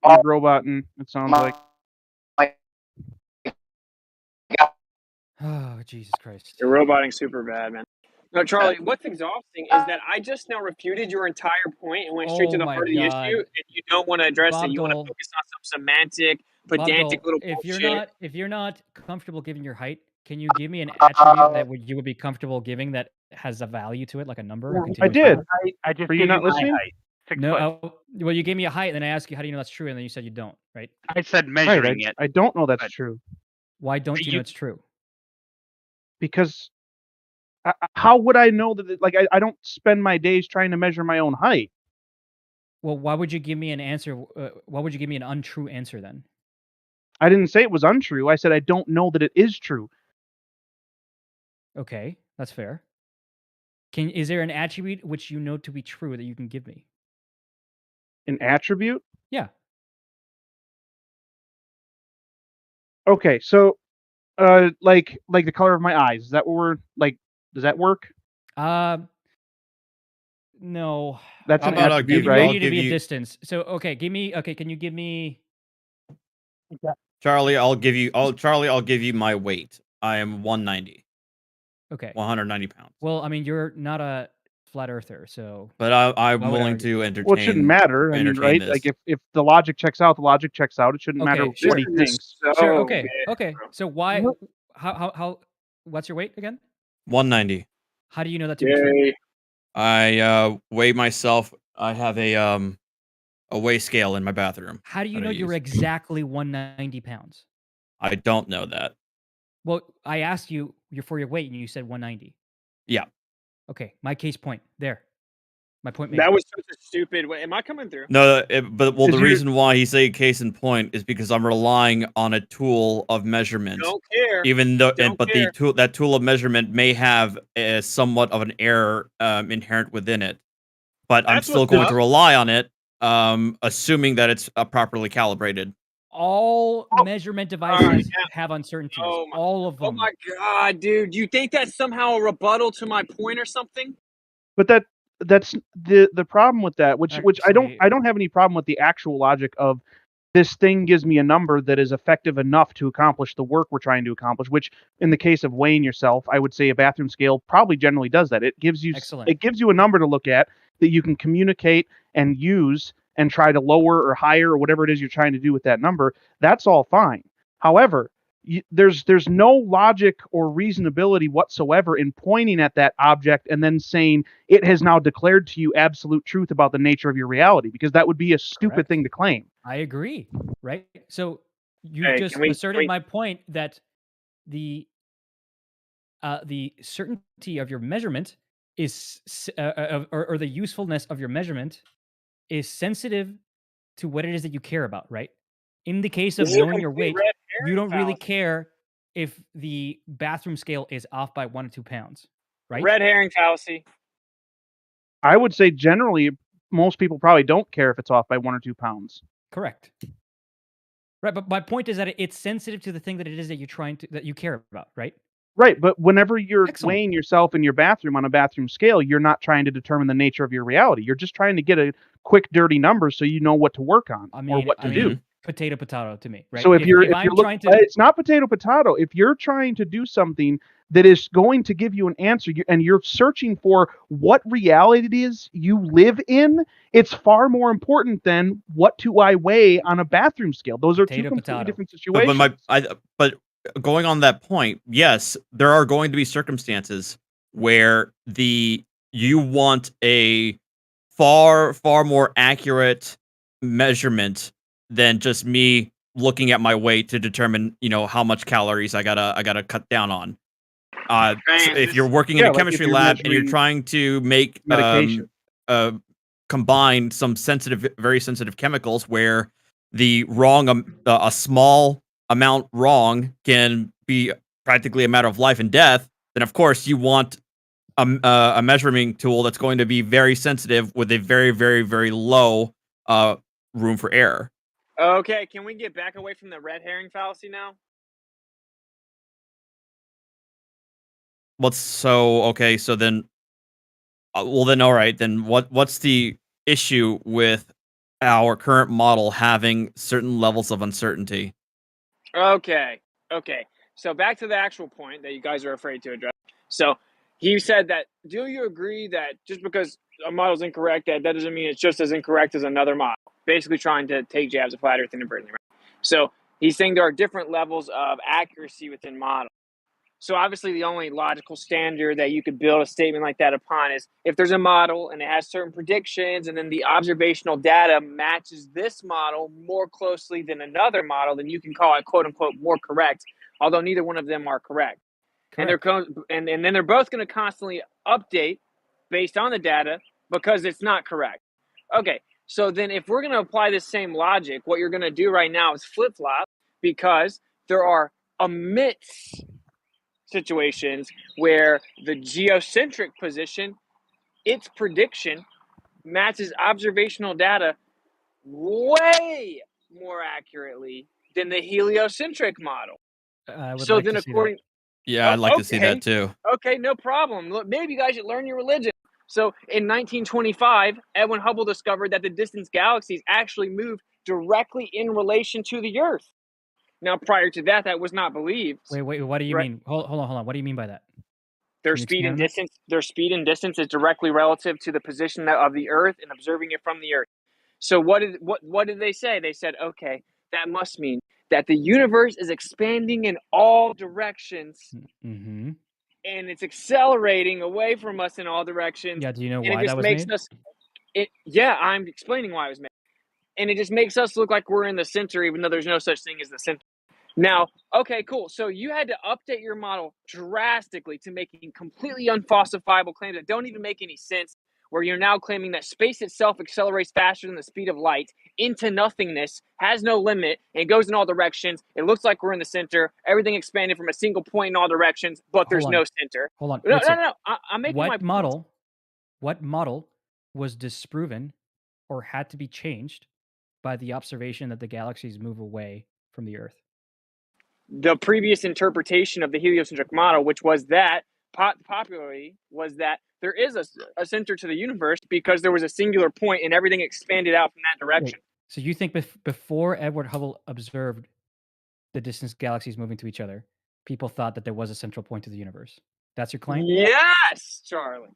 Speaker 18: you're roboting. It sounds like.
Speaker 9: Oh, Jesus Christ.
Speaker 10: You're roboting super bad, man. No, Charlie, what's exhausting is that I just now refuted your entire point and went straight to the heart of the issue, and you don't want to address
Speaker 9: Bob
Speaker 10: it. You want to
Speaker 9: Dole.
Speaker 10: focus on some semantic,
Speaker 9: Bob
Speaker 10: pedantic
Speaker 9: Dole,
Speaker 10: little
Speaker 9: if
Speaker 10: bullshit.
Speaker 9: you're not comfortable giving your height, can you give me an attribute that you would be comfortable giving that has a value to it, like a number?
Speaker 18: I did.
Speaker 23: I just
Speaker 18: Were you
Speaker 23: gave
Speaker 18: not
Speaker 23: my
Speaker 18: listening?
Speaker 23: height. 6
Speaker 9: No,
Speaker 23: foot.
Speaker 9: well, you gave me a height, and then I asked you how do you know that's true, and then you said you don't, right?
Speaker 23: I said
Speaker 18: Right,
Speaker 23: measuring it.
Speaker 18: I don't know that's true
Speaker 9: Why don't you know it's true?
Speaker 18: because how would I know that? Like I don't spend my days trying to measure my own height.
Speaker 9: Well, why would you give me an answer? Why would you give me an untrue answer then?
Speaker 18: I didn't say it was untrue. I said I don't know that it is true.
Speaker 9: Okay, that's fair. Is there an attribute which you know to be true that you can give me?
Speaker 18: An attribute?
Speaker 9: Yeah.
Speaker 18: Okay, so like the color of my eyes. Is that what we're like? Does that work?
Speaker 9: No.
Speaker 18: That's
Speaker 5: How
Speaker 18: an
Speaker 5: about I'll
Speaker 18: attribute,
Speaker 5: give you-
Speaker 18: right?
Speaker 5: I'll
Speaker 9: You need to
Speaker 5: give
Speaker 9: be a
Speaker 5: you-
Speaker 9: distance. So okay, can you give me
Speaker 5: Charlie, I'll give you my weight. I am 190.
Speaker 9: Okay.
Speaker 5: 190 pounds.
Speaker 9: Well, I mean, you're not a flat earther, so
Speaker 5: But I'm
Speaker 9: why would I
Speaker 5: willing
Speaker 9: argue?
Speaker 5: to entertain.
Speaker 18: Well, it shouldn't matter. I mean,
Speaker 5: entertain
Speaker 18: right?
Speaker 5: this.
Speaker 18: Like if the logic checks out, the logic checks out. It shouldn't matter
Speaker 9: Okay,
Speaker 18: what
Speaker 9: sure.
Speaker 18: he thinks.
Speaker 9: Sure, okay. So why how what's your weight again?
Speaker 5: 190.
Speaker 9: How do you know that to be true?
Speaker 5: I weigh myself. I have a weigh scale in my bathroom.
Speaker 9: How do you
Speaker 5: that
Speaker 9: know
Speaker 5: I
Speaker 9: you're
Speaker 5: use.
Speaker 9: exactly 190 pounds?
Speaker 5: I don't know that.
Speaker 9: Well, I asked you for your weight and you said 190.
Speaker 5: Yeah.
Speaker 9: Okay, my case point. There. My point made.
Speaker 10: That was such a stupid way. Am I coming through?
Speaker 5: No, but
Speaker 18: Is
Speaker 5: the
Speaker 18: your-
Speaker 5: reason why he's saying case in point is because I'm relying on a tool of measurement.
Speaker 10: Don't care.
Speaker 5: Even though,
Speaker 10: Don't
Speaker 5: but
Speaker 10: care.
Speaker 5: that tool of measurement may have somewhat of an error inherent within it. But I'm
Speaker 10: That's
Speaker 5: still
Speaker 10: what's
Speaker 5: going
Speaker 10: up.
Speaker 5: to rely on it, assuming that it's properly calibrated.
Speaker 9: All measurement devices have uncertainties.
Speaker 10: Oh
Speaker 9: all of them.
Speaker 10: Oh my god, dude! You think that's somehow a rebuttal to my point or something?
Speaker 18: But that's the problem with that, which I don't
Speaker 9: Actually-
Speaker 18: have any problem with the actual logic of this thing gives me a number that is effective enough to accomplish the work we're trying to accomplish, which in the case of weighing yourself, I would say a bathroom scale probably generally does that. It gives you
Speaker 9: Excellent.
Speaker 18: it gives you a number to look at that you can communicate and use and try to lower or higher or whatever it is you're trying to do with that number. That's all fine. However, there's no logic or reasonability whatsoever in pointing at that object and then saying it has now declared to you absolute truth about the nature of your reality, because that would be a stupid thing to claim.
Speaker 9: I agree. Right. So you
Speaker 10: Hey,
Speaker 9: just
Speaker 10: can we-
Speaker 9: asserted
Speaker 10: can we-
Speaker 9: my point that the certainty of your measurement is or the usefulness of your measurement is sensitive to what it is that you care about, right? In the case of
Speaker 10: This is a
Speaker 9: knowing your
Speaker 10: complete
Speaker 9: weight,
Speaker 10: red
Speaker 9: you
Speaker 10: herring
Speaker 9: don't really
Speaker 10: fallacy.
Speaker 9: care if the bathroom scale is off by 1 or 2 pounds, right?
Speaker 10: Red herring fallacy.
Speaker 18: I would say generally most people probably don't care if it's off by 1 or 2 pounds.
Speaker 9: Correct. Right, but my point is that it's sensitive to the thing that it is that you're that you care about, right?
Speaker 18: Right, but whenever you're
Speaker 9: Excellent.
Speaker 18: weighing yourself in your bathroom on a bathroom scale, you're not trying to determine the nature of your reality. You're just trying to get a quick, dirty number so you know what to work on or what to do.
Speaker 9: Potato to me, right?
Speaker 18: So if you're
Speaker 9: I'm
Speaker 18: looking,
Speaker 9: trying to,
Speaker 18: it's not potato. If you're trying to do something that is going to give you an answer, and you're searching for what reality it is you live in, it's far more important than what do I weigh on a bathroom scale. Those are two completely different situations.
Speaker 5: But going on that point, yes, there are going to be circumstances where you want a far more accurate measurement than just me looking at my weight to determine, how much calories I gotta cut down on. So if you're working in a chemistry lab and you're trying to make
Speaker 18: medication,
Speaker 5: combine some very sensitive chemicals where the a small amount wrong can be practically a matter of life and death, then of course you want a measuring tool that's going to be very sensitive with a very, very, very low room for error.
Speaker 4: Okay, can we get back away from the red herring fallacy now?
Speaker 5: So then, all right, then what's the issue with our current model having certain levels of uncertainty?
Speaker 4: Okay. So back to the actual point that you guys are afraid to address. So he said that, do you agree that just because a model's incorrect, that doesn't mean it's just as incorrect as another model? Basically trying to take jabs at flat earth inadvertently, right? So he's saying there are different levels of accuracy within models. So obviously the only logical standard that you could build a statement like that upon is if there's a model and it has certain predictions and then the observational data matches this model more closely than another model, then you can call it quote unquote more correct, although neither one of them are correct. And then they're both going to constantly update based on the data because it's not correct. Okay, so then if we're going to apply this same logic, what you're going to do right now is flip-flop, because there are amidst situations where the geocentric position, its prediction matches observational data way more accurately than the heliocentric model. So then according
Speaker 5: Yeah, I'd like to see that too.
Speaker 4: Okay, no problem. Look, maybe you guys should learn your religion. So in 1925, Edwin Hubble discovered that the distant galaxies actually moved directly in relation to the Earth. Now, prior to that, that was not believed.
Speaker 9: Wait, what do you mean? Hold on. What do you mean by that?
Speaker 4: Their speed and distance is directly relative to the position of the Earth and observing it from the Earth. So what did they say? They said, okay, that must mean that the universe is expanding in all directions.
Speaker 9: Mm-hmm.
Speaker 4: And it's accelerating away from us in all directions.
Speaker 9: Yeah, do you know
Speaker 4: and
Speaker 9: why
Speaker 4: it just
Speaker 9: that was
Speaker 4: makes
Speaker 9: made?
Speaker 4: Yeah, I'm explaining why it was made. And it just makes us look like we're in the center, even though there's no such thing as the center. Now, okay, cool. So you had to update your model drastically to making completely unfalsifiable claims that don't even make any sense, where you're now claiming that space itself accelerates faster than the speed of light into nothingness, has no limit, and it goes in all directions. It looks like we're in the center. Everything expanded from a single point in all directions, but there's no center.
Speaker 9: Hold on.
Speaker 4: No. I'm making my
Speaker 9: point. What model was disproven or had to be changed by the observation that the galaxies move away from the Earth?
Speaker 4: The previous interpretation of the heliocentric model, which was that popularly was that there is a center to the universe because there was a singular point and everything expanded out from that direction.
Speaker 9: Wait, so you think before Edward Hubble observed the distant galaxies moving to each other, people thought that there was a central point to the universe? That's your claim?
Speaker 4: Yes, Charlie.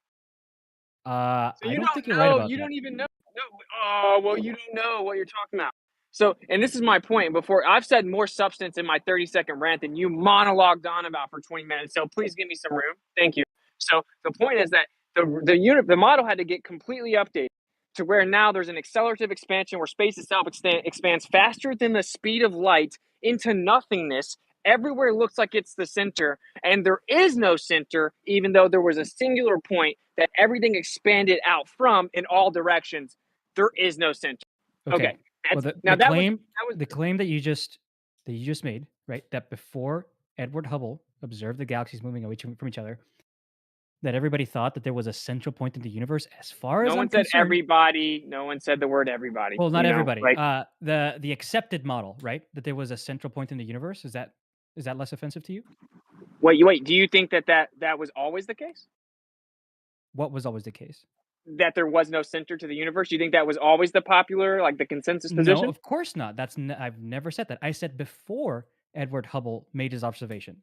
Speaker 9: So I don't think you're
Speaker 4: know,
Speaker 9: right about
Speaker 4: you
Speaker 9: that.
Speaker 4: don't even know. No, oh, well, you don't know what you're talking about. So, and this is my point. Before I've said more substance in my 30-second rant than you monologued on about for 20 minutes. So please give me some room. Thank you. So the point is that the model had to get completely updated to where now there's an accelerative expansion where space itself expands faster than the speed of light into nothingness. Everywhere looks like it's the center, and there is no center, even though there was a singular point that everything expanded out from in all directions. There is no center. Okay.
Speaker 9: Well, the claim that you just made, right? That before Edward Hubble observed the galaxies moving away from each other, that everybody thought that there was a central point in the universe. As far as
Speaker 4: no one said everybody, no one said the word everybody.
Speaker 9: Well, not everybody. The accepted model, right? That there was a central point in the universe. Is that less offensive to you?
Speaker 4: Wait. Do you think that was always the case?
Speaker 9: What was always the case?
Speaker 4: That there was no center to the universe? Do you think that was always the popular, like the consensus position?
Speaker 9: No, of course not. I've never said that. I said before Edward Hubble made his observation,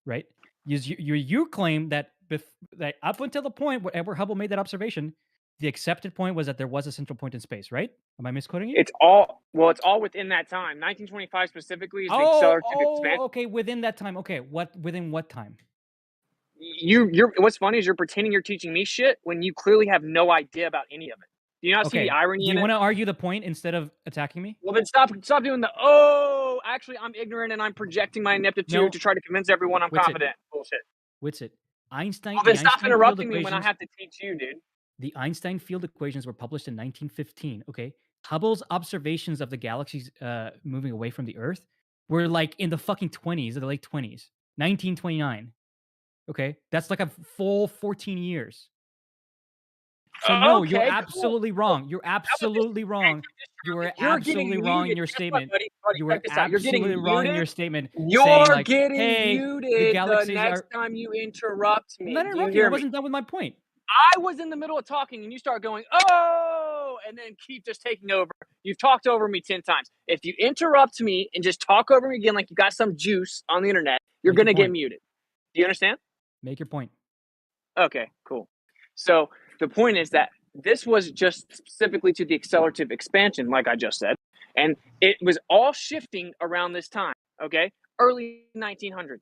Speaker 9: right? You claim that that up until the point where Edward Hubble made that observation, the accepted point was that there was a central point in space, right? Am I misquoting you?
Speaker 4: It's all within that time. 1925 specifically is the accelerative expansion.
Speaker 9: Okay, within that time. Okay, within what time?
Speaker 4: You're what's funny is you're pretending you're teaching me shit when you clearly have no idea about any of it. Do you not see the irony
Speaker 9: Do
Speaker 4: in
Speaker 9: you
Speaker 4: it?
Speaker 9: want to argue the point instead of attacking me?
Speaker 4: Well, then stop doing the actually I'm ignorant and I'm projecting my ineptitude to try to convince everyone I'm confident. Bullshit.
Speaker 9: Whitsit. Einstein.
Speaker 4: Well, then
Speaker 9: the
Speaker 4: stop
Speaker 9: Einstein
Speaker 4: interrupting
Speaker 9: field
Speaker 4: me when I
Speaker 9: equations-
Speaker 4: have to teach you, dude.
Speaker 9: The Einstein field equations were published in 1915. Okay, Hubble's observations of the galaxies moving away from the Earth were like in the fucking 20s, or the late 20s, 1929. Okay, that's like a full 14 years. So no, you're absolutely wrong. You're absolutely wrong. You are absolutely wrong in your statement. You were absolutely wrong in your statement.
Speaker 4: You're getting
Speaker 9: hey,
Speaker 4: muted
Speaker 9: the
Speaker 4: the
Speaker 9: galaxies
Speaker 4: next
Speaker 9: are.
Speaker 4: time you interrupt me.
Speaker 9: I'm not
Speaker 4: Do you
Speaker 9: interrupting.
Speaker 4: hear
Speaker 9: I
Speaker 4: me?
Speaker 9: wasn't done with my point.
Speaker 4: I was in the middle of talking and you start going, oh, and then keep just taking over. You've talked over me 10 times. If you interrupt me and just talk over me again like you got some juice on the internet, you're going to get muted. Do you understand?
Speaker 9: Make your point.
Speaker 4: Okay, cool. So the point is that this was just specifically to the accelerative expansion, like I just said, and it was all shifting around this time, okay? Early 1900s.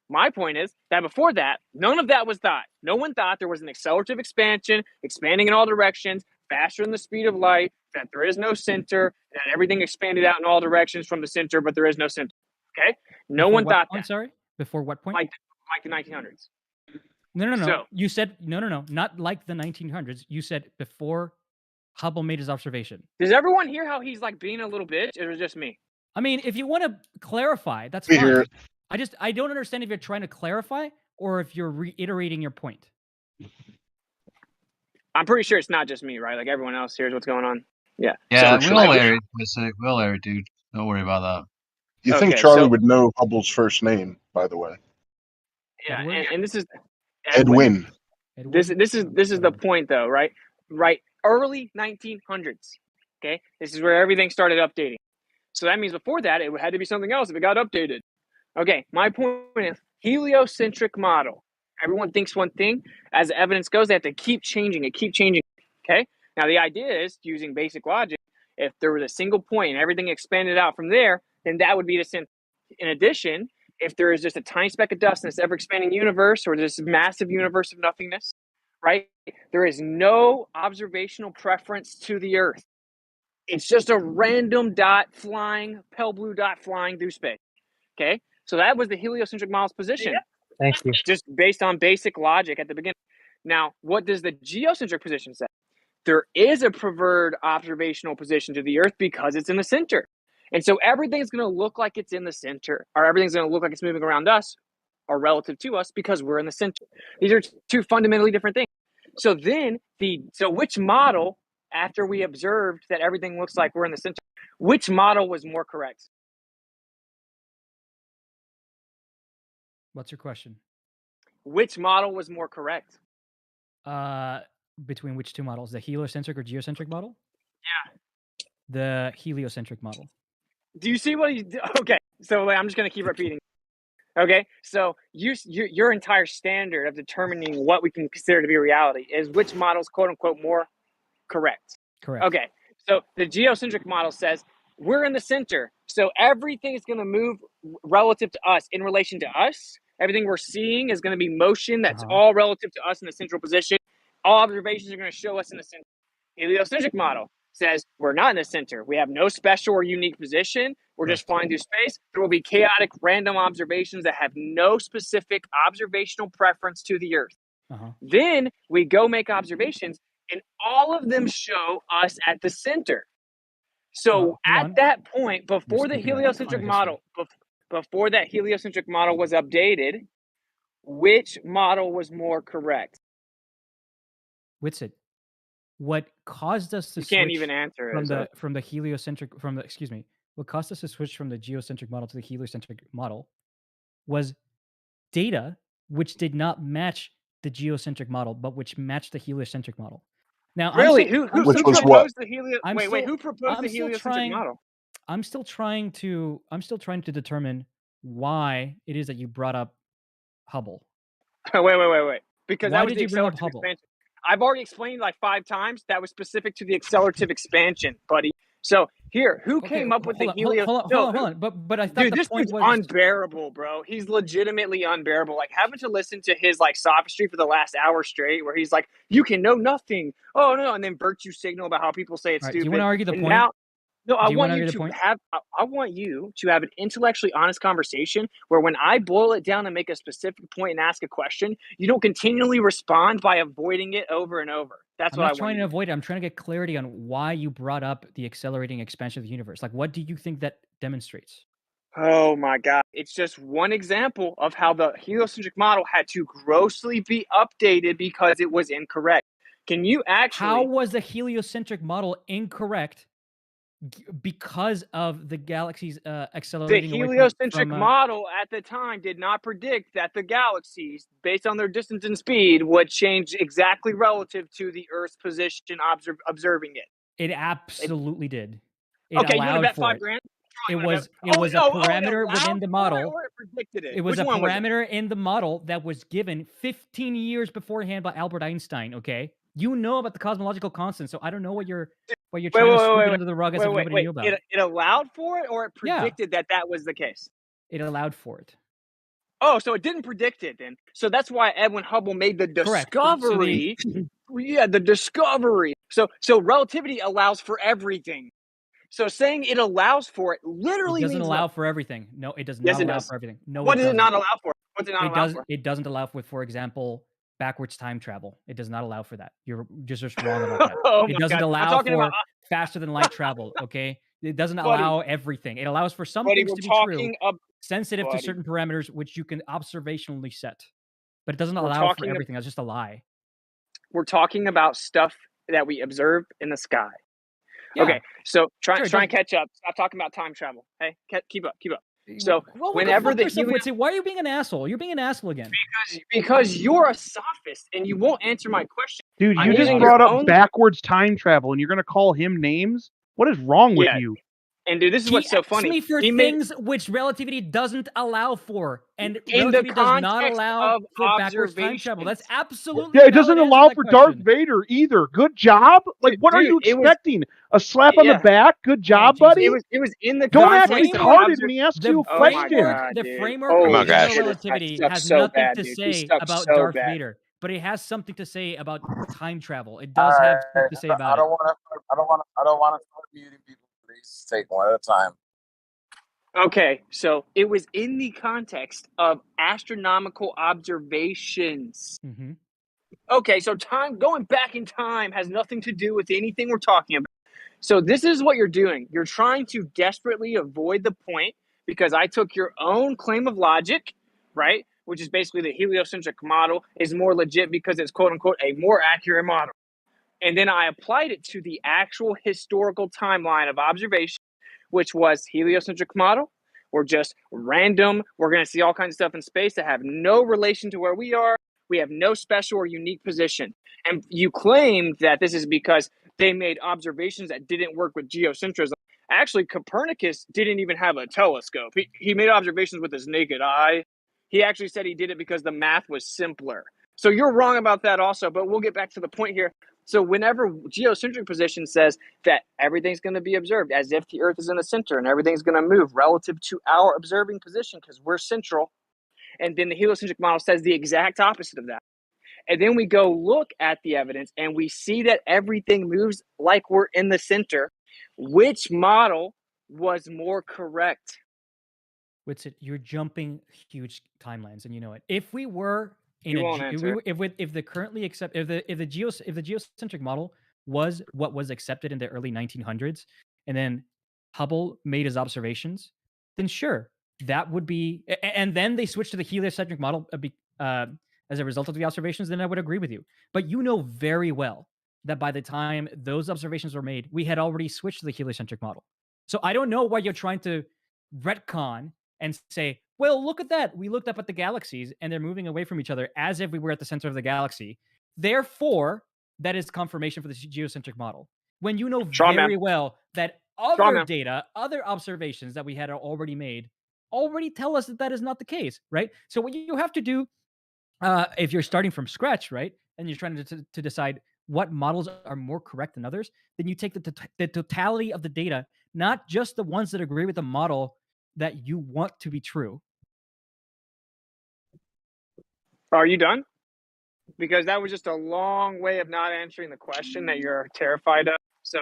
Speaker 4: My point is that before that, none of that was thought. No one thought there was an accelerative expansion, expanding in all directions, faster than the speed of light, that there is no center, that everything expanded out in all directions from the center, but there is no center, okay? No one thought that.
Speaker 9: Sorry? Before what point?
Speaker 4: Like the 1900s.
Speaker 9: No.
Speaker 4: So-
Speaker 9: You said no. Not like the 1900s. You said before Hubble made his observation.
Speaker 4: Does everyone hear how he's like being a little bitch, or is it just me?
Speaker 9: I mean, if you want to clarify, that's
Speaker 4: We
Speaker 9: fine.
Speaker 4: hear it.
Speaker 9: I don't understand if you're trying to clarify or if you're reiterating your point.
Speaker 4: I'm pretty sure it's not just me, right? Like everyone else hears what's going on. Yeah.
Speaker 11: Yeah,
Speaker 4: So-
Speaker 11: we'll air it, we'll air it, dude. Don't worry about that.
Speaker 12: You think
Speaker 4: Okay,
Speaker 12: Charlie
Speaker 4: so-
Speaker 12: would know Hubble's first name, by the way?
Speaker 4: Yeah, and this is
Speaker 12: Edwin.
Speaker 4: This is the point though, right? Right, early 1900s. Okay, this is where everything started updating. So that means before that, it had to be something else if it got updated. Okay, my point is heliocentric model. Everyone thinks one thing. As the evidence goes, they have to keep changing it, Okay, now the idea is using basic logic. If there was a single point and everything expanded out from there, then that would be the center. In addition, if there is just a tiny speck of dust in this ever-expanding universe or this massive universe of nothingness, right? There is no observational preference to the Earth. It's just a random dot flying, pale blue dot flying through space. Okay? So that was the heliocentric model's position.
Speaker 21: Thank you.
Speaker 4: Just based on basic logic at the beginning. Now, what does the geocentric position say? There is a preferred observational position to the Earth because it's in the center. And so everything's going to look like it's in the center, or everything's going to look like it's moving around us or relative to us because we're in the center. These are two fundamentally different things. So then, which model, after we observed that everything looks like we're in the center, which model was more correct?
Speaker 9: What's your question?
Speaker 4: Which model was more correct?
Speaker 9: Between which two models? The heliocentric or geocentric model?
Speaker 4: Yeah.
Speaker 9: The heliocentric model.
Speaker 4: Do you see what he's okay? So I'm just going to keep repeating. Okay, so your entire standard of determining what we can consider to be reality is which model is quote unquote more correct.
Speaker 9: Correct.
Speaker 4: Okay, so the geocentric model says we're in the center, so everything is going to move relative to us in relation to us. Everything we're seeing is going to be motion that's all relative to us in the central position. All observations are going to show us in the center. Heliocentric model says we're not in the center. We have no special or unique position. We're just flying through space. There will be chaotic, random observations that have no specific observational preference to the Earth. Then we go make observations, and all of them show us at the center. So at that point, before the heliocentric model, before that heliocentric model was updated, which model was more correct?
Speaker 9: Whitsit. What caused us to
Speaker 4: You can't
Speaker 9: switch
Speaker 4: even answer it,
Speaker 9: from the heliocentric what caused us to switch from the geocentric model to the heliocentric model was data which did not match the geocentric model, but which matched the heliocentric model. Now,
Speaker 10: really,
Speaker 9: who
Speaker 10: proposed the helio? Wait, who proposed the heliocentric model?
Speaker 9: I'm still trying to determine why it is that you brought up Hubble.
Speaker 10: Wait. Because
Speaker 9: Why
Speaker 10: that was
Speaker 9: did
Speaker 10: the
Speaker 9: you bring up
Speaker 10: accelerative
Speaker 9: Hubble?
Speaker 10: expansion. I've already explained like 5 times that was specific to the accelerative expansion, buddy. So here, who came up with the helio?
Speaker 9: Hold on. But I thought
Speaker 10: Dude,
Speaker 9: the
Speaker 10: this
Speaker 9: point
Speaker 10: dude's
Speaker 9: was
Speaker 10: unbearable, bro. He's legitimately unbearable. Like having to listen to his like sophistry for the last hour straight, where he's like, "You can know nothing." Oh no, and then virtue signal about how people say it's
Speaker 9: All right,
Speaker 10: stupid.
Speaker 9: do you want to argue the
Speaker 10: and
Speaker 9: point?
Speaker 10: Now, no, I
Speaker 9: Do you
Speaker 10: want
Speaker 9: wanna
Speaker 10: you
Speaker 9: argue the
Speaker 10: to
Speaker 9: point?
Speaker 10: have. I want you to have an intellectually honest conversation where, when I boil it down and make a specific point and ask a question, you don't continually respond by avoiding it over and over. That's
Speaker 9: I'm
Speaker 10: what I
Speaker 9: not
Speaker 10: want
Speaker 9: trying
Speaker 10: you
Speaker 9: to
Speaker 10: to
Speaker 9: avoid it. I'm trying to get clarity on why you brought up the accelerating expansion of the universe. Like, what do you think that demonstrates?
Speaker 10: Oh my God. It's just one example of how the heliocentric model had to grossly be updated because it was incorrect. Can you actually.
Speaker 9: How was the heliocentric model incorrect because of the galaxies
Speaker 10: The
Speaker 9: accelerating away
Speaker 10: heliocentric
Speaker 9: from
Speaker 10: model at the time did not predict that the galaxies, based on their distance and speed, would change exactly relative to the Earth's position observing it.
Speaker 9: It absolutely did. It
Speaker 10: Okay, you want to
Speaker 9: allowed
Speaker 10: bet
Speaker 9: for
Speaker 10: 5
Speaker 9: it.
Speaker 10: grand?
Speaker 9: It was a parameter within the model.
Speaker 10: Or it predicted it.
Speaker 9: It was
Speaker 10: Which
Speaker 9: a
Speaker 10: one was it?
Speaker 9: parameter in the model that was given 15 years beforehand by Albert Einstein. Okay, you know about the cosmological constant, so I don't know what you're trying to sweep it under the rug as if nobody knew about.
Speaker 10: It allowed for it, or it predicted that was the case?
Speaker 9: It allowed for it.
Speaker 10: Oh, so it didn't predict it then. So that's why Edwin Hubble made the
Speaker 9: Correct.
Speaker 10: discovery. The discovery. So relativity allows for everything. So saying it allows for it literally
Speaker 9: It doesn't
Speaker 10: means
Speaker 9: allow for everything. No, it does
Speaker 10: Yes,
Speaker 9: not
Speaker 10: it
Speaker 9: allow
Speaker 10: does.
Speaker 9: for everything. No,
Speaker 10: What
Speaker 9: it
Speaker 10: does it
Speaker 9: doesn't.
Speaker 10: not allow for? What's it not allow for?
Speaker 9: It doesn't allow for example, backwards time travel. It does not allow for that. You're just wrong about that.
Speaker 10: Oh
Speaker 9: It
Speaker 10: my
Speaker 9: doesn't
Speaker 10: God. I'm
Speaker 9: allow
Speaker 10: talking
Speaker 9: for
Speaker 10: about-
Speaker 9: faster than light travel. Okay, it doesn't
Speaker 10: Buddy.
Speaker 9: allow everything. It allows for some
Speaker 10: Buddy,
Speaker 9: things
Speaker 10: we're
Speaker 9: to be
Speaker 10: talking
Speaker 9: true, sensitive to
Speaker 10: buddy.
Speaker 9: certain parameters, which you can observationally set. But it doesn't
Speaker 10: We're
Speaker 9: allow for
Speaker 10: talking ab-
Speaker 9: everything. That's just a lie.
Speaker 10: We're talking about stuff that we observe in the sky.
Speaker 9: Yeah.
Speaker 10: Okay, so try
Speaker 9: Sure,
Speaker 10: and catch up. Stop talking about time travel. Hey, keep up. So
Speaker 9: Well,
Speaker 10: whenever the
Speaker 9: why are you being an asshole? You're being an asshole again.
Speaker 10: because you're a sophist and you won't answer my question.
Speaker 18: Dude,
Speaker 10: I'm
Speaker 18: you just
Speaker 10: using
Speaker 18: brought
Speaker 10: your
Speaker 18: up
Speaker 10: own-
Speaker 18: backwards time travel, and you're going to call him names? What is wrong with
Speaker 10: Yeah.
Speaker 18: you?
Speaker 10: And dude, this is
Speaker 9: He
Speaker 10: what's so
Speaker 9: asked
Speaker 10: funny.
Speaker 9: me for
Speaker 10: He made-
Speaker 9: things which relativity doesn't allow for, and
Speaker 10: In the
Speaker 9: relativity does not
Speaker 10: context
Speaker 9: allow
Speaker 10: of
Speaker 9: for backwards time travel. That's absolutely
Speaker 18: Yeah, it
Speaker 9: a valid
Speaker 18: doesn't
Speaker 9: answer
Speaker 18: allow
Speaker 9: to that
Speaker 18: for Darth
Speaker 9: question.
Speaker 18: Vader either. Good job. Like, what are you
Speaker 10: dude, it was-
Speaker 18: expecting? A slap on the
Speaker 10: Yeah.
Speaker 18: back? Good job,
Speaker 9: Jesus.
Speaker 18: buddy.
Speaker 10: It was in the
Speaker 18: Don't act
Speaker 10: context of
Speaker 18: retarded when he asks you a
Speaker 10: Oh my
Speaker 18: question.
Speaker 10: God,
Speaker 9: The
Speaker 10: dude.
Speaker 9: framework
Speaker 10: Oh,
Speaker 9: of
Speaker 10: my
Speaker 9: general
Speaker 10: gosh.
Speaker 9: relativity
Speaker 10: This stuff's
Speaker 9: has
Speaker 10: so
Speaker 9: nothing
Speaker 10: bad,
Speaker 9: to
Speaker 10: dude. This
Speaker 9: say
Speaker 10: stuff's
Speaker 9: about
Speaker 10: so
Speaker 9: Darth
Speaker 10: bad.
Speaker 9: Vader, but it has something to say about time travel. It does have stuff to say about
Speaker 1: I don't want to start muting people. Please take one at a time.
Speaker 10: Okay, so it was in the context of astronomical observations.
Speaker 9: Mm-hmm.
Speaker 10: Okay, so going back in time has nothing to do with anything we're talking about. So this is what you're doing. You're trying to desperately avoid the point because I took your own claim of logic, right? Which is basically the heliocentric model is more legit because it's quote unquote a more accurate model. And then I applied it to the actual historical timeline of observation, which was heliocentric model. We're just random. We're going to see all kinds of stuff in space that have no relation to where we are. We have no special or unique position. And you claimed that this is because they made observations that didn't work with geocentrism. Actually, Copernicus didn't even have a telescope. He made observations with his naked eye. He actually said he did it because the math was simpler. So you're wrong about that also, but we'll get back to the point here. So whenever geocentric position says that everything's going to be observed as if the Earth is in the center and everything's going to move relative to our observing position because we're central, and then the heliocentric model says the exact opposite of that. And then we go look at the evidence and we see that everything moves like we're in the center. Which model was more correct?
Speaker 9: You're jumping huge timelines, and you know it. If we were in
Speaker 10: You won't answer.
Speaker 9: if the currently if the geocentric model was what was accepted in the early 1900s, and then Hubble made his observations, then sure, that would be. And then they switched to the heliocentric model as a result of the observations. Then I would agree with you. But you know very well that by the time those observations were made, we had already switched to the heliocentric model. So I don't know why you're trying to retcon and say, well, look at that. We looked up at the galaxies and they're moving away from each other as if we were at the center of the galaxy. Therefore, that is confirmation for the geocentric model. When you know very well that other data, other observations that we had already made already tell us that that is not the case, right? So what you have to do, if you're starting from scratch, right, and you're trying to decide what models are more correct than others, then you take the totality of the data, not just the ones that agree with the model that you want to be true.
Speaker 4: Are you done? Because that was just a long way of not answering the question that you're terrified of. So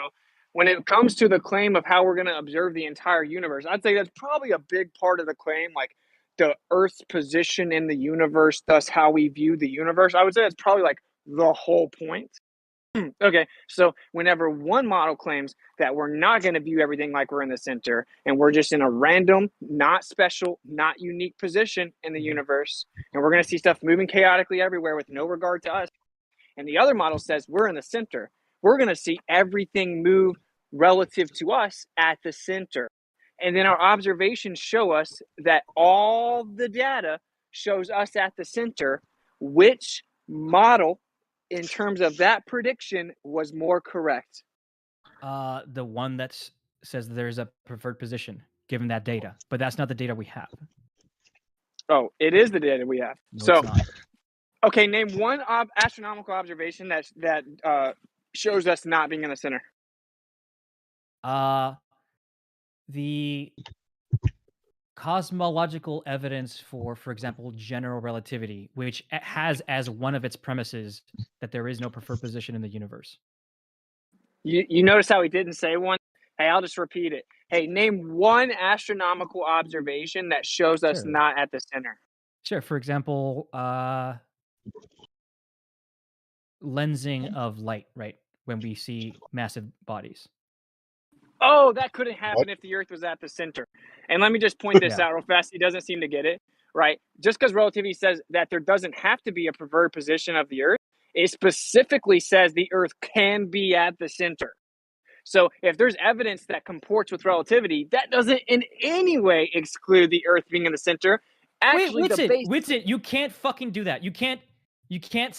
Speaker 4: when it comes to the claim of how we're going to observe the entire universe, I'd say that's probably a big part of the claim, like the Earth's position in the universe, thus how we view the universe. I would say that's probably like the whole point. Okay, so whenever one model claims that we're not going to view everything like we're in the center and we're just in a random, not special, not unique position in the universe, and we're going to see stuff moving chaotically everywhere with no regard to us, and the other model says we're in the center, we're going to see everything move relative to us at the center. And then our observations show us that all the data shows us at the center. Which model in terms of that prediction was more correct?
Speaker 9: The one that says there's a preferred position given that data, but that's not the data we have.
Speaker 4: Oh, it is the data we have.
Speaker 9: No,
Speaker 4: so,
Speaker 9: it's not.
Speaker 4: Okay, name one astronomical observation that shows us not being in the center.
Speaker 9: The cosmological evidence for example, general relativity, which has as one of its premises that there is no preferred position in the universe.
Speaker 4: You notice how he didn't say one? Hey, I'll just repeat it. Hey, name one astronomical observation that shows us not at the center.
Speaker 9: Sure. For example, lensing of light, right? When we see massive bodies.
Speaker 4: Oh, that couldn't happen if the Earth was at the center. And let me just point this out real fast. He doesn't seem to get it, right? Just because relativity says that there doesn't have to be a preferred position of the Earth, it specifically says the Earth can be at the center. So if there's evidence that comports with relativity, that doesn't in any way exclude the Earth being in the center. Actually,
Speaker 9: Whitson, you can't fucking do that. You can't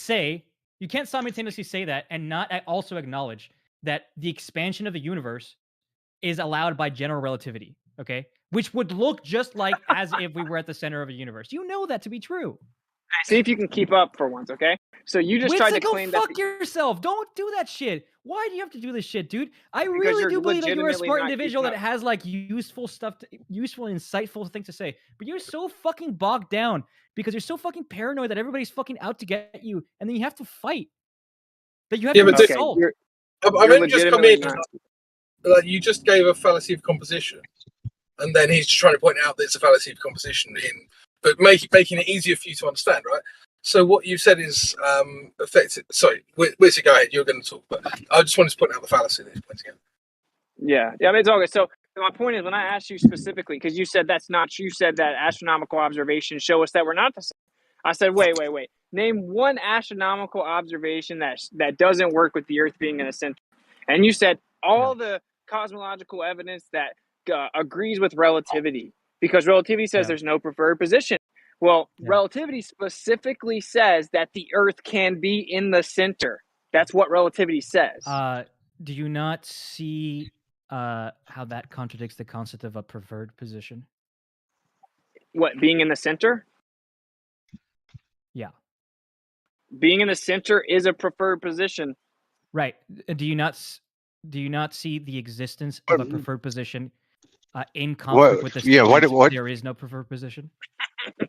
Speaker 9: simultaneously say that and not also acknowledge that the expansion of the universe is allowed by general relativity, okay? Which would look just like as if we were at the center of a universe. You know that to be true.
Speaker 4: See if you can keep up for once, okay? So you just tried to claim that.
Speaker 9: Go fuck yourself. Don't do that shit. Why do you have to do this shit, dude? I really do believe that you're a smart individual that has like useful stuff, useful, insightful things to say. But you're so fucking bogged down because you're so fucking paranoid that everybody's fucking out to get you, and then you have to fight. That you have to assault.
Speaker 7: I've only just come in. Like, you just gave a fallacy of composition, and then he's just trying to point out that it's a fallacy of composition but making it easier for you to understand, right? So what you said is affected. Sorry, where's it? Go ahead. You're going to talk, but I just wanted to point out the fallacy that he's pointing out.
Speaker 4: Yeah, I mean, it's all good. So my point is, when I asked you specifically, because you said that's not true, you said that astronomical observations show us that we're not the same. I said, wait. Name one astronomical observation that doesn't work with the Earth being in the center. And you said all the cosmological evidence that agrees with relativity, because relativity says there's no preferred position. Well, relativity specifically says that the Earth can be in the center. That's what relativity says.
Speaker 9: Do you not see how that contradicts the concept of a preferred position?
Speaker 4: What, being in the center?
Speaker 9: Yeah.
Speaker 4: Being in the center is a preferred position.
Speaker 9: Right. Do you not see the existence of a preferred position in conflict with the statement there is no preferred position?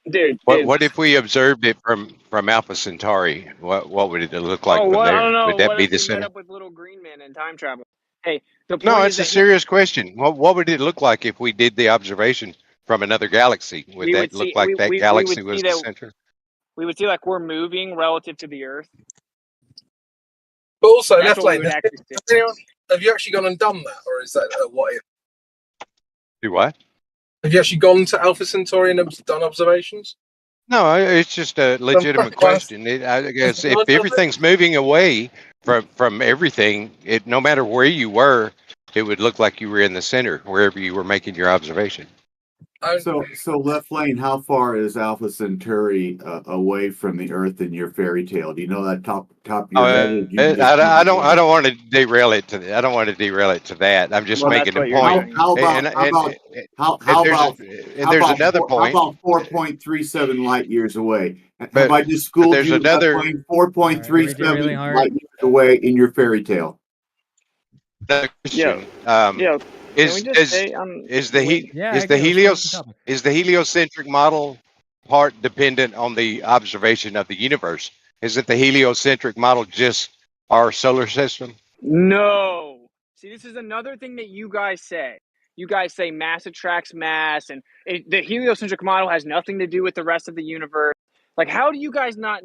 Speaker 4: Dude.
Speaker 17: What if we observed it from Alpha Centauri? What would it look like from there?
Speaker 4: I don't know.
Speaker 17: Would that
Speaker 4: what
Speaker 17: be
Speaker 4: if
Speaker 17: the
Speaker 4: we
Speaker 17: center?
Speaker 4: met up with little green men and time travel? Hey, the point
Speaker 17: No,
Speaker 4: is
Speaker 17: it's a serious question. What would it look like if we did the observation from another galaxy? Would that look like that galaxy was the center?
Speaker 4: We would see like we're moving relative to the Earth.
Speaker 7: But also, left lane, have you actually gone and done that, or is that what if?
Speaker 17: Do what?
Speaker 7: Have you actually gone to Alpha Centauri and done observations?
Speaker 17: No, it's just a legitimate question. I guess if everything's moving away from everything, no matter where you were, it would look like you were in the center, wherever you were making your observation.
Speaker 8: So Left Lane, how far is Alpha Centauri away from the Earth in your fairy tale? Do you know that top of your head? Or do you just
Speaker 17: I don't want to derail it to. I don't want to derail it to that. I'm just making a point.
Speaker 8: How about
Speaker 17: There's another point.
Speaker 8: 4.37 light years away? Have
Speaker 17: But
Speaker 8: I just schooled
Speaker 17: there's
Speaker 8: you?
Speaker 17: another
Speaker 8: 4.37 light years away in your fairy tale.
Speaker 17: question.
Speaker 4: Is
Speaker 17: the heliocentric model part dependent on the observation of the universe? Isn't the heliocentric model just our solar system?
Speaker 4: No. See, this is another thing that you guys say. You guys say mass attracts mass, and the heliocentric model has nothing to do with the rest of the universe. Like, how do you guys not?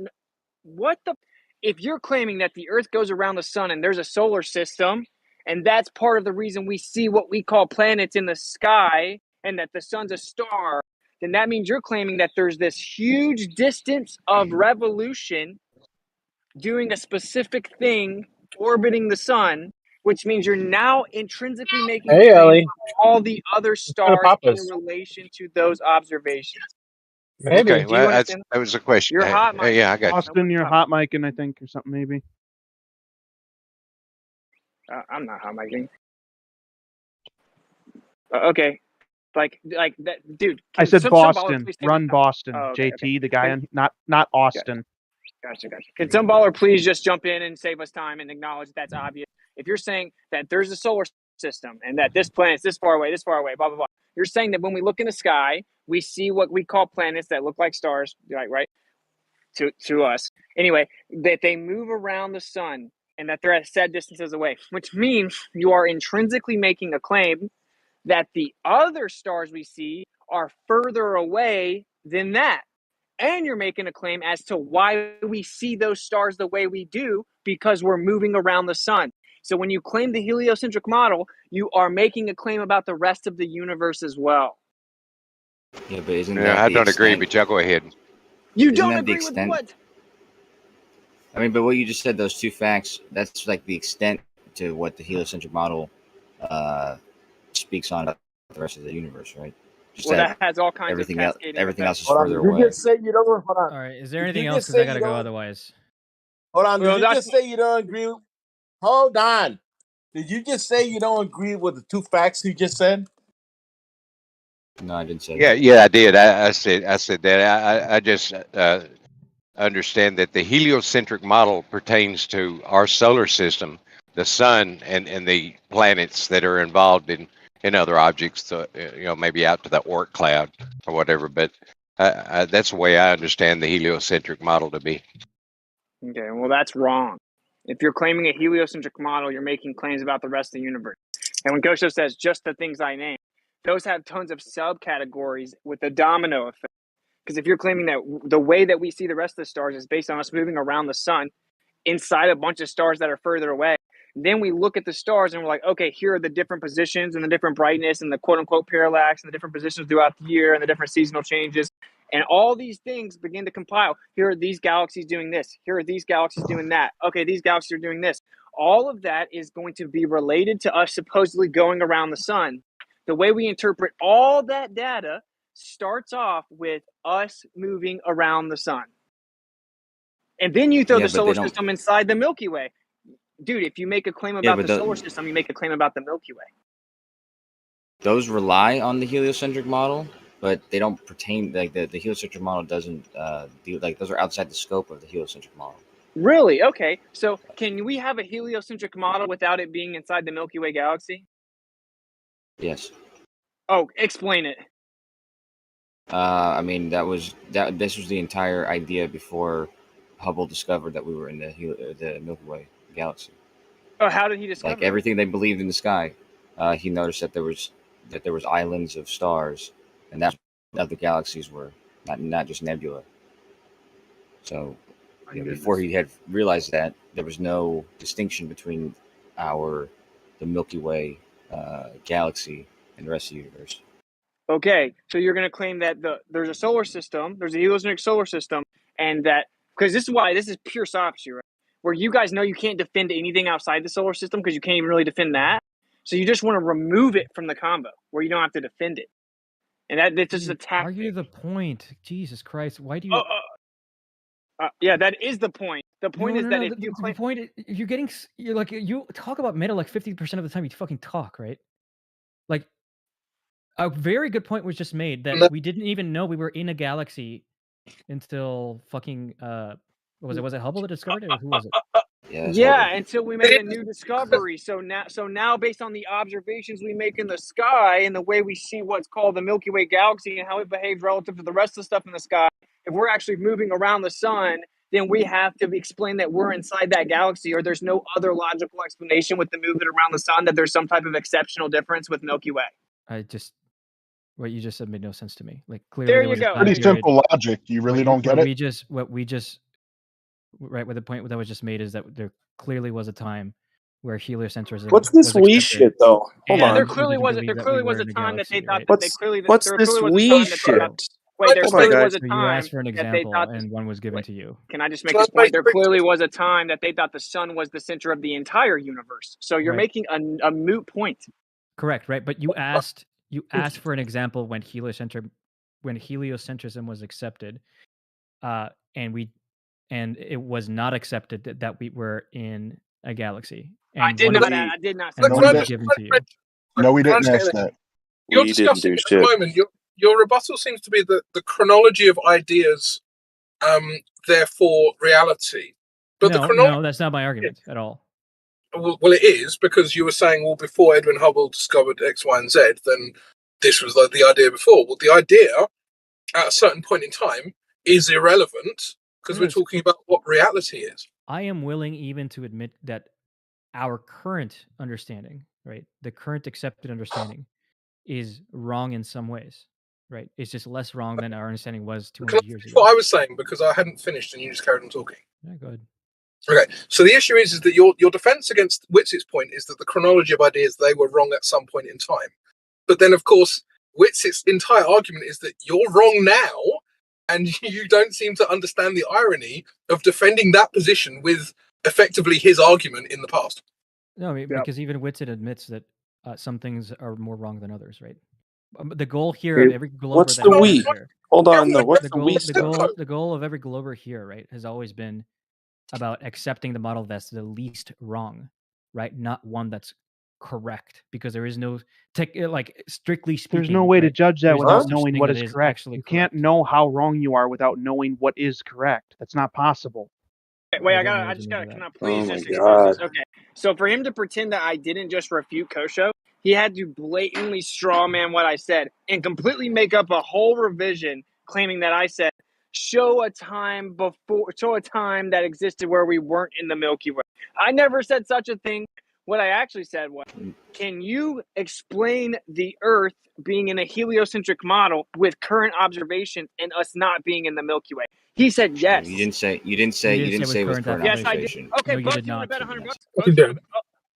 Speaker 4: What the? If you're claiming that the Earth goes around the sun and there's a solar system, and that's part of the reason we see what we call planets in the sky, and that the sun's a star, then that means you're claiming that there's this huge distance of revolution doing a specific thing, orbiting the sun, which means you're now intrinsically making
Speaker 16: Hey,
Speaker 4: claims
Speaker 16: Ellie.
Speaker 4: about all the other stars in relation to those observations.
Speaker 16: Maybe.
Speaker 17: Okay, well, that was a question.
Speaker 4: You're hot, Mike.
Speaker 17: Yeah, I got you.
Speaker 18: Austin, you're hot micing, I think, or something maybe.
Speaker 4: I'm not hot micing. Okay, like that, dude.
Speaker 18: I said
Speaker 4: some
Speaker 18: Boston.
Speaker 4: please take
Speaker 18: Run Boston.
Speaker 4: Oh, okay,
Speaker 18: JT, the guy, not Austin.
Speaker 4: Gotcha. Can some baller please just jump in and save us time and acknowledge that's obvious? If you're saying that there's a solar system and that this planet's this far away, blah, blah, blah. You're saying that when we look in the sky, we see what we call planets that look like stars, right? To us. Anyway, that they move around the sun and that they're at set distances away, which means you are intrinsically making a claim that the other stars we see are further away than that. And you're making a claim as to why we see those stars the way we do, because we're moving around the sun. So when you claim the heliocentric model, you are making a claim about the rest of the universe as well.
Speaker 23: Yeah, but isn't
Speaker 17: Yeah,
Speaker 23: that
Speaker 17: I
Speaker 23: the
Speaker 17: don't agree,
Speaker 23: extent?
Speaker 17: but y'all go ahead.
Speaker 4: You
Speaker 23: Isn't
Speaker 4: don't
Speaker 23: that the
Speaker 4: agree with
Speaker 23: extent?
Speaker 4: what?
Speaker 23: I mean, but what you just said, those two facts, that's like the extent to what the heliocentric model speaks on about the rest of the universe, right? Just
Speaker 4: Well, that has all kinds
Speaker 23: everything
Speaker 4: of
Speaker 23: else,
Speaker 4: cascading
Speaker 23: everything else is
Speaker 1: Hold on.
Speaker 23: further
Speaker 1: Did you
Speaker 23: away.
Speaker 1: just say you don't? Hold on.
Speaker 9: All right. Is there
Speaker 1: Did
Speaker 9: anything
Speaker 1: you
Speaker 9: else?
Speaker 1: just
Speaker 9: Because I
Speaker 1: say
Speaker 9: gotta
Speaker 1: you
Speaker 9: go
Speaker 1: don't?
Speaker 9: otherwise.
Speaker 1: Hold on.
Speaker 4: Well,
Speaker 1: Did you just say you don't agree? Hold on. Did you just say you don't agree with the two facts you just said?
Speaker 23: No, I didn't say
Speaker 17: Yeah,
Speaker 23: that.
Speaker 17: yeah, I did. I said that. I just understand that the heliocentric model pertains to our solar system, the sun, and the planets that are involved in other objects. Maybe out to the Oort cloud or whatever. But that's the way I understand the heliocentric model to be.
Speaker 4: Okay, well, that's wrong. If you're claiming a heliocentric model, you're making claims about the rest of the universe. And when Gosho says just the things I named, those have tons of subcategories with a domino effect. Because if you're claiming that the way that we see the rest of the stars is based on us moving around the sun inside a bunch of stars that are further away, then we look at the stars and we're like, okay, here are the different positions and the different brightness and the quote unquote parallax and the different positions throughout the year and the different seasonal changes. And all these things begin to compile. Here are these galaxies doing this. Here are these galaxies doing that. Okay, these galaxies are doing this. All of that is going to be related to us supposedly going around the sun. The way we interpret all that data starts off with us moving around the sun. And then you throw
Speaker 23: Yeah,
Speaker 4: the
Speaker 23: but
Speaker 4: solar
Speaker 23: they don't.
Speaker 4: system inside the Milky Way. Dude, if you make a claim
Speaker 23: Yeah,
Speaker 4: about
Speaker 23: but
Speaker 4: the solar system, you make a claim about the Milky Way.
Speaker 23: those rely on the heliocentric model, but they don't pertain. Like the heliocentric model doesn't. Those are outside the scope of the heliocentric model.
Speaker 4: Really? Okay. So can we have a heliocentric model without it being inside the Milky Way galaxy?
Speaker 23: Yes.
Speaker 4: Oh, explain it.
Speaker 23: I mean, this was the entire idea before Hubble discovered that we were in the Milky Way galaxy.
Speaker 4: Oh, how did he discover
Speaker 23: Like everything they believed in the sky, he noticed that there was islands of stars, and that's what other galaxies were, not just nebula. So before he had realized that, there was no distinction between the Milky Way galaxy and the rest of the universe.
Speaker 4: Okay, so you're going to claim that there's a solar system, there's a heliocentric solar system, and that because this is pure sophistry, right? Where you guys know you can't defend anything outside the solar system because you can't even really defend that. So you just want to remove it from the combo where you don't have to defend it. and that's just a tactic.
Speaker 9: Argue the point. Jesus Christ! Why do you?
Speaker 4: Yeah, that is the point. The point is that if you
Speaker 9: the point you're like you talk about meta like 50% of the time you fucking talk, right? Like a very good point was just made that we didn't even know we were in a galaxy until fucking was it Hubble that discovered it, or who was it?
Speaker 4: Yeah, until we made a new discovery. So now based on the observations we make in the sky and the way we see what's called the Milky Way galaxy and how it behaves relative to the rest of the stuff in the sky, if we're actually moving around the sun, then we have to explain that we're inside that galaxy, or there's no other logical explanation with the movement around the sun that there's some type of exceptional difference with Milky Way.
Speaker 9: What you just said made no sense to me. Like clearly
Speaker 4: there
Speaker 9: there
Speaker 4: you
Speaker 9: was
Speaker 4: go.
Speaker 9: a time
Speaker 12: Pretty simple logic. You really don't get it?
Speaker 9: What the point that was just made is that there clearly was a time where heliocentrism
Speaker 15: What's this
Speaker 9: was
Speaker 15: we
Speaker 9: accepted,
Speaker 15: shit though? Hold on.
Speaker 4: There clearly was a time that they thought
Speaker 15: What's this we shit?
Speaker 4: Wait, there clearly was a
Speaker 9: So you
Speaker 4: time
Speaker 9: asked for an
Speaker 4: that they
Speaker 9: example,
Speaker 4: thought.
Speaker 9: and one was given to you.
Speaker 4: Can I just make this point? There clearly was a time that they thought the sun was the center of the entire universe. So you're making a moot point.
Speaker 9: Correct, right? But you asked for an example when heliocentrism was accepted, and it was not accepted that we were in a galaxy. And
Speaker 4: I did not say
Speaker 9: that. One was given to you.
Speaker 12: No, we didn't ask that.
Speaker 7: You're discussing at the moment. Your rebuttal seems to be that the chronology of ideas, therefore reality. But
Speaker 9: no, that's not my argument at all.
Speaker 7: Well, it is, because you were saying, well, before Edwin Hubble discovered X, Y, and Z, then this was like the idea before. Well, the idea at a certain point in time is irrelevant because we're talking about what reality is.
Speaker 9: I am willing even to admit that our current understanding, right, the current accepted understanding, is wrong in some ways, right? It's just less wrong than our understanding was 200 years ago.
Speaker 7: What I was saying, because I hadn't finished and you just carried on talking.
Speaker 9: Yeah, go ahead.
Speaker 7: Okay, so the issue is that your defense against Witz's point is that the chronology of ideas, they were wrong at some point in time. But then, of course, Witz's entire argument is that you're wrong now, and you don't seem to understand the irony of defending that position with effectively his argument in the past.
Speaker 9: No, because even Whitsitt admits that some things are more wrong than others, right? The goal here of every glober
Speaker 15: What's the we? Hold on, though. What's the we?
Speaker 9: The goal of every glober here, right, has always been about accepting the model that's the least wrong, right? Not one that's correct, because there is no strictly speaking.
Speaker 18: There's no way to judge that without knowing what is correct. You can't know how wrong you are without knowing what is correct. That's not possible.
Speaker 4: Wait, can I please just explain this? Okay, so for him to pretend that I didn't just refute Kosho, he had to blatantly strawman what I said and completely make up a whole revision claiming that I said, show a time that existed where we weren't in the Milky Way. I never said such a thing. What I actually said was, can you explain the Earth being in a heliocentric model with current observations and us not being in the Milky Way? He said yes.
Speaker 23: You didn't say with current
Speaker 4: yes,
Speaker 23: observation.
Speaker 4: I did. Okay,
Speaker 9: no,
Speaker 4: Buzz, you want to bet $100?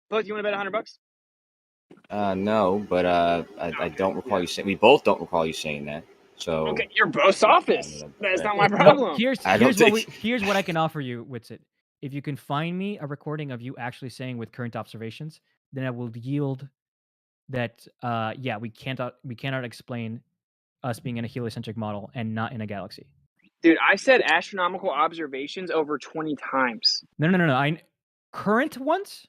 Speaker 4: Buzz, you want to bet $100?
Speaker 23: No, but I don't recall you saying. We both don't recall you saying that. So
Speaker 4: okay, you're both sophists. That's not my problem.
Speaker 9: Well, here's what I can offer you, Whitsitt. If you can find me a recording of you actually saying with current observations, then I will yield that. We cannot explain us being in a heliocentric model and not in a galaxy.
Speaker 4: Dude, I said astronomical observations over 20 times.
Speaker 9: No. Current ones?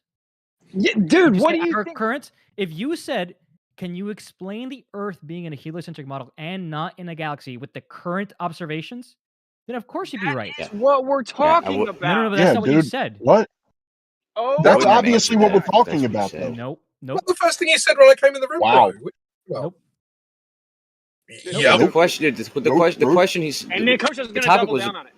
Speaker 4: Yeah, dude, what do you think?
Speaker 9: Current? If you said, can you explain the Earth being in a heliocentric model and not in a galaxy with the current observations? Then of course you'd be right.
Speaker 4: That's what we're talking about.
Speaker 9: No, but that's not what you said.
Speaker 12: What?
Speaker 4: Oh,
Speaker 12: that's obviously what we're talking about, though.
Speaker 9: Nope.
Speaker 7: That's the first thing you said when I came in the room.
Speaker 12: Wow.
Speaker 9: Nope.
Speaker 23: Yeah. The question he's.
Speaker 4: And then Coach is going to double down on it.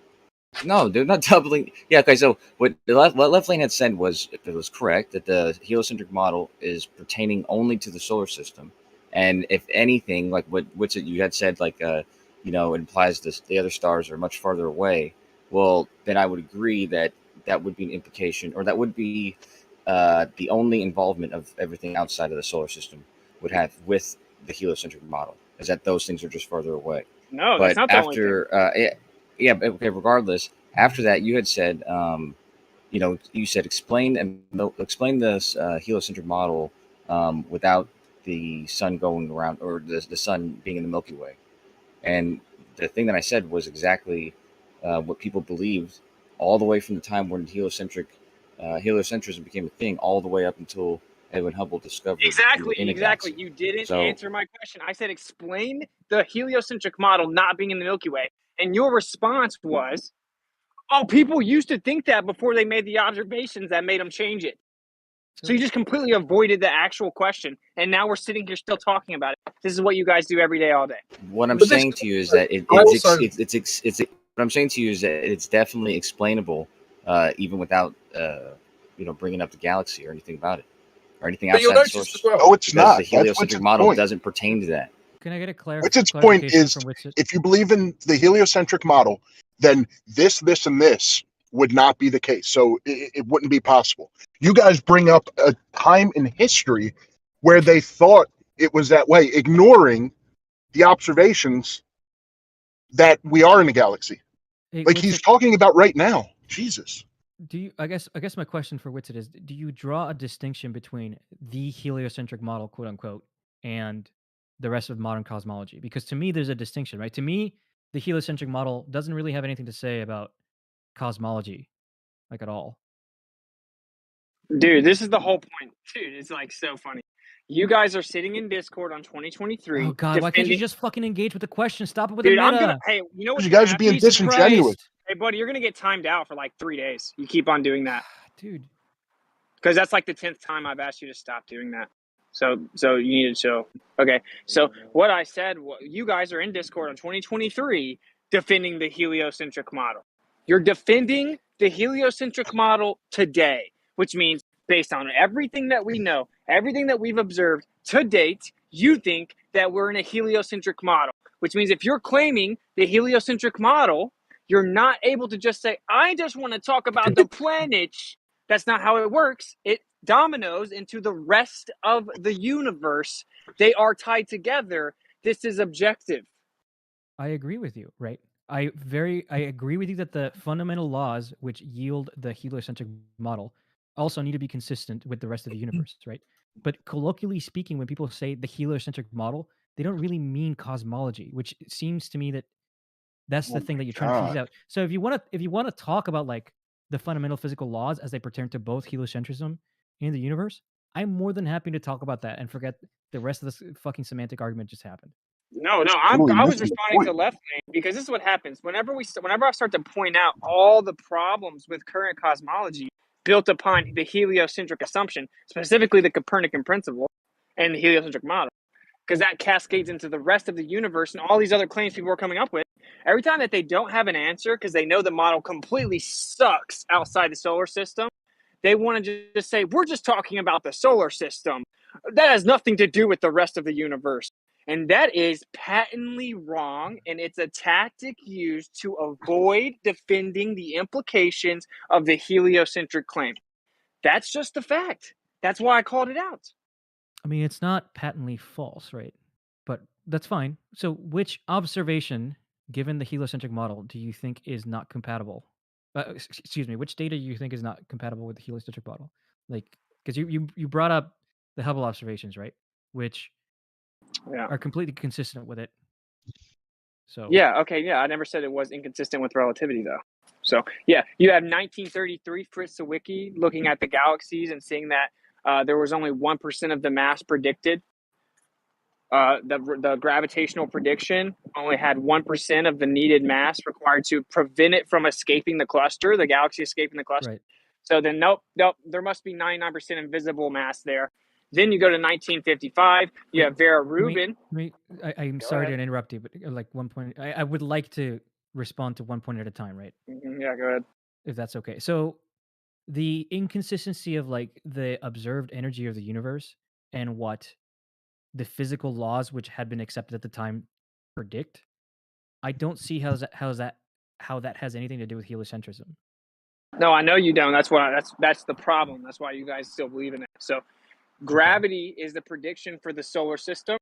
Speaker 23: No, they're not doubling. Yeah, okay, so what Left Lane had said was, if it was correct, that the heliocentric model is pertaining only to the solar system. And if anything, like what's it you had said, like, it implies the other stars are much farther away. Well, then I would agree that would be an implication, or that would be the only involvement of everything outside of the solar system would have with the heliocentric model, is that those things are just farther away.
Speaker 4: No, that's not the only thing.
Speaker 23: Okay, regardless, after that, you had said, you said explain this heliocentric model without the sun going around, or the sun being in the Milky Way. And the thing that I said was exactly what people believed all the way from the time when heliocentrism became a thing, all the way up until Edwin Hubble discovered
Speaker 4: Exactly.
Speaker 23: galaxy.
Speaker 4: You didn't
Speaker 23: So-
Speaker 4: answer my question. I said explain the heliocentric model not being in the Milky Way, and your response was, "Oh, people used to think that before they made the observations that made them change it." So you just completely avoided the actual question, and now we're sitting here still talking about it. This is what you guys do every day, all day.
Speaker 23: What I'm saying to you is that what I'm saying to you is that it's definitely explainable, even without bringing up the galaxy or anything about it, or anything
Speaker 12: But you'll
Speaker 23: outside the
Speaker 12: notice
Speaker 23: source.
Speaker 12: as well. No, it's
Speaker 23: because
Speaker 12: not.
Speaker 23: the
Speaker 12: That's
Speaker 23: heliocentric
Speaker 12: Witt's
Speaker 23: model
Speaker 12: point.
Speaker 23: doesn't pertain to that.
Speaker 9: Can I get a
Speaker 12: Witt's point is,
Speaker 9: from Witt's?
Speaker 12: if you believe in the heliocentric model, then this, and this would not be the case. So it wouldn't be possible. You guys bring up a time in history where they thought it was that way, ignoring the observations that we are in a galaxy.
Speaker 9: Hey,
Speaker 12: Like he's talking about right now. Jesus.
Speaker 9: Do you? I guess my question for Witsit is: do you draw a distinction between the heliocentric model, quote unquote, and the rest of modern cosmology? Because to me, there's a distinction, right? To me, the heliocentric model doesn't really have anything to say about cosmology, like at all.
Speaker 4: Dude, this is the whole point. Dude, it's like so funny. You guys are sitting in Discord on 2023.
Speaker 9: Oh God, why can't you just fucking engage with the question? Stop it with
Speaker 4: Dude,
Speaker 9: the meta.
Speaker 4: hey, you know what?
Speaker 12: You guys are being disingenuous.
Speaker 4: Hey, buddy, you're gonna get timed out for like 3 days. You keep on doing that,
Speaker 9: dude.
Speaker 4: Because that's like the 10th time I've asked you to stop doing that. So you need to show. Okay. So what I said, you guys are in Discord on 2023 defending the heliocentric model. You're defending the heliocentric model today, which means based on everything that we know, everything that we've observed to date, you think that we're in a heliocentric model, which means if you're claiming the heliocentric model, you're not able to just say, I just want to talk about the planets. That's not how it works. It dominoes into the rest of the universe. They are tied together. This is objective.
Speaker 9: I agree with you, right? I agree with you that the fundamental laws which yield the heliocentric model also need to be consistent with the rest of the universe, right? But colloquially speaking, when people say the heliocentric model, they don't really mean cosmology, which seems to me that that's the thing that you're trying to tease out. So if you want to talk about like the fundamental physical laws as they pertain to both heliocentrism and the universe, I'm more than happy to talk about that and forget the rest of this fucking semantic argument just happened.
Speaker 4: No, I was responding to left lane because this is what happens whenever I start to point out all the problems with current cosmology built upon the heliocentric assumption, specifically the Copernican principle and the heliocentric model, because that cascades into the rest of the universe and all these other claims people are coming up with. Every time that they don't have an answer because they know the model completely sucks outside the solar system, they want to just say, we're just talking about the solar system. That has nothing to do with the rest of the universe. And that is patently wrong, and it's a tactic used to avoid defending the implications of the heliocentric claim. That's just the fact. That's why I called it out.
Speaker 9: I mean, it's not patently false, right? But that's fine. So which observation, given the heliocentric model, do you think is not compatible? Excuse me, which data do you think is not compatible with the heliocentric model? Like, because you brought up the Hubble observations, right? Which are completely consistent with it. So
Speaker 4: yeah, okay, yeah, I never said it was inconsistent with relativity, though. So yeah, you have 1933 Fritz Zwicky looking at the galaxies and seeing that there was only 1% of the mass predicted. The gravitational prediction only had 1% of the needed mass required to prevent it from escaping the cluster, the galaxy escaping the cluster.
Speaker 9: Right.
Speaker 4: So then, nope, there must be 99% invisible mass there. Then you go to 1955. You have Vera Rubin.
Speaker 9: I'm sorry to interrupt you, but like one point, I would like to respond to one point at a time, right?
Speaker 4: Yeah, go ahead.
Speaker 9: If that's okay. So the inconsistency of like the observed energy of the universe and what the physical laws which had been accepted at the time predict, I don't see how that has anything to do with heliocentrism.
Speaker 4: No, I know you don't. That's the problem. That's why you guys still believe in it. So gravity is the prediction for the solar system.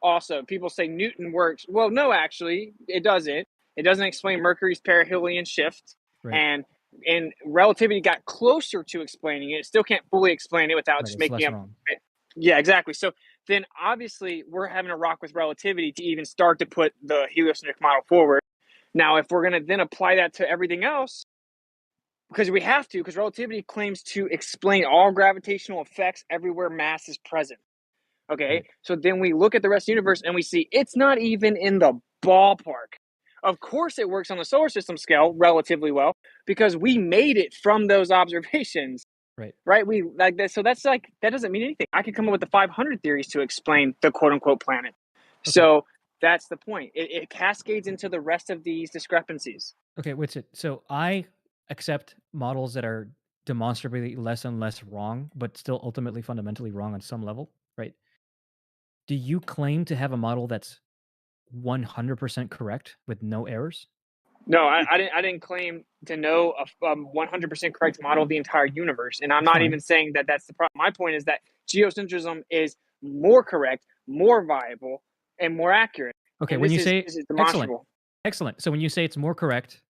Speaker 4: Also, people say Newton works. Well, no, actually, it doesn't. It doesn't explain Mercury's perihelion shift.
Speaker 9: Right.
Speaker 4: And relativity got closer to explaining it. It still can't fully explain it without just making up.
Speaker 9: Wrong.
Speaker 4: Yeah, exactly. So then obviously we're having to rock with relativity to even start to put the heliocentric model forward. Now, if we're going to then apply that to everything else, because we have to, because relativity claims to explain all gravitational effects everywhere mass is present. Okay, so then we look at the rest of the universe and we see it's not even in the ballpark. Of course, it works on the solar system scale relatively well because we made it from those observations. Right. We like that. So that's like, that doesn't mean anything. I could come up with the 500 theories to explain the quote unquote planet. So that's the point. It cascades into the rest of these discrepancies.
Speaker 9: Okay, what's it? So I accept models that are demonstrably less and less wrong, but still ultimately fundamentally wrong on some level, right? Do you claim to have a model that's 100% correct with no errors?
Speaker 4: No, I didn't claim to know a 100% correct model of the entire universe, and I'm
Speaker 9: That's
Speaker 4: not
Speaker 9: fine.
Speaker 4: even saying that that's the problem. My point is that geocentrism is more correct, more viable, and more accurate.
Speaker 9: Okay,
Speaker 4: And
Speaker 9: when you
Speaker 4: this
Speaker 9: say
Speaker 4: is
Speaker 9: excellent,
Speaker 4: demonstrable.
Speaker 9: excellent. So when you say it's more correct,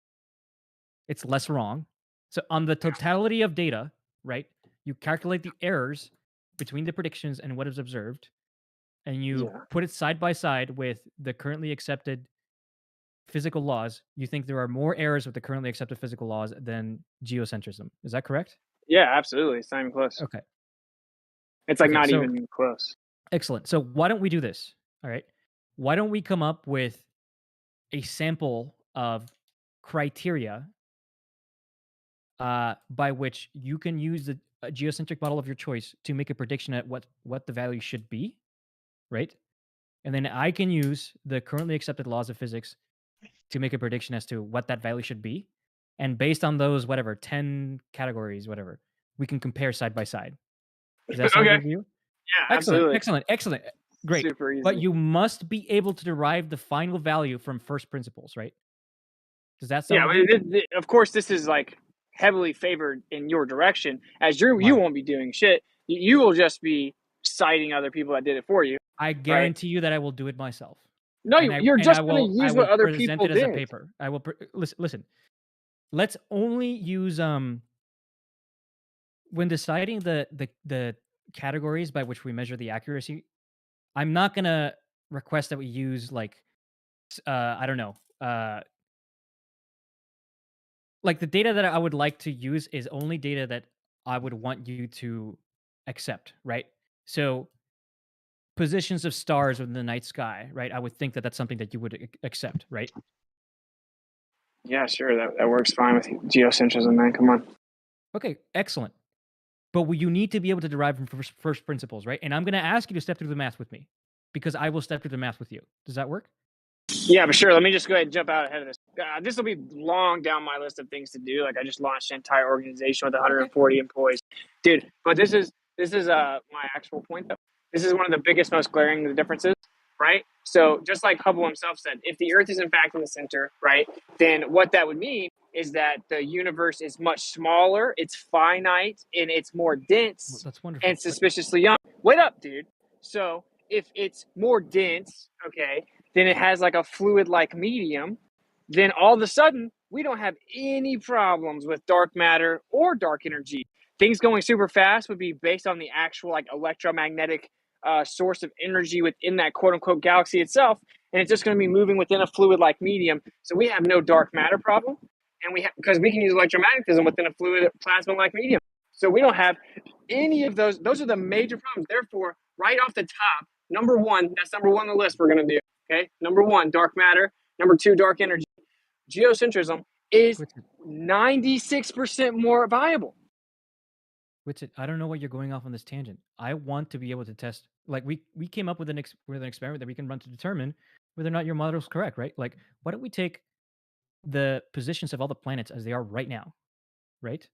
Speaker 9: it's less wrong. So on the totality of data, right? You calculate the errors between the predictions and what is observed, and you put it side by side with the currently accepted physical laws. You think there are more errors with the currently accepted physical laws than geocentrism. Is that correct?
Speaker 4: Yeah, absolutely. It's not even close.
Speaker 9: Okay.
Speaker 4: It's like
Speaker 9: Okay,
Speaker 4: not
Speaker 9: so-
Speaker 4: even close.
Speaker 9: Excellent. So why don't we do this? All right. Why don't we come up with a sample of criteria by which you can use the geocentric model of your choice to make a prediction at what the value should be, right? And then I can use the currently accepted laws of physics to make a prediction as to what that value should be. And based on those, whatever, 10 categories, whatever, we can compare side by side. Does that sound
Speaker 4: Okay.
Speaker 9: good to you?
Speaker 4: Yeah,
Speaker 9: Excellent,
Speaker 4: absolutely.
Speaker 9: excellent. Great.
Speaker 4: Super easy.
Speaker 9: But you must be able to derive the final value from first principles, right? Does that sound
Speaker 4: Yeah,
Speaker 9: good?
Speaker 4: of course, this is like heavily favored in your direction, as you won't be doing shit. You will just be citing other people that did it for you.
Speaker 9: I guarantee you that I will do it myself.
Speaker 4: No,
Speaker 9: And
Speaker 4: you're
Speaker 9: I
Speaker 4: just going to
Speaker 9: I
Speaker 4: use
Speaker 9: will
Speaker 4: what other
Speaker 9: present
Speaker 4: people
Speaker 9: it as a
Speaker 4: did.
Speaker 9: paper. I will listen. Let's only use when deciding the categories by which we measure the accuracy. I'm not gonna request that we use like I don't know like the data that I would like to use is only data that I would want you to accept, right? So positions of stars within the night sky, right? I would think that that's something that you would accept, right?
Speaker 4: Yeah, sure. That works fine with geocentrism, man. Come on.
Speaker 9: Okay, excellent. But you need to be able to derive from first principles, right? And I'm going to ask you to step through the math with me because I will step through the math with you. Does that work?
Speaker 4: Yeah, but sure. Let me just go ahead and jump out ahead of this. This will be long down my list of things to do. Like I just launched an entire organization with 140 employees, dude. But this is my actual point though. This is one of the biggest, most glaring differences, right? So just like Hubble himself said, if the Earth is in fact in the center, right, then what that would mean is that the universe is much smaller, it's finite, and it's more dense.
Speaker 9: That's wonderful.
Speaker 4: And suspiciously young. Wait up, dude. So if it's more dense, okay, then it has like a fluid-like medium, then all of a sudden we don't have any problems with dark matter or dark energy. Things going super fast would be based on the actual like electromagnetic source of energy within that quote-unquote galaxy itself, and it's just going to be moving within a fluid-like medium. So we have no dark matter problem, and because we can use electromagnetism within a fluid plasma-like medium. So we don't have any of those. Those are the major problems. Therefore, right off the top, number one, that's number one on the list we're going to do. Okay, number one, dark matter. Number two, dark energy. Geocentrism is 96% more viable.
Speaker 9: I don't know what you're going off on this tangent. I want to be able to test. Like we came up with an experiment that we can run to determine whether or not your model is correct, right? Like, why don't we take the positions of all the planets as they are right now, right?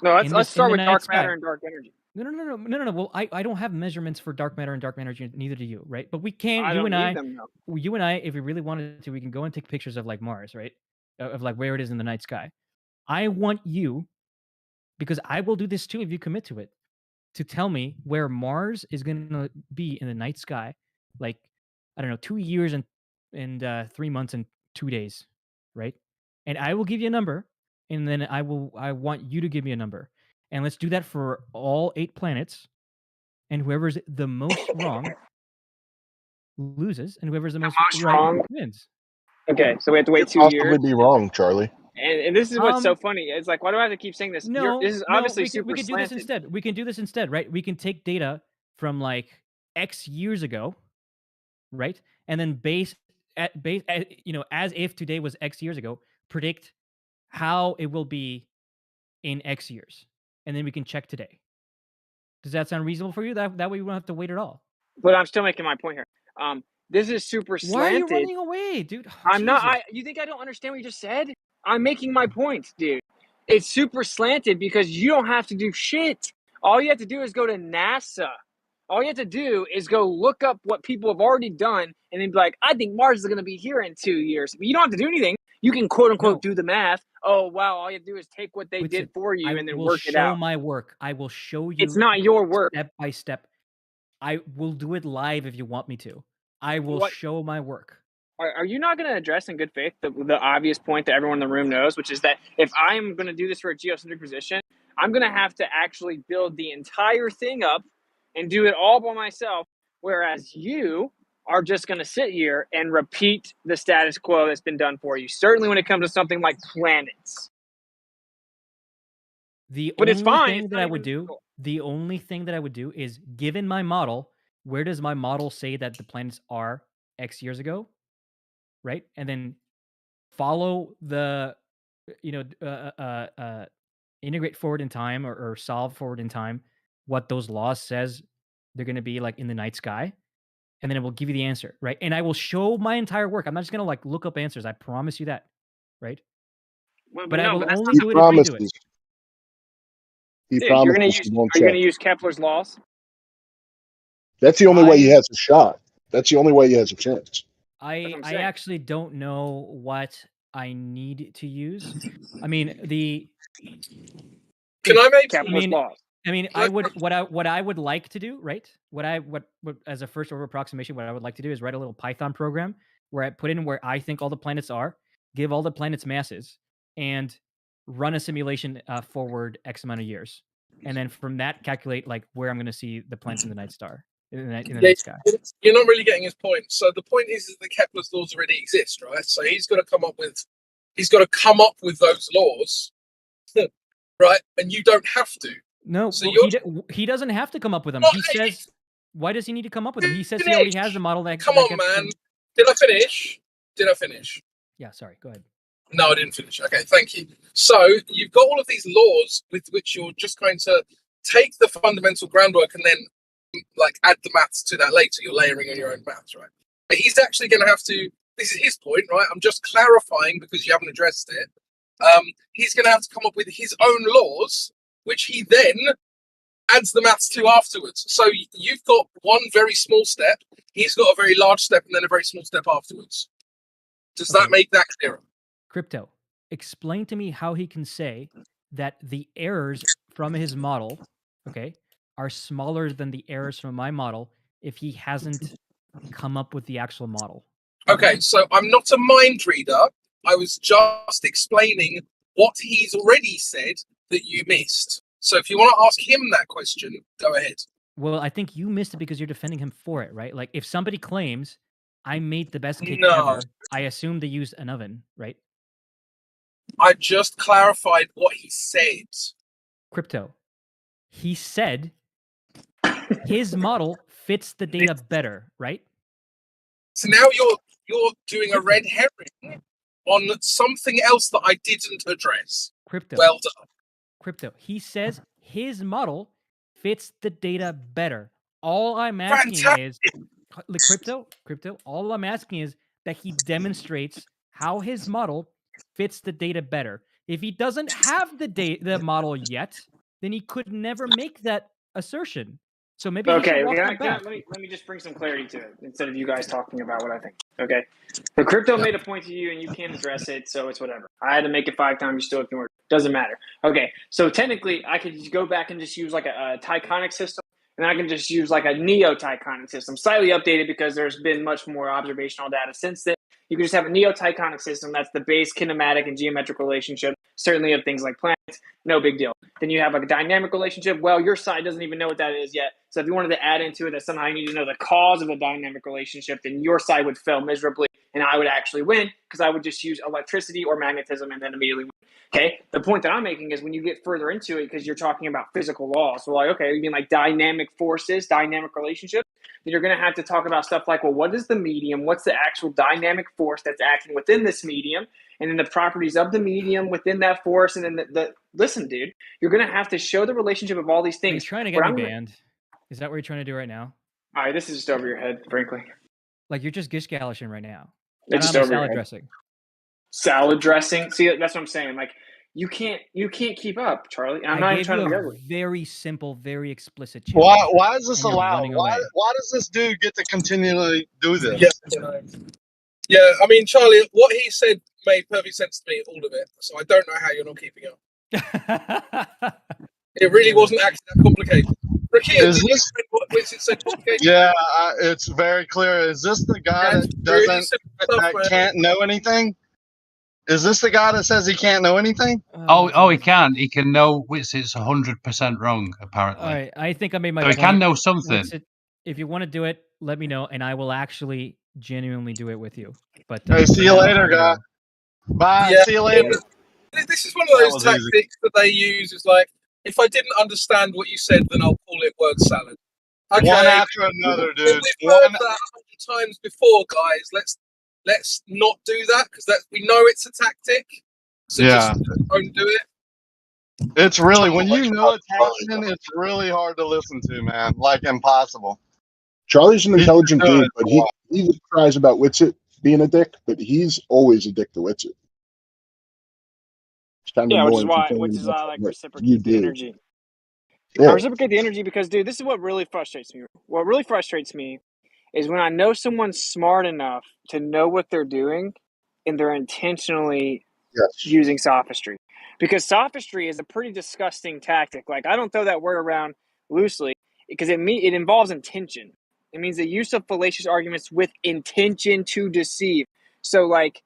Speaker 4: No, let's start with dark matter and dark energy.
Speaker 9: No. Well, I don't have measurements for dark matter and dark energy, neither do you, right? But we can,
Speaker 4: I
Speaker 9: you
Speaker 4: don't
Speaker 9: and
Speaker 4: need
Speaker 9: I,
Speaker 4: them, though.
Speaker 9: you and I, if we really wanted to, we can go and take pictures of like Mars, right? Of like where it is in the night sky. I want you, because I will do this too if you commit to it, to tell me where Mars is going to be in the night sky, like, I don't know, 2 years and 3 months and 2 days, right? And I will give you a number, and then I want you to give me a number. And let's do that for all 8 planets. and whoever's the most wrong loses, and whoever's the most right
Speaker 4: wrong
Speaker 9: wins.
Speaker 4: Okay, so we have to wait
Speaker 12: Could
Speaker 4: 2
Speaker 12: possibly
Speaker 4: years.
Speaker 12: be wrong, Charlie.
Speaker 4: And this is what's so funny. It's like, why do I have to keep saying this? This is obviously
Speaker 9: we
Speaker 4: super
Speaker 9: can do this
Speaker 4: slanted.
Speaker 9: instead. We can do this instead, right? We can take data from like X years ago, right? And then base as if today was X years ago, predict how it will be in X years. And then we can check today. Does that sound reasonable for you? That way we won't have to wait at all.
Speaker 4: But I'm still making my point here. This is super slanted.
Speaker 9: Why are you running away, dude? Oh,
Speaker 4: I'm not.
Speaker 9: Jesus.
Speaker 4: You think I don't understand what you just said? I'm making my point, dude. It's super slanted because you don't have to do shit. All you have to do is go to NASA. All you have to do is go look up what people have already done and then be like, I think Mars is going to be here in 2 years. But you don't have to do anything. You can quote unquote do the math. Oh, wow. All you have to do is take what they did for you and then work it out.
Speaker 9: I will show my work. I will show you.
Speaker 4: It's not your work.
Speaker 9: Step by step. I will do it live if you want me to. I will show my work.
Speaker 4: Are you not going to address in good faith the obvious point that everyone in the room knows, which is that if I'm going to do this for a geocentric position, I'm going to have to actually build the entire thing up and do it all by myself, whereas you are just going to sit here and repeat the status quo that's been done for you, certainly when it comes to something like planets.
Speaker 9: The only thing that I would do is, given my model, where does my model say that the planets are X years ago? Right? And then follow the, integrate forward in time or solve forward in time what those laws says they're going to be like in the night sky. And then it will give you the answer, right? And I will show my entire work. I'm not just going to like look up answers. I promise you that, right? But I will only do it if you do it.
Speaker 12: He
Speaker 4: Dude,
Speaker 12: promises
Speaker 4: are you going to use Kepler's laws?
Speaker 12: That's the only way he has a shot. That's the only way he has a chance.
Speaker 9: I actually don't know what I need to use. I mean,
Speaker 7: Can I make
Speaker 4: Kepler's laws?
Speaker 9: I mean, what I would like to do, right? What as a first order approximation, what I would like to do is write a little Python program where I put in where I think all the planets are, give all the planets masses, and run a simulation forward X amount of years, and then from that calculate like where I'm going to see the planets in the night star in the night sky.
Speaker 7: You're not really getting his point. So the point is that Kepler's laws already exist, right? So he's got to come up with those laws, right? And you don't have to.
Speaker 9: No,
Speaker 7: so
Speaker 9: he doesn't have to come up with them. He says, why does he need to come up with them? He says he already has a model that.
Speaker 7: Come on, man. Did I finish?
Speaker 9: Yeah, sorry. Go ahead.
Speaker 7: No, I didn't finish. Okay, thank you. So you've got all of these laws with which you're just going to take the fundamental groundwork and then like add the maths to that later. You're layering on your own maths, right? But he's actually going to have to. This is his point, right? I'm just clarifying because you haven't addressed it. He's going to have to come up with his own laws, which he then adds the maths to afterwards. So you've got one very small step. He's got a very large step and then a very small step afterwards. Does that make that clearer?
Speaker 9: Crypto, explain to me how he can say that the errors from his model, okay, are smaller than the errors from my model if he hasn't come up with the actual model.
Speaker 7: Okay, so I'm not a mind reader. I was just explaining what he's already said that you missed. So if you want to ask him that question, go ahead.
Speaker 9: Well, I think you missed it because you're defending him for it, right? Like if somebody claims I made the best cake ever, I assume they used an oven, right?
Speaker 7: I just clarified what he said.
Speaker 9: Crypto. He said his model fits the data better, right?
Speaker 7: So now you're doing a red herring on something else that I didn't address.
Speaker 9: Crypto.
Speaker 7: Well done.
Speaker 9: Crypto. He says his model fits the data better. All I'm asking is crypto. All I'm asking is that he demonstrates how his model fits the data better. If he doesn't have the model yet, then he could never make that assertion. So maybe he should walk that back.
Speaker 4: Let me just bring some clarity to it instead of you guys talking about what I think. Okay, the crypto made a point to you and you can't address it, so it's whatever. I had to make it 5 times. You still ignored it. Doesn't matter. Okay, so technically, I could just go back and just use like a Tychonic system, and I can just use like a neo-Tychonic system, slightly updated because there's been much more observational data since then. You can just have a neo-Tychonic system. That's the base kinematic and geometric relationship.
Speaker 10: certainly of things like planets, no big deal. Then you have a dynamic relationship. Well, your side doesn't even know what that is yet. So if you wanted to add into it that somehow you need to know the cause of the dynamic relationship, then your side would fail miserably and I would actually win because I would just use electricity or magnetism and then immediately win. Okay, the point that I'm making is when you get further into it, because you're talking about physical laws, so like, okay, you mean like dynamic forces, dynamic relationships, then you're going to have to talk about stuff like, well, what is the medium? What's the actual dynamic force that's acting within this medium? And then the properties of the medium within that force. And then listen, dude, you're going to have to show the relationship of all these things.
Speaker 9: Are you trying to get me banned? Is that what you're trying to do right now?
Speaker 10: All right, this is just over your head, frankly.
Speaker 9: Like you're just gish-galishing right now.
Speaker 10: It's just over your
Speaker 9: salad
Speaker 10: head.
Speaker 9: dressing.
Speaker 10: Salad dressing. See, that's what I'm saying. Like you can't keep up, Charlie. I'm not even trying to be ugly.
Speaker 9: Very simple, very explicit.
Speaker 6: Why is this allowed? Why does this dude get to continually do this?
Speaker 7: Yeah, I mean, Charlie, what he said made perfect sense to me, all of it. So I don't know how you're not keeping up. It really wasn't actually that complicated. Ricky,
Speaker 6: yeah, it's very clear. Is this the guy that can't know anything? Is this the guy that says he can't know anything?
Speaker 11: Oh, he can. He can know which is 100% wrong, apparently.
Speaker 9: All right, I think I made my
Speaker 11: So
Speaker 9: point.
Speaker 11: he can know something.
Speaker 9: If you want to do it, let me know, and I will actually genuinely do it with you. But
Speaker 6: hey, see you later, guy. Bye.
Speaker 7: Yeah,
Speaker 6: see you later.
Speaker 7: This is one of those tactics that they use. It's like, if I didn't understand what you said, then I'll call it word salad. Okay.
Speaker 6: One after another, dude.
Speaker 7: We've heard that 100 times before, guys. Let's not do that because we know it's a tactic. So just don't do it.
Speaker 6: It's really, when you know it's happening, it's really hard to listen to, man. Like impossible.
Speaker 12: Charlie's an intelligent dude, but he cries about Witsit being a dick, but he's always a dick to Witsit. It's kind of
Speaker 10: which is why I like reciprocate the energy.
Speaker 12: Yeah.
Speaker 10: I reciprocate the energy because, dude, this is what really frustrates me. What really frustrates me is when I know someone's smart enough to know what they're doing and they're intentionally using sophistry. Because sophistry is a pretty disgusting tactic. Like, I don't throw that word around loosely because it involves intention. It means the use of fallacious arguments with intention to deceive. So, like,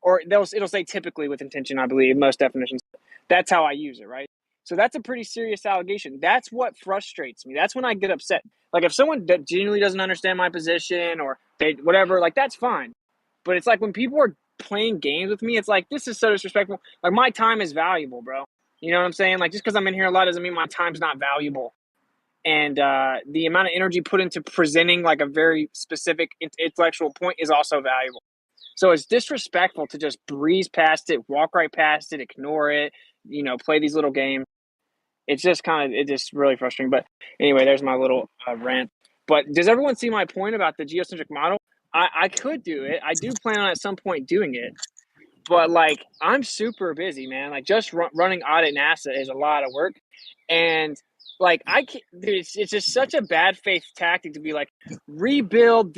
Speaker 10: or it'll say typically with intention, I believe, most definitions. That's how I use it, right? So that's a pretty serious allegation. That's what frustrates me. That's when I get upset. Like if someone genuinely doesn't understand my position or whatever, like that's fine. But it's like when people are playing games with me, it's like, this is so disrespectful. Like my time is valuable, bro. You know what I'm saying? Like just because I'm in here a lot doesn't mean my time's not valuable. And the amount of energy put into presenting like a very specific intellectual point is also valuable. So it's disrespectful to just breeze past it, walk right past it, ignore it, play these little games. It's just it's just really frustrating. But anyway, there's my little rant. But does everyone see my point about the geocentric model? I could do it. I do plan on at some point doing it. But like, I'm super busy, man. Like just running audit NASA is a lot of work. And like, it's just such a bad faith tactic to be like, rebuild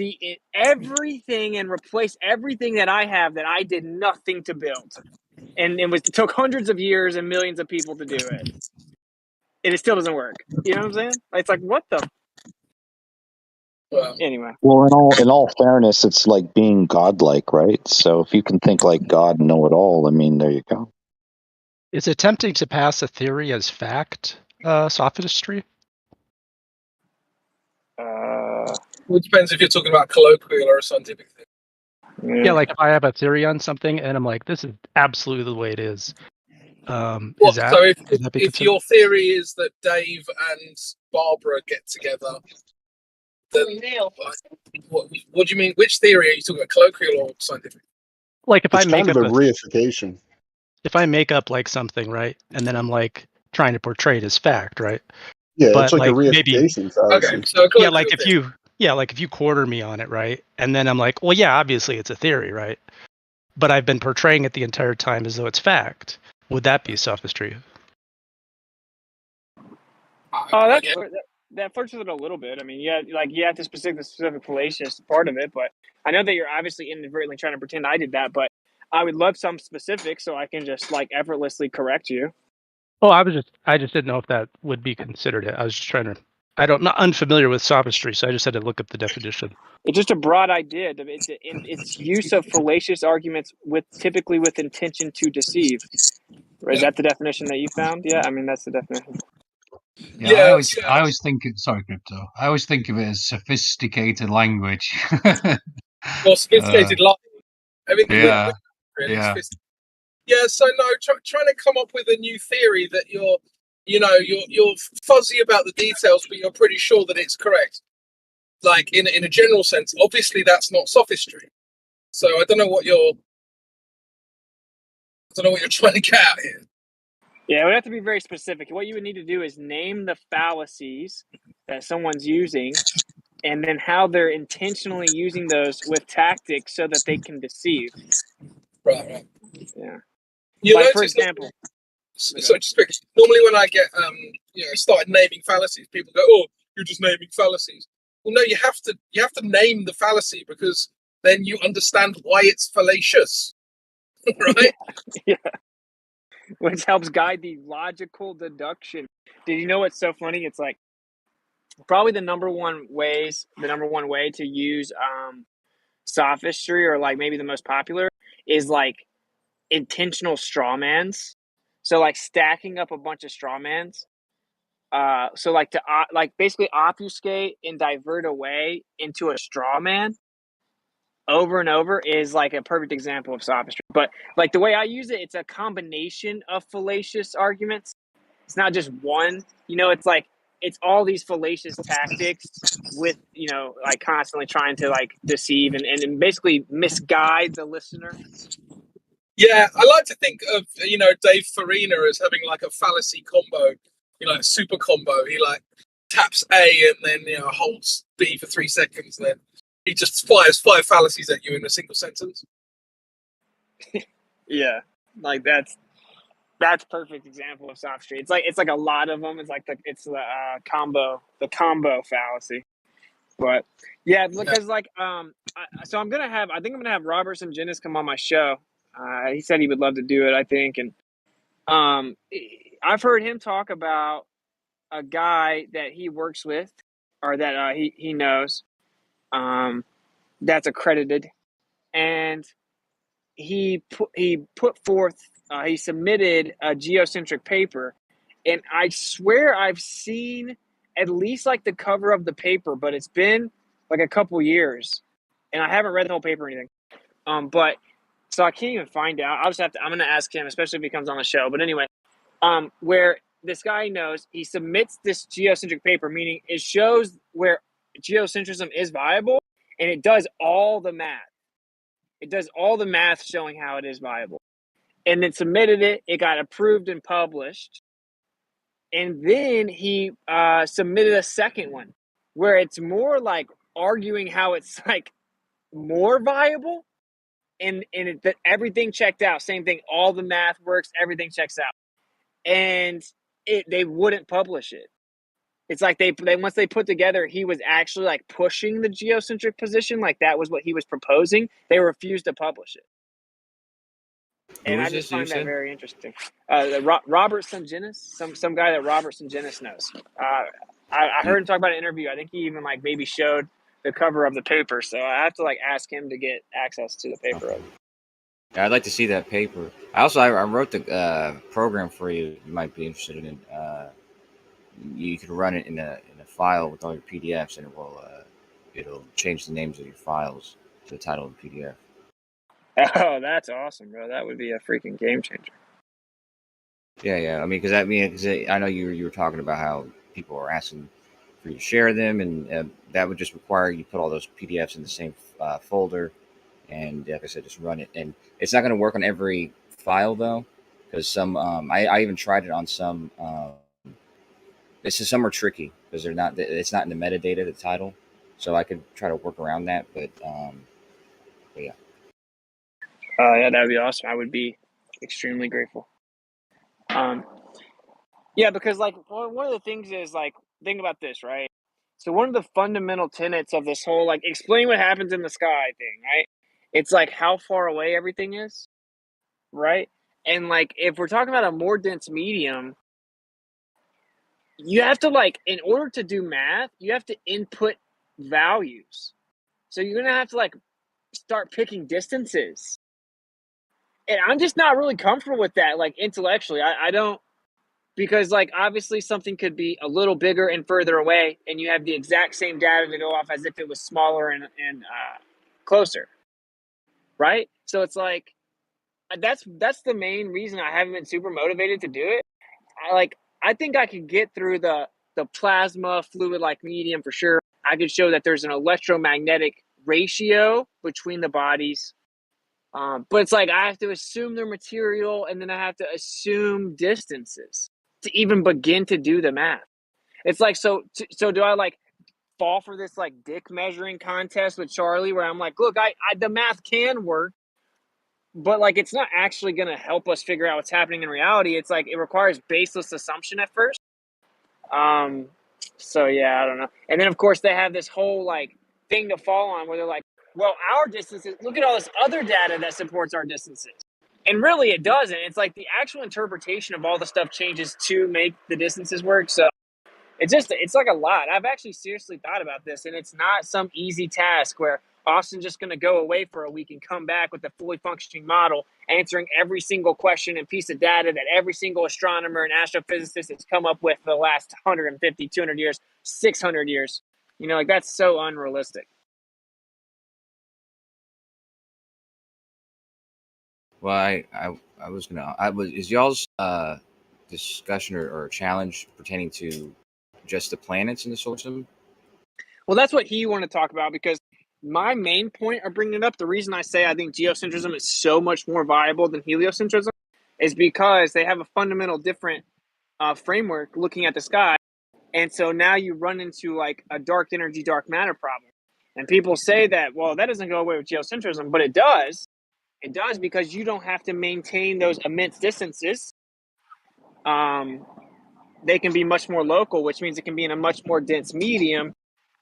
Speaker 10: everything and replace everything that I have that I did nothing to build. And it took hundreds of years and millions of people to do it. And it still doesn't work. You know what I'm saying? It's like, what the? Anyway.
Speaker 14: Well, in all fairness, it's like being godlike, right? So if you can think like God and know it all, I mean, there you go.
Speaker 16: Is attempting to pass a theory as fact sophistry?
Speaker 7: Well, it depends if you're talking about colloquial or a scientific thing.
Speaker 16: Yeah, like if I have a theory on something and I'm like, this is absolutely the way it is.
Speaker 7: So if your theory is that Dave and Barbara get together, then what do you mean? Which theory are you talking about, colloquial or scientific?
Speaker 16: Like if
Speaker 12: it's
Speaker 16: I make
Speaker 12: kind of
Speaker 16: up
Speaker 12: a reification.
Speaker 16: If I make up like something, right, and then I'm like trying to portray it as fact, right?
Speaker 12: Yeah,
Speaker 16: but
Speaker 12: it's like a reification.
Speaker 7: Okay, so
Speaker 16: yeah, like if you quarter me on it, right, and then I'm like, well, yeah, obviously it's a theory, right? But I've been portraying it the entire time as though it's fact. Would that be sophistry?
Speaker 10: That flirts with it a little bit. I mean, you have to specific fallacious part of it, but I know that you're obviously inadvertently trying to pretend I did that, but I would love some specifics so I can just like effortlessly correct you.
Speaker 16: Oh, I just didn't know if that would be considered it. I was just trying to. Not unfamiliar with sophistry, so I just had to look up the definition.
Speaker 10: It's just a broad idea. It's use of fallacious arguments typically with intention to deceive.
Speaker 4: Is that the definition that you found? Yeah, I mean that's the definition.
Speaker 11: Yeah, I always think sorry, Crypto. I always think of it as sophisticated language.
Speaker 7: Or sophisticated life. I mean,
Speaker 11: Yeah,
Speaker 7: really
Speaker 11: yeah.
Speaker 7: sophisticated. Yeah, so no, trying to come up with a new theory that you're fuzzy about the details, but you're pretty sure that it's correct. Like in a general sense, obviously that's not sophistry. So I don't know what you're trying to get out here.
Speaker 4: Yeah, it would have to be very specific. What you would need to do is name the fallacies that someone's using, and then how they're intentionally using those with tactics so that they can deceive.
Speaker 7: Right.
Speaker 4: Yeah.
Speaker 7: You
Speaker 4: like, for
Speaker 7: notice
Speaker 4: example.
Speaker 7: So just quickly, normally when I get started naming fallacies, people go, "Oh, you're just naming fallacies." Well, no, you have to name the fallacy because then you understand why it's fallacious, right?
Speaker 4: Yeah. Which helps guide the logical deduction. Did you know what's so funny? It's like probably the number one way to use sophistry, or like maybe the most popular, is like intentional strawmans. So like stacking up a bunch of strawmans. So like to like basically obfuscate and divert away into a straw man over and over is like a perfect example of sophistry. But like the way I use it, it's a combination of fallacious arguments. It's not just one. It's like it's all these fallacious tactics with like constantly trying to like deceive and basically misguide the listener.
Speaker 7: Yeah, I like to think of Dave Farina as having like a fallacy combo, a super combo. He like taps A and then holds B for 3 seconds, and then he just fires 5 fallacies at you in a single sentence.
Speaker 4: Yeah, like that's perfect example of sophistry. It's like a lot of them. It's like the combo fallacy. But yeah, because like so I think I'm gonna have Robert Sungenis come on my show. He said he would love to do it, I think, and I've heard him talk about a guy that he works with, or that he knows, that's accredited, and he submitted a geocentric paper, and I swear I've seen at least like the cover of the paper, but it's been like a couple years, and I haven't read the whole paper or anything. But so I can't even find out. I'm gonna ask him, especially if he comes on the show. But anyway, where this guy knows, he submits this geocentric paper, meaning it shows where geocentrism is viable, and it does all the math. It does all the math showing how it is viable. And then submitted it. It got approved and published. And then he submitted a second one where it's more like arguing how it's like more viable. And that everything checked out. Same thing. All the math works. Everything checks out. And they wouldn't publish it. It's like they once they put together, he was actually like pushing the geocentric position, like that was what he was proposing. They refused to publish it, and I just find that very interesting. Robert Sungenis, some guy that Robert Sungenis knows. I heard him talk about an interview. I think he even like maybe showed the cover of the paper, so I have to like ask him to get access to the paper.
Speaker 23: Okay. Yeah, I'd like to see that paper. I wrote the program for you. You might be interested in it. You can run it in a file with all your PDFs, and it'll change the names of your files to the title of the PDF.
Speaker 4: Oh, that's awesome, bro! That would be a freaking game changer.
Speaker 23: Yeah. I mean, because I know you were talking about how people are asking for you to share them, and that would just require you put all those PDFs in the same folder, and like I said, just run it. And it's not going to work on every file though, because some I even tried it on some. Some are tricky because it's not in the metadata, the title. So I could try to work around that, but yeah.
Speaker 4: Yeah, that'd be awesome. I would be extremely grateful. Yeah, because like one of the things is like, think about this, right? So one of the fundamental tenets of this whole like explain what happens in the sky thing, right? It's like how far away everything is, right? And like if we're talking about a more dense medium, you have to like, in order to do math, you have to input values. So you're gonna have to like start picking distances. And I'm just not really comfortable with that, like intellectually. I don't, because like obviously something could be a little bigger and further away, and you have the exact same data to go off as if it was smaller and closer, right? So it's like that's the main reason I haven't been super motivated to do it. I think I could get through the plasma fluid like medium for sure. I could show that there's an electromagnetic ratio between the bodies. But it's like I have to assume their material, and then I have to assume distances to even begin to do the math. It's like, so do I like fall for this like dick measuring contest with Charlie where I'm like, look, I the math can work, but like it's not actually going to help us figure out what's happening in reality. It's like it requires baseless assumption at first. So yeah, I don't know. And then of course they have this whole like thing to fall on where they're like, well, our distances, look at all this other data that supports our distances. And really it doesn't. It's like the actual interpretation of all the stuff changes to make the distances work. So it's like a lot. I've actually seriously thought about this, and it's not some easy task where Austin's just going to go away for a week and come back with a fully functioning model, answering every single question and piece of data that every single astronomer and astrophysicist has come up with for the last 150, 200 years, 600 years. You know, like that's so unrealistic.
Speaker 23: Well, is y'all's discussion or challenge pertaining to just the planets in the solar system?
Speaker 4: Well, that's what he wanted to talk about, because my main point of bringing it up, the reason I say I think geocentrism is so much more viable than heliocentrism is because they have a fundamental different framework looking at the sky. And so now you run into like a dark energy, dark matter problem. And people say that, well, that doesn't go away with geocentrism, but it does. It does, because you don't have to maintain those immense distances. They can be much more local, which means it can be in a much more dense medium,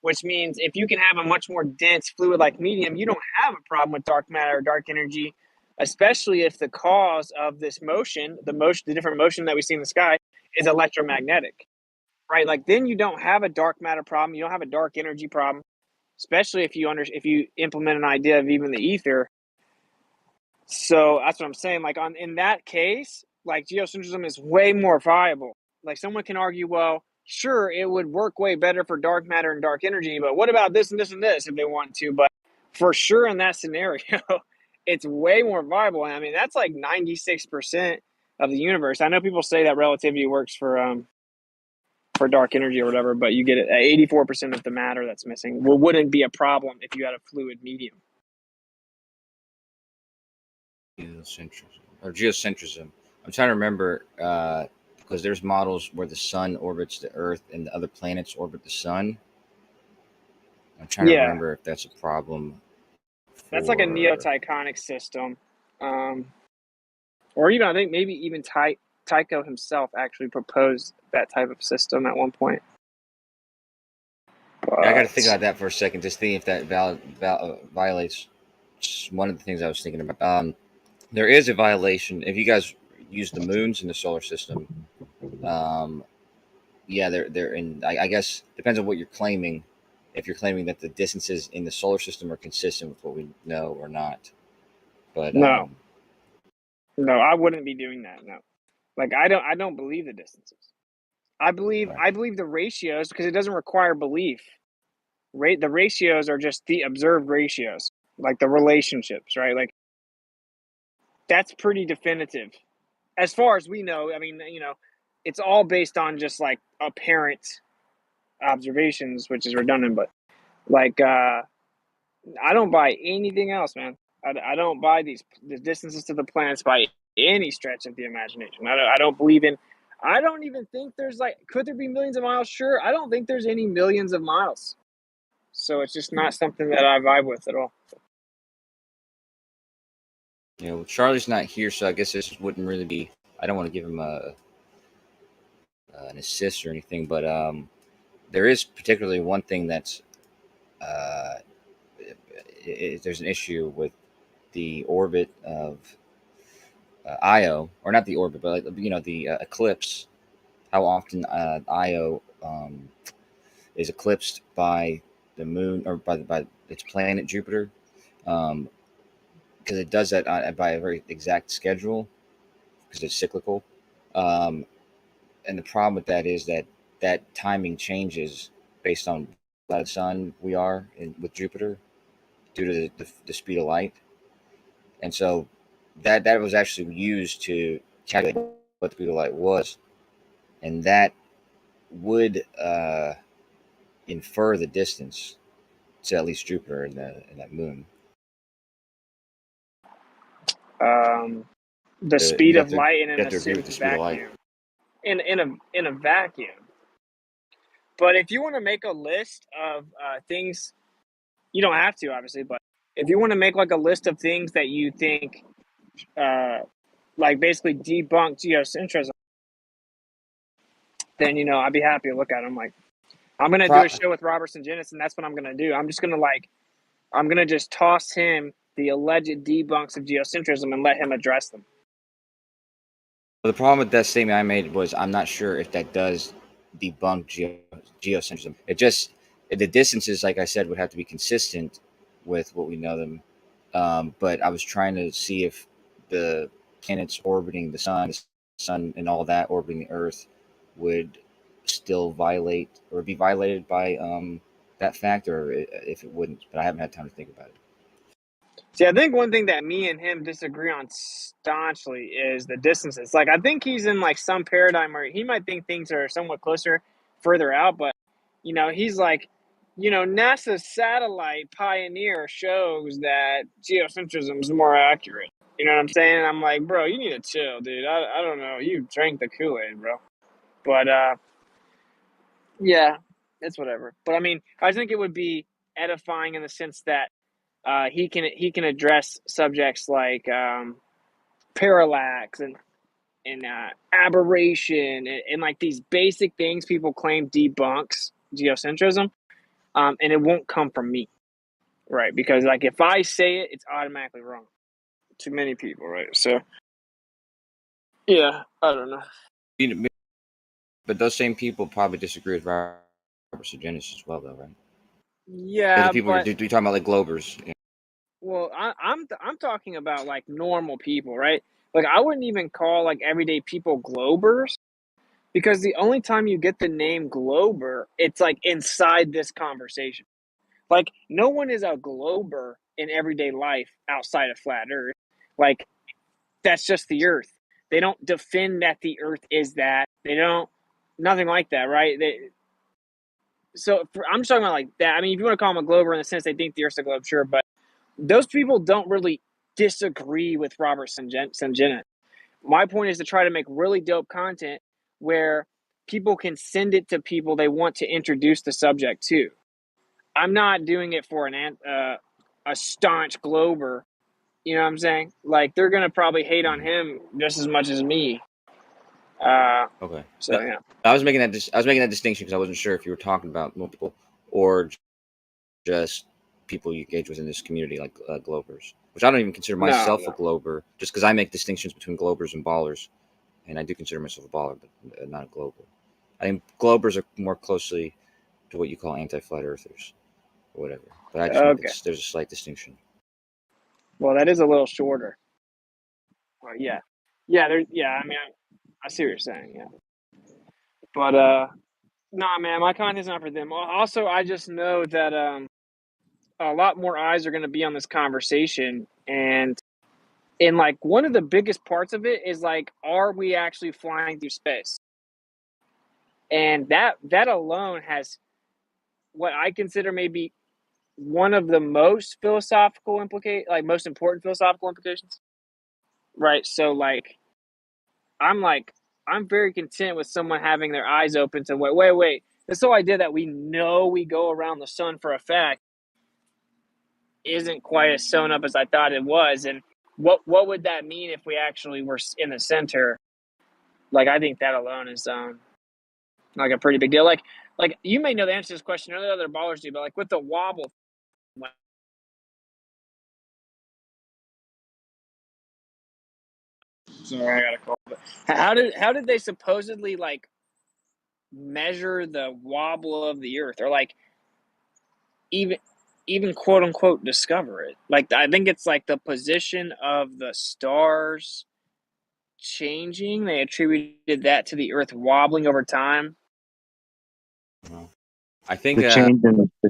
Speaker 4: which means if you can have a much more dense fluid-like medium, you don't have a problem with dark matter or dark energy, especially if the cause of this motion, the different motion that we see in the sky, is electromagnetic, right? Like then you don't have a dark matter problem, you don't have a dark energy problem, especially if you implement an idea of even the ether. So that's what I'm saying. Like in that case, like geocentrism is way more viable. Like someone can argue, well, sure, it would work way better for dark matter and dark energy, but what about this and this and this if they want to? But for sure in that scenario, it's way more viable. I mean, that's like 96% of the universe. I know people say that relativity works for dark energy or whatever, but you get it 84% of the matter that's missing wouldn't be a problem if you had a fluid medium.
Speaker 23: Geocentrism. I'm trying to remember because there's models where the sun orbits the Earth and the other planets orbit the sun. I'm trying to remember if that's a problem.
Speaker 4: That's like a neotychonic system, or even I think maybe even Tycho himself actually proposed that type of system at one point.
Speaker 23: But I got to think about that for a second. Just think if that violates one of the things I was thinking about. There is a violation if you guys use the moons in the solar system. Yeah, they're in. I guess depends on what you're claiming. If you're claiming that the distances in the solar system are consistent with what we know or not. But
Speaker 4: no, I wouldn't be doing that. No, like I don't believe the distances. I believe the ratios, because it doesn't require belief. The ratios are just the observed ratios, like the relationships, right? Like that's pretty definitive, as far as we know. I mean, you know, it's all based on just like apparent observations, which is redundant, but like I don't buy anything else, man. I don't buy the distances to the planets by any stretch of the imagination. I don't believe in. I don't even think there's like, could there be millions of miles? Sure. I don't think there's any millions of miles. So it's just not something that I vibe with at all.
Speaker 23: You know, Charlie's not here, so I guess this wouldn't really be. I don't want to give him an assist or anything, but there is particularly one thing that's there's an issue with the orbit of Io, or not the orbit, but like, you know, the eclipse. How often Io is eclipsed by the moon or by its planet Jupiter. because it does that by a very exact schedule because it's cyclical. And the problem with that is that timing changes based on the sun we are with Jupiter due to the speed of light. And so that was actually used to calculate what the speed of light was. And that would infer the distance to at least Jupiter and that moon.
Speaker 4: The speed of light in an
Speaker 23: assumed
Speaker 4: vacuum. In a vacuum. But if you want to make a list of things, you don't have to, obviously, but if you want to make like a list of things that you think like basically debunk geocentrism, then I'd be happy to look at them. Like, I'm gonna do a show with Robert Sungenis, and that's what I'm gonna do. I'm gonna just toss him the alleged debunks of geocentrism and let him address them.
Speaker 23: Well, the problem with that statement I made was I'm not sure if that does debunk geocentrism. The distances, like I said, would have to be consistent with what we know them. But I was trying to see if the planets orbiting the sun and all that orbiting the Earth would still violate or be violated by that fact, or if it wouldn't. But I haven't had time to think about it.
Speaker 4: See, I think one thing that me and him disagree on staunchly is the distances. Like, I think he's in like some paradigm where he might think things are somewhat closer, further out, but he's like, NASA's satellite Pioneer shows that geocentrism is more accurate. You know what I'm saying? And I'm like, bro, you need to chill, dude. I don't know. You drank the Kool-Aid, bro. But yeah, it's whatever. But I mean, I think it would be edifying in the sense that he can address subjects like parallax and aberration and like these basic things people claim debunks geocentrism, and it won't come from me, right? Because like if I say it, it's automatically wrong to many people, right? So yeah, I don't know.
Speaker 23: But those same people probably disagree with Robert Sungenis as well, though, right?
Speaker 4: Yeah,
Speaker 23: the people
Speaker 4: but
Speaker 23: you're talking about, like Globers.
Speaker 4: Well, I'm talking about like normal people, right? Like I wouldn't even call like everyday people Globers, because the only time you get the name Glober, it's like inside this conversation. Like no one is a Glober in everyday life outside of flat Earth. Like that's just the Earth. They don't defend that the Earth is that. They don't, nothing like that, right? I'm just talking about like that. I mean, if you want to call them a Glober in the sense they think the Earth's a globe, sure, but those people don't really disagree with Robert Sungenis. My point is to try to make really dope content where people can send it to people they want to introduce the subject to. I'm not doing it for a staunch Glober. You know what I'm saying? Like they're gonna probably hate on him just as much as me.
Speaker 23: Okay.
Speaker 4: So yeah,
Speaker 23: I was making that distinction because I wasn't sure if you were talking about multiple or just people you engage with in this community, like Globers, which I don't even consider myself a Glober, just because I make distinctions between Globers and Ballers, and I do consider myself a Baller, but not a Glober. I think Globers are more closely to what you call anti-flat earthers, or whatever. But I just think there's a slight distinction.
Speaker 4: Well, that is a little shorter. Well, yeah. I mean, I see what you're saying. Yeah, but nah, man, my content's not for them. Also, I just know that a lot more eyes are going to be on this conversation, and like one of the biggest parts of it is like, are we actually flying through space? And that alone has what I consider maybe one of the most most important philosophical implications. Right. So like I'm very content with someone having their eyes open to wait. This whole idea that we know we go around the sun for a fact isn't quite as sewn up as I thought it was. And what would that mean if we actually were in the center? Like, I think that alone is like a pretty big deal. Like you may know the answer to this question, or the other ballers do, but like with the wobble. Sorry, I got a call. How did they supposedly like measure the wobble of the Earth, or like even even quote unquote discover it. Like, I think it's like the position of the stars changing. They attributed that to the Earth wobbling over time.
Speaker 23: I think
Speaker 14: the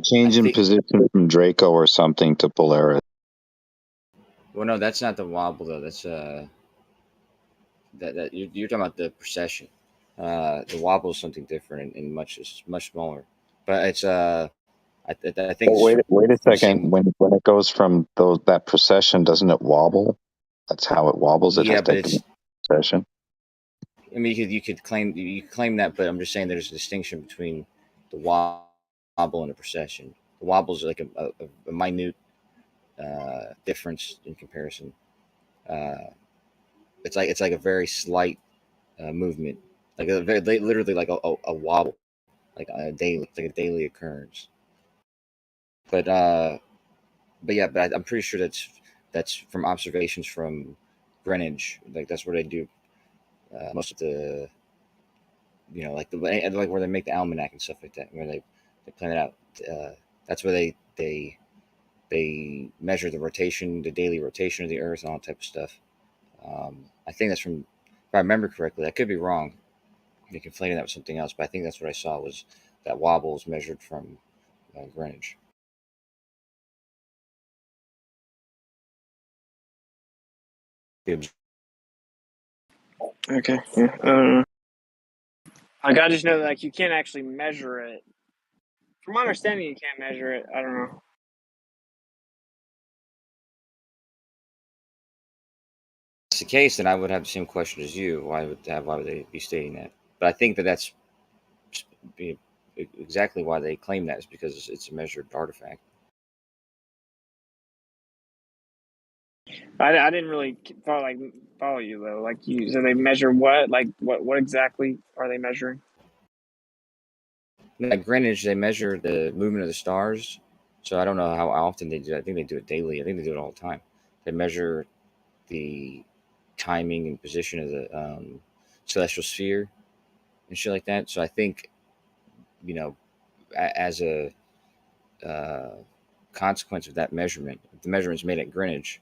Speaker 14: change in position from Draco or something to Polaris.
Speaker 23: Well, no, that's not the wobble though. That's that you're talking about the precession. The wobble is something different and much smaller. But it's I think.
Speaker 14: Well, wait a second.
Speaker 23: Same,
Speaker 14: When it goes from that precession, doesn't it wobble? That's how it wobbles. It
Speaker 23: yeah,
Speaker 14: has
Speaker 23: but
Speaker 14: taken
Speaker 23: it's.
Speaker 14: precession.
Speaker 23: I mean, you could claim that, but I'm just saying there's a distinction between the wobble and a precession. The wobble is like a minute difference in comparison. It's like a very slight movement, like a very literally like a wobble, like a daily occurrence. But yeah, but I'm pretty sure that's from observations from Greenwich. Like that's where they do most of the, like where they make the almanac and stuff like that, where they plan it out. That's where they measure the daily rotation of the Earth and all that type of stuff. I think that's from, if I remember correctly. I could be wrong. They conflated that with something else, but I think that's what I saw was that wobble is measured from Greenwich.
Speaker 4: Okay. Yeah. Like, I just know that, like, you can't actually measure it. From my understanding, you can't measure it. I don't know.
Speaker 23: If that's the case, then I would have the same question as you. Why would they be stating that? But I think that's exactly why they claim that is because it's a measured artifact.
Speaker 4: I didn't really follow you though. Like, so they measure what? Like, what exactly are they measuring?
Speaker 23: At Greenwich, they measure the movement of the stars. So I don't know how often they do it. I think they do it daily. I think they do it all the time. They measure the timing and position of the celestial sphere and shit like that. So I think, as a consequence of that measurement, if the measurement's made at Greenwich,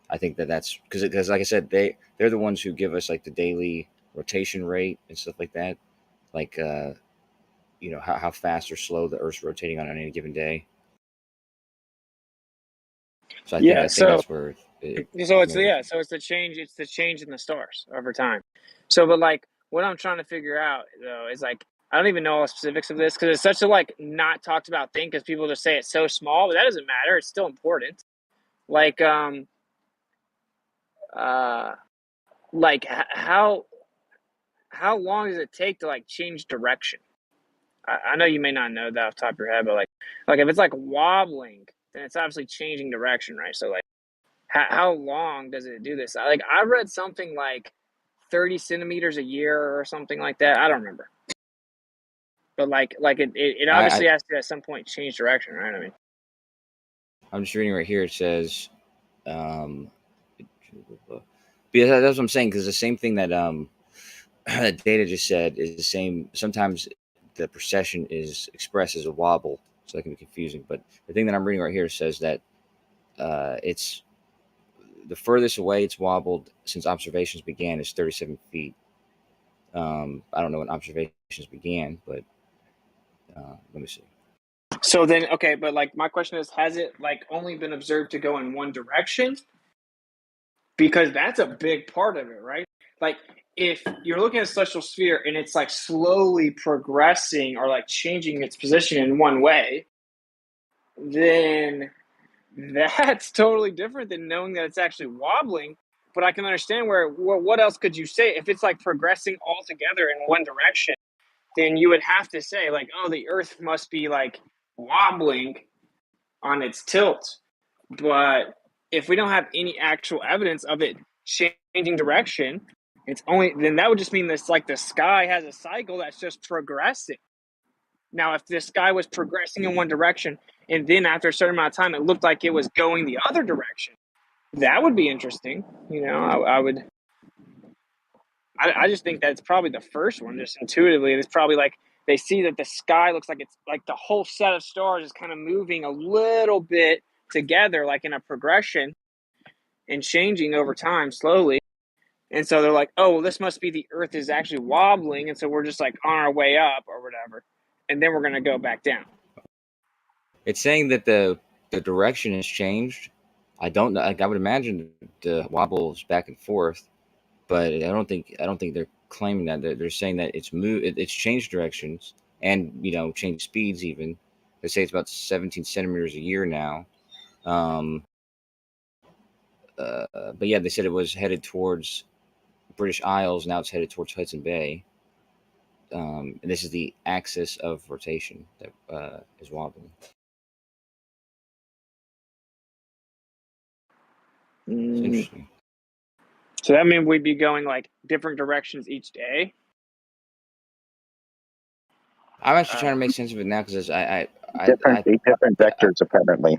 Speaker 23: I think that's because like I said, they're the ones who give us like the daily rotation rate and stuff like that, like how fast or slow the Earth's rotating on any given day. So I think that's where.
Speaker 4: So it's the change. It's the change in the stars over time. So, but like, what I'm trying to figure out though is like, I don't even know all the specifics of this because it's such a like not talked about thing because people just say it's so small, but that doesn't matter. It's still important. Like how long does it take to like change direction? I know you may not know that off the top of your head, but like if it's like wobbling, then it's obviously changing direction, right? So like, how long does it do this? Like, I read something like 30 centimeters a year or something like that. I don't remember, but like it obviously has to at some point change direction, right? I mean,
Speaker 23: I'm just reading right here. It says, because that's what I'm saying. Because the same thing that that Data just said is the same. Sometimes the precession is expressed as a wobble, so that can be confusing. But the thing that I'm reading right here says that it's the furthest away it's wobbled since observations began is 37 feet. I don't know when observations began, but let me see.
Speaker 4: So then, okay, but like my question is, has it like only been observed to go in one direction? Because that's a big part of it, right? Like, if you're looking at a celestial sphere and it's like slowly progressing or like changing its position in one way, then that's totally different than knowing that it's actually wobbling. But I can understand what else could you say? If it's like progressing all together in one direction, then you would have to say like, oh, the Earth must be like wobbling on its tilt. But if we don't have any actual evidence of it changing direction, then that would just mean this like the sky has a cycle that's just progressing. Now, if the sky was progressing in one direction and then after a certain amount of time it looked like it was going the other direction, that would be interesting. I just think that's probably the first one, just intuitively. It's probably like they see that the sky looks like it's like the whole set of stars is kind of moving a little bit together, like in a progression and changing over time slowly. And so they're like, oh, well, this must be the Earth is actually wobbling. And so we're just like on our way up or whatever. And then we're going to go back down.
Speaker 23: It's saying that the direction has changed. I don't know. Like, I would imagine the wobbles back and forth, but I don't think they're claiming that. They're saying that it's changed directions and, changed speeds even. They say it's about 17 centimeters a year now. But yeah, they said it was headed towards British Isles. Now it's headed towards Hudson Bay. And this is the axis of rotation that is wobbling. It's interesting.
Speaker 4: So that means we'd be going like different directions each day.
Speaker 23: I'm actually trying to make sense of it now because
Speaker 14: eight different vectors apparently.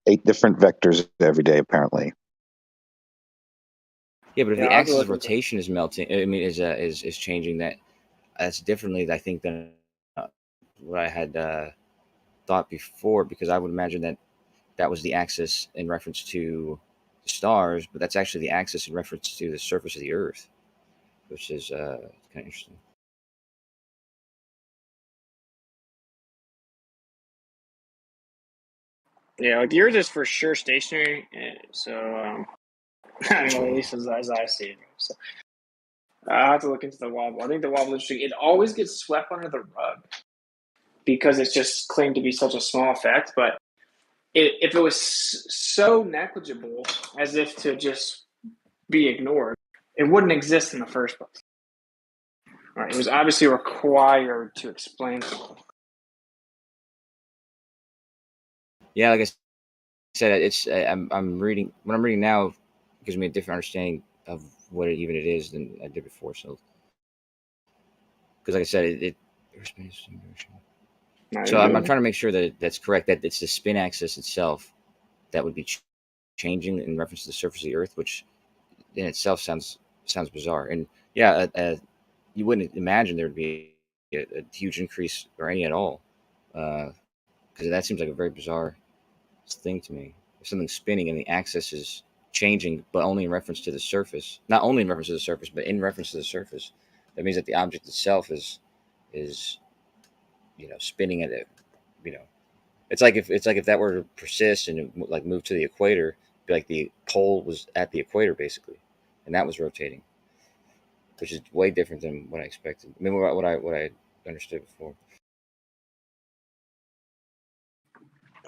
Speaker 14: 8 different vectors every day apparently.
Speaker 23: Yeah, but if the axis of rotation is melting, I mean, is changing, that's differently, I think, than what I had thought before, because I would imagine that was the axis in reference to the stars, but that's actually the axis in reference to the surface of the Earth, which is kind of interesting.
Speaker 4: Yeah, like the Earth is for sure stationary, so I don't know, at least as I see it. So I have to look into the wobble. I think the wobble is interesting. It always gets swept under the rug because it's just claimed to be such a small effect. But if it was so negligible as if to just be ignored, it wouldn't exist in the first place. All right, it was obviously required to explain something.
Speaker 23: Yeah, like I said, I'm reading. What I'm reading now gives me a different understanding of what it is than I did before. So, because like I said, So I'm trying to make sure that that's correct. That it's the spin axis itself that would be changing in reference to the surface of the Earth, which in itself sounds bizarre. And yeah, you wouldn't imagine there would be a huge increase or any at all, because that seems like a very bizarre thing to me. If something's spinning and the axis is changing, but only in reference to the surface, not only in reference to the surface, but in reference to the surface, that means that the object itself is spinning at it. It's like if that were to persist and it, like move to the equator, it'd be like the pole was at the equator basically, and that was rotating, which is way different than what I expected. I mean, what I understood before.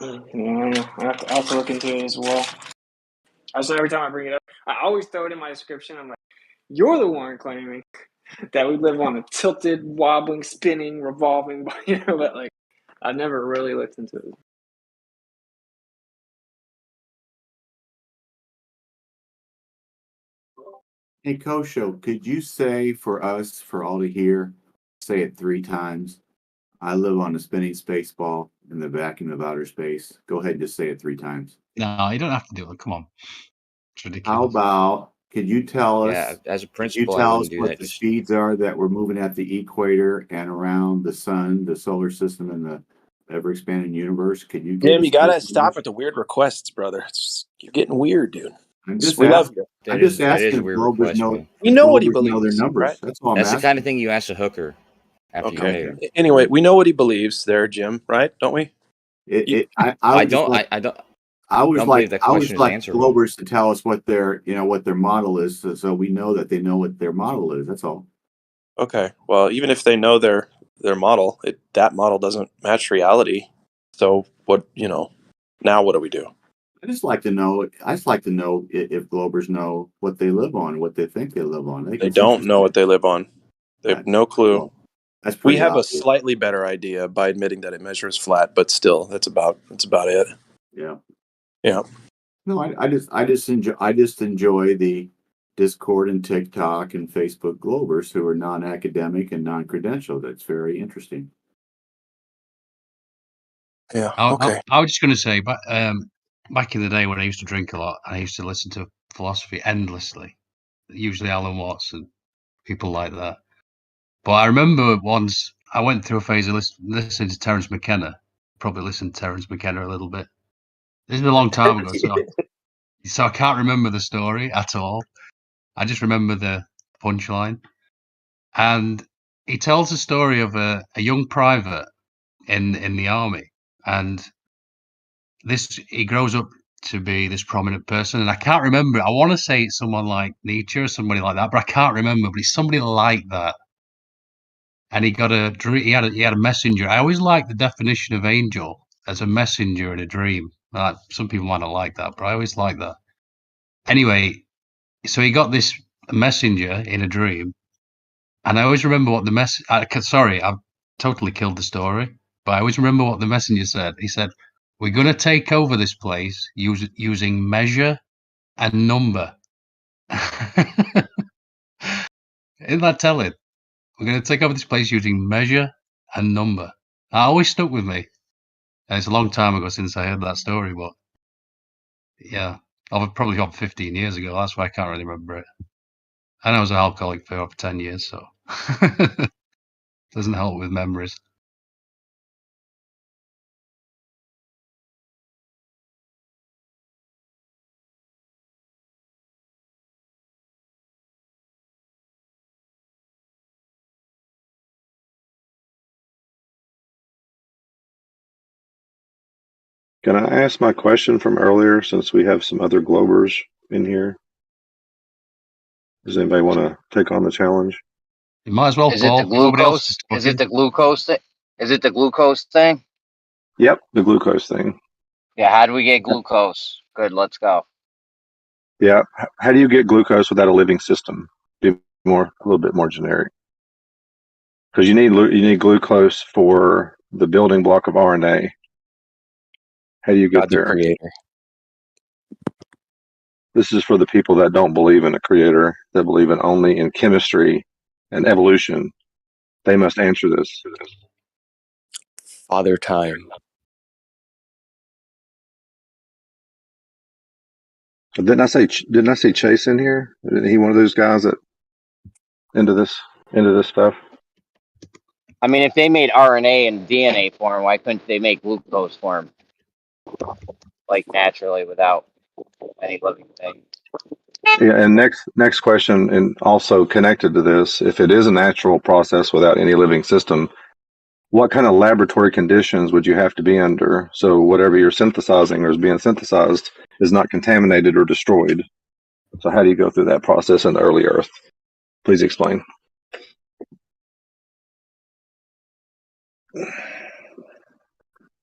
Speaker 4: Yeah, I have to look into it as well. So every time I bring it up, I always throw it in my description. I'm like, you're the one claiming that we live on a tilted, wobbling, spinning, revolving, but like I never really looked into it.
Speaker 8: Hey, Kosho, could you say for us, for all to hear, say it 3 times? I live on a spinning space ball in the vacuum of outer space. Go ahead and just say it 3 times.
Speaker 11: No, you don't have to do it. Come on. It's ridiculous.
Speaker 8: How about, could you tell us,
Speaker 23: Yeah, as a principle, I wouldn't do
Speaker 8: what
Speaker 23: that.
Speaker 8: the speeds are that we're moving at the equator and around the sun, the solar system, and the ever-expanding universe? Could you
Speaker 15: Jim, you gotta stop with the weird requests, brother. You're getting weird, dude.
Speaker 8: We love you.
Speaker 23: I'm just asking.
Speaker 8: We know what he believes. Their numbers.
Speaker 15: Right?
Speaker 8: That's all.
Speaker 23: That's the kind of thing you ask a hooker after
Speaker 15: Okay.
Speaker 23: you pay her.
Speaker 15: Anyway, we know what he believes there, Jim. Right? Don't we?
Speaker 23: I don't.
Speaker 8: I was
Speaker 23: don't
Speaker 8: like,
Speaker 23: believe that question is answerable.
Speaker 8: Globers to tell us what their model is, so we know that they know what their model is. That's all.
Speaker 15: Okay. Well, even if they know their model, that model doesn't match reality. So what? Now what do we do?
Speaker 8: I just like to know. If Globers know what they live on, what they think they live on.
Speaker 15: They don't know what they live on. They have no clue.
Speaker 8: Well, that's
Speaker 15: we have
Speaker 8: obvious.
Speaker 15: A slightly better idea by admitting that it measures flat, but still, that's about it.
Speaker 8: Yeah.
Speaker 15: Yeah.
Speaker 8: No, I just enjoy the Discord and TikTok and Facebook Globers who are non-academic and non-credentialed. That's very interesting.
Speaker 15: Yeah.
Speaker 11: I was just going to say, back in the day when I used to drink a lot, I used to listen to philosophy endlessly. Usually Alan Watts and people like that. But I remember once I went through a phase of listening to Terence McKenna. Probably listened to Terence McKenna a little bit. This is a long time ago, so I can't remember the story at all. I just remember the punchline. And he tells a story of a young private in the army, and he grows up to be this prominent person, and I can't remember. I want to say it's someone like Nietzsche or somebody like that, but I can't remember. But it's somebody like that. And he got he had a messenger. I always liked the definition of angel as a messenger in a dream. Some people might not like that, but I always like that. Anyway, so he got this messenger in a dream, and I always remember what the sorry, I've totally killed the story, but I always remember what the messenger said. He said, "We're going to take over this place using measure and number." Isn't that telling? We're going to take over this place using measure and number. That always stuck with me. And it's a long time ago since I heard that story, but yeah, probably about 15 years ago. That's why I can't really remember it. And I was an alcoholic for over 10 years, so doesn't help with memories.
Speaker 20: Can I ask my question from earlier since we have some other Globers in here? Does anybody want to take on the challenge?
Speaker 11: You might as well,
Speaker 3: Is it the glucose? Is it the glucose thing? Is it the glucose thing?
Speaker 20: Yep, the glucose thing.
Speaker 3: Yeah, how do we get glucose? Good, let's go.
Speaker 20: Yeah, how do you get glucose without a living system? Be a little bit more generic. Because you need glucose for the building block of RNA. How do you get there?
Speaker 23: Creator.
Speaker 20: This is for the people that don't believe in a creator, that believe only in chemistry and evolution. They must answer this.
Speaker 22: Father Time.
Speaker 20: Didn't I say Chase in here? Isn't he one of those guys that into this stuff?
Speaker 3: I mean, if they made RNA and DNA form, why couldn't they make glucose form? Like naturally without any living thing.
Speaker 20: Yeah, and next question, and also connected to this, if it is a natural process without any living system, what kind of laboratory conditions would you have to be under so whatever you're synthesizing or is being synthesized is not contaminated or destroyed? So how do you go through that process in the early Earth? Please explain.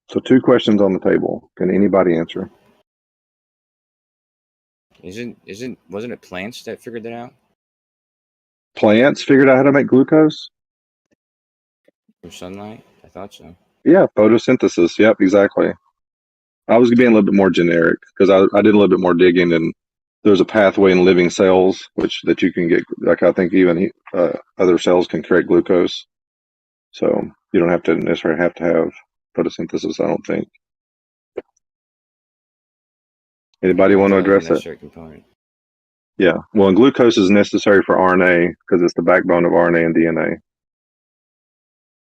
Speaker 20: So 2 questions on the table. Can anybody answer?
Speaker 23: Wasn't it plants that figured that out?
Speaker 20: Plants figured out how to make glucose?
Speaker 23: From sunlight? I thought so.
Speaker 20: Yeah, photosynthesis. Yep, exactly. I was being a little bit more generic because I did a little bit more digging, and there's a pathway in living cells that you can get. Like I think even other cells can create glucose, so you don't have to necessarily have to have photosynthesis. I don't think. Anybody want to address it?
Speaker 23: Component.
Speaker 20: Yeah. Well, and glucose is necessary for RNA because it's the backbone of RNA and DNA.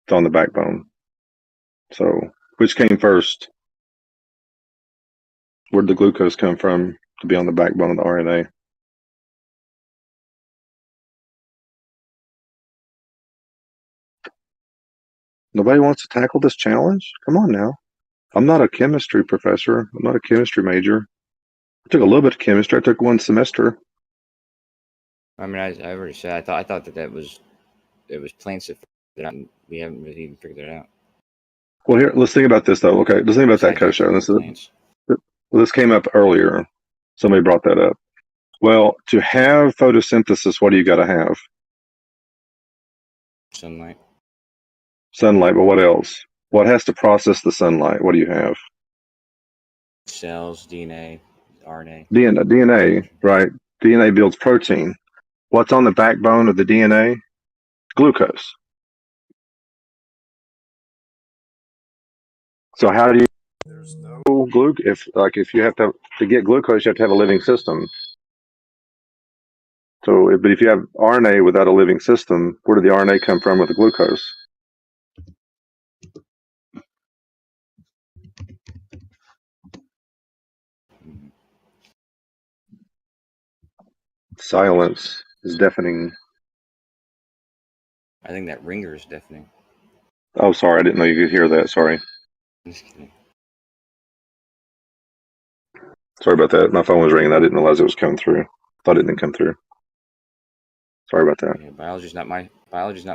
Speaker 20: It's on the backbone. So, which came first? Where did the glucose come from to be on the backbone of the RNA? Nobody wants to tackle this challenge? Come on now. I'm not a chemistry professor. I'm not a chemistry major. I took a little bit of chemistry. I took 1 semester.
Speaker 23: I mean, I already said I thought that was plants that we haven't really even figured it out.
Speaker 20: Well, here, let's think about this though. Okay, let's think about that, Kosho. This came up earlier. Somebody brought that up. Well, to have photosynthesis, what do you got to have?
Speaker 23: Sunlight.
Speaker 20: Sunlight, but what else? What has to process the sunlight? What do you have?
Speaker 23: Cells, DNA, RNA.
Speaker 20: DNA, right? DNA builds protein. What's on the backbone of the DNA? Glucose. So how do you? There's no glucose. If you have to get glucose, you have to have a living system. So, but if you have RNA without a living system, where did the RNA come from with the glucose? Silence is deafening.
Speaker 23: I think that ringer is deafening.
Speaker 20: Oh, sorry, I didn't know you could hear that. Sorry.
Speaker 23: Just kidding.
Speaker 20: Sorry about that. My phone was ringing. I didn't realize it was coming through. Thought it didn't come through. Sorry about that.
Speaker 23: Yeah, biology's not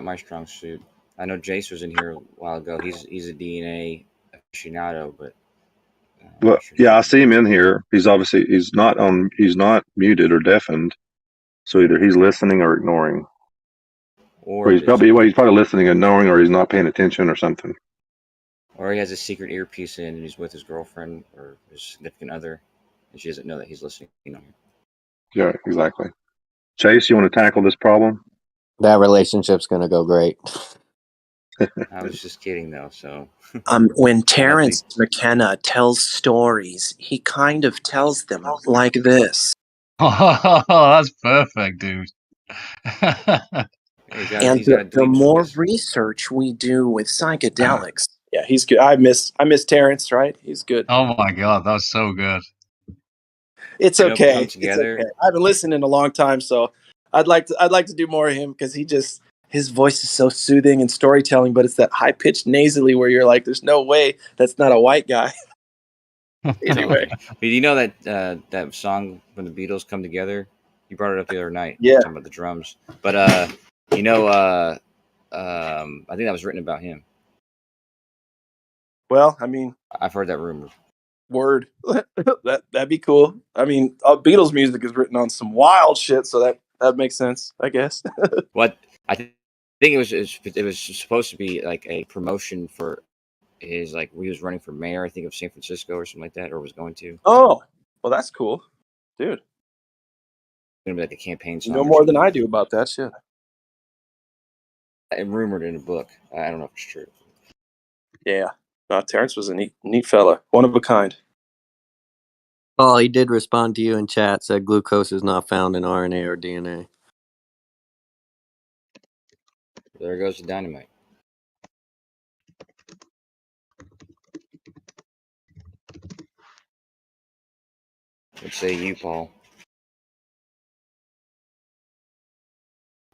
Speaker 23: my strong suit. I know Jace was in here a while ago. He's a DNA aficionado, but
Speaker 20: Well, yeah, I see him in here. He's not muted or deafened. So either he's listening or ignoring. Or he's probably listening and ignoring, or he's not paying attention or something.
Speaker 23: Or he has a secret earpiece in and he's with his girlfriend or his significant other, and she doesn't know that he's listening on her.
Speaker 20: Yeah, exactly. Chase, you want to tackle this problem?
Speaker 22: That relationship's gonna go great.
Speaker 23: I was just kidding though. So
Speaker 2: when Terrence McKenna tells stories, he kind of tells them like this.
Speaker 11: Oh, that's perfect, dude.
Speaker 2: And the more research we do with psychedelics,
Speaker 13: yeah, he's good. I miss Terrence, right? He's good.
Speaker 11: Oh my god, that's so good.
Speaker 13: It's okay. It's okay. I haven't listened in a long time, so I'd like to do more of him because his voice is so soothing and storytelling, but it's that high pitched nasally where you're like, there's no way that's not a white guy. Anyway,
Speaker 23: do you know that that song when the Beatles come together? You brought it up the other night.
Speaker 13: Yeah,
Speaker 23: talking about the drums, but I think that was written about him.
Speaker 13: Well, I mean,
Speaker 23: I've heard that rumor.
Speaker 13: Word. That'd be cool. I mean, Beatles music is written on some wild shit, so that makes sense, I guess.
Speaker 23: What I think it was supposed to be like a promotion for his, like, he was running for mayor, I think, of San Francisco or something like that, or was going to.
Speaker 13: Oh, well, that's cool, dude.
Speaker 23: It's gonna be like a campaign song.
Speaker 13: You know more than I do about that shit.
Speaker 23: I rumored in a book. I don't know if it's true.
Speaker 13: Yeah. No, Terrence was a neat fella. One of a kind.
Speaker 22: Oh, he did respond to you in chat, said glucose is not found in RNA or DNA.
Speaker 23: There goes the dynamite. What say you, Paul?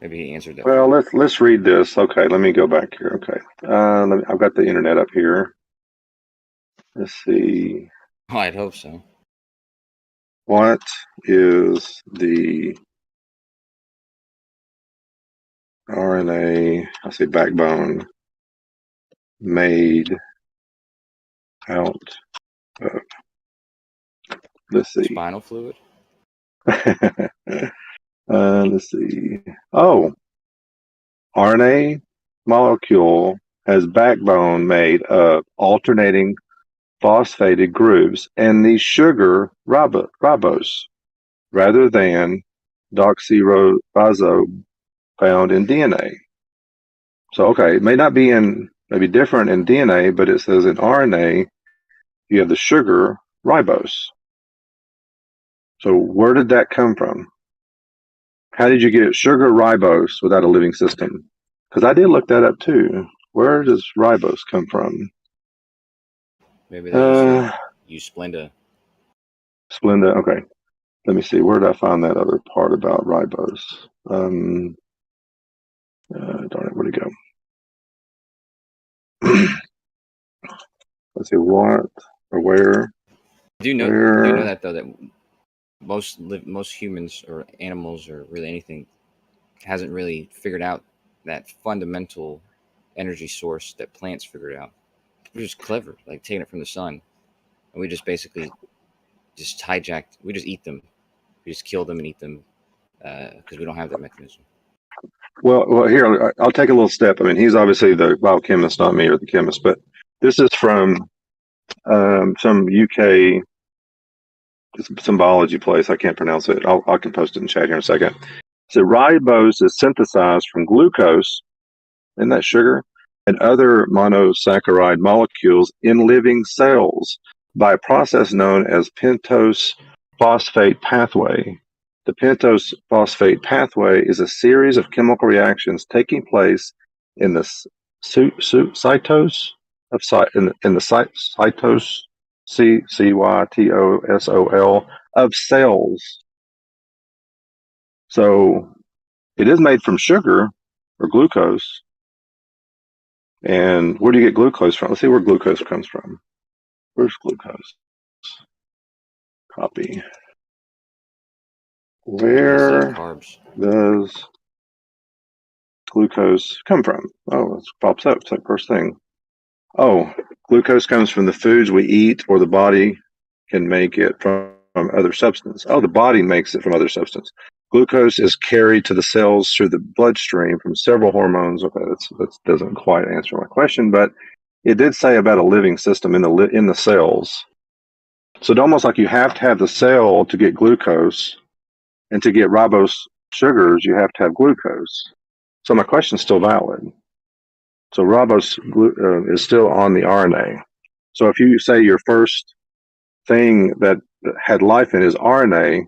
Speaker 23: Maybe he answered that.
Speaker 20: Well, let's read this. Okay, let me go back here. Okay, I've got the internet up here. Let's see.
Speaker 23: Oh, I'd hope so.
Speaker 20: What is the RNA? I say backbone made out of. Let's see.
Speaker 23: Spinal fluid.
Speaker 20: Let's see. Oh, RNA molecule has backbone made of alternating phosphated groups and the sugar ribose rather than deoxyriboso found in DNA. So, okay, it may not be maybe different in DNA, but it says in RNA you have the sugar ribose. So where did that come from? How did you get sugar ribose without a living system? Because I did look that up too. Where does ribose come from?
Speaker 23: Maybe they use Splenda.
Speaker 20: Splenda, okay. Let me see. Where did I find that other part about ribose? Darn it, where'd it go? Let's see, what or where?
Speaker 23: Do you know that though, that most humans or animals or really anything hasn't really figured out that fundamental energy source that plants figured out. We're just clever, like taking it from the sun, and we just basically just hijacked. We just eat them. We just kill them and eat them because we don't have that mechanism.
Speaker 20: Well, here, I'll take a little step. I mean, he's obviously the biochemist, not me or the chemist, but this is from some UK, some biology place. I can't pronounce it. I can post it in chat here in a second. So ribose is synthesized from glucose, isn't that sugar, and other monosaccharide molecules in living cells by a process known as pentose phosphate pathway. The pentose phosphate pathway is a series of chemical reactions taking place in the cytose cytosol of cells. So it is made from sugar or glucose. And where do you get glucose from? Let's see where glucose comes from. Where's glucose? Copy. Where does glucose come from? Oh, it pops up. It's like first thing. Oh, glucose comes from the foods we eat, or the body can make it from other substance. Oh, the body makes it from other substance. Glucose is carried to the cells through the bloodstream from several hormones. Okay, that doesn't quite answer my question, but it did say about a living system in the cells. So it's almost like you have to have the cell to get glucose, and to get ribose sugars, you have to have glucose. So my question is still valid. So ribose is still on the RNA. So if you say your first thing that had life in is RNA,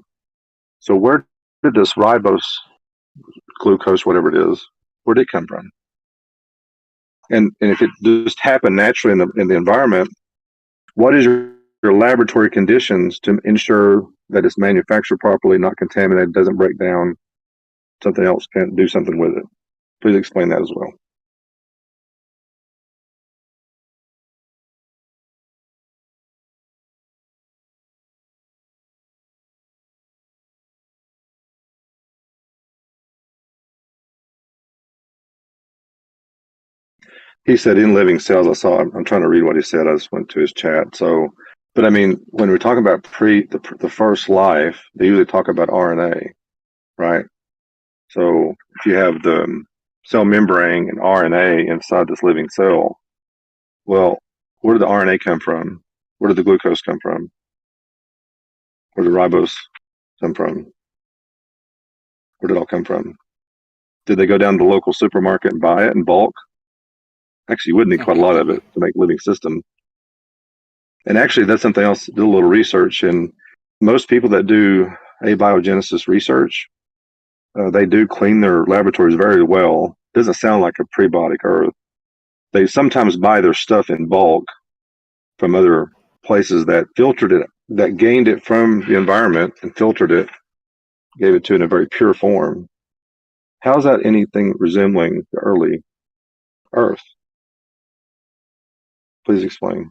Speaker 20: so where did this ribose, glucose, whatever it is, where did it come from? And if it just happened naturally in the environment, what is your laboratory conditions to ensure that it's manufactured properly, not contaminated, doesn't break down, something else can't do something with it? Please explain that as well. He said in living cells. I'm trying to read what he said. I just went to his chat. So, but I mean, when we're talking about the first life, they usually talk about RNA, right? So if you have the cell membrane and RNA inside this living cell, well, where did the RNA come from? Where did the glucose come from? Where did the ribose come from? Where did it all come from? Did they go down to the local supermarket and buy it in bulk? Actually, you would need quite a lot of it to make a living system. And actually, that's something else. Did a little research, and most people that do abiogenesis research, they do clean their laboratories very well. Doesn't sound like a prebiotic earth. They sometimes buy their stuff in bulk from other places that filtered it, that gained it from the environment and filtered it, gave it to it in a very pure form. How is that anything resembling the early earth? Please explain.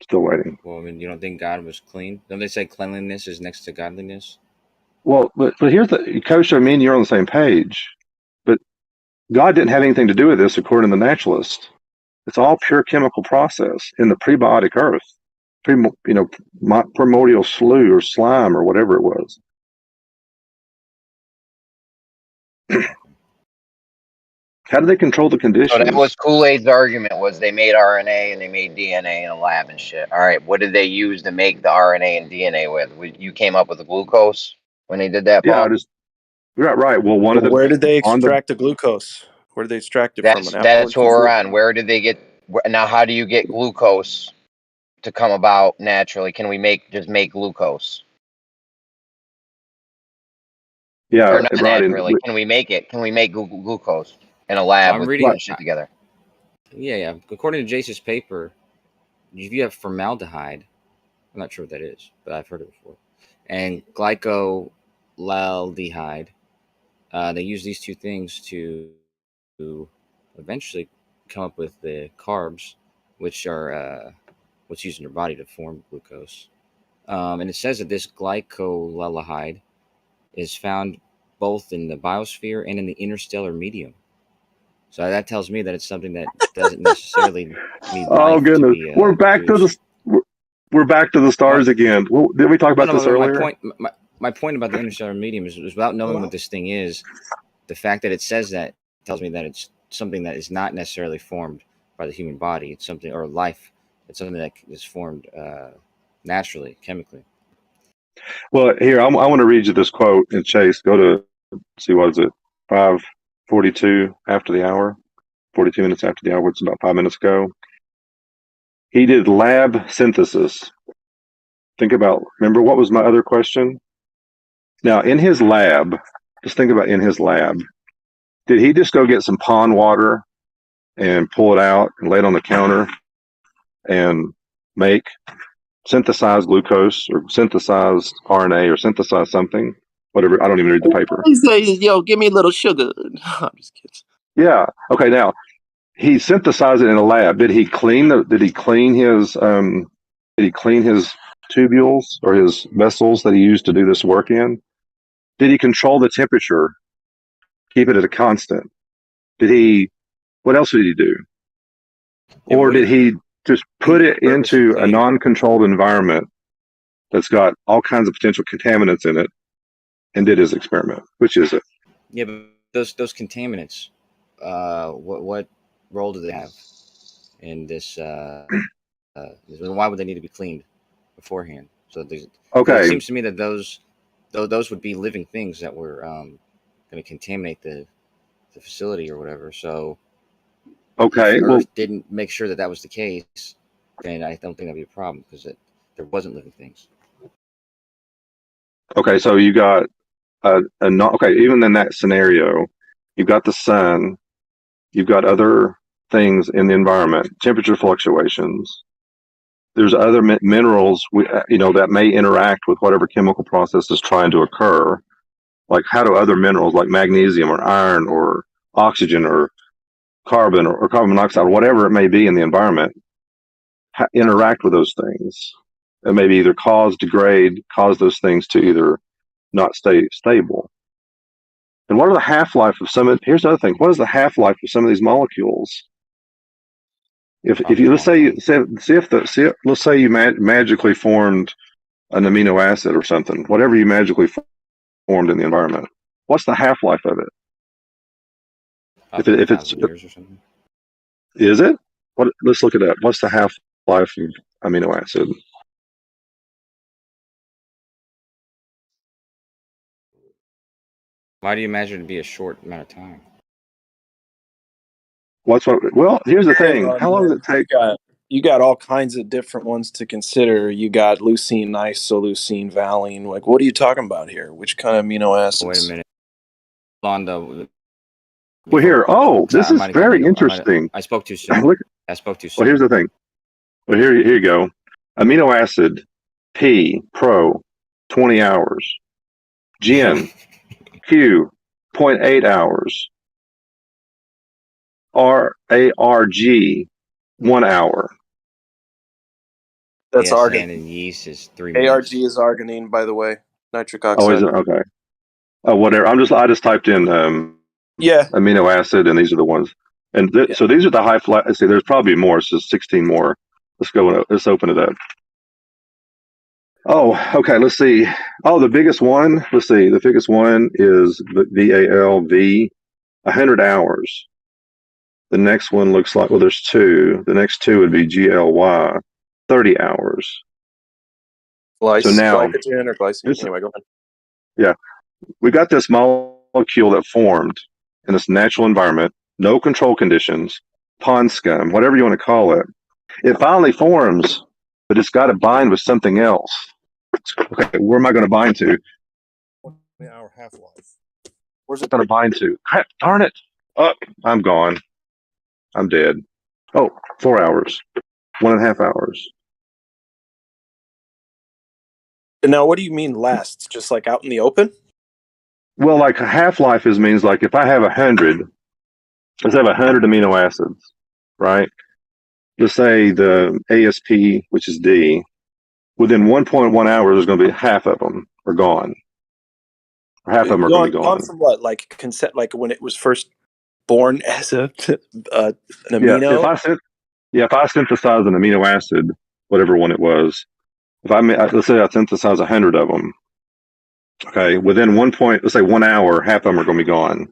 Speaker 20: Still waiting.
Speaker 23: Well, I mean, you don't think God was clean? Don't they say cleanliness is next to godliness?
Speaker 20: Well, but here's the Coach. I mean, you're on the same page, but God didn't have anything to do with this, according to the naturalist. It's all pure chemical process in the prebiotic earth, primordial slough or slime or whatever it was. How do they control the conditions?
Speaker 3: So that was Kool-Aid's argument, was they made RNA and they made DNA in a lab and shit. All right, what did they use to make the RNA and DNA with? You came up with the glucose when they did that, Paul?
Speaker 20: Yeah, right. Well,
Speaker 13: where did they extract the glucose? Where did they extract it from? An apple?
Speaker 3: That's what we're on. Where did they get? Now, how do you get glucose to come about naturally? Can we just make glucose?
Speaker 20: Yeah,
Speaker 3: or not naturally. Can we make it? Can we make glucose in a lab with putting shit together?
Speaker 23: Yeah. According to Jace's paper, if you have formaldehyde, I'm not sure what that is, but I've heard it before, and glycolaldehyde, they use these two things to eventually come up with the carbs, which are what's used in your body to form glucose. And it says that this glycolaldehyde is found both in the biosphere and in the interstellar medium. So that tells me that it's something that doesn't necessarily need life.
Speaker 20: Oh goodness,
Speaker 23: to be,
Speaker 20: we're back
Speaker 23: produced.
Speaker 20: we're back to the stars again. Well, did we talk about this earlier?
Speaker 23: My point about the interstellar medium is without knowing what this thing is, the fact that it says that tells me that it's something that is not necessarily formed by the human body. It's something, or life. It's something that is formed naturally, chemically.
Speaker 20: Well, here I want to read you this quote. And Chase, go to see what is it, 5:42 after the hour, 42 minutes after the hour. It's about 5 minutes ago. He did lab synthesis. Think about. Remember what was my other question? Now in his lab, just think about in his lab. Did he just go get some pond water and pull it out and lay it on the counter and synthesize glucose or synthesize RNA or synthesize something? whatever. I don't even read the paper.
Speaker 13: He says, "Yo, give me a little sugar." I'm just kidding.
Speaker 20: Yeah. Okay. Now he synthesized it in a lab. Did he clean his tubules or his vessels that he used to do this work in? Did he control the temperature, keep it at a constant? What else did he do? Or did he just put it into a non-controlled environment that's got all kinds of potential contaminants in it and did his experiment? Which is it?
Speaker 23: Yeah, but those contaminants, what role do they have in this? Why would they need to be cleaned beforehand? So it seems to me that those would be living things that were going to contaminate the facility or whatever. So if Earth didn't make sure that was the case, then I don't think that'd be a problem because there wasn't living things.
Speaker 20: Okay, so you got even in that scenario, you've got the sun, you've got other things in the environment, temperature fluctuations. There's other minerals, that may interact with whatever chemical process is trying to occur. Like, how do other minerals like magnesium or iron or oxygen or carbon or carbon monoxide, or whatever it may be in the environment, interact with those things? And maybe either cause those things to either not stay stable. And what are the half-life of some? Here's the other thing. What is the half-life of some of these molecules? If you let's say you magically formed an amino acid or something, whatever you magically formed in the environment, what's the half-life of it? If it's years or something, is it? Let's look at that. What's the half-life of amino acid?
Speaker 23: Why do you imagine it to be a short amount of time?
Speaker 20: Well, here's the thing. How long does it take?
Speaker 15: You got all kinds of different ones to consider. You got leucine, isoleucine, valine. Like, what are you talking about here? Which kind of amino acids?
Speaker 23: Wait a minute. Londo.
Speaker 20: Well, this is very interesting.
Speaker 23: I spoke too soon. I spoke too soon.
Speaker 20: Well, here's the thing. Well, here you go. Amino acid, P, pro, 20 hours. Gin, Q, 0.8 hours. ARG, 1 hour.
Speaker 15: That's arginine.
Speaker 23: And yeast is 3
Speaker 15: ARG
Speaker 23: minutes.
Speaker 15: is arginine, by the way. Nitric oxide.
Speaker 20: Oh, is it? Okay. Oh, whatever. I just typed in amino acid, and these are the ones. And so these are the high flat. Let's see, there's probably more. It's just 16 more. Let's open it up. Oh, okay. Let's see. Oh, the biggest one. Let's see. The biggest one is the VALV, 100 hours. The next one looks like, there's two. The next two would be GLY, 30 hours. So now,
Speaker 15: glycogen or glycine. Anyway, go ahead.
Speaker 20: Yeah, we got this molecule that formed in this natural environment, no control conditions, pond scum, whatever you want to call it. It finally forms, but it's got to bind with something else. Okay, where am I going to bind to?
Speaker 12: 1-hour half-life.
Speaker 20: Where's it going to bind to? Crap, darn it. Oh, I'm gone. I'm dead. Oh, 4 hours. 1.5 hours.
Speaker 15: Now, what do you mean lasts? Just like out in the open?
Speaker 20: Well, like half-life means like if I have 100, let's have 100 amino acids, right? Let's say the ASP, which is D, within 1.1 hours, there's going to be half of them are gone. Or half of them are going to be gone.
Speaker 15: Gone from what? Like like when it was first born as an amino?
Speaker 20: If I synthesize an amino acid, whatever one it was, let's say I synthesize 100 of them. Okay, within let's say 1 hour, half of them are going to be gone.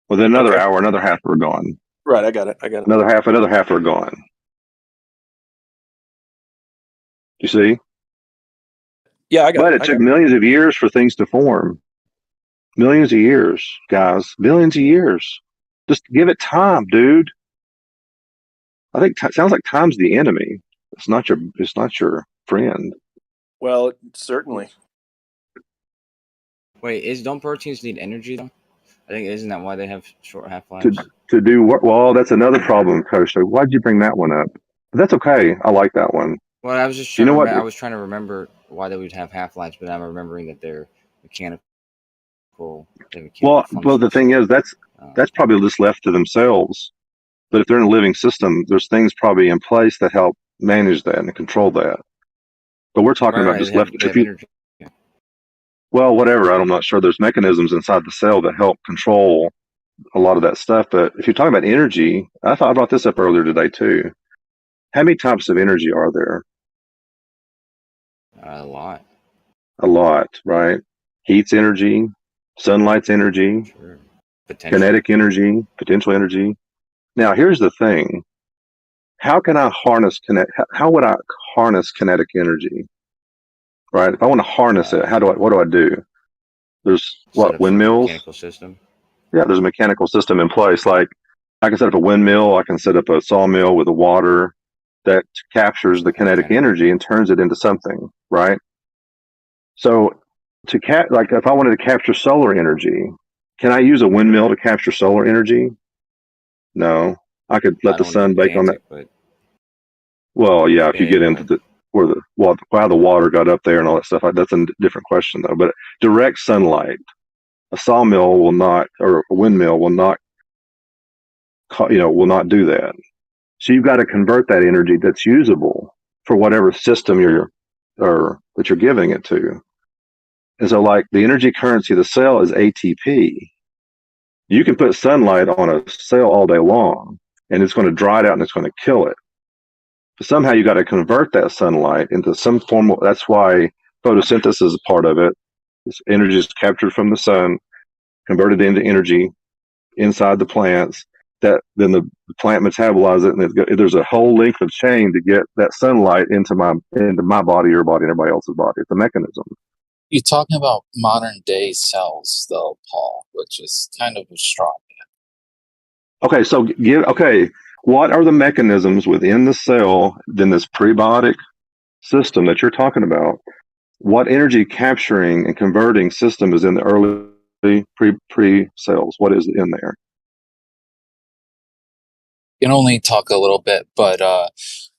Speaker 20: Within another hour, another half are gone.
Speaker 15: Right, I got it.
Speaker 20: Another half are gone. You see?
Speaker 15: Yeah, I got it.
Speaker 20: But it took millions of years for things to form. Millions of years, guys. Millions of years. Just give it time, dude. I think sounds like time's the enemy. It's not your friend.
Speaker 15: Well, certainly.
Speaker 23: Wait, don't proteins need energy though? I think isn't that why they have short half-lives?
Speaker 20: To do what? Well, that's another problem, Coach. So why'd you bring that one up? But that's okay. I like that one.
Speaker 23: Well, I was just trying I was trying to remember why they would have half-lives, but I'm remembering that they're mechanical mechanical.
Speaker 20: Well, the thing is, that's probably just left to themselves. But if they're in a living system, there's things probably in place that help manage that and control that. But we're talking about just left. If you, well, whatever. I'm not sure. There's mechanisms inside the cell that help control a lot of that stuff. But if you're talking about energy, I thought I brought this up earlier today too. How many types of energy are there?
Speaker 23: A lot.
Speaker 20: A lot, right? Heat's energy, sunlight's energy,
Speaker 23: Sure.
Speaker 20: kinetic energy, potential energy. Now, here's the thing. How can I harness how would I harness kinetic energy? Right? If I want to harness it, what do I do? There's windmills?
Speaker 23: Mechanical system.
Speaker 20: Yeah, there's a mechanical system in place. Like I can set up a windmill, I can set up a sawmill with the water that captures the kinetic energy and turns it into something, right? So like if I wanted to capture solar energy, can I use a windmill to capture solar energy? No. I could let the sun bake on that.
Speaker 23: But
Speaker 20: well, yeah, if you get into how the water got up there and all that stuff, that's a different question though. But direct sunlight, a sawmill will not, or a windmill will not, will not do that. So you've got to convert that energy that's usable for whatever system that you're giving it to. And so, like the energy currency of the cell is ATP. You can put sunlight on a cell all day long, and it's going to dry it out and it's going to kill it. But somehow you got to convert that sunlight into some form. That's why photosynthesis is a part of it. This energy is captured from the sun, converted into energy inside the plants. That then the plant metabolizes it, and there's a whole length of chain to get that sunlight into my body, your body, and everybody else's body. It's a mechanism.
Speaker 5: You're talking about modern day cells, though, Paul, which is kind of a straw man.
Speaker 20: Okay, so what are the mechanisms within the cell, in this prebiotic system that you're talking about? What energy capturing and converting system is in the early pre cells? What is in there?
Speaker 5: You can only talk a little bit, but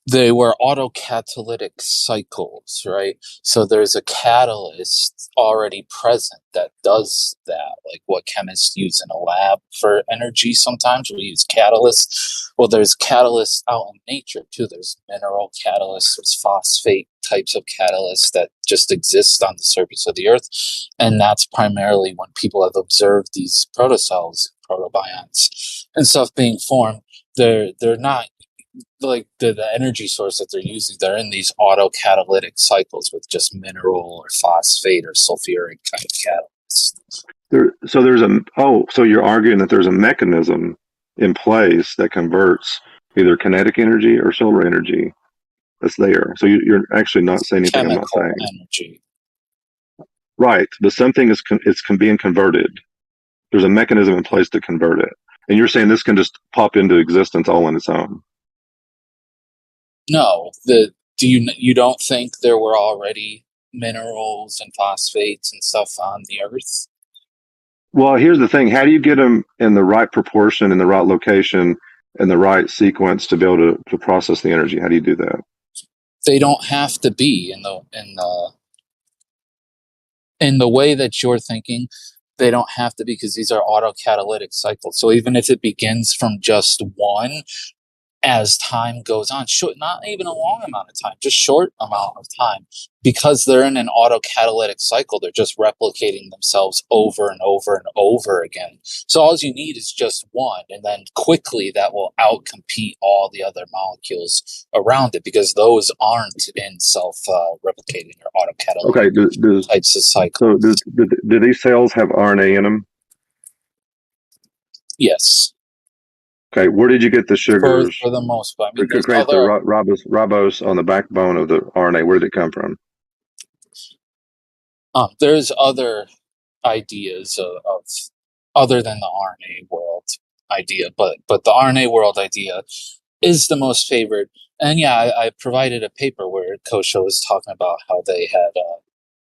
Speaker 5: they were autocatalytic cycles, right? So there's a catalyst already present that does that, like what chemists use in a lab for energy. Sometimes we use catalysts. Well, there's catalysts out in nature too. There's mineral catalysts, there's phosphate types of catalysts that just exist on the surface of the earth. And that's primarily when people have observed these protocells, protobionts, and stuff being formed. They're not like the energy source that they're using. They're in these autocatalytic cycles with just mineral or phosphate or sulfuric kind of catalysts.
Speaker 20: So you're arguing that there's a mechanism in place that converts either kinetic energy or solar energy that's there. So you're actually not saying anything I'm not saying.
Speaker 5: Energy.
Speaker 20: Right, but something is being converted. There's a mechanism in place to convert it. And you're saying this can just pop into existence all on its own?
Speaker 5: No. You don't think there were already minerals and phosphates and stuff on the earth?
Speaker 20: Well, here's the thing. How do you get them in the right proportion, in the right location, in the right sequence to be able to process the energy? How do you do that?
Speaker 5: They don't have to be in the way that you're thinking. They don't have to be, because these are autocatalytic cycles. So even if it begins from just one, as time goes on, not even a long amount of time, just short amount of time, because they're in an autocatalytic cycle, they're just replicating themselves over and over and over again. So all you need is just one, and then quickly that will outcompete all the other molecules around it, because those aren't in self-replicating or autocatalytic types of cycles.
Speaker 20: So do these cells have RNA in them?
Speaker 5: Yes.
Speaker 20: Okay, where did you get the sugars
Speaker 5: for the most part? I mean,
Speaker 20: to create the ribose on the backbone of the RNA? Where did it come from?
Speaker 5: There's other ideas of other than the RNA world idea, but the RNA world idea is the most favored. And yeah, I provided a paper where Kosho was talking about how they had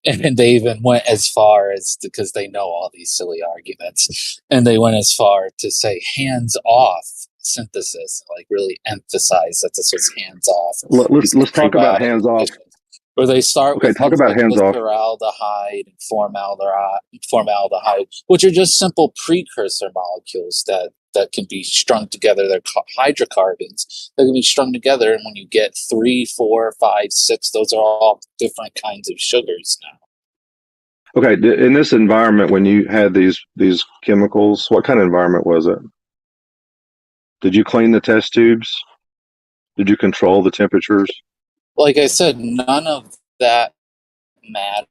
Speaker 5: and they even went as far as, because they know all these silly arguments, and they went as far to say hands-off synthesis, like really emphasize that this was hands-off.
Speaker 20: Let's talk about hands-off.
Speaker 5: Where they start
Speaker 20: Okay,
Speaker 5: with
Speaker 20: talk
Speaker 5: things
Speaker 20: about
Speaker 5: like
Speaker 20: hands off.
Speaker 5: glyceraldehyde and formaldehyde, which are just simple precursor molecules that can be strung together. They're hydrocarbons that can be strung together, and when you get 3, 4, 5, 6, those are all different kinds of sugars now.
Speaker 20: Okay, in this environment, when you had these chemicals, what kind of environment was it? Did you clean the test tubes? Did you control the temperatures?
Speaker 5: Like I said, none of that matters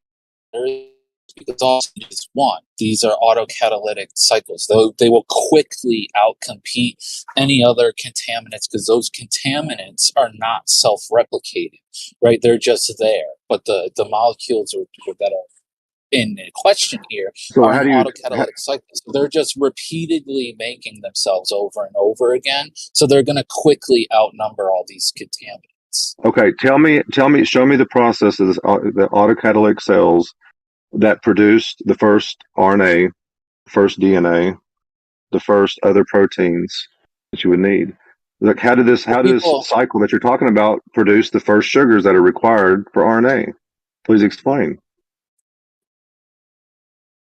Speaker 5: because all is one. These are autocatalytic cycles. They will quickly outcompete any other contaminants because those contaminants are not self-replicating, right? They're just there. But the molecules that are in question here are an autocatalytic cycle. So they're just repeatedly making themselves over and over again. So they're going to quickly outnumber all these contaminants.
Speaker 20: Okay, show me the process of the autocatalytic cells that produced the first RNA, first DNA, the first other proteins that you would need. Like, how did this cycle that you're talking about produce the first sugars that are required for RNA? Please explain.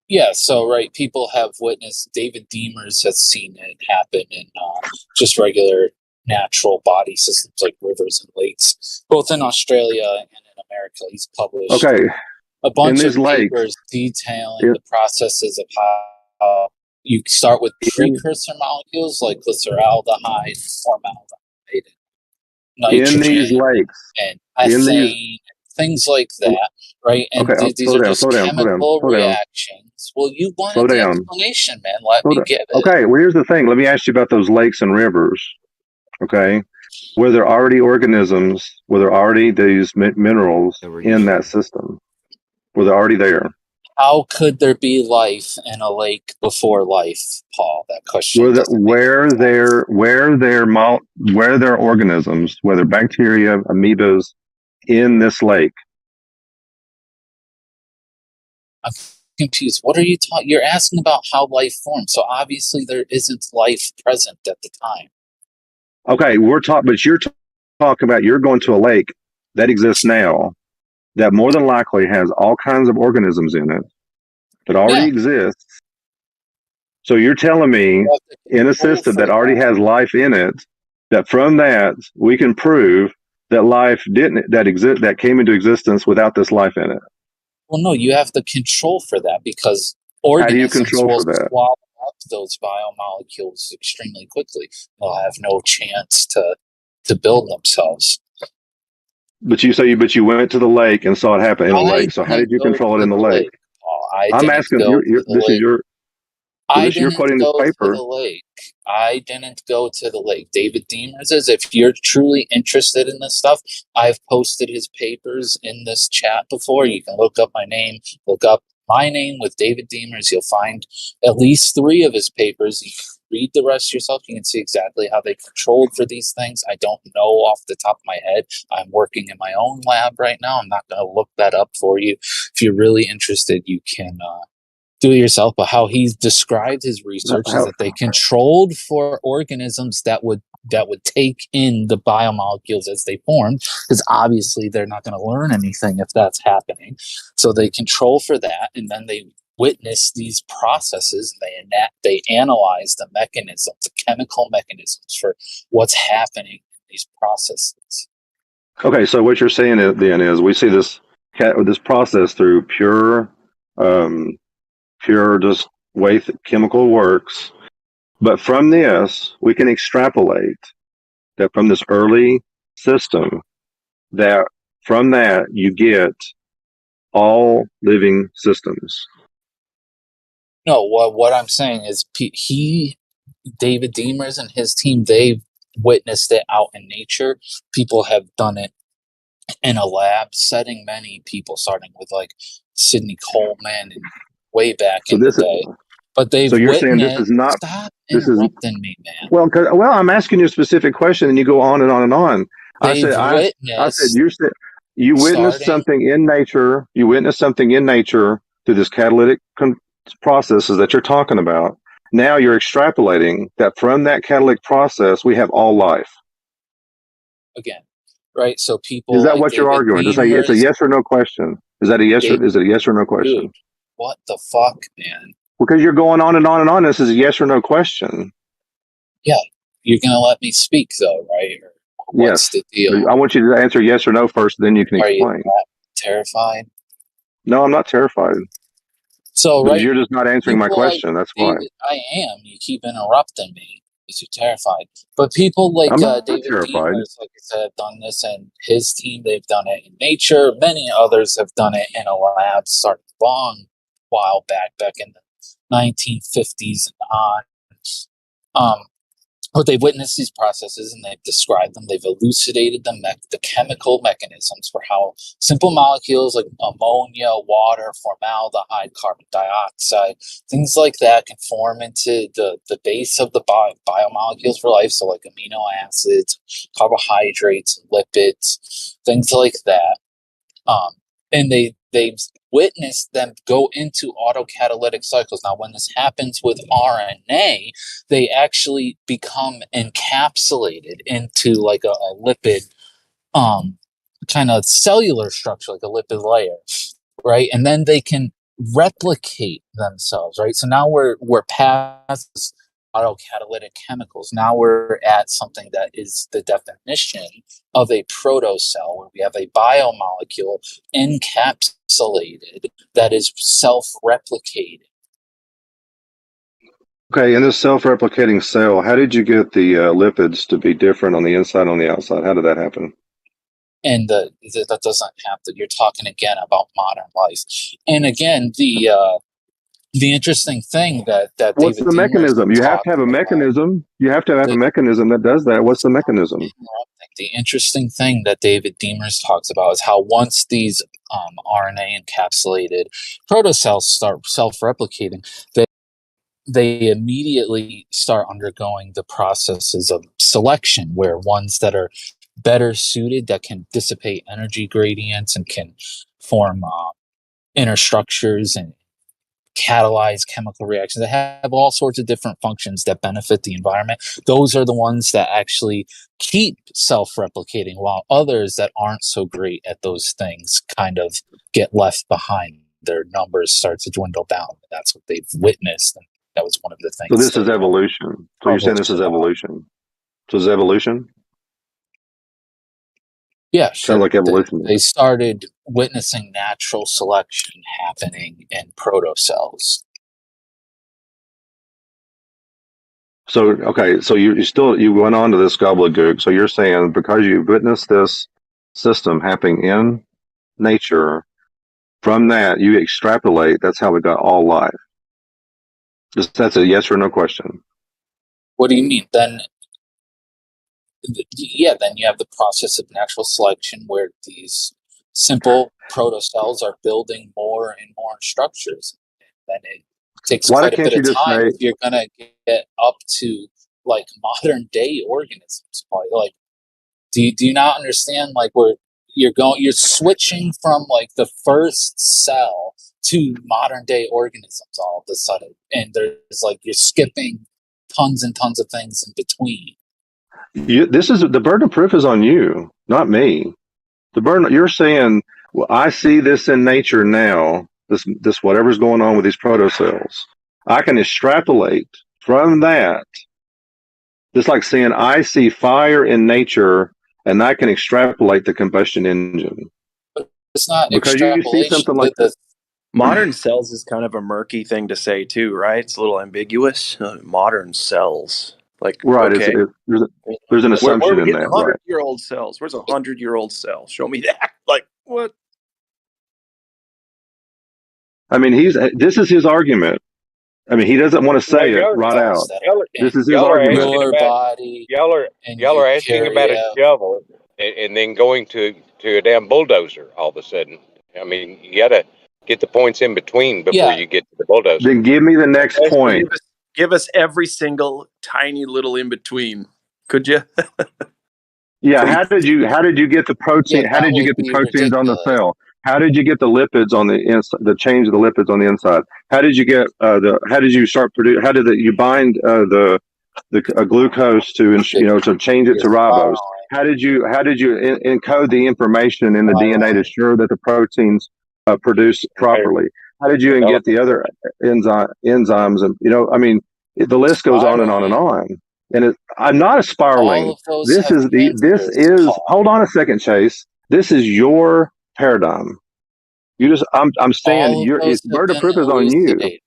Speaker 5: Yeah, so right, people have witnessed. David Demers has seen it happen in just regular natural body systems like rivers and lakes, both in Australia and in America. He's published a bunch of papers detailing the processes of how you start with precursor molecules like glyceraldehyde, formaldehyde, nitrogen,
Speaker 20: in these lakes,
Speaker 5: and ethane, things like that, right? And these are just chemical reactions. Well, you wanted the explanation, man. Let me give it.
Speaker 20: Okay, well, here's the thing. Let me ask you about those lakes and rivers. Okay, were there already organisms? Were there already these minerals in that system? Were they already there?
Speaker 5: How could there be life in a lake before life, Paul? That question.
Speaker 20: Where there organisms, whether bacteria, amoebas, in this lake?
Speaker 5: I'm confused. What are you talking? You're asking about how life formed. So obviously there isn't life present at the time.
Speaker 20: Okay, but you're talking about you're going to a lake that exists now that more than likely has all kinds of organisms in it that already exists. So you're telling me in a system that already has life in it, that from that we can prove that life that came into existence without this life in it?
Speaker 5: Well, no, you have to control for that because organisms will swallow up those biomolecules extremely quickly. They'll have no chance to build themselves.
Speaker 20: But you went to the lake and saw it happen in the lake. So how did you control it in the lake? I'm asking you. You're quoting this paper.
Speaker 5: To the lake. I didn't go to the lake. David Demers is. If you're truly interested in this stuff, I've posted his papers in this chat before. You can look up my name. Look up my name with David Demers. You'll find at least 3 of his papers. You can read the rest yourself. You can see exactly how they controlled for these things. I don't know off the top of my head. I'm working in my own lab right now. I'm not going to look that up for you. If you're really interested, you can do it yourself. But how he's described his research is that they controlled for organisms that would take in the biomolecules as they formed, because obviously they're not going to learn anything if that's happening. So they control for that, and then they witness these processes. They analyze the mechanisms, the chemical mechanisms for what's happening in these processes.
Speaker 20: Okay, so what you're saying then is we see this process through pure just way chemical works, but from this we can extrapolate that from this early system, that from that you get all living systems.
Speaker 5: No, what I'm saying is David Demers and his team, they've witnessed it out in nature. People have done it in a lab setting. Many people, starting with like Sidney Coleman and way back in the day. But they've
Speaker 20: saying this is not.
Speaker 5: Stop interrupting me, man.
Speaker 20: Well, I'm asking you a specific question, and you go on and on and on. I said you witnessed something in nature. You witnessed something in nature through this catalytic processes that you're talking about. Now you're extrapolating that from that catalytic process we have all life.
Speaker 5: Again, right? So
Speaker 20: Is
Speaker 5: people
Speaker 20: that
Speaker 5: like
Speaker 20: what you're
Speaker 5: David
Speaker 20: arguing? Just say it's a
Speaker 5: Demers,
Speaker 20: yes or no question. Is that a yes or
Speaker 5: David,
Speaker 20: is it a yes or no question?
Speaker 5: dude, what the fuck, man?
Speaker 20: Because you're going on and on and on. This is a yes or no question.
Speaker 5: Yeah, you're gonna let me speak though, right? Or what's
Speaker 20: Yes.
Speaker 5: the deal?
Speaker 20: I want you to answer yes or no first, then you can
Speaker 5: Are you
Speaker 20: explain.
Speaker 5: that terrified?
Speaker 20: No, I'm not terrified.
Speaker 5: So,
Speaker 20: But
Speaker 5: right,
Speaker 20: you're just not answering my
Speaker 5: people like
Speaker 20: question. That's why.
Speaker 5: David, I am. You keep interrupting me because you're terrified. But people like
Speaker 20: I'm not
Speaker 5: David
Speaker 20: terrified.
Speaker 5: Demers, like I said, have done this, and his team, they've done it in nature. Many others have done it in a lab, started long while back in the 1950s and on. But they've witnessed these processes and they've described them. They've elucidated the chemical mechanisms for how simple molecules like ammonia, water, formaldehyde, carbon dioxide, things like that can form into the base of the biomolecules for life. So like amino acids, carbohydrates, lipids, things like that. And they've witnessed them go into autocatalytic cycles. Now, when this happens with RNA, they actually become encapsulated into like a lipid kind of cellular structure, like a lipid layer, right? And then they can replicate themselves, right? So now we're past autocatalytic chemicals. Now we're at something that is the definition of a protocell, where we have a biomolecule encapsulated that is self-replicating.
Speaker 20: Okay, in this self-replicating cell, how did you get the lipids to be different on the inside and on the outside? How did that happen?
Speaker 5: And that doesn't happen. You're talking again about modern life. And again, the interesting thing that
Speaker 20: What's
Speaker 5: David
Speaker 20: the mechanism? You have to have a
Speaker 5: about,
Speaker 20: mechanism. You have to have a mechanism that does that. What's the mechanism?
Speaker 5: the interesting thing that David Demers talks about is how once these RNA encapsulated protocells start self-replicating, they immediately start undergoing the processes of selection, where ones that are better suited, that can dissipate energy gradients and can form inner structures and catalyze chemical reactions that have all sorts of different functions that benefit the environment. Those are the ones that actually keep self-replicating, while others that aren't so great at those things kind of get left behind. Their numbers start to dwindle down. That's what they've witnessed, and that was one of the things.
Speaker 20: So this is evolution. So you're saying this is evolution. So is evolution?
Speaker 5: Yeah, sure.
Speaker 20: Sounds like evolution.
Speaker 5: They started witnessing natural selection happening in protocells.
Speaker 20: So okay, so you went on to this gobbledygook. So you're saying because you witnessed this system happening in nature, from that you extrapolate. That's how we got all life. That's a yes or no question.
Speaker 5: What do you mean? Then you have the process of natural selection, where these simple protocells are building more and more structures. And then it takes
Speaker 20: Why
Speaker 5: quite a
Speaker 20: can't
Speaker 5: bit
Speaker 20: you
Speaker 5: of
Speaker 20: just
Speaker 5: time
Speaker 20: say?
Speaker 5: if you're going to get up to like modern day organisms. Like, do you not understand? Like, where you're switching from like the first cell to modern day organisms all of a sudden, and there's like you're skipping tons and tons of things in between.
Speaker 20: This is the burden of proof is on you, not me. The burden you're saying, well, I see this in nature now. This whatever's going on with these protocells, I can extrapolate from that. Just like saying I see fire in nature, and I can extrapolate the combustion engine.
Speaker 5: But it's not
Speaker 20: because you see something like that.
Speaker 15: Modern cells is kind of a murky thing to say too, right? It's a little ambiguous. Modern cells, like
Speaker 20: right?
Speaker 15: Okay,
Speaker 20: There's an assumption
Speaker 15: where are we
Speaker 20: in
Speaker 15: getting
Speaker 20: that, right?
Speaker 15: 100-year-old cells? Where's a 100-year-old cell? Show me that. Like what?
Speaker 20: I mean, this is his argument. I mean, he doesn't want to say it right out. This is his argument.
Speaker 17: Y'all are asking about a shovel and then going to a damn bulldozer all of a sudden. I mean, you got to get the points in between before you get to the bulldozer.
Speaker 20: Then give me the next point.
Speaker 15: Give us every single tiny little in between, could you?
Speaker 20: Yeah. How did you get the protein?
Speaker 5: Yeah,
Speaker 20: how did you get the proteins on the cell? How did you get the lipids on the inside? The change of the lipids on the inside. How did you get how did you start produce? How did you bind the glucose to change it to ribose? How did you encode the information in the DNA to ensure that the proteins produce properly? How did you get the other enzymes? And I mean, the list goes on and on and on. And I'm not a spiraling. This is hold on a second, Chase. This is your paradigm. I'm saying it's burden of proof is on you.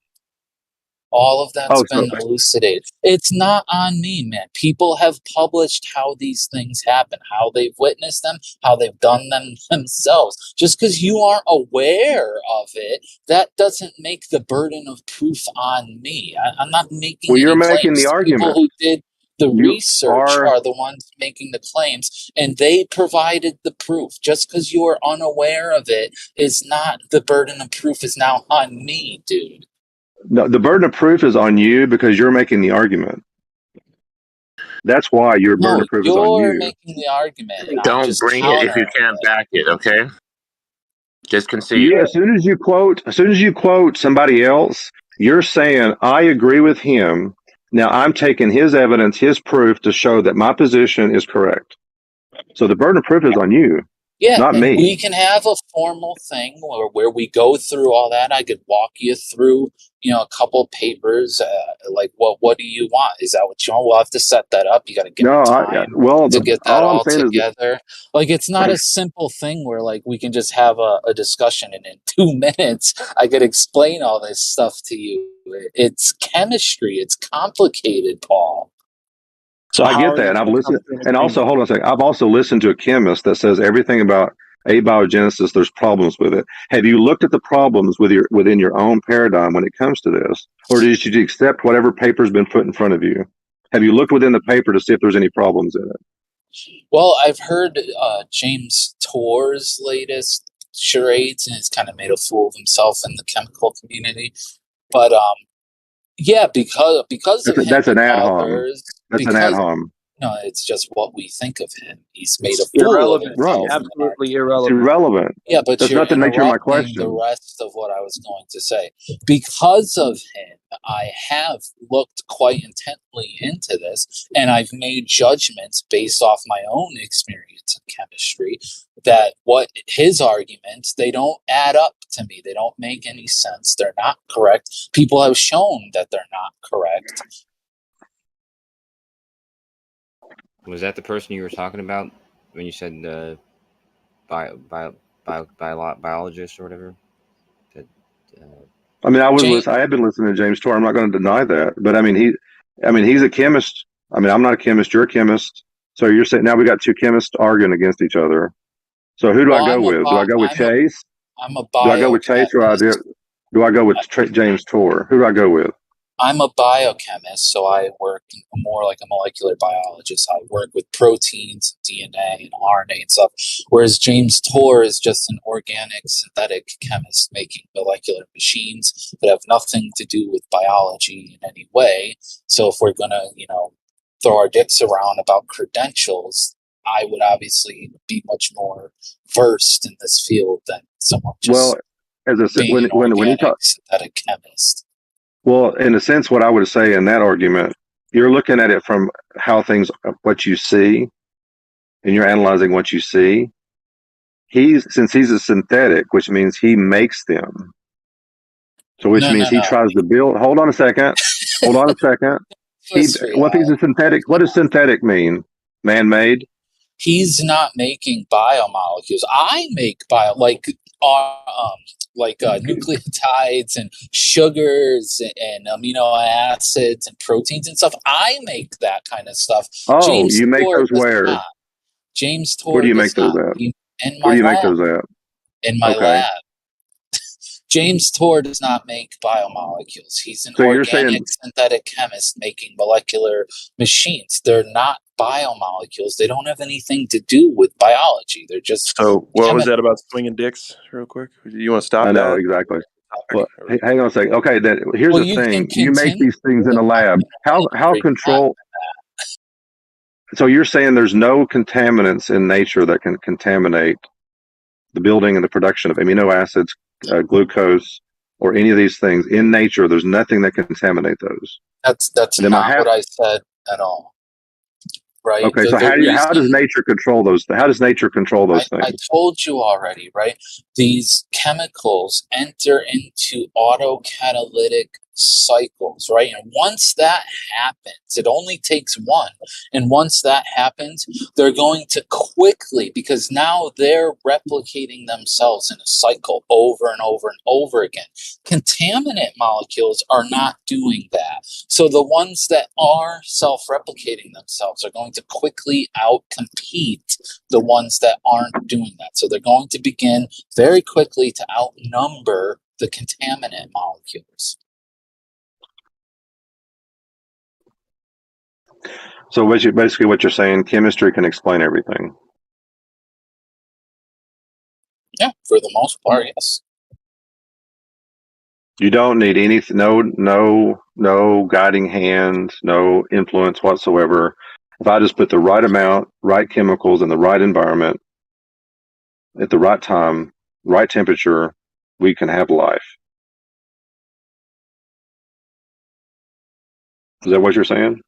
Speaker 5: All of that's been elucidated. It's not on me, man. People have published how these things happen, how they've witnessed them, how they've done them themselves. Just because you aren't aware of it, that doesn't make the burden of proof on me. I'm not making
Speaker 20: you're
Speaker 5: any
Speaker 20: making
Speaker 5: claims.
Speaker 20: the argument.
Speaker 5: People who did the research are the ones making the claims, and they provided the proof. Just because you are unaware of it is not the burden of proof is now on me, dude.
Speaker 20: No, the burden of proof is on you because you're making the argument. That's why your burden of proof is on you.
Speaker 5: You're making the argument.
Speaker 1: Don't bring it if you can't back it, okay? Just concede.
Speaker 20: As soon as you quote somebody else, you're saying, I agree with him. Now I'm taking his evidence, his proof to show that my position is correct. So the burden of proof is on you.
Speaker 5: Yeah,
Speaker 20: not me.
Speaker 5: We can have a formal thing where we go through all that. I could walk you through, a couple papers. Like, what do you want? Is that what you want? We'll have to set that up. You got to get time to get that all together. Like, it's not a simple thing where like we can just have a discussion and in 2 minutes I could explain all this stuff to you. It's chemistry. It's complicated, Paul.
Speaker 20: So I get that, and I've listened. And also, hold on a second. I've also listened to a chemist that says everything about abiogenesis, there's problems with it. Have you looked at the problems within your own paradigm when it comes to this, or did you accept whatever paper's been put in front of you? Have you looked within the paper to see if there's any problems in it?
Speaker 5: Well, I've heard James Tour's latest charades, and he's kind of made a fool of himself in the chemical community. But yeah, because
Speaker 20: that's an ad hom. That's an ad hom.
Speaker 5: No, it's just what we think of him. He's made a fool of himself.
Speaker 15: Right. Absolutely irrelevant.
Speaker 20: It's irrelevant.
Speaker 5: Yeah, but
Speaker 20: that's
Speaker 5: you're
Speaker 20: not to make sure my
Speaker 5: interrupting
Speaker 20: question.
Speaker 5: The rest of what I was going to say. Because of him, I have looked quite intently into this, and I've made judgments based off my own experience in chemistry that what his arguments, they don't add up to me. They don't make any sense. They're not correct. People have shown that they're not correct.
Speaker 23: Was that the person you were talking about when you said biologist or whatever?
Speaker 20: I mean, I have been listening to James Tour. I'm not going to deny that, but I mean, he's a chemist. I mean, I'm not a chemist. You're a chemist. So you're saying now we got two chemists arguing against each other. So who do I go with? Do I go with Chase? Do I go with Chase, or do I go with James Tour? Who do I go with?
Speaker 5: I'm a biochemist, so I work more like a molecular biologist. I work with proteins, DNA, and RNA and stuff. Whereas James Tour is just an organic synthetic chemist making molecular machines that have nothing to do with biology in any way. So if we're going to, throw our dicks around about credentials, I would obviously be much more versed in this field than someone just being an organic synthetic chemist.
Speaker 20: Well, in a sense, what I would say in that argument, you're looking at it from what you see, and you're analyzing what you see. Since he's a synthetic, which means he makes them. So which means he tries to build. Hold on a second. What if he's a synthetic? What does synthetic mean? Man-made?
Speaker 5: He's not making biomolecules. I make nucleotides and sugars and amino acids and proteins and stuff. I make that kind of stuff.
Speaker 20: Oh, James you make those where?
Speaker 5: James Tour.
Speaker 20: Where do you make those at? Where do you make those at?
Speaker 5: In my lab. James Tour does not make biomolecules. He's an organic synthetic chemist making molecular machines. They're not biomolecules. They don't have anything to do with biology. They're just.
Speaker 15: So what was that about swinging dicks real quick? You want to stop that?
Speaker 20: I know, exactly. Well, hang on a second. Okay, here's the thing. You make these things in a lab. How control... So you're saying there's no contaminants in nature that can contaminate the building and the production of amino acids, glucose, or any of these things in nature. There's nothing that can contaminate those.
Speaker 5: That's not what I said at all. right?
Speaker 20: Okay, so how does nature control those? How does nature control those
Speaker 5: I
Speaker 20: things?
Speaker 5: told you already, right? These chemicals enter into autocatalytic cycles, right? And once that happens, it only takes one. And once that happens, they're going to quickly, because now they're replicating themselves in a cycle over and over and over again. Contaminant molecules are not doing that. So the ones that are self-replicating themselves are going to quickly outcompete the ones that aren't doing that. So they're going to begin very quickly to outnumber the contaminant molecules.
Speaker 20: So basically what you're saying, chemistry can explain everything.
Speaker 5: Yeah, for the most part, yes.
Speaker 20: You don't need anything, no guiding hand, no influence whatsoever. If I just put the right amount, right chemicals in the right environment, at the right time, right temperature, we can have life. Is that what you're saying?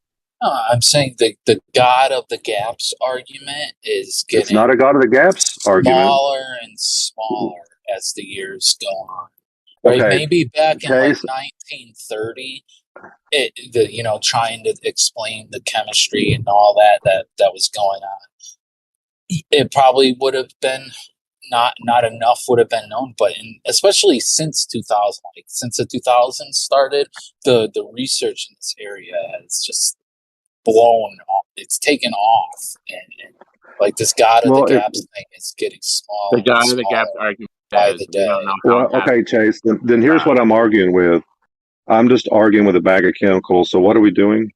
Speaker 5: I'm saying the God of the gaps argument is getting
Speaker 20: It's not a God of the gaps argument.
Speaker 5: smaller and smaller as the years go on. Right?
Speaker 20: Okay.
Speaker 5: Maybe back in like
Speaker 20: Chase,
Speaker 5: 1930, trying to explain the chemistry and all that was going on, it probably would have been not enough would have been known, but especially since 2000, like since the 2000s started, the research in this area has just blown off. It's taken off, and like this God of the gaps thing is getting smaller.
Speaker 1: The God of the gaps argument
Speaker 5: by
Speaker 1: says
Speaker 5: the
Speaker 1: we
Speaker 5: day.
Speaker 1: don't know how
Speaker 20: well, okay, Chase, then here's what I'm arguing with. I'm just arguing with a bag of chemicals. So what are we doing?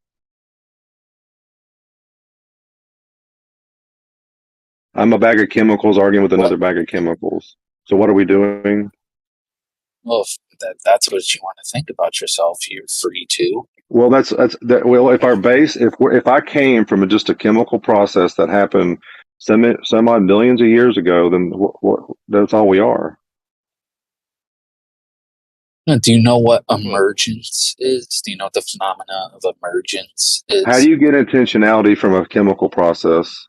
Speaker 20: I'm a bag of chemicals arguing with another bag of chemicals. So what are we doing?
Speaker 5: Well, if that's what you want to think about yourself, you're free to.
Speaker 20: Well, well, if our base, if I came from just a chemical process that happened some odd millions of years ago, then that's all we are.
Speaker 5: Do you know what emergence is? Do you know what the phenomena of emergence is?
Speaker 20: How do you get intentionality from a chemical process?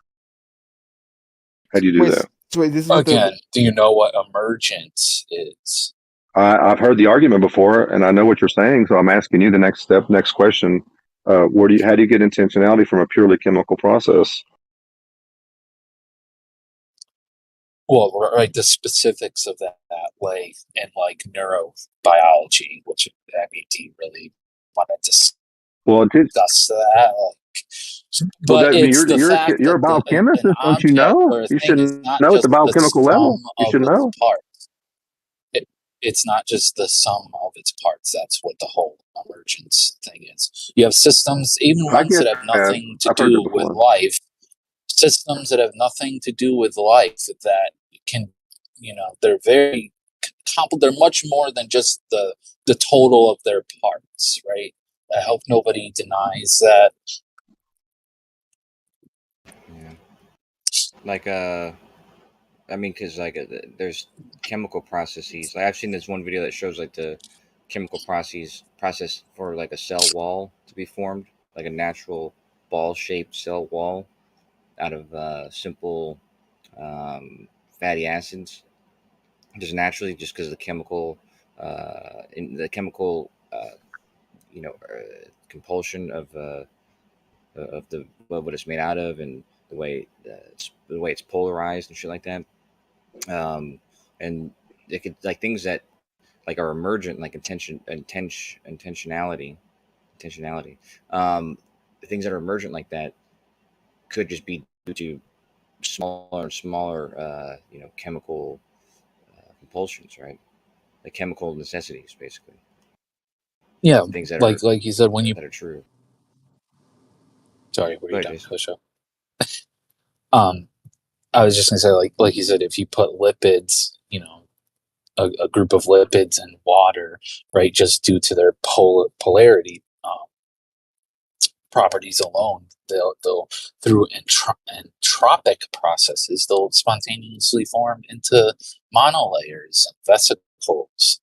Speaker 20: How do you do that?
Speaker 18: So wait, this is
Speaker 5: Again, do you know what emergence is?
Speaker 20: I've heard the argument before, and I know what you're saying. So I'm asking you the next question. How do you get intentionality from a purely chemical process?
Speaker 5: Well, right, the specifics of that way in like neurobiology, which do you really want to discuss that? But it's the fact
Speaker 20: you're a
Speaker 5: that
Speaker 20: biochemist,
Speaker 5: an
Speaker 20: don't you
Speaker 5: object
Speaker 20: know?
Speaker 5: or a
Speaker 20: You
Speaker 5: thing
Speaker 20: should
Speaker 5: is not
Speaker 20: know at
Speaker 5: just
Speaker 20: the biochemical
Speaker 5: the
Speaker 20: level.
Speaker 5: sum
Speaker 20: You
Speaker 5: of
Speaker 20: should
Speaker 5: its
Speaker 20: know.
Speaker 5: parts. It's not just the sum of its parts. That's what the whole emergence thing is. You have systems, even
Speaker 20: I
Speaker 5: ones
Speaker 20: get
Speaker 5: that have
Speaker 20: that.
Speaker 5: nothing to
Speaker 20: I've heard that
Speaker 5: do with
Speaker 20: before.
Speaker 5: life, systems that have nothing to do with life that can, they're very they're much more than just the total of their parts, right? I hope nobody denies that.
Speaker 23: Yeah. Like I mean, because like there's chemical processes. Like I've seen this one video that shows like the chemical process for like a cell wall to be formed, like a natural ball-shaped cell wall out of simple fatty acids, just naturally, just because of the chemical, in the chemical, compulsion of the what it's made out of, and the way it's polarized and shit like that. And it could like things that like are emergent, like intentionality. The things that are emergent like that could just be due to smaller and smaller, chemical compulsions, right? Like chemical necessities, basically.
Speaker 5: Yeah,
Speaker 23: Things that
Speaker 5: like you said, when you
Speaker 23: that are true.
Speaker 5: sorry, were you done,
Speaker 23: Jason.
Speaker 5: Kusha? I was just gonna say, like you said, if you put lipids, a group of lipids in water, right, just due to their polarity properties alone, they'll through entropic processes, they'll spontaneously form into monolayers and vesicles.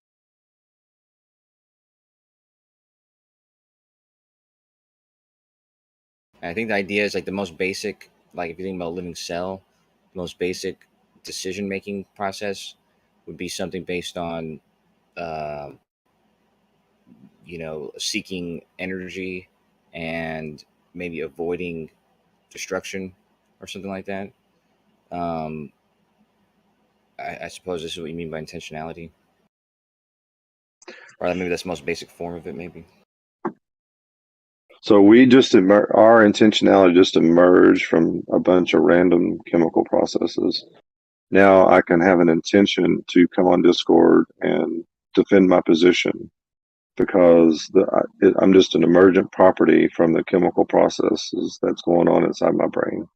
Speaker 23: And I think the idea is like the most basic, like if you think about a living cell, the most basic decision making process would be something based on, uh, seeking energy and maybe avoiding destruction or something like that. Um, I suppose this is what you mean by intentionality, or maybe that's the most basic form of it. Maybe.
Speaker 20: So our intentionality just emerged from a bunch of random chemical processes. Now I can have an intention to come on Discord and defend my position because I'm just an emergent property from the chemical processes that's going on inside my brain.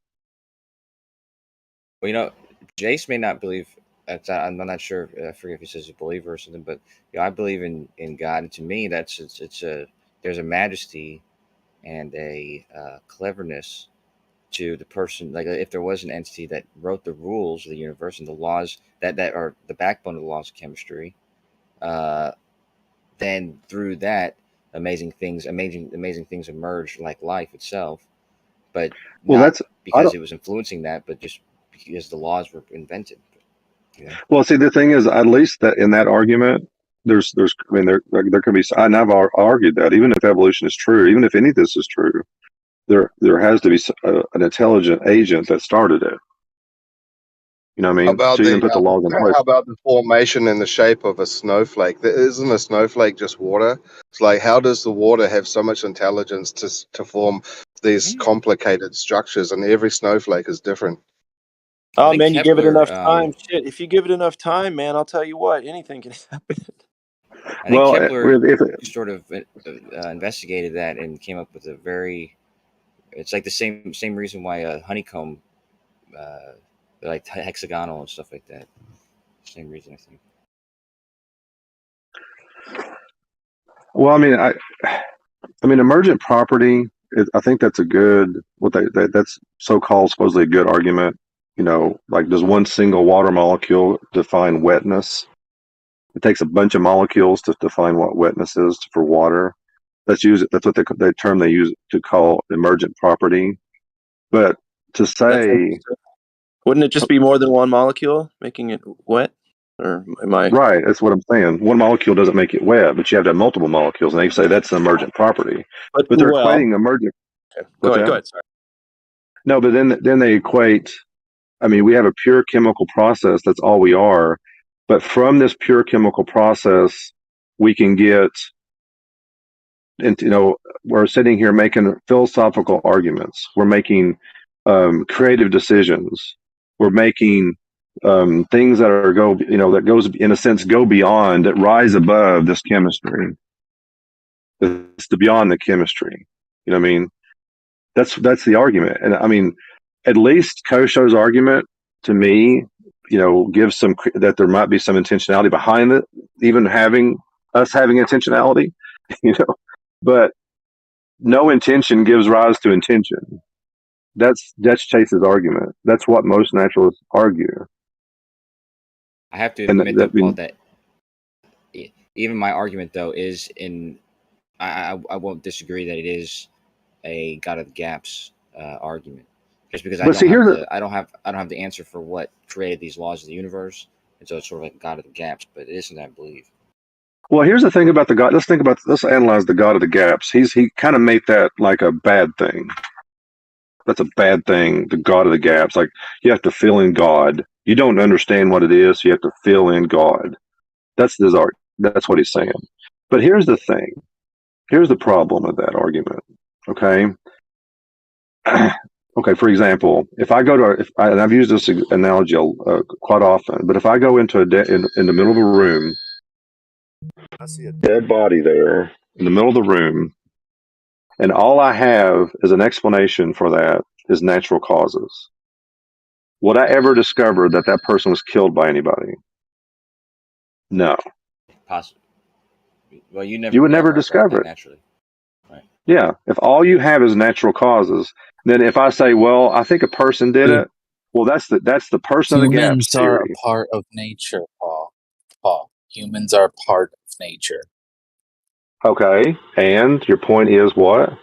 Speaker 23: Well, Jace may not believe. I'm not sure. I forget if he says he's a believer or something, but I believe in God, and to me, there's a majesty and a cleverness to the person. Like if there was an entity that wrote the rules of the universe and the laws that are the backbone of the laws of chemistry, then through that, amazing things emerge, like life itself. But not because it was influencing that, but just because the laws were invented.
Speaker 20: Well, see, the thing is, at least that in that argument, there can be, and I've argued that even if evolution is true, even if any of this is true, there has to be an intelligent agent that started it. You know what I mean?
Speaker 18: About
Speaker 20: So you can put the laws in place.
Speaker 18: how about the formation and the shape of a snowflake? Isn't a snowflake just water? It's like, how does the water have so much intelligence to form these complicated structures? And every snowflake is different.
Speaker 13: Oh man, you give it enough time. Shit, if you give it enough time, man, I'll tell you what, anything can happen.
Speaker 23: I think Kepler sort of investigated that and came up with it's like the same reason why a honeycomb, they're like hexagonal and stuff like that. Same reason, I think.
Speaker 20: Well, I mean, emergent property. I think that's a good that's so-called supposedly a good argument. Like does one single water molecule define wetness? It takes a bunch of molecules to define what wetness is for water. That's what the term they use to call emergent property. But to say,
Speaker 13: wouldn't it just be more than one molecule making it wet? Or am I
Speaker 20: right? That's what I'm saying. One molecule doesn't make it wet, but you have to have multiple molecules, and they say that's an emergent property. But they're equating emergent.
Speaker 13: Okay. Go ahead. Sorry.
Speaker 20: No, but then they equate. I mean, we have a pure chemical process. That's all we are. But from this pure chemical process, we can get, and we're sitting here making philosophical arguments. We're making creative decisions. We're making things that goes in a sense go beyond, that rise above this chemistry. It's beyond the chemistry. You know what I mean? That's the argument, and I mean, at least Kosho's argument to me, gives that there might be some intentionality behind it, even having intentionality, but no intention gives rise to intention. That's Chase's argument. That's what most naturalists argue.
Speaker 23: I have to admit, that even my argument though is I won't disagree that it is a God of the Gaps argument, just because I don't have the answer for what created these laws of the universe, and so it's sort of like God of the Gaps, but it isn't, I believe.
Speaker 20: Well, here's the thing about the God. Let's analyze the God of the Gaps. He kind of made that like a bad thing. That's a bad thing. The God of the Gaps, like you have to fill in God. You don't understand what it is, so you have to fill in God. That's his art. That's what he's saying. But here's the thing. Here's the problem with that argument. Okay. Okay. For example, if I go to, and I've used this analogy quite often, but if I go into in the middle of a room, I see a dead body there in the middle of the room, and all I have is an explanation for that is natural causes. Would I ever discover that person was killed by anybody? No.
Speaker 23: Possible. Well, you would
Speaker 20: never discover it
Speaker 23: naturally. Right.
Speaker 20: Yeah. If all you have is natural causes, then if I say, well, I think a person did it, well, that's the person of the gaps theory.
Speaker 5: Humans are a part of nature, Paul. Humans are part of nature.
Speaker 20: Okay. And your point is what?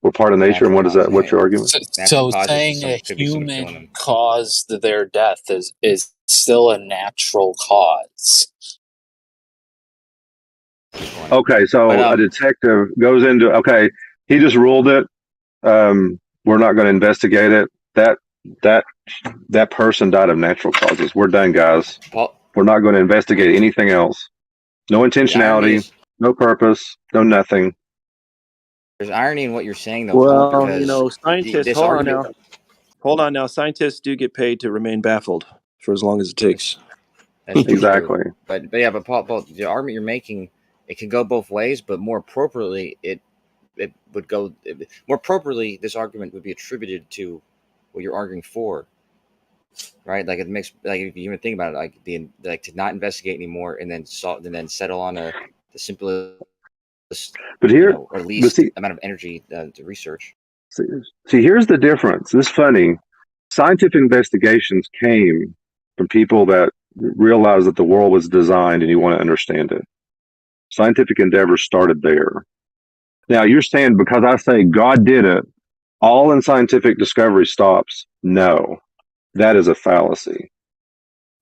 Speaker 20: We're part of nature, and what is that? What's your argument?
Speaker 5: So saying a human caused their death is still a natural cause.
Speaker 20: Okay, so a detective goes into he just ruled it. We're not going to investigate it. That person died of natural causes. We're done, guys. We're not going to investigate anything else. No intentionality, no purpose, no nothing.
Speaker 23: There's irony in what you're saying, though,
Speaker 15: Well,
Speaker 23: Paul, because
Speaker 15: scientists.
Speaker 23: this
Speaker 15: Hold
Speaker 23: argument.
Speaker 15: on now. Hold on now. Scientists do get paid to remain baffled for as long as it takes.
Speaker 23: That's
Speaker 20: exactly.
Speaker 23: True. But Paul, the argument you're making, it can go both ways. But more appropriately, it would go more appropriately. This argument would be attributed to what you're arguing for, right? Like it makes if you even think about it, like to not investigate anymore and then settle on the simplest,
Speaker 20: but here,
Speaker 23: or least amount of energy to research.
Speaker 20: See, here's the difference. This is funny. Scientific investigations came from people that realized that the world was designed and you want to understand it. Scientific endeavor started there. Now, you're saying because I say God did it, all in scientific discovery stops. No, that is a fallacy.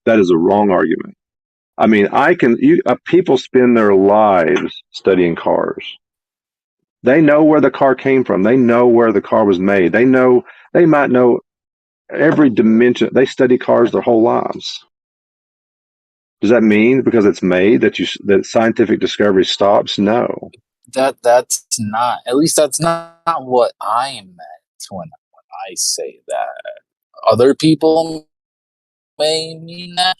Speaker 20: That is a wrong argument. I mean, people spend their lives studying cars. They know where the car came from. They know where the car was made. They might know every dimension. They study cars their whole lives. Does that mean because it's made that scientific discovery stops? No.
Speaker 5: That's not. At least that's not what I meant when I say that. Other people may mean that,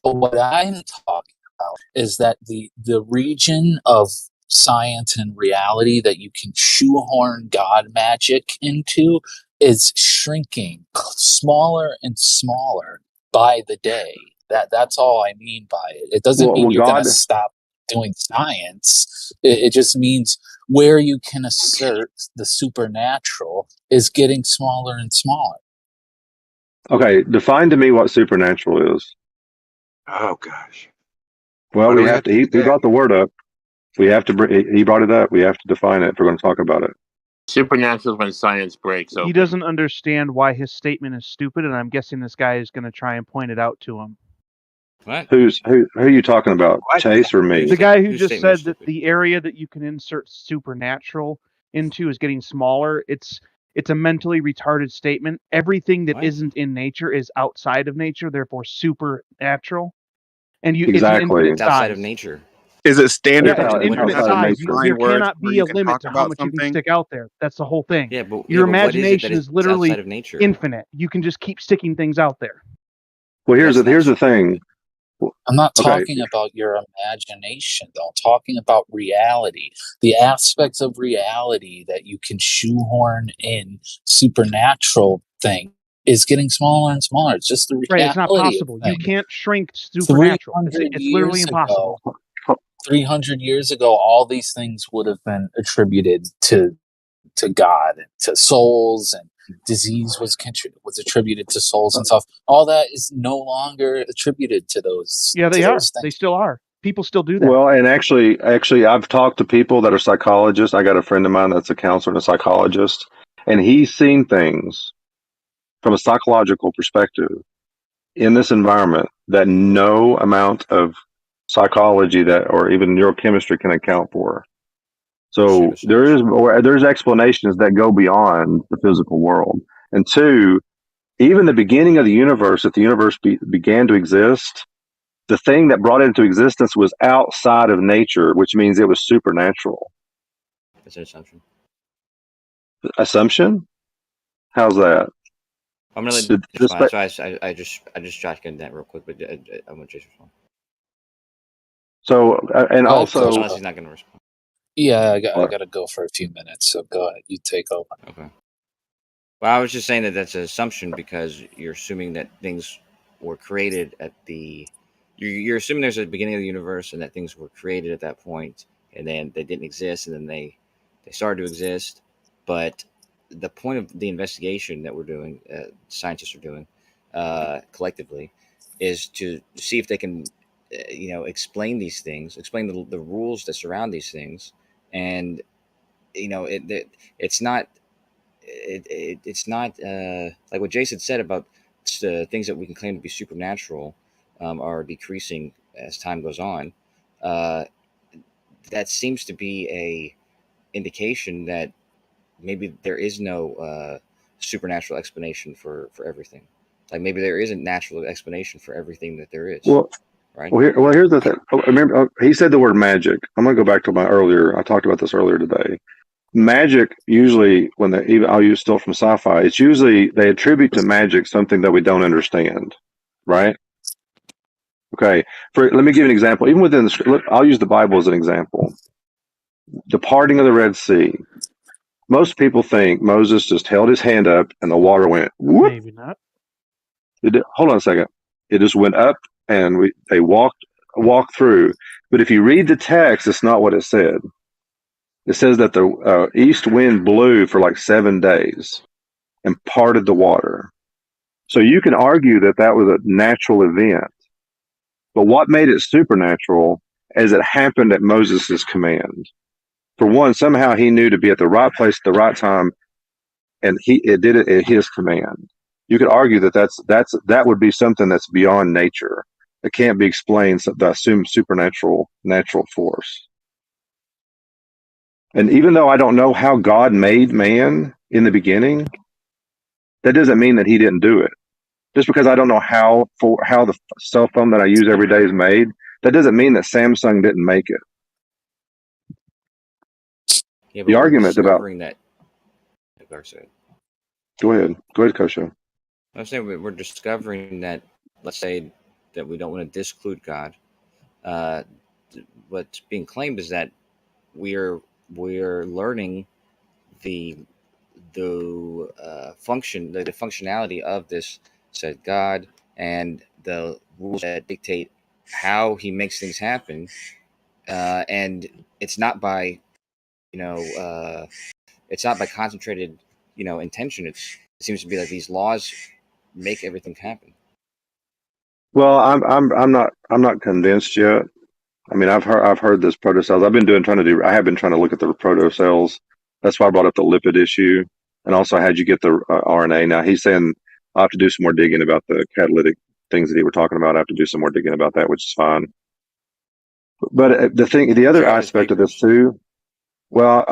Speaker 5: but what I'm talking about is that the region of science and reality that you can shoehorn God magic into is shrinking smaller and smaller by the day. That's all I mean by it. It doesn't mean you're going to stop doing science. It just means where you can assert the supernatural is getting smaller and smaller.
Speaker 20: Okay, define to me what supernatural is.
Speaker 1: Oh gosh.
Speaker 20: Well, we have to. He brought the word up. We have to. He brought it up. We have to define it if we're going to talk about it.
Speaker 1: Supernatural is when science breaks open.
Speaker 9: He doesn't understand why his statement is stupid, and I'm guessing this guy is going to try and point it out to him.
Speaker 23: What?
Speaker 20: Who are you talking about? Chase or me?
Speaker 9: The guy who just said that the area that you can insert supernatural into is getting smaller. It's a mentally retarded statement. Everything that isn't in nature is outside of nature, therefore supernatural. And it's an infinite size.
Speaker 23: Outside of nature.
Speaker 19: Is it standard?
Speaker 9: Yeah, it's infinite size. There cannot be a limit to how much you can stick out there. That's the whole thing.
Speaker 23: Yeah, but
Speaker 9: your
Speaker 23: what is it
Speaker 9: imagination
Speaker 23: that
Speaker 9: is literally
Speaker 23: outside of nature?
Speaker 9: infinite. You can just keep sticking things out there.
Speaker 20: Well, here's the thing.
Speaker 5: I'm not talking about your imagination, though. I'm talking about reality. The aspects of reality that you can shoehorn in supernatural thing is getting smaller and smaller. It's just the reality.
Speaker 9: Right, it's not possible. You can't shrink supernatural. It's literally impossible.
Speaker 5: 300 years ago, all these things would have been attributed to God, to souls, and disease was attributed to souls and stuff. All that is no longer attributed to those.
Speaker 9: Yeah, they are. They still are. People still do that.
Speaker 20: Well, and actually, I've talked to people that are psychologists. I got a friend of mine that's a counselor and a psychologist, and he's seen things from a psychological perspective in this environment that no amount of psychology or even neurochemistry can account for. So there's explanations that go beyond the physical world. And two, even the beginning of the universe, if the universe began to exist, the thing that brought it into existence was outside of nature, which means it was supernatural.
Speaker 23: That's an assumption.
Speaker 20: Assumption? How's that?
Speaker 23: I'm gonna let respond. So I just shotgunned that real quick, but I'm gonna just respond.
Speaker 20: So and also,
Speaker 23: unless he's not gonna respond.
Speaker 5: Yeah, I got to go for a few minutes, so go ahead. You take over.
Speaker 23: Okay. Well, I was just saying that that's an assumption because you're assuming that things were created at the... You're assuming there's a beginning of the universe and that things were created at that point, and then they didn't exist, and then they started to exist. But the point of the investigation that we're doing, scientists are doing collectively, is to see if they can, explain these things, explain the rules that surround these things, and it's not it's not like what Jason said about things that we can claim to be supernatural are decreasing as time goes on. That seems to be a indication that maybe there is no supernatural explanation for everything. Like maybe there isn't natural explanation for everything that there is.
Speaker 20: Well,
Speaker 23: right?
Speaker 20: Here's the thing. Remember, he said the word magic. I'm going to go back to I talked about this earlier today. Magic, usually, I'll use still from sci-fi, it's usually they attribute to magic something that we don't understand, right? Okay. Let me give you an example. Even within I'll use the Bible as an example. The parting of the Red Sea. Most people think Moses just held his hand up and the water went whoop.
Speaker 9: Maybe not.
Speaker 20: Hold on a second. It just went up and they walked through. But if you read the text, it's not what it said. It says that the east wind blew for like 7 days and parted the water. So you can argue that that was a natural event. But what made it supernatural is it happened at Moses' command. For one, somehow he knew to be at the right place at the right time, and it did it at his command. You could argue that would be something that's beyond nature. It can't be explained by supernatural natural force. And even though I don't know how God made man in the beginning, that doesn't mean that he didn't do it. Just because I don't know how the cell phone that I use every day is made, that doesn't mean that Samsung didn't make it.
Speaker 23: Yeah, but
Speaker 20: the
Speaker 23: we're
Speaker 20: argument about
Speaker 23: discovering that.
Speaker 20: Go ahead, Kosho.
Speaker 23: I'm saying we're discovering that. Let's say that we don't want to disclude God. What's being claimed is that we're learning the functionality of this said God and the rules that dictate how he makes things happen, and it's not by concentrated intention. It seems to be that these laws make everything happen.
Speaker 20: Well, I'm not convinced yet. I mean, I've heard this protocells. I have been trying to look at the protocells. That's why I brought up the lipid issue, and also how'd you get the RNA. Now he's saying I have to do some more digging about the catalytic things that he were talking about. I have to do some more digging about that, which is fine. But the other aspect of this too. Well,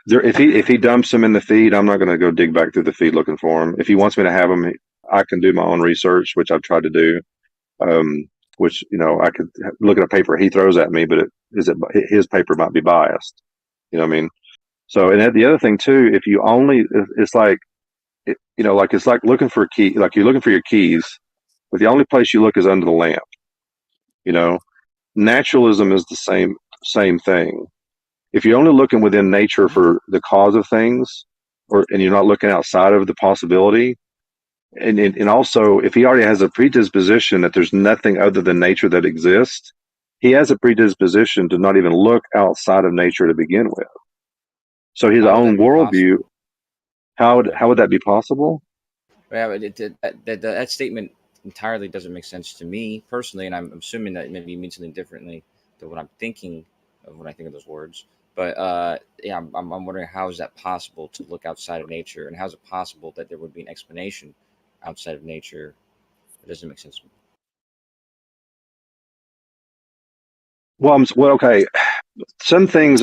Speaker 20: if he dumps them in the feed, I'm not going to go dig back through the feed looking for them. If he wants me to have them, I can do my own research, which I've tried to do. Which I could look at a paper he throws at me, but his paper might be biased. You know what I mean? So, and the other thing too, if you only, it's like, it's like looking for a key, like you're looking for your keys, but the only place you look is under the lamp. Naturalism is the same thing. If you're only looking within nature for the cause of things, and you're not looking outside of the possibility, and also if he already has a predisposition that there's nothing other than nature that exists, he has a predisposition to not even look outside of nature to begin with. So his own worldview, how would that be possible?
Speaker 23: Yeah, but that statement entirely doesn't make sense to me personally, and I'm assuming that maybe you mean something differently than what I'm thinking of when I think of those words. But I'm wondering, how is that possible to look outside of nature, and how is it possible that there would be an explanation outside of nature? It doesn't make sense to me.
Speaker 20: Well, okay. Some things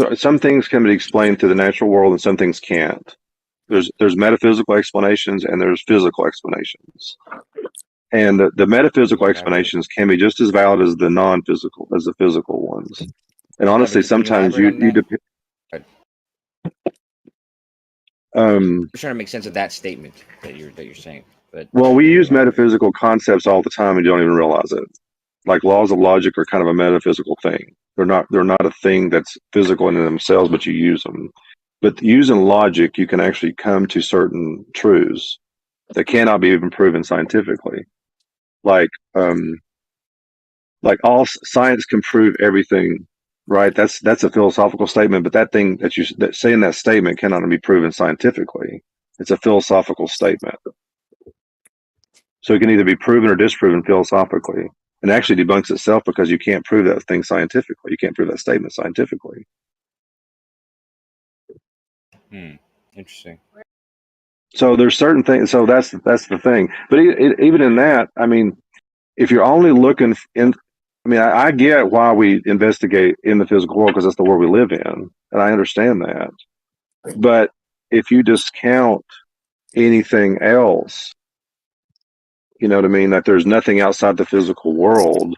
Speaker 20: can be explained through the natural world, and some things can't. There's metaphysical explanations and there's physical explanations, and the metaphysical explanations can be just as valid as the physical ones. And honestly, sometimes you depend.
Speaker 23: I'm trying to make sense of that statement that you're saying. But
Speaker 20: well, we use metaphysical concepts all the time and you don't even realize it. Like laws of logic are kind of a metaphysical thing. They're not a thing that's physical in themselves, but you use them. But using logic, you can actually come to certain truths that cannot be even proven scientifically. Like all science can prove everything, right? That's a philosophical statement, but that thing that saying that statement cannot be proven scientifically. It's a philosophical statement. So it can either be proven or disproven philosophically. And actually debunks itself because you can't prove that thing scientifically. You can't prove that statement scientifically.
Speaker 23: Interesting.
Speaker 20: So there's certain things. So that's the thing. But even in that, I mean, if you're only looking in, I mean, I get why we investigate in the physical world because that's the world we live in, and I understand that. But if you discount anything else, you know what I mean, that there's nothing outside the physical world,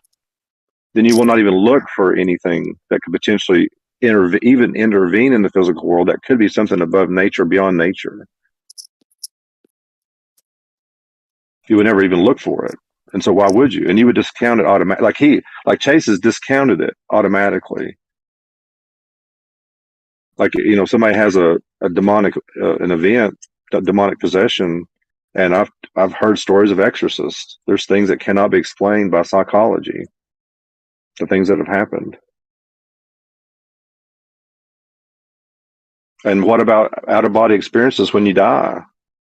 Speaker 20: then you will not even look for anything that could potentially even intervene in the physical world that could be something above nature, beyond nature. You would never even look for it. And so why would you? And you would discount it automatically. Like Chase has discounted it automatically. Like, you know, somebody has a demonic, an event, a demonic possession. And I've heard stories of exorcists. There's things that cannot be explained by psychology. The things that have happened. And what about out-of-body experiences when you die?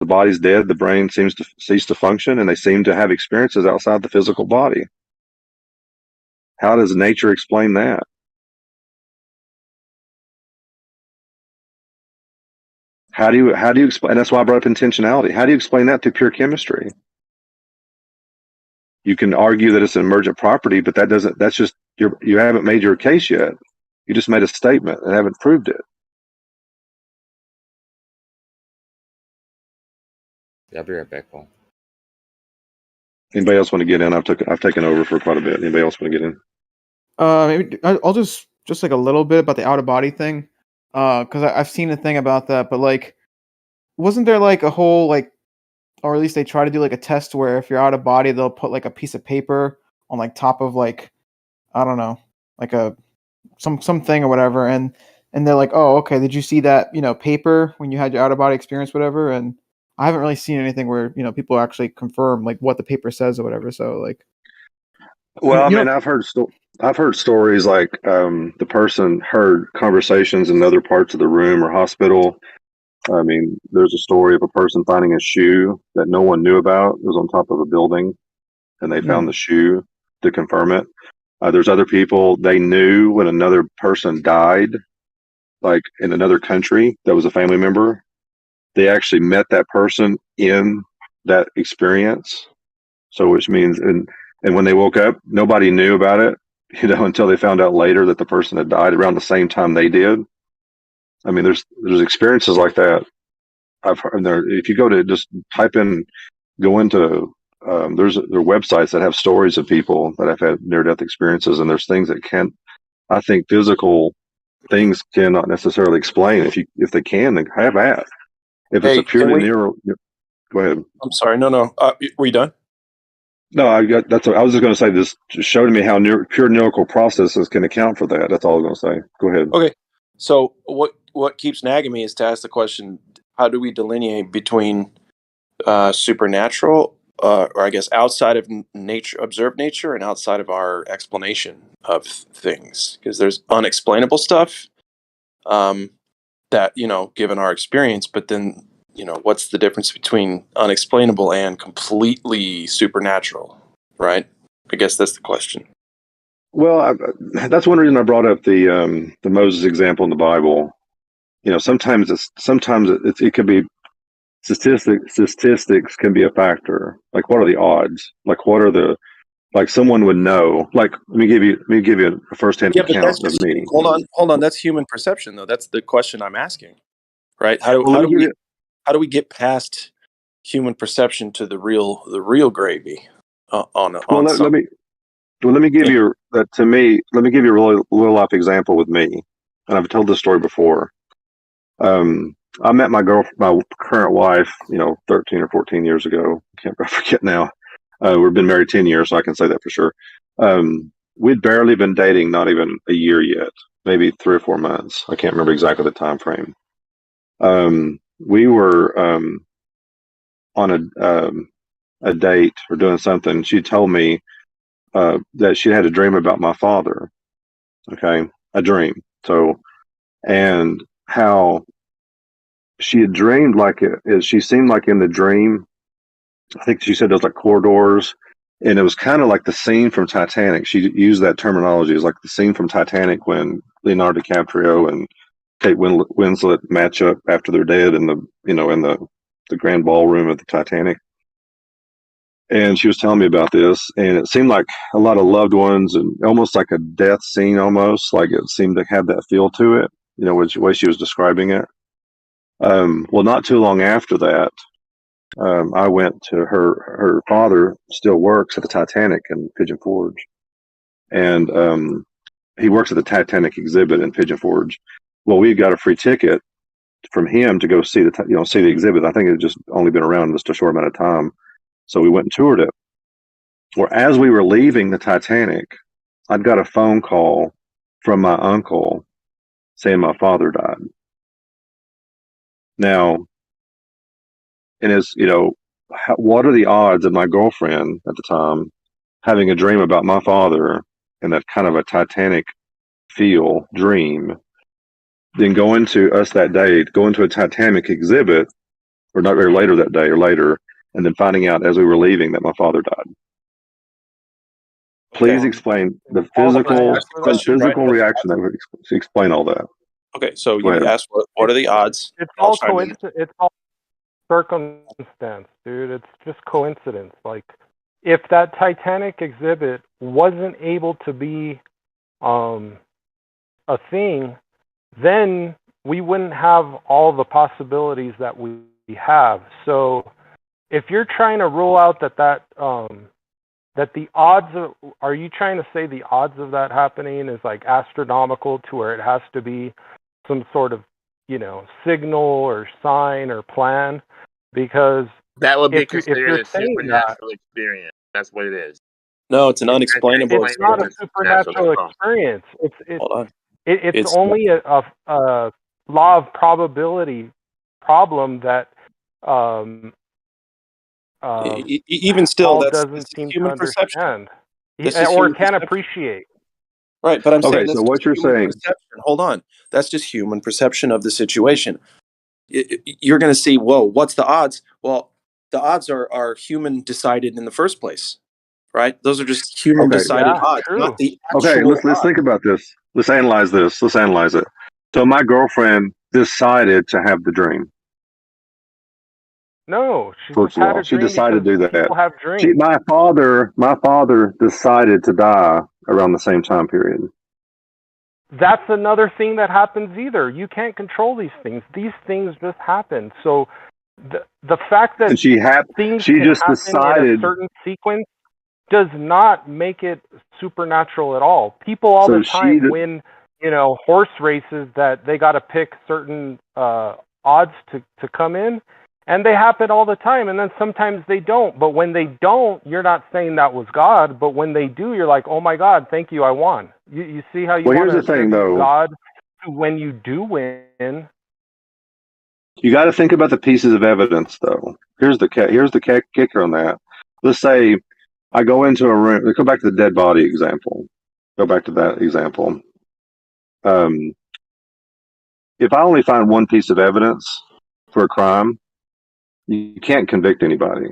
Speaker 20: The body's dead, the brain seems to cease to function, and they seem to have experiences outside the physical body. How does nature explain that? How do you explain? And that's why I brought up intentionality. How do you explain that through pure chemistry? You can argue that it's an emergent property, but that's just you haven't made your case yet. You just made a statement and haven't proved it.
Speaker 23: Yeah, I'll be right back, Paul.
Speaker 20: Anybody else want to get in? I've taken over for quite a bit. Anybody else want to get in?
Speaker 6: Maybe I'll just like a little bit about the out of body thing, because I've seen a thing about that. But like, wasn't there like a whole like, or at least they try to do like a test where if you're out of body, they'll put like a piece of paper on like top of like, I don't know, like something or whatever, and they're like, oh, okay, did you see that, you know, paper when you had your out of body experience, whatever? And I haven't really seen anything where, you know, people actually confirm like what the paper says or whatever. So like,
Speaker 20: Well, I mean, I've heard stories like the person heard conversations in other parts of the room or hospital. I mean, there's a story of a person finding a shoe that no one knew about. It was on top of a building, and they found the shoe to confirm it. There's other people, they knew when another person died, like in another country that was a family member. They actually met that person in that experience. So which means, and when they woke up, nobody knew about it, you know, until they found out later that the person had died around the same time they did. I mean, there's experiences like that. I've heard there. If you go to just type in, go into, there are websites that have stories of people that have had near-death experiences, and there's things that can't. I think physical things cannot necessarily explain. If they can, then have at. If it's a purely neuro, go ahead.
Speaker 15: I'm sorry. No. Were you done?
Speaker 20: No, I was just going to say this. Just show to me how pure neurological processes can account for that. That's all I was going to say. Go ahead.
Speaker 15: Okay. So what keeps nagging me is to ask the question: how do we delineate between supernatural, or I guess outside of nature, observed nature, and outside of our explanation of things? Because there's unexplainable stuff that, you know, given our experience, but then, you know, what's the difference between unexplainable and completely supernatural, right? I guess that's the question.
Speaker 20: Well, that's one reason I brought up the Moses example in the Bible. You know, sometimes it could be statistics can be a factor. Like, what are the odds? Like someone would know. Like, let me give you a firsthand account of me.
Speaker 15: Hold on. That's human perception, though. That's the question I'm asking, right? How do we get past human perception to the real gravy
Speaker 20: Let me give you let me give you a real life example with me, and I've told this story before. I met my current wife, you know, 13 or 14 years ago. I forget now. We've been married 10 years, so I can say that for sure. We'd barely been dating, not even a year yet, maybe 3 or 4 months. I can't remember exactly the time frame. We were on a date or doing something. She told me that she had a dream about my father. Okay, a dream. So, and how she had dreamed like it. She seemed like in the dream, I think she said there was like corridors, and it was kind of like the scene from Titanic. She used that terminology. It was like the scene from Titanic when Leonardo DiCaprio and Kate Winslet matchup after they're dead in the grand ballroom of the Titanic. And she was telling me about this, and it seemed like a lot of loved ones and almost like a death scene, almost like it seemed to have that feel to it, the way she was describing it. Well, not too long after that, I went to her father still works at the Titanic in Pigeon Forge. And he works at the Titanic exhibit in Pigeon Forge. Well, we got a free ticket from him to go see the exhibit. I think it had just only been around just a short amount of time. So we went and toured it. Well, as we were leaving the Titanic, I'd got a phone call from my uncle saying my father died. Now, and what are the odds of my girlfriend at the time having a dream about my father and that kind of a Titanic feel dream, then going to us that day, going to a Titanic exhibit, or not very later that day or later, and then finding out as we were leaving that my father died. Please explain the physical reaction. That would explain all that.
Speaker 15: Okay, so
Speaker 20: Go
Speaker 15: you
Speaker 20: ahead.
Speaker 15: asked what are the odds?
Speaker 16: It's
Speaker 15: I'll
Speaker 16: all
Speaker 15: chime in.
Speaker 16: coincidence. It's all circumstance, dude. It's just coincidence. Like, if that Titanic exhibit wasn't able to be a thing, then we wouldn't have all the possibilities that we have. So, if you're trying to rule out that the odds of, are you trying to say the odds of that happening is like astronomical to where it has to be some sort of, signal or sign or plan? Because
Speaker 1: that would be
Speaker 16: if you're
Speaker 1: considered a
Speaker 16: saying
Speaker 1: supernatural experience. That's what it is.
Speaker 15: No, it's an unexplainable
Speaker 16: it's not a
Speaker 15: experience.
Speaker 16: supernatural experience.
Speaker 15: Hold on.
Speaker 16: It's only a law of probability problem that
Speaker 15: even still,
Speaker 16: Paul
Speaker 15: that's
Speaker 16: doesn't seem to
Speaker 15: human perception.
Speaker 16: understand,
Speaker 15: This is
Speaker 16: or
Speaker 15: human
Speaker 16: can
Speaker 15: perception.
Speaker 16: appreciate.
Speaker 15: Right, but I'm
Speaker 20: Okay,
Speaker 15: saying that's
Speaker 20: so what
Speaker 15: just
Speaker 20: you're
Speaker 15: human
Speaker 20: saying-
Speaker 15: perception. Hold on, that's just human perception of the situation. You're going to see, whoa, what's the odds? Well, the odds are human decided in the first place, right? Those are just human decided odds, not the actual
Speaker 20: Okay, let's
Speaker 15: odds.
Speaker 20: think about this. Let's analyze this. Let's analyze it. So my girlfriend decided to have the dream.
Speaker 16: No, she
Speaker 20: First
Speaker 16: just
Speaker 20: of
Speaker 16: had
Speaker 20: all,
Speaker 16: a
Speaker 20: she
Speaker 16: dream
Speaker 20: decided to do
Speaker 16: because
Speaker 20: that.
Speaker 16: people have dreams.
Speaker 20: My father decided to die around the same time period.
Speaker 16: That's another thing that happens either. You can't control these things. These things just happen. So the fact that
Speaker 20: And she
Speaker 16: things
Speaker 20: she
Speaker 16: can
Speaker 20: just
Speaker 16: happen
Speaker 20: decided.
Speaker 16: in a certain sequence does not make it supernatural at all. People all
Speaker 20: So
Speaker 16: the time win, horse races that they got to pick certain odds to come in, and they happen all the time. And then sometimes they don't. But when they don't, you're not saying that was God. But when they do, you're like, oh my God, thank you, I won. You see how you
Speaker 20: Well,
Speaker 16: want
Speaker 20: here's
Speaker 16: to
Speaker 20: the thing, though.
Speaker 16: God to when you do win.
Speaker 20: You got to think about the pieces of evidence, though. Here's the kicker on that. Let's say I go into a room. Let's go back to the dead body example. Go back to that example. If I only find one piece of evidence for a crime, you can't convict anybody.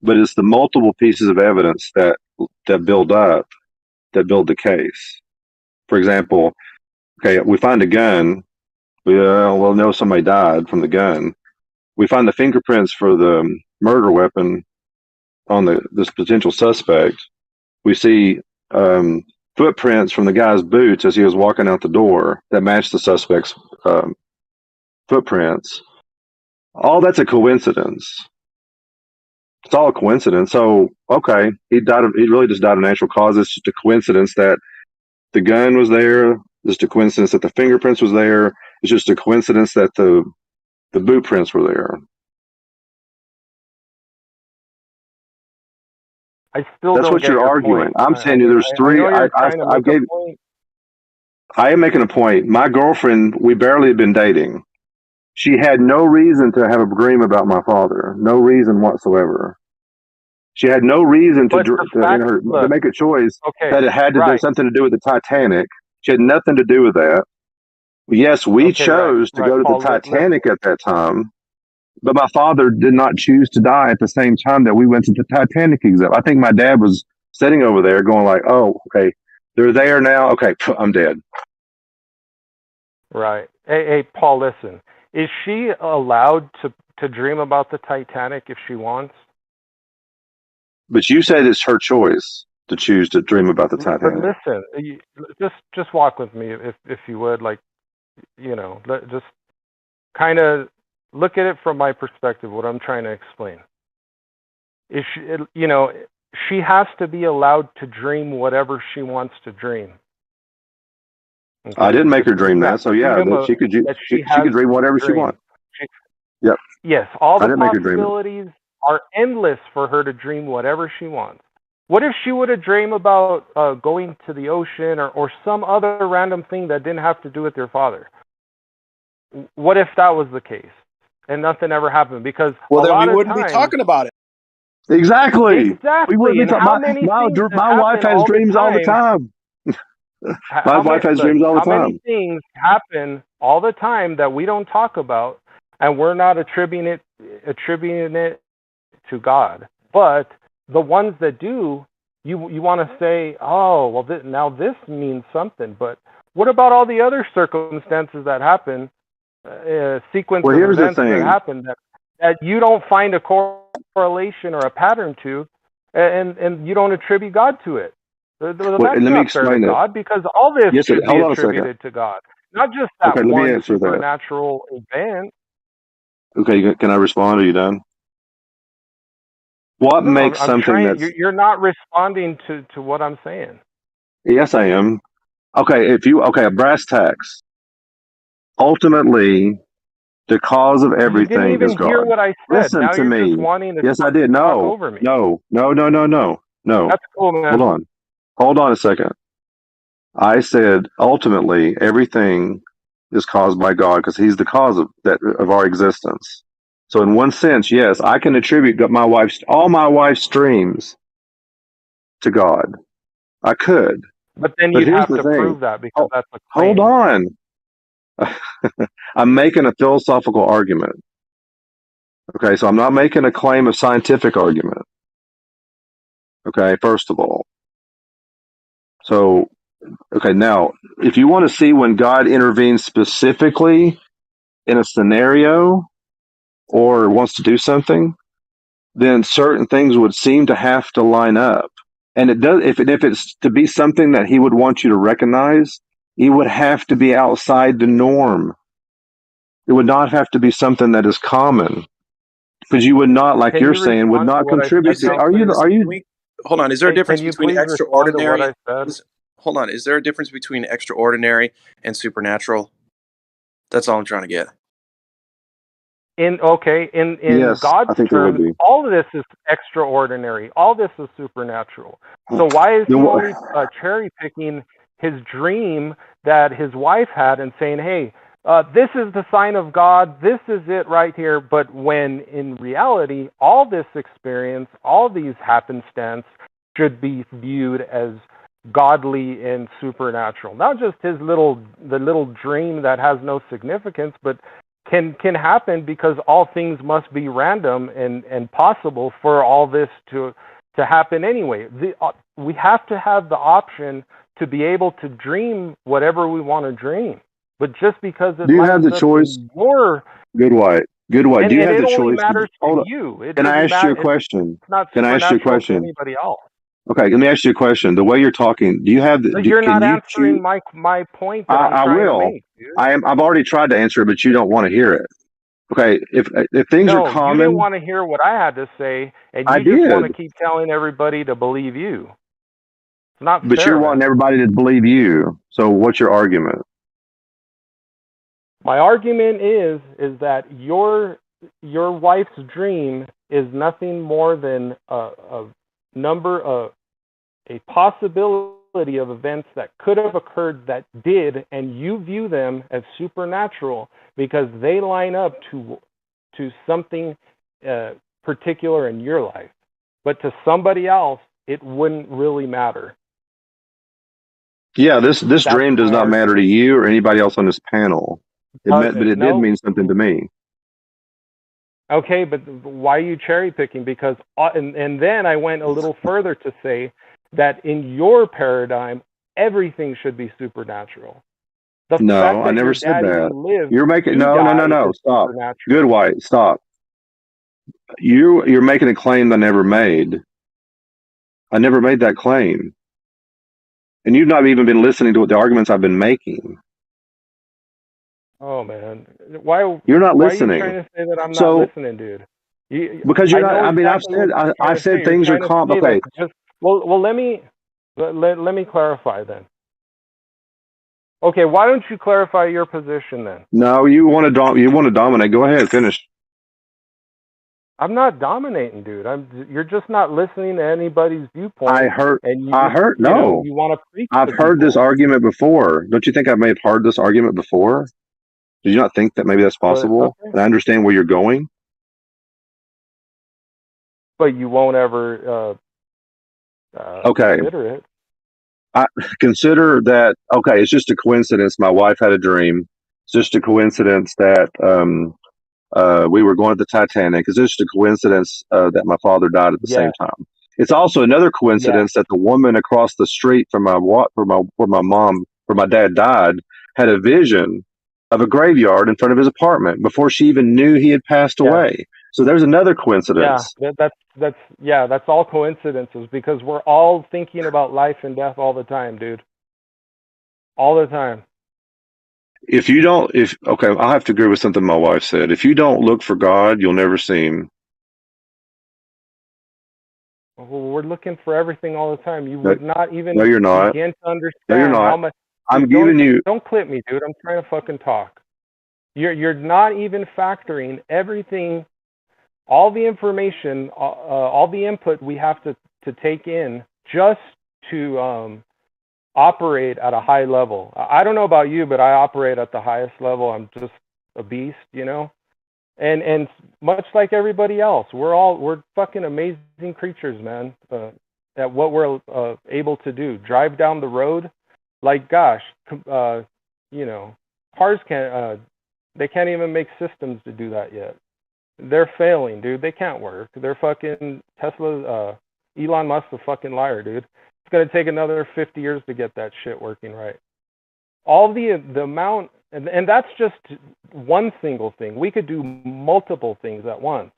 Speaker 20: But it's the multiple pieces of evidence that build up, that build the case. For example, okay, we find a gun. We'll know somebody died from the gun. We find the fingerprints for the murder weapon on this potential suspect. We see footprints from the guy's boots as he was walking out the door that match the suspect's footprints. All that's a coincidence. It's all a coincidence. So, okay, he really just died of natural causes. It's just a coincidence that the gun was there. Just a coincidence that the fingerprints was there. It's just a coincidence that the boot prints were there.
Speaker 16: I still
Speaker 20: That's
Speaker 16: don't
Speaker 20: what
Speaker 16: get
Speaker 20: you're
Speaker 16: your
Speaker 20: arguing.
Speaker 16: point.
Speaker 20: I'm saying there's three.
Speaker 16: I know you're trying to make a point.
Speaker 20: I am making a point. My girlfriend, we barely had been dating. She had no reason to have a dream about my father. No reason whatsoever. She had no reason to make a choice that it had to do something to do with the Titanic. She had nothing to do with that. Yes, we chose to go to the Titanic at that time, but my father did not choose to die at the same time that we went to the Titanic exhibit. I think my dad was sitting over there going like, oh, okay, they're there now. Okay, I'm dead.
Speaker 16: Right. Hey, Paul, listen. Is she allowed to dream about the Titanic if she wants?
Speaker 20: But you said it's her choice to choose to dream about the
Speaker 16: But
Speaker 20: Titanic.
Speaker 16: listen, just walk with me if you would, like, just kind of look at it from my perspective. What I'm trying to explain is, she has to be allowed to dream whatever she wants to dream. Okay?
Speaker 20: I didn't make her
Speaker 16: It's
Speaker 20: dream that, so yeah,
Speaker 16: freedom
Speaker 20: that she could
Speaker 16: that
Speaker 20: she
Speaker 16: she has
Speaker 20: could dream whatever
Speaker 16: to
Speaker 20: she
Speaker 16: dream.
Speaker 20: wants. Yep,
Speaker 16: Yes, all
Speaker 20: I
Speaker 16: the
Speaker 20: didn't make her dream it.
Speaker 16: possibilities are endless for her to dream whatever she wants. What if she would have dreamed about going to the ocean or some other random thing that didn't have to do with your father? What if that was the case and nothing ever happened? Because
Speaker 13: Well,
Speaker 16: a
Speaker 13: then we
Speaker 16: lot of
Speaker 13: wouldn't be
Speaker 16: times,
Speaker 13: talking about it.
Speaker 20: Exactly.
Speaker 16: exactly,
Speaker 20: We wouldn't
Speaker 16: and
Speaker 20: be talking.
Speaker 16: how many things that
Speaker 20: My wife
Speaker 16: happen
Speaker 20: has
Speaker 16: all the
Speaker 20: dreams all the
Speaker 16: time?
Speaker 20: time. My wife has dreams all the
Speaker 16: How many
Speaker 20: time.
Speaker 16: things happen all the time that we don't talk about, and we're not attributing it to God? But the ones that do, you want to say, oh, well, now this means something. But what about all the other circumstances that happen, sequence
Speaker 20: Well,
Speaker 16: of
Speaker 20: here's the
Speaker 16: events that
Speaker 20: thing.
Speaker 16: happen that you don't find a correlation or a pattern to, and you don't attribute God to it? Well,
Speaker 20: Well,
Speaker 16: that's
Speaker 20: and let me
Speaker 16: not fair to
Speaker 20: explain it.
Speaker 16: God, because all this
Speaker 20: Yes,
Speaker 16: should be
Speaker 20: hold on a second.
Speaker 16: attributed to God, not just that
Speaker 20: Okay, let me
Speaker 16: one
Speaker 20: answer that.
Speaker 16: supernatural event.
Speaker 20: Okay, can I respond? Are you done? What
Speaker 16: No,
Speaker 20: makes
Speaker 16: I'm
Speaker 20: something
Speaker 16: trying.
Speaker 20: that's...
Speaker 16: You're not responding to what I'm saying.
Speaker 20: Yes, I am. Okay, brass tacks. Ultimately, the cause of
Speaker 16: You didn't
Speaker 20: everything is
Speaker 16: even hear
Speaker 20: God.
Speaker 16: what I said.
Speaker 20: Listen
Speaker 16: Now
Speaker 20: to
Speaker 16: you're just
Speaker 20: me.
Speaker 16: wanting to
Speaker 20: Yes, I did.
Speaker 16: talk
Speaker 20: No,
Speaker 16: over me.
Speaker 20: no.
Speaker 16: That's cool, man.
Speaker 20: Hold on. Hold on a second. I said ultimately everything is caused by God because He's the cause of our existence. So in one sense, yes, I can attribute all my wife's dreams to God. I could.
Speaker 16: But then
Speaker 20: But
Speaker 16: you'd
Speaker 20: here's
Speaker 16: have
Speaker 20: the
Speaker 16: to
Speaker 20: thing.
Speaker 16: prove that, because that's a
Speaker 20: Hold
Speaker 16: claim.
Speaker 20: on. I'm making a philosophical argument. Okay, so I'm not making a claim of scientific argument. Okay, first of all. So, okay, now, if you want to see when God intervenes specifically in a scenario or wants to do something, then certain things would seem to have to line up. And it does, if it's to be something that He would want you to recognize, it would have to be outside the norm. It would not have to be something that is common, because you would not, like
Speaker 16: Can
Speaker 20: you're
Speaker 16: you
Speaker 20: saying, would
Speaker 16: respond to
Speaker 20: not
Speaker 16: what I
Speaker 20: contribute
Speaker 16: said,
Speaker 20: to.
Speaker 16: though,
Speaker 20: Are
Speaker 16: please?
Speaker 20: you?
Speaker 13: Hold on. Is there a difference
Speaker 16: Can you
Speaker 13: between
Speaker 16: please respond to what
Speaker 13: extraordinary?
Speaker 16: I said?
Speaker 13: Hold on. Is there a difference between extraordinary and supernatural? That's all I'm trying to get.
Speaker 16: In
Speaker 20: Yes,
Speaker 16: God's
Speaker 20: I think there would
Speaker 16: terms,
Speaker 20: be.
Speaker 16: all of this is extraordinary. All this is supernatural. So why is he
Speaker 20: Then
Speaker 16: only cherry picking his dream that his wife had and saying, "Hey, this is the sign of God. This is it right here." But when in reality, all this experience, all these happenstance, should be viewed as godly and supernatural. Not just the little dream that has no significance, but can happen, because all things must be random and possible for all this to happen anyway. We have to have the option to be able to dream whatever we want to dream. But just because it
Speaker 20: do you have
Speaker 16: lines
Speaker 20: the
Speaker 16: up
Speaker 20: choice?
Speaker 16: in your
Speaker 20: Good white. Do
Speaker 16: and
Speaker 20: you have
Speaker 16: it
Speaker 20: the
Speaker 16: only
Speaker 20: choice?
Speaker 16: matters
Speaker 20: Hold
Speaker 16: to
Speaker 20: on.
Speaker 16: you. It
Speaker 20: Can I
Speaker 16: doesn't
Speaker 20: ask you a
Speaker 16: matter.
Speaker 20: question?
Speaker 16: It's not
Speaker 20: Can I ask you a
Speaker 16: supernatural to
Speaker 20: question?
Speaker 16: anybody else.
Speaker 20: Okay, let me ask you a question. The way you're talking, do you have the?
Speaker 16: You're
Speaker 20: Can
Speaker 16: not
Speaker 20: you choose?
Speaker 16: answering my point that I'm
Speaker 20: I
Speaker 16: trying to
Speaker 20: will.
Speaker 16: make, dude.
Speaker 20: I've already tried to answer it, but you don't want to hear it. Okay, if things are
Speaker 16: No, you didn't
Speaker 20: common,
Speaker 16: want to hear what I had to say, and
Speaker 20: I
Speaker 16: you just want to
Speaker 20: did.
Speaker 16: keep telling everybody to believe you. It's not
Speaker 20: But you're
Speaker 16: fair,
Speaker 20: wanting
Speaker 16: man.
Speaker 20: everybody to believe you. So what's your argument?
Speaker 16: My argument is that your wife's dream is nothing more than a number of a possibility of events that could have occurred that did, and you view them as supernatural because they line up to something particular in your life. But to somebody else, it wouldn't really matter.
Speaker 20: Yeah, this
Speaker 16: That's
Speaker 20: dream does
Speaker 16: my
Speaker 20: not matter to
Speaker 16: argument.
Speaker 20: you or anybody else on this panel. But it did
Speaker 16: No.
Speaker 20: mean something to me.
Speaker 16: Okay, but why are you cherry picking? Because and then I went a little further to say that in your paradigm, everything should be supernatural. The
Speaker 20: No,
Speaker 16: fact
Speaker 20: I
Speaker 16: that
Speaker 20: never
Speaker 16: your
Speaker 20: said
Speaker 16: dad
Speaker 20: that.
Speaker 16: even lived
Speaker 20: You're making
Speaker 16: to die
Speaker 20: no.
Speaker 16: is
Speaker 20: Stop.
Speaker 16: supernatural.
Speaker 20: Good White, stop. You're making a claim I never made. I never made that claim, and you've not even been listening to what the arguments I've been making.
Speaker 16: Oh man, why?
Speaker 20: You're not
Speaker 16: Why are you trying
Speaker 20: listening.
Speaker 16: to say that I'm not
Speaker 20: So
Speaker 16: listening, dude?
Speaker 20: because you're
Speaker 16: I
Speaker 20: not.
Speaker 16: know
Speaker 20: I mean,
Speaker 16: exactly what you're trying
Speaker 20: I've
Speaker 16: to say.
Speaker 20: said
Speaker 16: You're
Speaker 20: things are
Speaker 16: trying to say
Speaker 20: okay.
Speaker 16: that just well. Let me clarify then. Okay, why don't you clarify your position then?
Speaker 20: No, you want to dominate. Go ahead, finish.
Speaker 16: I'm not dominating, dude. You're just not listening to anybody's viewpoint.
Speaker 20: I heard.
Speaker 16: And you
Speaker 20: No.
Speaker 16: you want to preach
Speaker 20: I've
Speaker 16: to
Speaker 20: heard this
Speaker 16: people.
Speaker 20: argument before. Don't you think I may have heard this argument before? Did you not think that maybe that's possible?
Speaker 16: Okay.
Speaker 20: And I understand where you're going.
Speaker 16: But you won't ever
Speaker 20: Okay.
Speaker 16: consider it.
Speaker 20: I consider that okay. It's just a coincidence. My wife had a dream. It's just a coincidence that we were going to the Titanic. It's just a coincidence that my father died at the same time. It's also another coincidence that the woman across the street from where my dad died had a vision of a graveyard in front of his apartment before she even knew he had passed away. So there's another coincidence.
Speaker 16: Yeah, that's all coincidences because we're all thinking about life and death all the time, dude. All the time.
Speaker 20: Okay, I'll have to agree with something my wife said. If you don't look for God, you'll never see him.
Speaker 16: Well, we're looking for everything all the time. You would not even
Speaker 20: No, you're not.
Speaker 16: begin to understand
Speaker 20: No, you're not.
Speaker 16: how much.
Speaker 20: I'm
Speaker 16: Dude,
Speaker 20: giving you.
Speaker 16: Don't clip me, dude. I'm trying to fucking talk. You're not even factoring everything, all the information, all the input we have to take in just to operate at a high level. I don't know about you, but I operate at the highest level. I'm just a beast, you know. And much like everybody else, we're fucking amazing creatures, man. At what we're able to do, drive down the road, like gosh, you know, cars can't. They can't even make systems to do that yet. They're failing, dude. They can't work. They're fucking Tesla. Elon Musk's a fucking liar, dude. It's gonna take another 50 years to get that shit working right. All the amount, and that's just one single thing. We could do multiple things at once.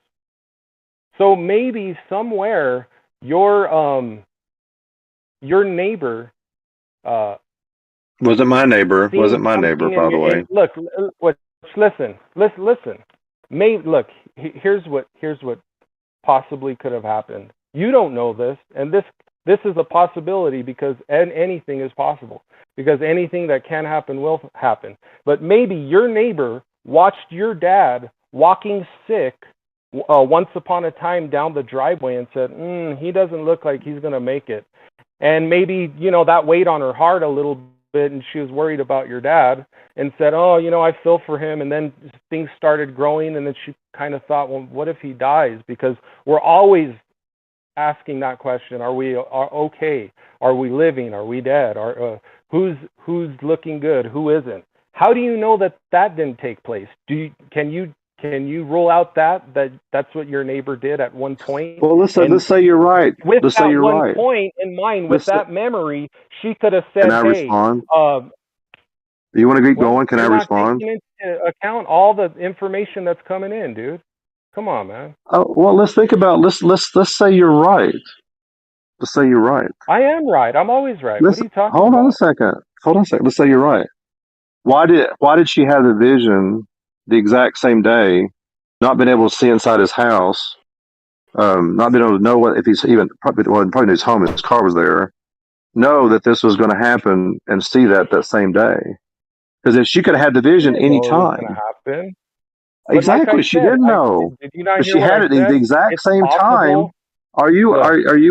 Speaker 16: So maybe somewhere your neighbor
Speaker 20: Wasn't my neighbor. Wasn't my neighbor, by the way.
Speaker 16: Look, listen. Here's what possibly could have happened. You don't know this, and this is a possibility because anything is possible. Because anything that can happen will happen. But maybe your neighbor watched your dad walking sick once upon a time down the driveway and said, he doesn't look like he's going to make it. And maybe, you know, that weighed on her heart a little bit and she was worried about your dad and said, oh, you know, I feel for him. And then things started growing and then she kind of thought, well, what if he dies? Because we're always asking that question. Are we okay? Are we living? Are we dead? Who's looking good? Who isn't? How do you know that didn't take place? Can you rule out that's what your neighbor did at one point?
Speaker 20: Well, let's say you're right.
Speaker 16: With
Speaker 20: let's
Speaker 16: that
Speaker 20: say you're
Speaker 16: one
Speaker 20: right.
Speaker 16: point in mind, with that memory, she could have said,
Speaker 20: Can I
Speaker 16: "Hey,
Speaker 20: respond? You want to keep going? Can I respond?
Speaker 16: You're not taking into account all the information that's coming in, dude. Come on, man.
Speaker 20: Oh, well, let's think about let's say you're right. Let's say you're right.
Speaker 16: I am right. I'm always right. What are you talking
Speaker 20: Hold
Speaker 16: about?
Speaker 20: on a second. Let's say you're right. Why did she have the vision the exact same day, not been able to see inside his house, not been able to know if he's even probably knew his home, his car was there, know that this was going to happen and see that same day? Because if she could have had the vision any time.
Speaker 16: Going to happen.
Speaker 20: Exactly,
Speaker 16: like
Speaker 20: she didn't know.
Speaker 16: Did you not
Speaker 20: but
Speaker 16: hear
Speaker 20: she
Speaker 16: what
Speaker 20: had
Speaker 16: I
Speaker 20: it
Speaker 16: said?
Speaker 20: the exact
Speaker 16: It's
Speaker 20: same time.
Speaker 16: possible.
Speaker 20: Are you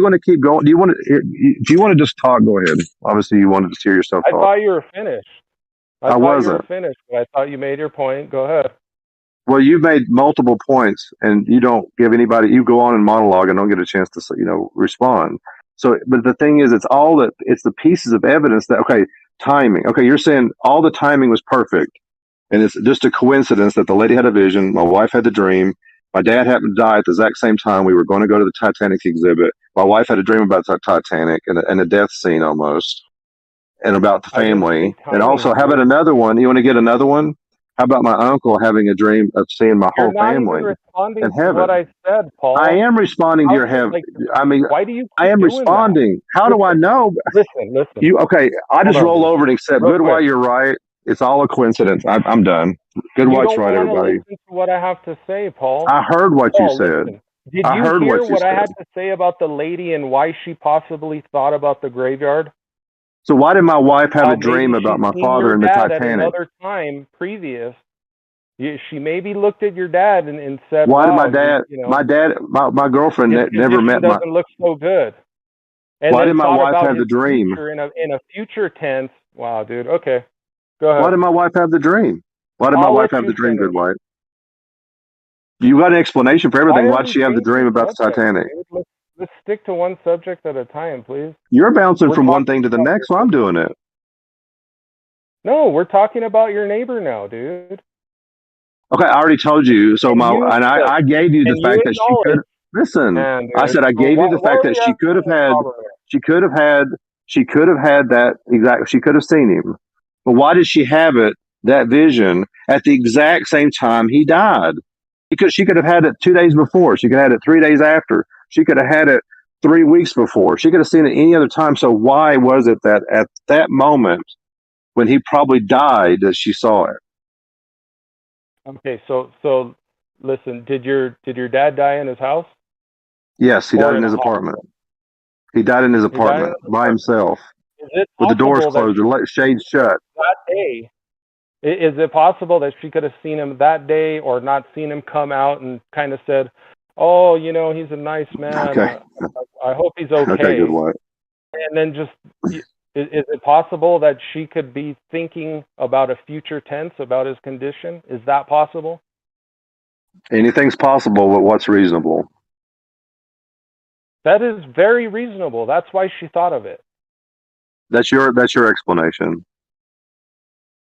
Speaker 20: going to keep going? Do you want to just talk? Go ahead. Obviously, you wanted to hear yourself talk.
Speaker 16: I thought you were finished. I thought
Speaker 20: wasn't.
Speaker 16: you were finished, but I thought you made your point. Go ahead.
Speaker 20: Well, you've made multiple points, and you don't give anybody. You go on and monologue and don't get a chance to respond. So, but the thing is, it's the pieces of evidence that timing. Okay, you're saying all the timing was perfect, and it's just a coincidence that the lady had a vision, my wife had the dream, my dad happened to die at the exact same time we were going to go to the Titanic exhibit. My wife had a dream about the Titanic and a death scene almost. and about the
Speaker 16: I didn't
Speaker 20: family.
Speaker 16: say
Speaker 20: And
Speaker 16: timing,
Speaker 20: also, how about
Speaker 16: dude.
Speaker 20: another one? You want to get another one? How about my uncle having a dream of seeing my
Speaker 16: You're
Speaker 20: whole
Speaker 16: not even
Speaker 20: family in
Speaker 16: responding to what
Speaker 20: heaven?
Speaker 16: I said,
Speaker 20: I
Speaker 16: Paul.
Speaker 20: am responding to
Speaker 16: How
Speaker 20: your
Speaker 16: do you,
Speaker 20: heaven.
Speaker 16: like?
Speaker 20: I mean,
Speaker 16: Why do you
Speaker 20: I
Speaker 16: keep
Speaker 20: am
Speaker 16: doing that?
Speaker 20: responding. How do I
Speaker 16: Listen,
Speaker 20: know?
Speaker 16: listen.
Speaker 20: You okay? I
Speaker 16: Hold
Speaker 20: just
Speaker 16: on,
Speaker 20: roll
Speaker 16: dude.
Speaker 20: over and accept.
Speaker 16: Real
Speaker 20: Good
Speaker 16: quick.
Speaker 20: while you're right. It's all a coincidence. I'm done. Good
Speaker 16: You
Speaker 20: white's
Speaker 16: don't
Speaker 20: right,
Speaker 16: want to
Speaker 20: everybody.
Speaker 16: listen to what I have to say, Paul.
Speaker 20: I heard what you
Speaker 16: Paul,
Speaker 20: said.
Speaker 16: listen. Did
Speaker 20: I
Speaker 16: you
Speaker 20: heard
Speaker 16: hear
Speaker 20: what you
Speaker 16: what I
Speaker 20: said.
Speaker 16: had to say about the lady and why she possibly thought about the graveyard?
Speaker 20: So why did my wife have
Speaker 16: How
Speaker 20: a dream
Speaker 16: maybe
Speaker 20: about
Speaker 16: she's
Speaker 20: my
Speaker 16: seen
Speaker 20: father
Speaker 16: your
Speaker 20: in the
Speaker 16: dad at
Speaker 20: Titanic?
Speaker 16: another time previous. She maybe looked at your dad and said,
Speaker 20: Why did
Speaker 16: "Wow,
Speaker 20: my girlfriend
Speaker 16: his
Speaker 20: never
Speaker 16: condition
Speaker 20: met my?
Speaker 16: doesn't look so good," and
Speaker 20: Why
Speaker 16: then
Speaker 20: did my
Speaker 16: thought
Speaker 20: wife
Speaker 16: about
Speaker 20: have the
Speaker 16: his
Speaker 20: dream?
Speaker 16: future in a future tense. Wow, dude. Okay, go
Speaker 20: Why
Speaker 16: ahead.
Speaker 20: did my wife have the dream? Why did my
Speaker 16: I'll
Speaker 20: wife
Speaker 16: let
Speaker 20: have
Speaker 16: you
Speaker 20: the dream,
Speaker 16: finish.
Speaker 20: Good White? You got an explanation for
Speaker 16: Why
Speaker 20: everything.
Speaker 16: are
Speaker 20: Why did
Speaker 16: we
Speaker 20: she have the
Speaker 16: changing
Speaker 20: dream about the
Speaker 16: subjects,
Speaker 20: Titanic?
Speaker 16: dude? Let's stick to one subject at a time, please.
Speaker 20: You're bouncing
Speaker 16: We're
Speaker 20: from one
Speaker 16: talking
Speaker 20: thing to the
Speaker 16: about
Speaker 20: next, so I'm doing it.
Speaker 16: No, we're talking about your neighbor now, dude.
Speaker 20: Okay, I already told you. So I gave you the
Speaker 16: Can you
Speaker 20: fact that she could
Speaker 16: acknowledge,
Speaker 20: listen.
Speaker 16: man,
Speaker 20: I
Speaker 16: dude?
Speaker 20: said I
Speaker 16: Well,
Speaker 20: gave you the
Speaker 16: why
Speaker 20: fact
Speaker 16: are
Speaker 20: that
Speaker 16: we having this problem here?
Speaker 20: she could have had that exact. She could have seen him, but why did she have it that vision at the exact same time he died? Because she could have had it 2 days before. She could have had it 3 days after. She could have had it 3 weeks before. She could have seen it any other time. So why was it that at that moment when he probably died that she saw it?
Speaker 16: Okay, so listen, did your dad die in his house
Speaker 20: Yes, he
Speaker 16: or
Speaker 20: died in
Speaker 16: in a
Speaker 20: his
Speaker 16: hospital?
Speaker 20: apartment. He died in his
Speaker 16: He died in
Speaker 20: apartment
Speaker 16: his
Speaker 20: by
Speaker 16: apartment.
Speaker 20: himself
Speaker 16: Is it
Speaker 20: with the doors
Speaker 16: possible that
Speaker 20: closed, the shades shut.
Speaker 16: that day? Is it possible that she could have seen him that day, or not seen him come out and kind of said, "Oh, he's a nice man.
Speaker 20: Okay.
Speaker 16: I hope he's
Speaker 20: Okay, good
Speaker 16: okay,"
Speaker 20: one.
Speaker 16: and then just is it possible that she could be thinking about a future tense about his condition? Is that possible?
Speaker 20: Anything's possible, but what's reasonable?
Speaker 16: That is very reasonable. That's why she thought of it.
Speaker 20: That's your explanation.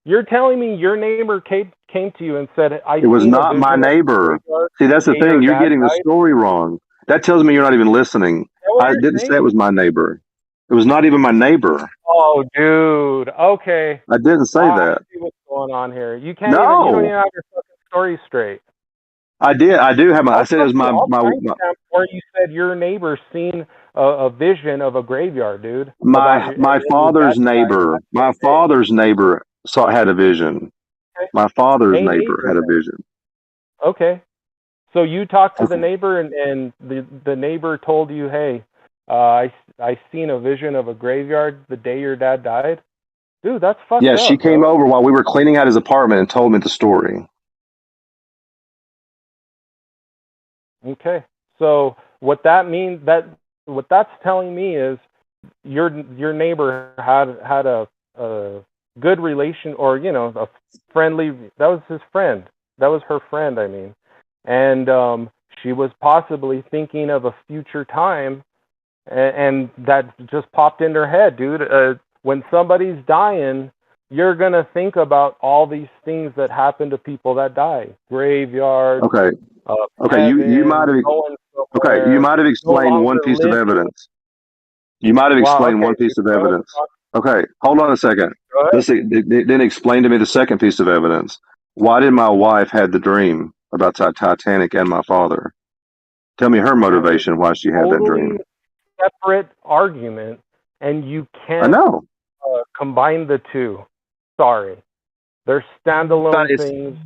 Speaker 16: You're telling me your neighbor came to you and said, "I
Speaker 20: It was
Speaker 16: seen a
Speaker 20: not my
Speaker 16: vision of the
Speaker 20: neighbor.
Speaker 16: graveyard
Speaker 20: See, that's the
Speaker 16: the day your
Speaker 20: thing. You're
Speaker 16: dad
Speaker 20: getting the
Speaker 16: died."
Speaker 20: story wrong. That tells me you're not even listening.
Speaker 16: Is that what
Speaker 20: I
Speaker 16: you're
Speaker 20: didn't say it
Speaker 16: saying?
Speaker 20: was my neighbor. It was not even my neighbor.
Speaker 16: Oh, dude. Okay.
Speaker 20: I didn't say
Speaker 16: I
Speaker 20: that.
Speaker 16: see what's going on here. You don't
Speaker 20: No,
Speaker 16: even have your fucking story straight.
Speaker 20: I did. I do have my. I said it was
Speaker 16: I'll
Speaker 20: my
Speaker 16: timestamp where you said your neighbor seen a vision of a graveyard, dude. About your dad
Speaker 20: father's
Speaker 16: died
Speaker 20: neighbor. My father's neighbor had a vision.
Speaker 16: Okay.
Speaker 20: My father's
Speaker 16: A
Speaker 20: neighbor
Speaker 16: neighbor
Speaker 20: had a
Speaker 16: then.
Speaker 20: vision.
Speaker 16: Okay. So you talked to the
Speaker 20: Okay.
Speaker 16: neighbor, and the neighbor told you, "Hey, I seen a vision of a graveyard the day your dad died." Dude, that's fucked
Speaker 20: Yeah, she
Speaker 16: up,
Speaker 20: came
Speaker 16: bro.
Speaker 20: over while we were cleaning out his apartment and told me the story.
Speaker 16: Okay. So what that's telling me is your neighbor had a good relation, or a friendly. That was his friend. That was her friend, I mean. And she was possibly thinking of a future time, and that just popped in her head, dude. When somebody's dying, you're gonna think about all these things that happen to people that die. Graveyards,
Speaker 20: Okay. Okay. You might
Speaker 16: heaven,
Speaker 20: have.
Speaker 16: going
Speaker 20: Okay. You
Speaker 16: somewhere,
Speaker 20: might have
Speaker 16: no
Speaker 20: explained
Speaker 16: longer
Speaker 20: one piece of
Speaker 16: living.
Speaker 20: evidence. You might have
Speaker 16: Wow.
Speaker 20: explained
Speaker 16: Okay,
Speaker 20: one
Speaker 16: dude,
Speaker 20: piece of
Speaker 16: go ahead.
Speaker 20: evidence. Okay. Hold on a second.
Speaker 16: Go ahead.
Speaker 20: Then explain to me the second piece of evidence. Why did my wife had the dream about Titanic and my father? Tell me her motivation why she had that
Speaker 16: Totally
Speaker 20: dream.
Speaker 16: separate argument, and you
Speaker 20: I
Speaker 16: can't
Speaker 20: know.
Speaker 16: combine the two. Sorry, they're standalone
Speaker 20: It's
Speaker 16: things.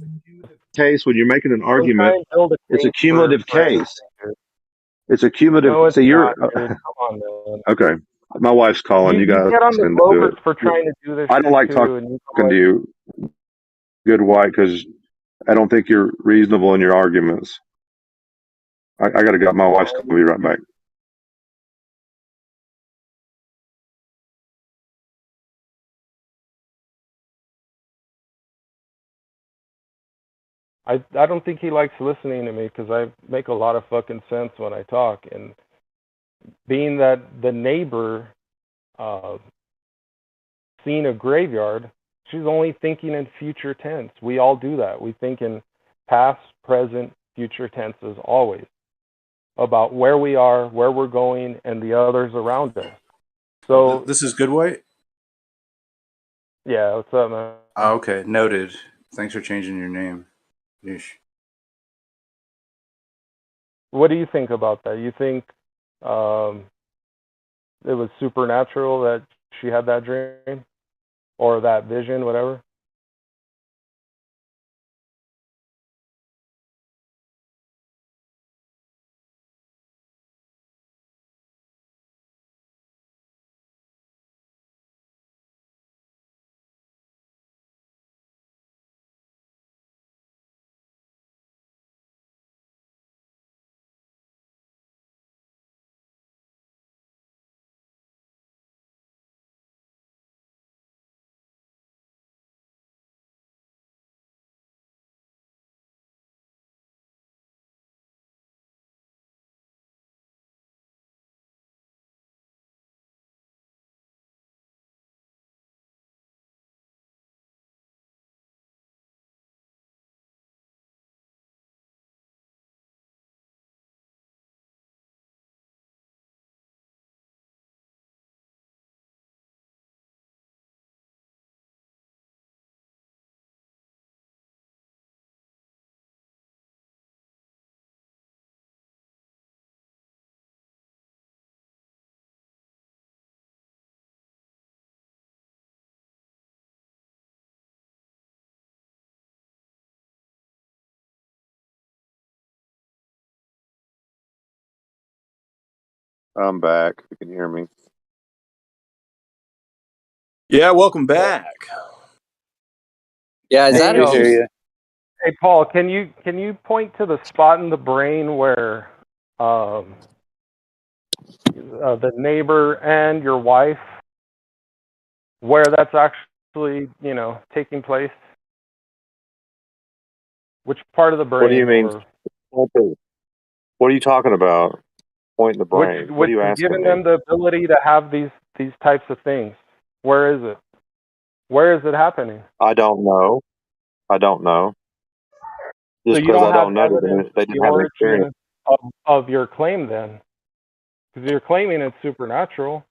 Speaker 20: case when you're making an
Speaker 16: Don't try
Speaker 20: argument.
Speaker 16: and build a
Speaker 20: It's a
Speaker 16: case for
Speaker 20: cumulative case.
Speaker 16: anything, dude.
Speaker 20: It's a cumulative.
Speaker 16: No, it's
Speaker 20: See, you're
Speaker 16: not, dude. Come on, man.
Speaker 20: okay. My wife's calling. You
Speaker 16: You
Speaker 20: guys
Speaker 16: get on the
Speaker 20: can do
Speaker 16: Glovers
Speaker 20: it.
Speaker 16: for trying to do this
Speaker 20: I don't
Speaker 16: shit
Speaker 20: like
Speaker 16: too, and you
Speaker 20: talking to you, Good White, because I don't think you're reasonable in your arguments. I got to go. My wife's calling. I'll be right back.
Speaker 16: I don't think he likes listening to me because I make a lot of fucking sense when I talk, and being that the neighbor seen a graveyard, she's only thinking in future tense. We all do that. We think in past, present, future tenses always about where we are, where we're going, and the others around us. So
Speaker 10: this is Good White.
Speaker 16: Yeah, what's up, man?
Speaker 10: Oh, okay, noted. Thanks for changing your name. Yeesh.
Speaker 16: What do you think about that? You think it was supernatural that she had that dream or that vision, whatever?
Speaker 20: I'm back. You can hear me.
Speaker 13: Yeah, welcome back.
Speaker 22: Yeah, is
Speaker 16: Hey,
Speaker 22: that a
Speaker 16: hey, Paul, can you point to the spot in the brain where the neighbor and your wife, where that's actually, taking place? Which part of the
Speaker 20: What do you
Speaker 16: brain,
Speaker 20: mean?
Speaker 16: or
Speaker 20: What are you talking about? Point in the brain. What
Speaker 16: which
Speaker 20: are you
Speaker 16: is
Speaker 20: asking
Speaker 16: giving
Speaker 20: me?
Speaker 16: them the ability to have these types of things? Where is it? Where is it happening?
Speaker 20: I don't know. I don't know.
Speaker 16: So
Speaker 20: Just
Speaker 16: you
Speaker 20: because
Speaker 16: don't
Speaker 20: I
Speaker 16: have
Speaker 20: don't know doesn't mean
Speaker 16: evidence
Speaker 20: they
Speaker 16: of the
Speaker 20: didn't have an experience.
Speaker 16: origin of your claim then, because you're claiming it's supernatural.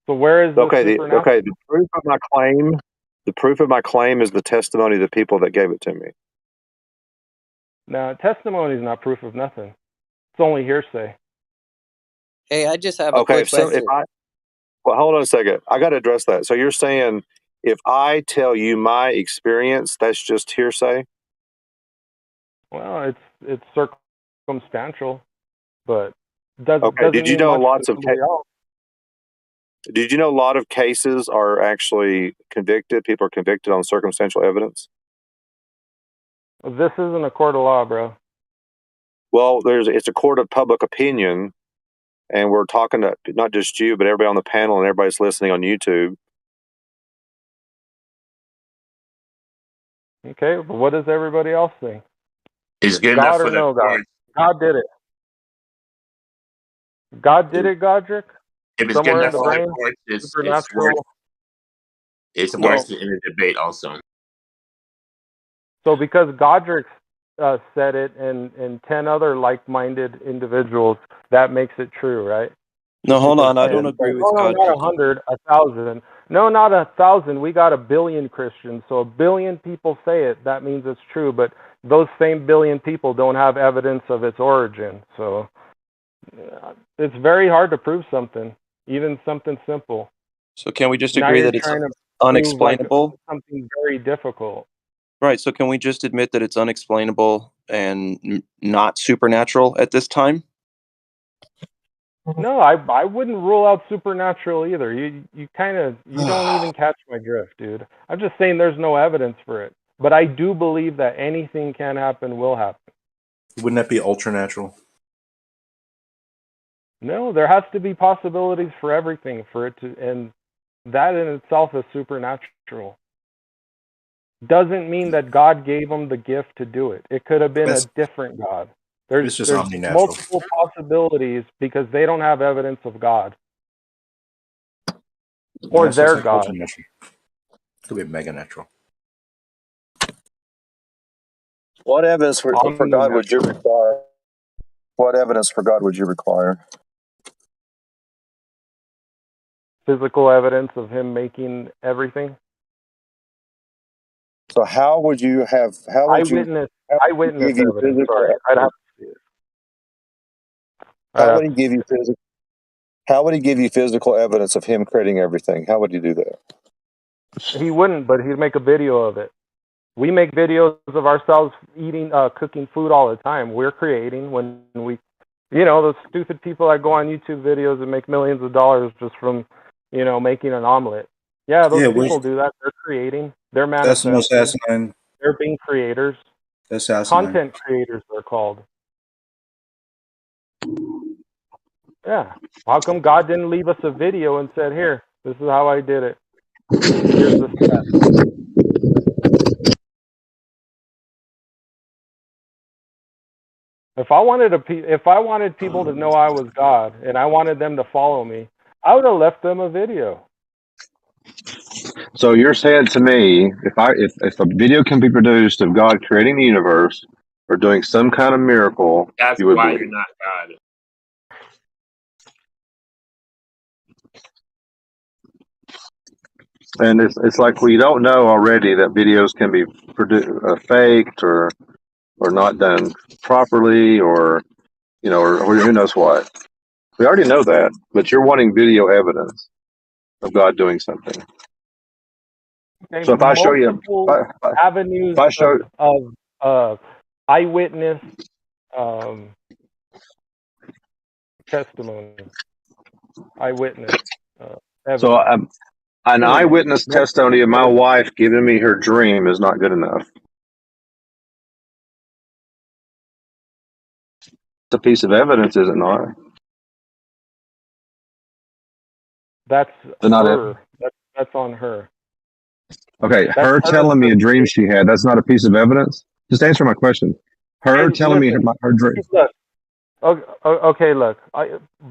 Speaker 16: So where is the supernatural?
Speaker 20: The proof of my claim. The proof of my claim is the testimony of the people that gave it to me.
Speaker 16: Now, testimony is not proof of nothing. It's only hearsay.
Speaker 22: Hey, I just have a
Speaker 20: Okay,
Speaker 22: quick question.
Speaker 20: well, hold on a second. I got to address that. So you're saying if I tell you my experience, that's just hearsay?
Speaker 16: Well, it's circumstantial, but doesn't
Speaker 20: Did you
Speaker 16: mean
Speaker 20: know
Speaker 16: much to somebody else.
Speaker 20: Did you know a lot of cases are actually convicted? People are convicted on circumstantial evidence.
Speaker 16: This isn't a court of law, bro.
Speaker 20: Well, it's a court of public opinion, and we're talking to not just you, but everybody on the panel and everybody's listening on YouTube.
Speaker 16: Okay, but what does everybody else think?
Speaker 1: It's good
Speaker 16: God
Speaker 1: enough
Speaker 16: or
Speaker 1: for the
Speaker 16: no God?
Speaker 1: court.
Speaker 16: God did it. God did it, Godric?
Speaker 1: If it's good
Speaker 16: Somewhere in
Speaker 1: enough
Speaker 16: the
Speaker 1: for the
Speaker 16: brain?
Speaker 1: court,
Speaker 16: Supernatural?
Speaker 1: it's
Speaker 16: No.
Speaker 1: worth in a debate also.
Speaker 16: So because Godric said it and 10 other like-minded individuals, that makes it true, right?
Speaker 13: No, hold on. I
Speaker 16: And,
Speaker 13: don't agree with
Speaker 16: no,
Speaker 13: God.
Speaker 16: not 100, 1,000. No, not 1,000. We got 1 billion Christians. So 1 billion people say it. That means it's true. But those same 1 billion people don't have evidence of its origin. So it's very hard to prove something, even something simple.
Speaker 13: So can we just
Speaker 16: Now
Speaker 13: agree
Speaker 16: you're
Speaker 13: that it's
Speaker 16: trying to prove
Speaker 13: unexplainable?
Speaker 16: something very difficult.
Speaker 13: Right. So can we just admit that it's unexplainable and not supernatural at this time?
Speaker 16: No, I wouldn't rule out supernatural either. You don't even catch my drift, dude. I'm just saying there's no evidence for it. But I do believe that anything can happen, will happen.
Speaker 10: Wouldn't that be ultranatural?
Speaker 16: No, there has to be possibilities for everything for it to, and that in itself is supernatural. Doesn't mean that God gave them the gift to do it. It could have been a different God.
Speaker 10: It's just
Speaker 16: There's
Speaker 10: omninatural.
Speaker 16: multiple possibilities because they don't have evidence of God or
Speaker 10: Also, it's
Speaker 16: their
Speaker 10: like
Speaker 16: God.
Speaker 10: ultranatural. Could be mega natural.
Speaker 20: What evidence for God would you require? What evidence for God would you require?
Speaker 16: Physical evidence of him making everything.
Speaker 7: So how would you have? How would you?
Speaker 16: Eyewitness,
Speaker 7: How would he
Speaker 16: eyewitness
Speaker 7: give you
Speaker 16: evidence.
Speaker 7: physical?
Speaker 16: Sorry, I'd have to see it. I'd
Speaker 7: How
Speaker 16: have
Speaker 7: would he
Speaker 16: to
Speaker 7: give
Speaker 16: see
Speaker 7: you physical? How would he give you physical evidence of him creating everything? How would he do that?
Speaker 16: it. He wouldn't, but he'd make a video of it. We make videos of ourselves eating, cooking food all the time. We're creating when we, those stupid people that go on YouTube videos and make millions of dollars just from, making an omelet. Yeah, those people do that. They're creating. They're
Speaker 10: Decimal
Speaker 16: manifesting.
Speaker 10: Assassin.
Speaker 16: They're being creators.
Speaker 10: Assassin.
Speaker 16: Content creators, they're called. Yeah. How come God didn't leave us a video and said, "Here, this is how I did it. Here's the steps." If I wanted people to know I was God and I wanted them to follow me, I would have left them a video.
Speaker 20: So you're saying to me, if a video can be produced of God creating the universe or doing some kind of miracle,
Speaker 1: That's
Speaker 20: you would
Speaker 1: why
Speaker 20: believe.
Speaker 1: you're not God.
Speaker 20: And it's like we don't know already that videos can be faked or not done properly or or who knows what. We already know that, but you're wanting video evidence of God doing something.
Speaker 16: Okay,
Speaker 20: So if I show you,
Speaker 16: avenues of eyewitness testimony, eyewitness evidence.
Speaker 20: so an eyewitness testimony of my wife giving me her dream is not good enough. It's a piece of evidence, is it not?
Speaker 16: That's
Speaker 20: Not
Speaker 16: her. That's on her.
Speaker 20: Okay, her telling me a dream she had, that's not a piece of evidence? Just answer my question. Her telling me her dream.
Speaker 16: Look, okay, look.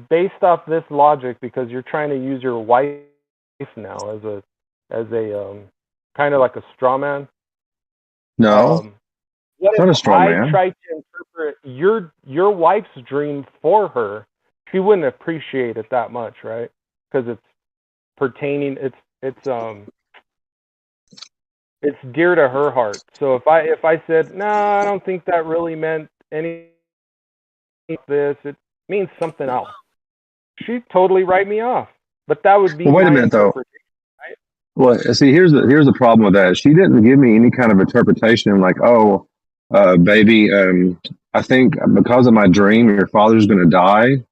Speaker 16: Based off this logic, because you're trying to use your wife now as a kind of like a straw man.
Speaker 20: No,
Speaker 16: what
Speaker 20: not
Speaker 16: if
Speaker 20: a straw man.
Speaker 16: I tried to interpret your wife's dream for her? She wouldn't appreciate it that much, right? Because it's pertaining. It's dear to her heart. So if I said, no, I don't think that really meant any of this, it means something else, she'd totally write me off. But that would be
Speaker 20: Well, wait a
Speaker 16: my
Speaker 20: minute, though.
Speaker 16: interpretation, right?
Speaker 20: Well, see, here's the problem with that. She didn't give me any kind of interpretation like, oh, baby, I think because of my dream, your father's going to die.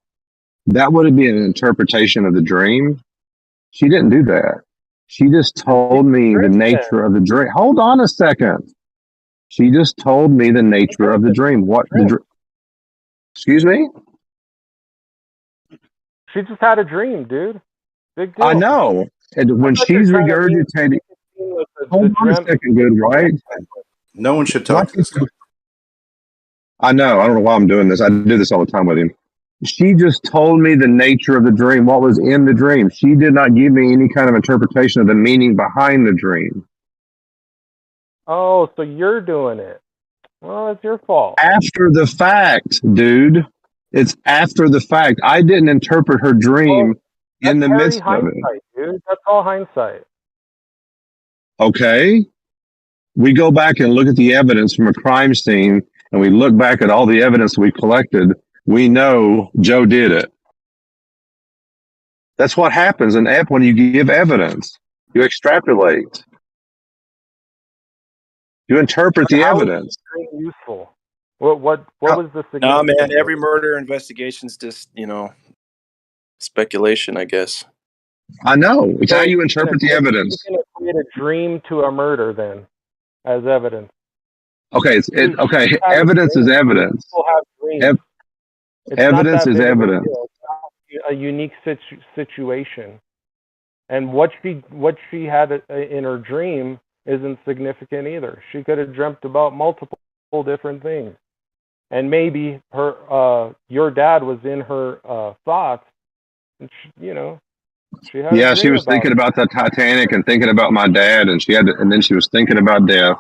Speaker 20: That would be an interpretation of the dream. She didn't do that. She just told me the nature of the dream. Hold on a second. She just told me the nature of the dream. What the dream? Excuse me?
Speaker 16: She just had a dream, dude. Big deal.
Speaker 20: I know. And when she's regurgitating, hold on a second, good, right?
Speaker 10: No one should talk to this guy.
Speaker 20: I know. I don't know why I'm doing this. I do this all the time with him. She just told me the nature of the dream, what was in the dream. She did not give me any kind of interpretation of the meaning behind the dream.
Speaker 16: Oh, so you're doing it. Well, it's your fault.
Speaker 20: After the fact, dude. It's after the fact. I didn't interpret her dream in the midst of it.
Speaker 16: Dude. That's all hindsight.
Speaker 20: Okay. We go back and look at the evidence from a crime scene, and we look back at all the evidence we collected. We know Joe did it. That's what happens when you give evidence. You extrapolate. You interpret the evidence.
Speaker 16: Useful. What was the significance?
Speaker 13: No, man. Every murder investigation is just speculation, I guess.
Speaker 20: I know. It's how you interpret the evidence.
Speaker 16: You can equate a dream to a murder, then, as evidence.
Speaker 20: Okay, okay. Evidence is evidence.
Speaker 16: People have dreams.
Speaker 20: Evidence is evidence.
Speaker 16: A unique situation, and what she had in her dream isn't significant either. She could have dreamt about multiple different things, and maybe your dad was in her thoughts, and she had.
Speaker 20: She was thinking about the Titanic and thinking about my dad, and then she was thinking about death.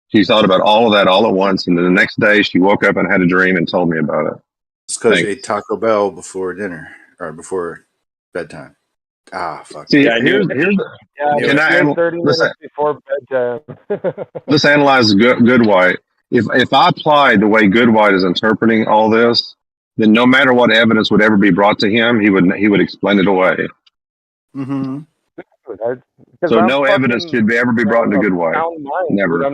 Speaker 20: She thought about all of that all at once, and then the next day she woke up and had a dream and told me about it.
Speaker 10: It's because you ate Taco Bell before dinner or before bedtime. Ah, fuck.
Speaker 20: See,
Speaker 1: Yeah, I knew
Speaker 20: here's
Speaker 1: it.
Speaker 16: Yeah,
Speaker 1: Knew
Speaker 20: can
Speaker 1: it.
Speaker 20: I
Speaker 16: you're 30
Speaker 20: let's
Speaker 16: minutes before bedtime.
Speaker 20: let's analyze good white. If I applied the way good white is interpreting all this, then no matter what evidence would ever be brought to him, he would explain it away.
Speaker 10: Mm-hmm.
Speaker 16: Because
Speaker 20: So
Speaker 16: I'm
Speaker 20: no evidence
Speaker 16: fucking
Speaker 20: should ever be brought into
Speaker 16: of
Speaker 20: good white.
Speaker 16: sound mind, dude.
Speaker 20: Never.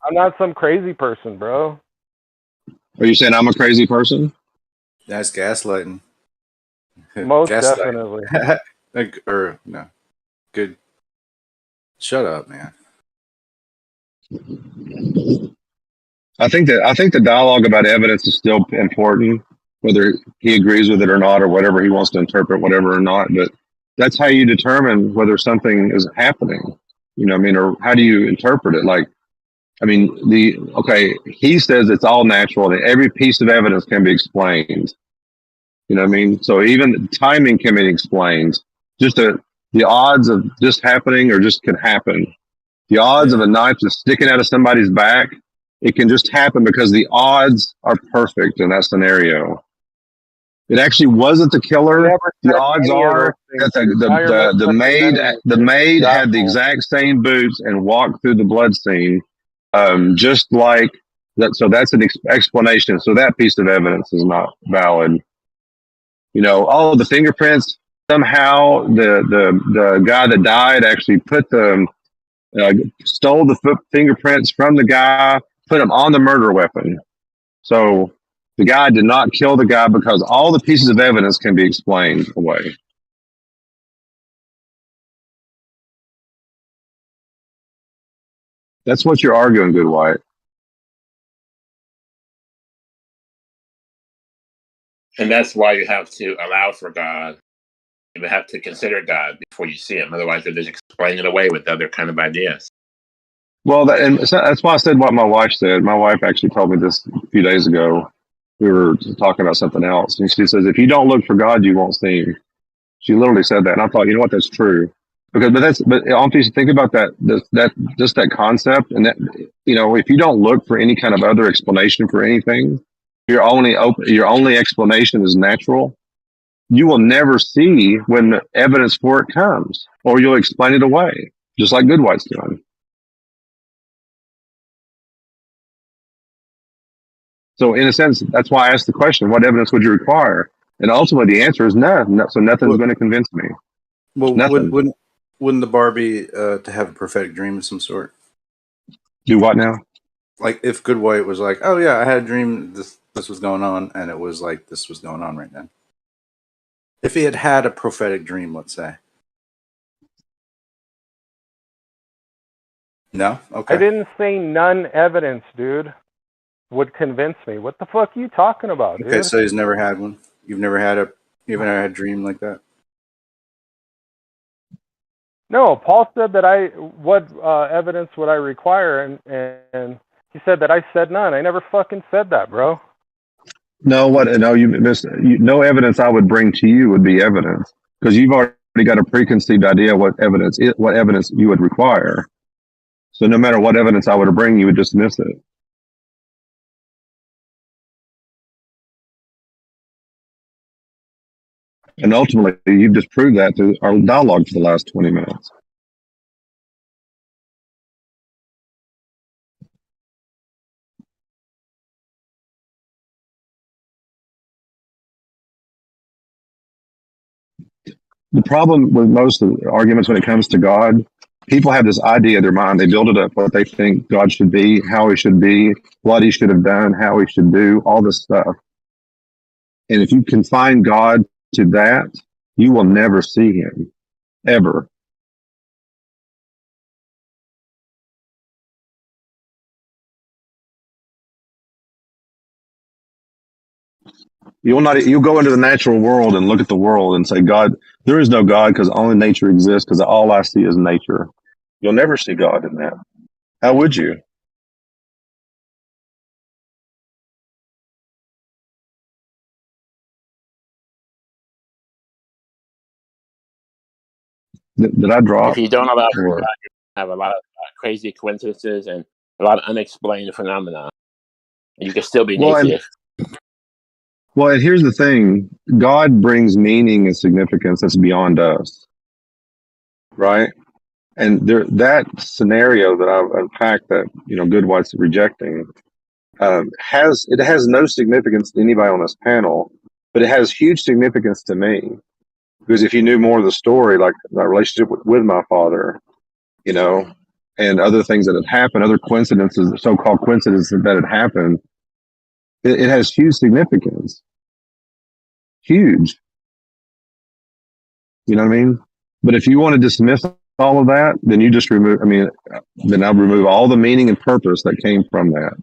Speaker 16: I'm not some crazy person, bro.
Speaker 20: Are you saying I'm a crazy person?
Speaker 10: That's gaslighting.
Speaker 16: Most
Speaker 10: Gaslighting.
Speaker 16: definitely.
Speaker 10: Or no. Good. Shut up, man.
Speaker 20: I think the dialogue about evidence is still important, whether he agrees with it or not, or whatever he wants to interpret, whatever or not. But that's how you determine whether something is happening. You know what I mean? Or how do you interpret it? Like, I mean, he says it's all natural, that every piece of evidence can be explained. You know what I mean? So even timing can be explained. Just the odds of just happening or just can happen. The odds of a knife just sticking out of somebody's back, it can just happen because the odds are perfect in that scenario. It actually wasn't the
Speaker 16: I
Speaker 20: killer.
Speaker 16: never
Speaker 20: The
Speaker 16: said
Speaker 20: odds
Speaker 16: any of those
Speaker 20: are
Speaker 16: things.
Speaker 20: that
Speaker 16: Now you're
Speaker 20: the
Speaker 16: misrepresenting
Speaker 20: maid
Speaker 16: the
Speaker 20: had the
Speaker 16: asshole.
Speaker 20: exact same boots and walked through the blood scene, just like that. So that's an explanation. So that piece of evidence is not valid. You know, all of the fingerprints. Somehow the guy that died actually stole the fingerprints from the guy, put them on the murder weapon. So the guy did not kill the guy because all the pieces of evidence can be explained away. That's what you're arguing, Good White.
Speaker 1: And that's why you have to allow for God. You have to consider God before you see Him. Otherwise, you're just explaining it away with other kind of ideas.
Speaker 20: Well, that's why I said what my wife said. My wife actually told me this a few days ago. We were talking about something else, and she says, "If you don't look for God, you won't see Him." She literally said that, and I thought, you know what, that's true. But honestly, think about that concept, and that, you know, if you don't look for any kind of other explanation for anything, your only explanation is natural. You will never see when the evidence for it comes, or you'll explain it away, just like Good White's doing. So, in a sense, that's why I asked the question: what evidence would you require? And ultimately, the answer is none. So nothing's going to convince me.
Speaker 10: Well,
Speaker 20: Nothing.
Speaker 10: wouldn't the bar be to have a prophetic dream of some sort?
Speaker 20: Do what now?
Speaker 10: Like if Good White was like, "Oh yeah, I had a dream. This was going on," and it was like this was going on right then. If he had a prophetic dream, let's say. No? Okay.
Speaker 16: I didn't say none evidence, dude, would convince me. What the fuck are you talking about,
Speaker 10: Okay,
Speaker 16: dude?
Speaker 10: so he's never had one. You've never had a dream like that?
Speaker 16: No, Paul said that what evidence would I require, and he said that I said none. I never fucking said that, bro.
Speaker 20: No, you missed. No evidence I would bring to you would be evidence because you've already got a preconceived idea what evidence you would require. So no matter what evidence I would bring, you would dismiss it. And ultimately, you've just proved that through our dialogue for the last 20 minutes. The problem with most of the arguments when it comes to God, people have this idea in their mind. They build it up what they think God should be, how He should be, what He should have done, how He should do, all this stuff. And if you confine God to that, you will never see Him, ever. You'll go into the natural world and look at the world and say, God, there is no God because only nature exists because all I see is nature. You'll never see God in that. How would you? Did I drop?
Speaker 1: If you don't allow for
Speaker 20: Or-
Speaker 1: God, you have a lot of crazy coincidences and a lot of unexplained phenomena. You can still be an atheist.
Speaker 20: Well, and here's the thing: God brings meaning and significance that's beyond us. right? And that scenario that I've unpacked that Goodwhite's rejecting has no significance to anybody on this panel, but it has huge significance to me because if you knew more of the story, like my relationship with my father, and other things that had happened, other coincidences, so-called coincidences that had happened, it has huge significance. Huge. You know what I mean? But if you want to dismiss all of that, then you just remove, then I'll remove all the meaning and purpose that came from that.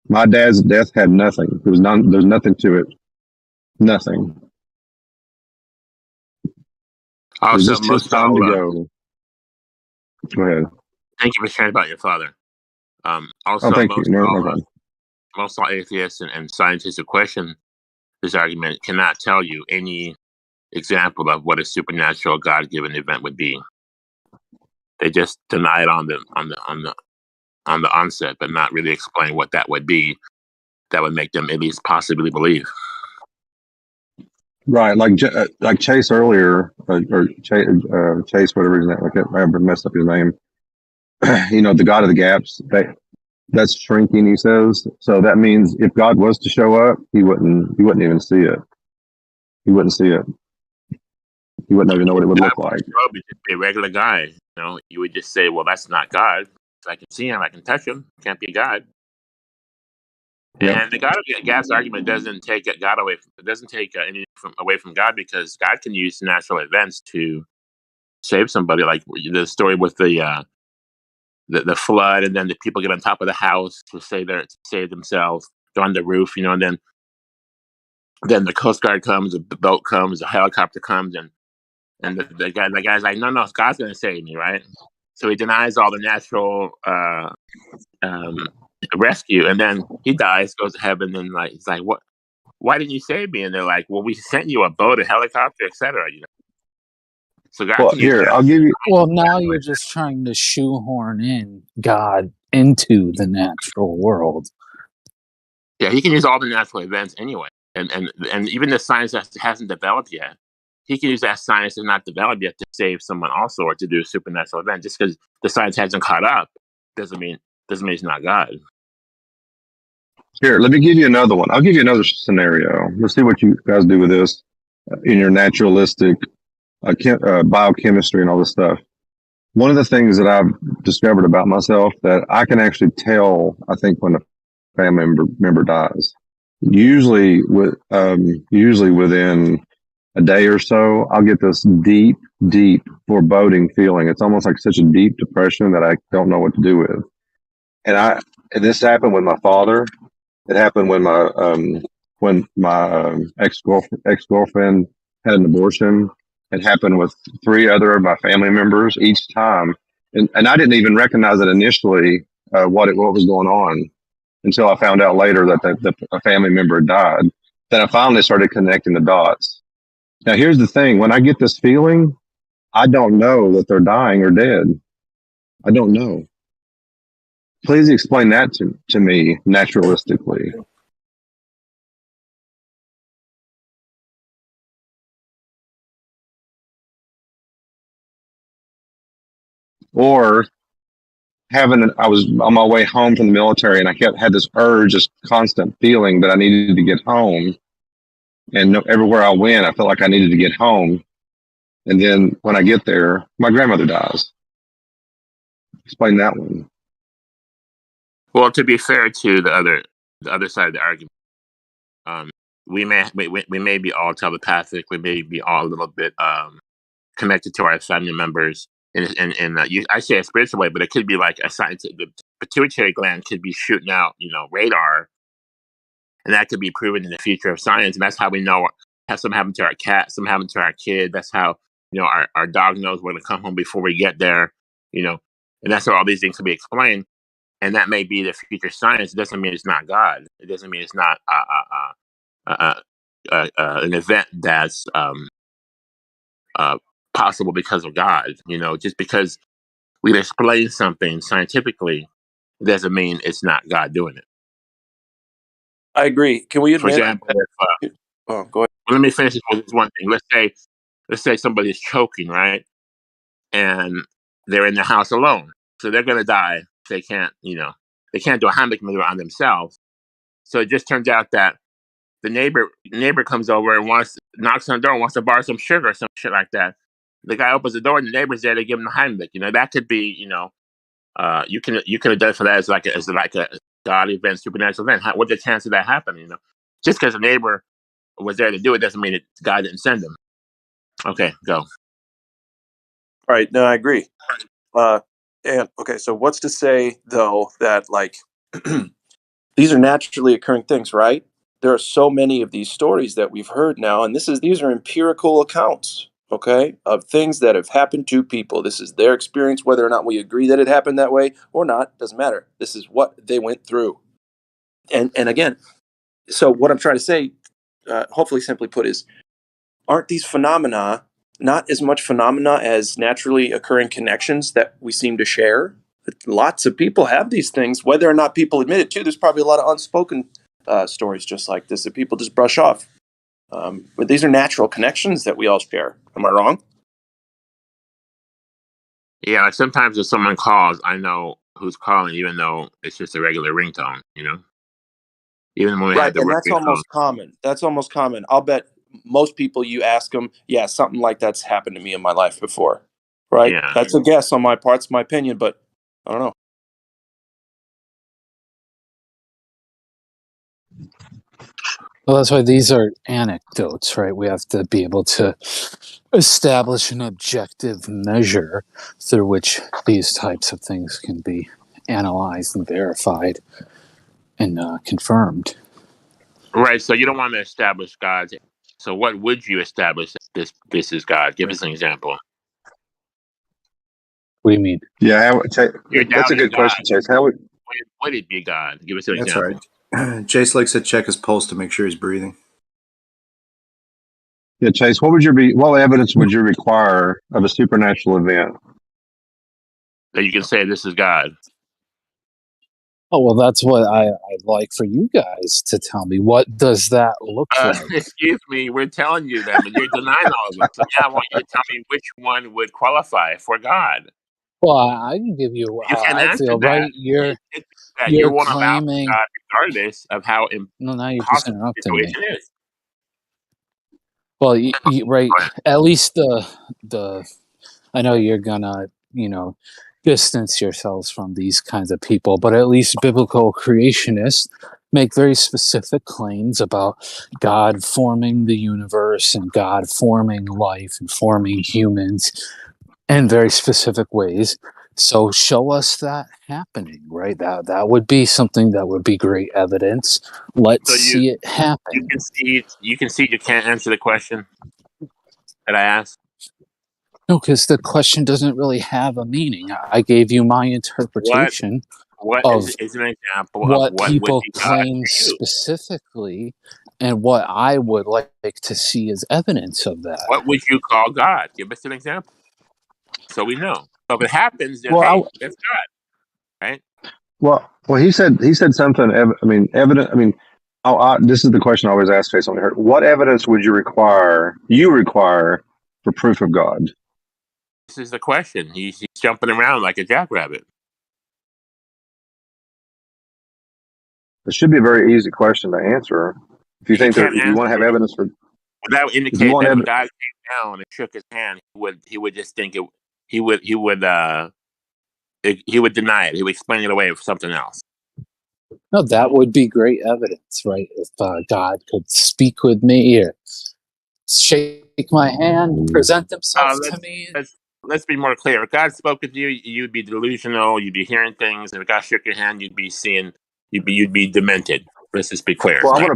Speaker 20: My dad's death had nothing. There's nothing to it. Nothing. It was
Speaker 1: Also,
Speaker 20: just his time to go. Go ahead.
Speaker 1: Thank you for sharing about your father. Also,
Speaker 20: thank you. No problem.
Speaker 1: Most all atheists and scientists who question this argument cannot tell you any example of what a supernatural God-given event would be. They just deny it on the onset, but not really explain what that would be. That would make them at least possibly believe.
Speaker 20: Right, like Chase earlier, or Chase, whatever his name. I messed up his name. The God of the gaps. That's shrinking, he says. So that means if God was to show up, he wouldn't even see it. He wouldn't see it. He wouldn't even know what it would look like.
Speaker 1: He'd just be a regular guy. You would just say, well, that's not God. I can see him. I can touch him. Can't be God. Yep. And the God of the gaps argument doesn't take God away. It doesn't take anything away from God, because God can use natural events to save somebody. Like the story with the flood, and then the people get on top of the house to save themselves. They're on the roof, and then the Coast Guard comes, the boat comes, the helicopter comes, and the guy's like, no, God's going to save me, right? So he denies all the natural rescue, and then he dies, goes to heaven, and he's like, what? Why didn't you save me? And they're like, well, we sent you a boat, a helicopter, etc. So God can use
Speaker 20: I'll give you.
Speaker 5: Well, now you're just trying to shoehorn in God into the natural world.
Speaker 1: Yeah, he can use all the natural events anyway, and even the science that hasn't developed yet, he can use that science that's not developed yet to save someone also, or to do a supernatural event. Just because the science hasn't caught up doesn't mean he's not God.
Speaker 20: Here, let me give you another one. I'll give you another scenario. Let's see what you guys do with this in your naturalistic biochemistry and all this stuff. One of the things that I've discovered about myself, that I can actually tell, I think, when a family member dies. Usually within a day or so, I'll get this deep, deep foreboding feeling. It's almost like such a deep depression that I don't know what to do with. And this happened with my father. It happened when my ex-girlfriend had an abortion. It happened with 3 other of my family members each time. And I didn't even recognize it initially, what was going on, until I found out later that a family member had died. Then I finally started connecting the dots. Now, here's the thing. When I get this feeling, I don't know that they're dying or dead. I don't know. Please explain that to me naturalistically. Or I was on my way home from the military, and I had this urge, this constant feeling that I needed to get home. And everywhere I went, I felt like I needed to get home. And then when I get there, my grandmother dies. Explain that one.
Speaker 1: Well, to be fair to the other side of the argument, we may be all telepathic. We may be all a little bit connected to our family members in I say a spiritual way, but it could be like a scientific. The pituitary gland could be shooting out, radar, and that could be proven in the future of science. And that's how we know. Something happened to our cat, something happened to our kid. That's how our dog knows we're going to come home before we get there. And that's how all these things can be explained. And that may be the future science. It doesn't mean it's not God. It doesn't mean it's not an event that's possible because of God. Just because we explain something scientifically doesn't mean it's not God doing it.
Speaker 13: I agree. Can we admit?
Speaker 1: For example,
Speaker 13: go ahead.
Speaker 1: let me finish with this one thing. Let's say let's say somebody's choking, right? And they're in the house alone. So they're going to die. They can't, they can't do a Heimlich maneuver on themselves. So it just turns out that the neighbor comes over and knocks on the door and wants to borrow some sugar or some shit like that. The guy opens the door and the neighbor's there to give him the Heimlich. That could be, you can have done for that as like a God event, supernatural event. What's the chance of that happening? Just because a neighbor was there to do it doesn't mean that God didn't send him. Okay, go.
Speaker 15: Right. No, I agree. And okay, so what's to say though that like these are naturally occurring things, right? There are so many of these stories that we've heard now, and these are empirical accounts, okay, of things that have happened to people. This is their experience, whether or not we agree that it happened that way or not, doesn't matter. This is what they went through. And again, so what I'm trying to say, hopefully simply put, is aren't these phenomena not as much phenomena as naturally occurring connections that we seem to share? Lots of people have these things, whether or not people admit it too. There's probably a lot of unspoken stories just like this that people just brush off. But these are natural connections that we all share. Am I wrong?
Speaker 1: Yeah, like sometimes if someone calls, I know who's calling, even though it's just a regular ringtone, Even when we
Speaker 15: Right,
Speaker 1: had the
Speaker 15: and
Speaker 1: working phone.
Speaker 15: That's almost common. I'll bet most people you ask them, yeah, something like that's happened to me in my life before. Right?
Speaker 1: Yeah.
Speaker 15: That's a guess on my part. It's my opinion, but I don't know.
Speaker 5: Well, that's why these are anecdotes, right? We have to be able to establish an objective measure through which these types of things can be analyzed and verified and confirmed.
Speaker 1: Right. So you don't want to establish God's. So what would you establish that this is God? Give us an example.
Speaker 5: What do you mean?
Speaker 1: You're
Speaker 20: That's a
Speaker 1: doubting
Speaker 20: good
Speaker 1: God.
Speaker 20: question, Chase. How would
Speaker 1: Would it be God? Give us an
Speaker 10: That's
Speaker 1: example.
Speaker 10: right. Chase likes to check his pulse to make sure he's breathing.
Speaker 20: Yeah, Chase, what evidence would you require of a supernatural event?
Speaker 1: That you can say this is God.
Speaker 5: Oh, well, that's what I'd like for you guys to tell me. What does that look like?
Speaker 1: Excuse me, we're telling you them, and you're denying all of them. So now I want you to tell me which one would qualify for God.
Speaker 5: Well, I can give you
Speaker 1: You
Speaker 5: how
Speaker 1: can
Speaker 5: I
Speaker 1: answer
Speaker 5: feel,
Speaker 1: that.
Speaker 5: right? You
Speaker 1: You won't allow
Speaker 5: claiming.
Speaker 1: God regardless of how
Speaker 5: No, now you're just
Speaker 1: impossible the
Speaker 5: interrupting me.
Speaker 1: situation is.
Speaker 5: Well, right. At least the I know you're gonna distance yourselves from these kinds of people, but at least biblical creationists make very specific claims about God forming the universe and God forming life and forming humans in very specific ways. So show us that happening, right? That would be something that would be great evidence. Let's see it happen.
Speaker 1: You concede you can't answer the question that I asked.
Speaker 5: No, because the question doesn't really have a meaning. I gave you my interpretation of
Speaker 1: Is an example of
Speaker 5: what
Speaker 1: what would
Speaker 5: people
Speaker 1: be God
Speaker 5: claim
Speaker 1: for you?
Speaker 5: specifically and what I would like to see as evidence of that.
Speaker 1: What would you call God? Give us an example, so we know. So if it happens, then
Speaker 20: Well,
Speaker 1: hey, that's God, right?
Speaker 20: Well, he said something. Evident. This is the question I always ask Chase on here. What evidence would you require for proof of God?
Speaker 1: This is the question. He's jumping around like a jackrabbit.
Speaker 20: It should be a very easy question to answer. If you
Speaker 1: He
Speaker 20: think that
Speaker 1: can't
Speaker 20: if you want to have
Speaker 1: answer it.
Speaker 20: evidence for,
Speaker 1: That would
Speaker 20: if you
Speaker 1: indicate
Speaker 20: want
Speaker 1: that when
Speaker 20: evidence,
Speaker 1: God came down and shook his hand, he would just think it. He would deny it. He would explain it away with something else.
Speaker 5: No, that would be great evidence, right? If God could speak with me or shake my hand, present himself to me.
Speaker 1: Let's be more clear. If God spoke with you, you'd be delusional. You'd be hearing things. And if God shook your hand, you'd be seeing. You'd be demented. Let's just be clear.
Speaker 20: well,
Speaker 1: Right?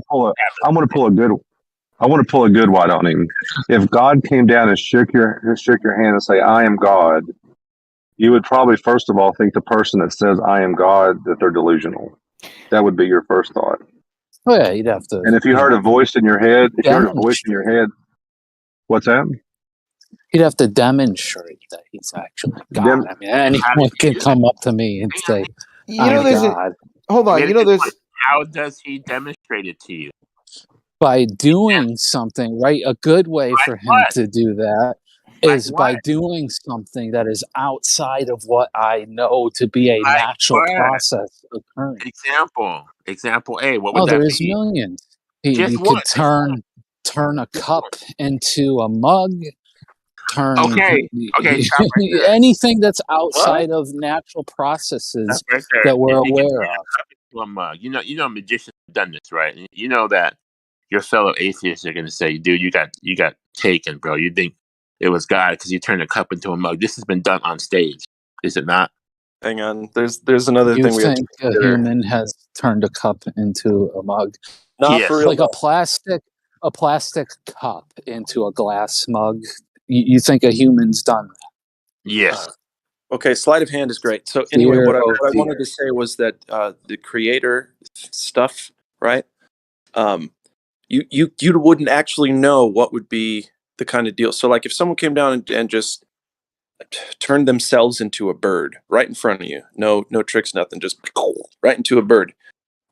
Speaker 20: I want to pull a good one on him. If God came down and shook your hand and say, "I am God," you would probably first of all think the person that says "I am God" that they're delusional. That would be your first thought.
Speaker 5: Oh yeah, you'd have to.
Speaker 20: And if you heard a voice in your head, what's that?
Speaker 5: He'd have to demonstrate that he's actually God. I mean, anyone can come up to me and say, "I'm God."
Speaker 6: Hold on.
Speaker 1: How does he demonstrate it to you?
Speaker 5: by doing something, right? A good way for him
Speaker 1: What?
Speaker 5: to do that
Speaker 1: Like
Speaker 5: is by
Speaker 1: what?
Speaker 5: doing something that is outside of what I know to be a
Speaker 1: Like
Speaker 5: natural
Speaker 1: what?
Speaker 5: process occurring.
Speaker 1: Example A. What would
Speaker 5: Oh,
Speaker 1: that
Speaker 5: there's
Speaker 1: be?
Speaker 5: millions.
Speaker 1: Just
Speaker 5: He
Speaker 1: one.
Speaker 5: could turn a cup into a mug, turn
Speaker 1: Okay. Okay. Stop right there.
Speaker 5: anything that's
Speaker 1: What?
Speaker 5: outside of natural
Speaker 1: Stop
Speaker 5: processes
Speaker 1: right there.
Speaker 5: that we're
Speaker 1: If you can
Speaker 5: aware
Speaker 1: turn
Speaker 5: of.
Speaker 1: a cup into a mug, you know, magicians have done this, right? And you know that your fellow atheists are going to say, "Dude, you got taken, bro. You think it was God because you turned a cup into a mug." This has been done on stage, is it not?
Speaker 15: Hang on. There's another
Speaker 5: You
Speaker 15: thing we have to
Speaker 5: think a
Speaker 15: consider.
Speaker 5: human has turned a cup into a mug?
Speaker 15: Not for
Speaker 1: Yes.
Speaker 15: real
Speaker 5: Like
Speaker 15: though.
Speaker 5: a plastic cup into a glass mug? You think a human's done that?
Speaker 1: Yes.
Speaker 15: Okay, sleight of hand is great. So anyway,
Speaker 5: Fear,
Speaker 15: what I
Speaker 5: oh
Speaker 15: wanted
Speaker 5: fear.
Speaker 15: to say was that the creator stuff, right? Um, you wouldn't actually know what would be the kind of deal. So like if someone came down and just turned themselves into a bird right in front of you, no tricks, nothing, just right into a bird.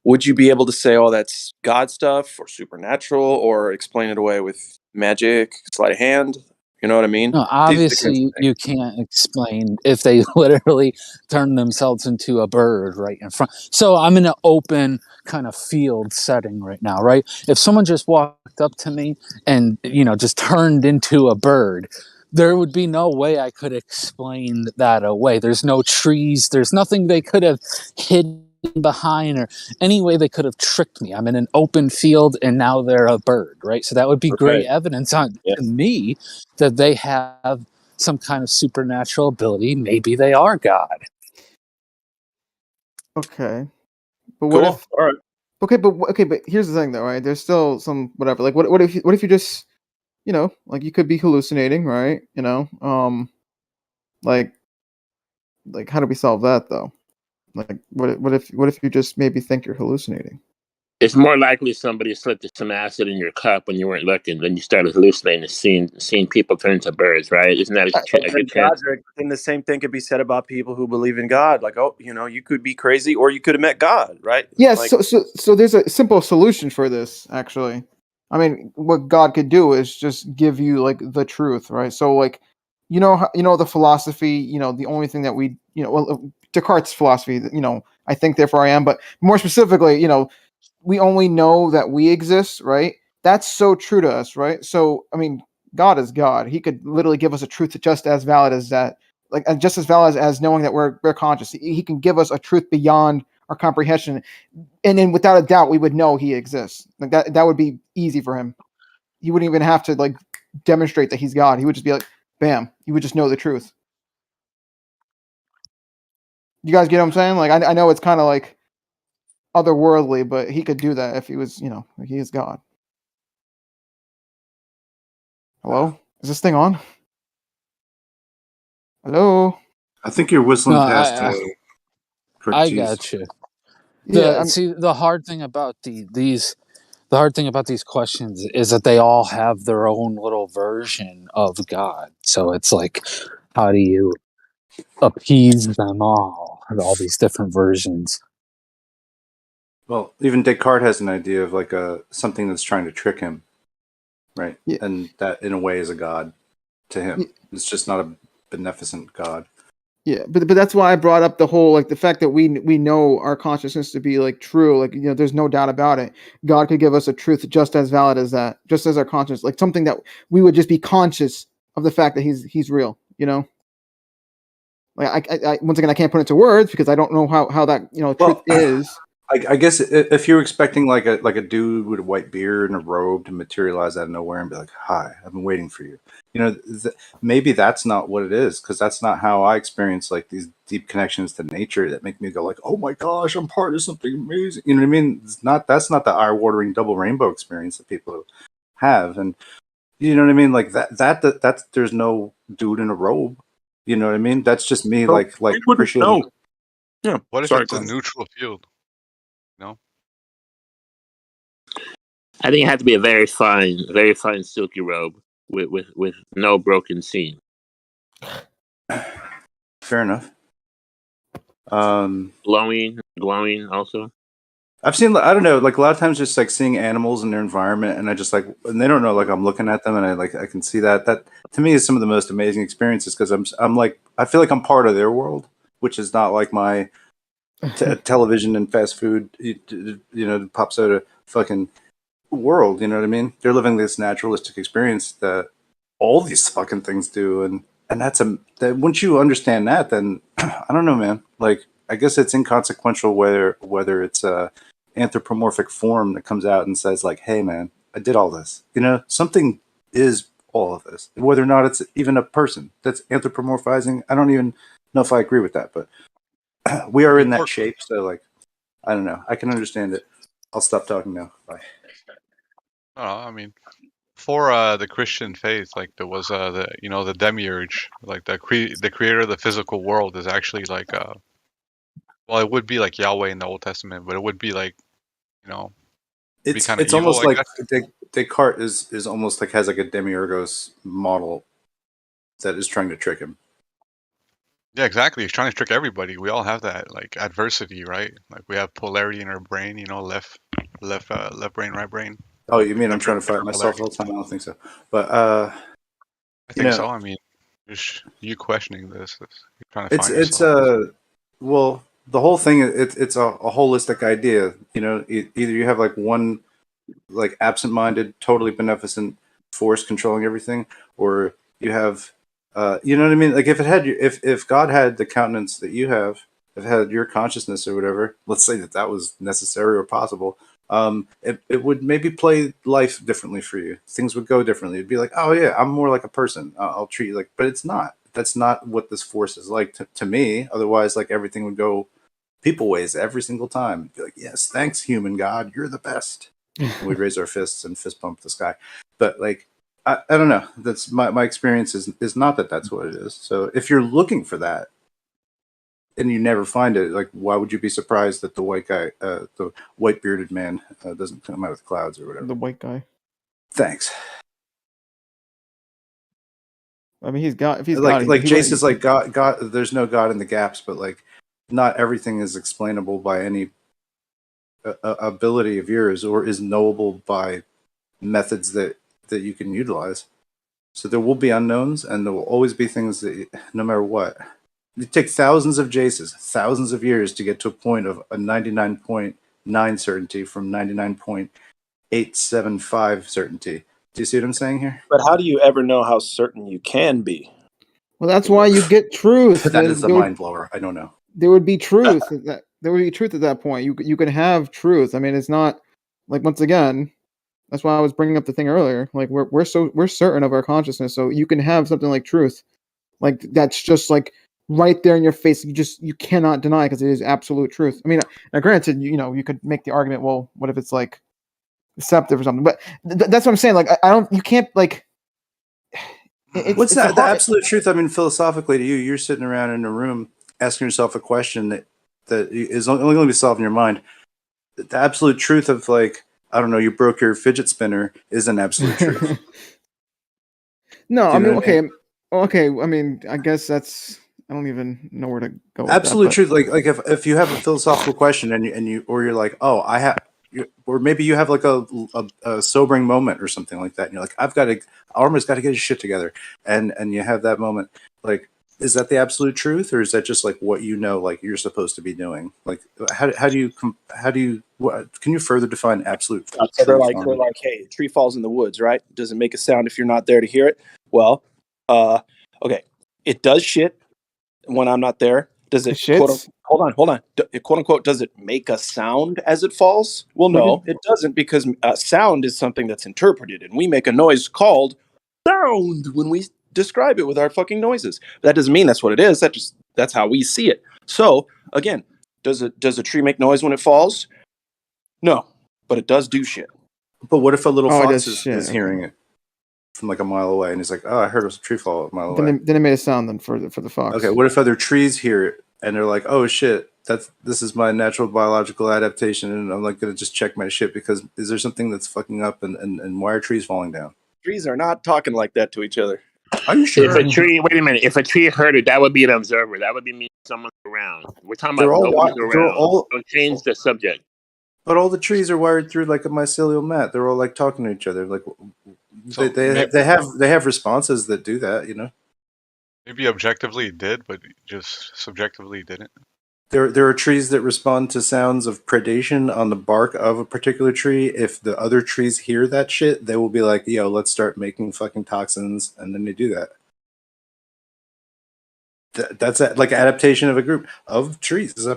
Speaker 15: Would you be able to say, "Oh, that's God stuff or supernatural," or explain it away with magic, sleight of hand? You know what I mean?
Speaker 5: No,
Speaker 15: These are the kinds of
Speaker 5: obviously
Speaker 15: things.
Speaker 5: you can't explain if they literally turn themselves into a bird right in front. So I'm in an open kind of field setting right now, right? If someone just walked up to me and, just turned into a bird, there would be no way I could explain that away. There's no trees, there's nothing they could have hidden behind or any way they could have tricked me. I'm in an open field and now they're a bird, right? So that would be great
Speaker 15: Okay.
Speaker 5: evidence to
Speaker 15: Yeah.
Speaker 5: me that they have some kind of supernatural ability. Maybe they are God.
Speaker 6: Okay, but what
Speaker 15: Cool.
Speaker 6: if?
Speaker 15: All right.
Speaker 6: Okay, but here's the thing, though, right? There's still some whatever. Like, what if you just, like you could be hallucinating, right? Like, how do we solve that, though? Like, what if you just maybe think you're hallucinating?
Speaker 1: It's more likely somebody slipped some acid in your cup when you weren't looking. Then you started hallucinating and seeing people turn into birds, right? Isn't that a good
Speaker 15: And
Speaker 1: chance?
Speaker 15: Godric, then the same thing could be said about people who believe in God. Like, oh, you could be crazy, or you could have met God, right?
Speaker 6: Yes.
Speaker 15: Like,
Speaker 6: So there's a simple solution for this, actually. I mean, what God could do is just give you like the truth, right? So like, the philosophy, the only thing that Descartes' philosophy, I think therefore I am, but more specifically, we only know that we exist, right? That's so true to us, right? So, I mean, God is God. He could literally give us a truth just as valid as that, like just as valid as knowing that we're conscious. He can give us a truth beyond our comprehension, and then without a doubt, we would know He exists. Like that would be easy for Him. He wouldn't even have to like demonstrate that He's God. He would just be like, bam. You would just know the truth. You guys get what I'm saying? Like, I know it's kind of like otherworldly, but He could do that if He was, He is God. Hello? Is this thing on? Hello?
Speaker 10: I think you're
Speaker 5: No,
Speaker 10: whistling past Correct
Speaker 5: I
Speaker 10: cheese.
Speaker 5: got you.
Speaker 6: Yeah,
Speaker 5: The hard thing about these questions is that they all have their own little version of God. So it's like, how do you appease them all these different versions?
Speaker 10: Well, even Descartes has an idea of like something that's trying to trick him, right?
Speaker 6: yeah,
Speaker 10: And that in a way is a god to
Speaker 6: yeah,
Speaker 10: him. It's just not a beneficent god.
Speaker 6: yeah. But that's why I brought up the whole like the fact that we know our consciousness to be like true. Like there's no doubt about it. God could give us a truth just as valid as that, just as our conscience, like something that we would just be conscious of the fact that He's real. Like I once again I can't put it into words because I don't know how that truth
Speaker 10: Well,
Speaker 6: is.
Speaker 10: I guess if you're expecting like a dude with a white beard and a robe to materialize out of nowhere and be like, "Hi, I've been waiting for you," maybe that's not what it is, because that's not how I experience like these deep connections to nature that make me go like, "Oh my gosh, I'm part of something amazing." You know what I mean? That's not the eye-watering double rainbow experience that people have, and you know what I mean? Like that's there's no dude in a robe. You know what I mean? That's just me
Speaker 12: So
Speaker 10: like
Speaker 12: we wouldn't
Speaker 10: appreciating.
Speaker 12: know. Yeah.
Speaker 11: What if
Speaker 12: Sorry.
Speaker 11: it's
Speaker 12: Go
Speaker 11: a
Speaker 12: ahead.
Speaker 11: neutral field? No.
Speaker 1: I think it had to be a very fine silky robe with no broken seam.
Speaker 10: Fair enough.
Speaker 1: Glowing also.
Speaker 10: I've seen, I don't know, like a lot of times just like seeing animals in their environment, and I just like, and they don't know, like I'm looking at them, and I can see that. That to me is some of the most amazing experiences because I'm like, I feel like I'm part of their world, which is not like my television and fast food, pop soda fucking world. You know what I mean? They're living this naturalistic experience that all these fucking things do, and that once you understand that, then I don't know, man. Like, I guess it's inconsequential whether it's a anthropomorphic form that comes out and says like, "Hey, man, I did all this." You know, something is all of this. Whether or not it's even a person that's anthropomorphizing, I don't even know if I agree with that. But we are in that shape, so like, I don't know. I can understand it. I'll stop talking now. Bye.
Speaker 14: I mean, for the Christian faith, like there was the demiurge, like the creator of the physical world is actually like well, it would be like Yahweh in the Old Testament, but it would be like, be kind of
Speaker 10: It's
Speaker 14: evil,
Speaker 10: almost
Speaker 14: I
Speaker 10: like
Speaker 14: guess.
Speaker 10: Descartes is almost like has like a demiurgos model that is trying to trick him.
Speaker 14: Yeah, exactly. He's trying to trick everybody. We all have that like adversity, right? Like we have polarity in our brain, left brain, right brain.
Speaker 10: Oh, you mean I'm trying
Speaker 14: Different
Speaker 10: to fight myself
Speaker 14: polarities.
Speaker 10: all the time? I don't think so. But
Speaker 14: I think so. I mean, just you questioning this. You're trying to
Speaker 10: it's
Speaker 14: find yourself.
Speaker 10: well, the whole thing it's a holistic idea. Either you have like one like absent-minded, totally beneficent force controlling everything, or you have you know what I mean? Like if God had the countenance that you have, if it had your consciousness or whatever, let's say that was necessary or possible, it would maybe play life differently for you. Things would go differently. It'd be like, oh yeah, I'm more like a person. I'll treat you like, but it's not. That's not what this force is like to me. Otherwise, like everything would go people ways every single time. It'd be like, yes, thanks, human God, you're the best. And we'd raise our fists and fist bump the sky. But like, I don't know. That's my experience is not that that's what it is. So if you're looking for that and you never find it, like, why would you be surprised that the white guy, the white bearded man, doesn't come out of the clouds or whatever?
Speaker 6: The white guy.
Speaker 10: Thanks.
Speaker 6: I mean, if he's
Speaker 10: like
Speaker 6: God,
Speaker 10: like Jace is like God. There's no God in the gaps, but like, not everything is explainable by any ability of yours or is knowable by methods that you can utilize. So there will be unknowns, and there will always be things that, no matter what, it takes thousands of Jaces, thousands of years to get to a point of a 99.9 certainty from 99.875 certainty. Do you see what I'm saying here?
Speaker 13: But how do you ever know how certain you can be?
Speaker 6: Well, that's why you get truth.
Speaker 10: That is a mind blower. I don't know.
Speaker 6: There would be truth. There would be truth at that point. You can have truth. I mean, it's not like, once again, that's why I was bringing up the thing earlier. Like we're certain of our consciousness, so you can have something like truth, like that's just like right there in your face. You cannot deny because it is absolute truth. I mean, now granted, you could make the argument, well, what if it's like deceptive or something? But that's what I'm saying. Like I don't, you can't like.
Speaker 10: What's that? The absolute truth. I mean, philosophically, to you, you're sitting around in a room asking yourself a question that is only going to be solved in your mind. The absolute truth of, like, I don't know, you broke your fidget spinner is an absolute truth.
Speaker 6: No, I mean, okay. I mean, I guess that's, I don't even know where to go with
Speaker 10: absolute
Speaker 6: that,
Speaker 10: truth. Like if you have a philosophical question and you or you're like, oh, or maybe you have like a sobering moment or something like that, and you're like, Armor's got to get his shit together, and you have that moment. Like, is that the absolute truth, or is that just like what like you're supposed to be doing? Like, how do you can you further define absolute truth?
Speaker 13: So they're like, hey, a tree falls in the woods, right? Does it make a sound if you're not there to hear it? Well, okay, it does shit when I'm not there. Does it? Hold on. Quote unquote, does it make a sound as it falls? Well, no, it doesn't, because sound is something that's interpreted, and we make a noise called sound when we describe it with our fucking noises. That doesn't mean that's what it is. That's how we see it. So again, does a tree make noise when it falls? No, but it does do shit.
Speaker 10: But what if a little fox is hearing it from like a mile away, and he's like, "Oh, I heard a tree fall a mile away."
Speaker 6: Then it made a sound then for the fox.
Speaker 10: Okay, what if other trees hear it and they're like, "Oh shit, this is my natural biological adaptation, and I'm like gonna just check my shit because is there something that's fucking up, and why are trees falling down?"
Speaker 13: Trees are not talking like that to each other.
Speaker 10: Are you sure?
Speaker 1: If a tree heard it, that would be an observer. That would be me, someone around. We're talking about nobody's around. Don't change the subject.
Speaker 10: But all the trees are wired through like a mycelial mat. They're all like talking to each other. Like
Speaker 14: So
Speaker 10: they have responses that do that. You know.
Speaker 14: maybe objectively it did, but just subjectively didn't.
Speaker 10: There are trees that respond to sounds of predation on the bark of a particular tree. If the other trees hear that shit, they will be like, "Yo, let's start making fucking toxins," and then they do that. That's like adaptation of a group of trees.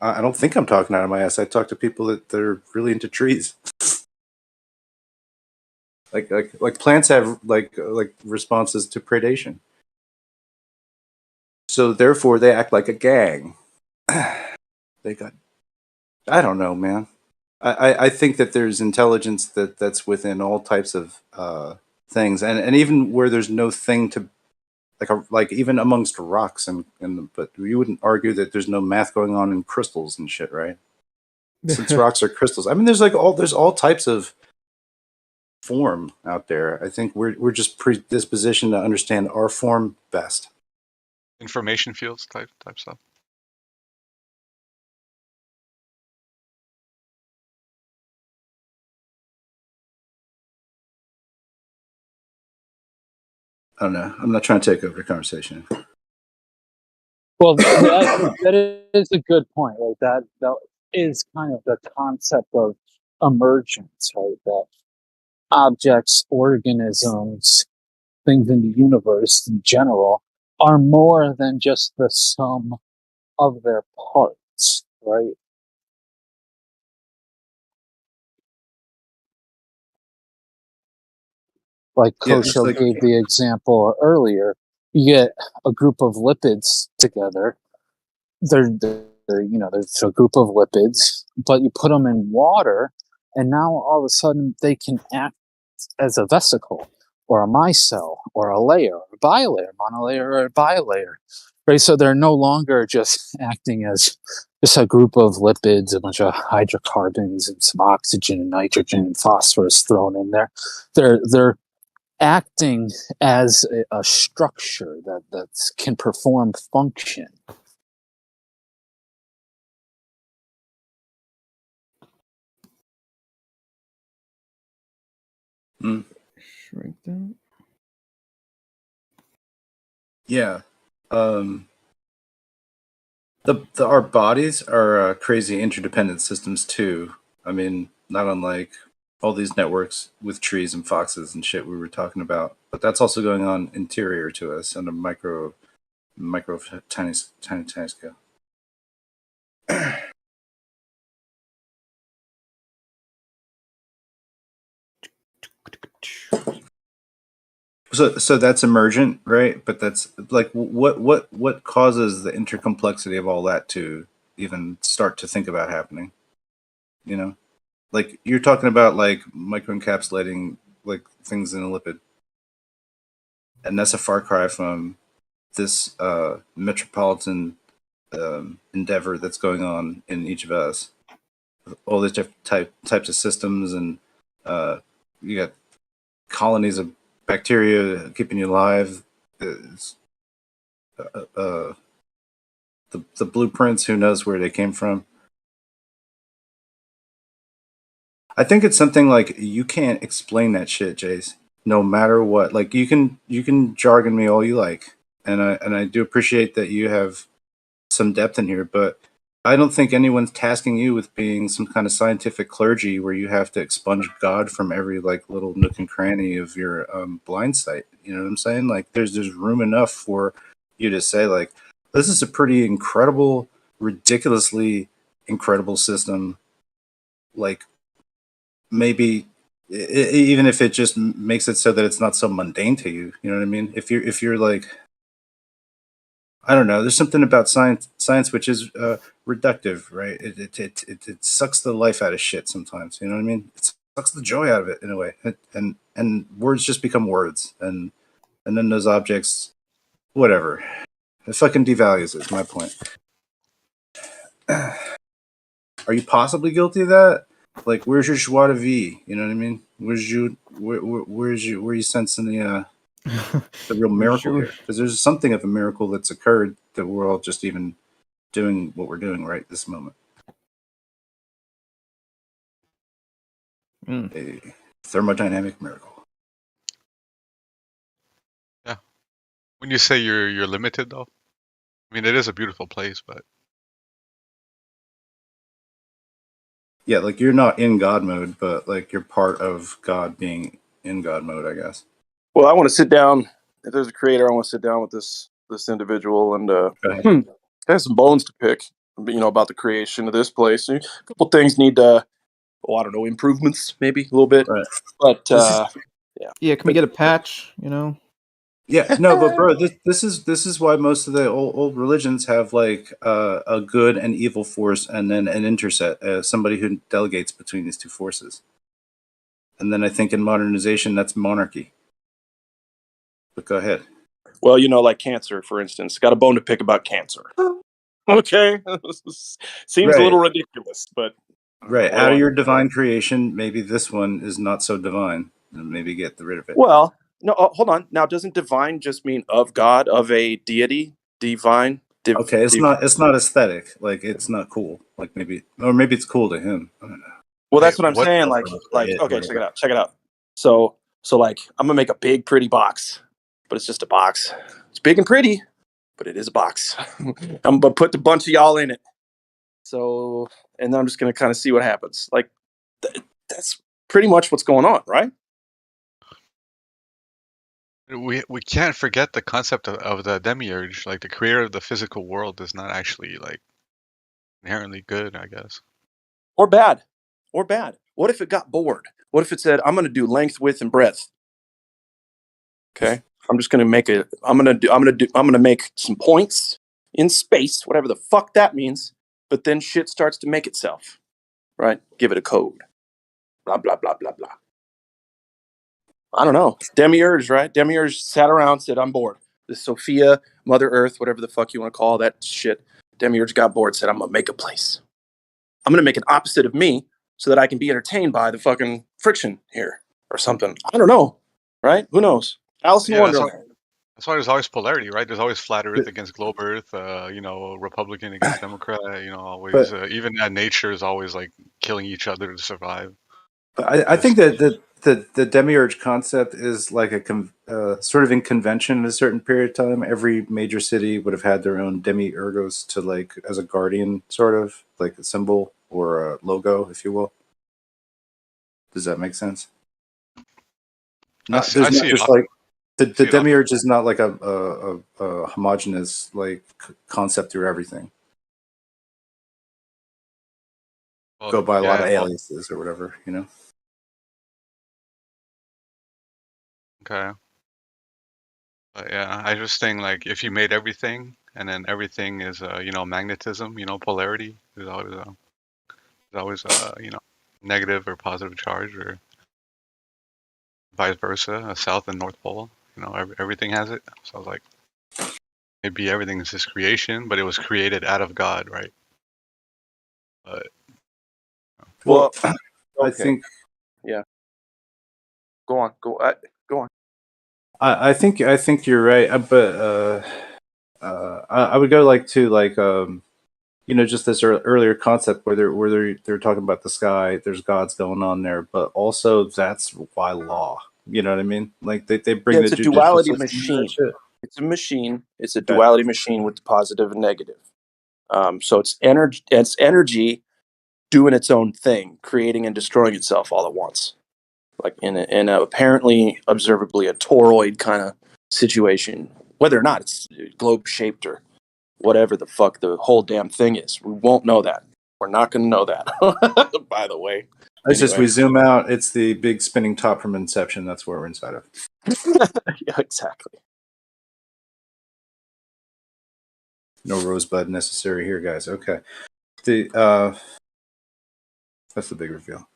Speaker 10: I don't think I'm talking out of my ass. I talk to people that are really into trees. Like plants have like responses to predation. So therefore, they act like a gang. They got. I don't know, man. I think that there's intelligence that's within all types of things, and even where there's no thing to like even amongst rocks but you wouldn't argue that there's no math going on in crystals and shit, right? Since rocks are crystals, I mean, there's all types of form out there. I think we're just predispositioned to understand our form best.
Speaker 14: Information fields type stuff.
Speaker 10: I don't know. I'm not trying to take over the conversation.
Speaker 5: Well, that is a good point. Like that is kind of the concept of emergence, right? That objects, organisms, things in the universe in general are more than just the sum of their parts, right? Like Kosho gave the example earlier, you get a group of lipids together. There's a group of lipids, but you put them in water, and now all of a sudden they can act as a vesicle, or a micelle, or a layer, or a bilayer, monolayer, or a bilayer, right? So they're no longer just acting as just a group of lipids, a bunch of hydrocarbons, and some oxygen and nitrogen and phosphorus thrown in there. They're acting as a structure that can perform function.
Speaker 6: Shrink that.
Speaker 10: Yeah. Our bodies are crazy interdependent systems too. I mean, not unlike all these networks with trees and foxes and shit we were talking about. But that's also going on interior to us on a micro tiny scale. So that's emergent, right? But that's like what causes the intercomplexity of all that to even start to think about happening? You know, like you're talking about like microencapsulating like things in a lipid, and that's a far cry from this metropolitan endeavor that's going on in each of us. All these different types of systems, and you got colonies of bacteria keeping you alive. The blueprints, who knows where they came from. I think it's something like you can't explain that shit, Jace. No matter what, like you can jargon me all you like, and I do appreciate that you have some depth in here, but I don't think anyone's tasking you with being some kind of scientific clergy where you have to expunge God from every like little nook and cranny of your blind sight. You know what I'm saying? Like there's room enough for you to say like, this is a pretty incredible, ridiculously incredible system. Like maybe even if it just makes it so that it's not so mundane to you. You know what I mean? If you're like, I don't know. There's something about science which is reductive, right? It sucks the life out of shit sometimes. You know what I mean? It sucks the joy out of it in a way, and words just become words, and then those objects, whatever, it fucking devalues it. Is my point. Are you possibly guilty of that? Like, where's your joie de vie? You know what I mean? Where's you? Where are you sensing the real miracle here? Because there's something of a miracle that's occurred that we're all just even doing what we're doing right this moment. A thermodynamic miracle.
Speaker 14: Yeah. When you say you're limited, though, I mean it is a beautiful place, but
Speaker 10: Yeah, like you're not in God mode, but like you're part of God being in God mode, I guess.
Speaker 15: Well, I want to sit down. If there's a creator, I want to sit down with this individual and I have some bones to pick. About the creation of this place. A couple things need I don't know, improvements maybe a little bit.
Speaker 10: Right.
Speaker 15: But
Speaker 6: Yeah, can we get a patch?
Speaker 10: Yeah, no, but bro, this is why most of the old religions have like a good and evil force, and then an interset, somebody who delegates between these two forces. And then I think in modernization, that's monarchy. But go ahead.
Speaker 15: Well, like cancer, for instance. Got a bone to pick about cancer. Okay, seems a little ridiculous, but
Speaker 10: Right,
Speaker 15: what do
Speaker 10: out of
Speaker 15: I
Speaker 10: your
Speaker 15: know?
Speaker 10: divine creation, maybe this one is not so divine, and maybe get rid of it.
Speaker 15: Well, no, hold on. Now, doesn't divine just mean of God, of a deity, divine?
Speaker 10: Okay, it's not aesthetic. Like it's not cool. Like maybe it's cool to him. I don't know.
Speaker 15: Well, that's what I'm saying.
Speaker 10: It,
Speaker 15: Okay, check it out. So like, I'm gonna make a big, pretty box, but it's just a box. It's big and pretty, but it is a box. I'm gonna put a bunch of y'all in it. So, and then I'm just gonna kind of see what happens. Like, that's pretty much what's going on, right?
Speaker 14: we can't forget the concept of the demiurge. Like the creator of the physical world is not actually like inherently good, I guess.
Speaker 15: Or bad. What if it got bored? What if it said, I'm going to do length, width, and breadth? Okay. I'm just going to make I'm going to make some points in space, whatever the fuck that means. But then shit starts to make itself, right? Give it a code. Blah, blah, blah, blah, blah. I don't know. Demiurge, right? Demiurge sat around, said, I'm bored. The Sophia, Mother Earth, whatever the fuck you want to call that shit. Demiurge got bored, said, I'm going to make a place. I'm going to make an opposite of me so that I can be entertained by the fucking friction here or something. I don't know, right? Who knows? Alice in Wonderland.
Speaker 14: That's why there's always polarity, right? There's always flat Earth against globe Earth, Republican against Democrat, always even nature is always like killing each other to survive.
Speaker 10: I think that the demiurge concept is like a sort of in convention in a certain period of time. Every major city would have had their own demiurgos to like as a guardian, sort of like a symbol or a logo, if you will. Does that make sense? There's not just like the demiurge is not like a homogenous like concept through everything. Go by a lot of aliases or whatever,
Speaker 14: Okay. But yeah, I just think like if you made everything and then everything is magnetism, polarity is always negative or positive charge or vice versa, a south and north pole. Everything has it. So I was like, maybe everything is his creation, but it was created out of God, right? But
Speaker 15: Well,
Speaker 10: I think
Speaker 15: yeah. Go on. Go on.
Speaker 10: I think you're right, but I would go like to like just this earlier concept where they're talking about the sky. There's gods going on there, but also that's why law. You know what I mean? Like they bring
Speaker 15: it's
Speaker 10: the
Speaker 15: a duality
Speaker 10: judicial system
Speaker 15: machine.
Speaker 10: and shit.
Speaker 15: It's a machine. It's a duality machine with positive and negative. So it's energy. It's energy doing its own thing, creating and destroying itself all at once, like in a apparently observably a toroid kind of situation. Whether or not it's globe shaped or whatever the fuck the whole damn thing is, we won't know that. We're not going to know that. By the way,
Speaker 10: It's just we zoom out. It's the big spinning top from Inception. That's what we're inside of.
Speaker 15: Yeah, exactly.
Speaker 10: No rosebud necessary here, guys. Okay. That's the big reveal.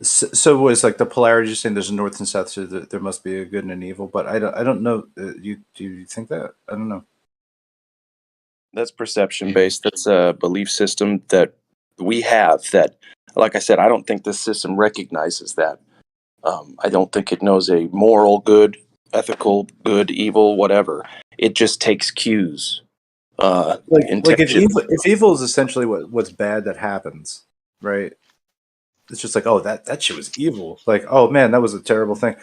Speaker 10: So was like the polarity. You're saying there's a north and south, so there must be a good and an evil. But I don't know. Do you think that? I don't know.
Speaker 15: That's perception based. That's a belief system that we have. That, like I said, I don't think this system recognizes that. I don't think it knows a moral good, ethical good, evil, whatever. It just takes cues
Speaker 10: Like
Speaker 13: intention.
Speaker 10: if evil is essentially what's bad that happens, right? It's just like, oh, that shit was evil. Like, oh man, that was a terrible thing.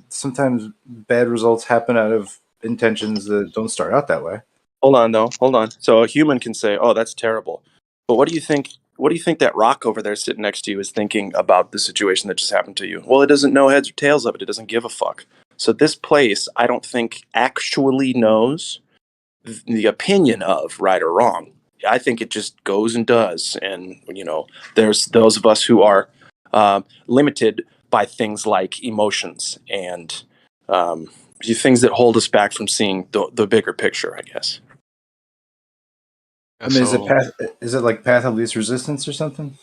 Speaker 10: Sometimes bad results happen out of intentions that don't start out that way.
Speaker 13: Hold on, though. Hold on. So a human can say, "Oh, that's terrible," but what do you think? What do you think that rock over there sitting next to you is thinking about the situation that just happened to you? Well, it doesn't know heads or tails of it. It doesn't give a fuck. So this place, I don't think actually knows the opinion of right or wrong. I think it just goes and does. And there's those of us who are limited by things like emotions and things that hold us back from seeing the bigger picture, I guess.
Speaker 10: I mean, is it like path of least resistance or something?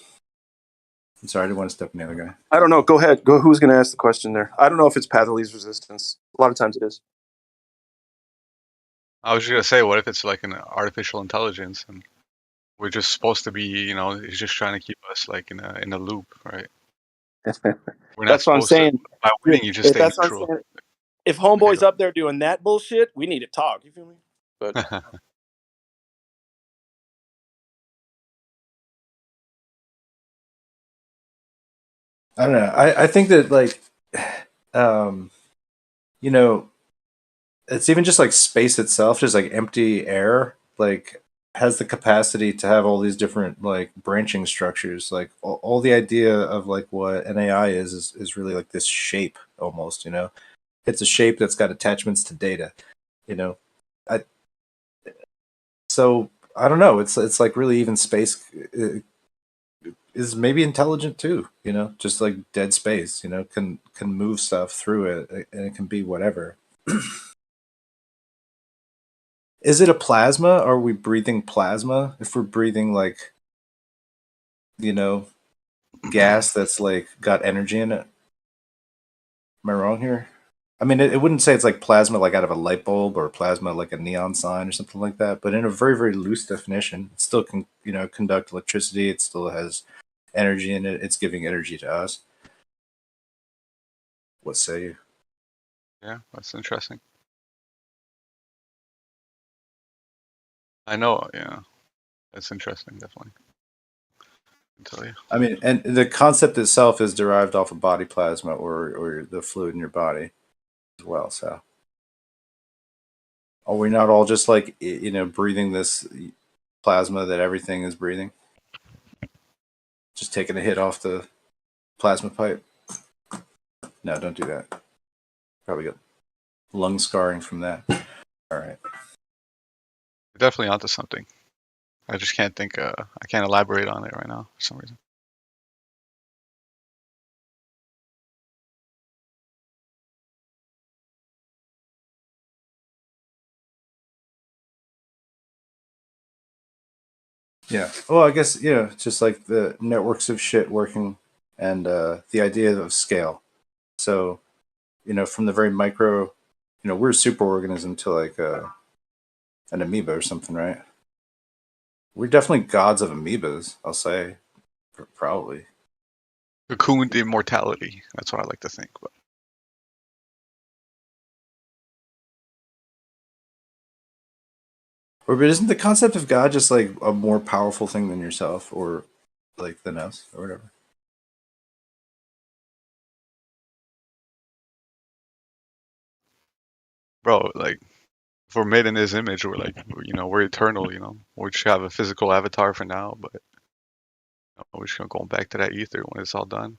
Speaker 10: I'm sorry, I didn't want to step on the other guy.
Speaker 13: I don't know. Go ahead. Go. Who's going to ask the question there? I don't know if it's path of least resistance. A lot of times it is.
Speaker 14: I was just gonna say, what if it's like an artificial intelligence and we're just supposed to be, he's just trying to keep us like in a loop, right? We're not
Speaker 13: That's what I'm
Speaker 14: supposed to.
Speaker 13: saying.
Speaker 14: By winning, you just stay
Speaker 13: That's what I'm
Speaker 14: neutral.
Speaker 13: saying. If homeboy's up there doing that bullshit, we need to talk. You feel me? But
Speaker 10: I don't know. I think that like, it's even just like space itself, just like empty air, like has the capacity to have all these different like branching structures. Like all the idea of like what an AI is really like this shape almost. It's a shape that's got attachments to data. I so I don't know. It's like really even space is maybe intelligent too. Just like dead space. Can move stuff through it, and it can be whatever. Is it a plasma? Are we breathing plasma? If we're breathing like, gas that's like got energy in it. Am I wrong here? I mean, it wouldn't say it's like plasma like out of a light bulb or plasma like a neon sign or something like that, but in a very, very loose definition, it still can, conduct electricity. It still has energy in it. It's giving energy to us. What say you?
Speaker 14: Yeah, that's interesting. I know, yeah. That's interesting, definitely. I can tell you.
Speaker 10: I mean, and the concept itself is derived off of body plasma or the fluid in your body as well. So, are we not all just like breathing this plasma that everything is breathing? Just taking a hit off the plasma pipe? No, don't do that. Probably get lung scarring from that. All right.
Speaker 14: You're definitely onto something. I just can't think. I can't elaborate on it right now for some reason.
Speaker 10: Yeah. Well, I guess just like the networks of shit working, and the idea of scale. So, from the very micro, we're a superorganism to like an amoeba or something, right? We're definitely gods of amoebas, I'll say, probably.
Speaker 14: Cocooned immortality. That's what I like to think. But
Speaker 10: But isn't the concept of God just like a more powerful thing than yourself, or like than us, or whatever?
Speaker 14: bro, like if we're made in His image, we're like, we're eternal. We just have a physical avatar for now, but we're just going back to that ether when it's all done.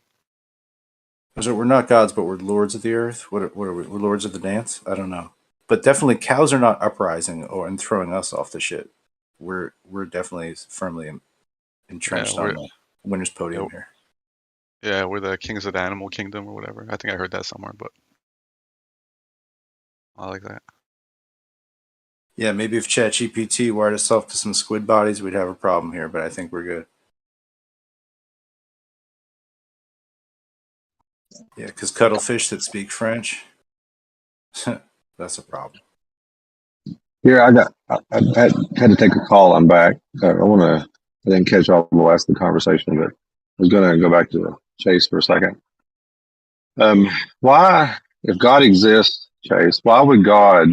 Speaker 10: So we're not gods, but we're lords of the earth. What are we? We're lords of the dance. I don't know, but definitely cows are not uprising and throwing us off the shit. We're definitely firmly entrenched on the winner's podium here.
Speaker 14: Yeah, we're the kings of the animal kingdom or whatever. I think I heard that somewhere, but I like that.
Speaker 1: Yeah, maybe if ChatGPT wired itself to some squid bodies, we'd have a problem here, but I think we're good. Yeah, because cuttlefish that speak French, that's a problem.
Speaker 20: Here, I had to take a call. I'm back. I didn't catch all the last of the conversation, but I was going to go back to Chase for a second. Why, if God exists, Chase, why would God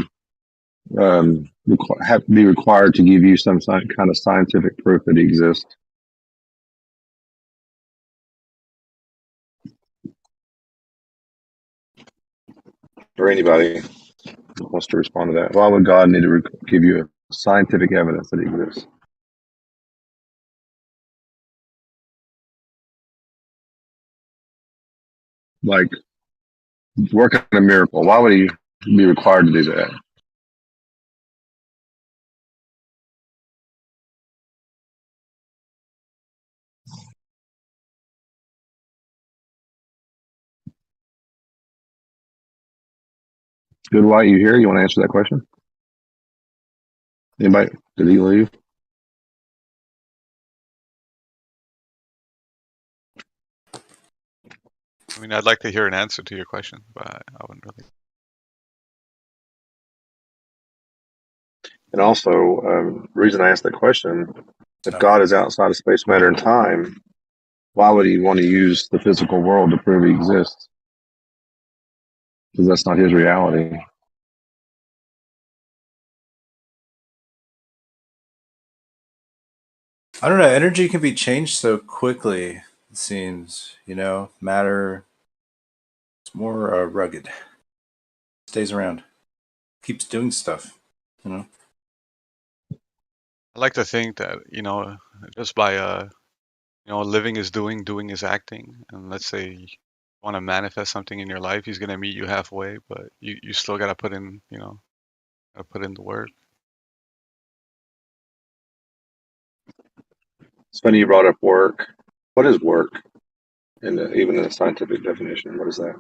Speaker 20: be required to give you some kind of scientific proof that he exists? Or anybody wants to respond to that? Why would God need to give you scientific evidence that he exists? Like working a miracle. Why would he be required to do that? Good White, you here? You want to answer that question? Anybody? Did he leave?
Speaker 14: I mean, I'd like to hear an answer to your question, but I wouldn't really.
Speaker 20: And also, the reason I asked that question, if God is outside of space, matter, and time, why would he want to use the physical world to prove he exists? Because that's not his reality.
Speaker 10: I don't know. Energy can be changed so quickly, it seems. Matter, it's more rugged. Stays around. Keeps doing stuff.
Speaker 14: I like to think that, just by, living is doing, doing is acting. And let's say you want to manifest something in your life, he's going to meet you halfway, but you still got to put in, put in the work.
Speaker 20: It's funny you brought up work. What is work? Even in a scientific definition, what is that?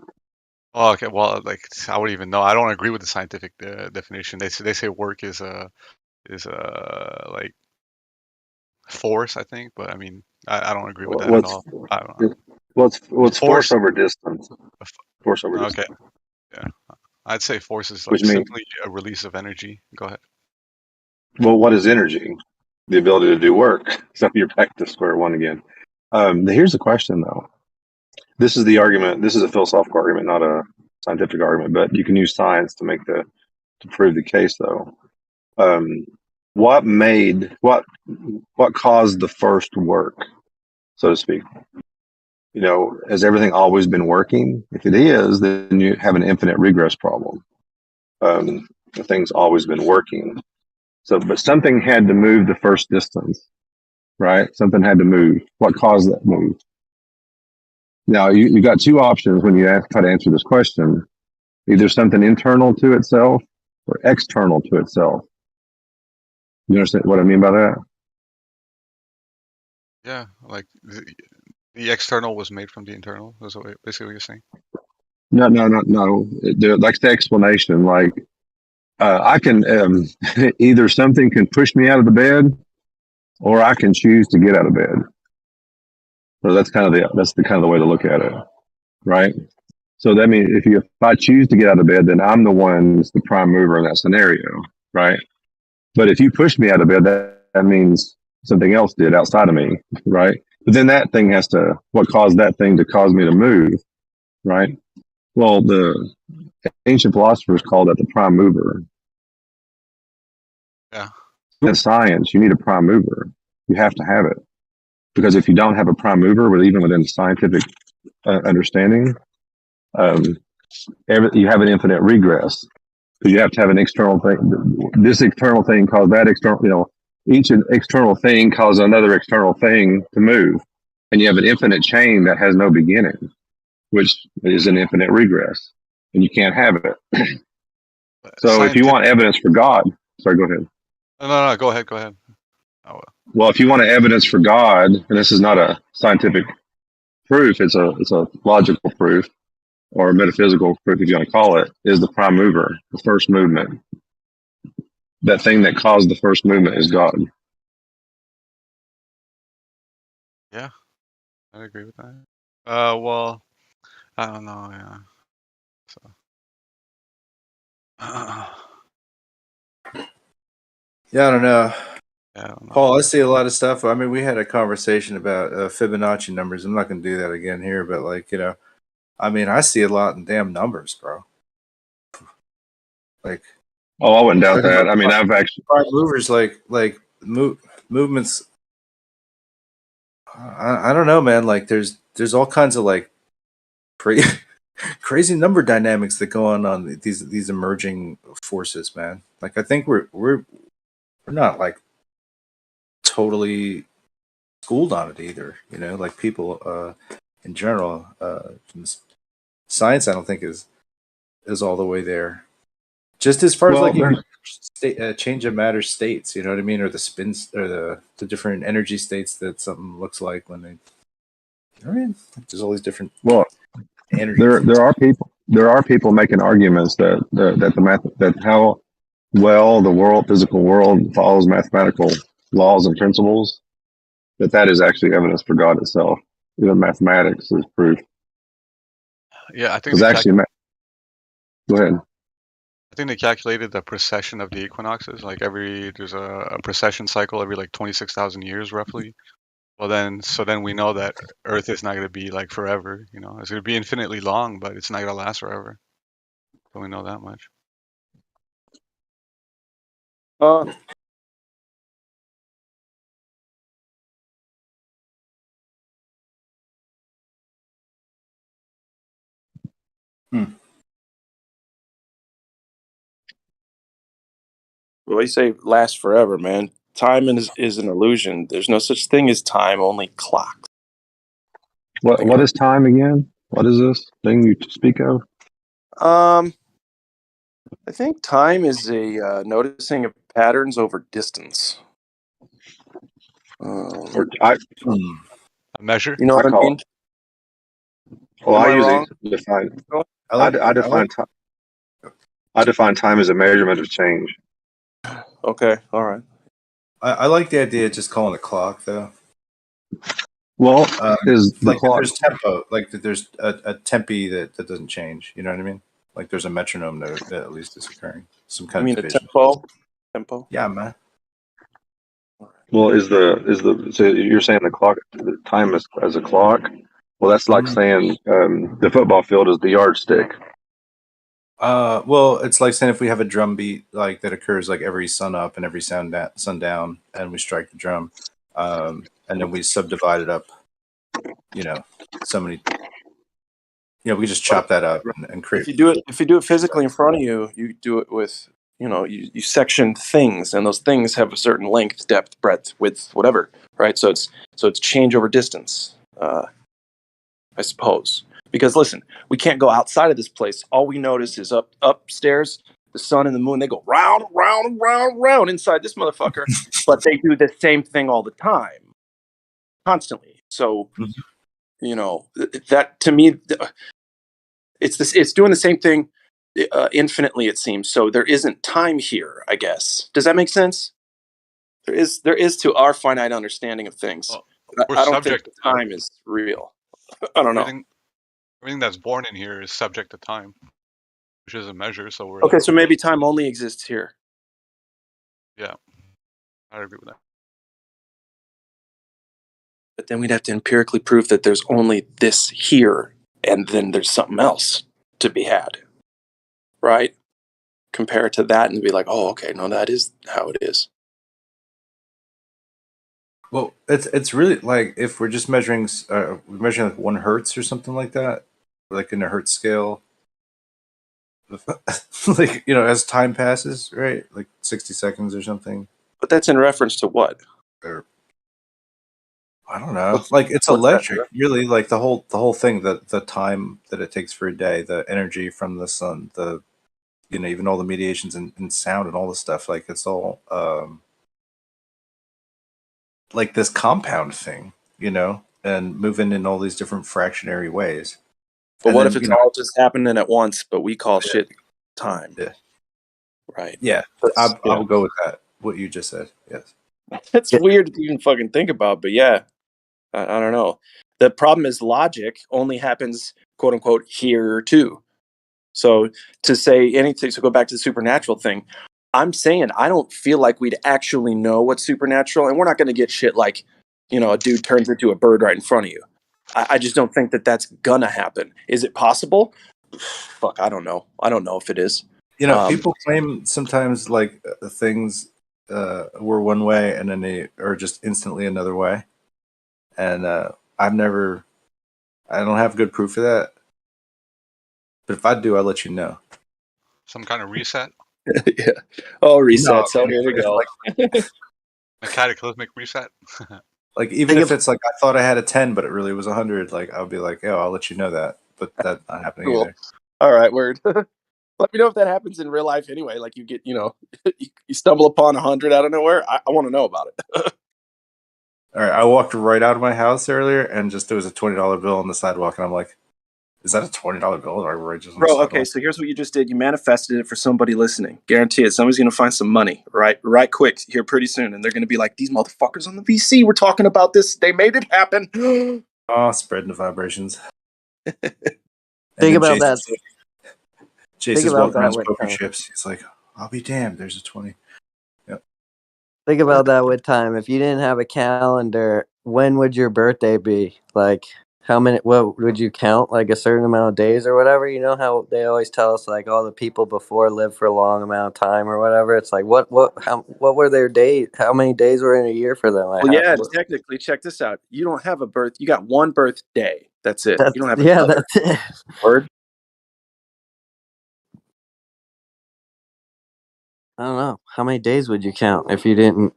Speaker 14: Oh, okay. Well, like I wouldn't even know. I don't agree with the scientific definition. They say work is like force, I think, but I mean, I don't agree with that at all. I don't know.
Speaker 20: What's force over distance? Force over
Speaker 14: Okay.
Speaker 20: distance.
Speaker 14: Yeah. I'd say force is
Speaker 20: Which
Speaker 14: like
Speaker 20: means,
Speaker 14: simply a release of energy. Go ahead.
Speaker 20: well, what is energy? The ability to do work. So you're back to square one again. Here's the question, though. This is the argument. This is a philosophical argument, not a scientific argument. But you can use science to prove the case, though. What caused the first work, so to speak? Has everything always been working? If it is, then you have an infinite regress problem. The thing's always been working. But something had to move the first distance, right? Something had to move. What caused that move? Now, you got two options when you try to answer this question. Either something internal to itself or external to itself. You understand what I mean by that?
Speaker 14: Yeah, like the external was made from the internal. That's basically what you're saying.
Speaker 20: No. Like the explanation, like I can either something can push me out of the bed, or I can choose to get out of bed. So that's kind of the way to look at it, right? So that means if I choose to get out of bed, then I'm the one that's the prime mover in that scenario, right? But if you push me out of bed, that means something else did outside of me, right? But then that thing what caused that thing to cause me to move, right? Well, the ancient philosophers called that the prime mover.
Speaker 14: Yeah.
Speaker 20: In science, you need a prime mover. You have to have it. Because if you don't have a prime mover, even within scientific understanding, you have an infinite regress. Because you have to have an external thing. This external thing caused that external, each external thing caused another external thing to move. And you have an infinite chain that has no beginning, which is an infinite regress. And you can't have it. So if you want evidence for God, sorry, go ahead.
Speaker 14: No, go ahead.
Speaker 20: Well, if you want evidence for God, and this is not a scientific proof, it's a logical proof or metaphysical proof, if you want to call it, is the prime mover, the first movement. That thing that caused the first movement is God.
Speaker 14: Yeah, I agree with that. Well, I don't know. Yeah. So.
Speaker 10: Yeah, I don't know.
Speaker 14: Yeah, I don't know.
Speaker 10: Paul, I see a lot of stuff. I mean, we had a conversation about Fibonacci numbers. I'm not going to do that again here, but I mean, I see a lot in damn numbers, bro. Like,
Speaker 20: Oh, I wouldn't doubt
Speaker 10: Talking
Speaker 20: that.
Speaker 10: about
Speaker 20: I mean, I've actually.
Speaker 10: prime movers, movements. I don't know, man. Like there's all kinds of like crazy crazy number dynamics that go on these emerging forces, man. Like I think we're not like totally schooled on it either. You know, like people in general, science I don't think is all the way there. Just as far as
Speaker 20: Well,
Speaker 10: like even change of matter states, you know what I mean, or the spins or the different energy states that something looks like when they. I mean, there's all these different.
Speaker 20: Well,
Speaker 10: energy.
Speaker 20: there are people making arguments that the math that how well the physical world follows mathematical laws and principles, that is actually evidence for God itself. Even mathematics is proof.
Speaker 14: Yeah, I think
Speaker 20: Because actually, go ahead.
Speaker 14: I think they calculated the precession of the equinoxes. Like there's a precession cycle every like 26,000 years roughly. Well, then we know that Earth is not going to be like forever. You know, it's going to be infinitely long, but it's not going to last forever. So we know that much.
Speaker 15: Well, you say last forever, man. Time is an illusion. There's no such thing as time, only clocks.
Speaker 20: What is time again? What is this thing you speak of?
Speaker 15: I think time is a noticing of patterns over distance.
Speaker 14: A measure.
Speaker 15: You know what I mean?
Speaker 20: Well,
Speaker 15: Am
Speaker 20: I
Speaker 15: I
Speaker 20: usually
Speaker 15: wrong?
Speaker 20: define. I define time as a measurement of change.
Speaker 15: Okay, all right.
Speaker 10: I like the idea of just calling it clock, though.
Speaker 20: Well, is the
Speaker 10: like
Speaker 20: clock?
Speaker 10: There's tempo, like that there's a tempi that doesn't change. You know what I mean? Like there's a metronome that at least is occurring. Some kind
Speaker 15: You
Speaker 10: of
Speaker 15: mean a
Speaker 10: division.
Speaker 15: tempo?
Speaker 10: Yeah, man.
Speaker 20: Well, so you're saying the time is as a clock? Well, that's like saying the football field is the yardstick.
Speaker 10: Well, it's like saying if we have a drum beat like that occurs like every sun up and every sundown, and we strike the drum, and then we subdivide it up. You know, so many. You know, we just chop that up and create.
Speaker 15: If you do it physically in front of you, you do it with you section things, and those things have a certain length, depth, breadth, width, whatever, right? So it's change over distance, I suppose. Because listen, we can't go outside of this place. All we notice is upstairs, the sun and the moon. They go round, round, round, round inside this motherfucker, but they do the same thing all the time, constantly. So that to me. It's doing the same thing infinitely, it seems. So there isn't time here, I guess. Does that make sense? There is to our finite understanding of things.
Speaker 14: We're
Speaker 15: I don't think
Speaker 14: subject.
Speaker 15: time is real. I don't know.
Speaker 14: Everything that's born in here is subject to time, which is a measure. So we're
Speaker 15: Okay, so maybe time only exists here.
Speaker 14: Yeah, I agree with that.
Speaker 15: But then we'd have to empirically prove that there's only this here, and then there's something else to be had, right? Compare it to that and be like, oh, okay, no, that is how it is.
Speaker 10: Well, it's really like if we're just measuring like 1 hertz or something like that, like in a hertz scale. Like as time passes, right? Like 60 seconds or something.
Speaker 15: But that's in reference to what?
Speaker 10: Or I don't know. Like it's electric, really. Like the whole thing, the time that it takes for a day, the energy from the sun, the even all the mediations and sound and all this stuff. Like it's all like this compound thing, and moving in all these different fractionary ways.
Speaker 15: But what if it's all just happening at once, but we call shit time?
Speaker 10: Yeah.
Speaker 15: Right.
Speaker 10: Yeah. I will go with that. What you just said. Yes.
Speaker 15: That's weird to even fucking think about, but yeah. I don't know. The problem is logic only happens, quote unquote, here too. So to say anything, so go back to the supernatural thing. I'm saying I don't feel like we'd actually know what's supernatural, and we're not going to get shit like, a dude turns into a bird right in front of you. I just don't think that that's gonna happen. Is it possible? Fuck, I don't know. I don't know if it is.
Speaker 10: You know, people claim sometimes like things were one way and then they are just instantly another way. And I don't have good proof of that. But if I do, I'll let you know.
Speaker 14: Some kind of reset?
Speaker 13: Yeah. Oh, reset.
Speaker 10: No,
Speaker 13: So here we go.
Speaker 14: A cataclysmic reset?
Speaker 10: Like even if it's like I thought I had a 10, but it really was 100, like I'll be like, "Oh, I'll let you know that." But that's not happening
Speaker 13: Cool.
Speaker 10: either.
Speaker 13: All right, word. Let me know if that happens in real life anyway. Like you get, you stumble upon 100 out of nowhere. I want to know about it.
Speaker 10: All right, I walked right out of my house earlier, and just there was a $20 bill on the sidewalk, and I'm like, "Is that a $20 bill?" Or right just on the
Speaker 13: Bro,
Speaker 10: sidewalk?
Speaker 13: okay, so here's what you just did. You manifested it for somebody listening. Guarantee it. Somebody's going to find some money right quick here pretty soon. And they're going to be like, these motherfuckers on the VC were talking about this. They made it happen.
Speaker 10: Oh, spreading the vibrations.
Speaker 22: Think about that.
Speaker 10: Jason's walking around with poker chips. He's like, "I'll be damned. There's a 20." Yep.
Speaker 22: Think about that with time. If you didn't have a calendar, when would your birthday be? Like, what would you count? Like a certain amount of days or whatever? You know how they always tell us like all the people before lived for a long amount of time or whatever. It's like what were their days? How many days were in a year for them? Like,
Speaker 13: Well, yeah, technically, check this out. You don't have a birth. You got one birthday. That's it. You don't have another.
Speaker 22: that's it.
Speaker 13: Word.
Speaker 22: I don't know. How many days would you count if you didn't,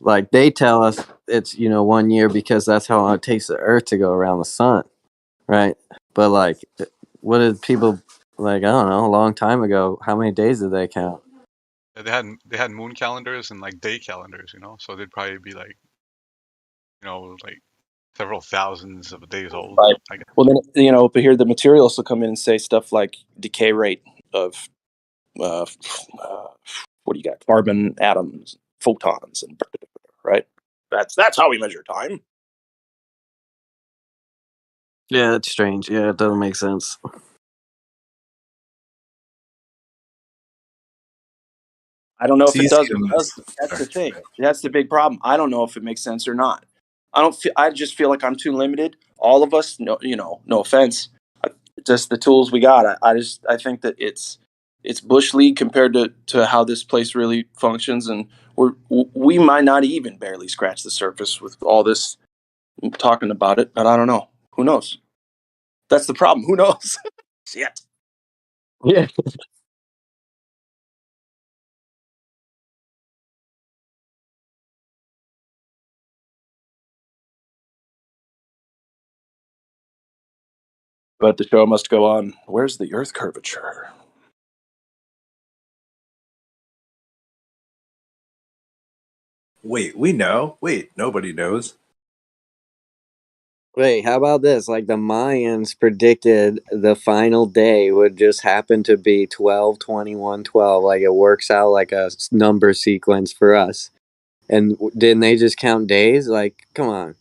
Speaker 22: like they tell us it's, 1 year because that's how long it takes the earth to go around the sun. Right. But like, what did people like, I don't know, a long time ago, how many days did they count?
Speaker 14: They had moon calendars and like day calendars, so they'd probably be like, like several thousands of days old.
Speaker 13: Right.
Speaker 14: I guess.
Speaker 13: Well, then, but here the materials will come in and say stuff like decay rate of, what do you got? Carbon atoms, photons, and right. That's how we measure time.
Speaker 22: Yeah, it's strange. Yeah, it doesn't make sense.
Speaker 13: I don't know if it does. That's the thing. That's the big problem. I don't know if it makes sense or not. I just feel like I'm too limited. All of us, no offense, just the tools we got. I think that it's bush league compared to how this place really functions, and we might not even barely scratch the surface with all this talking about it. But I don't know. Who knows? That's the problem. Who knows? Shit.
Speaker 22: Yeah.
Speaker 13: But the show must go on. Where's the Earth curvature?
Speaker 10: Wait, we know. Wait, nobody knows.
Speaker 22: Wait, how about this? Like the Mayans predicted the final day would just happen to be 12/21/12. Like it works out like a number sequence for us. And didn't they just count days? Like, come on.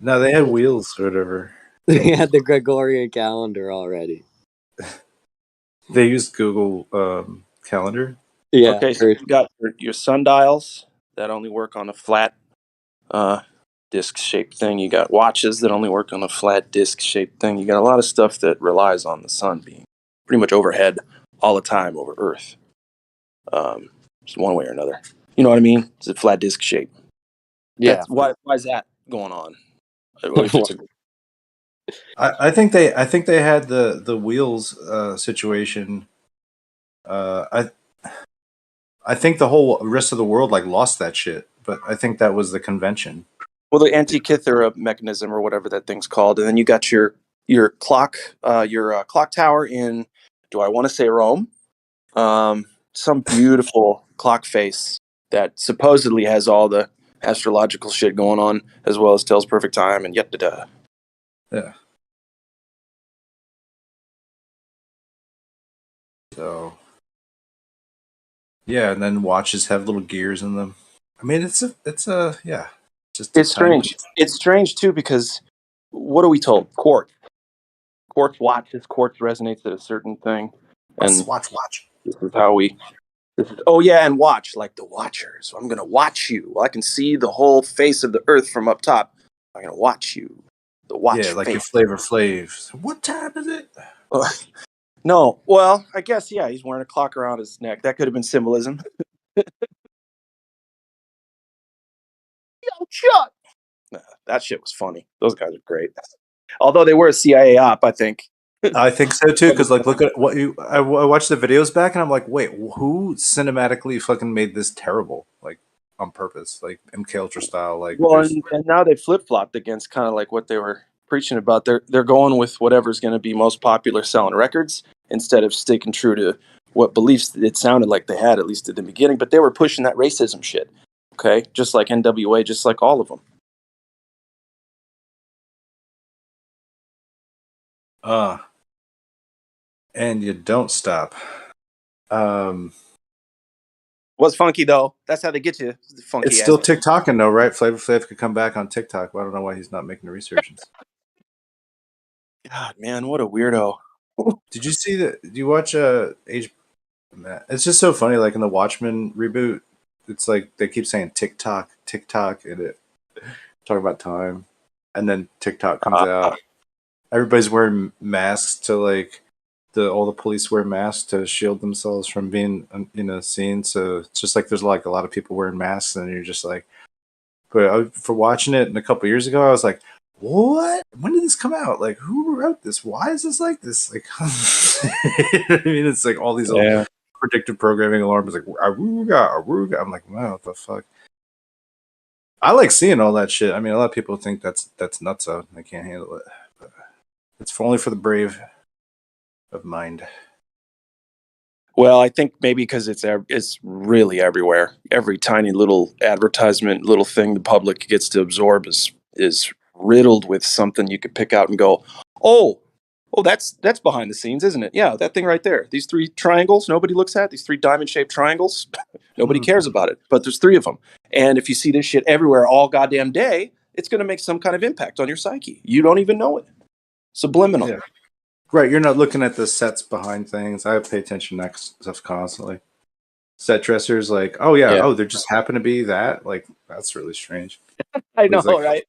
Speaker 10: No, they had wheels or whatever.
Speaker 22: They had the Gregorian calendar already.
Speaker 10: They used Google Calendar.
Speaker 22: Yeah.
Speaker 13: Okay, so you got your sundials that only work on a flat disc-shaped thing. You got watches that only work on a flat disc-shaped thing. You got a lot of stuff that relies on the sun being pretty much overhead all the time over Earth. Just one way or another. You know what I mean? It's a flat disc shape.
Speaker 22: Yeah.
Speaker 13: Why is that going on?
Speaker 10: I think they had the wheels situation. I think the whole rest of the world like lost that shit, but I think that was the convention.
Speaker 13: Well, the Antikythera mechanism or whatever that thing's called, and then you got your clock tower in. Do I want to say Rome? Some beautiful clock face that supposedly has all the astrological shit going on, as well as tells perfect time and yet da.
Speaker 10: Yeah. So. Yeah, and then watches have little gears in them. I mean, it's
Speaker 13: strange. It's strange too because what are we told? Quartz watches. Quartz resonates at a certain thing, and
Speaker 10: watch.
Speaker 13: This is how we. Oh yeah, and watch like the Watchers. I'm gonna watch you. Well, I can see the whole face of the Earth from up top. I'm gonna watch you. The watch.
Speaker 10: Yeah, like
Speaker 13: face.
Speaker 10: your Flavor Flav. What time is it?
Speaker 13: No, well, I guess yeah, he's wearing a clock around his neck. That could have been symbolism. Yo, Chuck. Nah, that shit was funny. Those guys are great. Although they were a CIA op, I think.
Speaker 10: I think so too, because like, look at what I watched the videos back, and I'm like, wait, who cinematically fucking made this terrible, like on purpose, like MK Ultra style, like
Speaker 13: Well,
Speaker 10: there's
Speaker 13: and now they flip flopped against kind of like what they were preaching about. They're going with whatever's going to be most popular selling records instead of sticking true to what beliefs it sounded like they had, at least at the beginning. But they were pushing that racism shit. Okay, just like NWA, just like all of them.
Speaker 10: and you don't stop.
Speaker 13: Was funky though. That's how they get you. Funky.
Speaker 10: It's still TikToking though, right? Flavor Flav could come back on TikTok, but I don't know why he's not making a resurgence.
Speaker 13: God, man, what a weirdo.
Speaker 10: Did you see that? Do you watch Age? It's just so funny. Like in the Watchmen reboot, it's like they keep saying TikTok, TikTok, and it talking about time, and then TikTok comes out. Everybody's wearing masks to like all the police wear masks to shield themselves from being in a scene. So it's just like there's like a lot of people wearing masks, and you're just like, but for watching it a couple years ago, I was like, what? When did this come out? Like, who wrote this? Why is this like this? Like, I mean, it's like all these old predictive programming alarms, like aruga, aruga. I'm like, wow, what the fuck? I like seeing all that shit. I mean, a lot of people think that's nuts out. They can't handle it. But it's only for the brave of mind.
Speaker 13: Well, I think maybe because it's really everywhere. Every tiny little advertisement, little thing the public gets to absorb is riddled with something you could pick out and go, oh, that's behind the scenes, isn't it? Yeah, that thing right there. These 3 triangles nobody looks at. These 3 diamond-shaped triangles, nobody cares about it. But there's 3 of them, and if you see this shit everywhere all goddamn day, it's going to make some kind of impact on your psyche. You don't even know it. Subliminal.
Speaker 10: Yeah. Right, you're not looking at the sets behind things. I pay attention to that stuff constantly. Set dressers, like, oh yeah, oh, there just happen to be that. Like, that's really strange.
Speaker 13: I know,
Speaker 10: like,
Speaker 13: right?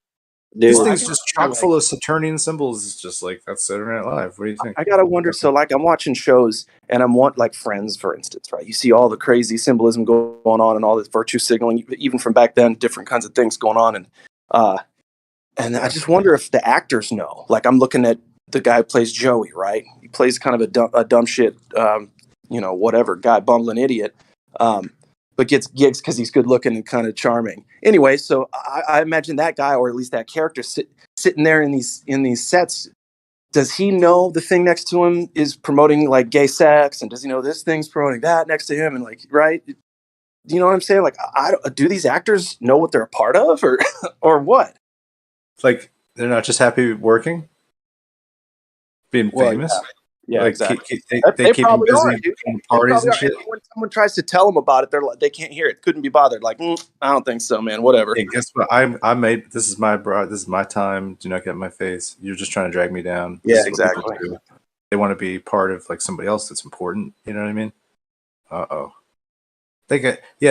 Speaker 10: This
Speaker 13: Dude,
Speaker 10: thing's just chock full of Saturnian symbols. It's just like that's Saturday Night Live. What do you think?
Speaker 13: I gotta wonder. So, like, I'm watching shows, and I'm like Friends, for instance, right? You see all the crazy symbolism going on, and all this virtue signaling, even from back then, different kinds of things going on, and I just wonder if the actors know. Like, I'm looking at the guy who plays Joey, right? He plays kind of a dumb shit, whatever guy, bumbling idiot, but gets gigs because he's good looking and kind of charming. Anyway, so I imagine that guy, or at least that character, sitting there in these sets. Does he know the thing next to him is promoting like gay sex, and does he know this thing's promoting that next to him, and like, right? Do you know what I'm saying? Like, do these actors know what they're a part of, or what?
Speaker 10: Like, they're not just happy working, being famous.
Speaker 13: Yeah,
Speaker 10: like,
Speaker 13: exactly.
Speaker 10: They keep them busy
Speaker 13: in
Speaker 10: parties and shit.
Speaker 13: When someone tries to tell them about it, they're like, they can't hear it. Couldn't be bothered. Like, I don't think so, man. Whatever.
Speaker 10: Hey, guess what? I made this is my this is my time. Do not get in my face. You're just trying to drag me down.
Speaker 13: Yeah, exactly.
Speaker 10: They want to be part of like somebody else that's important. You know what I mean?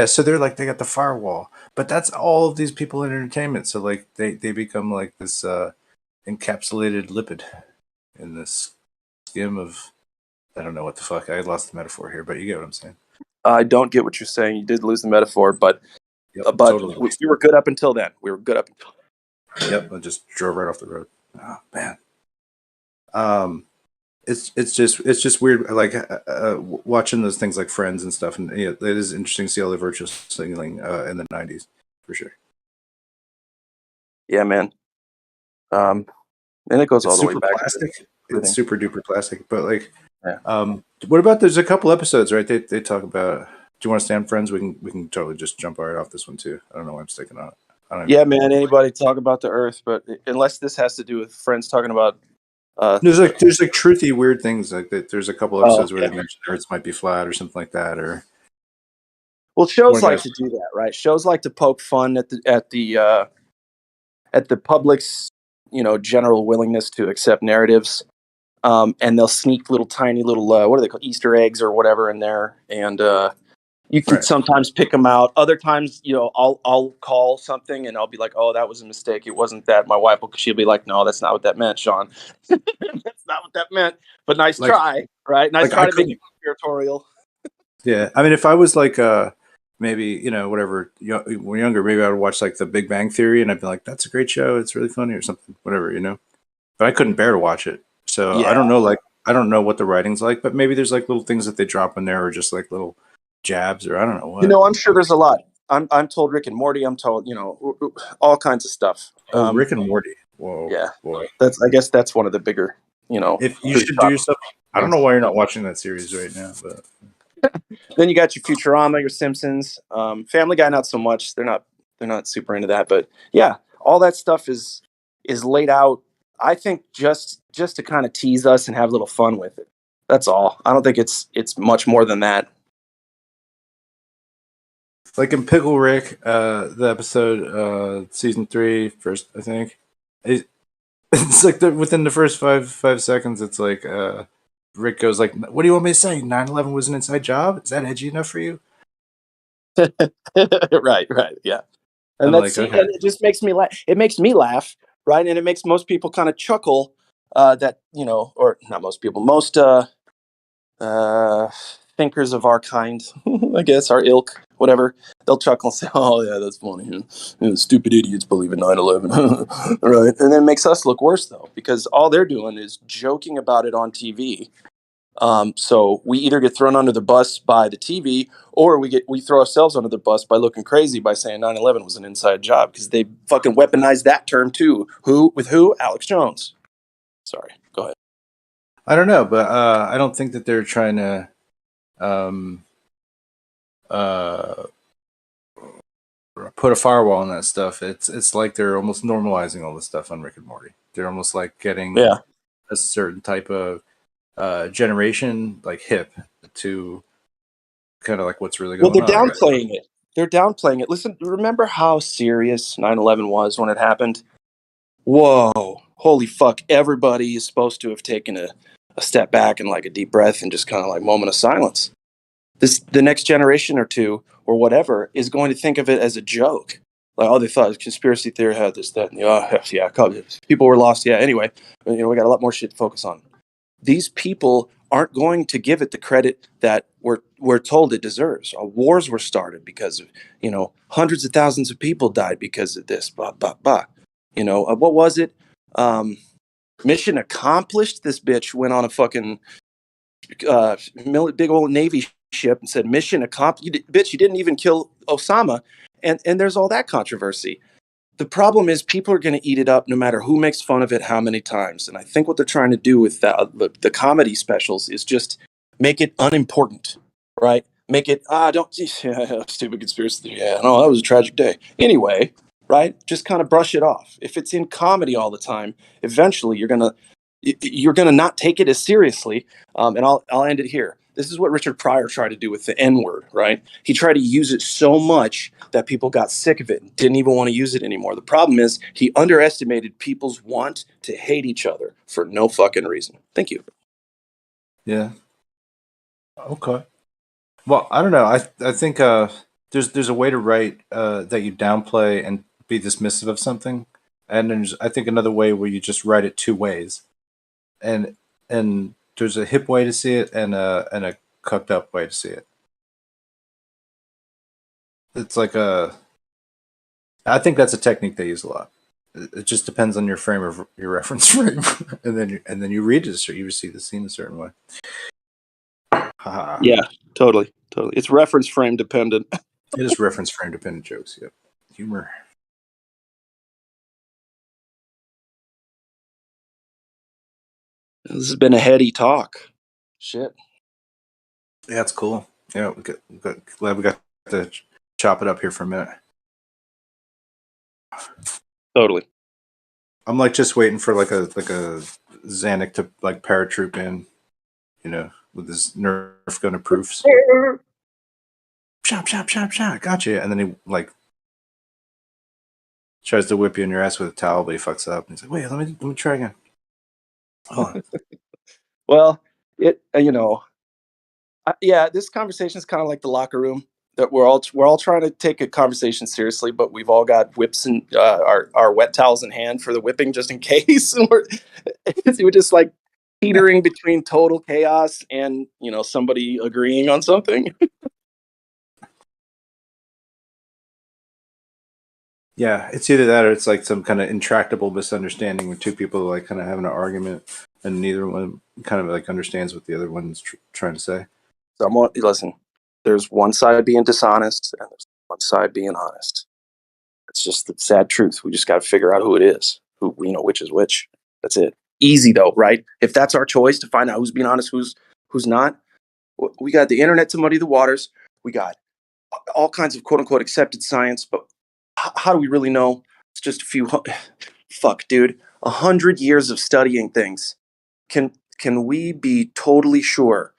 Speaker 10: So they're like they got the firewall, but that's all of these people in entertainment. So like they become like this encapsulated lipid in this skim of, I don't know what the fuck. I lost the metaphor here, but you get what I'm saying.
Speaker 13: I don't get what you're saying. You did lose the metaphor, but
Speaker 10: totally.
Speaker 13: we were good up until then.
Speaker 10: Yep, I just drove right off the road. Oh man. It's just weird, like watching those things like Friends and stuff, and it is interesting to see all the virtual signaling in the '90s for sure.
Speaker 13: Yeah, man. And it goes all the way back.
Speaker 10: Plastic. It's super duper plastic, but like, what about? There's a couple episodes, right? They talk about. Do you want to stay on Friends? We can totally just jump right off this one too. I don't know why I'm sticking on it.
Speaker 13: Yeah, man. Anybody talk about the Earth, but unless this has to do with Friends talking about.
Speaker 10: There's like truthy weird things like that. There's a couple episodes where they mention Earth might be flat or something like that, or.
Speaker 13: Well, shows like to do that, right? Shows like to poke fun at the public's general willingness to accept narratives, and they'll sneak little tiny little what are they called, Easter eggs or whatever in there, and You can
Speaker 10: Right.
Speaker 13: sometimes pick them out. Other times, I'll call something and I'll be like, "Oh, that was a mistake. It wasn't that." My wife she'll be like, "No, that's not what that meant, Sean. That's not what that meant." But nice
Speaker 10: Like
Speaker 13: try, right? Nice
Speaker 10: like
Speaker 13: try
Speaker 10: I
Speaker 13: to make it
Speaker 10: couldn't.
Speaker 13: conspiratorial.
Speaker 10: Yeah, I mean, if I was like maybe whatever when younger, maybe I would watch like The Big Bang Theory, and I'd be like, "That's a great show. It's really funny," or something, whatever. But I couldn't bear to watch it, so I
Speaker 13: Yeah.
Speaker 10: don't know. Like I don't know what the writing's like, but maybe there's like little things that they drop in there, or just like little jabs, or I don't know what.
Speaker 13: I'm sure there's a lot. I'm told Rick and Morty. I'm told all kinds of stuff.
Speaker 10: Oh, Rick and Morty. Whoa,
Speaker 13: Yeah,
Speaker 10: boy.
Speaker 13: I guess that's one of the bigger.
Speaker 10: If you
Speaker 13: pretty
Speaker 10: should do
Speaker 13: popular
Speaker 10: yourself, I don't
Speaker 13: ones.
Speaker 10: know why you're not watching that series right now, but
Speaker 13: Then you got your Futurama, your Simpsons, Family Guy. Not so much. They're not super into that. But yeah, all that stuff is laid out. I think just to kind of tease us and have a little fun with it. That's all. I don't think it's much more than that.
Speaker 10: like in Pickle Rick, the episode, season 3, first I think, it's like within the first five seconds, it's like Rick goes like, "What do you want me to say? 9/11 was an inside job? Is that edgy enough for you?"
Speaker 13: Right, yeah. And
Speaker 10: I'm like,
Speaker 13: and
Speaker 10: okay.
Speaker 13: it just makes me laugh. It makes me laugh, right? And it makes most people kind of chuckle. That or not most people, most thinkers of our kind, I guess, our ilk, whatever. They'll chuckle and say, "Oh yeah, that's funny. Stupid idiots believe in 9/11." Right? And then it makes us look worse though, because all they're doing is joking about it on TV. So we either get thrown under the bus by the TV, or we throw ourselves under the bus by looking crazy by saying 9/11 was an inside job, because they fucking weaponized that term too. Who? Alex Jones. Sorry, go ahead.
Speaker 10: I don't know, but I don't think that they're trying to um, uh, put a firewall on that stuff. It's like they're almost normalizing all this stuff on Rick and Morty. They're almost like getting
Speaker 13: Yeah.
Speaker 10: a certain type of generation like hip to kind of like what's really
Speaker 13: Well,
Speaker 10: going
Speaker 13: they're
Speaker 10: on, I guess.
Speaker 13: downplaying it. They're downplaying it. Listen, remember how serious 9/11 was when it happened? Whoa, holy fuck! Everybody is supposed to have taken a step back and like a deep breath and just kind of like moment of silence. The next generation or two or whatever is going to think of it as a joke. Like, oh, they thought it was conspiracy theory had this, that, and the yeah, people were lost. Yeah, anyway, we got a lot more shit to focus on. These people aren't going to give it the credit that we're told it deserves. Wars were started because of, hundreds of thousands of people died because of this. Blah blah blah. What was it? Mission accomplished. This bitch went on a fucking big old Navy ship and said, "Mission accomplished." Bitch, you didn't even kill Osama, and there's all that controversy. The problem is people are going to eat it up no matter who makes fun of it how many times. And I think what they're trying to do with the comedy specials is just make it unimportant, right? Make it, don't, stupid conspiracy theory. Yeah, no, that was a tragic day. Anyway, right? Just kind of brush it off. If it's in comedy all the time, eventually you're gonna not take it as seriously. And I'll end it here. This is what Richard Pryor tried to do with the N word, right? He tried to use it so much that people got sick of it and didn't even want to use it anymore. The problem is he underestimated people's want to hate each other for no fucking reason. Thank you.
Speaker 10: Yeah. Okay. Well, I don't know. I think there's a way to write that you downplay and be dismissive of something, and there's I think another way where you just write it two ways, and there's a hip way to see it and a cooked up way to see it. It's like I think that's a technique they use a lot. It just depends on your frame of your reference frame, and then you read it, so you see the scene a certain way.
Speaker 13: Yeah, totally. It's reference frame dependent.
Speaker 10: It is reference frame dependent jokes. Yep, humor.
Speaker 13: This has been a heady talk. Shit.
Speaker 10: Yeah, it's cool. Yeah, glad we got to chop it up here for a minute.
Speaker 13: Totally.
Speaker 10: I'm like just waiting for like a Xanac to like paratroop in, with his Nerf gun of proofs. Shot, gotcha. And then he like tries to whip you in your ass with a towel, but he fucks up. And he's like, "Wait, let me try again." Hold on.
Speaker 13: Well, yeah, this conversation is kind of like the locker room. that we're all trying to take a conversation seriously, but we've all got whips and our wet towels in hand for the whipping just in case. And we're just like teetering between total chaos and somebody agreeing on something.
Speaker 10: Yeah, it's either that or it's like some kind of intractable misunderstanding where two people like kind of having an argument and neither one kind of like understands what the other one's trying to say.
Speaker 13: Listen, there's one side being dishonest and there's one side being honest. It's just the sad truth. We just got to figure out who it is, which is which. That's it. Easy though, right? If that's our choice to find out who's being honest, who's not, we got the internet to muddy the waters. We got all kinds of quote unquote accepted science, but how do we really know? It's just a few. Fuck, dude. 100 years of studying things. Can we be totally sure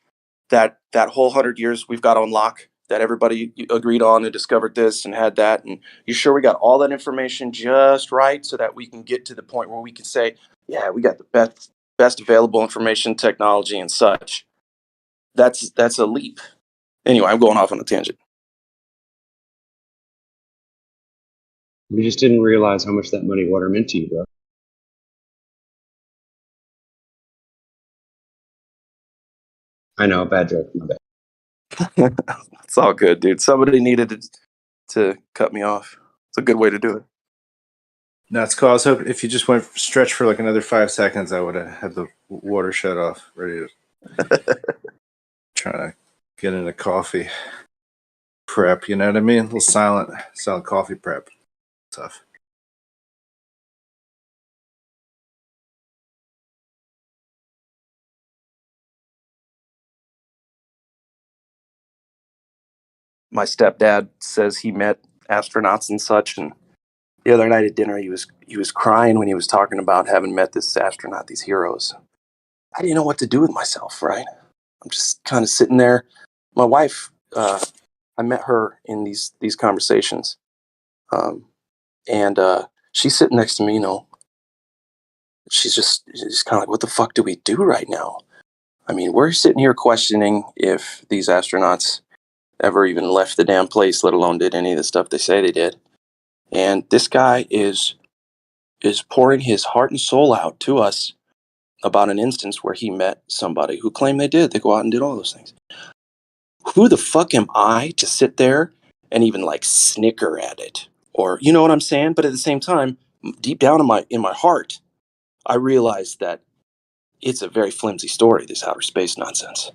Speaker 13: that whole 100 years we've got on lock, that everybody agreed on and discovered this and had that, and you sure we got all that information just right so that we can get to the point where we can say, yeah, we got the best available information technology and such. That's a leap. Anyway, I'm going off on a tangent.
Speaker 4: We just didn't realize how much that muddy water meant to you, bro. I know, bad joke, my bad.
Speaker 13: It's all good, dude. Somebody needed to cut me off. It's a good way to do it.
Speaker 10: No, it's cool. I was hoping if you just went stretch for like another 5 seconds, I would have had the water shut off, ready to trying to get into coffee prep. You know what I mean? A little silent coffee prep. Tough.
Speaker 13: My stepdad says he met astronauts and such, and the other night at dinner he was crying when he was talking about having met this astronaut, these heroes. I didn't know what to do with myself, right? I'm just kind of sitting there. My wife, I met her in these conversations, and she's sitting next to me. She's just kind of like, what the fuck do we do right now? I mean, we're sitting here questioning if these astronauts ever even left the damn place, let alone did any of the stuff they say they did. And this guy is pouring his heart and soul out to us about an instance where he met somebody who claimed they did. They go out and did all those things. Who the fuck am I to sit there and even like snicker at it? Or you know what I'm saying? But at the same time, deep down in my heart, I realize that it's a very flimsy story, this outer space nonsense.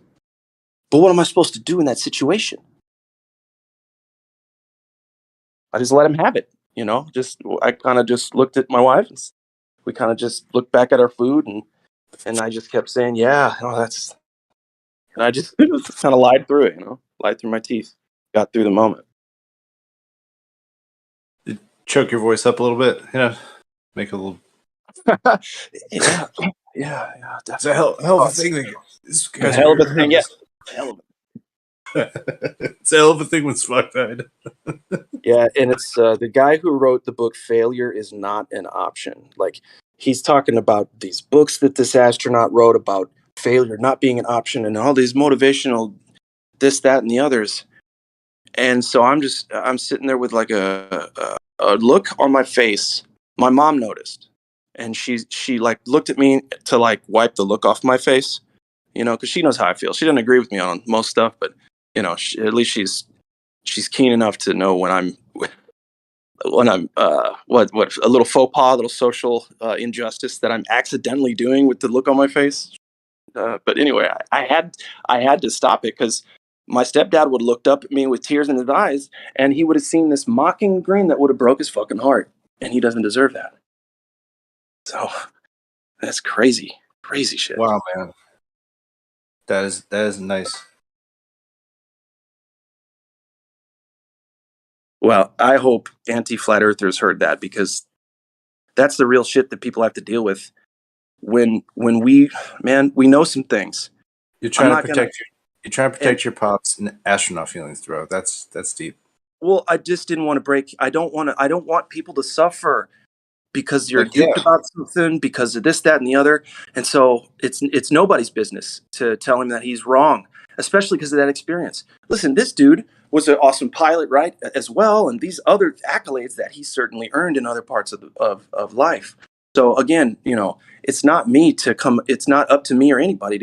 Speaker 13: But what am I supposed to do in that situation? I just let him have it, I kind of just looked at my wife and we kind of just looked back at our food and I just kept saying, yeah, that's, and I just kind of lied through it, lied through my teeth, got through the moment.
Speaker 10: Choke your voice up a little bit, make a little.
Speaker 13: yeah, definitely.
Speaker 10: It's a hell of a thing. This guy's
Speaker 13: hell of a thing, yeah. Hell of a
Speaker 10: It's a hell of a thing when Spock died.
Speaker 13: Yeah, and it's the guy who wrote the book Failure is Not an Option. Like, he's talking about these books that this astronaut wrote about failure not being an option and all these motivational this, that, and the others. And so I'm sitting there with like a look on my face. My mom noticed, and she like looked at me to like wipe the look off my face, because she knows how I feel. She doesn't agree with me on most stuff, but at least she's keen enough to know when I'm what a little faux pas, a little social injustice that I'm accidentally doing with the look on my face. But anyway, I had to stop it because my stepdad would have looked up at me with tears in his eyes, and he would have seen this mocking grin that would have broke his fucking heart, and he doesn't deserve that. So that's crazy shit.
Speaker 10: Wow, man, that is nice.
Speaker 13: Well, I hope anti-flat earthers heard that, because that's the real shit that people have to deal with when we know some things.
Speaker 10: You're trying to protect your pops and astronaut feelings, bro. That's deep.
Speaker 13: Well, I just didn't want to break. I don't want people to suffer because you're duped about something, because of this, that, and the other. And so it's nobody's business to tell him that he's wrong, especially because of that experience. Listen, this dude was an awesome pilot, right, as well, and these other accolades that he certainly earned in other parts of life. So again, it's not up to me or anybody